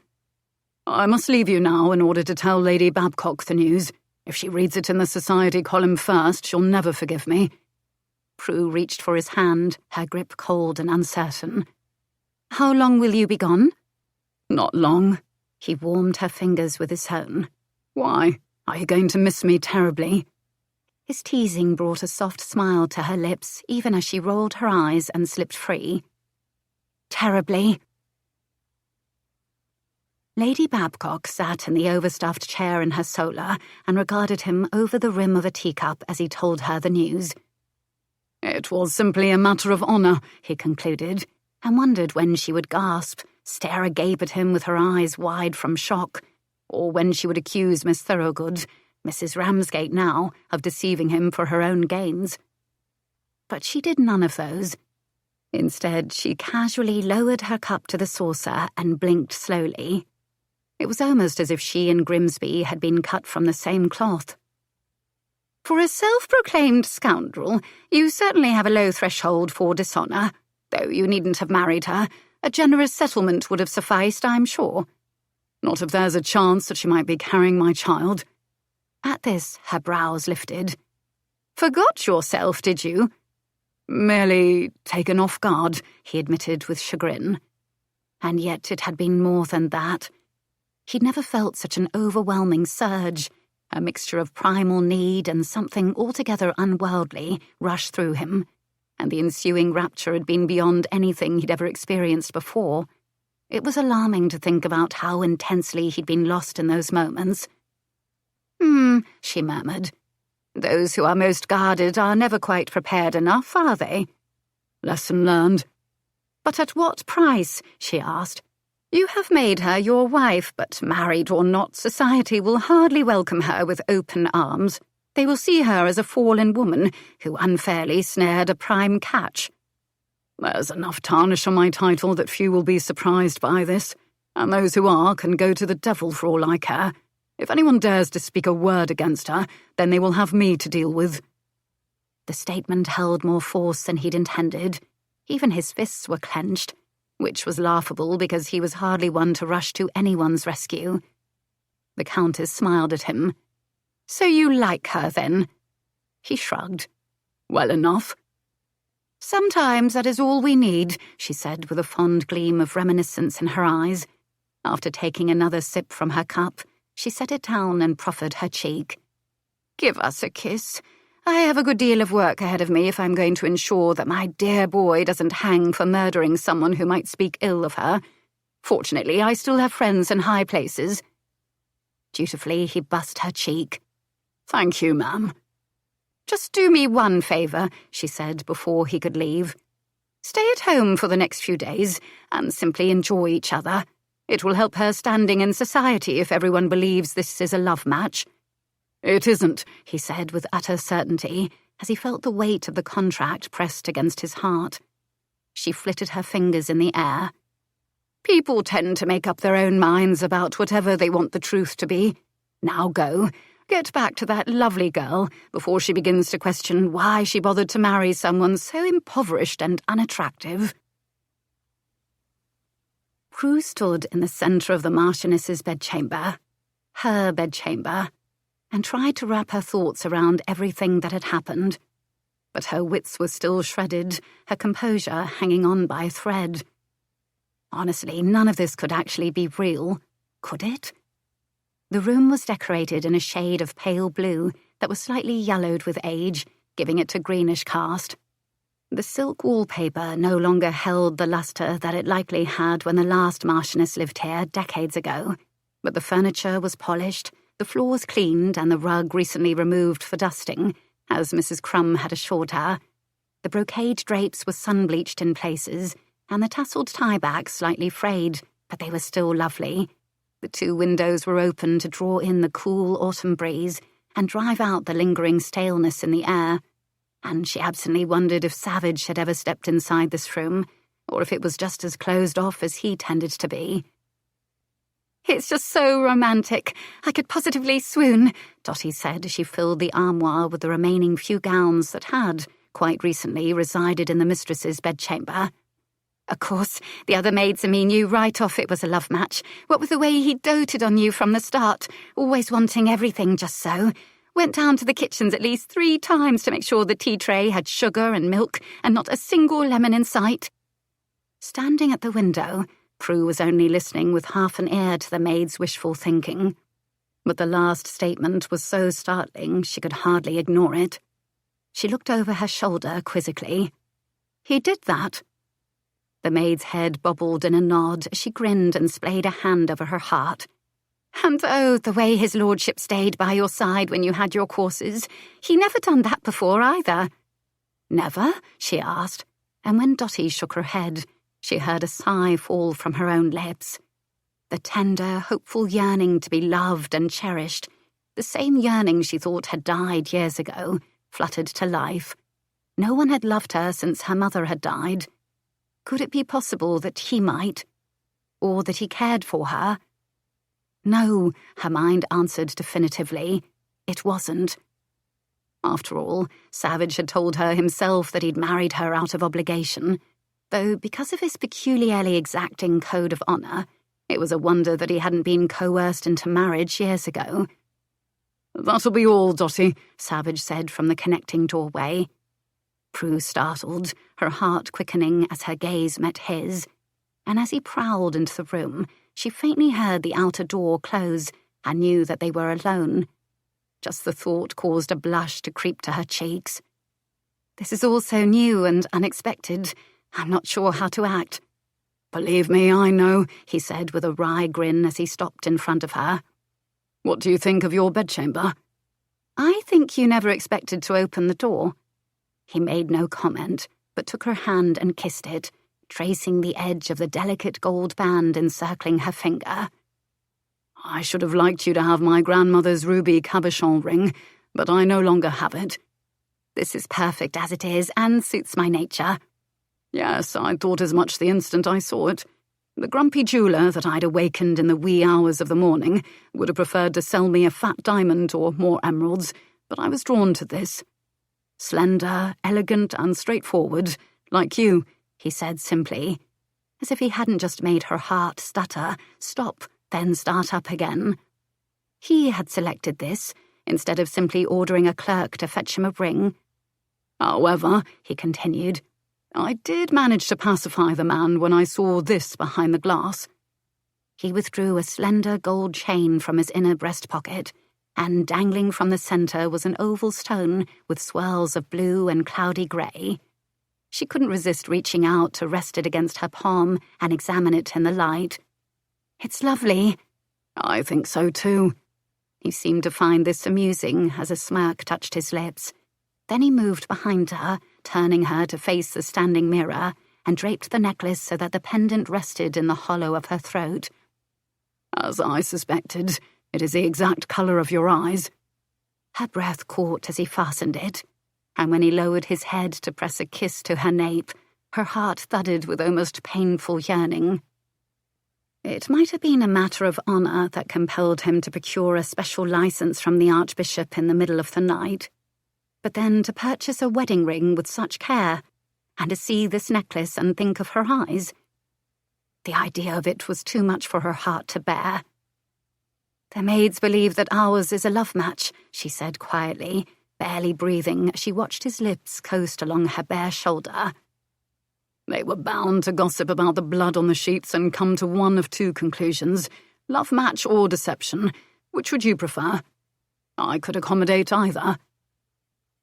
"I must leave you now in order to tell Lady Babcock the news. If she reads it in the society column first, she'll never forgive me." Prue reached for his hand, her grip cold and uncertain. "How long will you be gone?" "Not long." He warmed her fingers with his own. "Why? Are you going to miss me terribly?" His teasing brought a soft smile to her lips, even as she rolled her eyes and slipped free. "Terribly." Lady Babcock sat in the overstuffed chair in her solar and regarded him over the rim of a teacup as he told her the news. "It was simply a matter of honour," he concluded, and wondered when she would gasp, stare agape at him with her eyes wide from shock, or when she would accuse Miss Thorogood, Mrs. Ramsgate now, of deceiving him for her own gains. But she did none of those. Instead, she casually lowered her cup to the saucer and blinked slowly. It was almost as if she and Grimsby had been cut from the same cloth. "For a self-proclaimed scoundrel, you certainly have a low threshold for dishonour. Though you needn't have married her. A generous settlement would have sufficed, I'm sure." "Not if there's a chance that she might be carrying my child." At this, her brows lifted. "Forgot yourself, did you?" "Merely taken off guard," he admitted with chagrin. And yet it had been more than that. He'd never felt such an overwhelming surge, A mixture of primal need and something altogether unworldly rushed through him, and the ensuing rapture had been beyond anything he'd ever experienced before. It was alarming to think about how intensely he'd been lost in those moments. She murmured. Those who are most guarded are never quite prepared enough, are they? Lesson learned. But at what price? She asked. You have made her your wife, but married or not, society will hardly welcome her with open arms. They will see her as a fallen woman who unfairly snared a prime catch. There's enough tarnish on my title that few will be surprised by this, and those who are can go to the devil for all I care. If anyone dares to speak a word against her, then they will have me to deal with. The statement held more force than he'd intended. Even his fists were clenched, which was laughable because he was hardly one to rush to anyone's rescue. The Countess smiled at him. So you like her, then? He shrugged. Well enough. Sometimes that is all we need, she said with a fond gleam of reminiscence in her eyes. After taking another sip from her cup, she set it down and proffered her cheek. Give us a kiss. I have a good deal of work ahead of me if I'm going to ensure that my dear boy doesn't hang for murdering someone who might speak ill of her. Fortunately, I still have friends in high places. Dutifully, he bussed her cheek. Thank you, ma'am. Just do me one favour, she said before he could leave. Stay at home for the next few days and simply enjoy each other. It will help her standing in society if everyone believes this is a love match. It isn't, he said with utter certainty, as he felt the weight of the contract pressed against his heart. She flitted her fingers in the air. People tend to make up their own minds about whatever they want the truth to be. Now go. Get back to that lovely girl before she begins to question why she bothered to marry someone so impoverished and unattractive. Prue stood in the centre of the Marchioness's bedchamber, her bedchamber, and tried to wrap her thoughts around everything that had happened. But her wits were still shredded, her composure hanging on by a thread. Honestly, none of this could actually be real, could it? The room was decorated in a shade of pale blue that was slightly yellowed with age, giving it a greenish cast. The silk wallpaper no longer held the lustre that it likely had when the last Marchioness lived here decades ago, but the furniture was polished, the floors cleaned, and the rug recently removed for dusting, as Mrs. Crumb had assured her. The brocade drapes were sun-bleached in places, and the tasselled tie-backs slightly frayed, but they were still lovely. The 2 windows were open to draw in the cool autumn breeze and drive out the lingering staleness in the air, and she absently wondered if Savage had ever stepped inside this room, or if it was just as closed off as he tended to be. It's just so romantic. I could positively swoon, Dotty said as she filled the armoire with the remaining few gowns that had, quite recently, resided in the mistress's bedchamber. Of course, the other maids and me knew right off it was a love match, what with the way he doted on you from the start, always wanting everything just so. Went down to the kitchens at least 3 times to make sure the tea tray had sugar and milk and not a single lemon in sight. Standing at the window, Prue was only listening with half an ear to the maid's wishful thinking. But the last statement was so startling she could hardly ignore it. She looked over her shoulder quizzically. He did that. The maid's head bobbled in a nod as she grinned and splayed a hand over her heart. And oh, the way his lordship stayed by your side when you had your courses. He never done that before either. Never? She asked, and when Dotty shook her head, she heard a sigh fall from her own lips. The tender, hopeful yearning to be loved and cherished, the same yearning she thought had died years ago, fluttered to life. No one had loved her since her mother had died. Could it be possible that he might? Or that he cared for her? No, her mind answered definitively. It wasn't. After all, Savage had told her himself that he'd married her out of obligation, though because of his peculiarly exacting code of honour, it was a wonder that he hadn't been coerced into marriage years ago. That'll be all, Dotty, Savage said from the connecting doorway. Prue startled, her heart quickening as her gaze met his, and as he prowled into the room, she faintly heard the outer door close and knew that they were alone. Just the thought caused a blush to creep to her cheeks. This is all so new and unexpected. I'm not sure how to act. Believe me, I know, he said with a wry grin as he stopped in front of her. What do you think of your bedchamber? I think you never expected to open the door. He made no comment, but took her hand and kissed it, tracing the edge of the delicate gold band encircling her finger. I should have liked you to have my grandmother's ruby cabochon ring, but I no longer have it. This is perfect as it is and suits my nature. Yes, I thought as much the instant I saw it. The grumpy jeweller that I'd awakened in the wee hours of the morning would have preferred to sell me a fat diamond or more emeralds, but I was drawn to this. Slender, elegant and straightforward, like you, he said simply, as if he hadn't just made her heart stutter, stop, then start up again. He had selected this, instead of simply ordering a clerk to fetch him a ring. However, he continued, I did manage to pacify the man when I saw this behind the glass. He withdrew a slender gold chain from his inner breast pocket, and dangling from the centre was an oval stone with swirls of blue and cloudy grey. She couldn't resist reaching out to rest it against her palm and examine it in the light. It's lovely. I think so too. He seemed to find this amusing as a smirk touched his lips. Then he moved behind her, turning her to face the standing mirror, and draped the necklace so that the pendant rested in the hollow of her throat. As I suspected, it is the exact colour of your eyes. Her breath caught as he fastened it, and when he lowered his head to press a kiss to her nape, her heart thudded with almost painful yearning. It might have been a matter of honour that compelled him to procure a special licence from the Archbishop in the middle of the night. But then to purchase a wedding ring with such care, and to see this necklace and think of her eyes. The idea of it was too much for her heart to bear. The maids believe that ours is a love match, she said quietly, barely breathing as she watched his lips coast along her bare shoulder. They were bound to gossip about the blood on the sheets and come to one of two conclusions, love match or deception. Which would you prefer? I could accommodate either.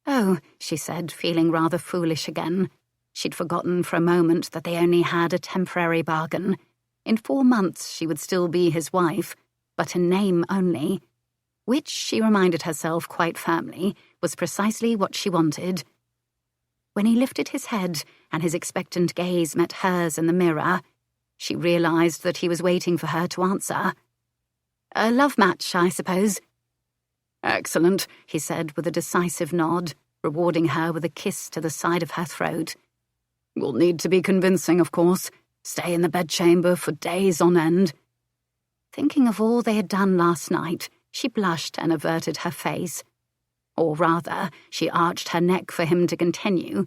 Oh, she said, feeling rather foolish again. She'd forgotten for a moment that they only had a temporary bargain. In 4 months she would still be his wife, but in name only, which, she reminded herself quite firmly, was precisely what she wanted. When he lifted his head and his expectant gaze met hers in the mirror, she realised that he was waiting for her to answer. A love match, I suppose. Excellent, he said with a decisive nod, rewarding her with a kiss to the side of her throat. Will need to be convincing, of course. Stay in the bedchamber for days on end. Thinking of all they had done last night, she blushed and averted her face. Or rather, she arched her neck for him to continue.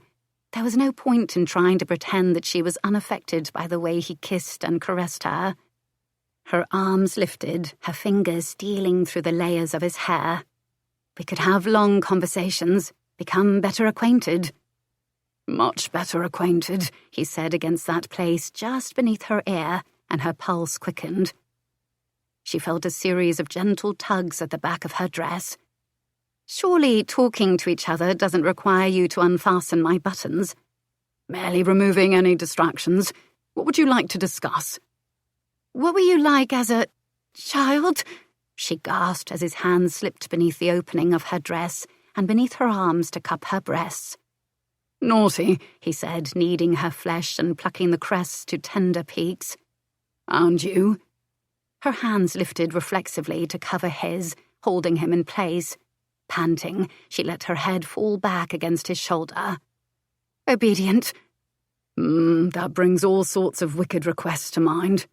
There was no point in trying to pretend that she was unaffected by the way he kissed and caressed her. Her arms lifted, her fingers stealing through the layers of his hair. We could have long conversations, become better acquainted. Much better acquainted, he said against that place just beneath her ear, and her pulse quickened. She felt a series of gentle tugs at the back of her dress. Surely talking to each other doesn't require you to unfasten my buttons. Merely removing any distractions. What would you like to discuss? What were you like as a child? She gasped as his hand slipped beneath the opening of her dress and beneath her arms to cup her breasts. Naughty, he said, kneading her flesh and plucking the crests to tender peaks. And you? Her hands lifted reflexively to cover his, holding him in place. Panting, she let her head fall back against his shoulder. Obedient. That brings all sorts of wicked requests to mind.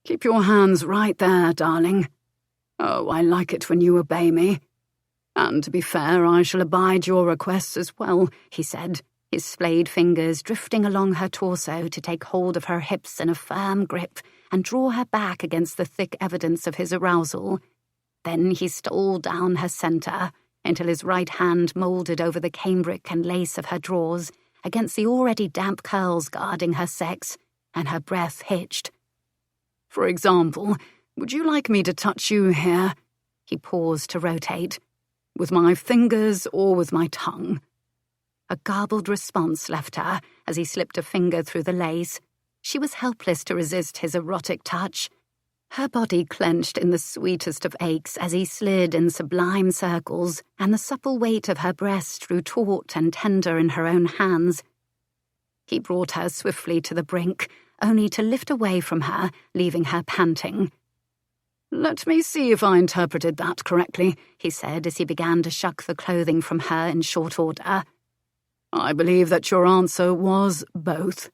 Keep your hands right there, darling. Oh, I like it when you obey me. And to be fair, I shall abide your requests as well, he said, his splayed fingers drifting along her torso to take hold of her hips in a firm grip and draw her back against the thick evidence of his arousal. Then he stole down her centre until his right hand moulded over the cambric and lace of her drawers against the already damp curls guarding her sex, and her breath hitched. For example, would you like me to touch you here? He paused to rotate. With my fingers or with my tongue?" A garbled response left her as he slipped a finger through the lace. She was helpless to resist his erotic touch. Her body clenched in the sweetest of aches as he slid in sublime circles, and the supple weight of her breast grew taut and tender in her own hands. He brought her swiftly to the brink, only to lift away from her, leaving her panting. "Let me see if I interpreted that correctly," he said as he began to shuck the clothing from her in short order. "I believe that your answer was both."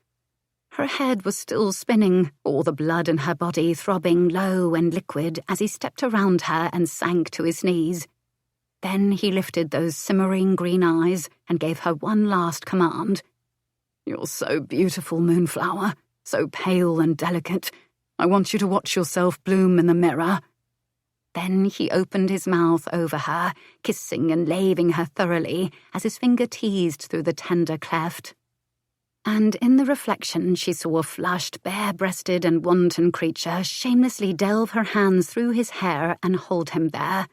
Her head was still spinning, all the blood in her body throbbing low and liquid as he stepped around her and sank to his knees. Then he lifted those simmering green eyes and gave her one last command. "You're so beautiful, Moonflower, so pale and delicate. I want you to watch yourself bloom in the mirror." Then he opened his mouth over her, kissing and laving her thoroughly as his finger teased through the tender cleft. And in the reflection she saw a flushed, bare-breasted and wanton creature shamelessly delve her hands through his hair and hold him there.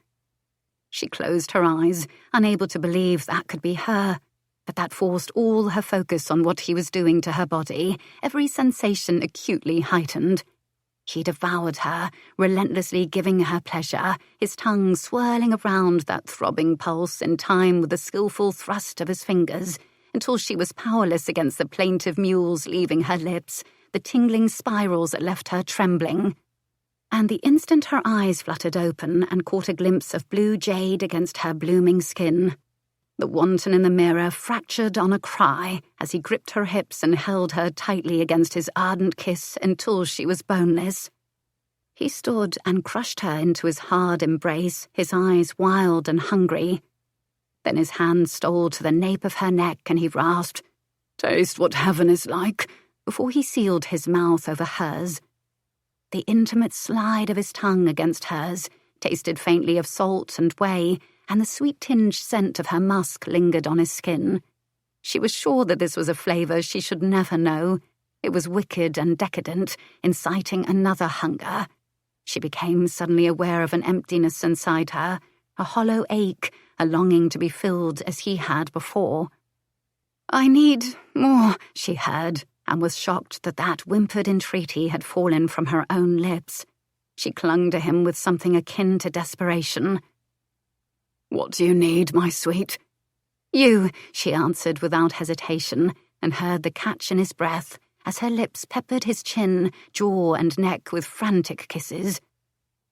She closed her eyes, unable to believe that could be her, but that forced all her focus on what he was doing to her body, every sensation acutely heightened. He devoured her, relentlessly giving her pleasure, his tongue swirling around that throbbing pulse in time with the skillful thrust of his fingers, until she was powerless against the plaintive mewls leaving her lips, the tingling spirals that left her trembling. And the instant her eyes fluttered open and caught a glimpse of blue jade against her blooming skin, the wanton in the mirror fractured on a cry as he gripped her hips and held her tightly against his ardent kiss until she was boneless. He stood and crushed her into his hard embrace, his eyes wild and hungry. Then his hand stole to the nape of her neck and he rasped, "Taste what heaven is like," before he sealed his mouth over hers. The intimate slide of his tongue against hers tasted faintly of salt and whey, and the sweet tinged scent of her musk lingered on his skin. She was sure that this was a flavour she should never know. It was wicked and decadent, inciting another hunger. She became suddenly aware of an emptiness inside her, a hollow ache, a longing to be filled as he had before. "I need more," she heard, and was shocked that that whimpered entreaty had fallen from her own lips. She clung to him with something akin to desperation. "What do you need, my sweet?" "You," she answered without hesitation, and heard the catch in his breath as her lips peppered his chin, jaw, and neck with frantic kisses.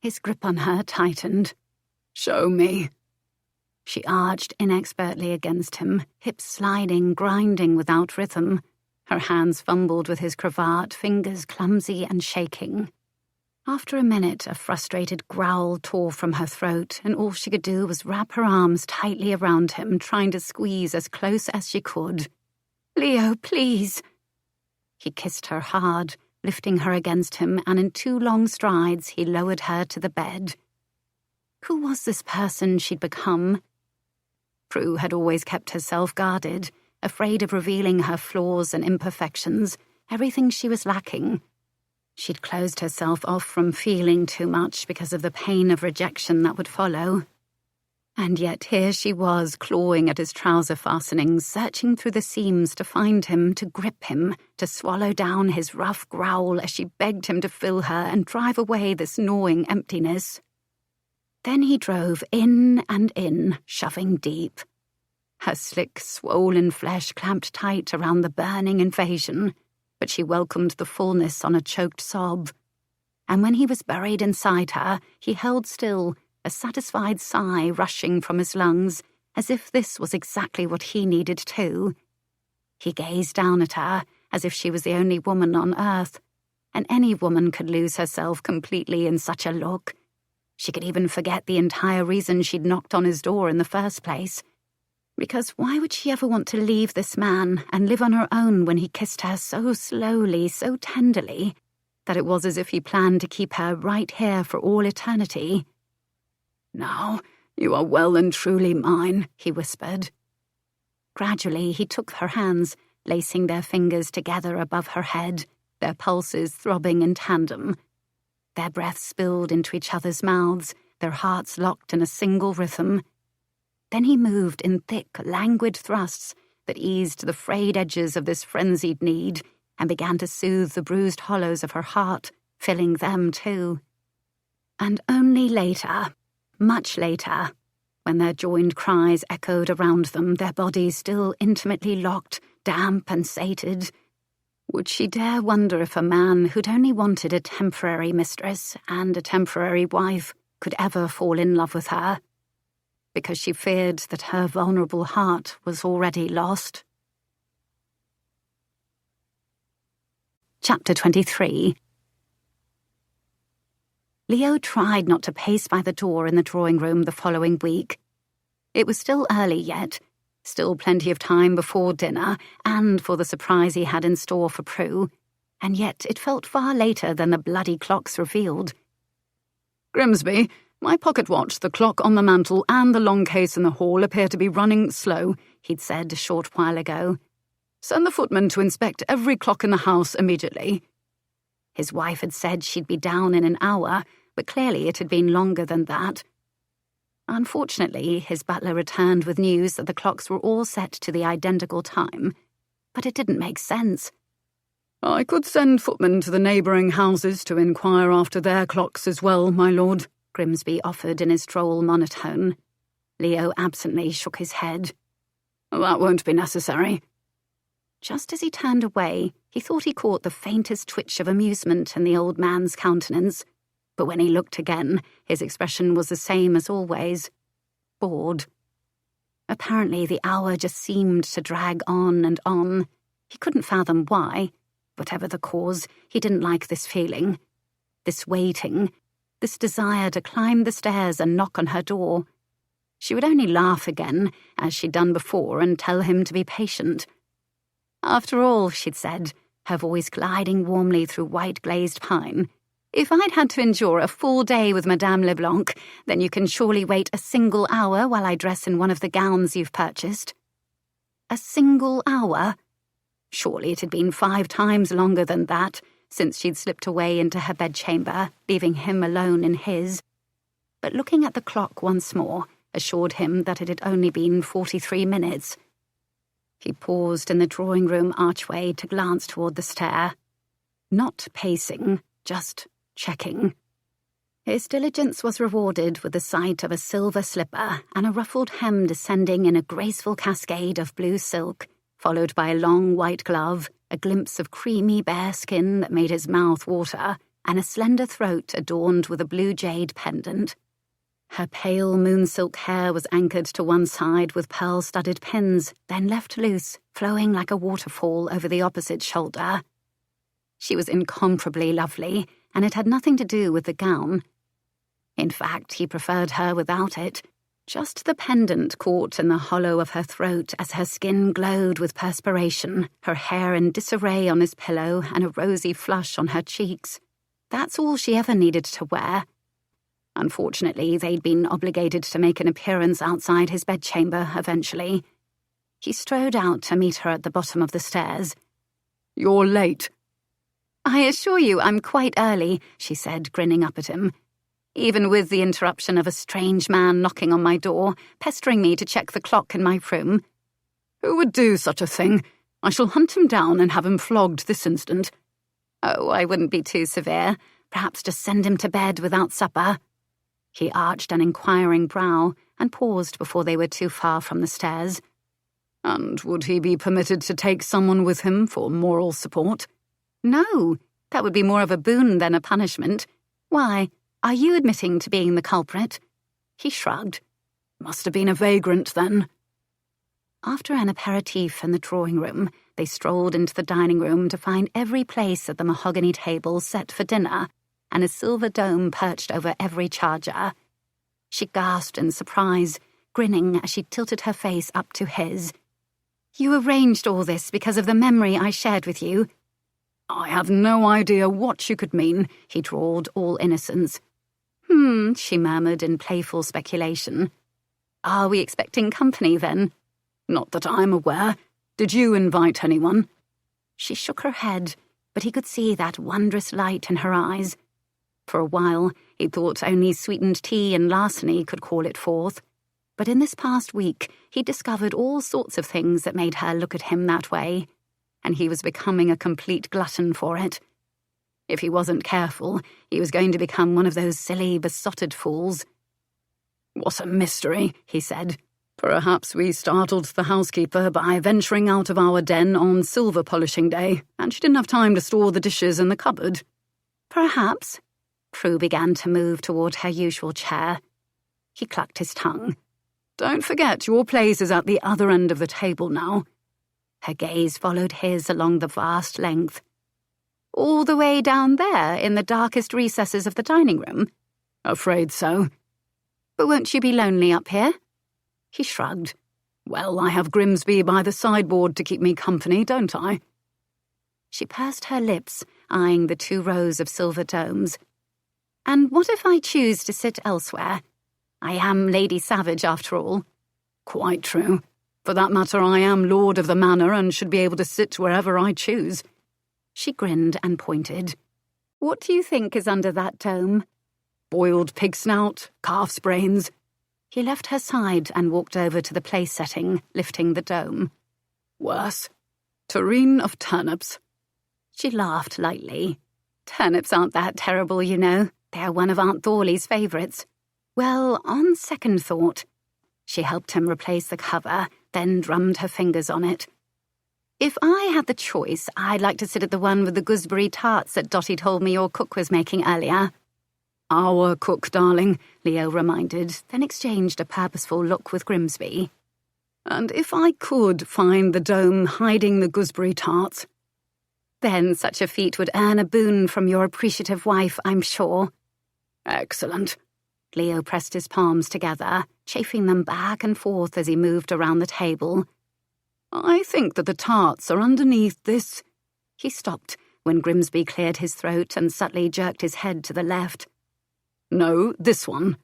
His grip on her tightened. "Show me." She arched inexpertly against him, hips sliding, grinding without rhythm. Her hands fumbled with his cravat, fingers clumsy and shaking. After a minute, a frustrated growl tore from her throat, and all she could do was wrap her arms tightly around him, trying to squeeze as close as she could. "Leo, please." He kissed her hard, lifting her against him, and in 2 long strides he lowered her to the bed. Who was this person she'd become? Prue had always kept herself guarded, afraid of revealing her flaws and imperfections, everything she was lacking. She'd closed herself off from feeling too much because of the pain of rejection that would follow. And yet here she was, clawing at his trouser fastenings, searching through the seams to find him, to grip him, to swallow down his rough growl as she begged him to fill her and drive away this gnawing emptiness. Then he drove in and in, shoving deep. Her slick, swollen flesh clamped tight around the burning invasion, but she welcomed the fullness on a choked sob. And when he was buried inside her, he held still, a satisfied sigh rushing from his lungs, as if this was exactly what he needed too. He gazed down at her, as if she was the only woman on earth, and any woman could lose herself completely in such a look. She could even forget the entire reason she'd knocked on his door in the first place. Because why would she ever want to leave this man and live on her own when he kissed her so slowly, so tenderly, that it was as if he planned to keep her right here for all eternity? "Now, you are well and truly mine," he whispered. Gradually, he took her hands, lacing their fingers together above her head, their pulses throbbing in tandem. Their breaths spilled into each other's mouths, their hearts locked in a single rhythm. Then he moved in thick, languid thrusts that eased the frayed edges of this frenzied need and began to soothe the bruised hollows of her heart, filling them too. And only later, much later, when their joined cries echoed around them, their bodies still intimately locked, damp and sated, would she dare wonder if a man who'd only wanted a temporary mistress and a temporary wife could ever fall in love with her, because she feared that her vulnerable heart was already lost. Chapter 23. Leo tried not to pace by the door in the drawing room the following week. It was still early yet, still plenty of time before dinner and for the surprise he had in store for Prue, and yet it felt far later than the bloody clocks revealed. "Grimsby, my pocket watch, the clock on the mantel, and the long case in the hall appear to be running slow," he'd said a short while ago. "Send the footman to inspect every clock in the house immediately." His wife had said she'd be down in an hour, but clearly it had been longer than that. Unfortunately, his butler returned with news that the clocks were all set to the identical time, but it didn't make sense. "I could send footmen to the neighbouring houses to inquire after their clocks as well, my lord," Grimsby offered in his droll monotone. Leo absently shook his head. "That won't be necessary." Just as he turned away, he thought he caught the faintest twitch of amusement in the old man's countenance. But when he looked again, his expression was the same as always. Bored. Apparently the hour just seemed to drag on and on. He couldn't fathom why. Whatever the cause, he didn't like this feeling. This waiting. This desire to climb the stairs and knock on her door. She would only laugh again, as she'd done before, and tell him to be patient. After all, she'd said, her voice gliding warmly through white-glazed pine, if I'd had to endure a full day with Madame Leblanc, then you can surely wait a single hour while I dress in one of the gowns you've purchased. A single hour? Surely it had been 5 times longer than that, since she'd slipped away into her bedchamber, leaving him alone in his. But looking at the clock once more assured him that it had only been 43 minutes. He paused in the drawing-room archway to glance toward the stair. Not pacing, just checking. His diligence was rewarded with the sight of a silver slipper and a ruffled hem descending in a graceful cascade of blue silk, followed by a long white glove, a glimpse of creamy bare skin that made his mouth water, and a slender throat adorned with a blue jade pendant. Her pale moon-silk hair was anchored to one side with pearl-studded pins, then left loose, flowing like a waterfall over the opposite shoulder. She was incomparably lovely, and it had nothing to do with the gown. In fact, he preferred her without it. Just the pendant caught in the hollow of her throat as her skin glowed with perspiration, her hair in disarray on his pillow and a rosy flush on her cheeks. That's all she ever needed to wear. Unfortunately, they'd been obligated to make an appearance outside his bedchamber eventually. He strode out to meet her at the bottom of the stairs. "You're late." "I assure you I'm quite early," she said, grinning up at him. "Even with the interruption of a strange man knocking on my door, pestering me to check the clock in my room." "Who would do such a thing? I shall hunt him down and have him flogged this instant." "Oh, I wouldn't be too severe. Perhaps just send him to bed without supper." He arched an inquiring brow and paused before they were too far from the stairs. "And would he be permitted to take someone with him for moral support?" "No, that would be more of a boon than a punishment. Why, are you admitting to being the culprit?" He shrugged. "Must have been a vagrant, then." After an aperitif in the drawing-room, they strolled into the dining room to find every place at the mahogany table set for dinner, and a silver dome perched over every charger. She gasped in surprise, grinning as she tilted her face up to his. "You arranged all this because of the memory I shared with you?" "I have no idea what you could mean," he drawled, all innocence. She murmured in playful speculation. "Are we expecting company, then?" "Not that I'm aware. Did you invite anyone?" She shook her head, but he could see that wondrous light in her eyes. For a while, he thought only sweetened tea and larceny could call it forth. But in this past week, he discovered all sorts of things that made her look at him that way, and he was becoming a complete glutton for it. If he wasn't careful, he was going to become one of those silly, besotted fools. "What a mystery," he said. "Perhaps we startled the housekeeper by venturing out of our den on silver polishing day, and she didn't have time to store the dishes in the cupboard." Perhaps. Prue began to move toward her usual chair. He clucked his tongue. "Don't forget your place is at the other end of the table now." Her gaze followed his along the vast length. "All the way down there in the darkest recesses of the dining room?" "Afraid so." "But won't you be lonely up here?" He shrugged. "Well, I have Grimsby by the sideboard to keep me company, don't I?" She pursed her lips, eyeing the 2 rows of silver domes. "And what if I choose to sit elsewhere? I am Lady Savage, after all." "Quite true. For that matter, I am lord of the manor and should be able to sit wherever I choose." She grinned and pointed. "What do you think is under that dome?" "Boiled pig snout, calf's brains." He left her side and walked over to the place setting, lifting the dome. "Worse. Terrine of turnips." She laughed lightly. "Turnips aren't that terrible, you know. They're one of Aunt Thorley's favourites. Well, on second thought." She helped him replace the cover, then drummed her fingers on it. "If I had the choice, I'd like to sit at the one with the gooseberry tarts that Dottie told me your cook was making earlier." "Our cook, darling," Leo reminded, then exchanged a purposeful look with Grimsby. "And if I could find the dome hiding the gooseberry tarts—" "Then such a feat would earn a boon from your appreciative wife, I'm sure." "Excellent." Leo pressed his palms together, chafing them back and forth as he moved around the table. "I think that the tarts are underneath this—" He stopped when Grimsby cleared his throat and subtly jerked his head to the left. "No, this one."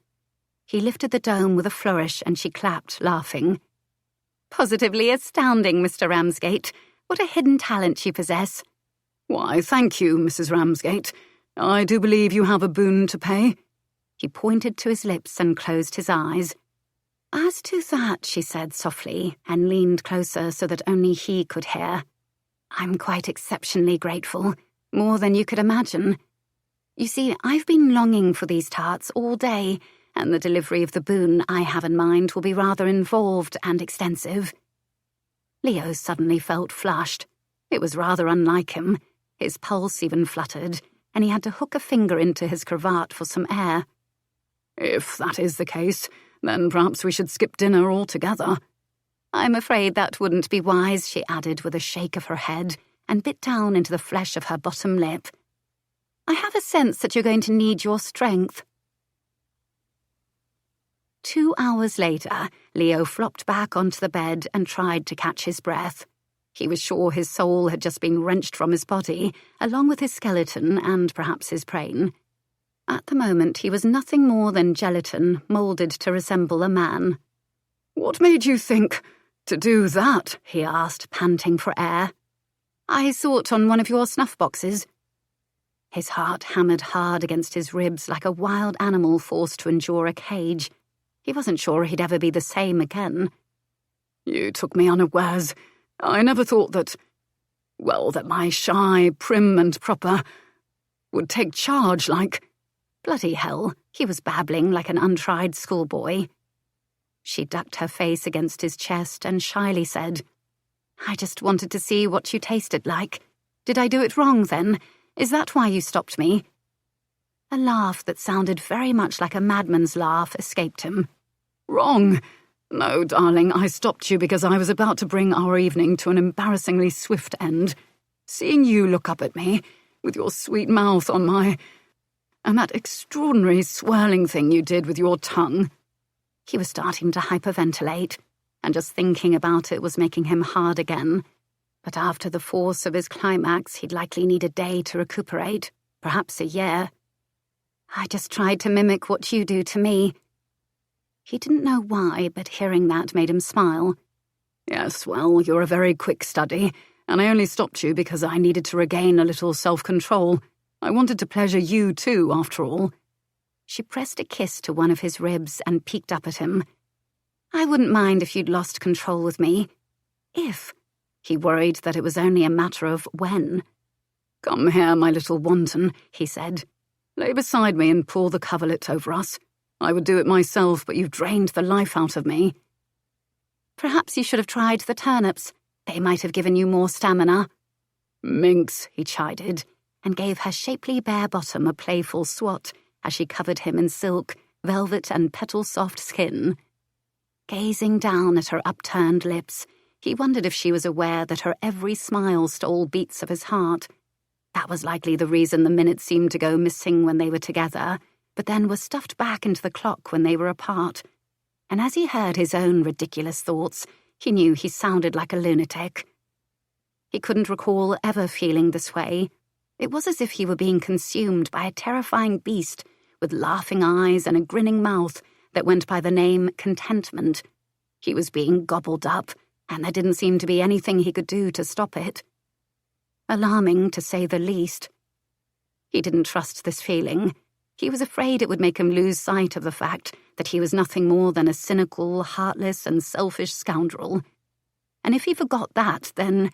He lifted the dome with a flourish and she clapped, laughing. "Positively astounding, Mr. Ramsgate. What a hidden talent you possess." "Why, thank you, Mrs. Ramsgate. I do believe you have a boon to pay." He pointed to his lips and closed his eyes. "As to that," she said softly, and leaned closer so that only he could hear. "I'm quite exceptionally grateful, more than you could imagine. You see, I've been longing for these tarts all day, and the delivery of the boon I have in mind will be rather involved and extensive." Leo suddenly felt flushed. It was rather unlike him. His pulse even fluttered, and he had to hook a finger into his cravat for some air. "If that is the case, then perhaps we should skip dinner altogether." "I'm afraid that wouldn't be wise," she added with a shake of her head, and bit down into the flesh of her bottom lip. "I have a sense that you're going to need your strength." 2 hours later, Leo flopped back onto the bed and tried to catch his breath. He was sure his soul had just been wrenched from his body, along with his skeleton and perhaps his brain. At the moment, he was nothing more than gelatin moulded to resemble a man. "What made you think to do that?" he asked, panting for air. "I saw it on one of your snuff boxes." His heart hammered hard against his ribs like a wild animal forced to endure a cage. He wasn't sure he'd ever be the same again. "You took me unawares. I never thought that my shy, prim and proper would take charge like—" Bloody hell, he was babbling like an untried schoolboy. She ducked her face against his chest and shyly said, "I just wanted to see what you tasted like. Did I do it wrong, then? Is that why you stopped me?" A laugh that sounded very much like a madman's laugh escaped him. "Wrong? No, darling, I stopped you because I was about to bring our evening to an embarrassingly swift end. Seeing you look up at me, with your sweet mouth on my... and that extraordinary swirling thing you did with your tongue." He was starting to hyperventilate, and just thinking about it was making him hard again. But after the force of his climax, he'd likely need a day to recuperate, perhaps a year. "I just tried to mimic what you do to me." He didn't know why, but hearing that made him smile. "Yes, well, you're a very quick study, and I only stopped you because I needed to regain a little self-control. I wanted to pleasure you too, after all." She pressed a kiss to one of his ribs and peeked up at him. I wouldn't mind if you'd lost control with me. If. He worried that it was only a matter of when. "Come here, my little wanton," he said. "Lay beside me and pull the coverlet over us. I would do it myself, but you've drained the life out of me." Perhaps you should have tried the turnips. They might have given you more stamina. "Minx," he chided, and gave her shapely bare bottom a playful swat as she covered him in silk, velvet and petal-soft skin. Gazing down at her upturned lips, he wondered if she was aware that her every smile stole beats of his heart. That was likely the reason the minutes seemed to go missing when they were together, but then were stuffed back into the clock when they were apart. And as he heard his own ridiculous thoughts, he knew he sounded like a lunatic. He couldn't recall ever feeling this way. It was as if he were being consumed by a terrifying beast with laughing eyes and a grinning mouth that went by the name Contentment. He was being gobbled up, and there didn't seem to be anything he could do to stop it. Alarming, to say the least. He didn't trust this feeling. He was afraid it would make him lose sight of the fact that he was nothing more than a cynical, heartless, and selfish scoundrel. And if he forgot that, then...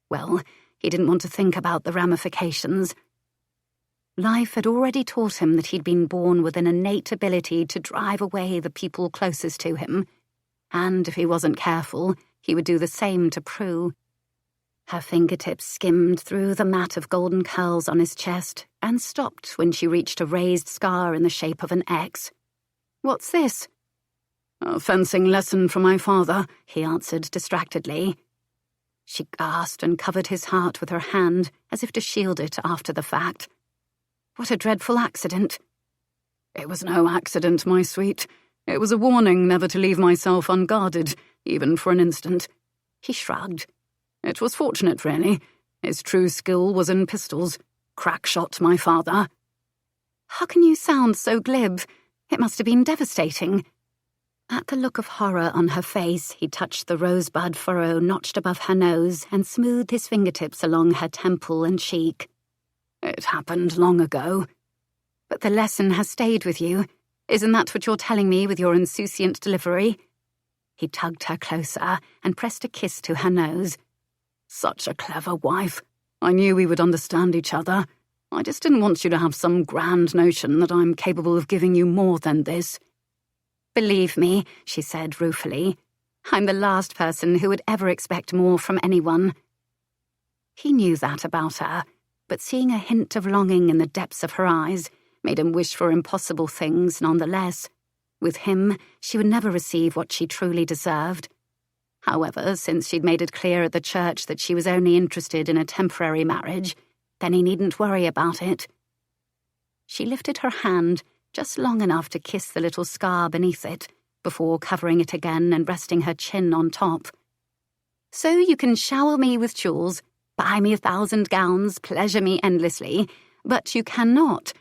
well, he didn't want to think about the ramifications. Life had already taught him that he'd been born with an innate ability to drive away the people closest to him, and if he wasn't careful, he would do the same to Prue. Her fingertips skimmed through the mat of golden curls on his chest and stopped when she reached a raised scar in the shape of an X. "What's this?" "A fencing lesson from my father," he answered distractedly. She gasped and covered his heart with her hand, as if to shield it after the fact. What a dreadful accident. "It was no accident, my sweet. It was a warning never to leave myself unguarded, even for an instant." He shrugged. "It was fortunate, really. His true skill was in pistols. Crack shot, my father." "How can you sound so glib? It must have been devastating." At the look of horror on her face, he touched the rosebud furrow notched above her nose and smoothed his fingertips along her temple and cheek. "It happened long ago." "But the lesson has stayed with you. Isn't that what you're telling me with your insouciant delivery?" He tugged her closer and pressed a kiss to her nose. "Such a clever wife. I knew we would understand each other. I just didn't want you to have some grand notion that I'm capable of giving you more than this." "Believe me," she said ruefully, "I'm the last person who would ever expect more from anyone." He knew that about her, but seeing a hint of longing in the depths of her eyes made him wish for impossible things nonetheless. With him, she would never receive what she truly deserved. However, since she'd made it clear at the church that she was only interested in a temporary marriage, then he needn't worry about it. She lifted her hand just long enough to kiss the little scar beneath it, before covering it again and resting her chin on top. "So you can shower me with jewels, buy me 1,000 gowns, pleasure me endlessly, but you cannot."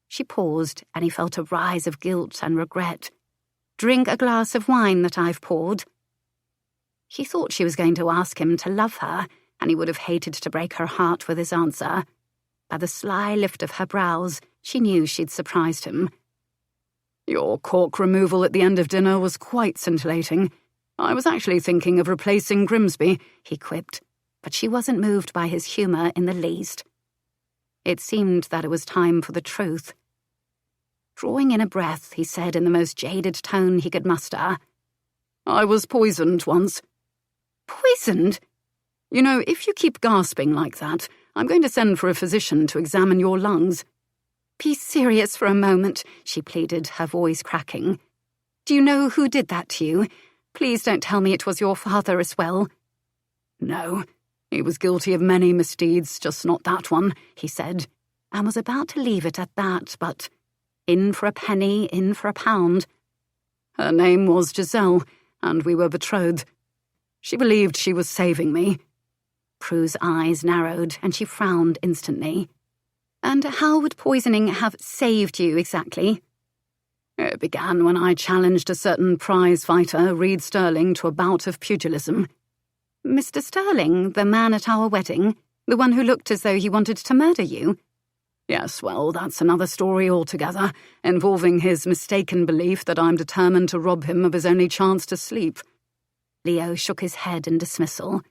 She paused, and he felt a rise of guilt and regret. "Drink a glass of wine that I've poured." He thought she was going to ask him to love her, and he would have hated to break her heart with his answer. By the sly lift of her brows, she knew she'd surprised him. "Your cork removal at the end of dinner was quite scintillating. I was actually thinking of replacing Grimsby," he quipped, but she wasn't moved by his humour in the least. It seemed that it was time for the truth. Drawing in a breath, he said in the most jaded tone he could muster, "I was poisoned once." "Poisoned?" "You know, if you keep gasping like that, I'm going to send for a physician to examine your lungs." "Be serious for a moment," she pleaded, her voice cracking. "Do you know who did that to you? Please don't tell me it was your father as well." "No, he was guilty of many misdeeds, just not that one," he said, and was about to leave it at that, but in for a penny, in for a pound. "Her name was Giselle, and we were betrothed. She believed she was saving me." Prue's eyes narrowed, and she frowned instantly. "And how would poisoning have saved you exactly?" "It began when I challenged a certain prize fighter, Reed Sterling, to a bout of pugilism." "Mr. Sterling, the man at our wedding? The one who looked as though he wanted to murder you?" Yes, well, that's another story altogether, involving his mistaken belief that I'm determined to rob him of his only chance to sleep. Leo shook his head in dismissal.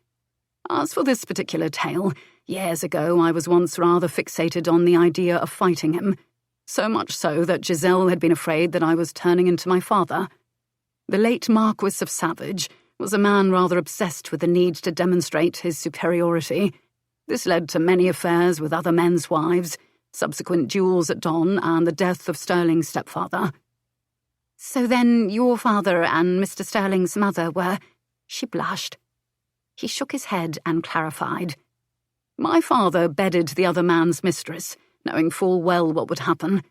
As for this particular tale, years ago I was once rather fixated on the idea of fighting him, so much so that Giselle had been afraid that I was turning into my father. The late Marquess of Savage was a man rather obsessed with the need to demonstrate his superiority. This led to many affairs with other men's wives, subsequent duels at Don, and the death of Sterling's stepfather. So then your father and Mr. Sterling's mother were... She blushed. He shook his head and clarified. My father bedded the other man's mistress, knowing full well what would happen.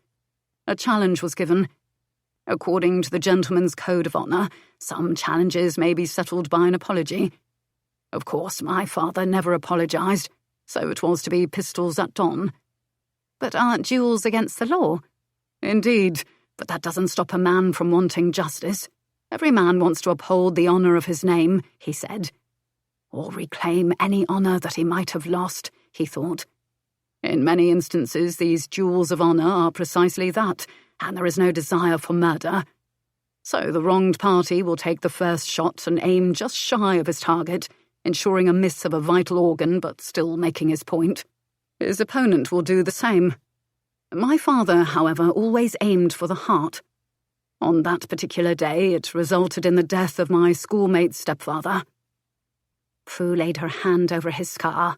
A challenge was given. According to the gentleman's code of honour, some challenges may be settled by an apology. Of course, my father never apologised, so it was to be pistols at Don. But aren't duels against the law? Indeed, but that doesn't stop a man from wanting justice. Every man wants to uphold the honour of his name, he said. Or reclaim any honour that he might have lost, he thought. In many instances, these duels of honour are precisely that, and there is no desire for murder. So the wronged party will take the first shot and aim just shy of his target, ensuring a miss of a vital organ but still making his point. His opponent will do the same. My father, however, always aimed for the heart. On that particular day, it resulted in the death of my schoolmate's stepfather. Prue laid her hand over his scar.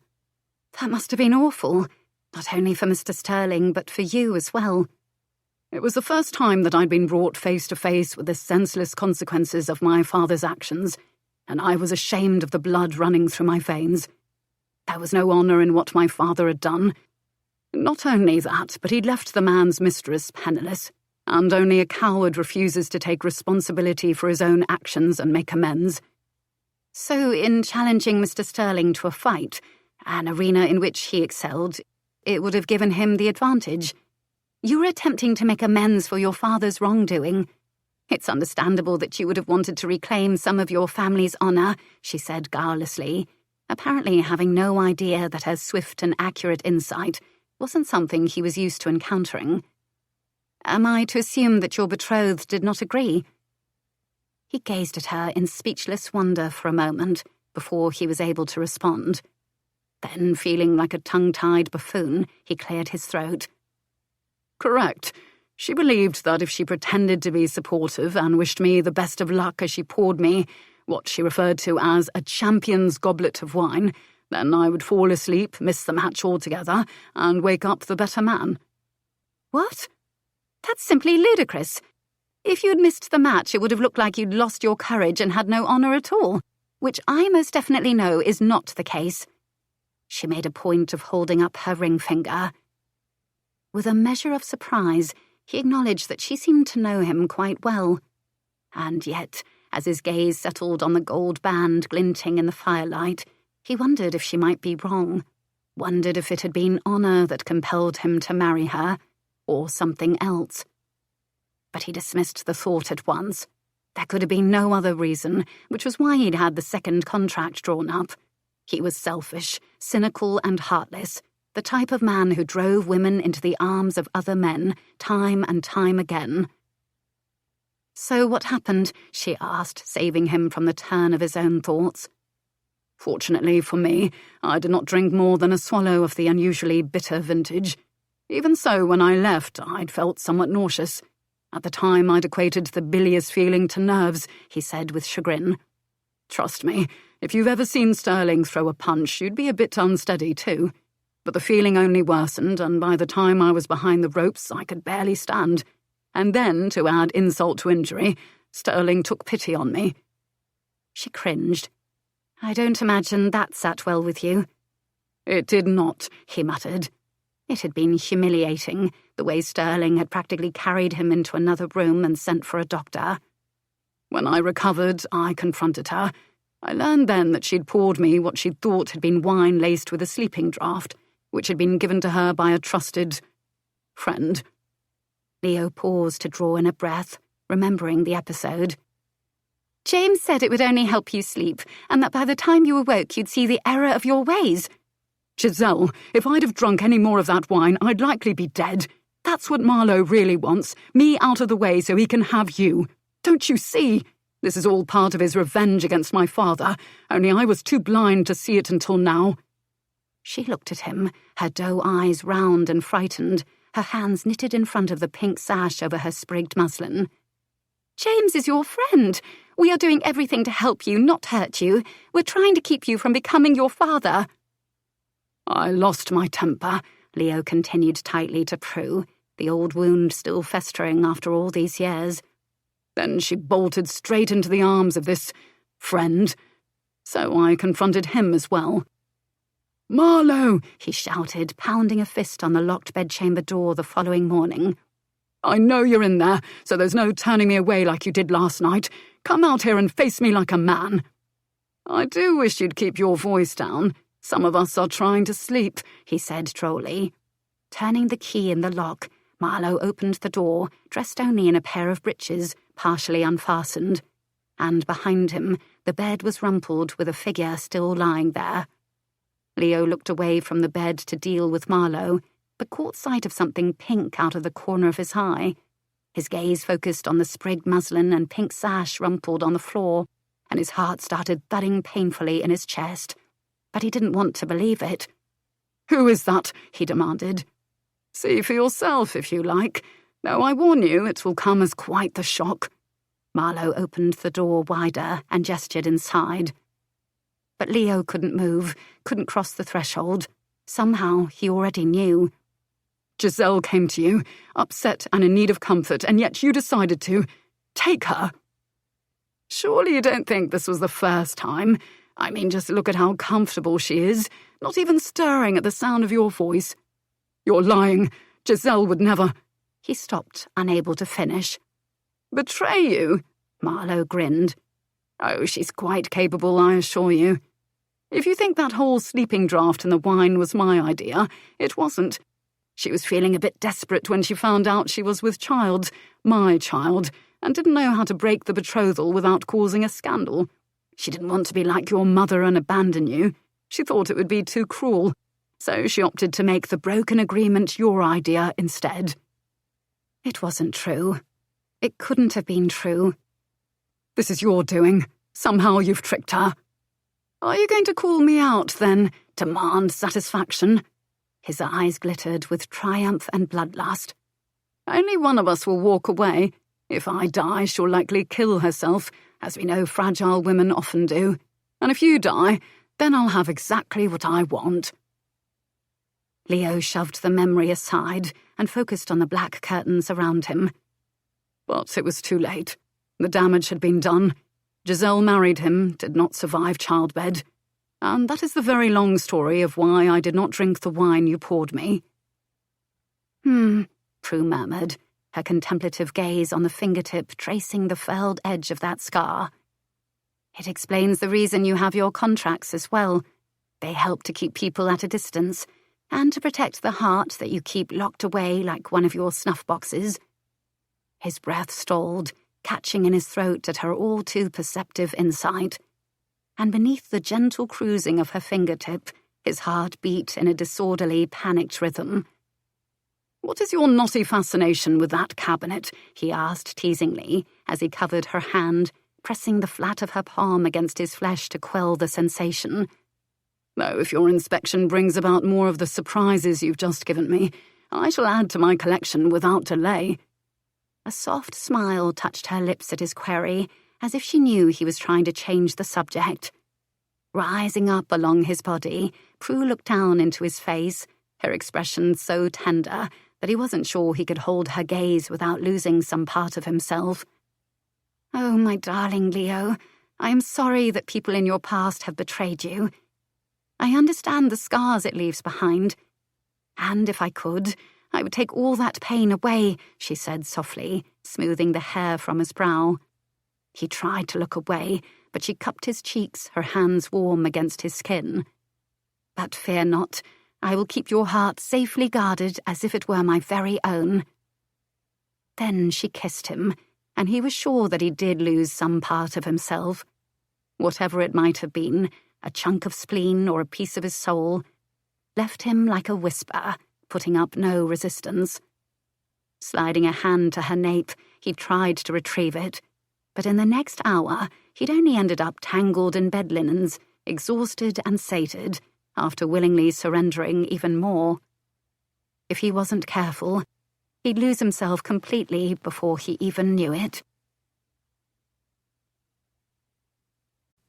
That must have been awful, not only for Mr. Sterling, but for you as well. It was the first time that I'd been brought face to face with the senseless consequences of my father's actions, and I was ashamed of the blood running through my veins. There was no honour in what my father had done. Not only that, but he'd left the man's mistress penniless, and only a coward refuses to take responsibility for his own actions and make amends. So in challenging Mr. Sterling to a fight, an arena in which he excelled, it would have given him the advantage. You were attempting to make amends for your father's wrongdoing. It's understandable that you would have wanted to reclaim some of your family's honour, she said guilelessly, apparently having no idea that her swift and accurate insight wasn't something he was used to encountering. Am I to assume that your betrothed did not agree? He gazed at her in speechless wonder for a moment before he was able to respond. Then, feeling like a tongue-tied buffoon, he cleared his throat. Correct. She believed that if she pretended to be supportive and wished me the best of luck as she poured me what she referred to as a champion's goblet of wine, then I would fall asleep, miss the match altogether, and wake up the better man. What? That's simply ludicrous. If you'd missed the match, it would have looked like you'd lost your courage and had no honour at all, which I most definitely know is not the case. She made a point of holding up her ring finger. With a measure of surprise, he acknowledged that she seemed to know him quite well. And yet, as his gaze settled on the gold band glinting in the firelight, he wondered if she might be wrong, wondered if it had been honour that compelled him to marry her, or something else. But he dismissed the thought at once. There could have been no other reason, which was why he'd had the second contract drawn up. He was selfish, cynical and heartless, the type of man who drove women into the arms of other men, time and time again. So what happened? She asked, saving him from the turn of his own thoughts. Fortunately for me, I did not drink more than a swallow of the unusually bitter vintage. Even so, when I left, I'd felt somewhat nauseous. At the time, I'd equated the bilious feeling to nerves, he said with chagrin. Trust me, if you've ever seen Sterling throw a punch, you'd be a bit unsteady too. But the feeling only worsened, and by the time I was behind the ropes, I could barely stand. And then, to add insult to injury, Sterling took pity on me. She cringed. I don't imagine that sat well with you. It did not, he muttered. It had been humiliating, the way Sterling had practically carried him into another room and sent for a doctor. When I recovered, I confronted her. I learned then that she'd poured me what she'd thought had been wine laced with a sleeping draught, which had been given to her by a trusted friend. Leo paused to draw in a breath, remembering the episode. James said it would only help you sleep, and that by the time you awoke you'd see the error of your ways. Giselle, if I'd have drunk any more of that wine, I'd likely be dead. That's what Marlowe really wants, me out of the way so he can have you. Don't you see? This is all part of his revenge against my father, only I was too blind to see it until now." She looked at him, her doe eyes round and frightened, her hands knitted in front of the pink sash over her sprigged muslin. "James is your friend. We are doing everything to help you, not hurt you. We're trying to keep you from becoming your father." "I lost my temper," Leo continued tightly to Prue, the old wound still festering after all these years. "Then she bolted straight into the arms of this friend. So I confronted him as well." "Marlowe!" he shouted, pounding a fist on the locked bedchamber door the following morning. "I know you're in there, so there's no turning me away like you did last night. Come out here and face me like a man." "I do wish you'd keep your voice down. Some of us are trying to sleep," he said drolly. Turning the key in the lock, Marlowe opened the door, dressed only in a pair of breeches, partially unfastened, and behind him the bed was rumpled with a figure still lying there. Leo looked away from the bed to deal with Marlowe, but caught sight of something pink out of the corner of his eye. His gaze focused on the sprigged muslin and pink sash rumpled on the floor, and his heart started thudding painfully in his chest. But he didn't want to believe it. "Who is that?" he demanded. "See for yourself, if you like, though I warn you it will come as quite the shock." Marlowe opened the door wider and gestured inside. But Leo couldn't move, couldn't cross the threshold. Somehow he already knew. "Giselle came to you, upset and in need of comfort, and yet you decided to take her. Surely you don't think this was the first time? I mean, just look at how comfortable she is, not even stirring at the sound of your voice. You're lying. Giselle would never—" He stopped, unable to finish. "Betray you?" Marlowe grinned. "Oh, she's quite capable, I assure you. If you think that whole sleeping draught in the wine was my idea, it wasn't. She was feeling a bit desperate when she found out she was with child, my child, and didn't know how to break the betrothal without causing a scandal. She didn't want to be like your mother and abandon you. She thought it would be too cruel. So she opted to make the broken agreement your idea instead." It wasn't true. It couldn't have been true. "This is your doing. Somehow you've tricked her. Are you going to call me out, then? Demand satisfaction?" His eyes glittered with triumph and bloodlust. "Only one of us will walk away. If I die, she'll likely kill herself, as we know fragile women often do. And if you die, then I'll have exactly what I want." Leo shoved the memory aside and focused on the black curtains around him. But it was too late. The damage had been done. Giselle married him, did not survive childbed. And that is the very long story of why I did not drink the wine you poured me. Prue murmured, her contemplative gaze on the fingertip tracing the furled edge of that scar. "It explains the reason you have your contracts as well. They help to keep people at a distance, and to protect the heart that you keep locked away like one of your snuff boxes." His breath stalled, catching in his throat at her all-too-perceptive insight. And beneath the gentle cruising of her fingertip, his heart beat in a disorderly, panicked rhythm. "What is your knotty fascination with that cabinet?" he asked teasingly, as he covered her hand, pressing the flat of her palm against his flesh to quell the sensation. "Though if your inspection brings about more of the surprises you've just given me, I shall add to my collection without delay." A soft smile touched her lips at his query, as if she knew he was trying to change the subject. Rising up along his body, Prue looked down into his face, her expression so tender that he wasn't sure he could hold her gaze without losing some part of himself. "Oh, my darling Leo, I am sorry that people in your past have betrayed you. I understand the scars it leaves behind. And if I could, I would take all that pain away," she said softly, smoothing the hair from his brow. He tried to look away, but she cupped his cheeks, her hands warm against his skin. "But fear not, I will keep your heart safely guarded as if it were my very own." Then she kissed him, and he was sure that he did lose some part of himself. Whatever it might have been, a chunk of spleen or a piece of his soul, left him like a whisper, putting up no resistance. Sliding a hand to her nape, he tried to retrieve it, but in the next hour he'd only ended up tangled in bed linens, exhausted and sated, after willingly surrendering even more. If he wasn't careful, he'd lose himself completely before he even knew it.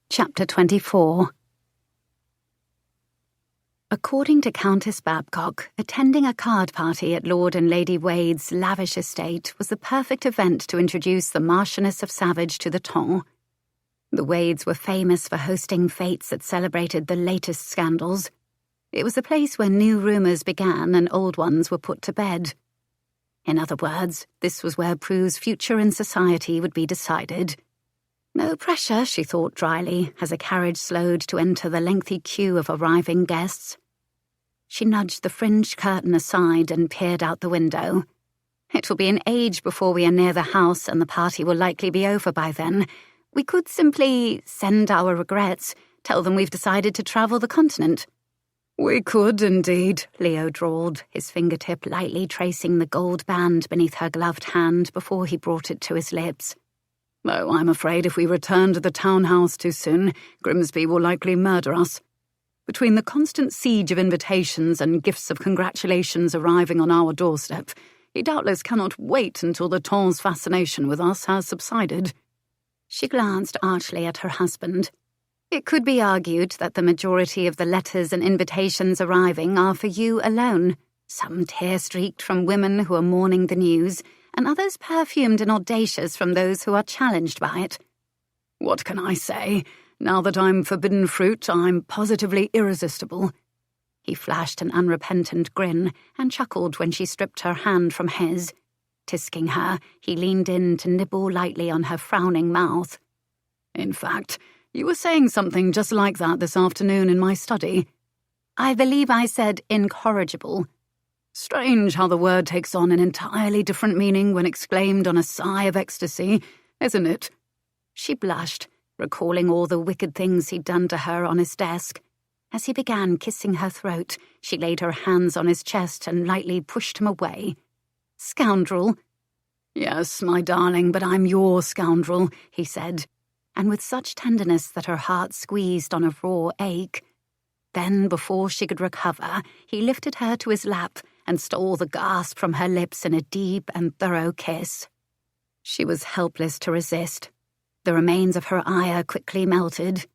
Chapter 24. According to Countess Babcock, attending a card party at Lord and Lady Wade's lavish estate was the perfect event to introduce the Marquess of Savage to the ton. The Wades were famous for hosting fêtes that celebrated the latest scandals. It was a place where new rumours began and old ones were put to bed. In other words, this was where Prue's future in society would be decided. No pressure, she thought dryly, as a carriage slowed to enter the lengthy queue of arriving guests. She nudged the fringed curtain aside and peered out the window. It will be an age before we are near the house, and the party will likely be over by then. We could simply send our regrets, tell them we've decided to travel the continent. We could, indeed, Leo drawled, his fingertip lightly tracing the gold band beneath her gloved hand before he brought it to his lips. Though I'm afraid if we return to the townhouse too soon, Grimsby will likely murder us. Between the constant siege of invitations and gifts of congratulations arriving on our doorstep, he doubtless cannot wait until the ton's fascination with us has subsided. She glanced archly at her husband. It could be argued that the majority of the letters and invitations arriving are for you alone, some tear-streaked from women who are mourning the news, and others perfumed and audacious from those who are challenged by it. What can I say? Now that I'm forbidden fruit, I'm positively irresistible. He flashed an unrepentant grin and chuckled when she stripped her hand from his. Tisking her, he leaned in to nibble lightly on her frowning mouth. In fact, you were saying something just like that this afternoon in my study. I believe I said incorrigible. Strange how the word takes on an entirely different meaning when exclaimed on a sigh of ecstasy, isn't it? She blushed, recalling all the wicked things he'd done to her on his desk. As he began kissing her throat, she laid her hands on his chest and lightly pushed him away. Scoundrel. Yes, my darling, but I'm your scoundrel, he said, and with such tenderness that her heart squeezed on a raw ache. Then, before she could recover, he lifted her to his lap and stole the gasp from her lips in a deep and thorough kiss. She was helpless to resist. The remains of her ire quickly melted.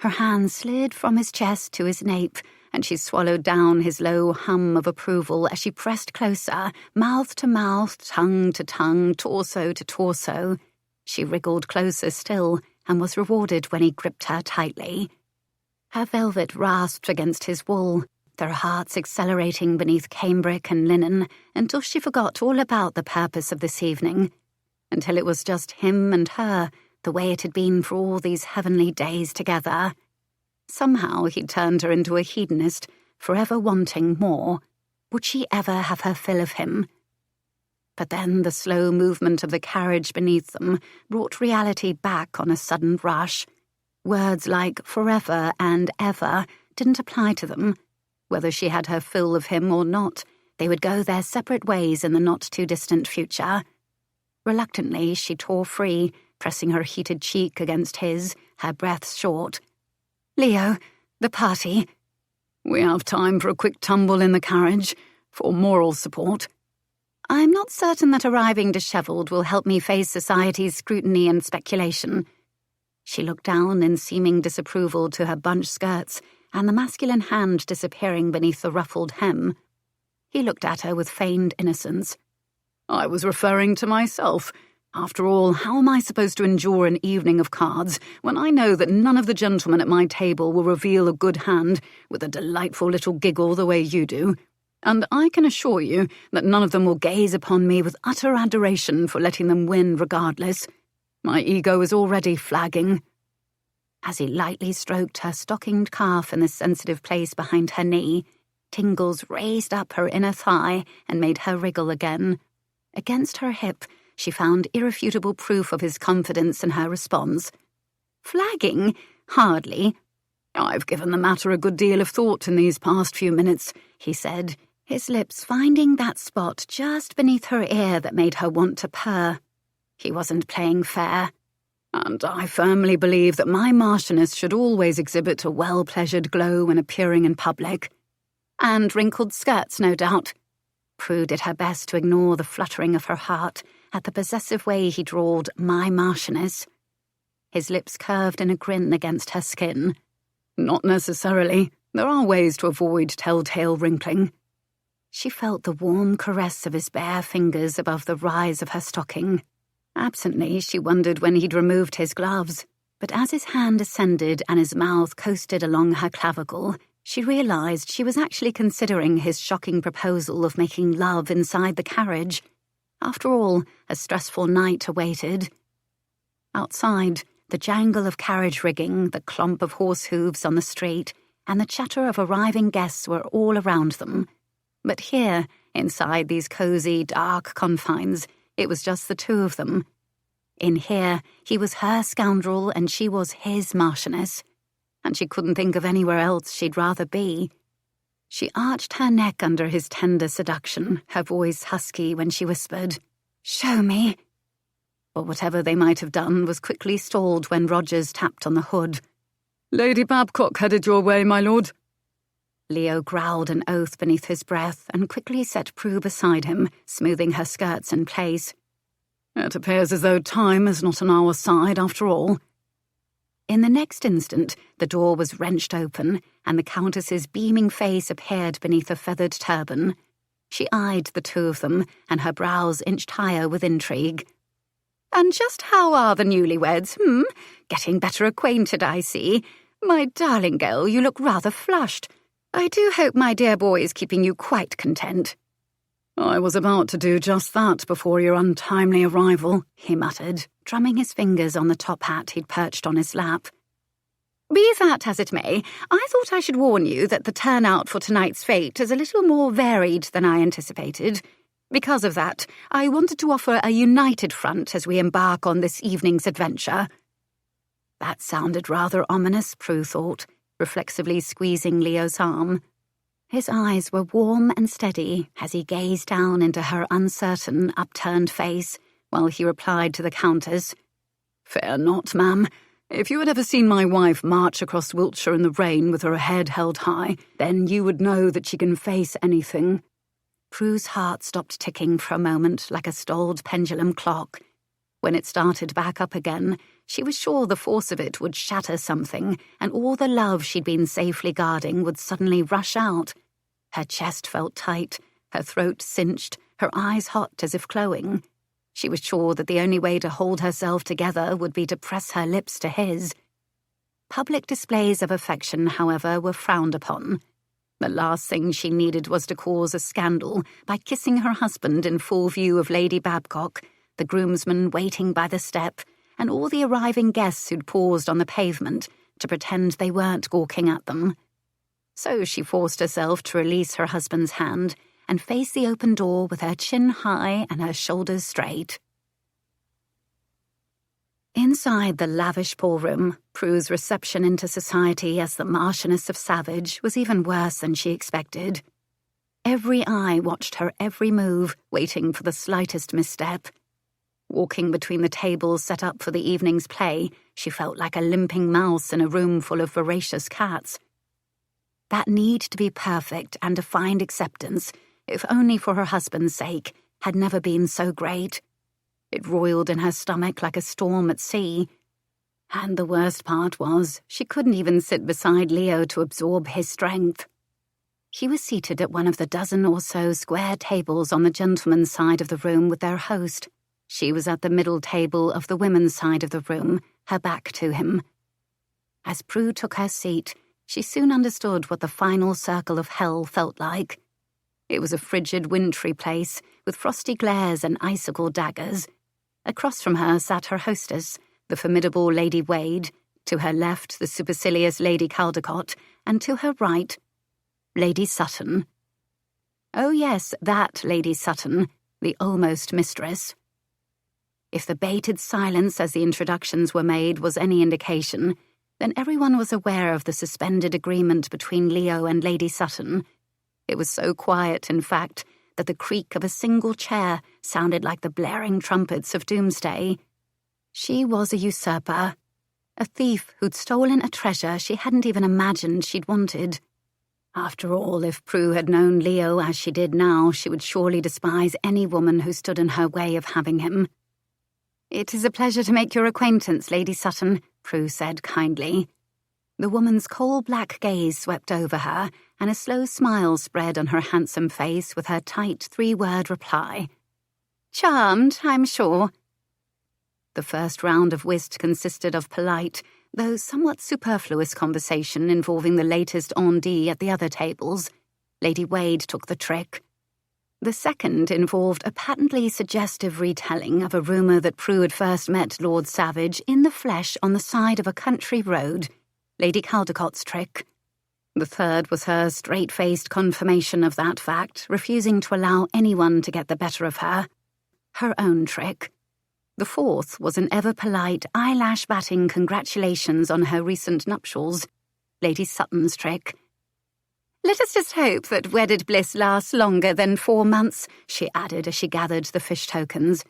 Her hand slid from his chest to his nape, and she swallowed down his low hum of approval as she pressed closer, mouth to mouth, tongue to tongue, torso to torso. She wriggled closer still, and was rewarded when he gripped her tightly. Her velvet rasped against his wool, their hearts accelerating beneath cambric and linen, until she forgot all about the purpose of this evening, until it was just him and her, the way it had been for all these heavenly days together. Somehow he'd turned her into a hedonist, forever wanting more. Would she ever have her fill of him? But then the slow movement of the carriage beneath them brought reality back on a sudden rush. Words like forever and ever didn't apply to them. Whether she had her fill of him or not, they would go their separate ways in the not-too-distant future. Reluctantly, she tore free, pressing her heated cheek against his, her breath short. "Leo, the party." "We have time for a quick tumble in the carriage, for moral support." "I'm not certain that arriving dishevelled will help me face society's scrutiny and speculation." She looked down in seeming disapproval to her bunched skirts and the masculine hand disappearing beneath the ruffled hem. He looked at her with feigned innocence. "I was referring to myself. After all, how am I supposed to endure an evening of cards when I know that none of the gentlemen at my table will reveal a good hand with a delightful little giggle the way you do? And I can assure you that none of them will gaze upon me with utter adoration for letting them win regardless. My ego is already flagging." As he lightly stroked her stockinged calf in the sensitive place behind her knee, tingles raised up her inner thigh and made her wriggle again. Against her hip, she found irrefutable proof of his confidence in her response. "Flagging? Hardly. "I've given the matter a good deal of thought in these past few minutes," he said, his lips finding that spot just beneath her ear that made her want to purr. He wasn't playing fair. "And I firmly believe that my Marchioness should always exhibit a well-pleasured glow when appearing in public. And wrinkled skirts, no doubt." Prue did her best to ignore the fluttering of her heart at the possessive way he drawled "my Marchioness." His lips curved in a grin against her skin. "Not necessarily. There are ways to avoid telltale wrinkling." She felt the warm caress of his bare fingers above the rise of her stocking. Absently, she wondered when he'd removed his gloves, but as his hand ascended and his mouth coasted along her clavicle, she realized she was actually considering his shocking proposal of making love inside the carriage. After all, a stressful night awaited. Outside, the jangle of carriage rigging, the clomp of horse hooves on the street, and the chatter of arriving guests were all around them. But here, inside these cozy, dark confines, it was just the two of them. In here, he was her scoundrel and she was his Marchioness, and she couldn't think of anywhere else she'd rather be. She arched her neck under his tender seduction, her voice husky when she whispered, "Show me." But whatever they might have done was quickly stalled when Rogers tapped on the hood. "Lady Babcock headed your way, my lord." Leo growled an oath beneath his breath and quickly set Prue beside him, smoothing her skirts in place. "It appears as though time is not on our side after all." In the next instant, the door was wrenched open, and the Countess's beaming face appeared beneath a feathered turban. She eyed the two of them, and her brows inched higher with intrigue. "And just how are the newlyweds, Getting better acquainted, I see. My darling girl, you look rather flushed. I do hope my dear boy is keeping you quite content." "I was about to do just that before your untimely arrival," he muttered, drumming his fingers on the top hat he'd perched on his lap. "Be that as it may, I thought I should warn you that the turnout for tonight's fete is a little more varied than I anticipated. Because of that, I wanted to offer a united front as we embark on this evening's adventure." That sounded rather ominous, Prue thought, reflexively squeezing Leo's arm. His eyes were warm and steady as he gazed down into her uncertain, upturned face, while he replied to the Countess, "Fear not, ma'am. If you had ever seen my wife march across Wiltshire in the rain with her head held high, then you would know that she can face anything." Prue's heart stopped ticking for a moment like a stalled pendulum clock. When it started back up again, she was sure the force of it would shatter something, and all the love she'd been safely guarding would suddenly rush out. Her chest felt tight, her throat cinched, her eyes hot as if glowing. She was sure that the only way to hold herself together would be to press her lips to his. Public displays of affection, however, were frowned upon. The last thing she needed was to cause a scandal by kissing her husband in full view of Lady Babcock, the groomsmen waiting by the step, and all the arriving guests who'd paused on the pavement to pretend they weren't gawking at them. So she forced herself to release her husband's hand and face the open door with her chin high and her shoulders straight. Inside the lavish ballroom, Prue's reception into society as the Marquess of Savage was even worse than she expected. Every eye watched her every move, waiting for the slightest misstep. Walking between the tables set up for the evening's play, she felt like a limping mouse in a room full of voracious cats. That need to be perfect and to find acceptance, if only for her husband's sake, had never been so great. It roiled in her stomach like a storm at sea. And the worst part was, she couldn't even sit beside Leo to absorb his strength. He was seated at one of the dozen or so square tables on the gentlemen's side of the room with their host. She was at the middle table of the women's side of the room, her back to him. As Prue took her seat, she soon understood what the final circle of hell felt like. It was a frigid, wintry place, with frosty glares and icicle daggers. Across from her sat her hostess, the formidable Lady Wade, to her left the supercilious Lady Caldecott, and to her right, Lady Sutton. Oh yes, that Lady Sutton, the almost mistress. If the bated silence as the introductions were made was any indication, Then everyone was aware of the suspended agreement between Leo and Lady Sutton. It was so quiet, in fact, that the creak of a single chair sounded like the blaring trumpets of doomsday. She was a usurper, a thief who'd stolen a treasure she hadn't even imagined she'd wanted. After all, if Prue had known Leo as she did now, she would surely despise any woman who stood in her way of having him. "It is a pleasure to make your acquaintance, Lady Sutton," Prue said kindly. The woman's coal-black gaze swept over her, and a slow smile spread on her handsome face with her tight three-word reply. "Charmed, I'm sure." The first round of whist consisted of polite, though somewhat superfluous conversation involving the latest on-dit at the other tables. Lady Wade took the trick. The second involved a patently suggestive retelling of a rumour that Prue had first met Lord Savage in the flesh on the side of a country road, Lady Caldecott's trick. The third was her straight-faced confirmation of that fact, refusing to allow anyone to get the better of her own trick. The fourth was an ever-polite, eyelash-batting congratulations on her recent nuptials, Lady Sutton's trick. "Let us just hope that wedded bliss lasts longer than 4 months," she added as she gathered the fish tokens.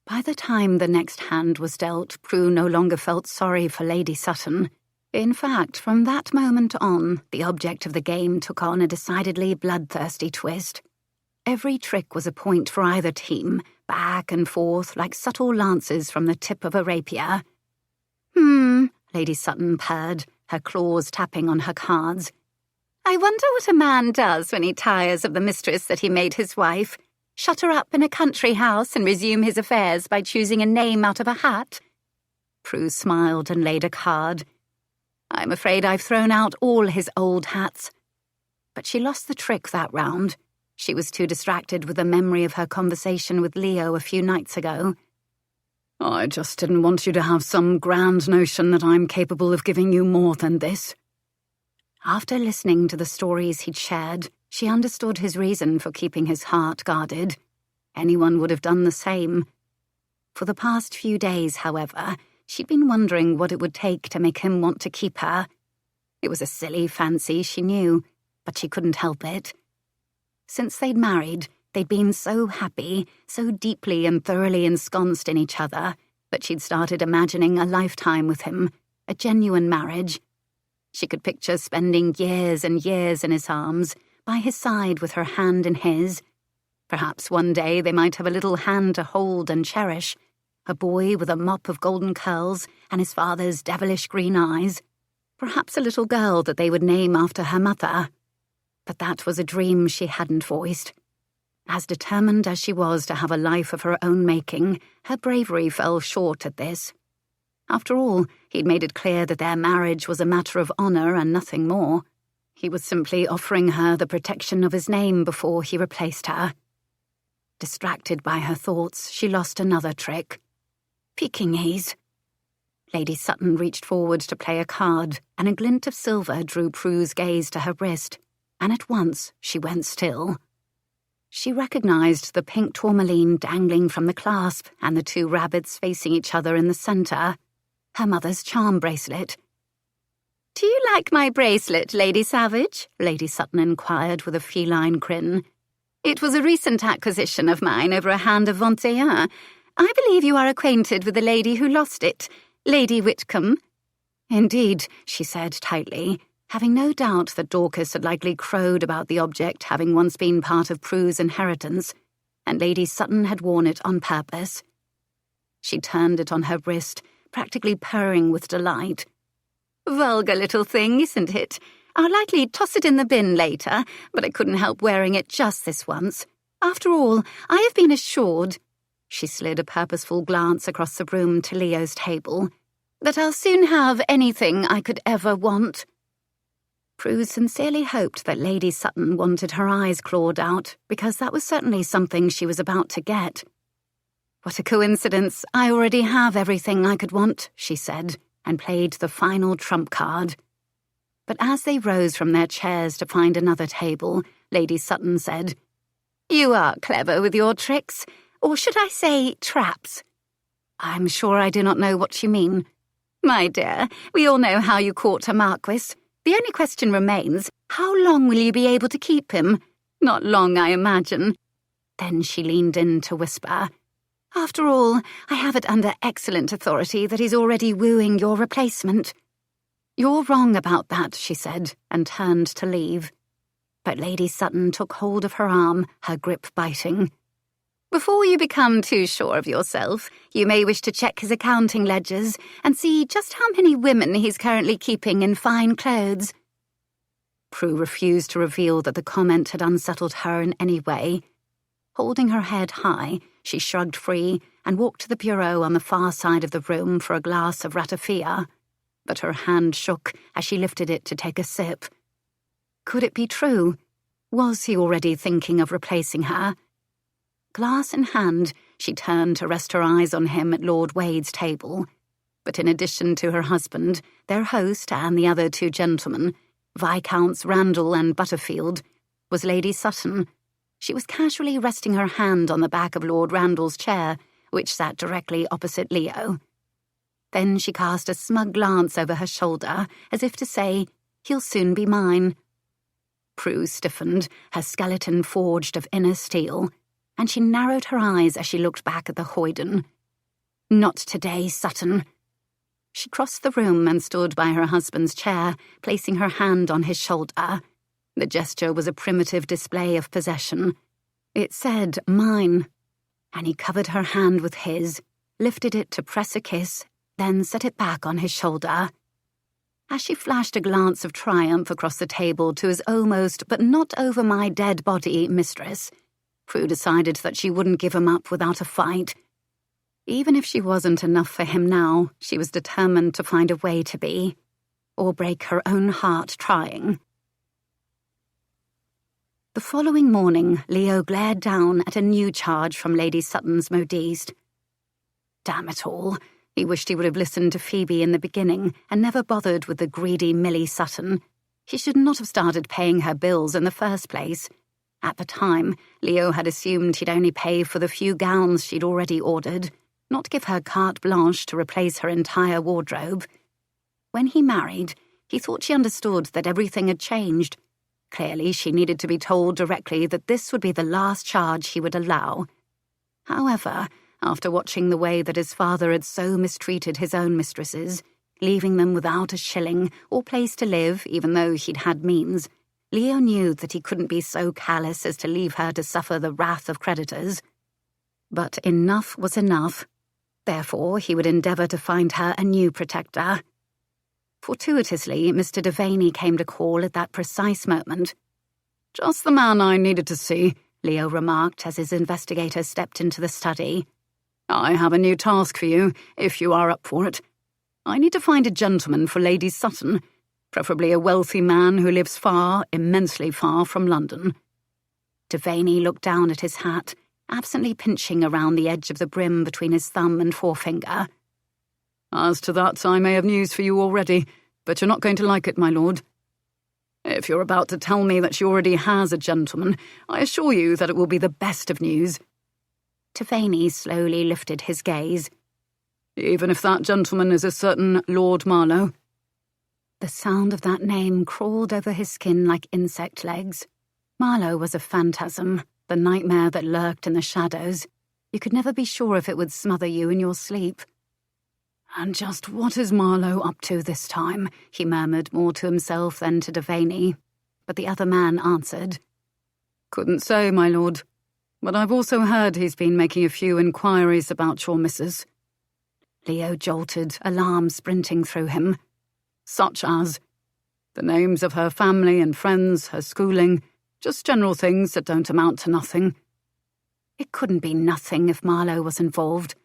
By the time the next hand was dealt, Prue no longer felt sorry for Lady Sutton. In fact, from that moment on, the object of the game took on a decidedly bloodthirsty twist. Every trick was a point for either team, back and forth like subtle lances from the tip of a rapier. Lady Sutton purred, her claws tapping on her cards. "I wonder what a man does when he tires of the mistress that he made his wife. Shut her up in a country house and resume his affairs by choosing a name out of a hat?" Prue smiled and laid a card. "I'm afraid I've thrown out all his old hats." But she lost the trick that round. She was too distracted with the memory of her conversation with Leo a few nights ago. "I just didn't want you to have some grand notion that I'm capable of giving you more than this." After listening to the stories he'd shared, she understood his reason for keeping his heart guarded. Anyone would have done the same. For the past few days, however, she'd been wondering what it would take to make him want to keep her. It was a silly fancy, she knew, but she couldn't help it. Since they'd married, they'd been so happy, so deeply and thoroughly ensconced in each other, that she'd started imagining a lifetime with him, a genuine marriage. She could picture spending years and years in his arms, by his side with her hand in his. Perhaps one day they might have a little hand to hold and cherish, a boy with a mop of golden curls and his father's devilish green eyes. Perhaps a little girl that they would name after her mother. But that was a dream she hadn't voiced. As determined as she was to have a life of her own making, her bravery fell short at this. After all, he'd made it clear that their marriage was a matter of honour and nothing more. He was simply offering her the protection of his name before he replaced her. Distracted by her thoughts, she lost another trick. Pekingese. Lady Sutton reached forward to play a card, and a glint of silver drew Prue's gaze to her wrist, and at once she went still. She recognised the pink tourmaline dangling from the clasp and the two rabbits facing each other in the centre. Her mother's charm bracelet. "Do you like my bracelet, Lady Savage?" Lady Sutton inquired with a feline grin. "It was a recent acquisition of mine over a hand of 21. I believe you are acquainted with the lady who lost it, Lady Whitcomb." "Indeed," she said tightly, having no doubt that Dorcas had likely crowed about the object having once been part of Prue's inheritance, and Lady Sutton had worn it on purpose. She turned it on her wrist, practically purring with delight. "Vulgar little thing, isn't it? I'll likely toss it in the bin later, but I couldn't help wearing it just this once. After all, I have been assured," she slid a purposeful glance across the room to Leo's table, "that I'll soon have anything I could ever want." Prue sincerely hoped that Lady Sutton wanted her eyes clawed out, because that was certainly something she was about to get. "What a coincidence, I already have everything I could want," she said, and played the final trump card. But as they rose from their chairs to find another table, Lady Sutton said, "You are clever with your tricks, or should I say traps?" "I'm sure I do not know what you mean." My dear, we all know how you court a Marquess. The only question remains, how long will you be able to keep him? Not long, I imagine. Then she leaned in to whisper, After all, I have it under excellent authority that he's already wooing your replacement. You're wrong about that, she said, and turned to leave. But Lady Sutton took hold of her arm, her grip biting. Before you become too sure of yourself, you may wish to check his accounting ledgers and see just how many women he's currently keeping in fine clothes. Prue refused to reveal that the comment had unsettled her in any way. Holding her head high, she shrugged free and walked to the bureau on the far side of the room for a glass of ratafia. But her hand shook as she lifted it to take a sip. Could it be true? Was he already thinking of replacing her? Glass in hand, she turned to rest her eyes on him at Lord Wade's table. But in addition to her husband, their host and the other two gentlemen, Viscounts Randall and Butterfield, was Lady Sutton. She was casually resting her hand on the back of Lord Randall's chair, which sat directly opposite Leo. Then she cast a smug glance over her shoulder, as if to say, He'll soon be mine. Prue stiffened, her skeleton forged of inner steel, and she narrowed her eyes as she looked back at the hoyden. Not today, Sutton. She crossed the room and stood by her husband's chair, placing her hand on his shoulder. The gesture was a primitive display of possession. It said, mine, and he covered her hand with his, lifted it to press a kiss, then set it back on his shoulder. As she flashed a glance of triumph across the table to his almost but not over my dead body mistress, Prue decided that she wouldn't give him up without a fight. Even if she wasn't enough for him now, she was determined to find a way to be, or break her own heart trying. The following morning, Leo glared down at a new charge from Lady Sutton's modiste. Damn it all. He wished he would have listened to Phoebe in the beginning and never bothered with the greedy Millie Sutton. He should not have started paying her bills in the first place. At the time, Leo had assumed he'd only pay for the few gowns she'd already ordered, not give her carte blanche to replace her entire wardrobe. When he married, he thought she understood that everything had changed. Clearly, she needed to be told directly that this would be the last charge he would allow. However, after watching the way that his father had so mistreated his own mistresses, leaving them without a shilling or place to live even though he'd had means, Leo knew that he couldn't be so callous as to leave her to suffer the wrath of creditors. But enough was enough. Therefore, he would endeavour to find her a new protector. Fortuitously, Mr. Viviene came to call at that precise moment. "Just the man I needed to see," Leo remarked as his investigator stepped into the study. "I have a new task for you, if you are up for it. I need to find a gentleman for Lady Sutton, preferably a wealthy man who lives far, immensely far from London." Viviene looked down at his hat, absently pinching around the edge of the brim between his thumb and forefinger. "As to that, I may have news for you already, but you're not going to like it, my lord. If you're about to tell me that she already has a gentleman, I assure you that it will be the best of news." Viviene slowly lifted his gaze. "Even if that gentleman is a certain Lord Marlowe." The sound of that name crawled over his skin like insect legs. Marlowe was a phantasm, the nightmare that lurked in the shadows. You could never be sure if it would smother you in your sleep. "And just what is Marlowe up to this time?" he murmured more to himself than to Viviene. But the other man answered. "Couldn't say, my lord. But I've also heard he's been making a few inquiries about your missus." Leo jolted, alarm sprinting through him. "Such as the names of her family and friends, her schooling, just general things that don't amount to nothing." It couldn't be nothing if Marlowe was involved.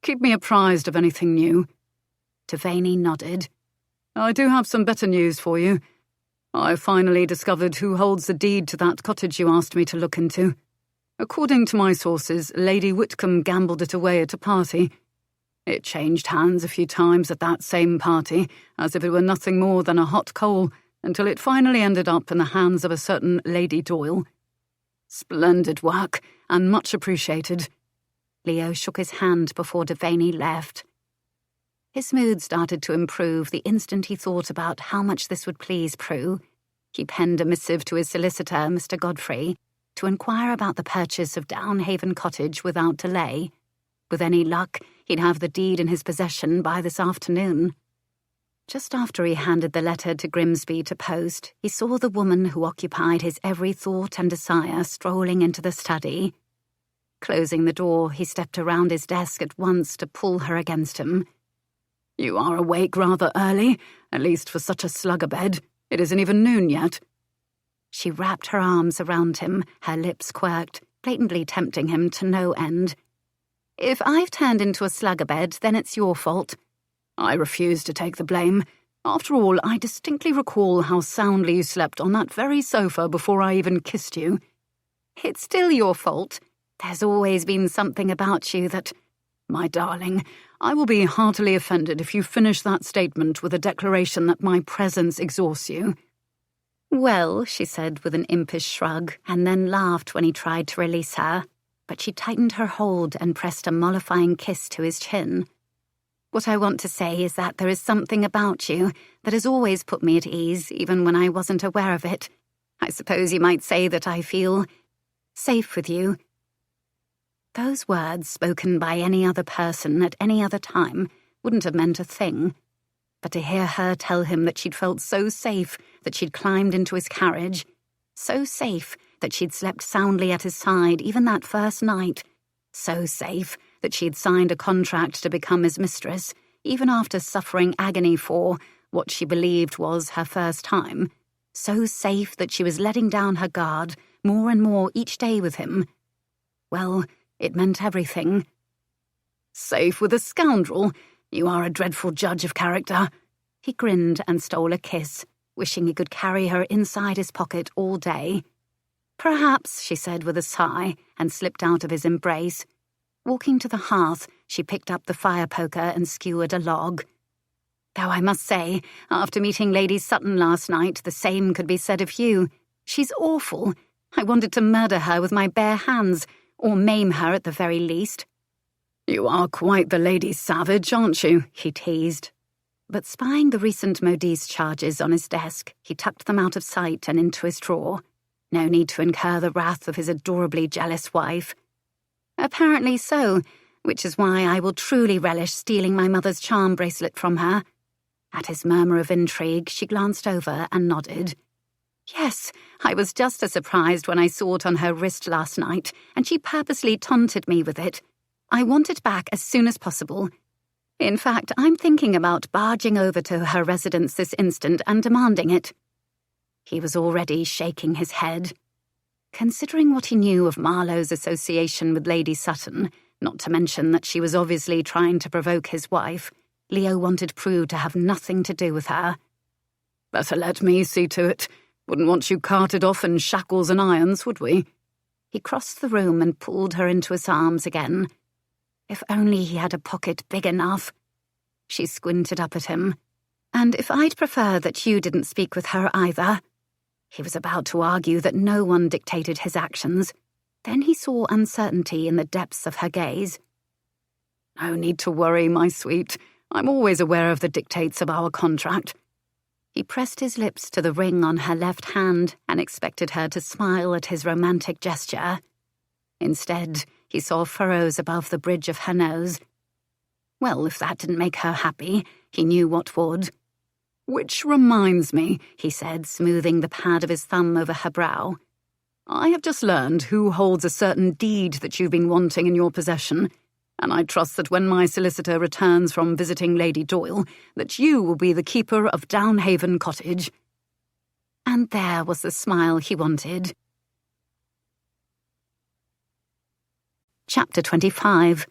"Keep me apprised of anything new." Viviene nodded. "I do have some better news for you. I finally discovered who holds the deed to that cottage you asked me to look into. According to my sources, Lady Whitcomb gambled it away at a party. It changed hands a few times at that same party, as if it were nothing more than a hot coal, until it finally ended up in the hands of a certain Lady Doyle. Splendid work, and much appreciated." Leo shook his hand before Viviene left. His mood started to improve the instant he thought about how much this would please Prue. He penned a missive to his solicitor, Mr. Godfrey, to inquire about the purchase of Downhaven Cottage without delay. With any luck, he'd have the deed in his possession by this afternoon. Just after he handed the letter to Grimsby to post, he saw the woman who occupied his every thought and desire strolling into the study. Closing the door, he stepped around his desk at once to pull her against him. "You are awake rather early, at least for such a slug-a-bed. It isn't even noon yet." She wrapped her arms around him, her lips quirked, blatantly tempting him to no end. "If I've turned into a slug-a-bed, then it's your fault." "I refuse to take the blame. After all, I distinctly recall how soundly you slept on that very sofa before I even kissed you." "It's still your fault. There's always been something about you that—" "My darling, I will be heartily offended if you finish that statement with a declaration that my presence exhausts you." "Well," she said with an impish shrug, and then laughed when he tried to release her. But she tightened her hold and pressed a mollifying kiss to his chin. "What I want to say is that there is something about you that has always put me at ease, even when I wasn't aware of it. I suppose you might say that I feel safe with you." Those words, spoken by any other person at any other time, wouldn't have meant a thing. But to hear her tell him that she'd felt so safe that she'd climbed into his carriage, so safe that she'd slept soundly at his side even that first night, so safe that she'd signed a contract to become his mistress, even after suffering agony for what she believed was her first time, so safe that she was letting down her guard more and more each day with him. Well, it meant everything. "Safe with a scoundrel? You are a dreadful judge of character." He grinned and stole a kiss, wishing he could carry her inside his pocket all day. "Perhaps," she said with a sigh, and slipped out of his embrace. Walking to the hearth, she picked up the fire poker and skewered a log. "Though I must say, after meeting Lady Sutton last night, the same could be said of you. She's awful. I wanted to murder her with my bare hands, or maim her at the very least." "You are quite the Lady Savage, aren't you?" he teased. But spying the recent Modiste charges on his desk, he tucked them out of sight and into his drawer. No need to incur the wrath of his adorably jealous wife. "Apparently so, which is why I will truly relish stealing my mother's charm bracelet from her." At his murmur of intrigue, she glanced over and nodded. "Yes, I was just as surprised when I saw it on her wrist last night, and she purposely taunted me with it. I want it back as soon as possible. In fact, I'm thinking about barging over to her residence this instant and demanding it." He was already shaking his head. Considering what he knew of Marlowe's association with Lady Sutton, not to mention that she was obviously trying to provoke his wife, Leo wanted Prue to have nothing to do with her. "Better let me see to it. Wouldn't want you carted off in shackles and irons, would we?" He crossed the room and pulled her into his arms again. If only he had a pocket big enough. She squinted up at him. "And if I'd prefer that you didn't speak with her either." He was about to argue that no one dictated his actions. Then he saw uncertainty in the depths of her gaze. "No need to worry, my sweet. I'm always aware of the dictates of our contract." He pressed his lips to the ring on her left hand and expected her to smile at his romantic gesture. Instead, he saw furrows above the bridge of her nose. Well, if that didn't make her happy, he knew what would. "Which reminds me," he said, smoothing the pad of his thumb over her brow. "I have just learned who holds a certain deed that you've been wanting in your possession, and I trust that when my solicitor returns from visiting Lady Doyle, that you will be the keeper of Downhaven Cottage." And there was the smile he wanted. Chapter 25.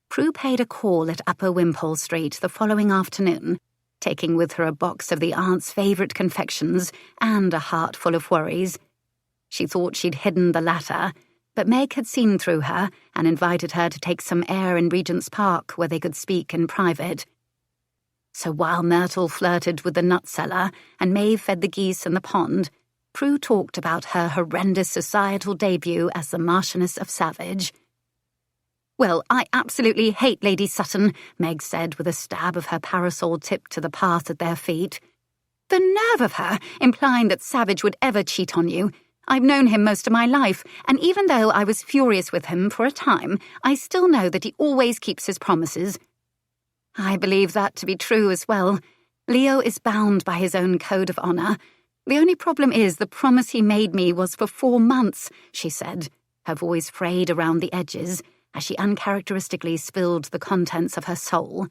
Prue paid a call at Upper Wimpole Street the following afternoon, taking with her a box of the aunt's favourite confections and a heart full of worries. She thought she'd hidden the latter, but Meg had seen through her and invited her to take some air in Regent's Park where they could speak in private. So while Myrtle flirted with the nut seller and Maeve fed the geese in the pond, Prue talked about her horrendous societal debut as the Marchioness of Savage. Well, I absolutely hate Lady Sutton, Meg said with a stab of her parasol tip to the path at their feet. The nerve of her, implying that Savage would ever cheat on you. I've known him most of my life, and even though I was furious with him for a time, I still know that he always keeps his promises. I believe that to be true as well. Leo is bound by his own code of honour. The only problem is the promise he made me was for 4 months, she said, her voice frayed around the edges as she uncharacteristically spilled the contents of her soul.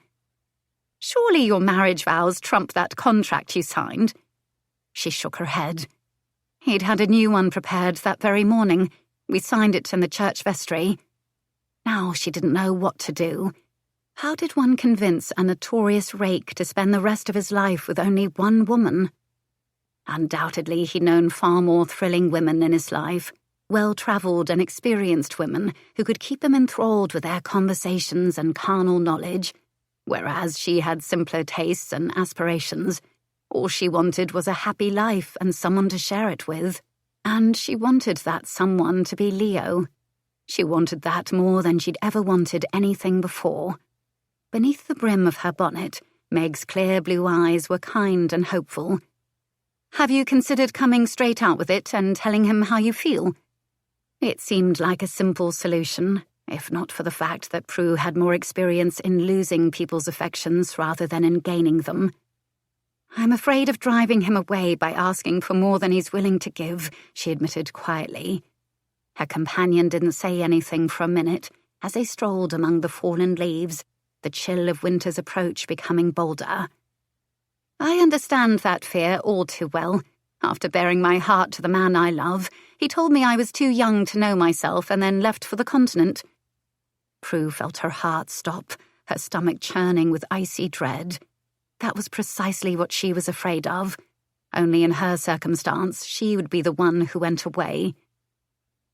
Surely your marriage vows trump that contract you signed. She shook her head. He'd had a new one prepared that very morning. We signed it in the church vestry. Now she didn't know what to do. How did one convince a notorious rake to spend the rest of his life with only one woman? Undoubtedly, he'd known far more thrilling women in his life, well-travelled and experienced women who could keep him enthralled with their conversations and carnal knowledge, whereas she had simpler tastes and aspirations. All she wanted was a happy life and someone to share it with. And she wanted that someone to be Leo. She wanted that more than she'd ever wanted anything before. Beneath the brim of her bonnet, Meg's clear blue eyes were kind and hopeful. Have you considered coming straight out with it and telling him how you feel? It seemed like a simple solution, if not for the fact that Prue had more experience in losing people's affections rather than in gaining them. I'm afraid of driving him away by asking for more than he's willing to give, she admitted quietly. Her companion didn't say anything for a minute as they strolled among the fallen leaves, the chill of winter's approach becoming bolder. I understand that fear all too well. After bearing my heart to the man I love, he told me I was too young to know myself and then left for the continent. Prue felt her heart stop, her stomach churning with icy dread. That was precisely what she was afraid of. Only in her circumstance, she would be the one who went away.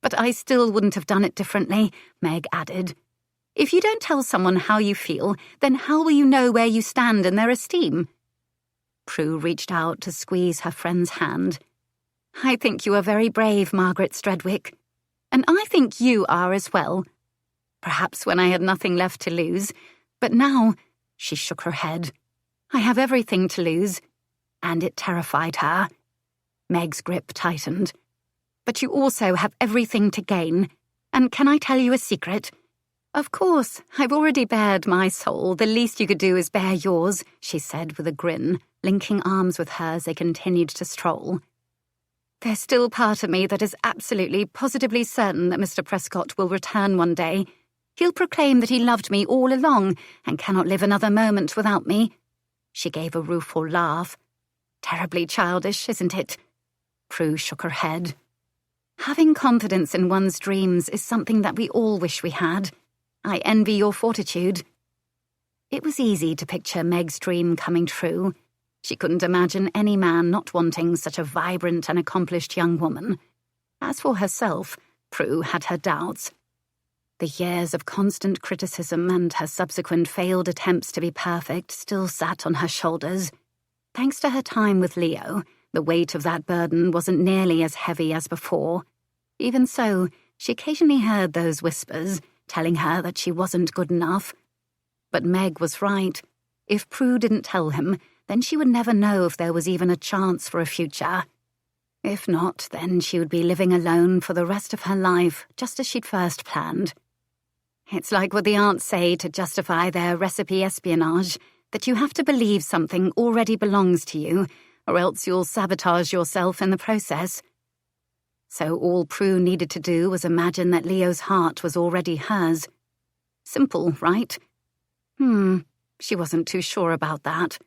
But I still wouldn't have done it differently, Meg added. If you don't tell someone how you feel, then how will you know where you stand in their esteem? Prue reached out to squeeze her friend's hand. I think you are very brave, Margaret Stredwick. And I think you are as well. Perhaps when I had nothing left to lose, but now, she shook her head. I have everything to lose. And it terrified her. Meg's grip tightened. But you also have everything to gain. And can I tell you a secret? Of course, I've already bared my soul. The least you could do is bare yours, she said with a grin, linking arms with her as they continued to stroll. There's still part of me that is absolutely, positively certain that Mr. Prescott will return one day. He'll proclaim that he loved me all along and cannot live another moment without me. She gave a rueful laugh. Terribly childish, isn't it? Prue shook her head. Having confidence in one's dreams is something that we all wish we had. I envy your fortitude. It was easy to picture Meg's dream coming true. She couldn't imagine any man not wanting such a vibrant and accomplished young woman. As for herself, Prue had her doubts. The years of constant criticism and her subsequent failed attempts to be perfect still sat on her shoulders. Thanks to her time with Leo, the weight of that burden wasn't nearly as heavy as before. Even so, she occasionally heard those whispers, telling her that she wasn't good enough. But Meg was right. If Prue didn't tell him, then she would never know if there was even a chance for a future. If not, then she would be living alone for the rest of her life, just as she'd first planned. It's like what the aunts say to justify their recipe espionage, that you have to believe something already belongs to you, or else you'll sabotage yourself in the process. So all Prue needed to do was imagine that Leo's heart was already hers. Simple, right? She wasn't too sure about that.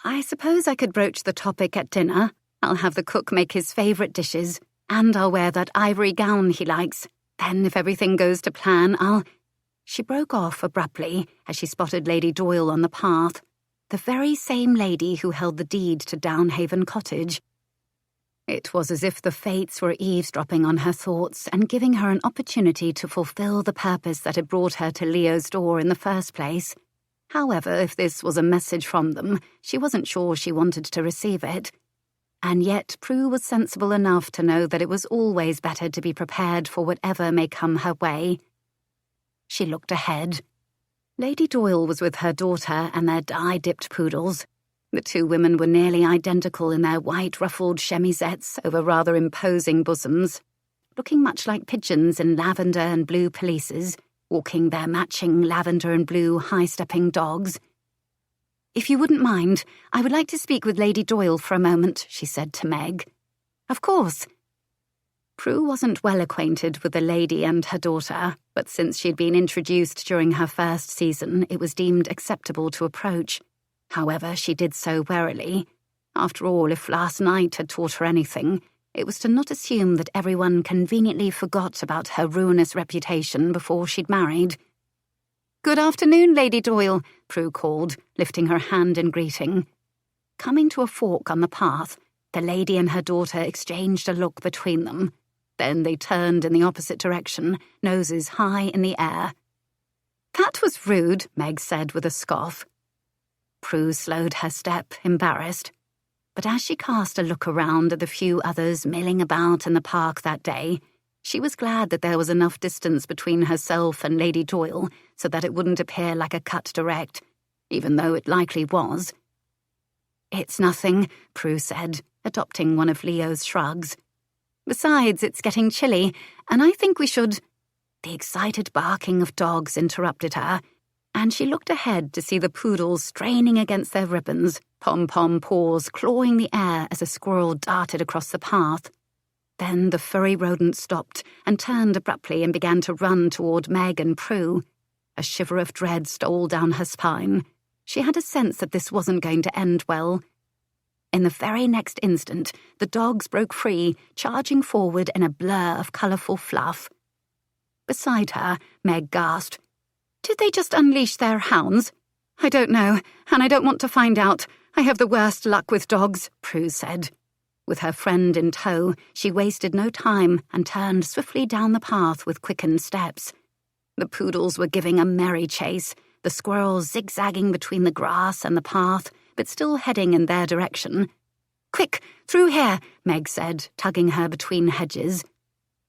I suppose I could broach the topic at dinner. I'll have the cook make his favourite dishes, and I'll wear that ivory gown he likes. Then, if everything goes to plan, I'll... She broke off abruptly as she spotted Lady Doyle on the path, the very same lady who held the deed to Downhaven Cottage. It was as if the fates were eavesdropping on her thoughts and giving her an opportunity to fulfill the purpose that had brought her to Leo's door in the first place. However, if this was a message from them, she wasn't sure she wanted to receive it. And yet Prue was sensible enough to know that it was always better to be prepared for whatever may come her way. She looked ahead. Lady Doyle was with her daughter and their dye-dipped poodles. The two women were nearly identical in their white ruffled chemisettes over rather imposing bosoms, looking much like pigeons in lavender and blue pelisses, walking their matching lavender and blue high-stepping dogs. "If you wouldn't mind, I would like to speak with Lady Doyle for a moment," she said to Meg. "Of course." Prue wasn't well acquainted with the lady and her daughter, but since she'd been introduced during her first season, it was deemed acceptable to approach. However, she did so warily. After all, if last night had taught her anything, it was to not assume that everyone conveniently forgot about her ruinous reputation before she'd married. "Good afternoon, Lady Doyle," Prue called, lifting her hand in greeting. Coming to a fork on the path, the lady and her daughter exchanged a look between them. Then they turned in the opposite direction, noses high in the air. "That was rude," Meg said with a scoff. Prue slowed her step, embarrassed. But as she cast a look around at the few others milling about in the park that day, she was glad that there was enough distance between herself and Lady Doyle so that it wouldn't appear like a cut direct, even though it likely was. "It's nothing," Prue said, adopting one of Leo's shrugs. "Besides, it's getting chilly, and I think we should—" The excited barking of dogs interrupted her, and she looked ahead to see the poodles straining against their ribbons, pom-pom paws clawing the air as a squirrel darted across the path. Then the furry rodent stopped and turned abruptly and began to run toward Meg and Prue. A shiver of dread stole down her spine. She had a sense that this wasn't going to end well. In the very next instant, the dogs broke free, charging forward in a blur of colourful fluff. Beside her, Meg gasped. "Did they just unleash their hounds?" "I don't know, and I don't want to find out. I have the worst luck with dogs," Prue said. With her friend in tow, she wasted no time and turned swiftly down the path with quickened steps. The poodles were giving a merry chase, the squirrels zigzagging between the grass and the path, but still heading in their direction. "Quick, through here," Meg said, tugging her between hedges.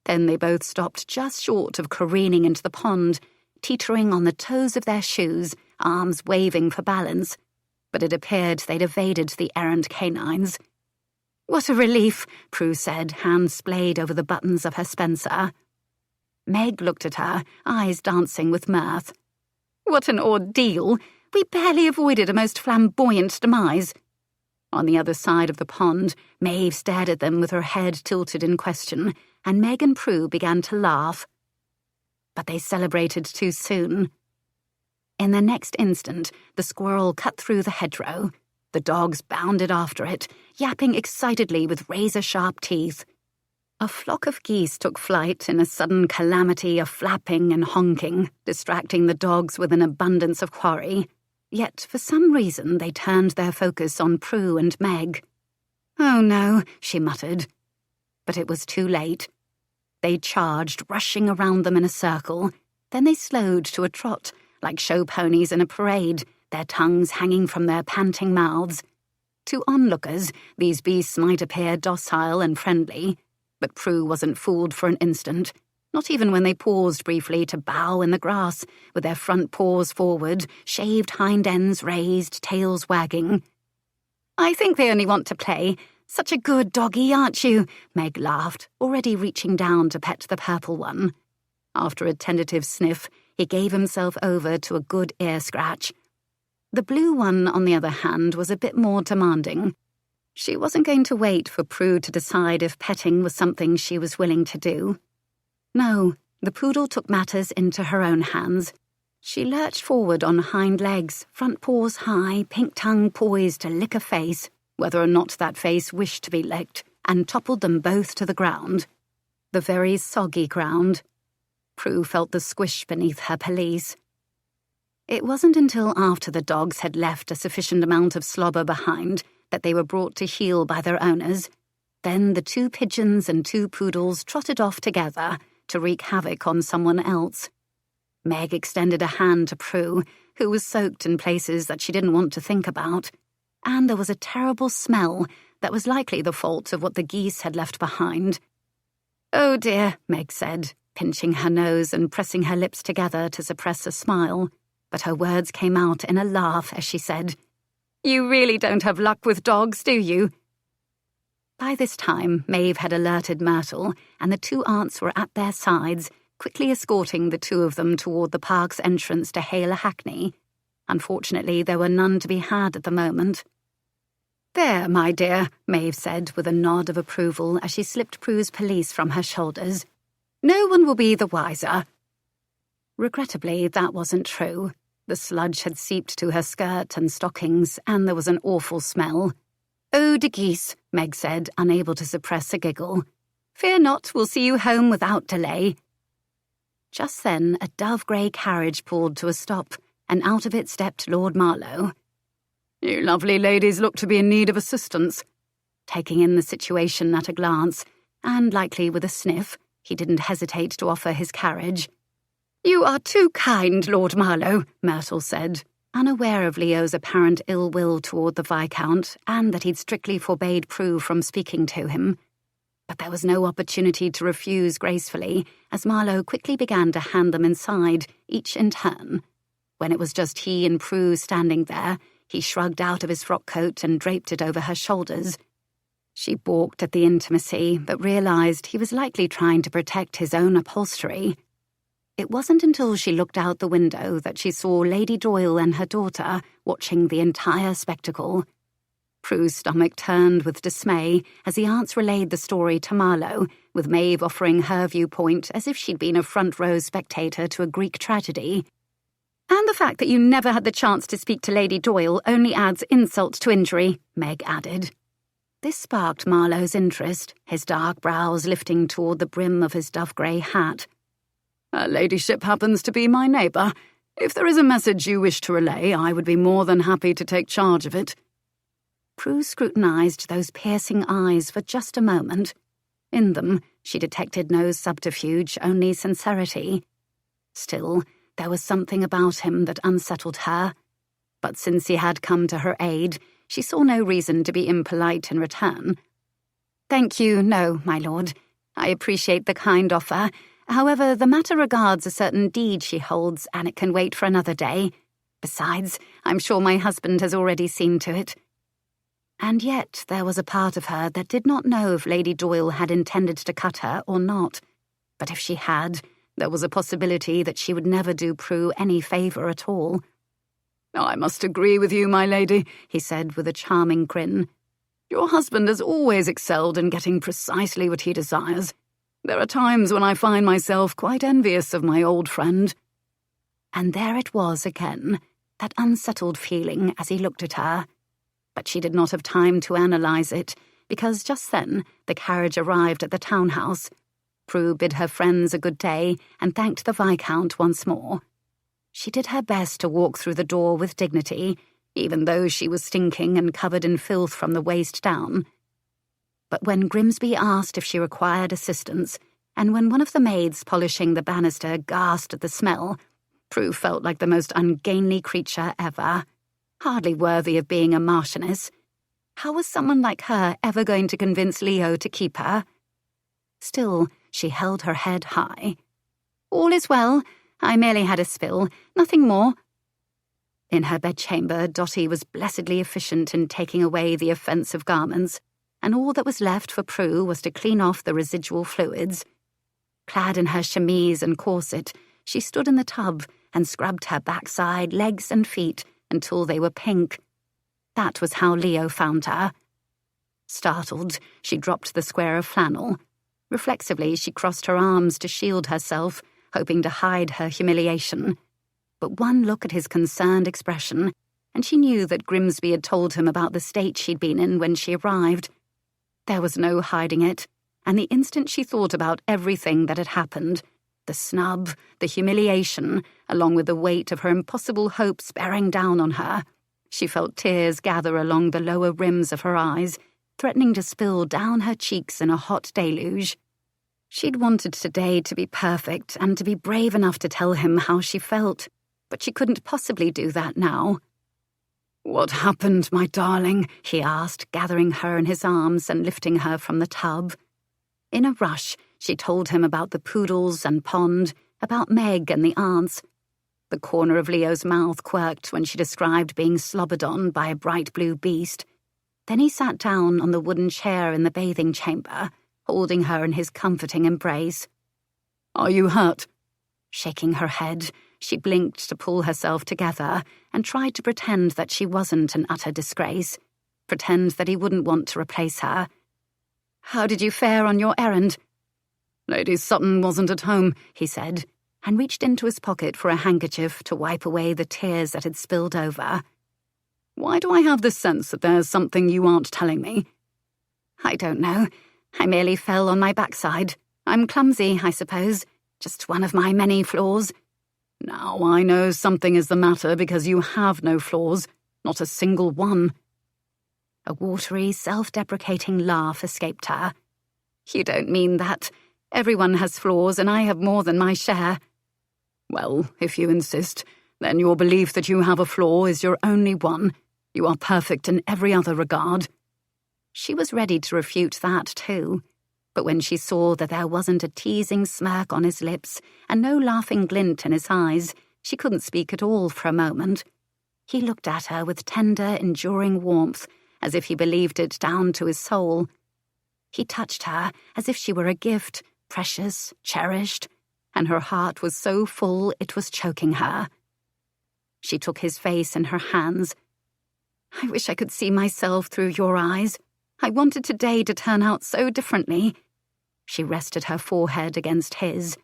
Then they both stopped just short of careening into the pond, teetering on the toes of their shoes, arms waving for balance. But it appeared they'd evaded the errant canines. "What a relief," Prue said, hands splayed over the buttons of her spencer. Meg looked at her, eyes dancing with mirth. "What an ordeal! We barely avoided a most flamboyant demise." On the other side of the pond, Maeve stared at them with her head tilted in question, and Meg and Prue began to laugh. But they celebrated too soon. In the next instant, the squirrel cut through the hedgerow. The dogs bounded after it, yapping excitedly with razor-sharp teeth. A flock of geese took flight in a sudden calamity of flapping and honking, distracting the dogs with an abundance of quarry. Yet, for some reason, they turned their focus on Prue and Meg. "Oh no," she muttered. But it was too late. They charged, rushing around them in a circle. Then they slowed to a trot, like show ponies in a parade, their tongues hanging from their panting mouths. To onlookers, these beasts might appear docile and friendly, but Prue wasn't fooled for an instant, not even when they paused briefly to bow in the grass, with their front paws forward, shaved hind ends raised, tails wagging. "I think they only want to play. Such a good doggy, aren't you?" Meg laughed, already reaching down to pet the purple one. After a tentative sniff, he gave himself over to a good ear scratch. The blue one, on the other hand, was a bit more demanding. She wasn't going to wait for Prue to decide if petting was something she was willing to do. No, the poodle took matters into her own hands. She lurched forward on hind legs, front paws high, pink tongue poised to lick a face, whether or not that face wished to be licked, and toppled them both to the ground. The very soggy ground. Prue felt the squish beneath her pelisse. It wasn't until after the dogs had left a sufficient amount of slobber behind that they were brought to heel by their owners. Then the 2 pigeons and 2 poodles trotted off together to wreak havoc on someone else. Meg extended a hand to Prue, who was soaked in places that she didn't want to think about, and there was a terrible smell that was likely the fault of what the geese had left behind. "Oh dear," Meg said, pinching her nose and pressing her lips together to suppress a smile, but her words came out in a laugh as she said, "You really don't have luck with dogs, do you?" By this time, Maeve had alerted Myrtle, and the two aunts were at their sides, quickly escorting the two of them toward the park's entrance to hail a hackney. Unfortunately, there were none to be had at the moment. "There, my dear," Maeve said with a nod of approval as she slipped Prue's pelisse from her shoulders. "No one will be the wiser." Regrettably, that wasn't true. The sludge had seeped to her skirt and stockings, and there was an awful smell. "Eau de geese," Meg said, unable to suppress a giggle. "Fear not, we'll see you home without delay." Just then, a dove-grey carriage pulled to a stop, and out of it stepped Lord Marlowe. "You lovely ladies look to be in need of assistance." Taking in the situation at a glance, and likely with a sniff, he didn't hesitate to offer his carriage. "You are too kind, Lord Marlowe," Myrtle said, unaware of Leo's apparent ill will toward the Viscount and that he'd strictly forbade Prue from speaking to him. But there was no opportunity to refuse gracefully, as Marlowe quickly began to hand them inside, each in turn. When it was just he and Prue standing there, he shrugged out of his frock coat and draped it over her shoulders. She balked at the intimacy, but realized he was likely trying to protect his own upholstery. It wasn't until she looked out the window that she saw Lady Doyle and her daughter watching the entire spectacle. Prue's stomach turned with dismay as the aunts relayed the story to Marlowe, with Maeve offering her viewpoint as if she'd been a front-row spectator to a Greek tragedy. "And the fact that you never had the chance to speak to Lady Doyle only adds insult to injury," Meg added. This sparked Marlowe's interest, his dark brows lifting toward the brim of his dove-grey hat. "Her ladyship happens to be my neighbour. If there is a message you wish to relay, I would be more than happy to take charge of it." Prue scrutinized those piercing eyes for just a moment. In them, she detected no subterfuge, only sincerity. Still, there was something about him that unsettled her. But since he had come to her aid, she saw no reason to be impolite in return. "Thank you, no, my lord. I appreciate the kind offer. However, the matter regards a certain deed she holds, and it can wait for another day. Besides, I'm sure my husband has already seen to it." And yet there was a part of her that did not know if Lady Doyle had intended to cut her or not. But if she had, there was a possibility that she would never do Prue any favour at all. "I must agree with you, my lady," he said with a charming grin. "Your husband has always excelled in getting precisely what he desires. There are times when I find myself quite envious of my old friend." And there it was again, that unsettled feeling as he looked at her. But she did not have time to analyse it, because just then the carriage arrived at the townhouse. Prue bid her friends a good day and thanked the Viscount once more. She did her best to walk through the door with dignity, even though she was stinking and covered in filth from the waist down. But when Grimsby asked if she required assistance, and when one of the maids polishing the banister gasped at the smell, Prue felt like the most ungainly creature ever. Hardly worthy of being a marchioness. How was someone like her ever going to convince Leo to keep her? Still, she held her head high. "All is well. I merely had a spill. Nothing more." In her bedchamber, Dotty was blessedly efficient in taking away the offensive garments, and all that was left for Prue was to clean off the residual fluids. Clad in her chemise and corset, she stood in the tub and scrubbed her backside, legs and feet until they were pink. That was how Leo found her. Startled, she dropped the square of flannel. Reflexively, she crossed her arms to shield herself, hoping to hide her humiliation. But one look at his concerned expression, and she knew that Grimsby had told him about the state she'd been in when she arrived. There was no hiding it, and the instant she thought about everything that had happened, the snub, the humiliation, along with the weight of her impossible hopes bearing down on her, she felt tears gather along the lower rims of her eyes, threatening to spill down her cheeks in a hot deluge. She'd wanted today to be perfect and to be brave enough to tell him how she felt, but she couldn't possibly do that now. "What happened, my darling?" he asked, gathering her in his arms and lifting her from the tub. In a rush, She told him about the poodles and pond, about Meg and the aunts. The corner of Leo's mouth quirked when she described being slobbered on by a bright blue beast. Then he sat down on the wooden chair in the bathing chamber, holding her in his comforting embrace. "Are you hurt?" Shaking her head, she blinked to pull herself together and tried to pretend that she wasn't an utter disgrace, pretend that he wouldn't want to replace her. "How did you fare on your errand?" "Lady Sutton wasn't at home," he said, and reached into his pocket for a handkerchief to wipe away the tears that had spilled over. "Why do I have the sense that there's something you aren't telling me?" "I don't know. I merely fell on my backside. I'm clumsy, I suppose. Just one of my many flaws." "Now I know something is the matter because you have no flaws, not a single one." A watery, self-deprecating laugh escaped her. "You don't mean that. Everyone has flaws, and I have more than my share." "Well, if you insist, then your belief that you have a flaw is your only one. You are perfect in every other regard." She was ready to refute that too, but when she saw that there wasn't a teasing smirk on his lips and no laughing glint in his eyes, she couldn't speak at all for a moment. He looked at her with tender, enduring warmth, as if he believed it down to his soul. He touched her as if she were a gift, precious, cherished, and her heart was so full it was choking her. She took his face in her hands. "I wish I could see myself through your eyes. I wanted today to turn out so differently." She rested her forehead against his.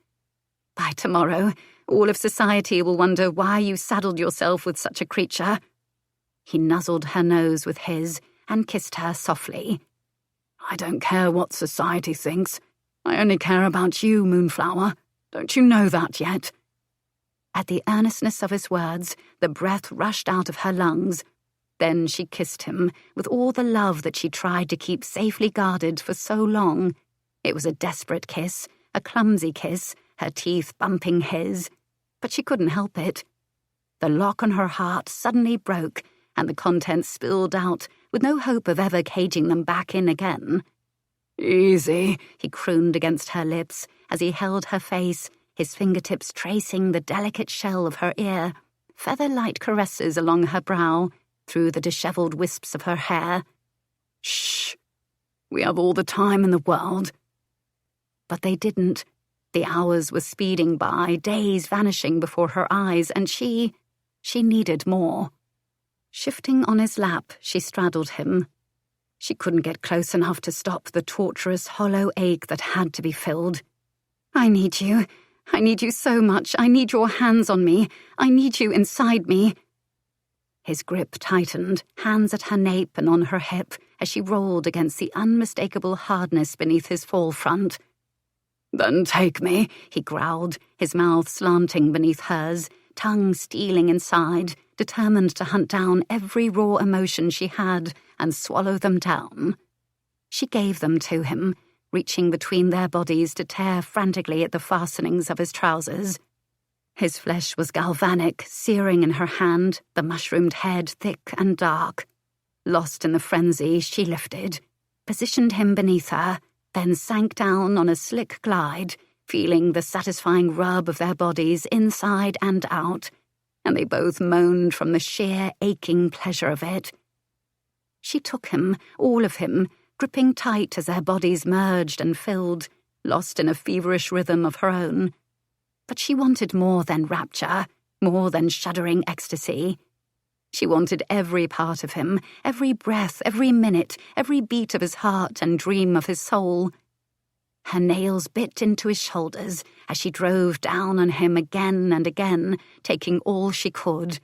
"By tomorrow, all of society will wonder why you saddled yourself with such a creature." He nuzzled her nose with his and kissed her softly. "I don't care what society thinks. I only care about you, Moonflower. Don't you know that yet?" At the earnestness of his words, the breath rushed out of her lungs. Then she kissed him with all the love that she tried to keep safely guarded for so long. It was a desperate kiss, a clumsy kiss, her teeth bumping his, but she couldn't help it. The lock on her heart suddenly broke, and the contents spilled out, with no hope of ever caging them back in again. "Easy," he crooned against her lips as he held her face, his fingertips tracing the delicate shell of her ear, feather-light caresses along her brow, through the dishevelled wisps of her hair. "Shh. We have all the time in the world." But they didn't. The hours were speeding by, days vanishing before her eyes, and she needed more. Shifting on his lap, she straddled him. She couldn't get close enough to stop the torturous, hollow ache that had to be filled. "I need you. I need you so much. I need your hands on me. I need you inside me." His grip tightened, hands at her nape and on her hip, as she rolled against the unmistakable hardness beneath his fall front. "Then take me," he growled, his mouth slanting beneath hers, tongue stealing inside, determined to hunt down every raw emotion she had and swallow them down. She gave them to him, reaching between their bodies to tear frantically at the fastenings of his trousers. His flesh was galvanic, searing in her hand, the mushroomed head thick and dark. Lost in the frenzy, she lifted, positioned him beneath her, then sank down on a slick glide, feeling the satisfying rub of their bodies inside and out, and they both moaned from the sheer, aching pleasure of it. She took him, all of him, gripping tight as their bodies merged and filled, lost in a feverish rhythm of her own. But she wanted more than rapture, more than shuddering ecstasy. She wanted every part of him, every breath, every minute, every beat of his heart and dream of his soul. Her nails bit into his shoulders as she drove down on him again and again, taking all she could.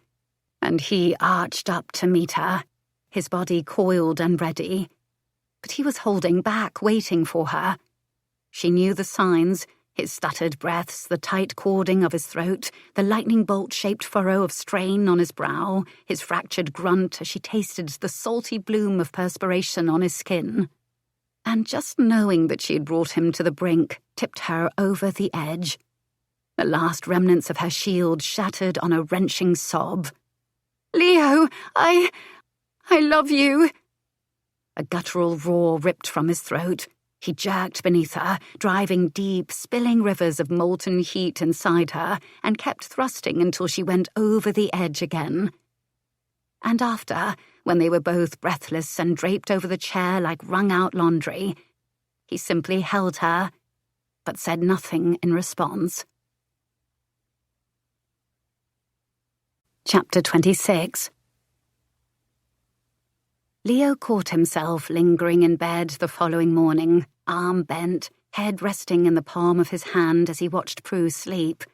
And he arched up to meet her, his body coiled and ready. But he was holding back, waiting for her. She knew the signs, his stuttered breaths, the tight cording of his throat, the lightning bolt-shaped furrow of strain on his brow, his fractured grunt as she tasted the salty bloom of perspiration on his skin. And just knowing that she had brought him to the brink tipped her over the edge. The last remnants of her shield shattered on a wrenching sob. "Leo, I love you." A guttural roar ripped from his throat. He jerked beneath her, driving deep, spilling rivers of molten heat inside her, and kept thrusting until she went over the edge again. And after, when they were both breathless and draped over the chair like wrung-out laundry, he simply held her, but said nothing in response. Chapter 26. Leo caught himself lingering in bed the following morning, arm bent, head resting in the palm of his hand as he watched Prue sleep.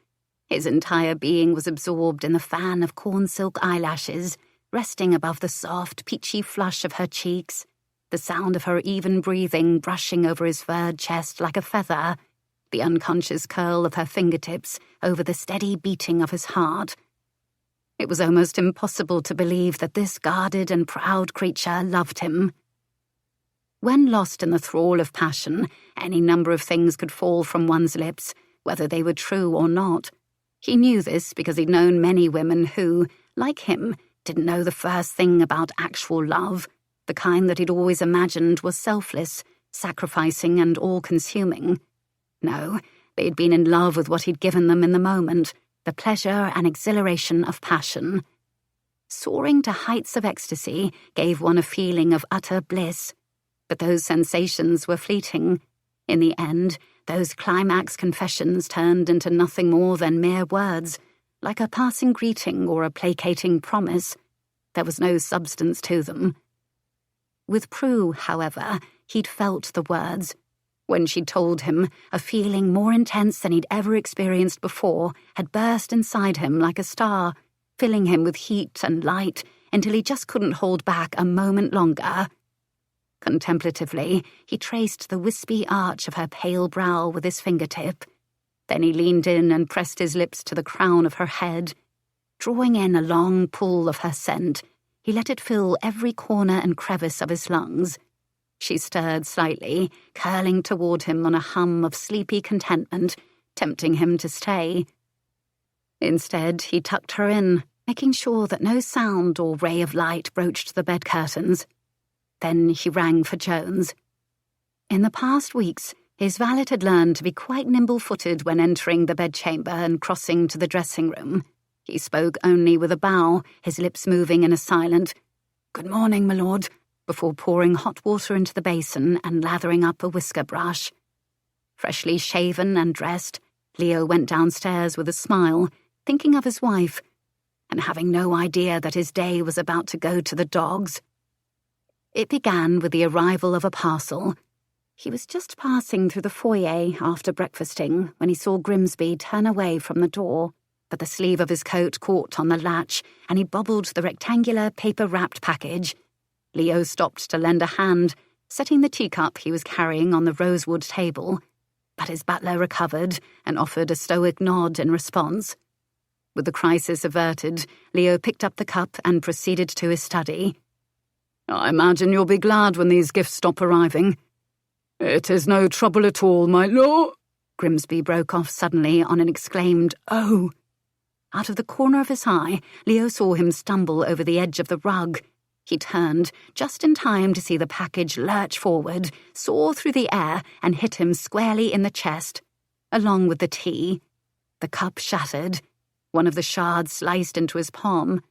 His entire being was absorbed in the fan of corn-silk eyelashes, resting above the soft, peachy flush of her cheeks, the sound of her even breathing brushing over his furred chest like a feather, the unconscious curl of her fingertips over the steady beating of his heart. It was almost impossible to believe that this guarded and proud creature loved him. When lost in the thrall of passion, any number of things could fall from one's lips, whether they were true or not. He knew this because he'd known many women who, like him, didn't know the first thing about actual love, the kind that he'd always imagined was selfless, sacrificing and all-consuming. No, they'd been in love with what he'd given them in the moment, the pleasure and exhilaration of passion. Soaring to heights of ecstasy gave one a feeling of utter bliss, but those sensations were fleeting. In the end, those climax confessions turned into nothing more than mere words, like a passing greeting or a placating promise. There was no substance to them. With Prue, however, he'd felt the words. When she'd told him, a feeling more intense than he'd ever experienced before had burst inside him like a star, filling him with heat and light until he just couldn't hold back a moment longer. Contemplatively, he traced the wispy arch of her pale brow with his fingertip. Then he leaned in and pressed his lips to the crown of her head. Drawing in a long pull of her scent, he let it fill every corner and crevice of his lungs. She stirred slightly, curling toward him on a hum of sleepy contentment, tempting him to stay. Instead, he tucked her in, making sure that no sound or ray of light broached the bed curtains. Then he rang for Jones. In the past weeks, his valet had learned to be quite nimble-footed when entering the bedchamber and crossing to the dressing room. He spoke only with a bow, his lips moving in a silent, "Good morning, my lord," before pouring hot water into the basin and lathering up a whisker brush. Freshly shaven and dressed, Leo went downstairs with a smile, thinking of his wife, and having no idea that his day was about to go to the dogs. It began with the arrival of a parcel. He was just passing through the foyer after breakfasting when he saw Grimsby turn away from the door, but the sleeve of his coat caught on the latch and he bobbled the rectangular paper-wrapped package. Leo stopped to lend a hand, setting the teacup he was carrying on the rosewood table, but his butler recovered and offered a stoic nod in response. With the crisis averted, Leo picked up the cup and proceeded to his study. "I imagine you'll be glad when these gifts stop arriving." "It is no trouble at all, my lord." Grimsby broke off suddenly on an exclaimed, "Oh!" Out of the corner of his eye, Leo saw him stumble over the edge of the rug. He turned, just in time to see the package lurch forward, soar through the air, and hit him squarely in the chest, along with the tea. The cup shattered. One of the shards sliced into his palm.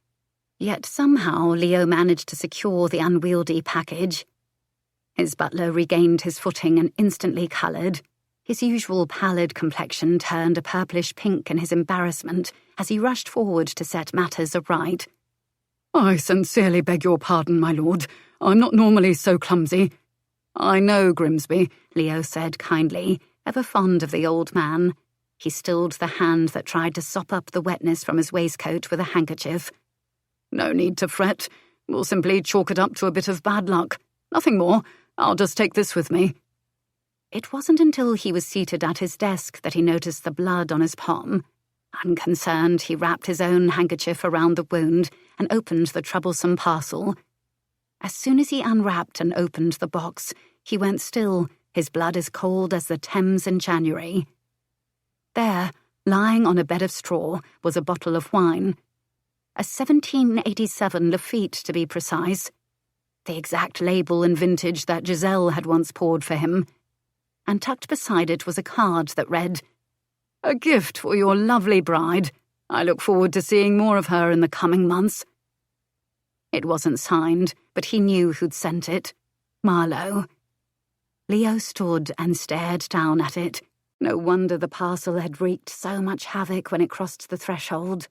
Yet somehow Leo managed to secure the unwieldy package. His butler regained his footing and instantly coloured. His usual pallid complexion turned a purplish pink in his embarrassment as he rushed forward to set matters aright. "I sincerely beg your pardon, my lord. I'm not normally so clumsy." "I know, Grimsby," Leo said kindly, ever fond of the old man. He stilled the hand that tried to sop up the wetness from his waistcoat with a handkerchief. "No need to fret. We'll simply chalk it up to a bit of bad luck. Nothing more. I'll just take this with me." It wasn't until he was seated at his desk that he noticed the blood on his palm. Unconcerned, he wrapped his own handkerchief around the wound and opened the troublesome parcel. As soon as he unwrapped and opened the box, he went still, his blood as cold as the Thames in January. There, lying on a bed of straw, was a bottle of wine. A 1787 Lafitte, to be precise. The exact label and vintage that Giselle had once poured for him. and tucked beside it was a card that read, "A gift for your lovely bride. I look forward to seeing more of her in the coming months." It wasn't signed, but he knew who'd sent it. Marlowe. Leo stood and stared down at it. No wonder the parcel had wreaked so much havoc when it crossed the threshold.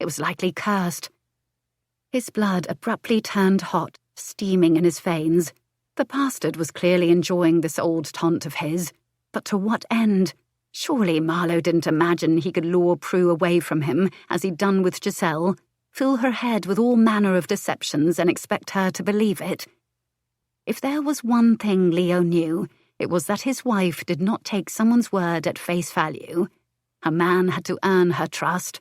It was likely cursed. His blood abruptly turned hot, steaming in his veins. The bastard was clearly enjoying this old taunt of his. But to what end? Surely Marlowe didn't imagine he could lure Prue away from him, as he'd done with Giselle, fill her head with all manner of deceptions and expect her to believe it. If there was one thing Leo knew, it was that his wife did not take someone's word at face value. A man had to earn her trust,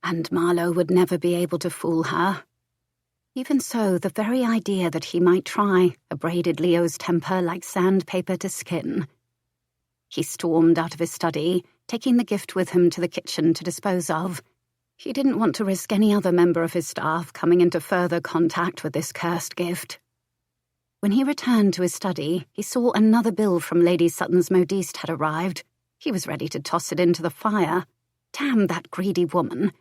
and Marlowe would never be able to fool her. Even so, the very idea that he might try abraded Leo's temper like sandpaper to skin. He stormed out of his study, taking the gift with him to the kitchen to dispose of. He didn't want to risk any other member of his staff coming into further contact with this cursed gift. When he returned to his study, he saw another bill from Lady Sutton's modiste had arrived. He was ready to toss it into the fire. Damn that greedy woman.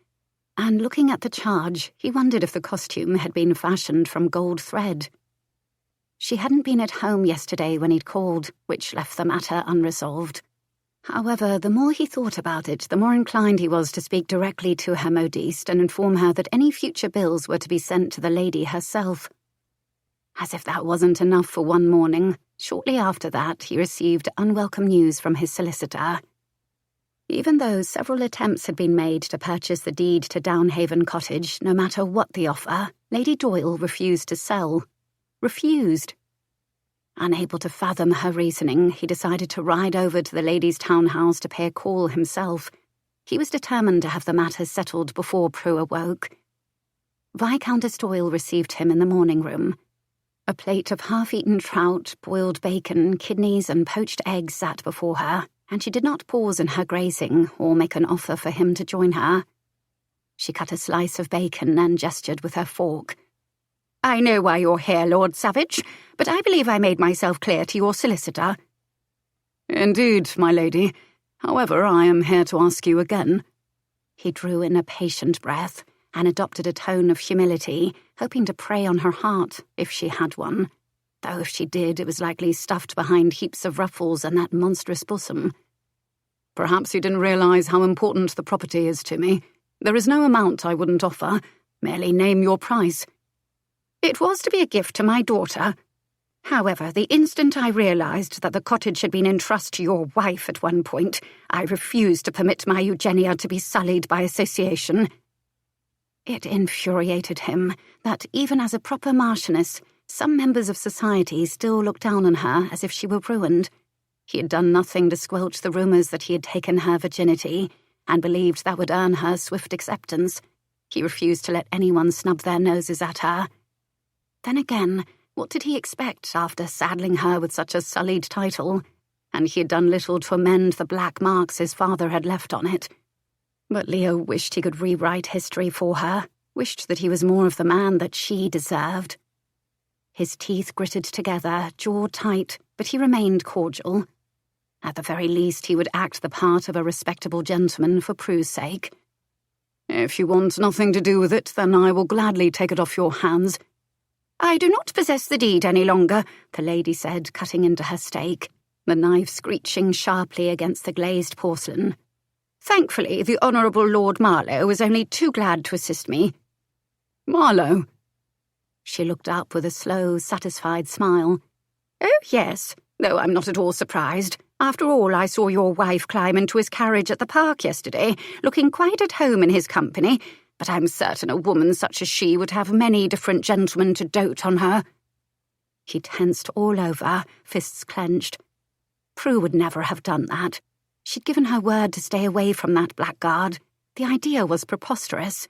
And looking at the charge, he wondered if the costume had been fashioned from gold thread. She hadn't been at home yesterday when he'd called, which left the matter unresolved. However, the more he thought about it, the more inclined he was to speak directly to her modiste and inform her that any future bills were to be sent to the lady herself. As if that wasn't enough for one morning, shortly after that he received unwelcome news from his solicitor. Even though several attempts had been made to purchase the deed to Downhaven Cottage, no matter what the offer, Lady Doyle refused to sell. Refused. Unable to fathom her reasoning, he decided to ride over to the lady's townhouse to pay a call himself. He was determined to have the matter settled before Prue awoke. Viscountess Doyle received him in the morning room. A plate of half-eaten trout, boiled bacon, kidneys and poached eggs sat before her, and she did not pause in her grazing or make an offer for him to join her. She cut a slice of bacon and gestured with her fork. "I know why you're here, Lord Savage, but I believe I made myself clear to your solicitor." "Indeed, my lady. However, I am here to ask you again." He drew in a patient breath and adopted a tone of humility, hoping to prey on her heart, if she had one. Though if she did, it was likely stuffed behind heaps of ruffles and that monstrous bosom. "Perhaps you didn't realize how important the property is to me. There is no amount I wouldn't offer. Merely name your price." "It was to be a gift to my daughter. However, the instant I realized that the cottage had been entrusted to your wife at one point, I refused to permit my Eugenia to be sullied by association." It infuriated him that, even as a proper marchioness, some members of society still looked down on her as if she were ruined. He had done nothing to squelch the rumours that he had taken her virginity, and believed that would earn her swift acceptance. He refused to let anyone snub their noses at her. Then again, what did he expect after saddling her with such a sullied title? And he had done little to amend the black marks his father had left on it. But Leo wished he could rewrite history for her, wished that he was more of the man that she deserved. His teeth gritted together, jaw tight, but he remained cordial. At the very least, he would act the part of a respectable gentleman for Prue's sake. "If you want nothing to do with it, then I will gladly take it off your hands." "I do not possess the deed any longer," the lady said, cutting into her steak, the knife screeching sharply against the glazed porcelain. "Thankfully, the Honourable Lord Marlowe was only too glad to assist me." "Marlowe?" She looked up with a slow, satisfied smile. "Oh, yes, though I'm not at all surprised. After all, I saw your wife climb into his carriage at the park yesterday, looking quite at home in his company, but I'm certain a woman such as she would have many different gentlemen to dote on her." He tensed all over, fists clenched. Prue would never have done that. She'd given her word to stay away from that blackguard. The idea was preposterous.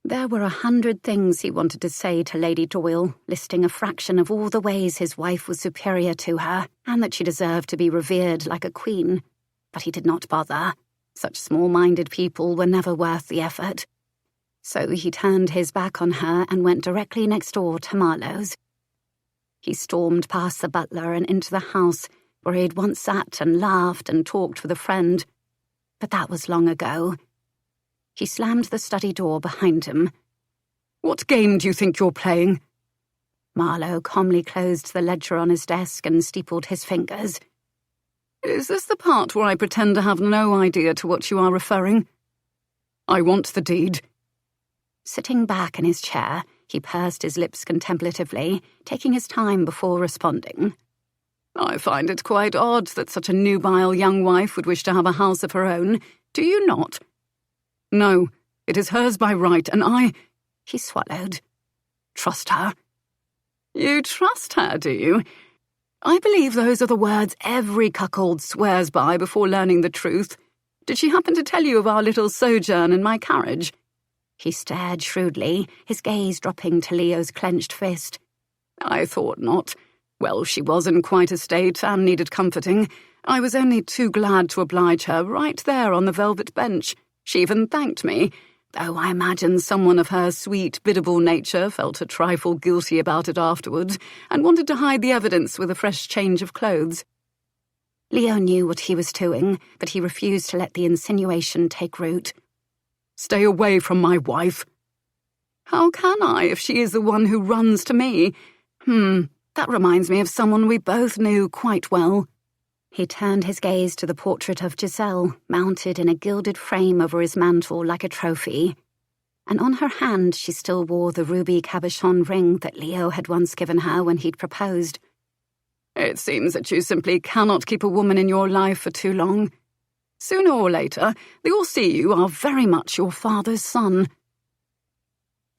There were 100 things he wanted to say to Lady Doyle, listing a fraction of all the ways his wife was superior to her, and that she deserved to be revered like a queen. But he did not bother. Such small-minded people were never worth the effort. So he turned his back on her and went directly next door to Marlowe's. He stormed past the butler and into the house, where he'd once sat and laughed and talked with a friend. But that was long ago. He slammed the study door behind him. "What game do you think you're playing?" Marlowe calmly closed the ledger on his desk and steepled his fingers. "Is this the part where I pretend to have no idea to what you are referring? I want the deed." Sitting back in his chair, he pursed his lips contemplatively, taking his time before responding. "I find it quite odd that such a nubile young wife would wish to have a house of her own. Do you not? No, it is hers by right, and I—" He swallowed. "Trust her." "You trust her, do you? I believe those are the words every cuckold swears by before learning the truth. Did she happen to tell you of our little sojourn in my carriage?" He stared shrewdly, his gaze dropping to Leo's clenched fist. "I thought not. Well, she was in quite a state and needed comforting. I was only too glad to oblige her right there on the velvet bench. She even thanked me, though I imagine someone of her sweet, biddable nature felt a trifle guilty about it afterwards and wanted to hide the evidence with a fresh change of clothes." Leo knew what he was doing, but he refused to let the insinuation take root. "Stay away from my wife." "How can I if she is the one who runs to me? That reminds me of someone we both knew quite well." He turned his gaze to the portrait of Giselle, mounted in a gilded frame over his mantle like a trophy. And on her hand she still wore the ruby cabochon ring that Leo had once given her when he'd proposed. "It seems that you simply cannot keep a woman in your life for too long. Sooner or later, they will see you are very much your father's son."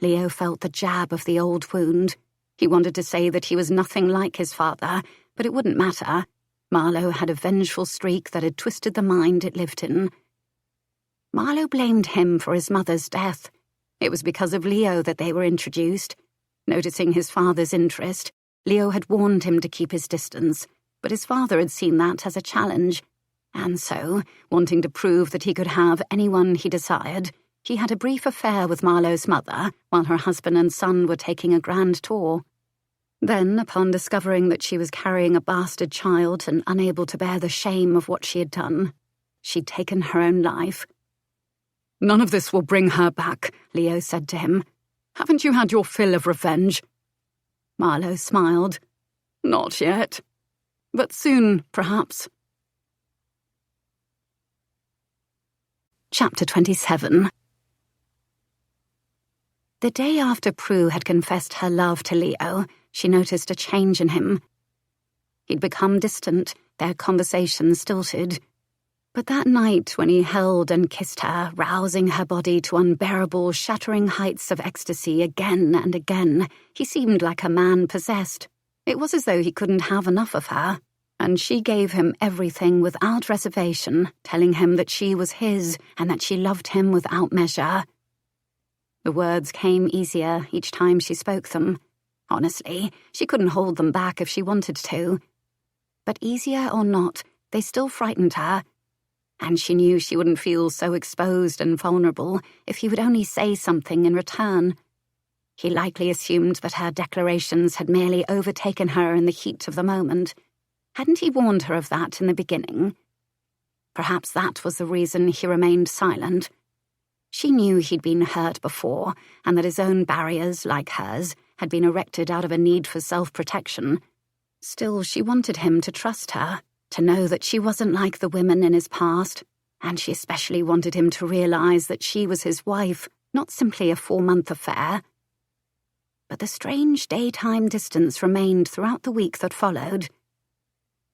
Leo felt the jab of the old wound. He wanted to say that he was nothing like his father, but it wouldn't matter. Marlowe had a vengeful streak that had twisted the mind it lived in. Marlowe blamed him for his mother's death. It was because of Leo that they were introduced. Noticing his father's interest, Leo had warned him to keep his distance, but his father had seen that as a challenge. And so, wanting to prove that he could have anyone he desired, he had a brief affair with Marlowe's mother while her husband and son were taking a grand tour. Then, upon discovering that she was carrying a bastard child and unable to bear the shame of what she had done, she'd taken her own life. "None of this will bring her back," Leo said to him. "Haven't you had your fill of revenge?" Marlowe smiled. "Not yet. But soon, perhaps." Chapter 27. The day after Prue had confessed her love to Leo, she noticed a change in him. He'd become distant, their conversation stilted. But that night when he held and kissed her, rousing her body to unbearable, shattering heights of ecstasy again and again, he seemed like a man possessed. It was as though he couldn't have enough of her, and she gave him everything without reservation, telling him that she was his and that she loved him without measure. The words came easier each time she spoke them. Honestly, she couldn't hold them back if she wanted to. But easier or not, they still frightened her. And she knew she wouldn't feel so exposed and vulnerable if he would only say something in return. He likely assumed that her declarations had merely overtaken her in the heat of the moment. Hadn't he warned her of that in the beginning? Perhaps that was the reason he remained silent. She knew he'd been hurt before, and that his own barriers, like hers, had been erected out of a need for self-protection. Still, she wanted him to trust her, to know that she wasn't like the women in his past, and she especially wanted him to realize that she was his wife, not simply a 4-month affair. But the strange daytime distance remained throughout the week that followed.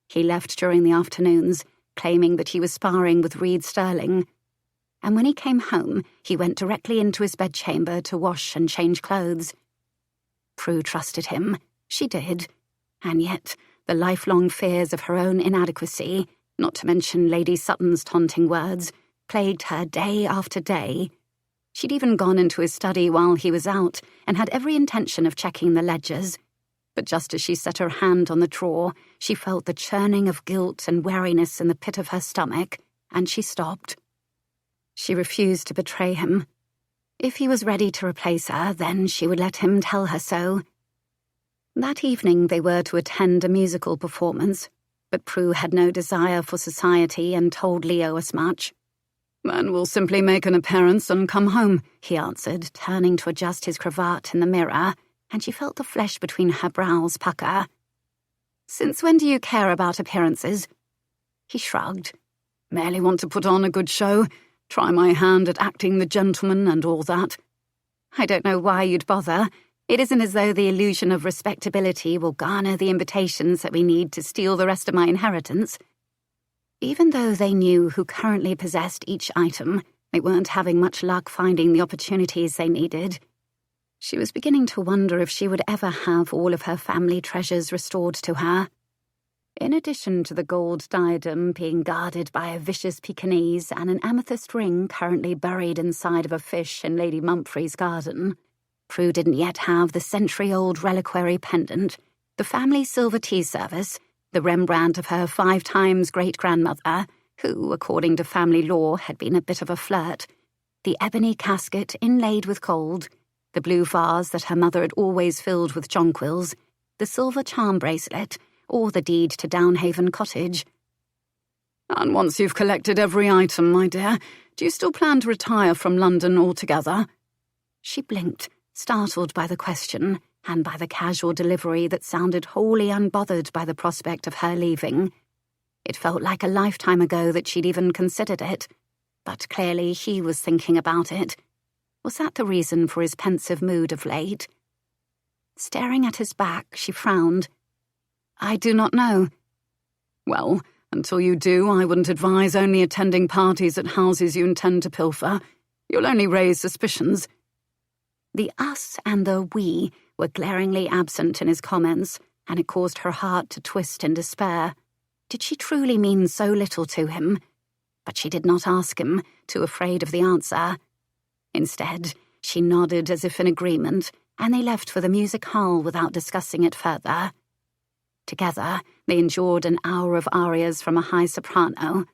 He left during the afternoons, claiming that he was sparring with Reed Sterling. And when he came home, he went directly into his bedchamber to wash and change clothes. Prue trusted him. She did. And yet, the lifelong fears of her own inadequacy, not to mention Lady Sutton's taunting words, plagued her day after day. She'd even gone into his study while he was out and had every intention of checking the ledgers. But just as she set her hand on the drawer, she felt the churning of guilt and weariness in the pit of her stomach, and she stopped. She refused to betray him. If he was ready to replace her, then she would let him tell her so. That evening they were to attend a musical performance. But Prue had no desire for society and told Leo as much. "Then we'll simply make an appearance and come home," he answered, turning to adjust his cravat in the mirror, and she felt the flesh between her brows pucker. "Since when do you care about appearances?" He shrugged. "Merely want to put on a good show, try my hand at acting the gentleman and all that." "I don't know why you'd bother. It isn't as though the illusion of respectability will garner the invitations that we need to steal the rest of my inheritance." Even though they knew who currently possessed each item, they weren't having much luck finding the opportunities they needed. She was beginning to wonder if she would ever have all of her family treasures restored to her. In addition to the gold diadem being guarded by a vicious Pekingese and an amethyst ring currently buried inside of a fish in Lady Mumphrey's garden, Prue didn't yet have the century-old reliquary pendant, the family silver tea service, the Rembrandt of her 5 times great-grandmother, who, according to family law, had been a bit of a flirt, the ebony casket inlaid with gold, the blue vase that her mother had always filled with jonquils, the silver charm bracelet, or the deed to Downhaven Cottage. "And once you've collected every item, my dear, do you still plan to retire from London altogether?" She blinked, startled by the question, and by the casual delivery that sounded wholly unbothered by the prospect of her leaving. It felt like a lifetime ago that she'd even considered it, but clearly he was thinking about it. Was that the reason for his pensive mood of late? Staring at his back, she frowned. "I do not know." "Well, until you do, I wouldn't advise only attending parties at houses you intend to pilfer. You'll only raise suspicions." The us and the we were glaringly absent in his comments, and it caused her heart to twist in despair. Did she truly mean so little to him? But she did not ask him, too afraid of the answer. Instead, she nodded as if in agreement, and they left for the music hall without discussing it further. Together, they endured an hour of arias from a high soprano.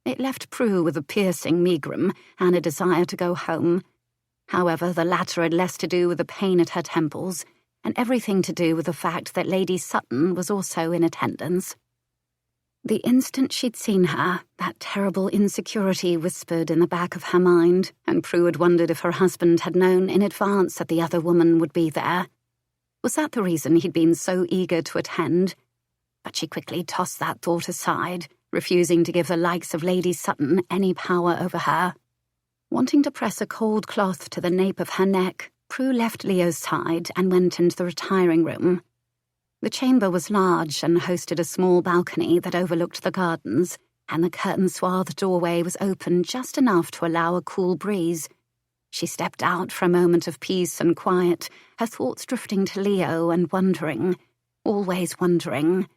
It left Prue with a piercing megrim and a desire to go home. However, the latter had less to do with the pain at her temples, and everything to do with the fact that Lady Sutton was also in attendance. The instant she'd seen her, that terrible insecurity whispered in the back of her mind, and Prue had wondered if her husband had known in advance that the other woman would be there. Was that the reason he'd been so eager to attend? But she quickly tossed that thought aside, refusing to give the likes of Lady Sutton any power over her. Wanting to press a cold cloth to the nape of her neck, Prue left Leo's side and went into the retiring room. The chamber was large and hosted a small balcony that overlooked the gardens, and the curtain-swathed doorway was open just enough to allow a cool breeze. She stepped out for a moment of peace and quiet, her thoughts drifting to Leo and wondering, always wondering.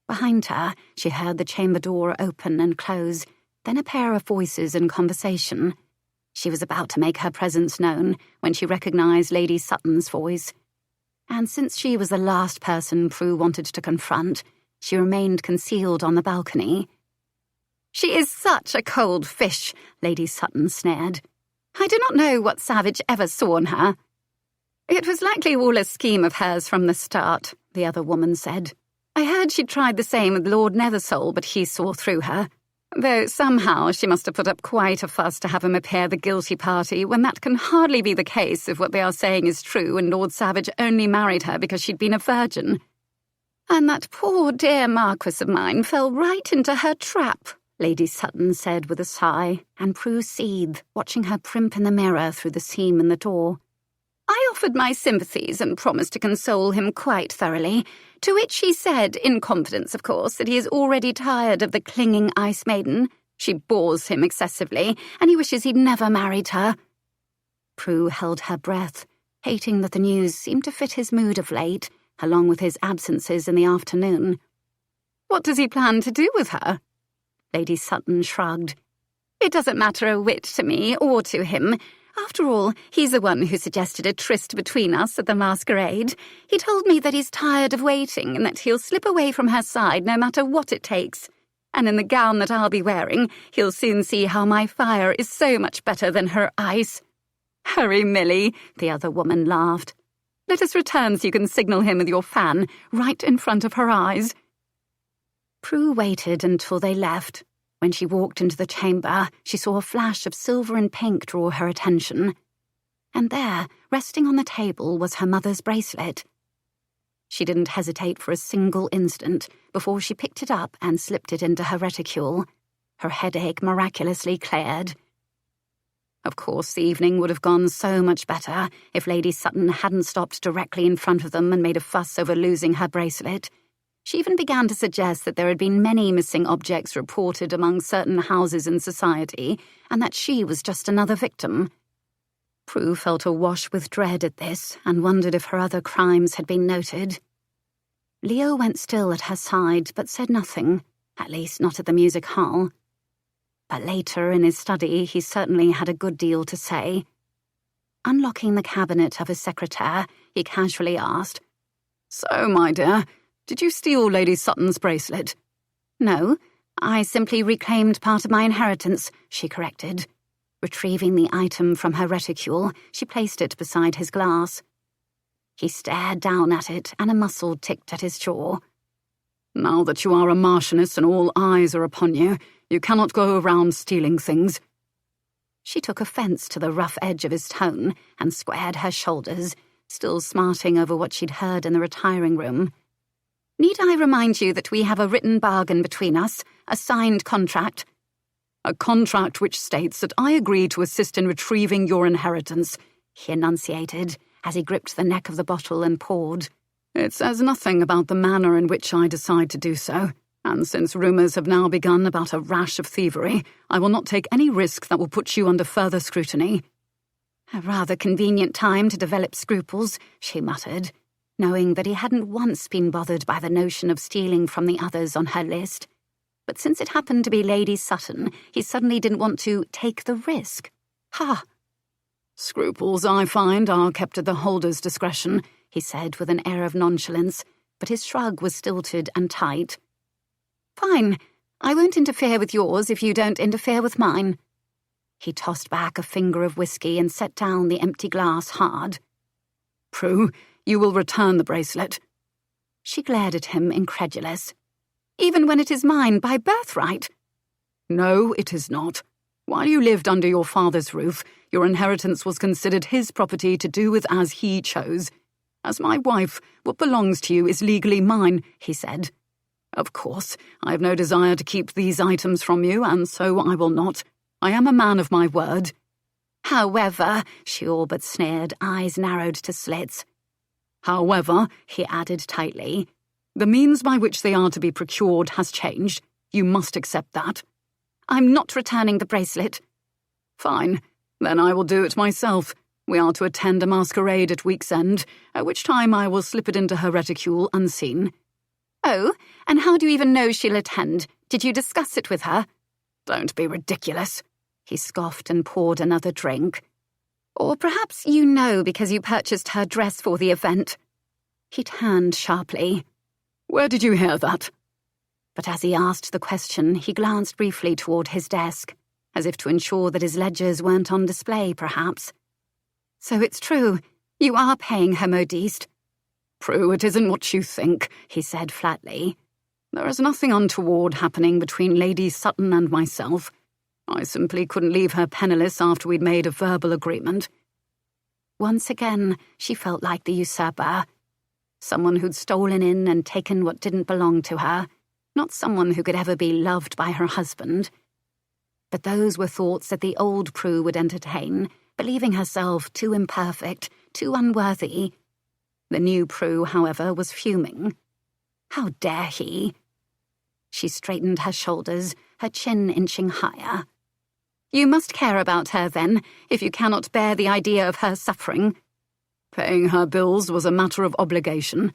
Behind her, she heard the chamber door open and close, then a pair of voices in conversation. She was about to make her presence known when she recognized Lady Sutton's voice. And since she was the last person Prue wanted to confront, she remained concealed on the balcony. "She is such a cold fish," Lady Sutton sneered. "I do not know what Savage ever saw in her." "It was likely all a scheme of hers from the start," the other woman said. "I heard she tried the same with Lord Nethersole, but he saw through her. Though somehow she must have put up quite a fuss to have him appear the guilty party, when that can hardly be the case if what they are saying is true and Lord Savage only married her because she'd been a virgin. And that poor dear Marquess of mine fell right into her trap," Lady Sutton said with a sigh, and Prue seethed, watching her primp in the mirror through the seam in the door. "I offered my sympathies and promised to console him quite thoroughly, to which he said, in confidence of course, that he is already tired of the clinging ice maiden. She bores him excessively, and he wishes he'd never married her." Prue held her breath, hating that the news seemed to fit his mood of late, along with his absences in the afternoon. "What does he plan to do with her?" Lady Sutton shrugged. "It doesn't matter a whit to me or to him. After all, he's the one who suggested a tryst between us at the masquerade. He told me that he's tired of waiting and that he'll slip away from her side no matter what it takes. And in the gown that I'll be wearing, he'll soon see how my fire is so much better than her ice." "Hurry, Millie," the other woman laughed. "Let us return so you can signal him with your fan right in front of her eyes." Prue waited until they left. When she walked into the chamber, she saw a flash of silver and pink draw her attention. And there, resting on the table, was her mother's bracelet. She didn't hesitate for a single instant before she picked it up and slipped it into her reticule. Her headache miraculously cleared. Of course, the evening would have gone so much better if Lady Sutton hadn't stopped directly in front of them and made a fuss over losing her bracelet. She even began to suggest that there had been many missing objects reported among certain houses in society, and that she was just another victim. Prue felt awash with dread at this and wondered if her other crimes had been noted. Leo went still at her side but said nothing, at least not at the music hall. But later in his study he certainly had a good deal to say. Unlocking the cabinet of his secretaire, he casually asked, "So, my dear, did you steal Lady Sutton's bracelet?" "No, I simply reclaimed part of my inheritance," she corrected. Retrieving the item from her reticule, she placed it beside his glass. He stared down at it, and a muscle ticked at his jaw. "Now that you are a marchioness and all eyes are upon you, you cannot go around stealing things." She took offence to the rough edge of his tone and squared her shoulders, still smarting over what she'd heard in the retiring room. "Need I remind you that we have a written bargain between us, a signed contract?" "A contract which states that I agree to assist in retrieving your inheritance," he enunciated, as he gripped the neck of the bottle and poured. "It says nothing about the manner in which I decide to do so, and since rumours have now begun about a rash of thievery, I will not take any risk that will put you under further scrutiny." "A rather convenient time to develop scruples," she muttered, knowing that he hadn't once been bothered by the notion of stealing from the others on her list. But since it happened to be Lady Sutton, he suddenly didn't want to take the risk. Ha! "Scruples, I find, are kept at the holder's discretion," he said with an air of nonchalance, but his shrug was stilted and tight. "Fine. I won't interfere with yours if you don't interfere with mine." He tossed back a finger of whiskey and set down the empty glass hard. "Prue, you will return the bracelet." She glared at him, incredulous. "Even when it is mine by birthright?" "No, it is not. While you lived under your father's roof, your inheritance was considered his property to do with as he chose. As my wife, what belongs to you is legally mine," he said. "Of course, I have no desire to keep these items from you, and so I will not. I am a man of my word." "However," she all but sneered, eyes narrowed to slits. "However," he added tightly, "the means by which they are to be procured has changed. You must accept that." "I'm not returning the bracelet." "Fine. Then I will do it myself. We are to attend a masquerade at week's end, at which time I will slip it into her reticule unseen." "Oh, and how do you even know she'll attend? Did you discuss it with her?" "Don't be ridiculous." He scoffed and poured another drink. "Or perhaps you know because you purchased her dress for the event." He turned sharply. "Where did you hear that?" But as he asked the question, he glanced briefly toward his desk, as if to ensure that his ledgers weren't on display, perhaps. "So it's true. You are paying her modiste." "Prue, it isn't what you think," he said flatly. "There is nothing untoward happening between Lady Sutton and myself. I simply couldn't leave her penniless after we'd made a verbal agreement." Once again, she felt like the usurper. Someone who'd stolen in and taken what didn't belong to her, not someone who could ever be loved by her husband. But those were thoughts that the old Prue would entertain, believing herself too imperfect, too unworthy. The new Prue, however, was fuming. How dare he? She straightened her shoulders, her chin inching higher. "You must care about her, then, if you cannot bear the idea of her suffering." "Paying her bills was a matter of obligation."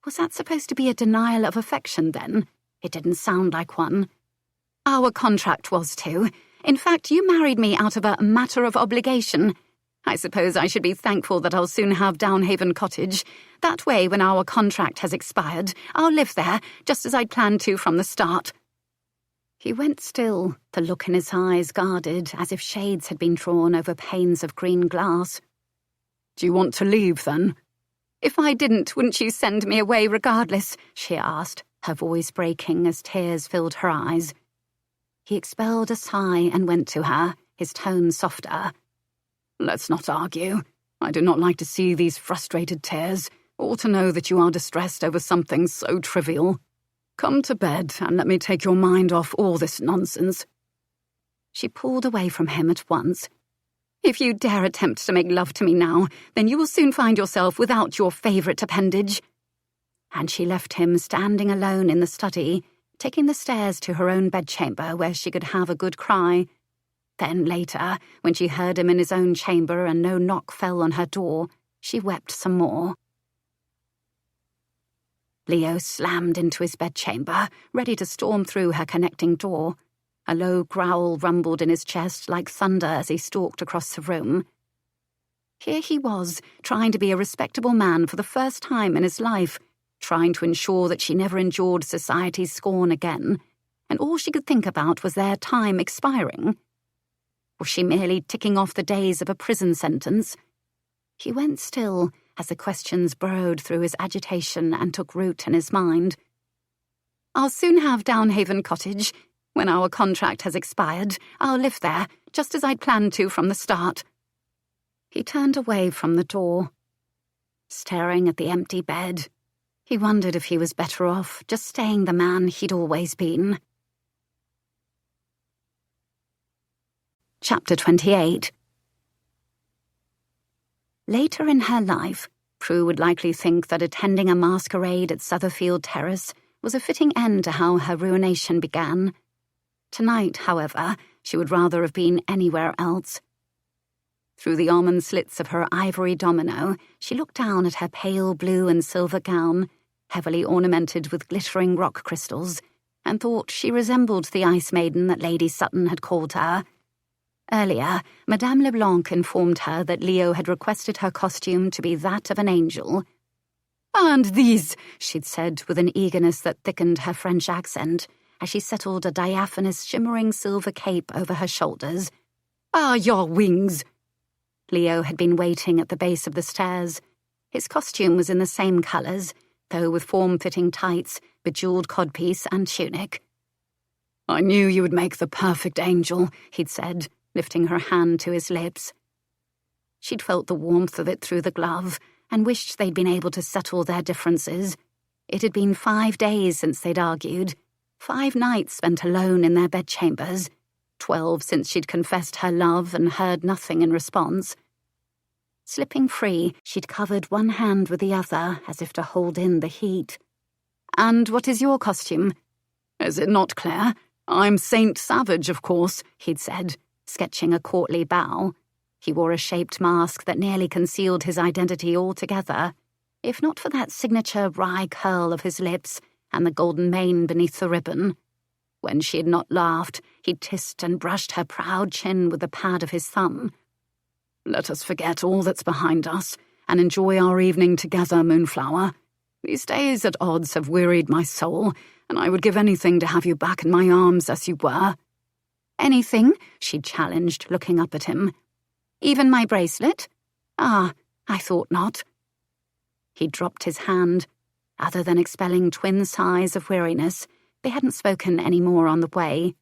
Was that supposed to be a denial of affection, then? It didn't sound like one. "Our contract was to. In fact, you married me out of a matter of obligation. I suppose I should be thankful that I'll soon have Downhaven Cottage. That way, when our contract has expired, I'll live there, just as I'd planned to from the start." He went still, the look in his eyes guarded, as if shades had been drawn over panes of green glass. "Do you want to leave, then?" "If I didn't, wouldn't you send me away regardless?" she asked, her voice breaking as tears filled her eyes. He expelled a sigh and went to her, his tone softer. "Let's not argue. I do not like to see these frustrated tears, or to know that you are distressed over something so trivial. Come to bed and let me take your mind off all this nonsense." She pulled away from him at once. "If you dare attempt to make love to me now, then you will soon find yourself without your favourite appendage." And she left him standing alone in the study, taking the stairs to her own bedchamber where she could have a good cry. Then later, when she heard him in his own chamber and no knock fell on her door, she wept some more. Leo slammed into his bedchamber, ready to storm through her connecting door. A low growl rumbled in his chest like thunder as he stalked across the room. Here he was, trying to be a respectable man for the first time in his life, trying to ensure that she never endured society's scorn again, and all she could think about was their time expiring. Was she merely ticking off the days of a prison sentence? He went still as the questions burrowed through his agitation and took root in his mind. "I'll soon have Downhaven Cottage. When our contract has expired, I'll live there, just as I'd planned to from the start." He turned away from the door. Staring at the empty bed, he wondered if he was better off just staying the man he'd always been. Chapter 28. Later in her life, Prue would likely think that attending a masquerade at Sutherfield Terrace was a fitting end to how her ruination began. Tonight, however, she would rather have been anywhere else. Through the almond slits of her ivory domino, she looked down at her pale blue and silver gown, heavily ornamented with glittering rock crystals, and thought she resembled the ice maiden that Lady Sutton had called her. Earlier, Madame Leblanc informed her that Leo had requested her costume to be that of an angel. "And these," she'd said with an eagerness that thickened her French accent, as she settled a diaphanous shimmering silver cape over her shoulders, "are your wings." Leo had been waiting at the base of the stairs. His costume was in the same colours, though with form-fitting tights, bejewelled codpiece and tunic. "I knew you would make the perfect angel," he'd said, lifting her hand to his lips. She'd felt the warmth of it through the glove and wished they'd been able to settle their differences. It had been 5 days since they'd argued, 5 nights spent alone in their bedchambers, 12 since she'd confessed her love and heard nothing in response. Slipping free, she'd covered one hand with the other as if to hold in the heat. "And what is your costume?" "Is it not clear? I'm Saint Savage, of course," he'd said, sketching a courtly bow. He wore a shaped mask that nearly concealed his identity altogether, if not for that signature wry curl of his lips and the golden mane beneath the ribbon. When she had not laughed, he kissed and brushed her proud chin with the pad of his thumb. "Let us forget all that's behind us and enjoy our evening together, Moonflower. These days at odds have wearied my soul, and I would give anything to have you back in my arms as you were." "Anything?" she challenged, looking up at him. "Even my bracelet? Ah, I thought not." He dropped his hand. Other than expelling twin sighs of weariness, they hadn't spoken any more on the way.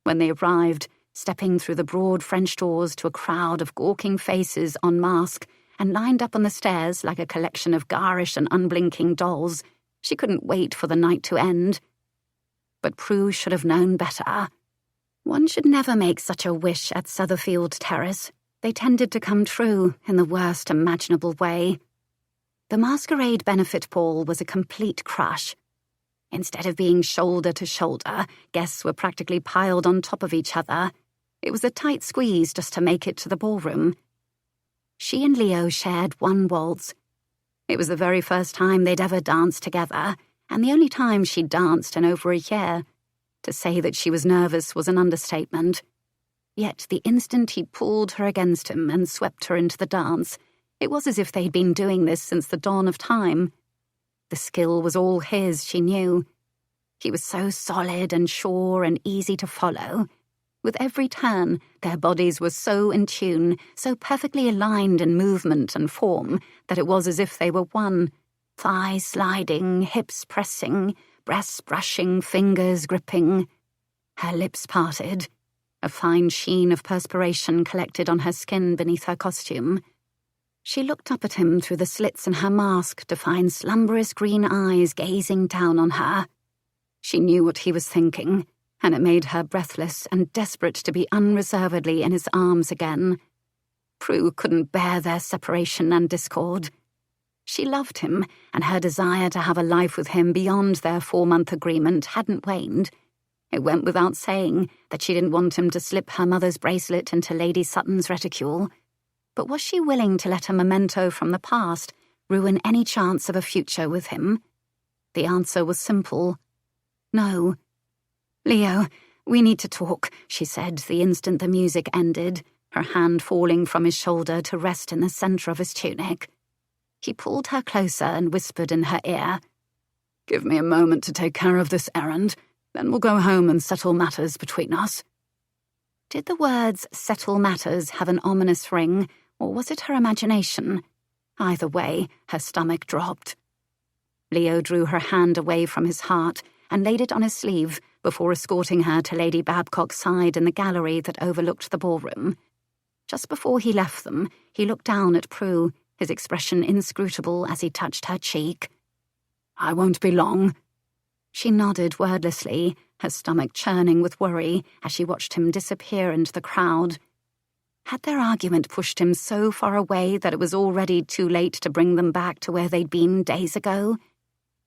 When they arrived, stepping through the broad French doors to a crowd of gawking faces en masque and lined up on the stairs like a collection of garish and unblinking dolls, she couldn't wait for the night to end. But Prue should have known better. One should never make such a wish at Sutherfield Terrace. They tended to come true in the worst imaginable way. The masquerade benefit ball was a complete crush. Instead of being shoulder to shoulder, guests were practically piled on top of each other. It was a tight squeeze just to make it to the ballroom. She and Leo shared one waltz. It was the very first time they'd ever danced together, and the only time she'd danced in over a year. To say that she was nervous was an understatement. Yet the instant he pulled her against him and swept her into the dance, it was as if they'd been doing this since the dawn of time. The skill was all his, she knew. He was so solid and sure and easy to follow. With every turn, their bodies were so in tune, so perfectly aligned in movement and form, that it was as if they were one, thighs sliding, hips pressing, breast brushing, fingers gripping. Her lips parted. A fine sheen of perspiration collected on her skin beneath her costume. She looked up at him through the slits in her mask to find slumberous green eyes gazing down on her. She knew what he was thinking, and it made her breathless and desperate to be unreservedly in his arms again. Prue couldn't bear their separation and discord. She loved him, and her desire to have a life with him beyond their 4-month agreement hadn't waned. It went without saying that she didn't want him to slip her mother's bracelet into Lady Sutton's reticule. But was she willing to let a memento from the past ruin any chance of a future with him? The answer was simple. No. "Leo, we need to talk," she said the instant the music ended, her hand falling from his shoulder to rest in the centre of his tunic. He pulled her closer and whispered in her ear, "Give me a moment to take care of this errand, then we'll go home and settle matters between us." Did the words "settle matters" have an ominous ring, or was it her imagination? Either way, her stomach dropped. Leo drew her hand away from his heart and laid it on his sleeve before escorting her to Lady Babcock's side in the gallery that overlooked the ballroom. Just before he left them, he looked down at Prue, his expression inscrutable as he touched her cheek. "I won't be long." She nodded wordlessly, her stomach churning with worry as she watched him disappear into the crowd. Had their argument pushed him so far away that it was already too late to bring them back to where they'd been days ago?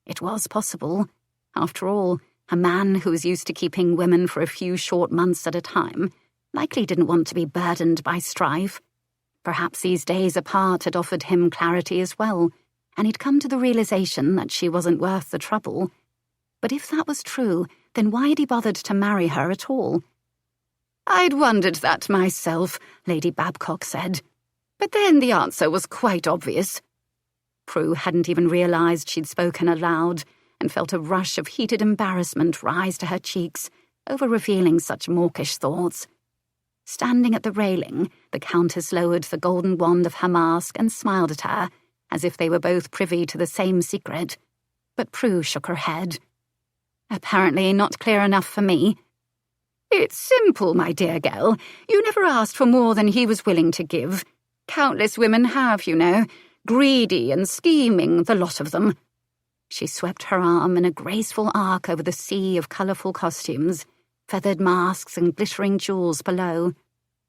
It was possible. After all, a man who was used to keeping women for a few short months at a time likely didn't want to be burdened by strife. Perhaps these days apart had offered him clarity as well, and he'd come to the realization that she wasn't worth the trouble. But if that was true, then why had he bothered to marry her at all? "I'd wondered that myself," Lady Babcock said. "But then the answer was quite obvious." Prue hadn't even realized she'd spoken aloud, and felt a rush of heated embarrassment rise to her cheeks over revealing such mawkish thoughts. Standing at the railing, the Countess lowered the golden wand of her mask and smiled at her, as if they were both privy to the same secret. But Prue shook her head. "Apparently not clear enough for me." "It's simple, my dear girl. You never asked for more than he was willing to give. Countless women have, you know. Greedy and scheming, the lot of them." She swept her arm in a graceful arc over the sea of colourful costumes, feathered masks and glittering jewels below.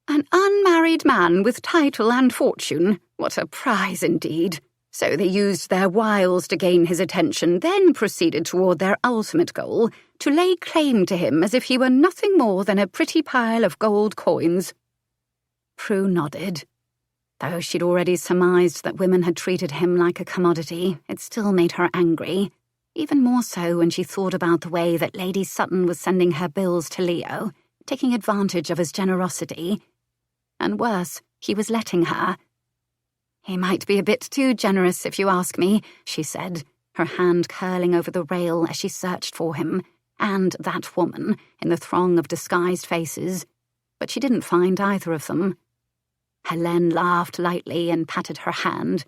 "An unmarried man with title and fortune. What a prize indeed. So they used their wiles to gain his attention, then proceeded toward their ultimate goal, to lay claim to him as if he were nothing more than a pretty pile of gold coins." Prue nodded. Though she'd already surmised that women had treated him like a commodity, it still made her angry, even more so when she thought about the way that Lady Sutton was sending her bills to Leo, taking advantage of his generosity. And worse, he was letting her. "He might be a bit too generous, if you ask me," she said, her hand curling over the rail as she searched for him, and that woman, in the throng of disguised faces. But she didn't find either of them. Helene laughed lightly and patted her hand.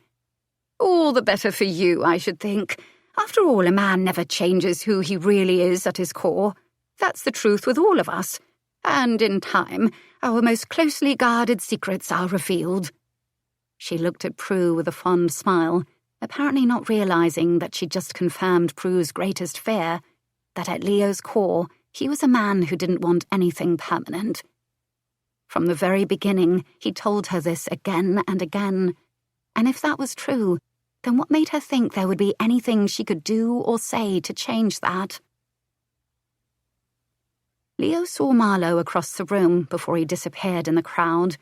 "All the better for you, I should think. After all, a man never changes who he really is at his core. That's the truth with all of us. And in time, our most closely guarded secrets are revealed." She looked at Prue with a fond smile, apparently not realizing that she'd just confirmed Prue's greatest fear, that at Leo's core, he was a man who didn't want anything permanent. From the very beginning, he told her this again and again. And if that was true, then what made her think there would be anything she could do or say to change that? Leo saw Marlowe across the room before he disappeared in the crowd.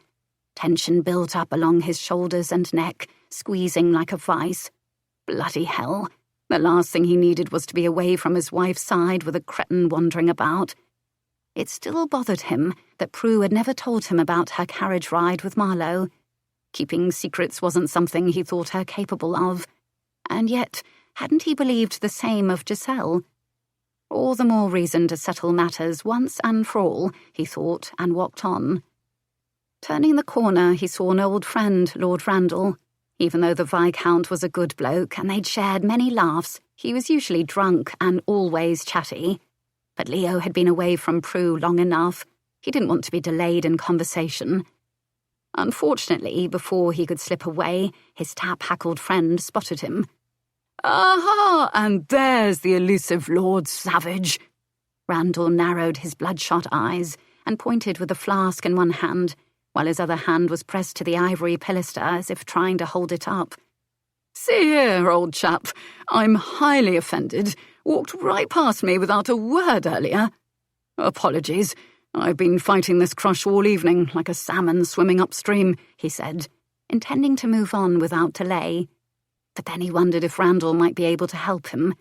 Tension built up along his shoulders and neck, squeezing like a vice. Bloody hell. The last thing he needed was to be away from his wife's side with a cretin wandering about. It still bothered him that Prue had never told him about her carriage ride with Marlowe. Keeping secrets wasn't something he thought her capable of. And yet, hadn't he believed the same of Giselle? All the more reason to settle matters once and for all, he thought, and walked on. Turning the corner, he saw an old friend, Lord Randall. Even though the Viscount was a good bloke and they'd shared many laughs, he was usually drunk and always chatty. But Leo had been away from Prue long enough. He didn't want to be delayed in conversation. Unfortunately, before he could slip away, his tap-hackled friend spotted him. "Aha! And there's the elusive Lord Savage." Randall narrowed his bloodshot eyes and pointed with a flask in one hand, while his other hand was pressed to the ivory pilaster as if trying to hold it up. "See here, old chap, I'm highly offended. Walked right past me without a word earlier. Apologies. I've been fighting this crush all evening, like a salmon swimming upstream," he said, intending to move on without delay. But then he wondered if Randall might be able to help him.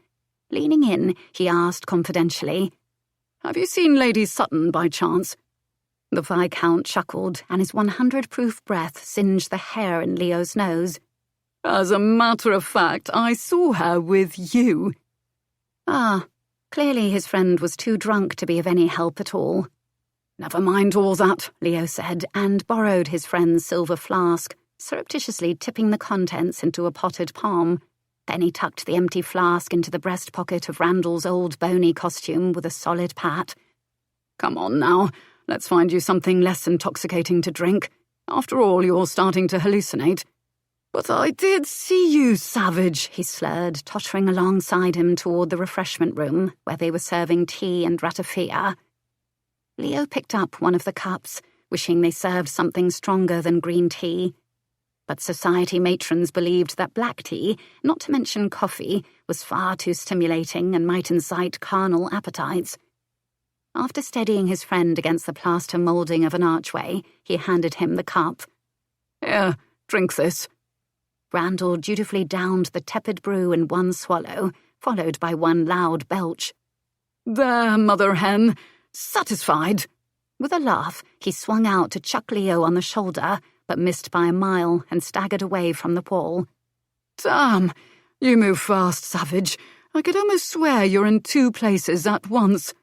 Leaning in, he asked confidentially, "Have you seen Lady Sutton by chance?" The Viscount chuckled, and his 100-proof breath singed the hair in Leo's nose. "As a matter of fact, I saw her with you." Ah, clearly his friend was too drunk to be of any help at all. "Never mind all that," Leo said, and borrowed his friend's silver flask, surreptitiously tipping the contents into a potted palm. Then he tucked the empty flask into the breast pocket of Randall's old bony costume with a solid pat. "Come on now, let's find you something less intoxicating to drink. After all, you're starting to hallucinate." "But I did see you, Savage," he slurred, tottering alongside him toward the refreshment room, where they were serving tea and ratafia. Leo picked up one of the cups, wishing they served something stronger than green tea. But society matrons believed that black tea, not to mention coffee, was far too stimulating and might incite carnal appetites. After steadying his friend against the plaster moulding of an archway, he handed him the cup. "Here, drink this." Randall dutifully downed the tepid brew in one swallow, followed by one loud belch. "There, mother hen. Satisfied?" With a laugh, he swung out to chuck Leo on the shoulder, but missed by a mile and staggered away from the wall. "Damn, you move fast, Savage. I could almost swear you're in two places at once."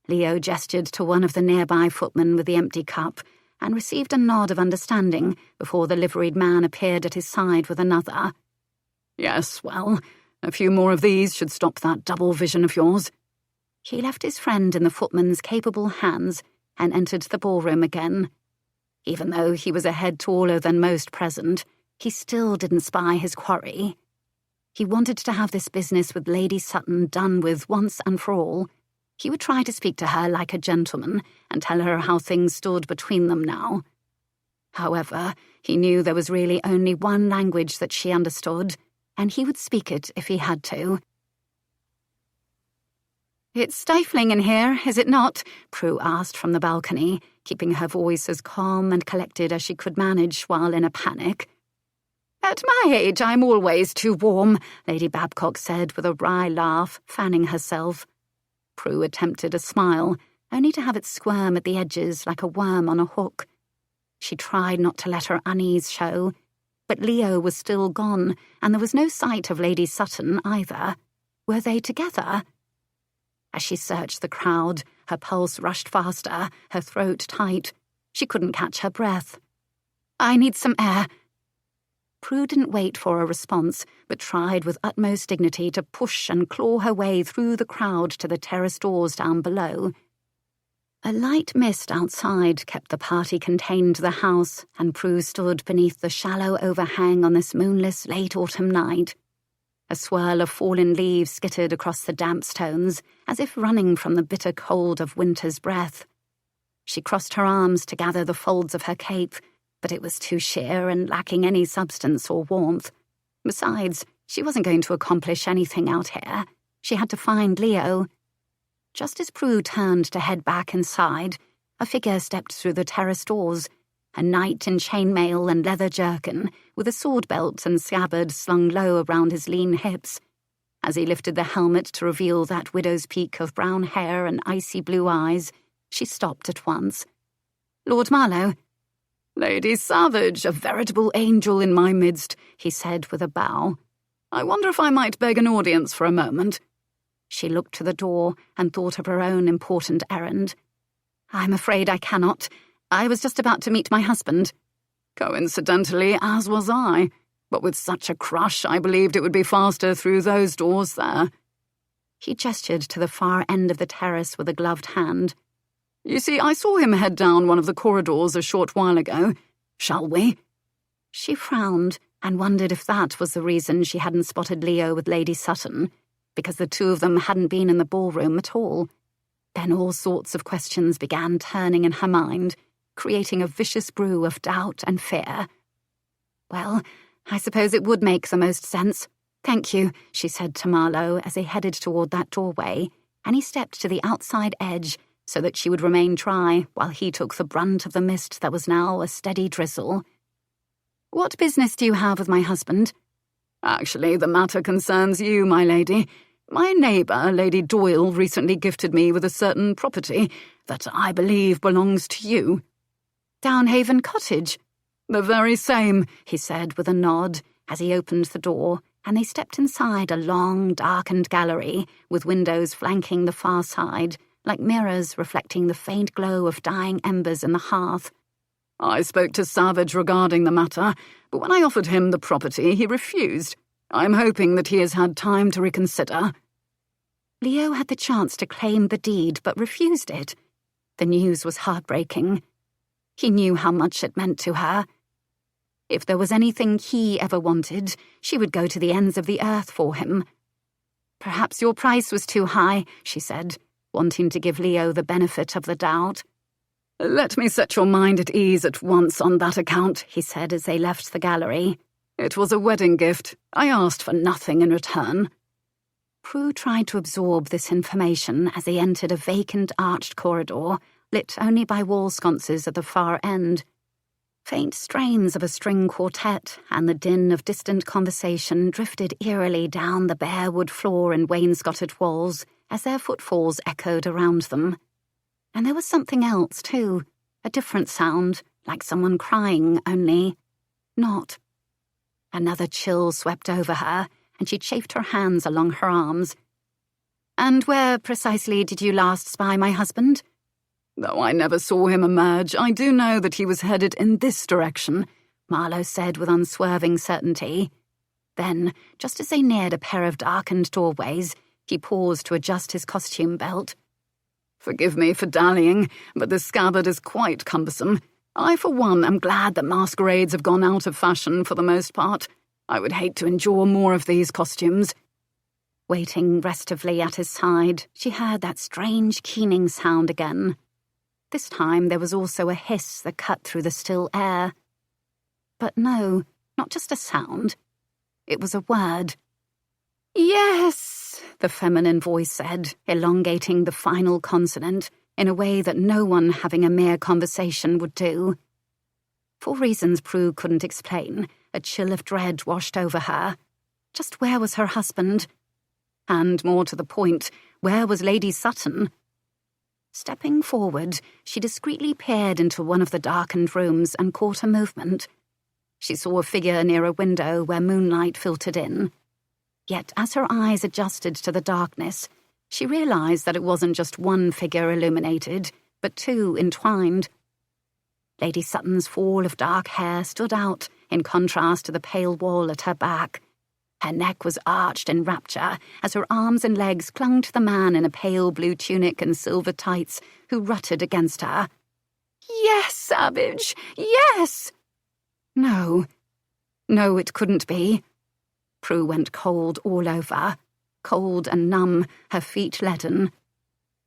Leo gestured to one of the nearby footmen with the empty cup and received a nod of understanding before the liveried man appeared at his side with another. "Yes, well, a few more of these should stop that double vision of yours." He left his friend in the footman's capable hands and entered the ballroom again. Even though he was a head taller than most present, he still didn't spy his quarry. He wanted to have this business with Lady Sutton done with once and for all. He would try to speak to her like a gentleman and tell her how things stood between them now. However, he knew there was really only one language that she understood, and he would speak it if he had to. "It's stifling in here, is it not?" Prue asked from the balcony, keeping her voice as calm and collected as she could manage while in a panic. "At my age, I'm always too warm," Lady Babcock said with a wry laugh, fanning herself. Prue attempted a smile, only to have it squirm at the edges like a worm on a hook. She tried not to let her unease show, but Leo was still gone, and there was no sight of Lady Sutton either. Were they together? As she searched the crowd, her pulse rushed faster, her throat tight. She couldn't catch her breath. "I need some air." Prue didn't wait for a response, but tried with utmost dignity to push and claw her way through the crowd to the terrace doors down below. A light mist outside kept the party contained to the house, and Prue stood beneath the shallow overhang on this moonless late autumn night. A swirl of fallen leaves skittered across the damp stones, as if running from the bitter cold of winter's breath. She crossed her arms to gather the folds of her cape, but it was too sheer and lacking any substance or warmth. Besides, she wasn't going to accomplish anything out here. She had to find Leo. Just as Prue turned to head back inside, a figure stepped through the terrace doors, a knight in chainmail and leather jerkin, with a sword belt and scabbard slung low around his lean hips. As he lifted the helmet to reveal that widow's peak of brown hair and icy blue eyes, she stopped at once. "Lord Marlowe." "Lady Savage, a veritable angel in my midst," he said with a bow. "I wonder if I might beg an audience for a moment." She looked to the door and thought of her own important errand. "I'm afraid I cannot. I was just about to meet my husband." "Coincidentally, as was I." But with such a crush, I believed it would be faster through those doors there." He gestured to the far end of the terrace with a gloved hand. "You see, I saw him head down one of the corridors a short while ago. Shall we?" She frowned and wondered if that was the reason she hadn't spotted Leo with Lady Sutton, because the two of them hadn't been in the ballroom at all. Then all sorts of questions began turning in her mind, creating a vicious brew of doubt and fear. "Well, I suppose it would make the most sense. Thank you," she said to Marlowe as they headed toward that doorway, and he stepped to the outside edge so that she would remain dry while he took the brunt of the mist that was now a steady drizzle. "What business do you have with my husband?" "Actually, the matter concerns you, my lady. My neighbour, Lady Doyle, recently gifted me with a certain property that I believe belongs to you." "Downhaven Cottage?" "The very same," he said with a nod as he opened the door, and they stepped inside a long, darkened gallery with windows flanking the far side, like mirrors reflecting the faint glow of dying embers in the hearth. "I spoke to Savage regarding the matter, but when I offered him the property, he refused. I'm hoping that he has had time to reconsider." Leo had the chance to claim the deed, but refused it. The news was heartbreaking. He knew how much it meant to her. If there was anything he ever wanted, she would go to the ends of the earth for him. "Perhaps your price was too high," she said, wanting to give Leo the benefit of the doubt. "Let me set your mind at ease at once on that account," he said as they left the gallery. "It was a wedding gift. I asked for nothing in return." Prue tried to absorb this information as they entered a vacant arched corridor, lit only by wall sconces at the far end. Faint strains of a string quartet and the din of distant conversation drifted eerily down the bare wood floor and wainscoted walls as their footfalls echoed around them. And there was something else, too, a different sound, like someone crying, only not. Another chill swept over her, and she chafed her hands along her arms. "And where precisely did you last spy my husband?" "Though I never saw him emerge, I do know that he was headed in this direction," Marlowe said with unswerving certainty. Then, just as they neared a pair of darkened doorways, he paused to adjust his costume belt. "Forgive me for dallying, but this scabbard is quite cumbersome. I, for one, am glad that masquerades have gone out of fashion for the most part. I would hate to endure more of these costumes." Waiting restively at his side, she heard that strange keening sound again. This time there was also a hiss that cut through the still air. But no, not just a sound. It was a word. "Yes," the feminine voice said, elongating the final consonant in a way that no one having a mere conversation would do. For reasons Prue couldn't explain, a chill of dread washed over her. Just where was her husband? And more to the point, where was Lady Sutton? Stepping forward, she discreetly peered into one of the darkened rooms and caught a movement. She saw a figure near a window where moonlight filtered in. Yet as her eyes adjusted to the darkness, she realized that it wasn't just one figure illuminated, but two entwined. Lady Sutton's fall of dark hair stood out in contrast to the pale wall at her back. Her neck was arched in rapture as her arms and legs clung to the man in a pale blue tunic and silver tights who rutted against her. "Yes, Savage, yes!" No, it couldn't be. Prue went cold all over, cold and numb, her feet leaden.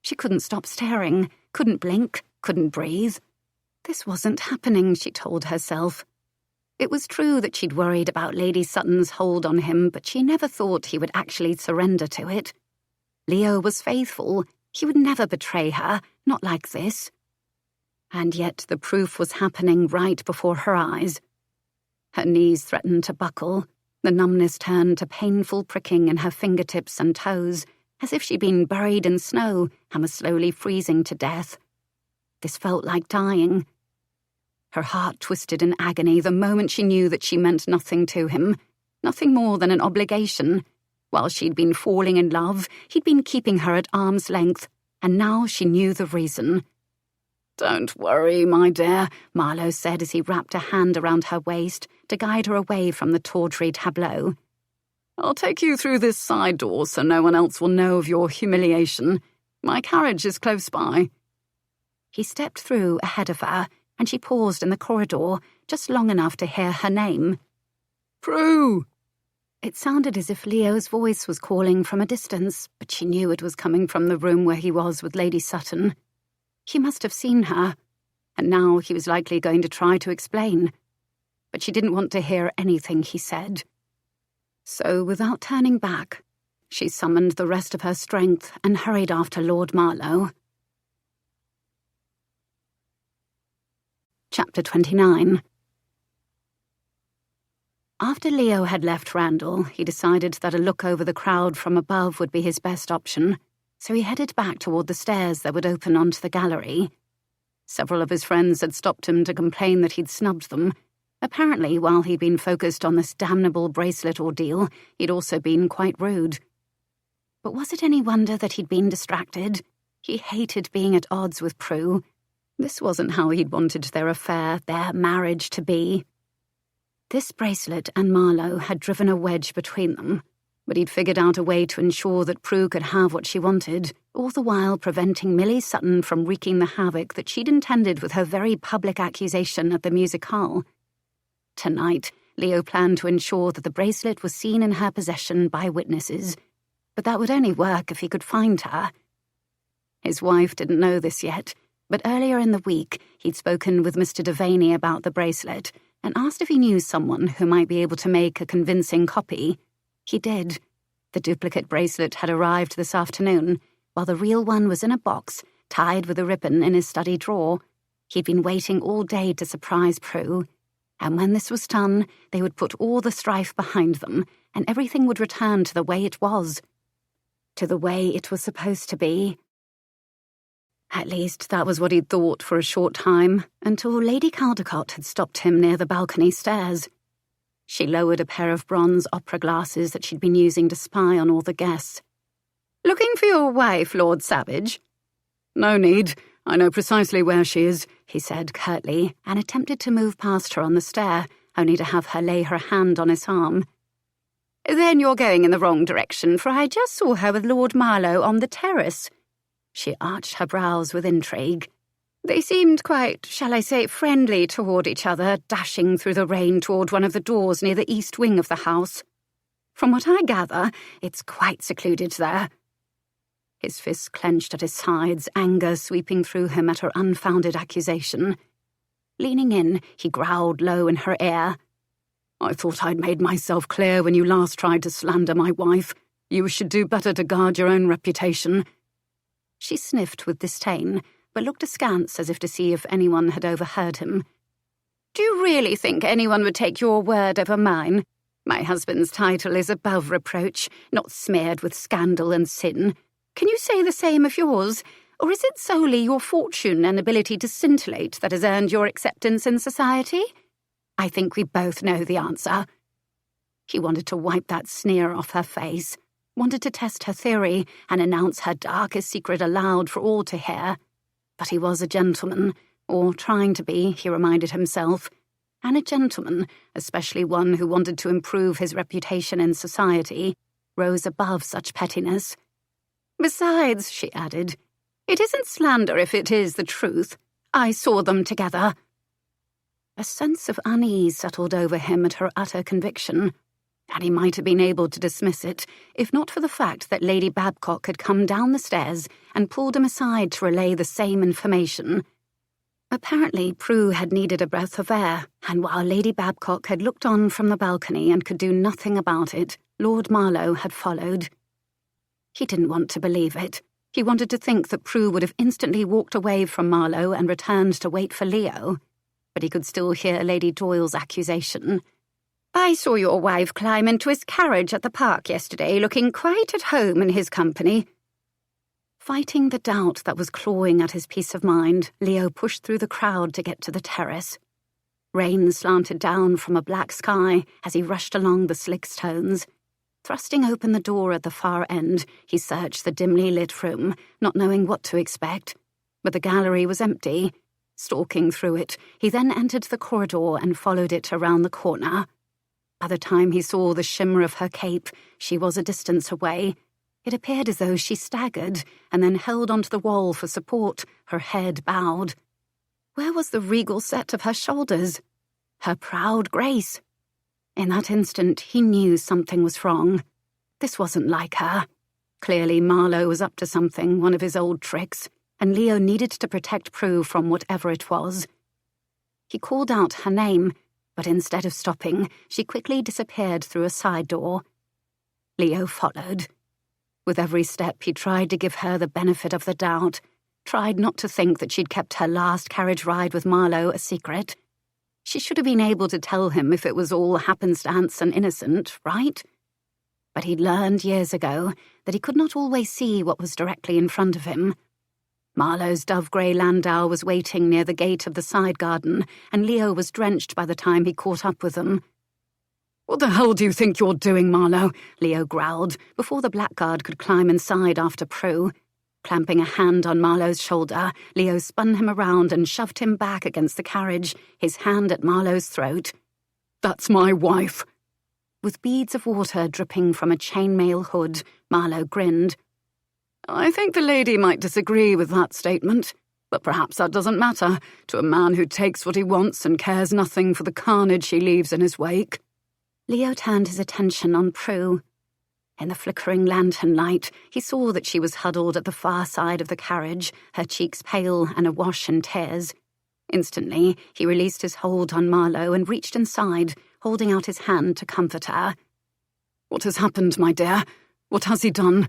She couldn't stop staring, couldn't blink, couldn't breathe. This wasn't happening, she told herself. It was true that she'd worried about Lady Sutton's hold on him, but she never thought he would actually surrender to it. Leo was faithful. He would never betray her, not like this. And yet the proof was happening right before her eyes. Her knees threatened to buckle. The numbness turned to painful pricking in her fingertips and toes, as if she'd been buried in snow and was slowly freezing to death. This felt like dying. Her heart twisted in agony the moment she knew that she meant nothing to him, nothing more than an obligation. While she'd been falling in love, he'd been keeping her at arm's length, and now she knew the reason. "Don't worry, my dear," Marlowe said as he wrapped a hand around her waist to guide her away from the tawdry tableau. "I'll take you through this side door so no one else will know of your humiliation. My carriage is close by." He stepped through ahead of her, and she paused in the corridor just long enough to hear her name. "Prue!" It sounded as if Leo's voice was calling from a distance, but she knew it was coming from the room where he was with Lady Sutton. He must have seen her, and now he was likely going to try to explain. But she didn't want to hear anything he said. So, without turning back, she summoned the rest of her strength and hurried after Lord Marlowe. Chapter 29. After Leo had left Randall, he decided that a look over the crowd from above would be his best option, so he headed back toward the stairs that would open onto the gallery. Several of his friends had stopped him to complain that he'd snubbed them. Apparently, while he'd been focused on this damnable bracelet ordeal, he'd also been quite rude. But was it any wonder that he'd been distracted? He hated being at odds with Prue. This wasn't how he'd wanted their affair, their marriage, to be. This bracelet and Marlowe had driven a wedge between them, but he'd figured out a way to ensure that Prue could have what she wanted, all the while preventing Millie Sutton from wreaking the havoc that she'd intended with her very public accusation at the music hall. Tonight, Leo planned to ensure that the bracelet was seen in her possession by witnesses, but that would only work if he could find her. His wife didn't know this yet, but earlier in the week he'd spoken with Mr. Viviene about the bracelet and asked if he knew someone who might be able to make a convincing copy. He did. The duplicate bracelet had arrived this afternoon, while the real one was in a box, tied with a ribbon in his study drawer. He'd been waiting all day to surprise Prue, and when this was done, they would put all the strife behind them, and everything would return to the way it was. To the way it was supposed to be. At least that was what he'd thought for a short time, until Lady Caldecott had stopped him near the balcony stairs. She lowered a pair of bronze opera glasses that she'd been using to spy on all the guests. "Looking for your wife, Lord Savage?" "No need. I know precisely where she is," he said curtly, and attempted to move past her on the stair, only to have her lay her hand on his arm. "Then you're going in the wrong direction, for I just saw her with Lord Marlowe on the terrace." She arched her brows with intrigue. "They seemed quite, shall I say, friendly toward each other, dashing through the rain toward one of the doors near the east wing of the house. From what I gather, it's quite secluded there." His fists clenched at his sides, anger sweeping through him at her unfounded accusation. Leaning in, he growled low in her ear. "I thought I'd made myself clear when you last tried to slander my wife. You should do better to guard your own reputation." She sniffed with disdain, but looked askance as if to see if anyone had overheard him. "Do you really think anyone would take your word over mine? My husband's title is above reproach, not smeared with scandal and sin. Can you say the same of yours? Or is it solely your fortune and ability to scintillate that has earned your acceptance in society? I think we both know the answer." He wanted to wipe that sneer off her face, wanted to test her theory and announce her darkest secret aloud for all to hear. But he was a gentleman, or trying to be, he reminded himself, and a gentleman, especially one who wanted to improve his reputation in society, rose above such pettiness. "Besides," she added, "it isn't slander if it is the truth. I saw them together." A sense of unease settled over him at her utter conviction, and he might have been able to dismiss it, if not for the fact that Lady Babcock had come down the stairs and pulled him aside to relay the same information. Apparently, Prue had needed a breath of air, and while Lady Babcock had looked on from the balcony and could do nothing about it, Lord Marlowe had followed. He didn't want to believe it. He wanted to think that Prue would have instantly walked away from Marlowe and returned to wait for Leo, but he could still hear Lady Doyle's accusation. "I saw your wife climb into his carriage at the park yesterday, looking quite at home in his company." Fighting the doubt that was clawing at his peace of mind, Leo pushed through the crowd to get to the terrace. Rain slanted down from a black sky as he rushed along the slick stones. Thrusting open the door at the far end, he searched the dimly lit room, not knowing what to expect. But the gallery was empty, Stalking through it, he then entered the corridor and followed it around the corner. By the time he saw the shimmer of her cape, she was a distance away. It appeared as though she staggered and then held onto the wall for support, her head bowed. Where was the regal set of her shoulders? Her proud grace? In that instant, he knew something was wrong. This wasn't like her. Clearly, Marlowe was up to something, one of his old tricks, and Leo needed to protect Prue from whatever it was. He called out her name, but instead of stopping, she quickly disappeared through a side door. Leo followed. With every step, he tried to give her the benefit of the doubt, tried not to think that she'd kept her last carriage ride with Marlowe a secret. She should have been able to tell him if it was all happenstance and innocent, right? But he'd learned years ago that he could not always see what was directly in front of him. Marlowe's dove-grey landau was waiting near the gate of the side garden, and Leo was drenched by the time he caught up with them. "What the hell do you think you're doing, Marlowe?" Leo growled, before the blackguard could climb inside after Prue. Clamping a hand on Marlowe's shoulder, Leo spun him around and shoved him back against the carriage, his hand at Marlowe's throat. "That's my wife." With beads of water dripping from a chainmail hood, Marlowe grinned. "I think the lady might disagree with that statement, but perhaps that doesn't matter to a man who takes what he wants and cares nothing for the carnage he leaves in his wake." Leo turned his attention on Prue. In the flickering lantern light, he saw that she was huddled at the far side of the carriage, her cheeks pale and awash in tears. Instantly, he released his hold on Marlowe and reached inside, holding out his hand to comfort her. "What has happened, my dear? What has he done?"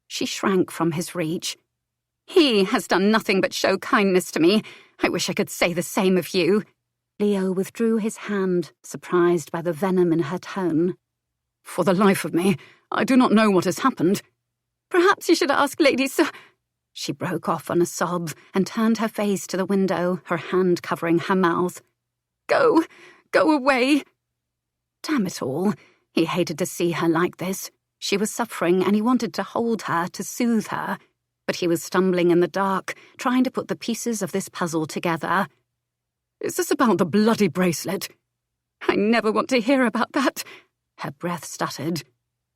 She shrank from his reach. "He has done nothing but show kindness to me. I wish I could say the same of you." Leo withdrew his hand, surprised by the venom in her tone. "For the life of me, I do not know what has happened." "Perhaps you should ask Lady Sir—" She broke off on a sob and turned her face to the window, her hand covering her mouth. Go away." Damn it all. He hated to see her like this. She was suffering and he wanted to hold her, to soothe her. But he was stumbling in the dark, trying to put the pieces of this puzzle together. "Is this about the bloody bracelet?" "I never want to hear about that." Her breath stuttered.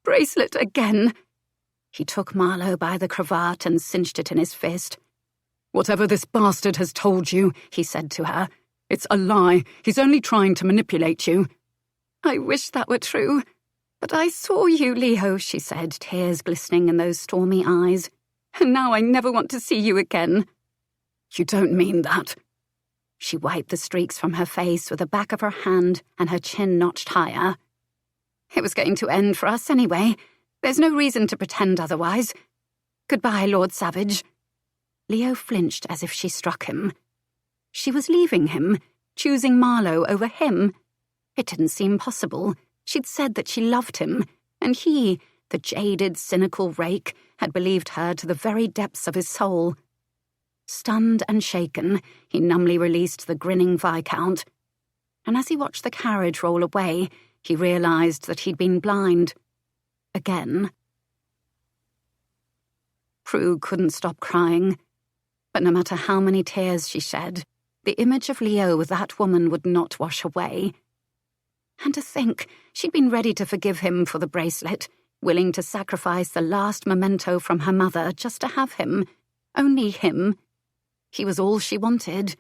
"Bracelet again." He took Marlowe by the cravat and cinched it in his fist. "Whatever this bastard has told you," he said to her, "it's a lie. He's only trying to manipulate you." "I wish that were true. But I saw you, Leo," she said, tears glistening in those stormy eyes. "And now I never want to see you again." "You don't mean that." She wiped the streaks from her face with the back of her hand and her chin notched higher. "It was going to end for us anyway. There's no reason to pretend otherwise. Goodbye, Lord Savage." Leo flinched as if she struck him. She was leaving him, choosing Marlowe over him. It didn't seem possible. She'd said that she loved him, and he, the jaded, cynical rake, had believed her to the very depths of his soul. Stunned and shaken, he numbly released the grinning Viscount. And as he watched the carriage roll away, he realized that he'd been blind. Again. Prue couldn't stop crying. But no matter how many tears she shed, the image of Leo with that woman would not wash away. And to think she'd been ready to forgive him for the bracelet, willing to sacrifice the last memento from her mother just to have him, only him. He was all she wanted.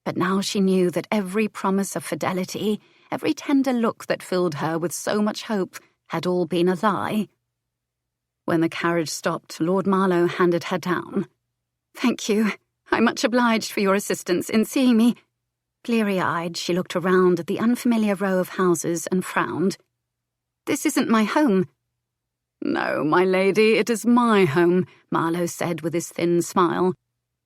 But now she knew that every promise of fidelity, every tender look that filled her with so much hope, had all been a lie. When the carriage stopped, Lord Marlowe handed her down. "Thank you. I'm much obliged for your assistance in seeing me." Bleary-eyed, she looked around at the unfamiliar row of houses and frowned. "This isn't my home." "No, my lady, it is my home," Marlowe said with his thin smile.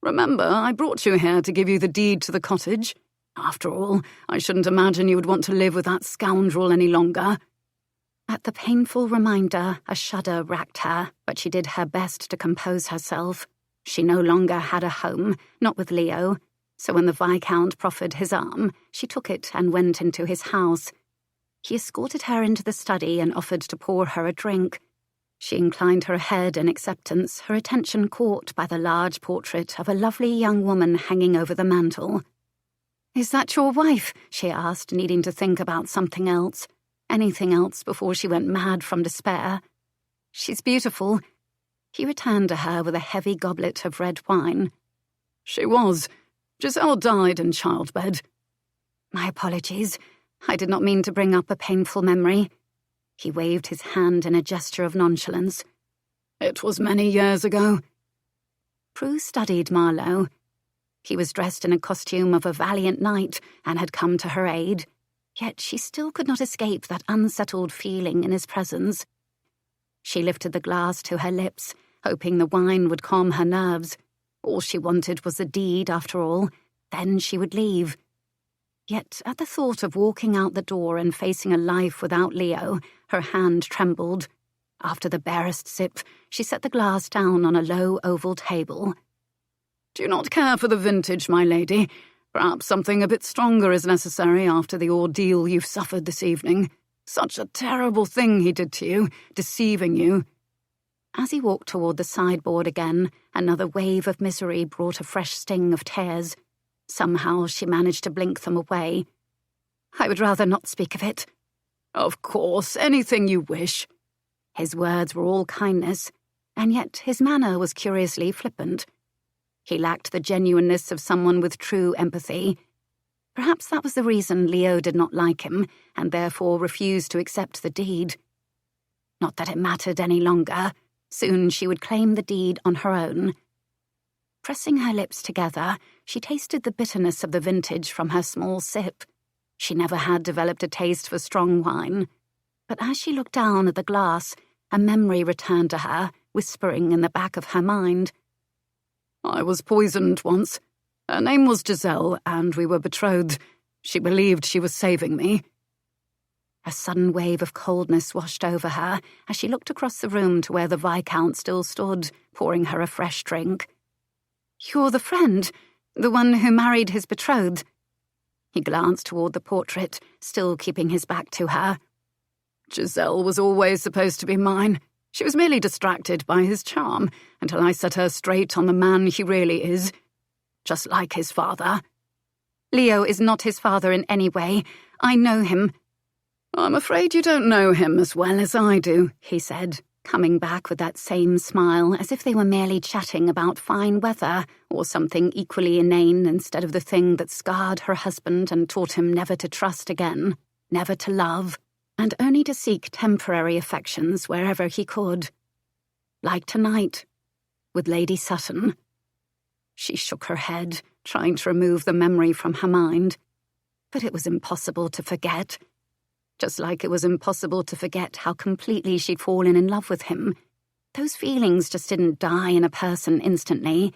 "Remember, I brought you here to give you the deed to the cottage. After all, I shouldn't imagine you would want to live with that scoundrel any longer." At the painful reminder, a shudder racked her, but she did her best to compose herself. She no longer had a home, not with Leo, so when the Viscount proffered his arm, she took it and went into his house. He escorted her into the study and offered to pour her a drink. She inclined her head in acceptance, her attention caught by the large portrait of a lovely young woman hanging over the mantel. "Is that your wife?" she asked, needing to think about something else. Anything else before she went mad from despair. "She's beautiful." He returned to her with a heavy goblet of red wine. "She was. Giselle died in childbed." "My apologies. I did not mean to bring up a painful memory." He waved his hand in a gesture of nonchalance. "It was many years ago." Prue studied Marlowe. He was dressed in a costume of a valiant knight and had come to her aid, yet she still could not escape that unsettled feeling in his presence. She lifted the glass to her lips, hoping the wine would calm her nerves. All she wanted was the deed, after all. Then she would leave. Yet at the thought of walking out the door and facing a life without Leo, her hand trembled. After the barest sip, she set the glass down on a low oval table. "Do you not care for the vintage, my lady? Perhaps something a bit stronger is necessary after the ordeal you've suffered this evening. Such a terrible thing he did to you, deceiving you." As he walked toward the sideboard again, another wave of misery brought a fresh sting of tears. Somehow she managed to blink them away. "I would rather not speak of it." "Of course, anything you wish." His words were all kindness, and yet his manner was curiously flippant. He lacked the genuineness of someone with true empathy. Perhaps that was the reason Leo did not like him, and therefore refused to accept the deed. Not that it mattered any longer. Soon she would claim the deed on her own. Pressing her lips together, she tasted the bitterness of the vintage from her small sip. She never had developed a taste for strong wine. But as she looked down at the glass, a memory returned to her, whispering in the back of her mind. "I was poisoned once. Her name was Giselle, and we were betrothed. She believed she was saving me." A sudden wave of coldness washed over her as she looked across the room to where the Viscount still stood, pouring her a fresh drink. "You're the friend, the one who married his betrothed." He glanced toward the portrait, still keeping his back to her. "Giselle was always supposed to be mine. She was merely distracted by his charm until I set her straight on the man he really is. Just like his father." "Leo is not his father in any way. I know him." "I'm afraid you don't know him as well as I do," he said, coming back with that same smile as if they were merely chatting about fine weather or something equally inane instead of the thing that scarred her husband and taught him never to trust again, never to love, and only to seek temporary affections wherever he could. Like tonight, with Lady Sutton. She shook her head, trying to remove the memory from her mind. But it was impossible to forget. Just like it was impossible to forget how completely she'd fallen in love with him. Those feelings just didn't die in a person instantly.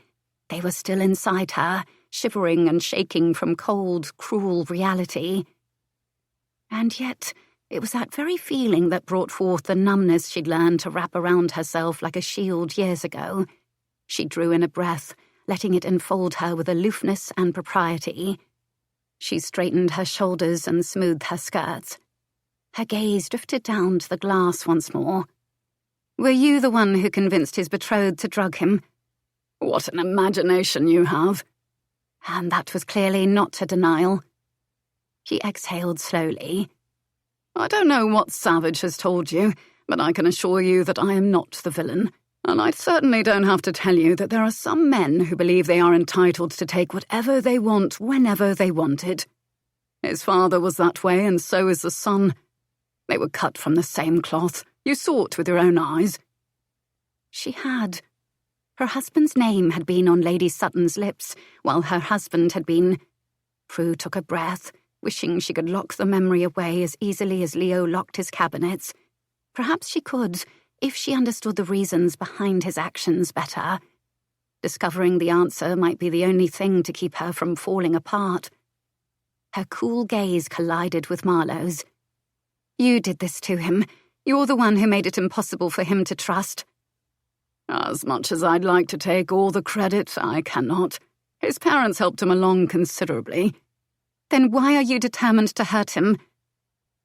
They were still inside her, shivering and shaking from cold, cruel reality. And yet, it was that very feeling that brought forth the numbness she'd learned to wrap around herself like a shield years ago. She drew in a breath, letting it enfold her with aloofness and propriety. She straightened her shoulders and smoothed her skirts. Her gaze drifted down to the glass once more. "Were you the one who convinced his betrothed to drug him?" "What an imagination you have." And that was clearly not a denial. He exhaled slowly. "I don't know what Savage has told you, but I can assure you that I am not the villain. And I certainly don't have to tell you that there are some men who believe they are entitled to take whatever they want whenever they want it. His father was that way, and so is the son. They were cut from the same cloth. You saw it with your own eyes." She had. Her husband's name had been on Lady Sutton's lips, while her husband had been... Prue took a breath, wishing she could lock the memory away as easily as Leo locked his cabinets. Perhaps she could, if she understood the reasons behind his actions better. Discovering the answer might be the only thing to keep her from falling apart. Her cool gaze collided with Marlowe's. "You did this to him. You're the one who made it impossible for him to trust." "As much as I'd like to take all the credit, I cannot. His parents helped him along considerably." "Then why are you determined to hurt him?"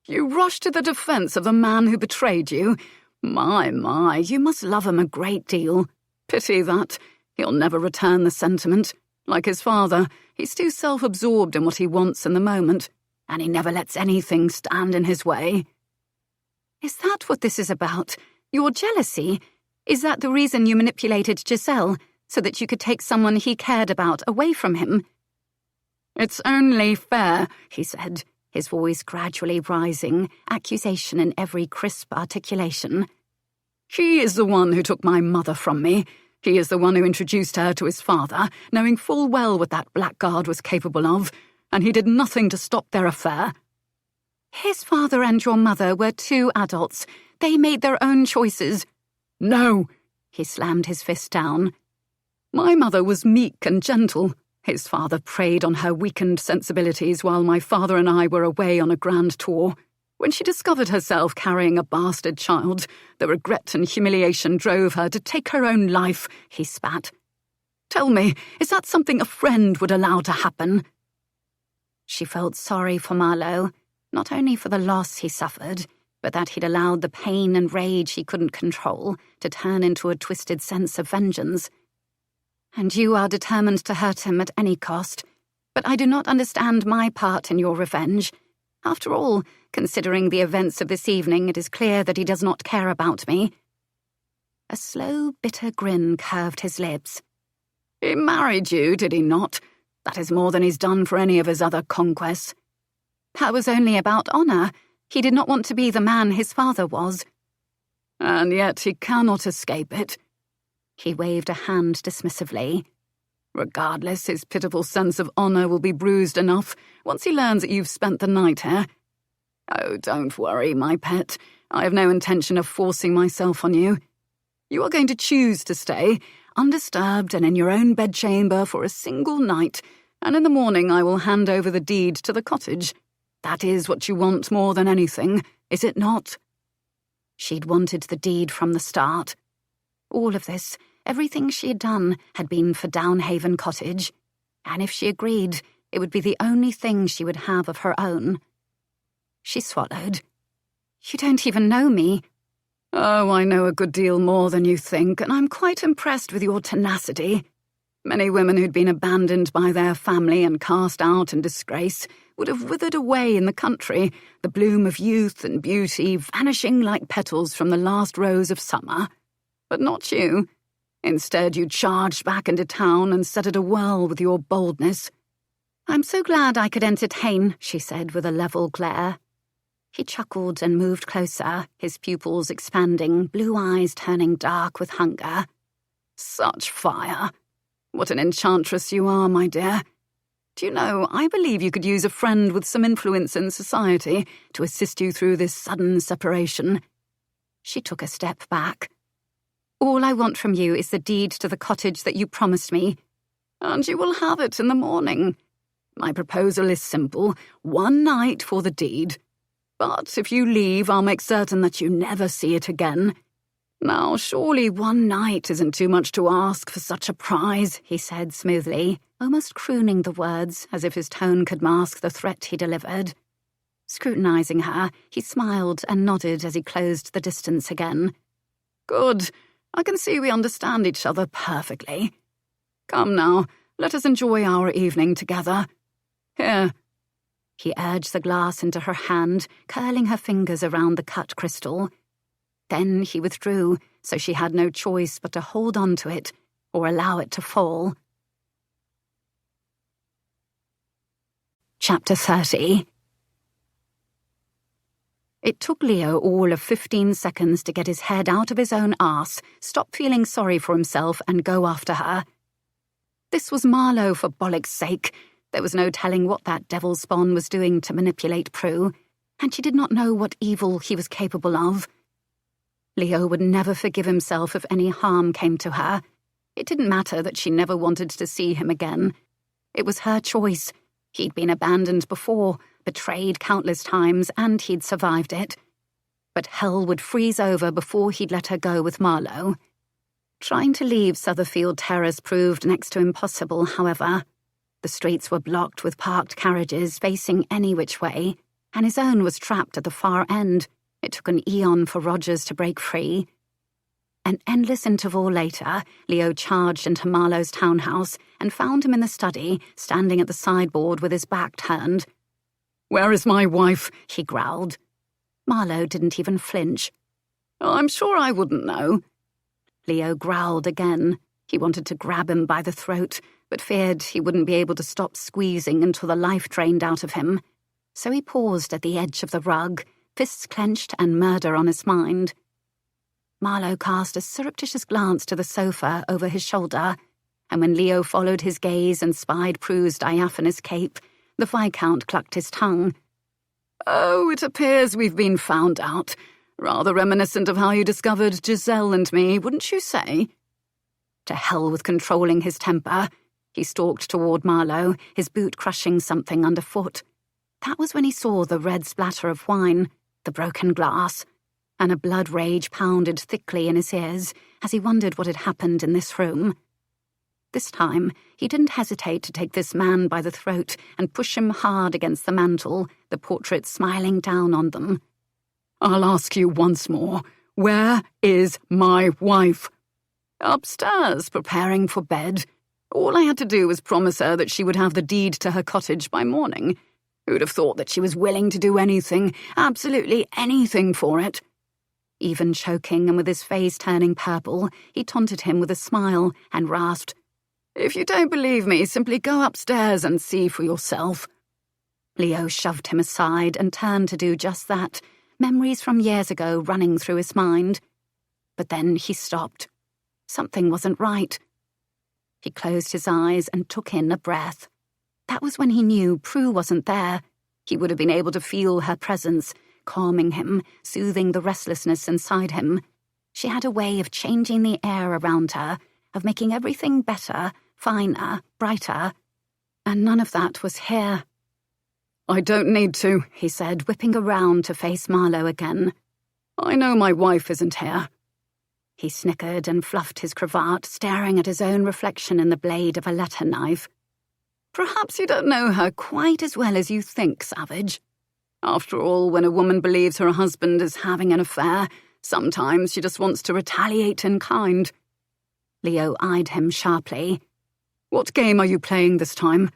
"You rushed to the defense of the man who betrayed you. My, you must love him a great deal. Pity that. He'll never return the sentiment. Like his father, he's too self-absorbed in what he wants in the moment, and he never lets anything stand in his way. Is that what this is about? Your jealousy? Is that the reason you manipulated Giselle, so that you could take someone he cared about away from him? It's only fair, he said, his voice gradually rising, accusation in every crisp articulation. He is the one who took my mother from me. He is the one who introduced her to his father, knowing full well what that blackguard was capable of, and he did nothing to stop their affair. His father and your mother were two adults. They made their own choices. No, he slammed his fist down. My mother was meek and gentle. His father preyed on her weakened sensibilities while my father and I were away on a grand tour. When she discovered herself carrying a bastard child, the regret and humiliation drove her to take her own life, he spat. Tell me, is that something a friend would allow to happen? She felt sorry for Marlowe, not only for the loss he suffered, but that he'd allowed the pain and rage he couldn't control to turn into a twisted sense of vengeance. And you are determined to hurt him at any cost, but I do not understand my part in your revenge. After all, considering the events of this evening, it is clear that he does not care about me. A slow, bitter grin curved his lips. He married you, did he not? That is more than he's done for any of his other conquests. That was only about honour. He did not want to be the man his father was. And yet he cannot escape it. He waved a hand dismissively. Regardless, his pitiful sense of honour will be bruised enough once he learns that you've spent the night here. Oh, don't worry, my pet. I have no intention of forcing myself on you. You are going to choose to stay, undisturbed and in your own bedchamber for a single night, and in the morning I will hand over the deed to the cottage. That is what you want more than anything, is it not? She'd wanted the deed from the start. All of this, everything she had done, had been for Downhaven Cottage, and if she agreed, it would be the only thing she would have of her own. She swallowed. You don't even know me. Oh, I know a good deal more than you think, and I'm quite impressed with your tenacity. Many women who'd been abandoned by their family and cast out in disgrace would have withered away in the country, the bloom of youth and beauty vanishing like petals from the last rose of summer. But not you. Instead, you charged back into town and set it awhirl with your boldness. I'm so glad I could entertain, she said with a level glare. He chuckled and moved closer, his pupils expanding, blue eyes turning dark with hunger. Such fire! What an enchantress you are, my dear. Do you know, I believe you could use a friend with some influence in society to assist you through this sudden separation. She took a step back. All I want from you is the deed to the cottage that you promised me. And you will have it in the morning. My proposal is simple, 1 night for the deed. But if you leave, I'll make certain that you never see it again. Now, surely 1 night isn't too much to ask for such a prize, he said smoothly, almost crooning the words as if his tone could mask the threat he delivered. Scrutinizing her, he smiled and nodded as he closed the distance again. Good. I can see we understand each other perfectly. Come now, let us enjoy our evening together. Here. He urged the glass into her hand, curling her fingers around the cut crystal. Then he withdrew, so she had no choice but to hold on to it, or allow it to fall. Chapter 30. It took Leo all of 15 seconds to get his head out of his own arse, stop feeling sorry for himself, and go after her. This was Marlowe, for bollock's sake. There was no telling what that devil spawn was doing to manipulate Prue, and she did not know what evil he was capable of. Leo would never forgive himself if any harm came to her. It didn't matter that she never wanted to see him again. It was her choice. He'd been abandoned before, betrayed countless times, and he'd survived it. But hell would freeze over before he'd let her go with Marlowe. Trying to leave Sutherfield Terrace proved next to impossible, however. The streets were blocked with parked carriages facing any which way, and his own was trapped at the far end, It took an eon for Rogers to break free. An endless interval later, Leo charged into Marlowe's townhouse and found him in the study, standing at the sideboard with his back turned. "Where is my wife?" he growled. Marlowe didn't even flinch. "I'm sure I wouldn't know." Leo growled again. He wanted to grab him by the throat, but feared he wouldn't be able to stop squeezing until the life drained out of him. So he paused at the edge of the rug, fists clenched and murder on his mind. Marlowe cast a surreptitious glance to the sofa over his shoulder, and when Leo followed his gaze and spied Prue's diaphanous cape, the Viscount clucked his tongue. "Oh, it appears we've been found out. Rather reminiscent of how you discovered Giselle and me, wouldn't you say?" To hell with controlling his temper. He stalked toward Marlowe, his boot crushing something underfoot. That was when he saw the red splatter of wine, the broken glass, and a blood rage pounded thickly in his ears as he wondered what had happened in this room. This time, he didn't hesitate to take this man by the throat and push him hard against the mantel, the portrait smiling down on them. "I'll ask you once more, where is my wife?" "Upstairs, preparing for bed. All I had to do was promise her that she would have the deed to her cottage by morning. Who'd have thought that she was willing to do anything, absolutely anything for it?" Even choking and with his face turning purple, he taunted him with a smile and rasped, "If you don't believe me, simply go upstairs and see for yourself." Leo shoved him aside and turned to do just that, memories from years ago running through his mind. But then he stopped. Something wasn't right. He closed his eyes and took in a breath. That was when he knew Prue wasn't there. He would have been able to feel her presence, calming him, soothing the restlessness inside him. She had a way of changing the air around her, of making everything better, finer, brighter. And none of that was here. "I don't need to," he said, whipping around to face Marlowe again. "I know my wife isn't here." He snickered and fluffed his cravat, staring at his own reflection in the blade of a letter knife. "Perhaps you don't know her quite as well as you think, Savage. After all, when a woman believes her husband is having an affair, sometimes she just wants to retaliate in kind." Leo eyed him sharply. "What game are you playing this time?"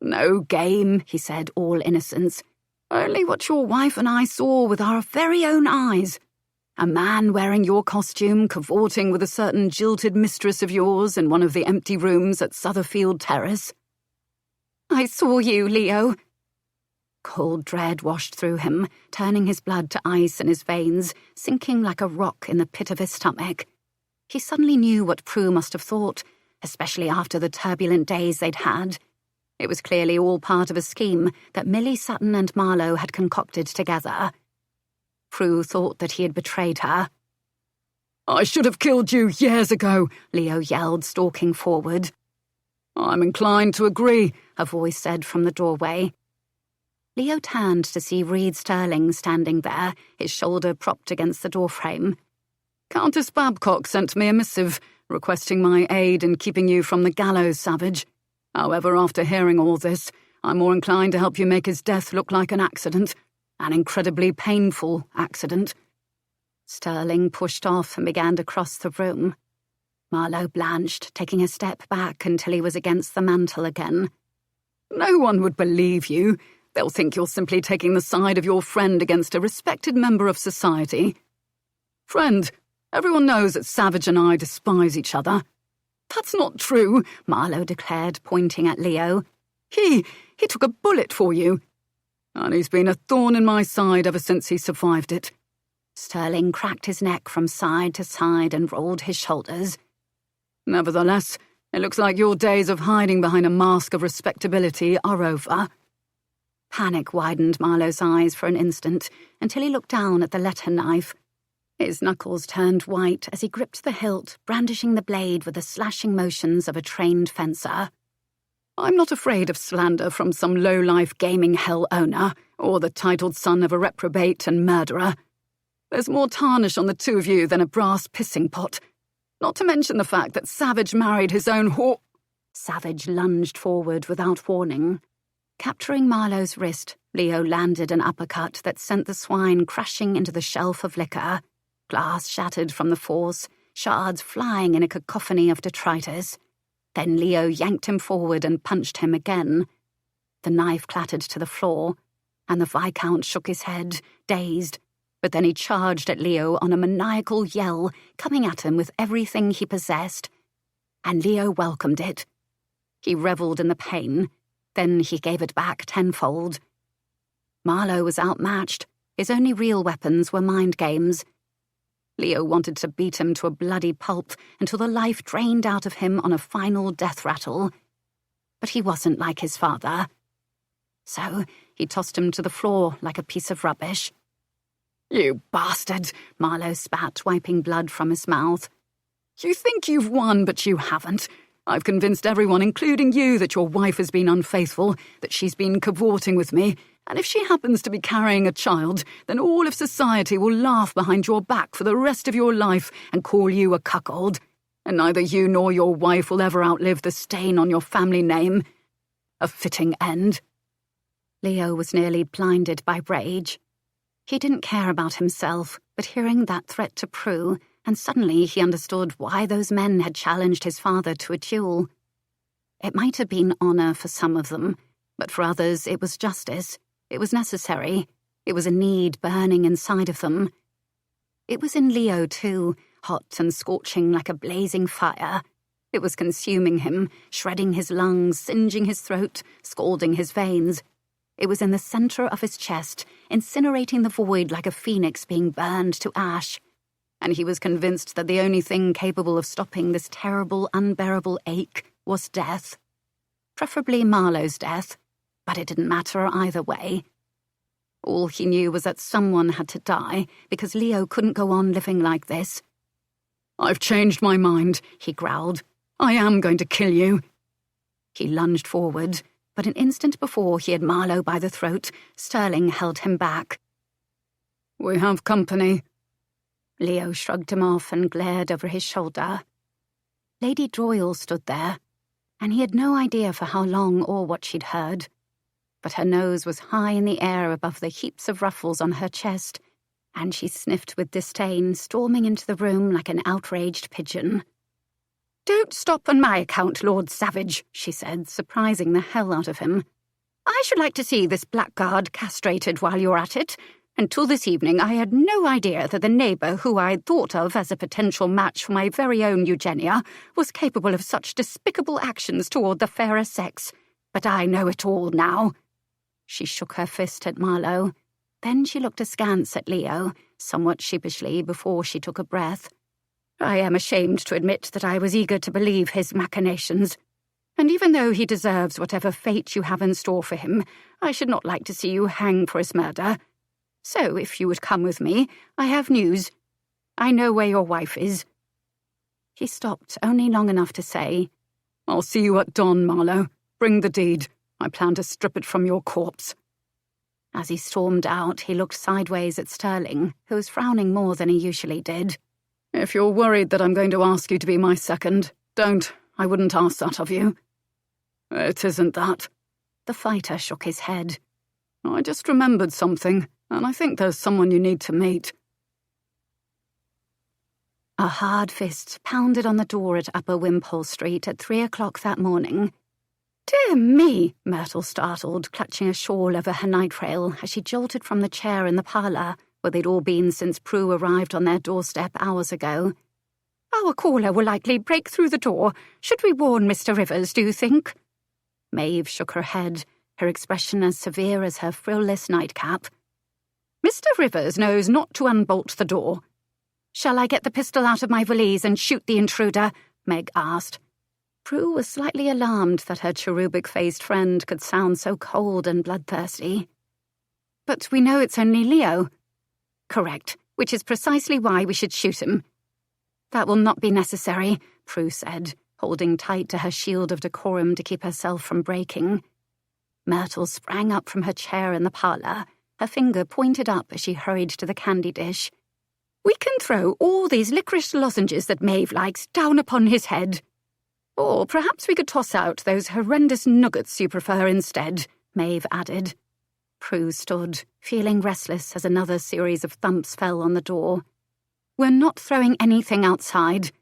"No game," he said, all innocence. "Only what your wife and I saw with our very own eyes. A man wearing your costume, cavorting with a certain jilted mistress of yours in one of the empty rooms at Sutherfield Terrace." "I saw you, Leo." Cold dread washed through him, turning his blood to ice in his veins, sinking like a rock in the pit of his stomach. He suddenly knew what Prue must have thought, especially after the turbulent days they'd had. It was clearly all part of a scheme that Millie Sutton and Marlowe had concocted together. Prue thought that he had betrayed her. "I should have killed you years ago," Leo yelled, stalking forward. "I'm inclined to agree," a voice said from the doorway. Leo turned to see Reed Sterling standing there, his shoulder propped against the doorframe. "Countess Babcock sent me a missive, requesting my aid in keeping you from the gallows, Savage. However, after hearing all this, I'm more inclined to help you make his death look like an accident, an incredibly painful accident." Sterling pushed off and began to cross the room. Marlowe blanched, taking a step back until he was against the mantel again. "No one would believe you. They'll think you're simply taking the side of your friend against a respected member of society. Friend, everyone knows that Savage and I despise each other." "That's not true," Marlowe declared, pointing at Leo. He took a bullet for you. And he's been a thorn in my side ever since he survived it." Sterling cracked his neck from side to side and rolled his shoulders. "Nevertheless, it looks like your days of hiding behind a mask of respectability are over." Panic widened Marlowe's eyes for an instant until he looked down at the letter knife. His knuckles turned white as he gripped the hilt, brandishing the blade with the slashing motions of a trained fencer. "I'm not afraid of slander from some low-life gaming hell owner or the titled son of a reprobate and murderer. There's more tarnish on the two of you than a brass pissing pot. Not to mention the fact that Savage married his own Savage lunged forward without warning. Capturing Marlowe's wrist, Leo landed an uppercut that sent the swine crashing into the shelf of liquor. Glass shattered from the force, shards flying in a cacophony of detritus. Then Leo yanked him forward and punched him again. The knife clattered to the floor, and the Viscount shook his head, dazed. But then he charged at Leo on a maniacal yell, coming at him with everything he possessed. And Leo welcomed it. He revelled in the pain, then he gave it back tenfold. Marlowe was outmatched. His only real weapons were mind games. Leo wanted to beat him to a bloody pulp until the life drained out of him on a final death rattle. But he wasn't like his father. So he tossed him to the floor like a piece of rubbish. "You bastard," Marlowe spat, wiping blood from his mouth. "You think you've won, but you haven't. I've convinced everyone, including you, that your wife has been unfaithful, that she's been cavorting with me, and if she happens to be carrying a child, then all of society will laugh behind your back for the rest of your life and call you a cuckold, and neither you nor your wife will ever outlive the stain on your family name. A fitting end." Leo was nearly blinded by rage. He didn't care about himself, but hearing that threat to Prue, and suddenly he understood why those men had challenged his father to a duel. It might have been honour for some of them, but for others it was justice. It was necessary. It was a need burning inside of them. It was in Leo, too, hot and scorching like a blazing fire. It was consuming him, shredding his lungs, singeing his throat, scalding his veins. It was in the centre of his chest, incinerating the void like a phoenix being burned to ash. And he was convinced that the only thing capable of stopping this terrible, unbearable ache was death. Preferably Marlowe's death, but it didn't matter either way. All he knew was that someone had to die, because Leo couldn't go on living like this. "I've changed my mind," he growled. "I am going to kill you." He lunged forward, but an instant before he had Marlowe by the throat, Sterling held him back. "We have company." Leo shrugged him off and glared over his shoulder. Lady Droyle stood there, and he had no idea for how long or what she'd heard. But her nose was high in the air above the heaps of ruffles on her chest, and she sniffed with disdain, storming into the room like an outraged pigeon. "Don't stop on my account, Lord Savage," she said, surprising the hell out of him. "I should like to see this blackguard castrated while you're at it. Until this evening I had no idea that the neighbour who I'd thought of as a potential match for my very own Eugenia was capable of such despicable actions toward the fairer sex. But I know it all now." She shook her fist at Marlowe. Then she looked askance at Leo, somewhat sheepishly, before she took a breath. "I am ashamed to admit that I was eager to believe his machinations. And even though he deserves whatever fate you have in store for him, I should not like to see you hang for his murder. So if you would come with me, I have news. I know where your wife is." He stopped only long enough to say, "I'll see you at dawn, Marlowe. Bring the deed. I plan to strip it from your corpse." As he stormed out, he looked sideways at Sterling, who was frowning more than he usually did. "If you're worried that I'm going to ask you to be my second, don't. I wouldn't ask that of you." "It isn't that." The fighter shook his head. "I just remembered something, and I think there's someone you need to meet." A hard fist pounded on the door at Upper Wimpole Street at 3 o'clock that morning. "Dear me," Myrtle startled, clutching a shawl over her night rail as she jolted from the chair in the parlour, where they'd all been since Prue arrived on their doorstep hours ago. "Our caller will likely break through the door. Should we warn Mr. Rivers, do you think?" Maeve shook her head, her expression as severe as her frillless nightcap. "Mr. Rivers knows not to unbolt the door." "Shall I get the pistol out of my valise and shoot the intruder?" Meg asked. Prue was slightly alarmed that her cherubic-faced friend could sound so cold and bloodthirsty. "But we know it's only Leo." "Correct, which is precisely why we should shoot him." "That will not be necessary," Prue said, holding tight to her shield of decorum to keep herself from breaking. Myrtle sprang up from her chair in the parlour, her finger pointed up as she hurried to the candy dish. "We can throw all these licorice lozenges that Maeve likes down upon his head. Or perhaps we could toss out those horrendous nuggets you prefer instead," Maeve added. Prue stood, feeling restless as another series of thumps fell on the door. We're not throwing anything outside.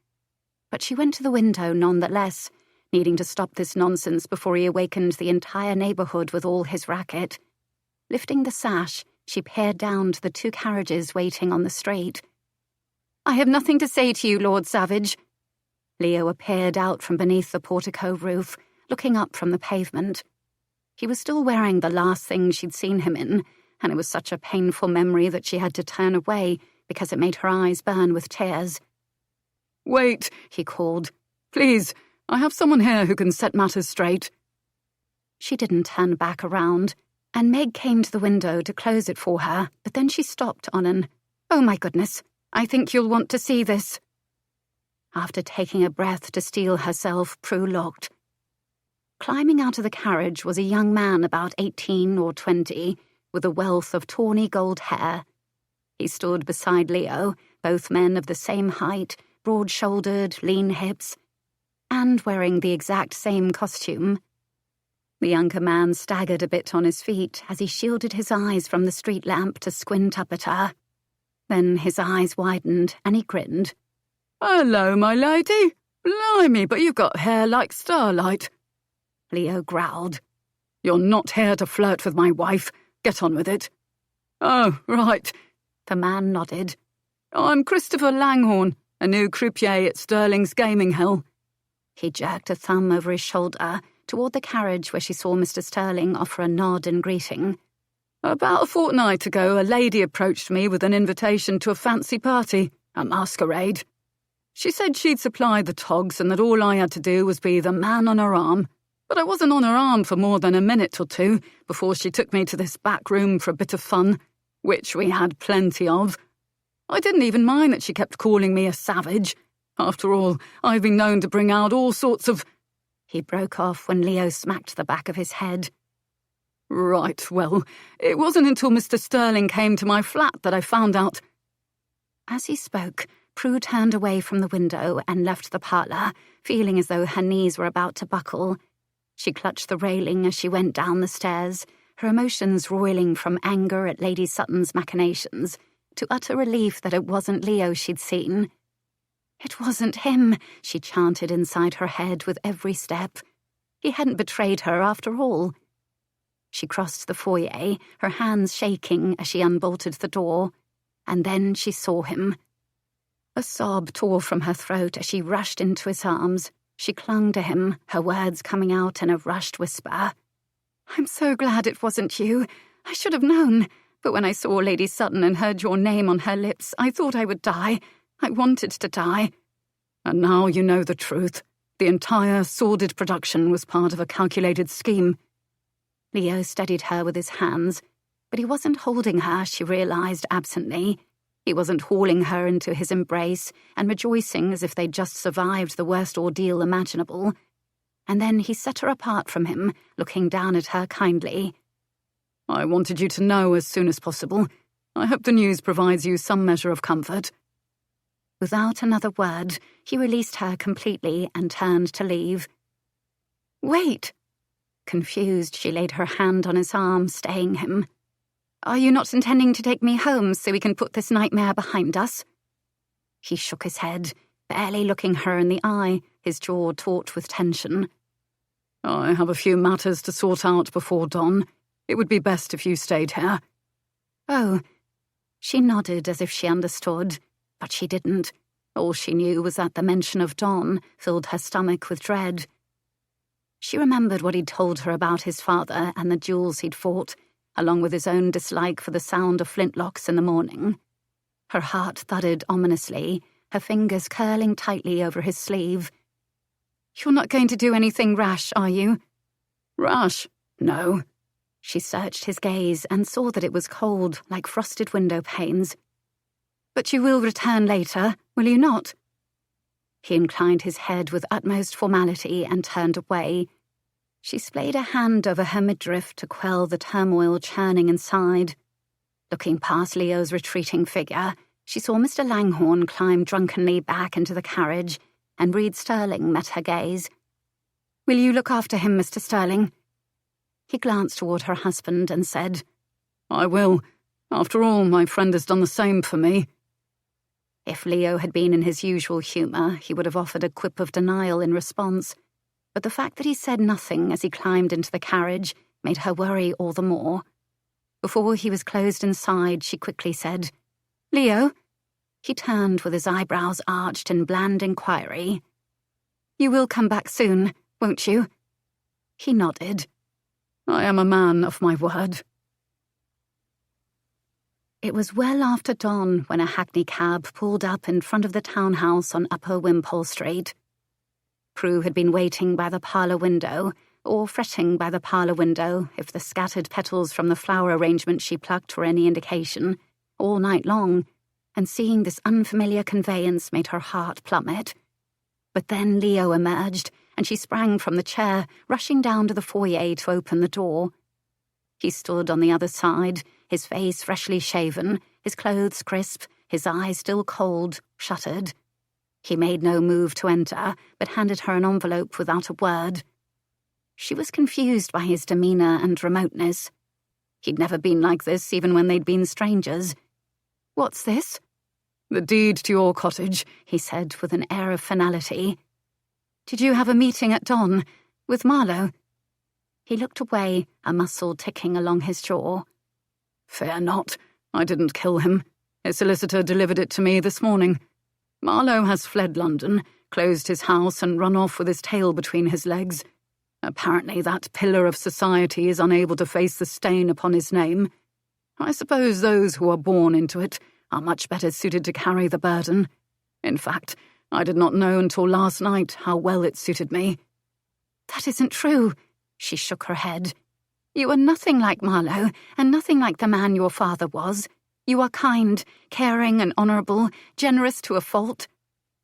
But she went to the window nonetheless, needing to stop this nonsense before he awakened the entire neighbourhood with all his racket. Lifting the sash, she peered down to the 2 carriages waiting on the street. I have nothing to say to you, Lord Savage. Leo appeared out from beneath the portico roof, looking up from the pavement. He was still wearing the last thing she'd seen him in, and it was such a painful memory that she had to turn away because it made her eyes burn with tears. Wait, he called. Please, I have someone here who can set matters straight. She didn't turn back around, and Meg came to the window to close it for her, but then she stopped on an, "Oh my goodness, I think you'll want to see this." After taking a breath to steel herself, Prue looked. Climbing out of the carriage was a young man about 18 or 20, with a wealth of tawny gold hair. He stood beside Leo, both men of the same height, broad-shouldered, lean hips, and wearing the exact same costume. The younger man staggered a bit on his feet as he shielded his eyes from the street lamp to squint up at her. Then his eyes widened and he grinned. "Hello, my lady. Blimey, but you've got hair like starlight." Leo growled. "You're not here to flirt with my wife. Get on with it." "Oh, right." The man nodded. "I'm Christopher Langhorne, a new croupier at Sterling's Gaming Hell." He jerked a thumb over his shoulder toward the carriage where she saw Mr. Sterling offer a nod in greeting. "About a fortnight ago, a lady approached me with an invitation to a fancy party, a masquerade. She said she'd supply the togs and that all I had to do was be the man on her arm. But I wasn't on her arm for more than a minute or 2 before she took me to this back room for a bit of fun, which we had plenty of. I didn't even mind that she kept calling me a savage. After all, I've been known to bring out all sorts of—" He broke off when Leo smacked the back of his head. "Right, well, it wasn't until Mr. Sterling came to my flat that I found out—" As he spoke, Prue turned away from the window and left the parlour, feeling as though her knees were about to buckle. She clutched the railing as she went down the stairs, her emotions roiling from anger at Lady Sutton's machinations to utter relief that it wasn't Leo she'd seen. It wasn't him, she chanted inside her head with every step. He hadn't betrayed her after all. She crossed the foyer, her hands shaking as she unbolted the door, and then she saw him. A sob tore from her throat as she rushed into his arms. She clung to him, her words coming out in a rushed whisper. "I'm so glad it wasn't you. I should have known. But when I saw Lady Sutton and heard your name on her lips, I thought I would die. I wanted to die. And now you know the truth. The entire sordid production was part of a calculated scheme." Leo steadied her with his hands, but he wasn't holding her, she realised absently. He wasn't hauling her into his embrace and rejoicing as if they'd just survived the worst ordeal imaginable. And then he set her apart from him, looking down at her kindly. "I wanted you to know as soon as possible. I hope the news provides you some measure of comfort." Without another word, he released her completely and turned to leave. "Wait!" Confused, she laid her hand on his arm, staying him. "Are you not intending to take me home so we can put this nightmare behind us?" He shook his head, barely looking her in the eye, his jaw taut with tension. "I have a few matters to sort out before dawn. It would be best if you stayed here." "Oh." She nodded as if she understood, but she didn't. All she knew was that the mention of Don filled her stomach with dread. She remembered what he'd told her about his father and the duels he'd fought, along with his own dislike for the sound of flintlocks in the morning. Her heart thudded ominously, her fingers curling tightly over his sleeve. "You're not going to do anything rash, are you?" "Rash? No." She searched his gaze and saw that it was cold, like frosted window panes. "But you will return later, will you not?" He inclined his head with utmost formality and turned away. She splayed a hand over her midriff to quell the turmoil churning inside. Looking past Leo's retreating figure, she saw Mr. Langhorne climb drunkenly back into the carriage, and Reed Sterling met her gaze. "Will you look after him, Mr. Sterling?" He glanced toward her husband and said, I will. After all, my friend has done the same for me." If Leo had been in his usual humour, he would have offered a quip of denial in response. But the fact that he said nothing as he climbed into the carriage made her worry all the more. Before he was closed inside, she quickly said, "Leo?" He turned with his eyebrows arched in bland inquiry. "You will come back soon, won't you?" He nodded. "I am a man of my word." It was well after dawn when a hackney cab pulled up in front of the townhouse on Upper Wimpole Street. Prue had been waiting by the parlour window, or fretting by the parlour window if the scattered petals from the flower arrangement she plucked were any indication, all night long, and seeing this unfamiliar conveyance made her heart plummet. But then Leo emerged, and she sprang from the chair, rushing down to the foyer to open the door. He stood on the other side, his face freshly shaven, his clothes crisp, his eyes still cold, shuttered. He made no move to enter, but handed her an envelope without a word. She was confused by his demeanour and remoteness. He'd never been like this, even when they'd been strangers. "What's this?" "The deed to your cottage," he said with an air of finality. "Did you have a meeting at dawn with Marlowe?" He looked away, a muscle ticking along his jaw. "Fear not. I didn't kill him. His solicitor delivered it to me this morning. Marlowe has fled London, closed his house and run off with his tail between his legs. Apparently that pillar of society is unable to face the stain upon his name. I suppose those who are born into it are much better suited to carry the burden. In fact, I did not know until last night how well it suited me." "That isn't true." She shook her head. "You are nothing like Marlowe, and nothing like the man your father was. You are kind, caring and honourable, generous to a fault."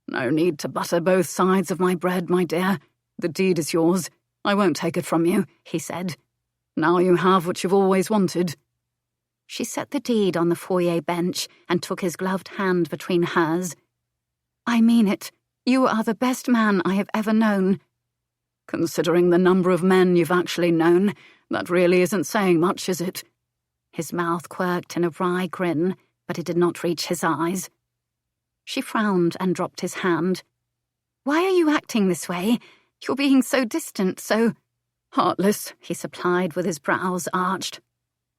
"No need to butter both sides of my bread, my dear. The deed is yours. I won't take it from you," he said. "Now you have what you've always wanted." She set the deed on the foyer bench and took his gloved hand between hers. "I mean it. You are the best man I have ever known." "Considering the number of men you've actually known, that really isn't saying much, is it?" His mouth quirked in a wry grin, but it did not reach his eyes. She frowned and dropped his hand. "Why are you acting this way? You're being so distant, so—" "Heartless," he supplied with his brows arched.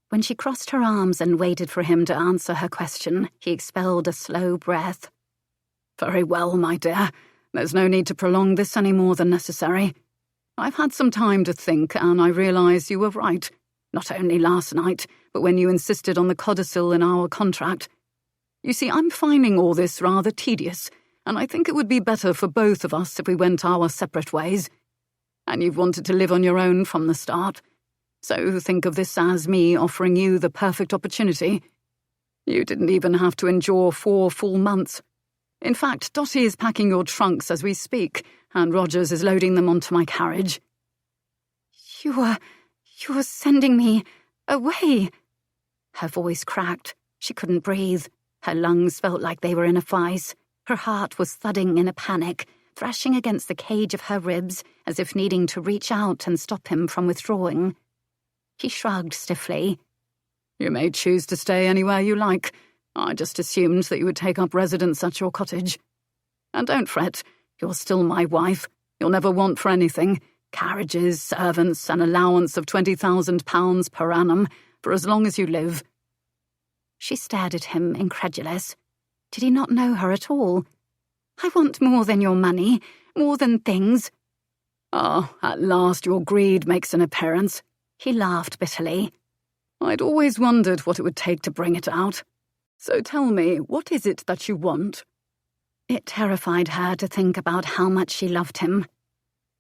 When she crossed her arms and waited for him to answer her question, he expelled a slow breath. "Very well, my dear. There's no need to prolong this any more than necessary. I've had some time to think, and I realise you were right. Not only last night, but when you insisted on the codicil in our contract. You see, I'm finding all this rather tedious, and I think it would be better for both of us if we went our separate ways. And you've wanted to live on your own from the start. So think of this as me offering you the perfect opportunity. You didn't even have to endure 4 full months. In fact, Dottie is packing your trunks as we speak, and Rogers is loading them onto my carriage." You're sending me away." Her voice cracked. She couldn't breathe. Her lungs felt like they were in a vice. Her heart was thudding in a panic, thrashing against the cage of her ribs as if needing to reach out and stop him from withdrawing. He shrugged stiffly. "You may choose to stay anywhere you like. I just assumed that you would take up residence at your cottage. And don't fret, you're still my wife. You'll never want for anything. Carriages, servants, an allowance of £20,000 per annum for as long as you live." She stared at him, incredulous. Did he not know her at all? "I want more than your money, more than things." "Ah, at last your greed makes an appearance." He laughed bitterly. "I'd always wondered what it would take to bring it out. So tell me, what is it that you want?" It terrified her to think about how much she loved him.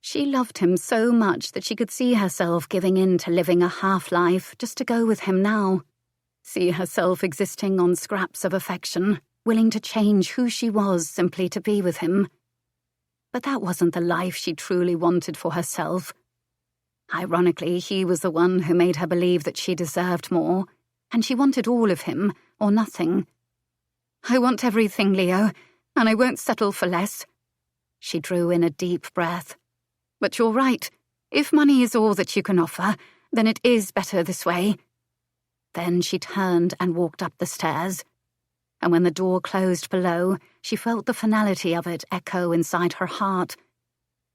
She loved him so much that she could see herself giving in to living a half-life just to go with him now. See herself existing on scraps of affection, willing to change who she was simply to be with him. But that wasn't the life she truly wanted for herself. Ironically, he was the one who made her believe that she deserved more, and she wanted all of him, or nothing. "I want everything, Leo, and I won't settle for less." She drew in a deep breath. "But you're right. If money is all that you can offer, then it is better this way." Then she turned and walked up the stairs. And when the door closed below, she felt the finality of it echo inside her heart,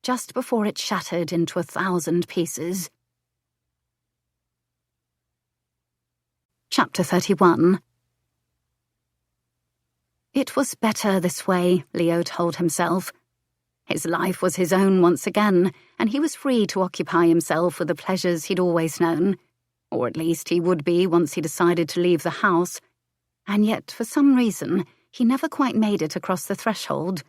just before it shattered into 1,000 pieces. Chapter 31. It was better this way, Leo told himself. His life was his own once again, and he was free to occupy himself with the pleasures he'd always known. Or at least he would be once he decided to leave the house. And yet, for some reason, he never quite made it across the threshold.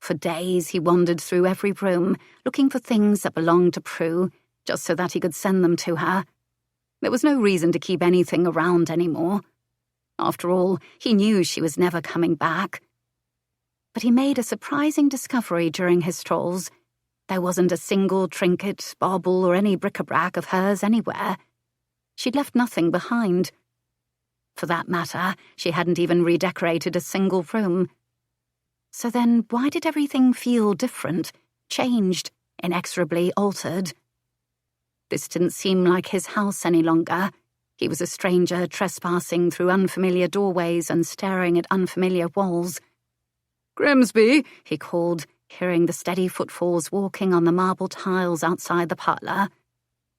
For days he wandered through every room, looking for things that belonged to Prue, just so that he could send them to her. There was no reason to keep anything around anymore. After all, he knew she was never coming back. But he made a surprising discovery during his strolls. There wasn't a single trinket, bauble, or any bric-a-brac of hers anywhere. She'd left nothing behind. For that matter, she hadn't even redecorated a single room. So then, why did everything feel different, changed, inexorably altered? This didn't seem like his house any longer. He was a stranger trespassing through unfamiliar doorways and staring at unfamiliar walls. "Grimsby," he called, hearing the steady footfalls walking on the marble tiles outside the parlour.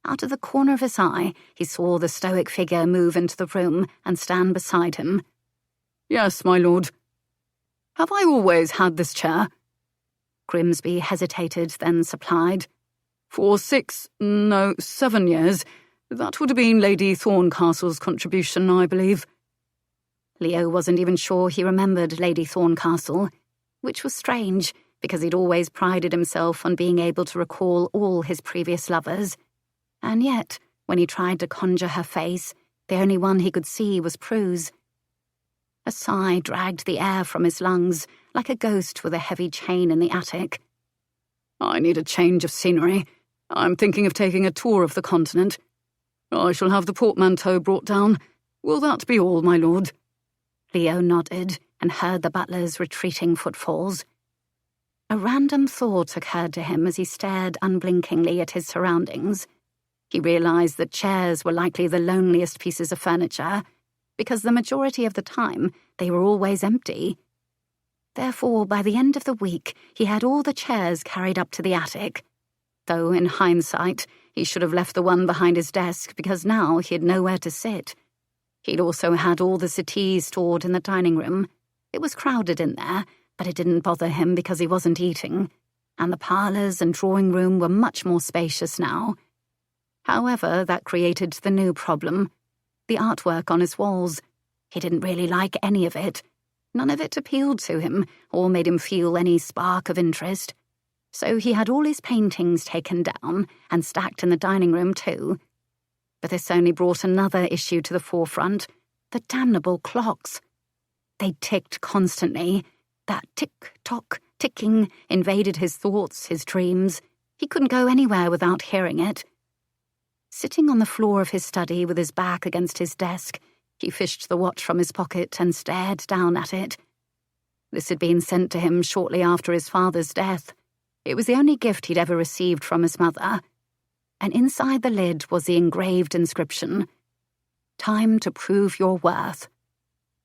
Out of the corner of his eye, he saw the stoic figure move into the room and stand beside him. "Yes, my lord." "Have I always had this chair?" Grimsby hesitated, then supplied. "For 7 years. That would have been Lady Thorncastle's contribution, I believe." Leo wasn't even sure he remembered Lady Thorncastle, which was strange, because he'd always prided himself on being able to recall all his previous lovers. And yet, when he tried to conjure her face, the only one he could see was Prue's. A sigh dragged the air from his lungs, like a ghost with a heavy chain in the attic. "I need a change of scenery. I'm thinking of taking a tour of the continent. I shall have the portmanteau brought down. Will that be all, my lord?" Leo nodded and heard the butler's retreating footfalls. A random thought occurred to him as he stared unblinkingly at his surroundings. He realized that chairs were likely the loneliest pieces of furniture, because the majority of the time they were always empty. Therefore, by the end of the week, he had all the chairs carried up to the attic, though in hindsight, he should have left the one behind his desk because now he had nowhere to sit. He'd also had all the settees stored in the dining room. It was crowded in there, but it didn't bother him because he wasn't eating, and the parlours and drawing room were much more spacious now. However, that created the new problem. The artwork on his walls. He didn't really like any of it. None of it appealed to him or made him feel any spark of interest. So he had all his paintings taken down and stacked in the dining room too. But this only brought another issue to the forefront: the damnable clocks. They ticked constantly. That tick-tock ticking invaded his thoughts, his dreams. He couldn't go anywhere without hearing it. Sitting on the floor of his study with his back against his desk, he fished the watch from his pocket and stared down at it. This had been sent to him shortly after his father's death. It was the only gift he'd ever received from his mother. And inside the lid was the engraved inscription: "Time to prove your worth."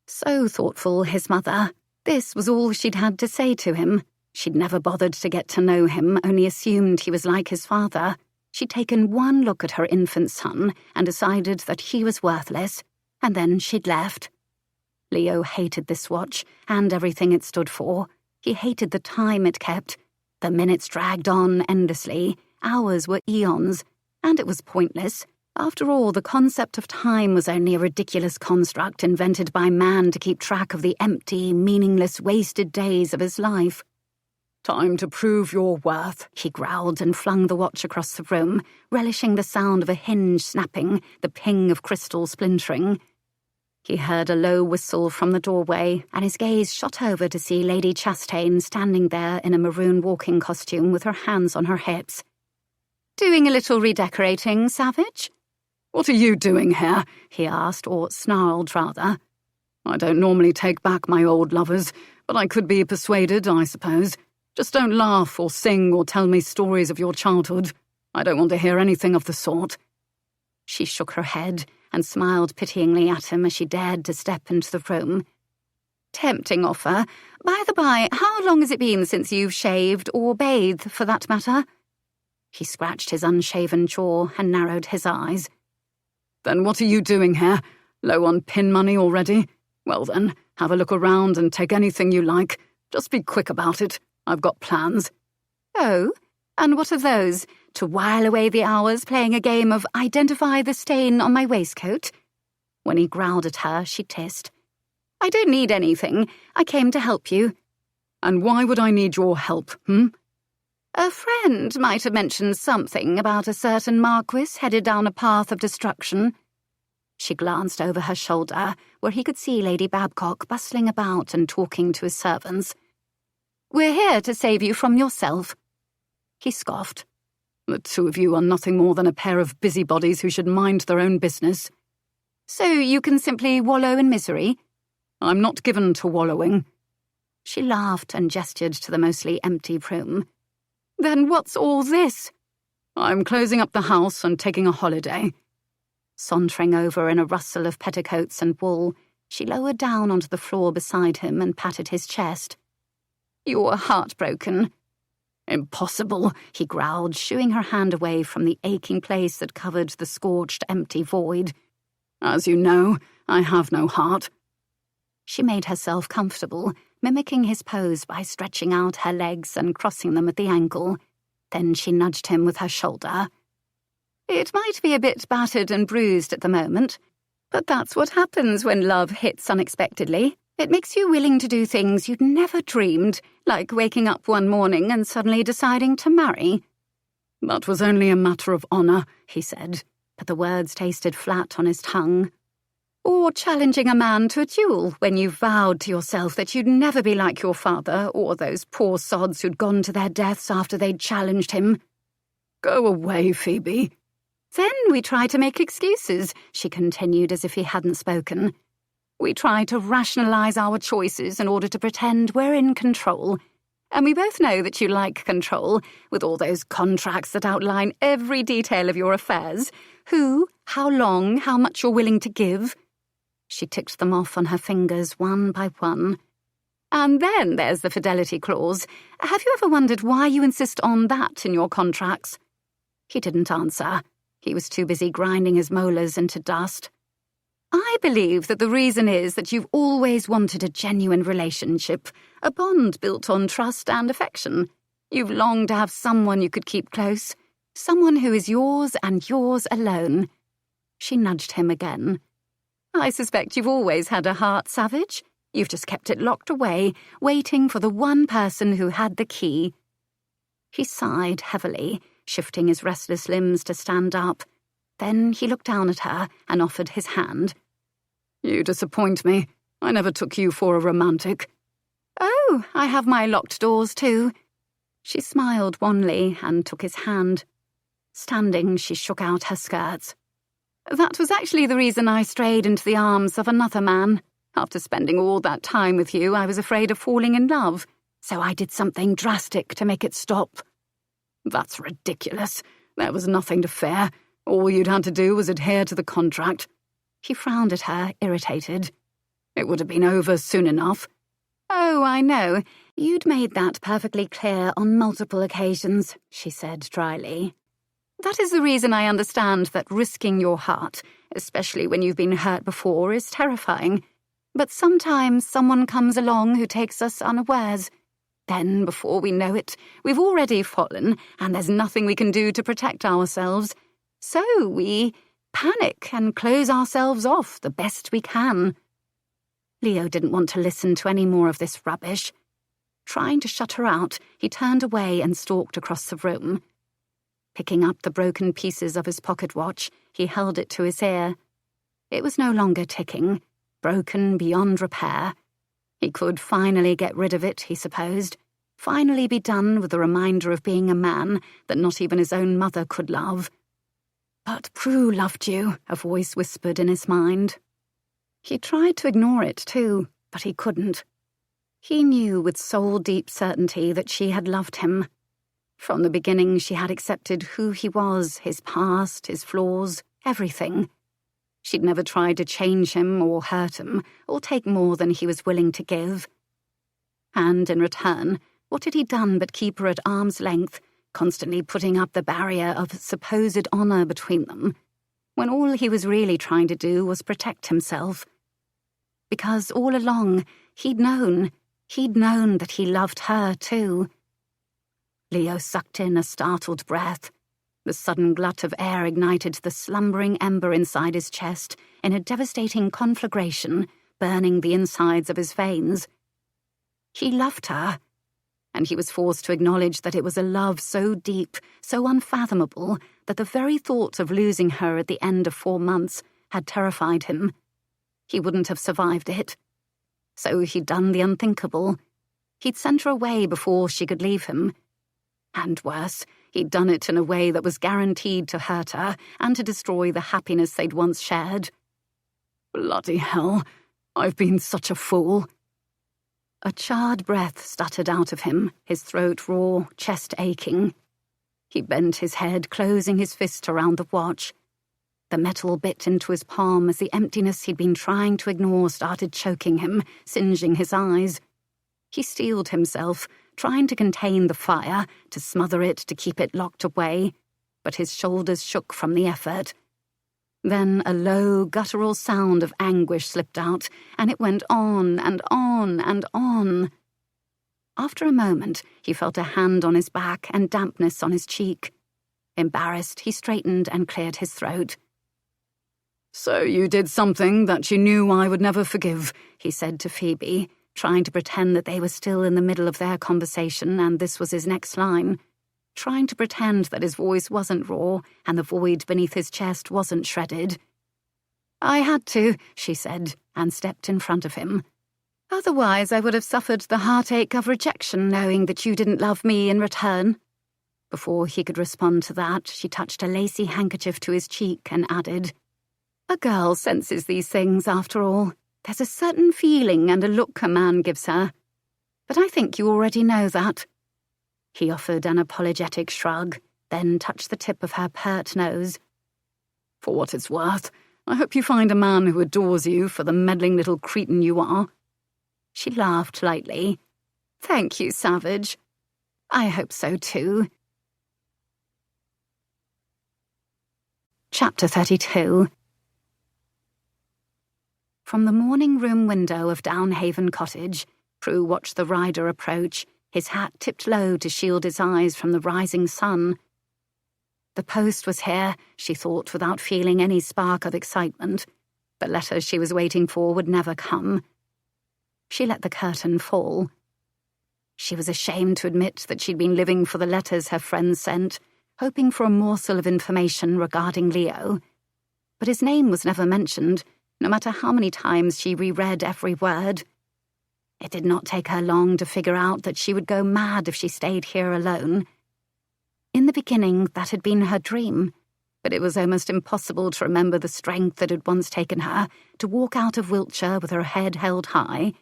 So thoughtful, his mother. This was all she'd had to say to him. She'd never bothered to get to know him, only assumed he was like his father. She'd taken one look at her infant son and decided that he was worthless, and then she'd left. Leo hated this watch and everything it stood for. He hated the time it kept. The minutes dragged on endlessly. Hours were eons, and it was pointless. After all, the concept of time was only a ridiculous construct invented by man to keep track of the empty, meaningless, wasted days of his life. "Time to prove your worth," he growled and flung the watch across the room, relishing the sound of a hinge snapping, the ping of crystal splintering. He heard a low whistle from the doorway, and his gaze shot over to see Lady Chastain standing there in a maroon walking costume with her hands on her hips. "Doing a little redecorating, Savage?" "What are you doing here?" he asked, or snarled rather. "I don't normally take back my old lovers, but I could be persuaded, I suppose. Just don't laugh or sing or tell me stories of your childhood. I don't want to hear anything of the sort." She shook her head, and smiled pityingly at him as she dared to step into the room. "Tempting offer. By the by, how long has it been since you've shaved, or bathed, for that matter?" He scratched his unshaven jaw and narrowed his eyes. "Then what are you doing here? Low on pin money already? Well then, have a look around and take anything you like. Just be quick about it. I've got plans." "Oh? And what are those? To while away the hours playing a game of identify the stain on my waistcoat?" When he growled at her, she hissed. "I don't need anything. I came to help you." "And why would I need your help, "A friend might have mentioned something about a certain Marquess headed down a path of destruction." She glanced over her shoulder, where he could see Lady Babcock bustling about and talking to his servants. "We're here to save you from yourself." He scoffed. "The two of you are nothing more than a pair of busybodies who should mind their own business." "So you can simply wallow in misery?" "I'm not given to wallowing." She laughed and gestured to the mostly empty room. "Then what's all this?" "I'm closing up the house and taking a holiday." Sauntering over in a rustle of petticoats and wool, she lowered down onto the floor beside him and patted his chest. "You're heartbroken." "Impossible," he growled, shooing her hand away from the aching place that covered the scorched, empty void. "As you know, I have no heart." She made herself comfortable, mimicking his pose by stretching out her legs and crossing them at the ankle. Then she nudged him with her shoulder. "It might be a bit battered and bruised at the moment, but that's what happens when love hits unexpectedly. It makes you willing to do things you'd never dreamed, like waking up one morning and suddenly deciding to marry." "That was only a matter of honor," he said, but the words tasted flat on his tongue. "Or challenging a man to a duel when you vowed to yourself that you'd never be like your father or those poor sods who'd gone to their deaths after they'd challenged him." "Go away, Phoebe." "Then we try to make excuses," she continued as if he hadn't spoken. "We try to rationalize our choices in order to pretend we're in control. And we both know that you like control, with all those contracts that outline every detail of your affairs. Who, how long, how much you're willing to give." She ticked them off on her fingers one by one. "And then there's the fidelity clause. Have you ever wondered why you insist on that in your contracts?" He didn't answer. He was too busy grinding his molars into dust. "I believe that the reason is that you've always wanted a genuine relationship, a bond built on trust and affection. You've longed to have someone you could keep close, someone who is yours and yours alone." She nudged him again. "I suspect you've always had a heart, Savage. You've just kept it locked away, waiting for the one person who had the key." He sighed heavily, shifting his restless limbs to stand up. Then he looked down at her and offered his hand. "You disappoint me. I never took you for a romantic." "Oh, I have my locked doors too." She smiled wanly and took his hand. Standing, she shook out her skirts. "That was actually the reason I strayed into the arms of another man. After spending all that time with you, I was afraid of falling in love, so I did something drastic to make it stop." "That's ridiculous. There was nothing to fear. All you'd had to do was adhere to the contract." He frowned at her, irritated. "It would have been over soon enough." "Oh, I know. You'd made that perfectly clear on multiple occasions," she said dryly. "That is the reason I understand that risking your heart, especially when you've been hurt before, is terrifying. But sometimes someone comes along who takes us unawares. Then, before we know it, we've already fallen, and there's nothing we can do to protect ourselves. So we panic and close ourselves off the best we can." Leo didn't want to listen to any more of this rubbish. Trying to shut her out, he turned away and stalked across the room. Picking up the broken pieces of his pocket watch, he held it to his ear. It was no longer ticking, broken beyond repair. He could finally get rid of it, he supposed. Finally be done with the reminder of being a man that not even his own mother could love. "But Prue loved you," a voice whispered in his mind. He tried to ignore it too, but he couldn't. He knew with soul-deep certainty that she had loved him. From the beginning she had accepted who he was, his past, his flaws, everything. She'd never tried to change him or hurt him, or take more than he was willing to give. And in return, what had he done but keep her at arm's length, constantly putting up the barrier of supposed honour between them, when all he was really trying to do was protect himself? Because all along, he'd known that he loved her too. Leo sucked in a startled breath. The sudden glut of air ignited the slumbering ember inside his chest in a devastating conflagration, burning the insides of his veins. He loved her, and he was forced to acknowledge that it was a love so deep, so unfathomable, that the very thought of losing her at the end of 4 months had terrified him. He wouldn't have survived it. So he'd done the unthinkable. He'd sent her away before she could leave him. And worse, he'd done it in a way that was guaranteed to hurt her and to destroy the happiness they'd once shared. Bloody hell, I've been such a fool. A charred breath stuttered out of him, his throat raw, chest aching. He bent his head, closing his fist around the watch. The metal bit into his palm as the emptiness he'd been trying to ignore started choking him, singeing his eyes. He steeled himself, trying to contain the fire, to smother it, to keep it locked away, but his shoulders shook from the effort. Then a low, guttural sound of anguish slipped out, and it went on and on and on. After a moment, he felt a hand on his back and dampness on his cheek. Embarrassed, he straightened and cleared his throat. "So you did something that you knew I would never forgive," he said to Phoebe, trying to pretend that they were still in the middle of their conversation and this was his next line, trying to pretend that his voice wasn't raw and the void beneath his chest wasn't shredded. "I had to," she said, and stepped in front of him. "Otherwise I would have suffered the heartache of rejection knowing that you didn't love me in return." Before he could respond to that, she touched a lacy handkerchief to his cheek and added, "A girl senses these things, after all. There's a certain feeling and a look a man gives her. But I think you already know that." He offered an apologetic shrug, then touched the tip of her pert nose. "For what it's worth, I hope you find a man who adores you for the meddling little cretin you are." She laughed lightly. "Thank you, Savage. I hope so too." Chapter 32. From the morning room window of Downhaven Cottage, Prue watched the rider approach, his hat tipped low to shield his eyes from the rising sun. The post was here, she thought without feeling any spark of excitement. The letter she was waiting for would never come. She let the curtain fall. She was ashamed to admit that she'd been living for the letters her friends sent, hoping for a morsel of information regarding Leo. But his name was never mentioned, no matter how many times she reread every word. It did not take her long to figure out that she would go mad if she stayed here alone. In the beginning, that had been her dream, but it was almost impossible to remember the strength that had once taken her to walk out of Wiltshire with her head held high.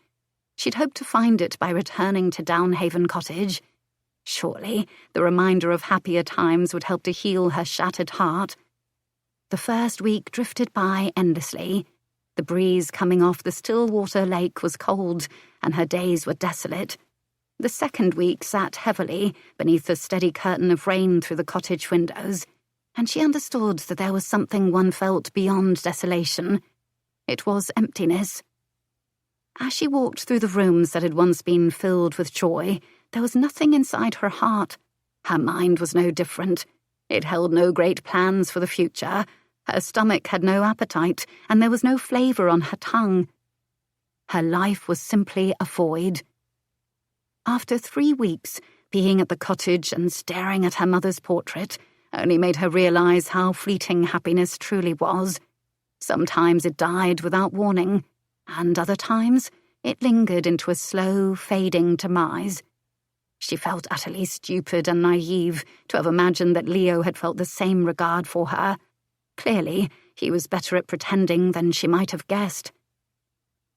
She'd hoped to find it by returning to Downhaven Cottage. Surely, the reminder of happier times would help to heal her shattered heart. The first week drifted by endlessly. The breeze coming off the still water lake was cold, and her days were desolate. The second week sat heavily beneath the steady curtain of rain through the cottage windows, and she understood that there was something one felt beyond desolation. It was emptiness. As she walked through the rooms that had once been filled with joy, there was nothing inside her heart. Her mind was no different. It held no great plans for the future. Her stomach had no appetite, and there was no flavour on her tongue. Her life was simply a void. After 3 weeks, being at the cottage and staring at her mother's portrait only made her realise how fleeting happiness truly was. Sometimes it died without warning, and other times it lingered into a slow, fading demise. She felt utterly stupid and naive to have imagined that Leo had felt the same regard for her. Clearly, he was better at pretending than she might have guessed.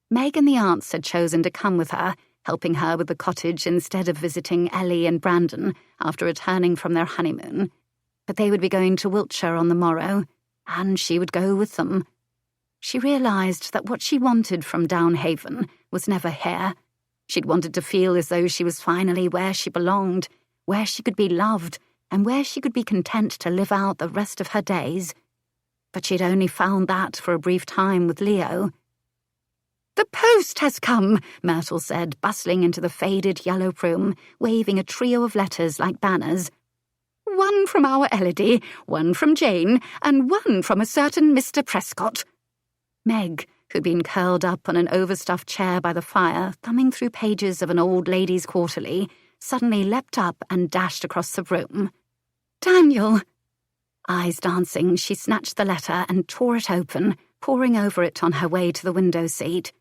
Meg and the aunts had chosen to come with her, helping her with the cottage instead of visiting Ellie and Brandon after returning from their honeymoon. But they would be going to Wiltshire on the morrow, and she would go with them. She realised that what she wanted from Downhaven was never here. She'd wanted to feel as though she was finally where she belonged, where she could be loved, and where she could be content to live out the rest of her days. But she'd only found that for a brief time with Leo. "The post has come," Myrtle said, bustling into the faded yellow room, waving a trio of letters like banners. "One from our Elodie, one from Jane, and one from a certain Mr. Prescott." Meg, who'd been curled up on an overstuffed chair by the fire, thumbing through pages of an old ladies' quarterly, suddenly leapt up and dashed across the room. "Daniel!" Eyes dancing, she snatched the letter and tore it open, poring over it on her way to the window seat.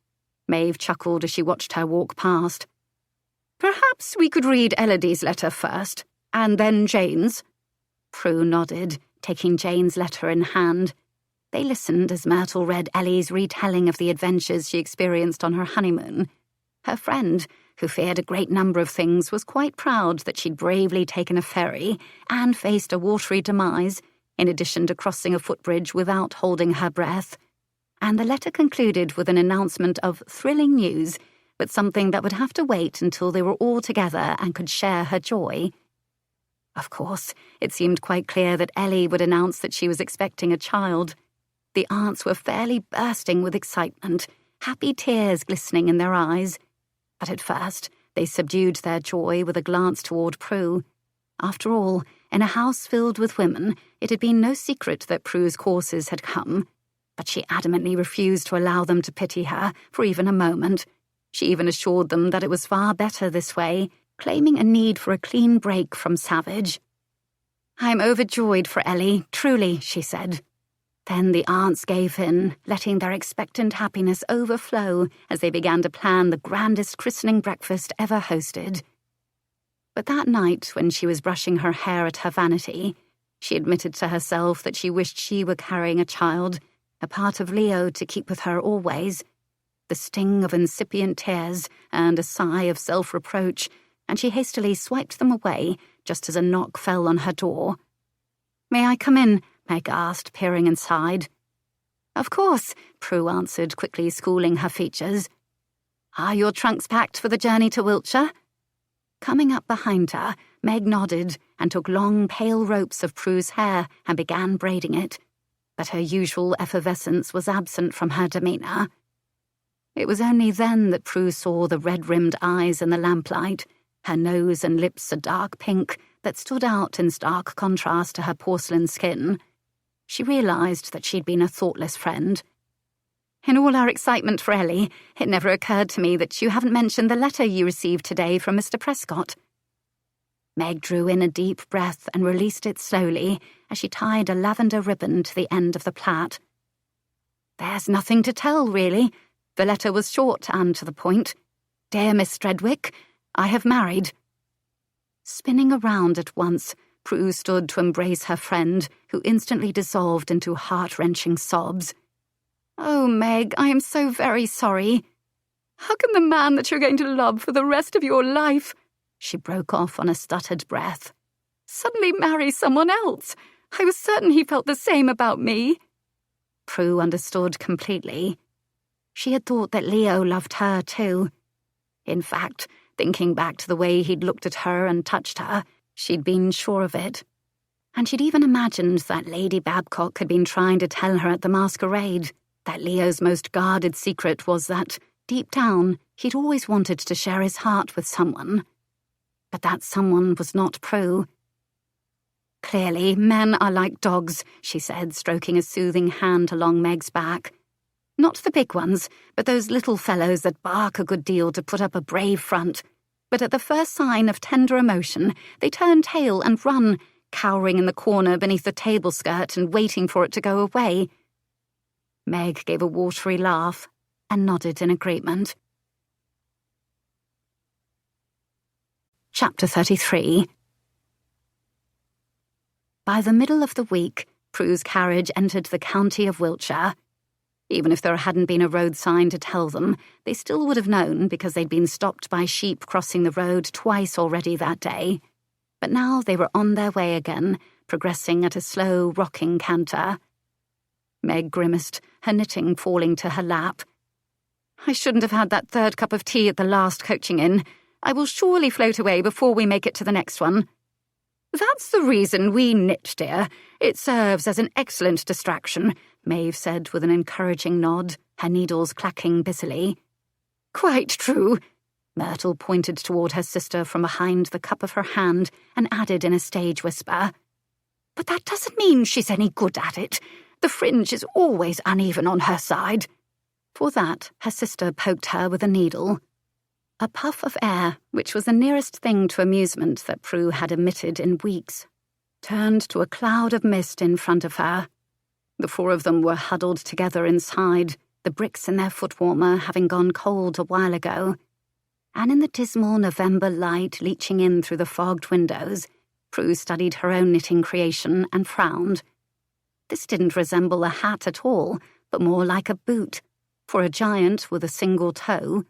Maeve chuckled as she watched her walk past. "Perhaps we could read Elodie's letter first, and then Jane's." Prue nodded, taking Jane's letter in hand. They listened as Myrtle read Ellie's retelling of the adventures she experienced on her honeymoon. Her friend, who feared a great number of things, was quite proud that she'd bravely taken a ferry and faced a watery demise, in addition to crossing a footbridge without holding her breath. And the letter concluded with an announcement of thrilling news, but something that would have to wait until they were all together and could share her joy. Of course, it seemed quite clear that Ellie would announce that she was expecting a child. The aunts were fairly bursting with excitement, happy tears glistening in their eyes. But at first, they subdued their joy with a glance toward Prue. After all, in a house filled with women, it had been no secret that Prue's courses had come. But she adamantly refused to allow them to pity her for even a moment. She even assured them that it was far better this way, claiming a need for a clean break from Savage. "I'm overjoyed for Ellie, truly," she said. Then the aunts gave in, letting their expectant happiness overflow as they began to plan the grandest christening breakfast ever hosted. But that night, when she was brushing her hair at her vanity, she admitted to herself that she wished she were carrying a child, a part of Leo to keep with her always. The sting of incipient tears and a sigh of self-reproach, and she hastily swiped them away just as a knock fell on her door. "May I come in?" Meg asked, peering inside. "Of course," Prue answered, quickly schooling her features. "Are your trunks packed for the journey to Wiltshire?" Coming up behind her, Meg nodded and took long, pale ropes of Prue's hair and began braiding it. But her usual effervescence was absent from her demeanour. It was only then that Prue saw the red-rimmed eyes in the lamplight, her nose and lips a dark pink that stood out in stark contrast to her porcelain skin. She realised that she'd been a thoughtless friend. "In all our excitement for Ellie, it never occurred to me that you haven't mentioned the letter you received today from Mr. Prescott." Meg drew in a deep breath and released it slowly as she tied a lavender ribbon to the end of the plait. "There's nothing to tell, really. The letter was short and to the point. Dear Miss Stredwick, I have married." Spinning around at once, Prue stood to embrace her friend, who instantly dissolved into heart-wrenching sobs. "Oh, Meg, I am so very sorry. How can the man that you're going to love for the rest of your life," she broke off on a stuttered breath, "suddenly marry someone else? I was certain he felt the same about me." Prue understood completely. She had thought that Leo loved her too. In fact, thinking back to the way he'd looked at her and touched her, she'd been sure of it. And she'd even imagined that Lady Babcock had been trying to tell her at the masquerade that Leo's most guarded secret was that, deep down, he'd always wanted to share his heart with someone. But that someone was not Prue. "Clearly, men are like dogs," she said, stroking a soothing hand along Meg's back. "Not the big ones, but those little fellows that bark a good deal to put up a brave front. But at the first sign of tender emotion, they turn tail and run, cowering in the corner beneath the table skirt and waiting for it to go away." Meg gave a watery laugh and nodded in agreement. Chapter 33. By the middle of the week, Prue's carriage entered the county of Wiltshire. Even if there hadn't been a road sign to tell them, they still would have known because they'd been stopped by sheep crossing the road twice already that day. But now they were on their way again, progressing at a slow, rocking canter. Meg grimaced, her knitting falling to her lap. I shouldn't have had that third cup of tea at the last coaching in. I will surely float away before we make it to the next one. That's the reason we knit, dear. It serves as an excellent distraction, Maeve said with an encouraging nod, her needles clacking busily. Quite true. Myrtle pointed toward her sister from behind the cup of her hand and added in a stage whisper, But that doesn't mean she's any good at it. The fringe is always uneven on her side. For that, her sister poked her with a needle. A puff of air, which was the nearest thing to amusement that Prue had emitted in weeks, turned to a cloud of mist in front of her. The four of them were huddled together inside, the bricks in their foot warmer having gone cold a while ago. And in the dismal November light leaching in through the fogged windows, Prue studied her own knitting creation and frowned. This didn't resemble a hat at all, but more like a boot, for a giant with a single toe.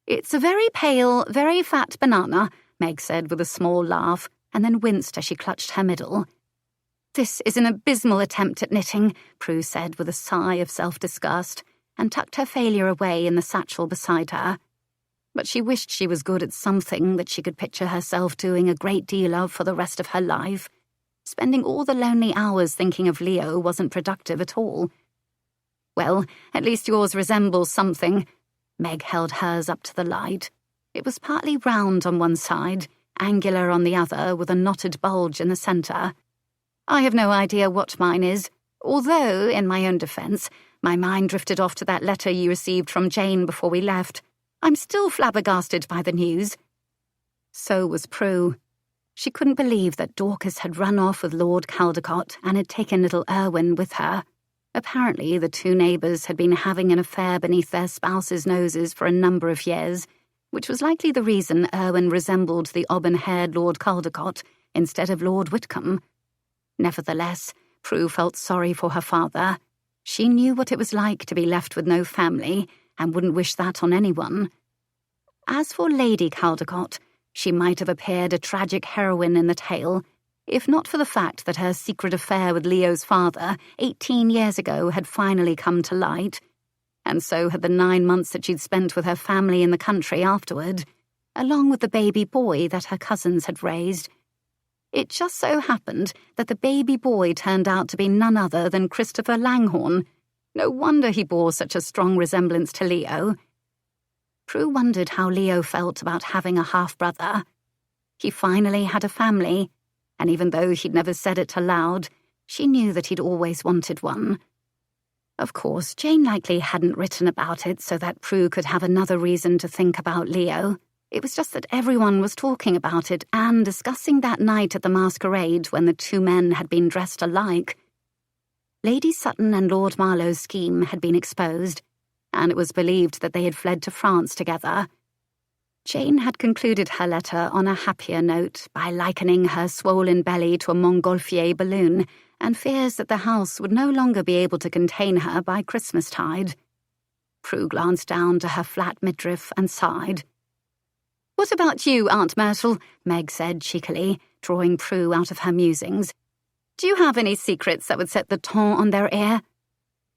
It's a very pale, very fat banana, Meg said with a small laugh, and then winced as she clutched her middle. This is an abysmal attempt at knitting, Prue said with a sigh of self-disgust, and tucked her failure away in the satchel beside her. But she wished she was good at something that she could picture herself doing a great deal of for the rest of her life. Spending all the lonely hours thinking of Leo wasn't productive at all. Well, at least yours resembles something. Meg held hers up to the light. It was partly round on one side, angular on the other, with a knotted bulge in the centre. I have no idea what mine is, although, in my own defence, my mind drifted off to that letter you received from Jane before we left. I'm still flabbergasted by the news. So was Prue. She couldn't believe that Dorcas had run off with Lord Caldecott and had taken little Erwin with her. Apparently, the two neighbours had been having an affair beneath their spouses' noses for a number of years, which was likely the reason Erwin resembled the auburn-haired Lord Caldecott instead of Lord Whitcomb. Nevertheless, Prue felt sorry for her father. She knew what it was like to be left with no family, and wouldn't wish that on anyone. As for Lady Caldecott, she might have appeared a tragic heroine in the tale, if not for the fact that her secret affair with Leo's father 18 years ago had finally come to light, and so had the 9 months that she'd spent with her family in the country afterward, along with the baby boy that her cousins had raised. It just so happened that the baby boy turned out to be none other than Christopher Langhorne. No wonder he bore such a strong resemblance to Leo. Prue wondered how Leo felt about having a half-brother. He finally had a family, and even though he'd never said it aloud, she knew that he'd always wanted one. Of course, Jane likely hadn't written about it so that Prue could have another reason to think about Leo. It was just that everyone was talking about it and discussing that night at the masquerade when the two men had been dressed alike. Lady Sutton and Lord Marlowe's scheme had been exposed, and it was believed that they had fled to France together. Jane had concluded her letter on a happier note by likening her swollen belly to a Montgolfier balloon and fears that the house would no longer be able to contain her by Christmastide. Prue glanced down to her flat midriff and sighed. "What about you, Aunt Myrtle?" Meg said cheekily, drawing Prue out of her musings. "Do you have any secrets that would set the ton on their ear?"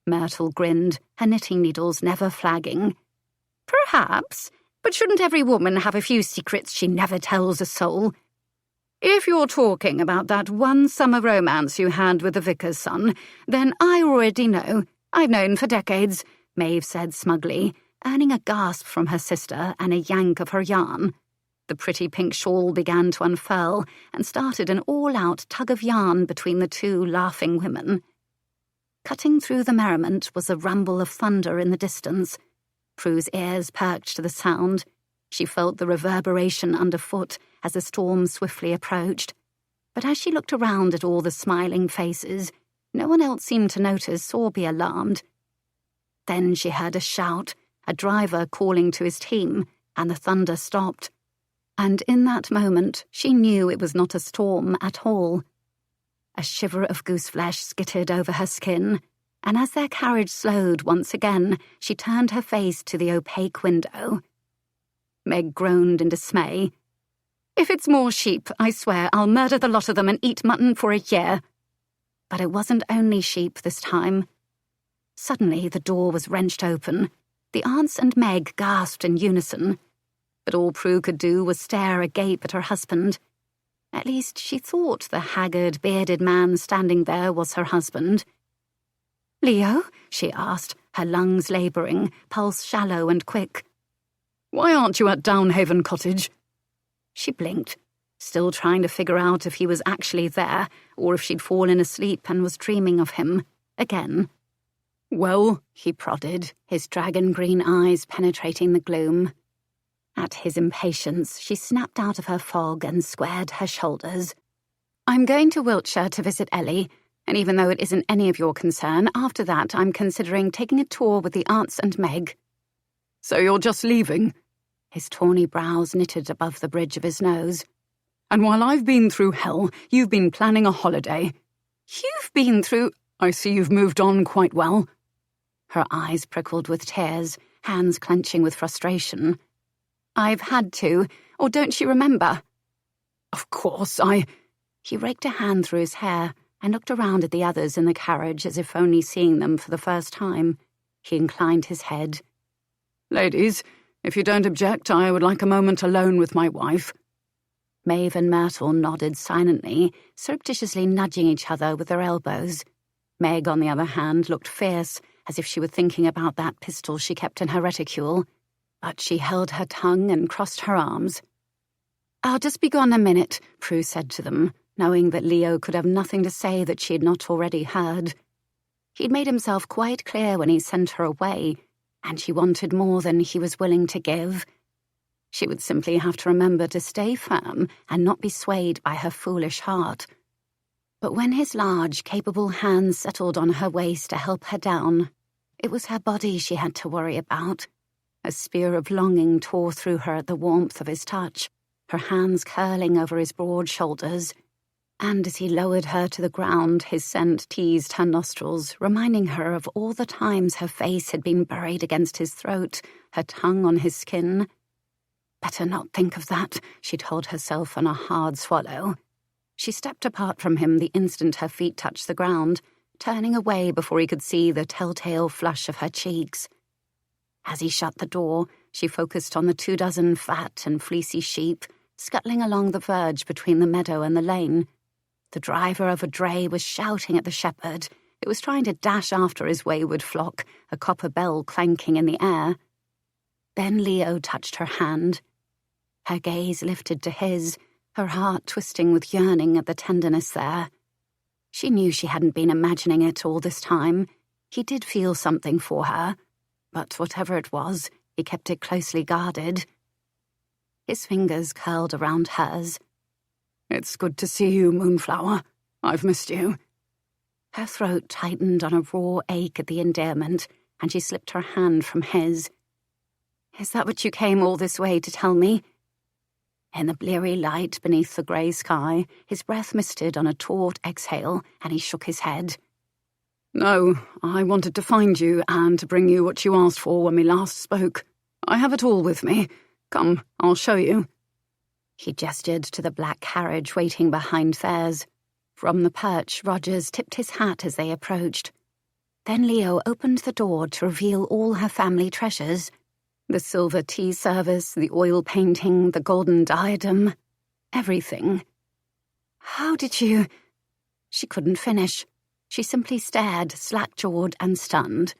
Myrtle grinned, her knitting needles never flagging. "Perhaps. But shouldn't every woman have a few secrets she never tells a soul? If you're talking about that one summer romance you had with the vicar's son, then I already know. I've known for decades," Maeve said smugly, earning a gasp from her sister and a yank of her yarn. The pretty pink shawl began to unfurl and started an all-out tug of yarn between the two laughing women. Cutting through the merriment was a rumble of thunder in the distance. Prue's ears perked to the sound. She felt the reverberation underfoot as the storm swiftly approached. But as she looked around at all the smiling faces, no one else seemed to notice or be alarmed. Then she heard a shout, a driver calling to his team, and the thunder stopped. And in that moment, she knew it was not a storm at all. A shiver of gooseflesh skittered over her skin, and as their carriage slowed once again, she turned her face to the opaque window. Meg groaned in dismay. "If it's more sheep, I swear I'll murder the lot of them and eat mutton for a year." But it wasn't only sheep this time. Suddenly, the door was wrenched open. The aunts and Meg gasped in unison. But all Prue could do was stare agape at her husband. At least she thought the haggard, bearded man standing there was her husband. "Leo?" she asked, her lungs labouring, pulse shallow and quick. "Why aren't you at Downhaven Cottage?" She blinked, still trying to figure out if he was actually there or if she'd fallen asleep and was dreaming of him again. "Well," he prodded, his dragon-green eyes penetrating the gloom. At his impatience, she snapped out of her fog and squared her shoulders. "I'm going to Wiltshire to visit Ellie, and even though it isn't any of your concern, after that I'm considering taking a tour with the aunts and Meg." "So you're just leaving?" His tawny brows knitted above the bridge of his nose. "And while I've been through hell, you've been planning a holiday. You've been through—" "I see you've moved on quite well." Her eyes prickled with tears, hands clenching with frustration. "I've had to, or don't you remember?" "Of course, He raked a hand through his hair and looked around at the others in the carriage as if only seeing them for the first time. He inclined his head. "Ladies, if you don't object, I would like a moment alone with my wife." Maeve and Myrtle nodded silently, surreptitiously nudging each other with their elbows. Meg, on the other hand, looked fierce, as if she were thinking about that pistol she kept in her reticule. But she held her tongue and crossed her arms. "I'll just be gone a minute," Prue said to them, knowing that Leo could have nothing to say that she had not already heard. He'd made himself quite clear when he sent her away, and she wanted more than he was willing to give. She would simply have to remember to stay firm and not be swayed by her foolish heart. But when his large, capable hands settled on her waist to help her down, it was her body she had to worry about. A spear of longing tore through her at the warmth of his touch, her hands curling over his broad shoulders. And as he lowered her to the ground, his scent teased her nostrils, reminding her of all the times her face had been buried against his throat, her tongue on his skin. Better not think of that, she told herself on a hard swallow. She stepped apart from him the instant her feet touched the ground, turning away before he could see the telltale flush of her cheeks. As he shut the door, she focused on the 24 fat and fleecy sheep, scuttling along the verge between the meadow and the lane. The driver of a dray was shouting at the shepherd. It was trying to dash after his wayward flock, a copper bell clanking in the air. Then Leo touched her hand. Her gaze lifted to his, her heart twisting with yearning at the tenderness there. She knew she hadn't been imagining it all this time. He did feel something for her, but whatever it was, he kept it closely guarded. His fingers curled around hers. "It's good to see you, Moonflower. I've missed you." Her throat tightened on a raw ache at the endearment, and she slipped her hand from his. "Is that what you came all this way to tell me?" In the bleary light beneath the grey sky, his breath misted on a taut exhale, and he shook his head. "No, I wanted to find you and to bring you what you asked for when we last spoke. I have it all with me. Come, I'll show you." He gestured to the black carriage waiting behind theirs. From the perch, Rogers tipped his hat as they approached. Then Leo opened the door to reveal all her family treasures. The silver tea service, the oil painting, the golden diadem. Everything. "How did you—" She couldn't finish. She simply stared, slack-jawed and stunned.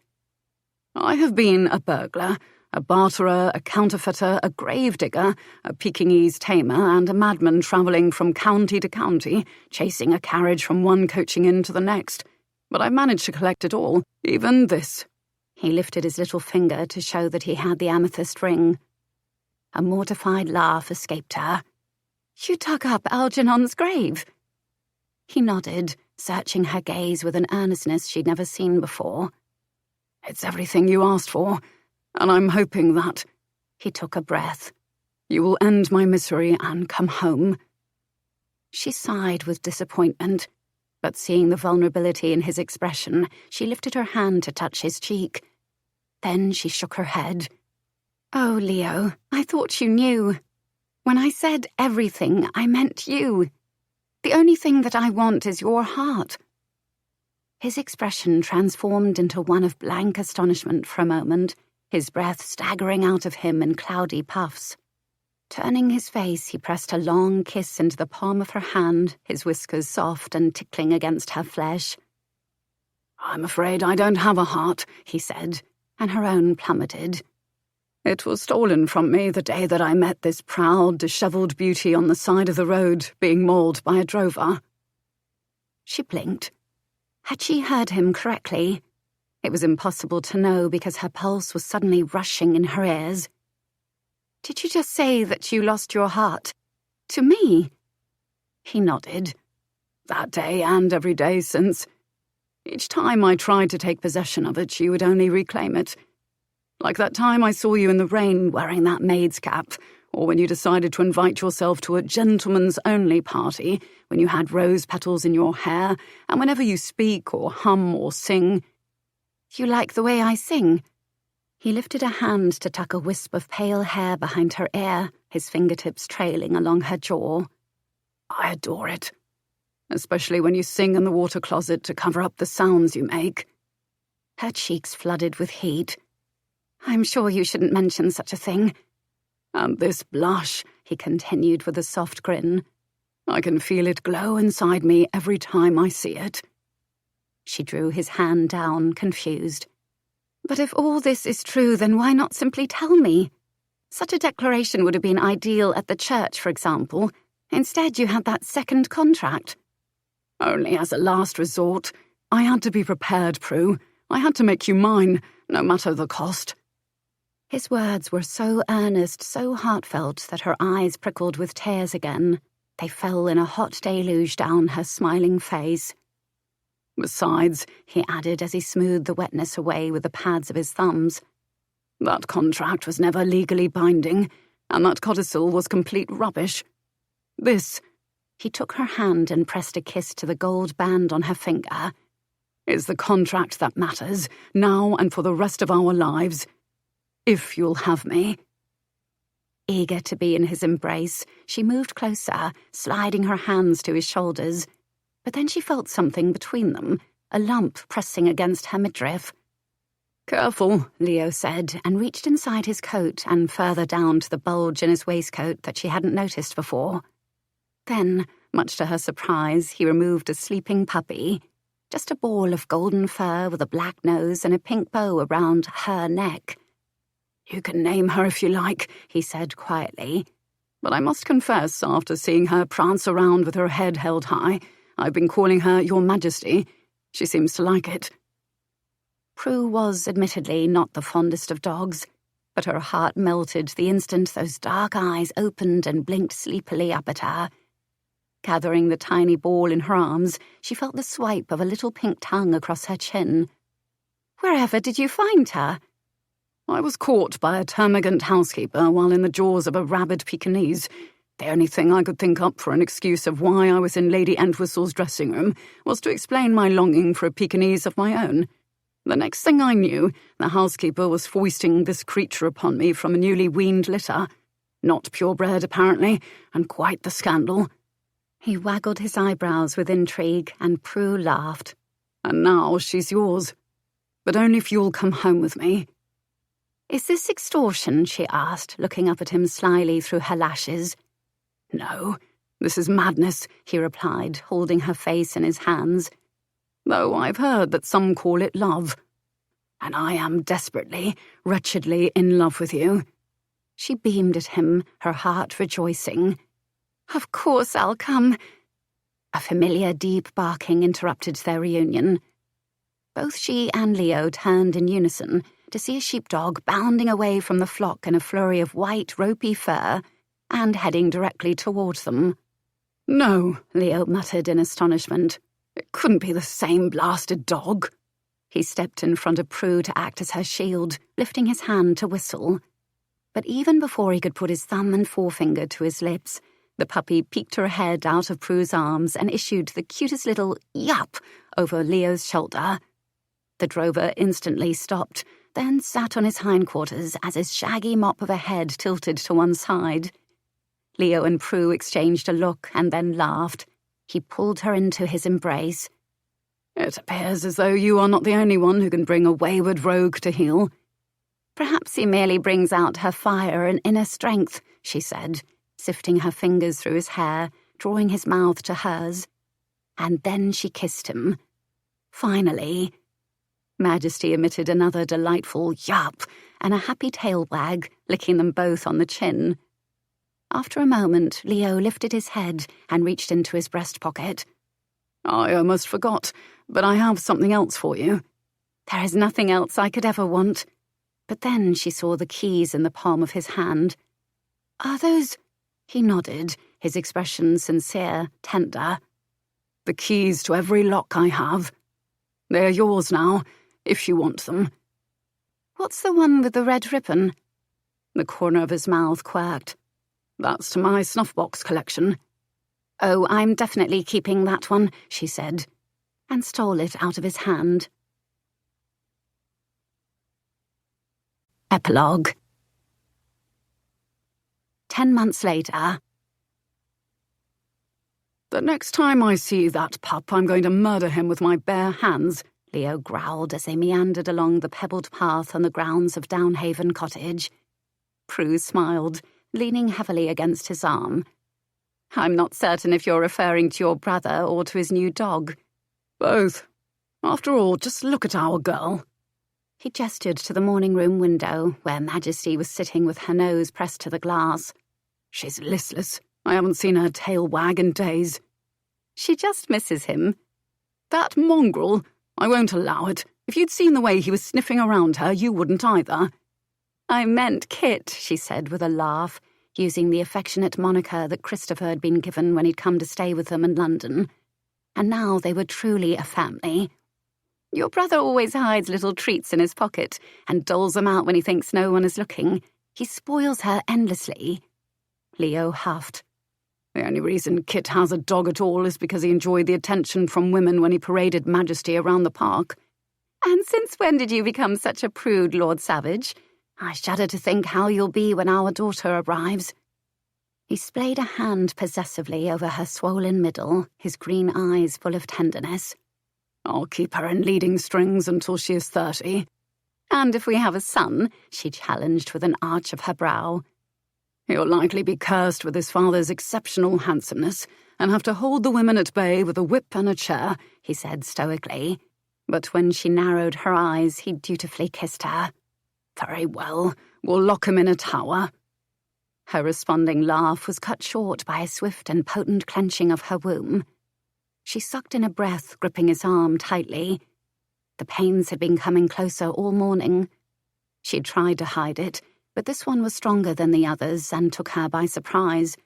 "I have been a burglar, a barterer, a counterfeiter, a gravedigger, a Pekingese tamer, and a madman travelling from county to county, chasing a carriage from one coaching inn to the next. But I managed to collect it all, even this." He lifted his little finger to show that he had the amethyst ring. A mortified laugh escaped her. "You dug up Algernon's grave?" He nodded, searching her gaze with an earnestness she'd never seen before. "It's everything you asked for, and I'm hoping that—" He took a breath. "You will end my misery and come home." She sighed with disappointment, but seeing the vulnerability in his expression, she lifted her hand to touch his cheek. Then she shook her head. "Oh, Leo, I thought you knew. When I said everything, I meant you. The only thing that I want is your heart." His expression transformed into one of blank astonishment for a moment, his breath staggering out of him in cloudy puffs. Turning his face, he pressed a long kiss into the palm of her hand, his whiskers soft and tickling against her flesh. "I'm afraid I don't have a heart," he said, and her own plummeted. "It was stolen from me the day that I met this proud, dishevelled beauty on the side of the road, being mauled by a drover." She blinked. Had she heard him correctly? It was impossible to know because her pulse was suddenly rushing in her ears. "Did you just say that you lost your heart? To me?" He nodded. "That day and every day since. Each time I tried to take possession of it, you would only reclaim it. Like that time I saw you in the rain wearing that maid's cap, or when you decided to invite yourself to a gentleman's-only party, when you had rose petals in your hair, and whenever you speak or hum or sing." "You like the way I sing?" He lifted a hand to tuck a wisp of pale hair behind her ear, his fingertips trailing along her jaw. "I adore it. Especially when you sing in the water closet to cover up the sounds you make." Her cheeks flooded with heat. "I'm sure you shouldn't mention such a thing." "And this blush," he continued with a soft grin. "I can feel it glow inside me every time I see it." She drew his hand down, confused. "But if all this is true, then why not simply tell me? Such a declaration would have been ideal at the church, for example. Instead, you had that second contract." "Only as a last resort. I had to be prepared, Prue. I had to make you mine, no matter the cost." His words were so earnest, so heartfelt, that her eyes prickled with tears again. They fell in a hot deluge down her smiling face. "Besides," he added as he smoothed the wetness away with the pads of his thumbs, "that contract was never legally binding, and that codicil was complete rubbish. This," he took her hand and pressed a kiss to the gold band on her finger, "is the contract that matters, now and for the rest of our lives. If you'll have me." Eager to be in his embrace, she moved closer, sliding her hands to his shoulders. But then she felt something between them, a lump pressing against her midriff. "Careful," Leo said, and reached inside his coat and further down to the bulge in his waistcoat that she hadn't noticed before. Then, much to her surprise, he removed a sleeping puppy, just a ball of golden fur with a black nose and a pink bow around her neck. "You can name her if you like," he said quietly. "But I must confess, after seeing her prance around with her head held high, I've been calling her Your Majesty. She seems to like it." Prue was admittedly not the fondest of dogs, but her heart melted the instant those dark eyes opened and blinked sleepily up at her. Gathering the tiny ball in her arms, she felt the swipe of a little pink tongue across her chin. "Wherever did you find her?" "I was caught by a termagant housekeeper while in the jaws of a rabid Pekingese. The only thing I could think up for an excuse of why I was in Lady Entwistle's dressing room was to explain my longing for a Pekingese of my own. The next thing I knew, the housekeeper was foisting this creature upon me from a newly weaned litter. Not purebred, apparently, and quite the scandal." He waggled his eyebrows with intrigue, and Prue laughed. "And now she's yours. But only if you'll come home with me." "Is this extortion?" she asked, looking up at him slyly through her lashes. "No, this is madness," he replied, holding her face in his hands. "Though I've heard that some call it love. And I am desperately, wretchedly in love with you." She beamed at him, her heart rejoicing. "Of course I'll come." A familiar deep barking interrupted their reunion. Both she and Leo turned in unison to see a sheepdog bounding away from the flock in a flurry of white, ropey fur and heading directly toward them. "No," Leo muttered in astonishment. "It couldn't be the same blasted dog." He stepped in front of Prue to act as her shield, lifting his hand to whistle. But even before he could put his thumb and forefinger to his lips, the puppy peeked her head out of Prue's arms and issued the cutest little yup over Leo's shoulder. The drover instantly stopped, then sat on his hindquarters as his shaggy mop of a head tilted to one side. Leo and Prue exchanged a look and then laughed. He pulled her into his embrace. It appears as though you are not the only one who can bring a wayward rogue to heel. Perhaps he merely brings out her fire and inner strength, she said, sifting her fingers through his hair, drawing his mouth to hers. And then she kissed him. Finally. Majesty emitted another delightful yup and a happy tail wag, licking them both on the chin. After a moment, Leo lifted his head and reached into his breast pocket. I almost forgot, but I have something else for you. There is nothing else I could ever want. But then she saw the keys in the palm of his hand. Are those... He nodded, his expression sincere, tender. The keys to every lock I have. They're yours now, if you want them. What's the one with the red ribbon? The corner of his mouth quirked. That's to my snuff-box collection. Oh, I'm definitely keeping that one, she said, and stole it out of his hand. Epilogue. 10 months later. The next time I see that pup, I'm going to murder him with my bare hands, Leo growled as they meandered along the pebbled path on the grounds of Downhaven Cottage. Prue smiled, leaning heavily against his arm. I'm not certain if you're referring to your brother or to his new dog. Both. After all, just look at our girl. He gestured to the morning-room window, where Majesty was sitting with her nose pressed to the glass. She's listless. I haven't seen her tail wag in days. She just misses him. That mongrel? I won't allow it. If you'd seen the way he was sniffing around her, you wouldn't either. I meant Kit, she said with a laugh, using the affectionate moniker that Christopher had been given when he'd come to stay with them in London. And now they were truly a family. Your brother always hides little treats in his pocket and doles them out when he thinks no one is looking. He spoils her endlessly. Leo huffed. The only reason Kit has a dog at all is because he enjoyed the attention from women when he paraded Majesty around the park. And since when did you become such a prude, Lord Savage? I shudder to think how you'll be when our daughter arrives. He splayed a hand possessively over her swollen middle, his green eyes full of tenderness. I'll keep her in leading strings until she is 30. And if we have a son, she challenged with an arch of her brow. He'll likely be cursed with his father's exceptional handsomeness and have to hold the women at bay with a whip and a chair, he said stoically. But when she narrowed her eyes, he dutifully kissed her. Very well, we'll lock him in a tower. Her responding laugh was cut short by a swift and potent clenching of her womb. She sucked in a breath, gripping his arm tightly. The pains had been coming closer all morning. She'd tried to hide it, but this one was stronger than the others and took her by surprise.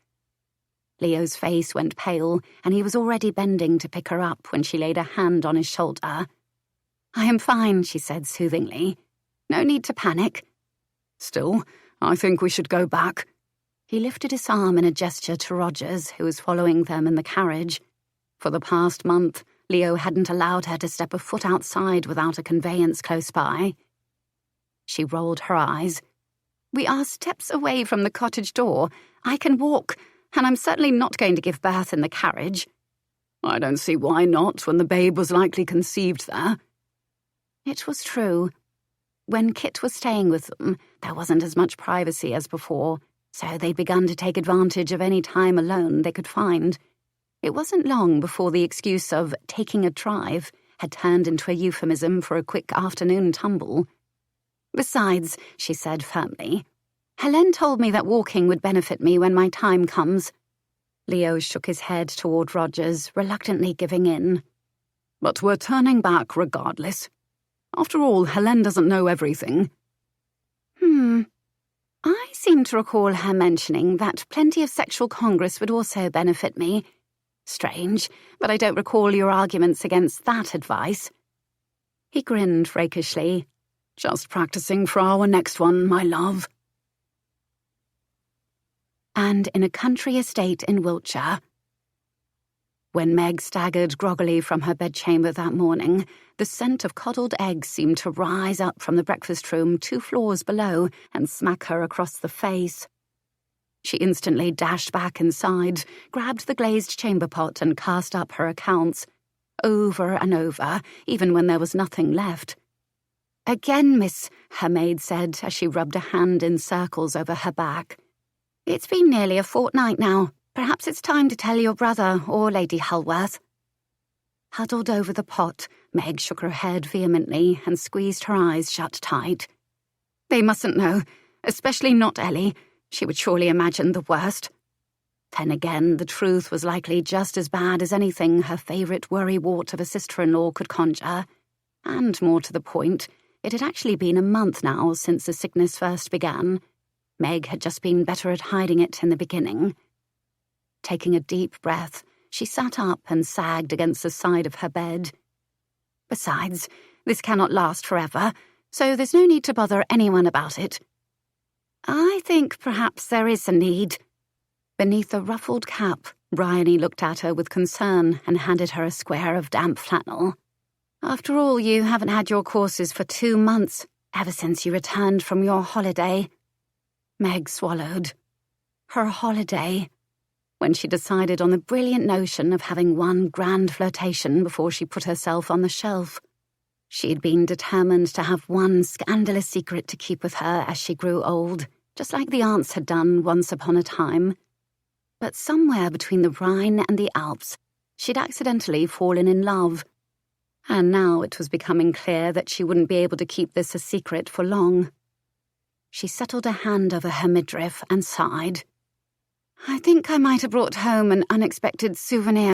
Leo's face went pale, and he was already bending to pick her up when she laid a hand on his shoulder. I am fine, she said soothingly. No need to panic. Still, I think we should go back. He lifted his arm in a gesture to Rogers, who was following them in the carriage. For the past month, Leo hadn't allowed her to step a foot outside without a conveyance close by. She rolled her eyes. We are steps away from the cottage door. I can walk, and I'm certainly not going to give birth in the carriage. I don't see why not, when the babe was likely conceived there. It was true. When Kit was staying with them, there wasn't as much privacy as before, so they'd begun to take advantage of any time alone they could find. It wasn't long before the excuse of taking a drive had turned into a euphemism for a quick afternoon tumble. Besides, she said firmly, Helene told me that walking would benefit me when my time comes. Leo shook his head toward Rogers, reluctantly giving in. But we're turning back regardless. After all, Helene doesn't know everything. I seem to recall her mentioning that plenty of sexual congress would also benefit me. Strange, but I don't recall your arguments against that advice. He grinned rakishly. Just practicing for our next one, my love. And in a country estate in Wiltshire. When Meg staggered groggily from her bedchamber that morning, the scent of coddled eggs seemed to rise up from the breakfast room 2 floors below and smack her across the face. She instantly dashed back inside, grabbed the glazed chamber pot and cast up her accounts. over and over, even when there was nothing left. "Again, miss," her maid said as she rubbed a hand in circles over her back. "It's been nearly a fortnight now. Perhaps it's time to tell your brother or Lady Hulworth." Huddled over the pot, Meg shook her head vehemently and squeezed her eyes shut tight. "They mustn't know, especially not Ellie. She would surely imagine the worst." Then again, the truth was likely just as bad as anything her favourite worrywart of a sister-in-law could conjure. And more to the point, it had actually been a month now since the sickness first began. Meg had just been better at hiding it in the beginning. Taking a deep breath, she sat up and sagged against the side of her bed. "Besides, this cannot last forever, so there's no need to bother anyone about it." "I think perhaps there is a need." Beneath a ruffled cap, Bryony looked at her with concern and handed her a square of damp flannel. "After all, you haven't had your courses for 2 months, ever since you returned from your holiday." Meg swallowed. Her holiday. When she decided on the brilliant notion of having one grand flirtation before she put herself on the shelf. She'd been determined to have one scandalous secret to keep with her as she grew old, just like the aunts had done once upon a time. But somewhere between the Rhine and the Alps, she'd accidentally fallen in love. And now it was becoming clear that she wouldn't be able to keep this a secret for long. She settled a hand over her midriff and sighed. "I think I might have brought home an unexpected souvenir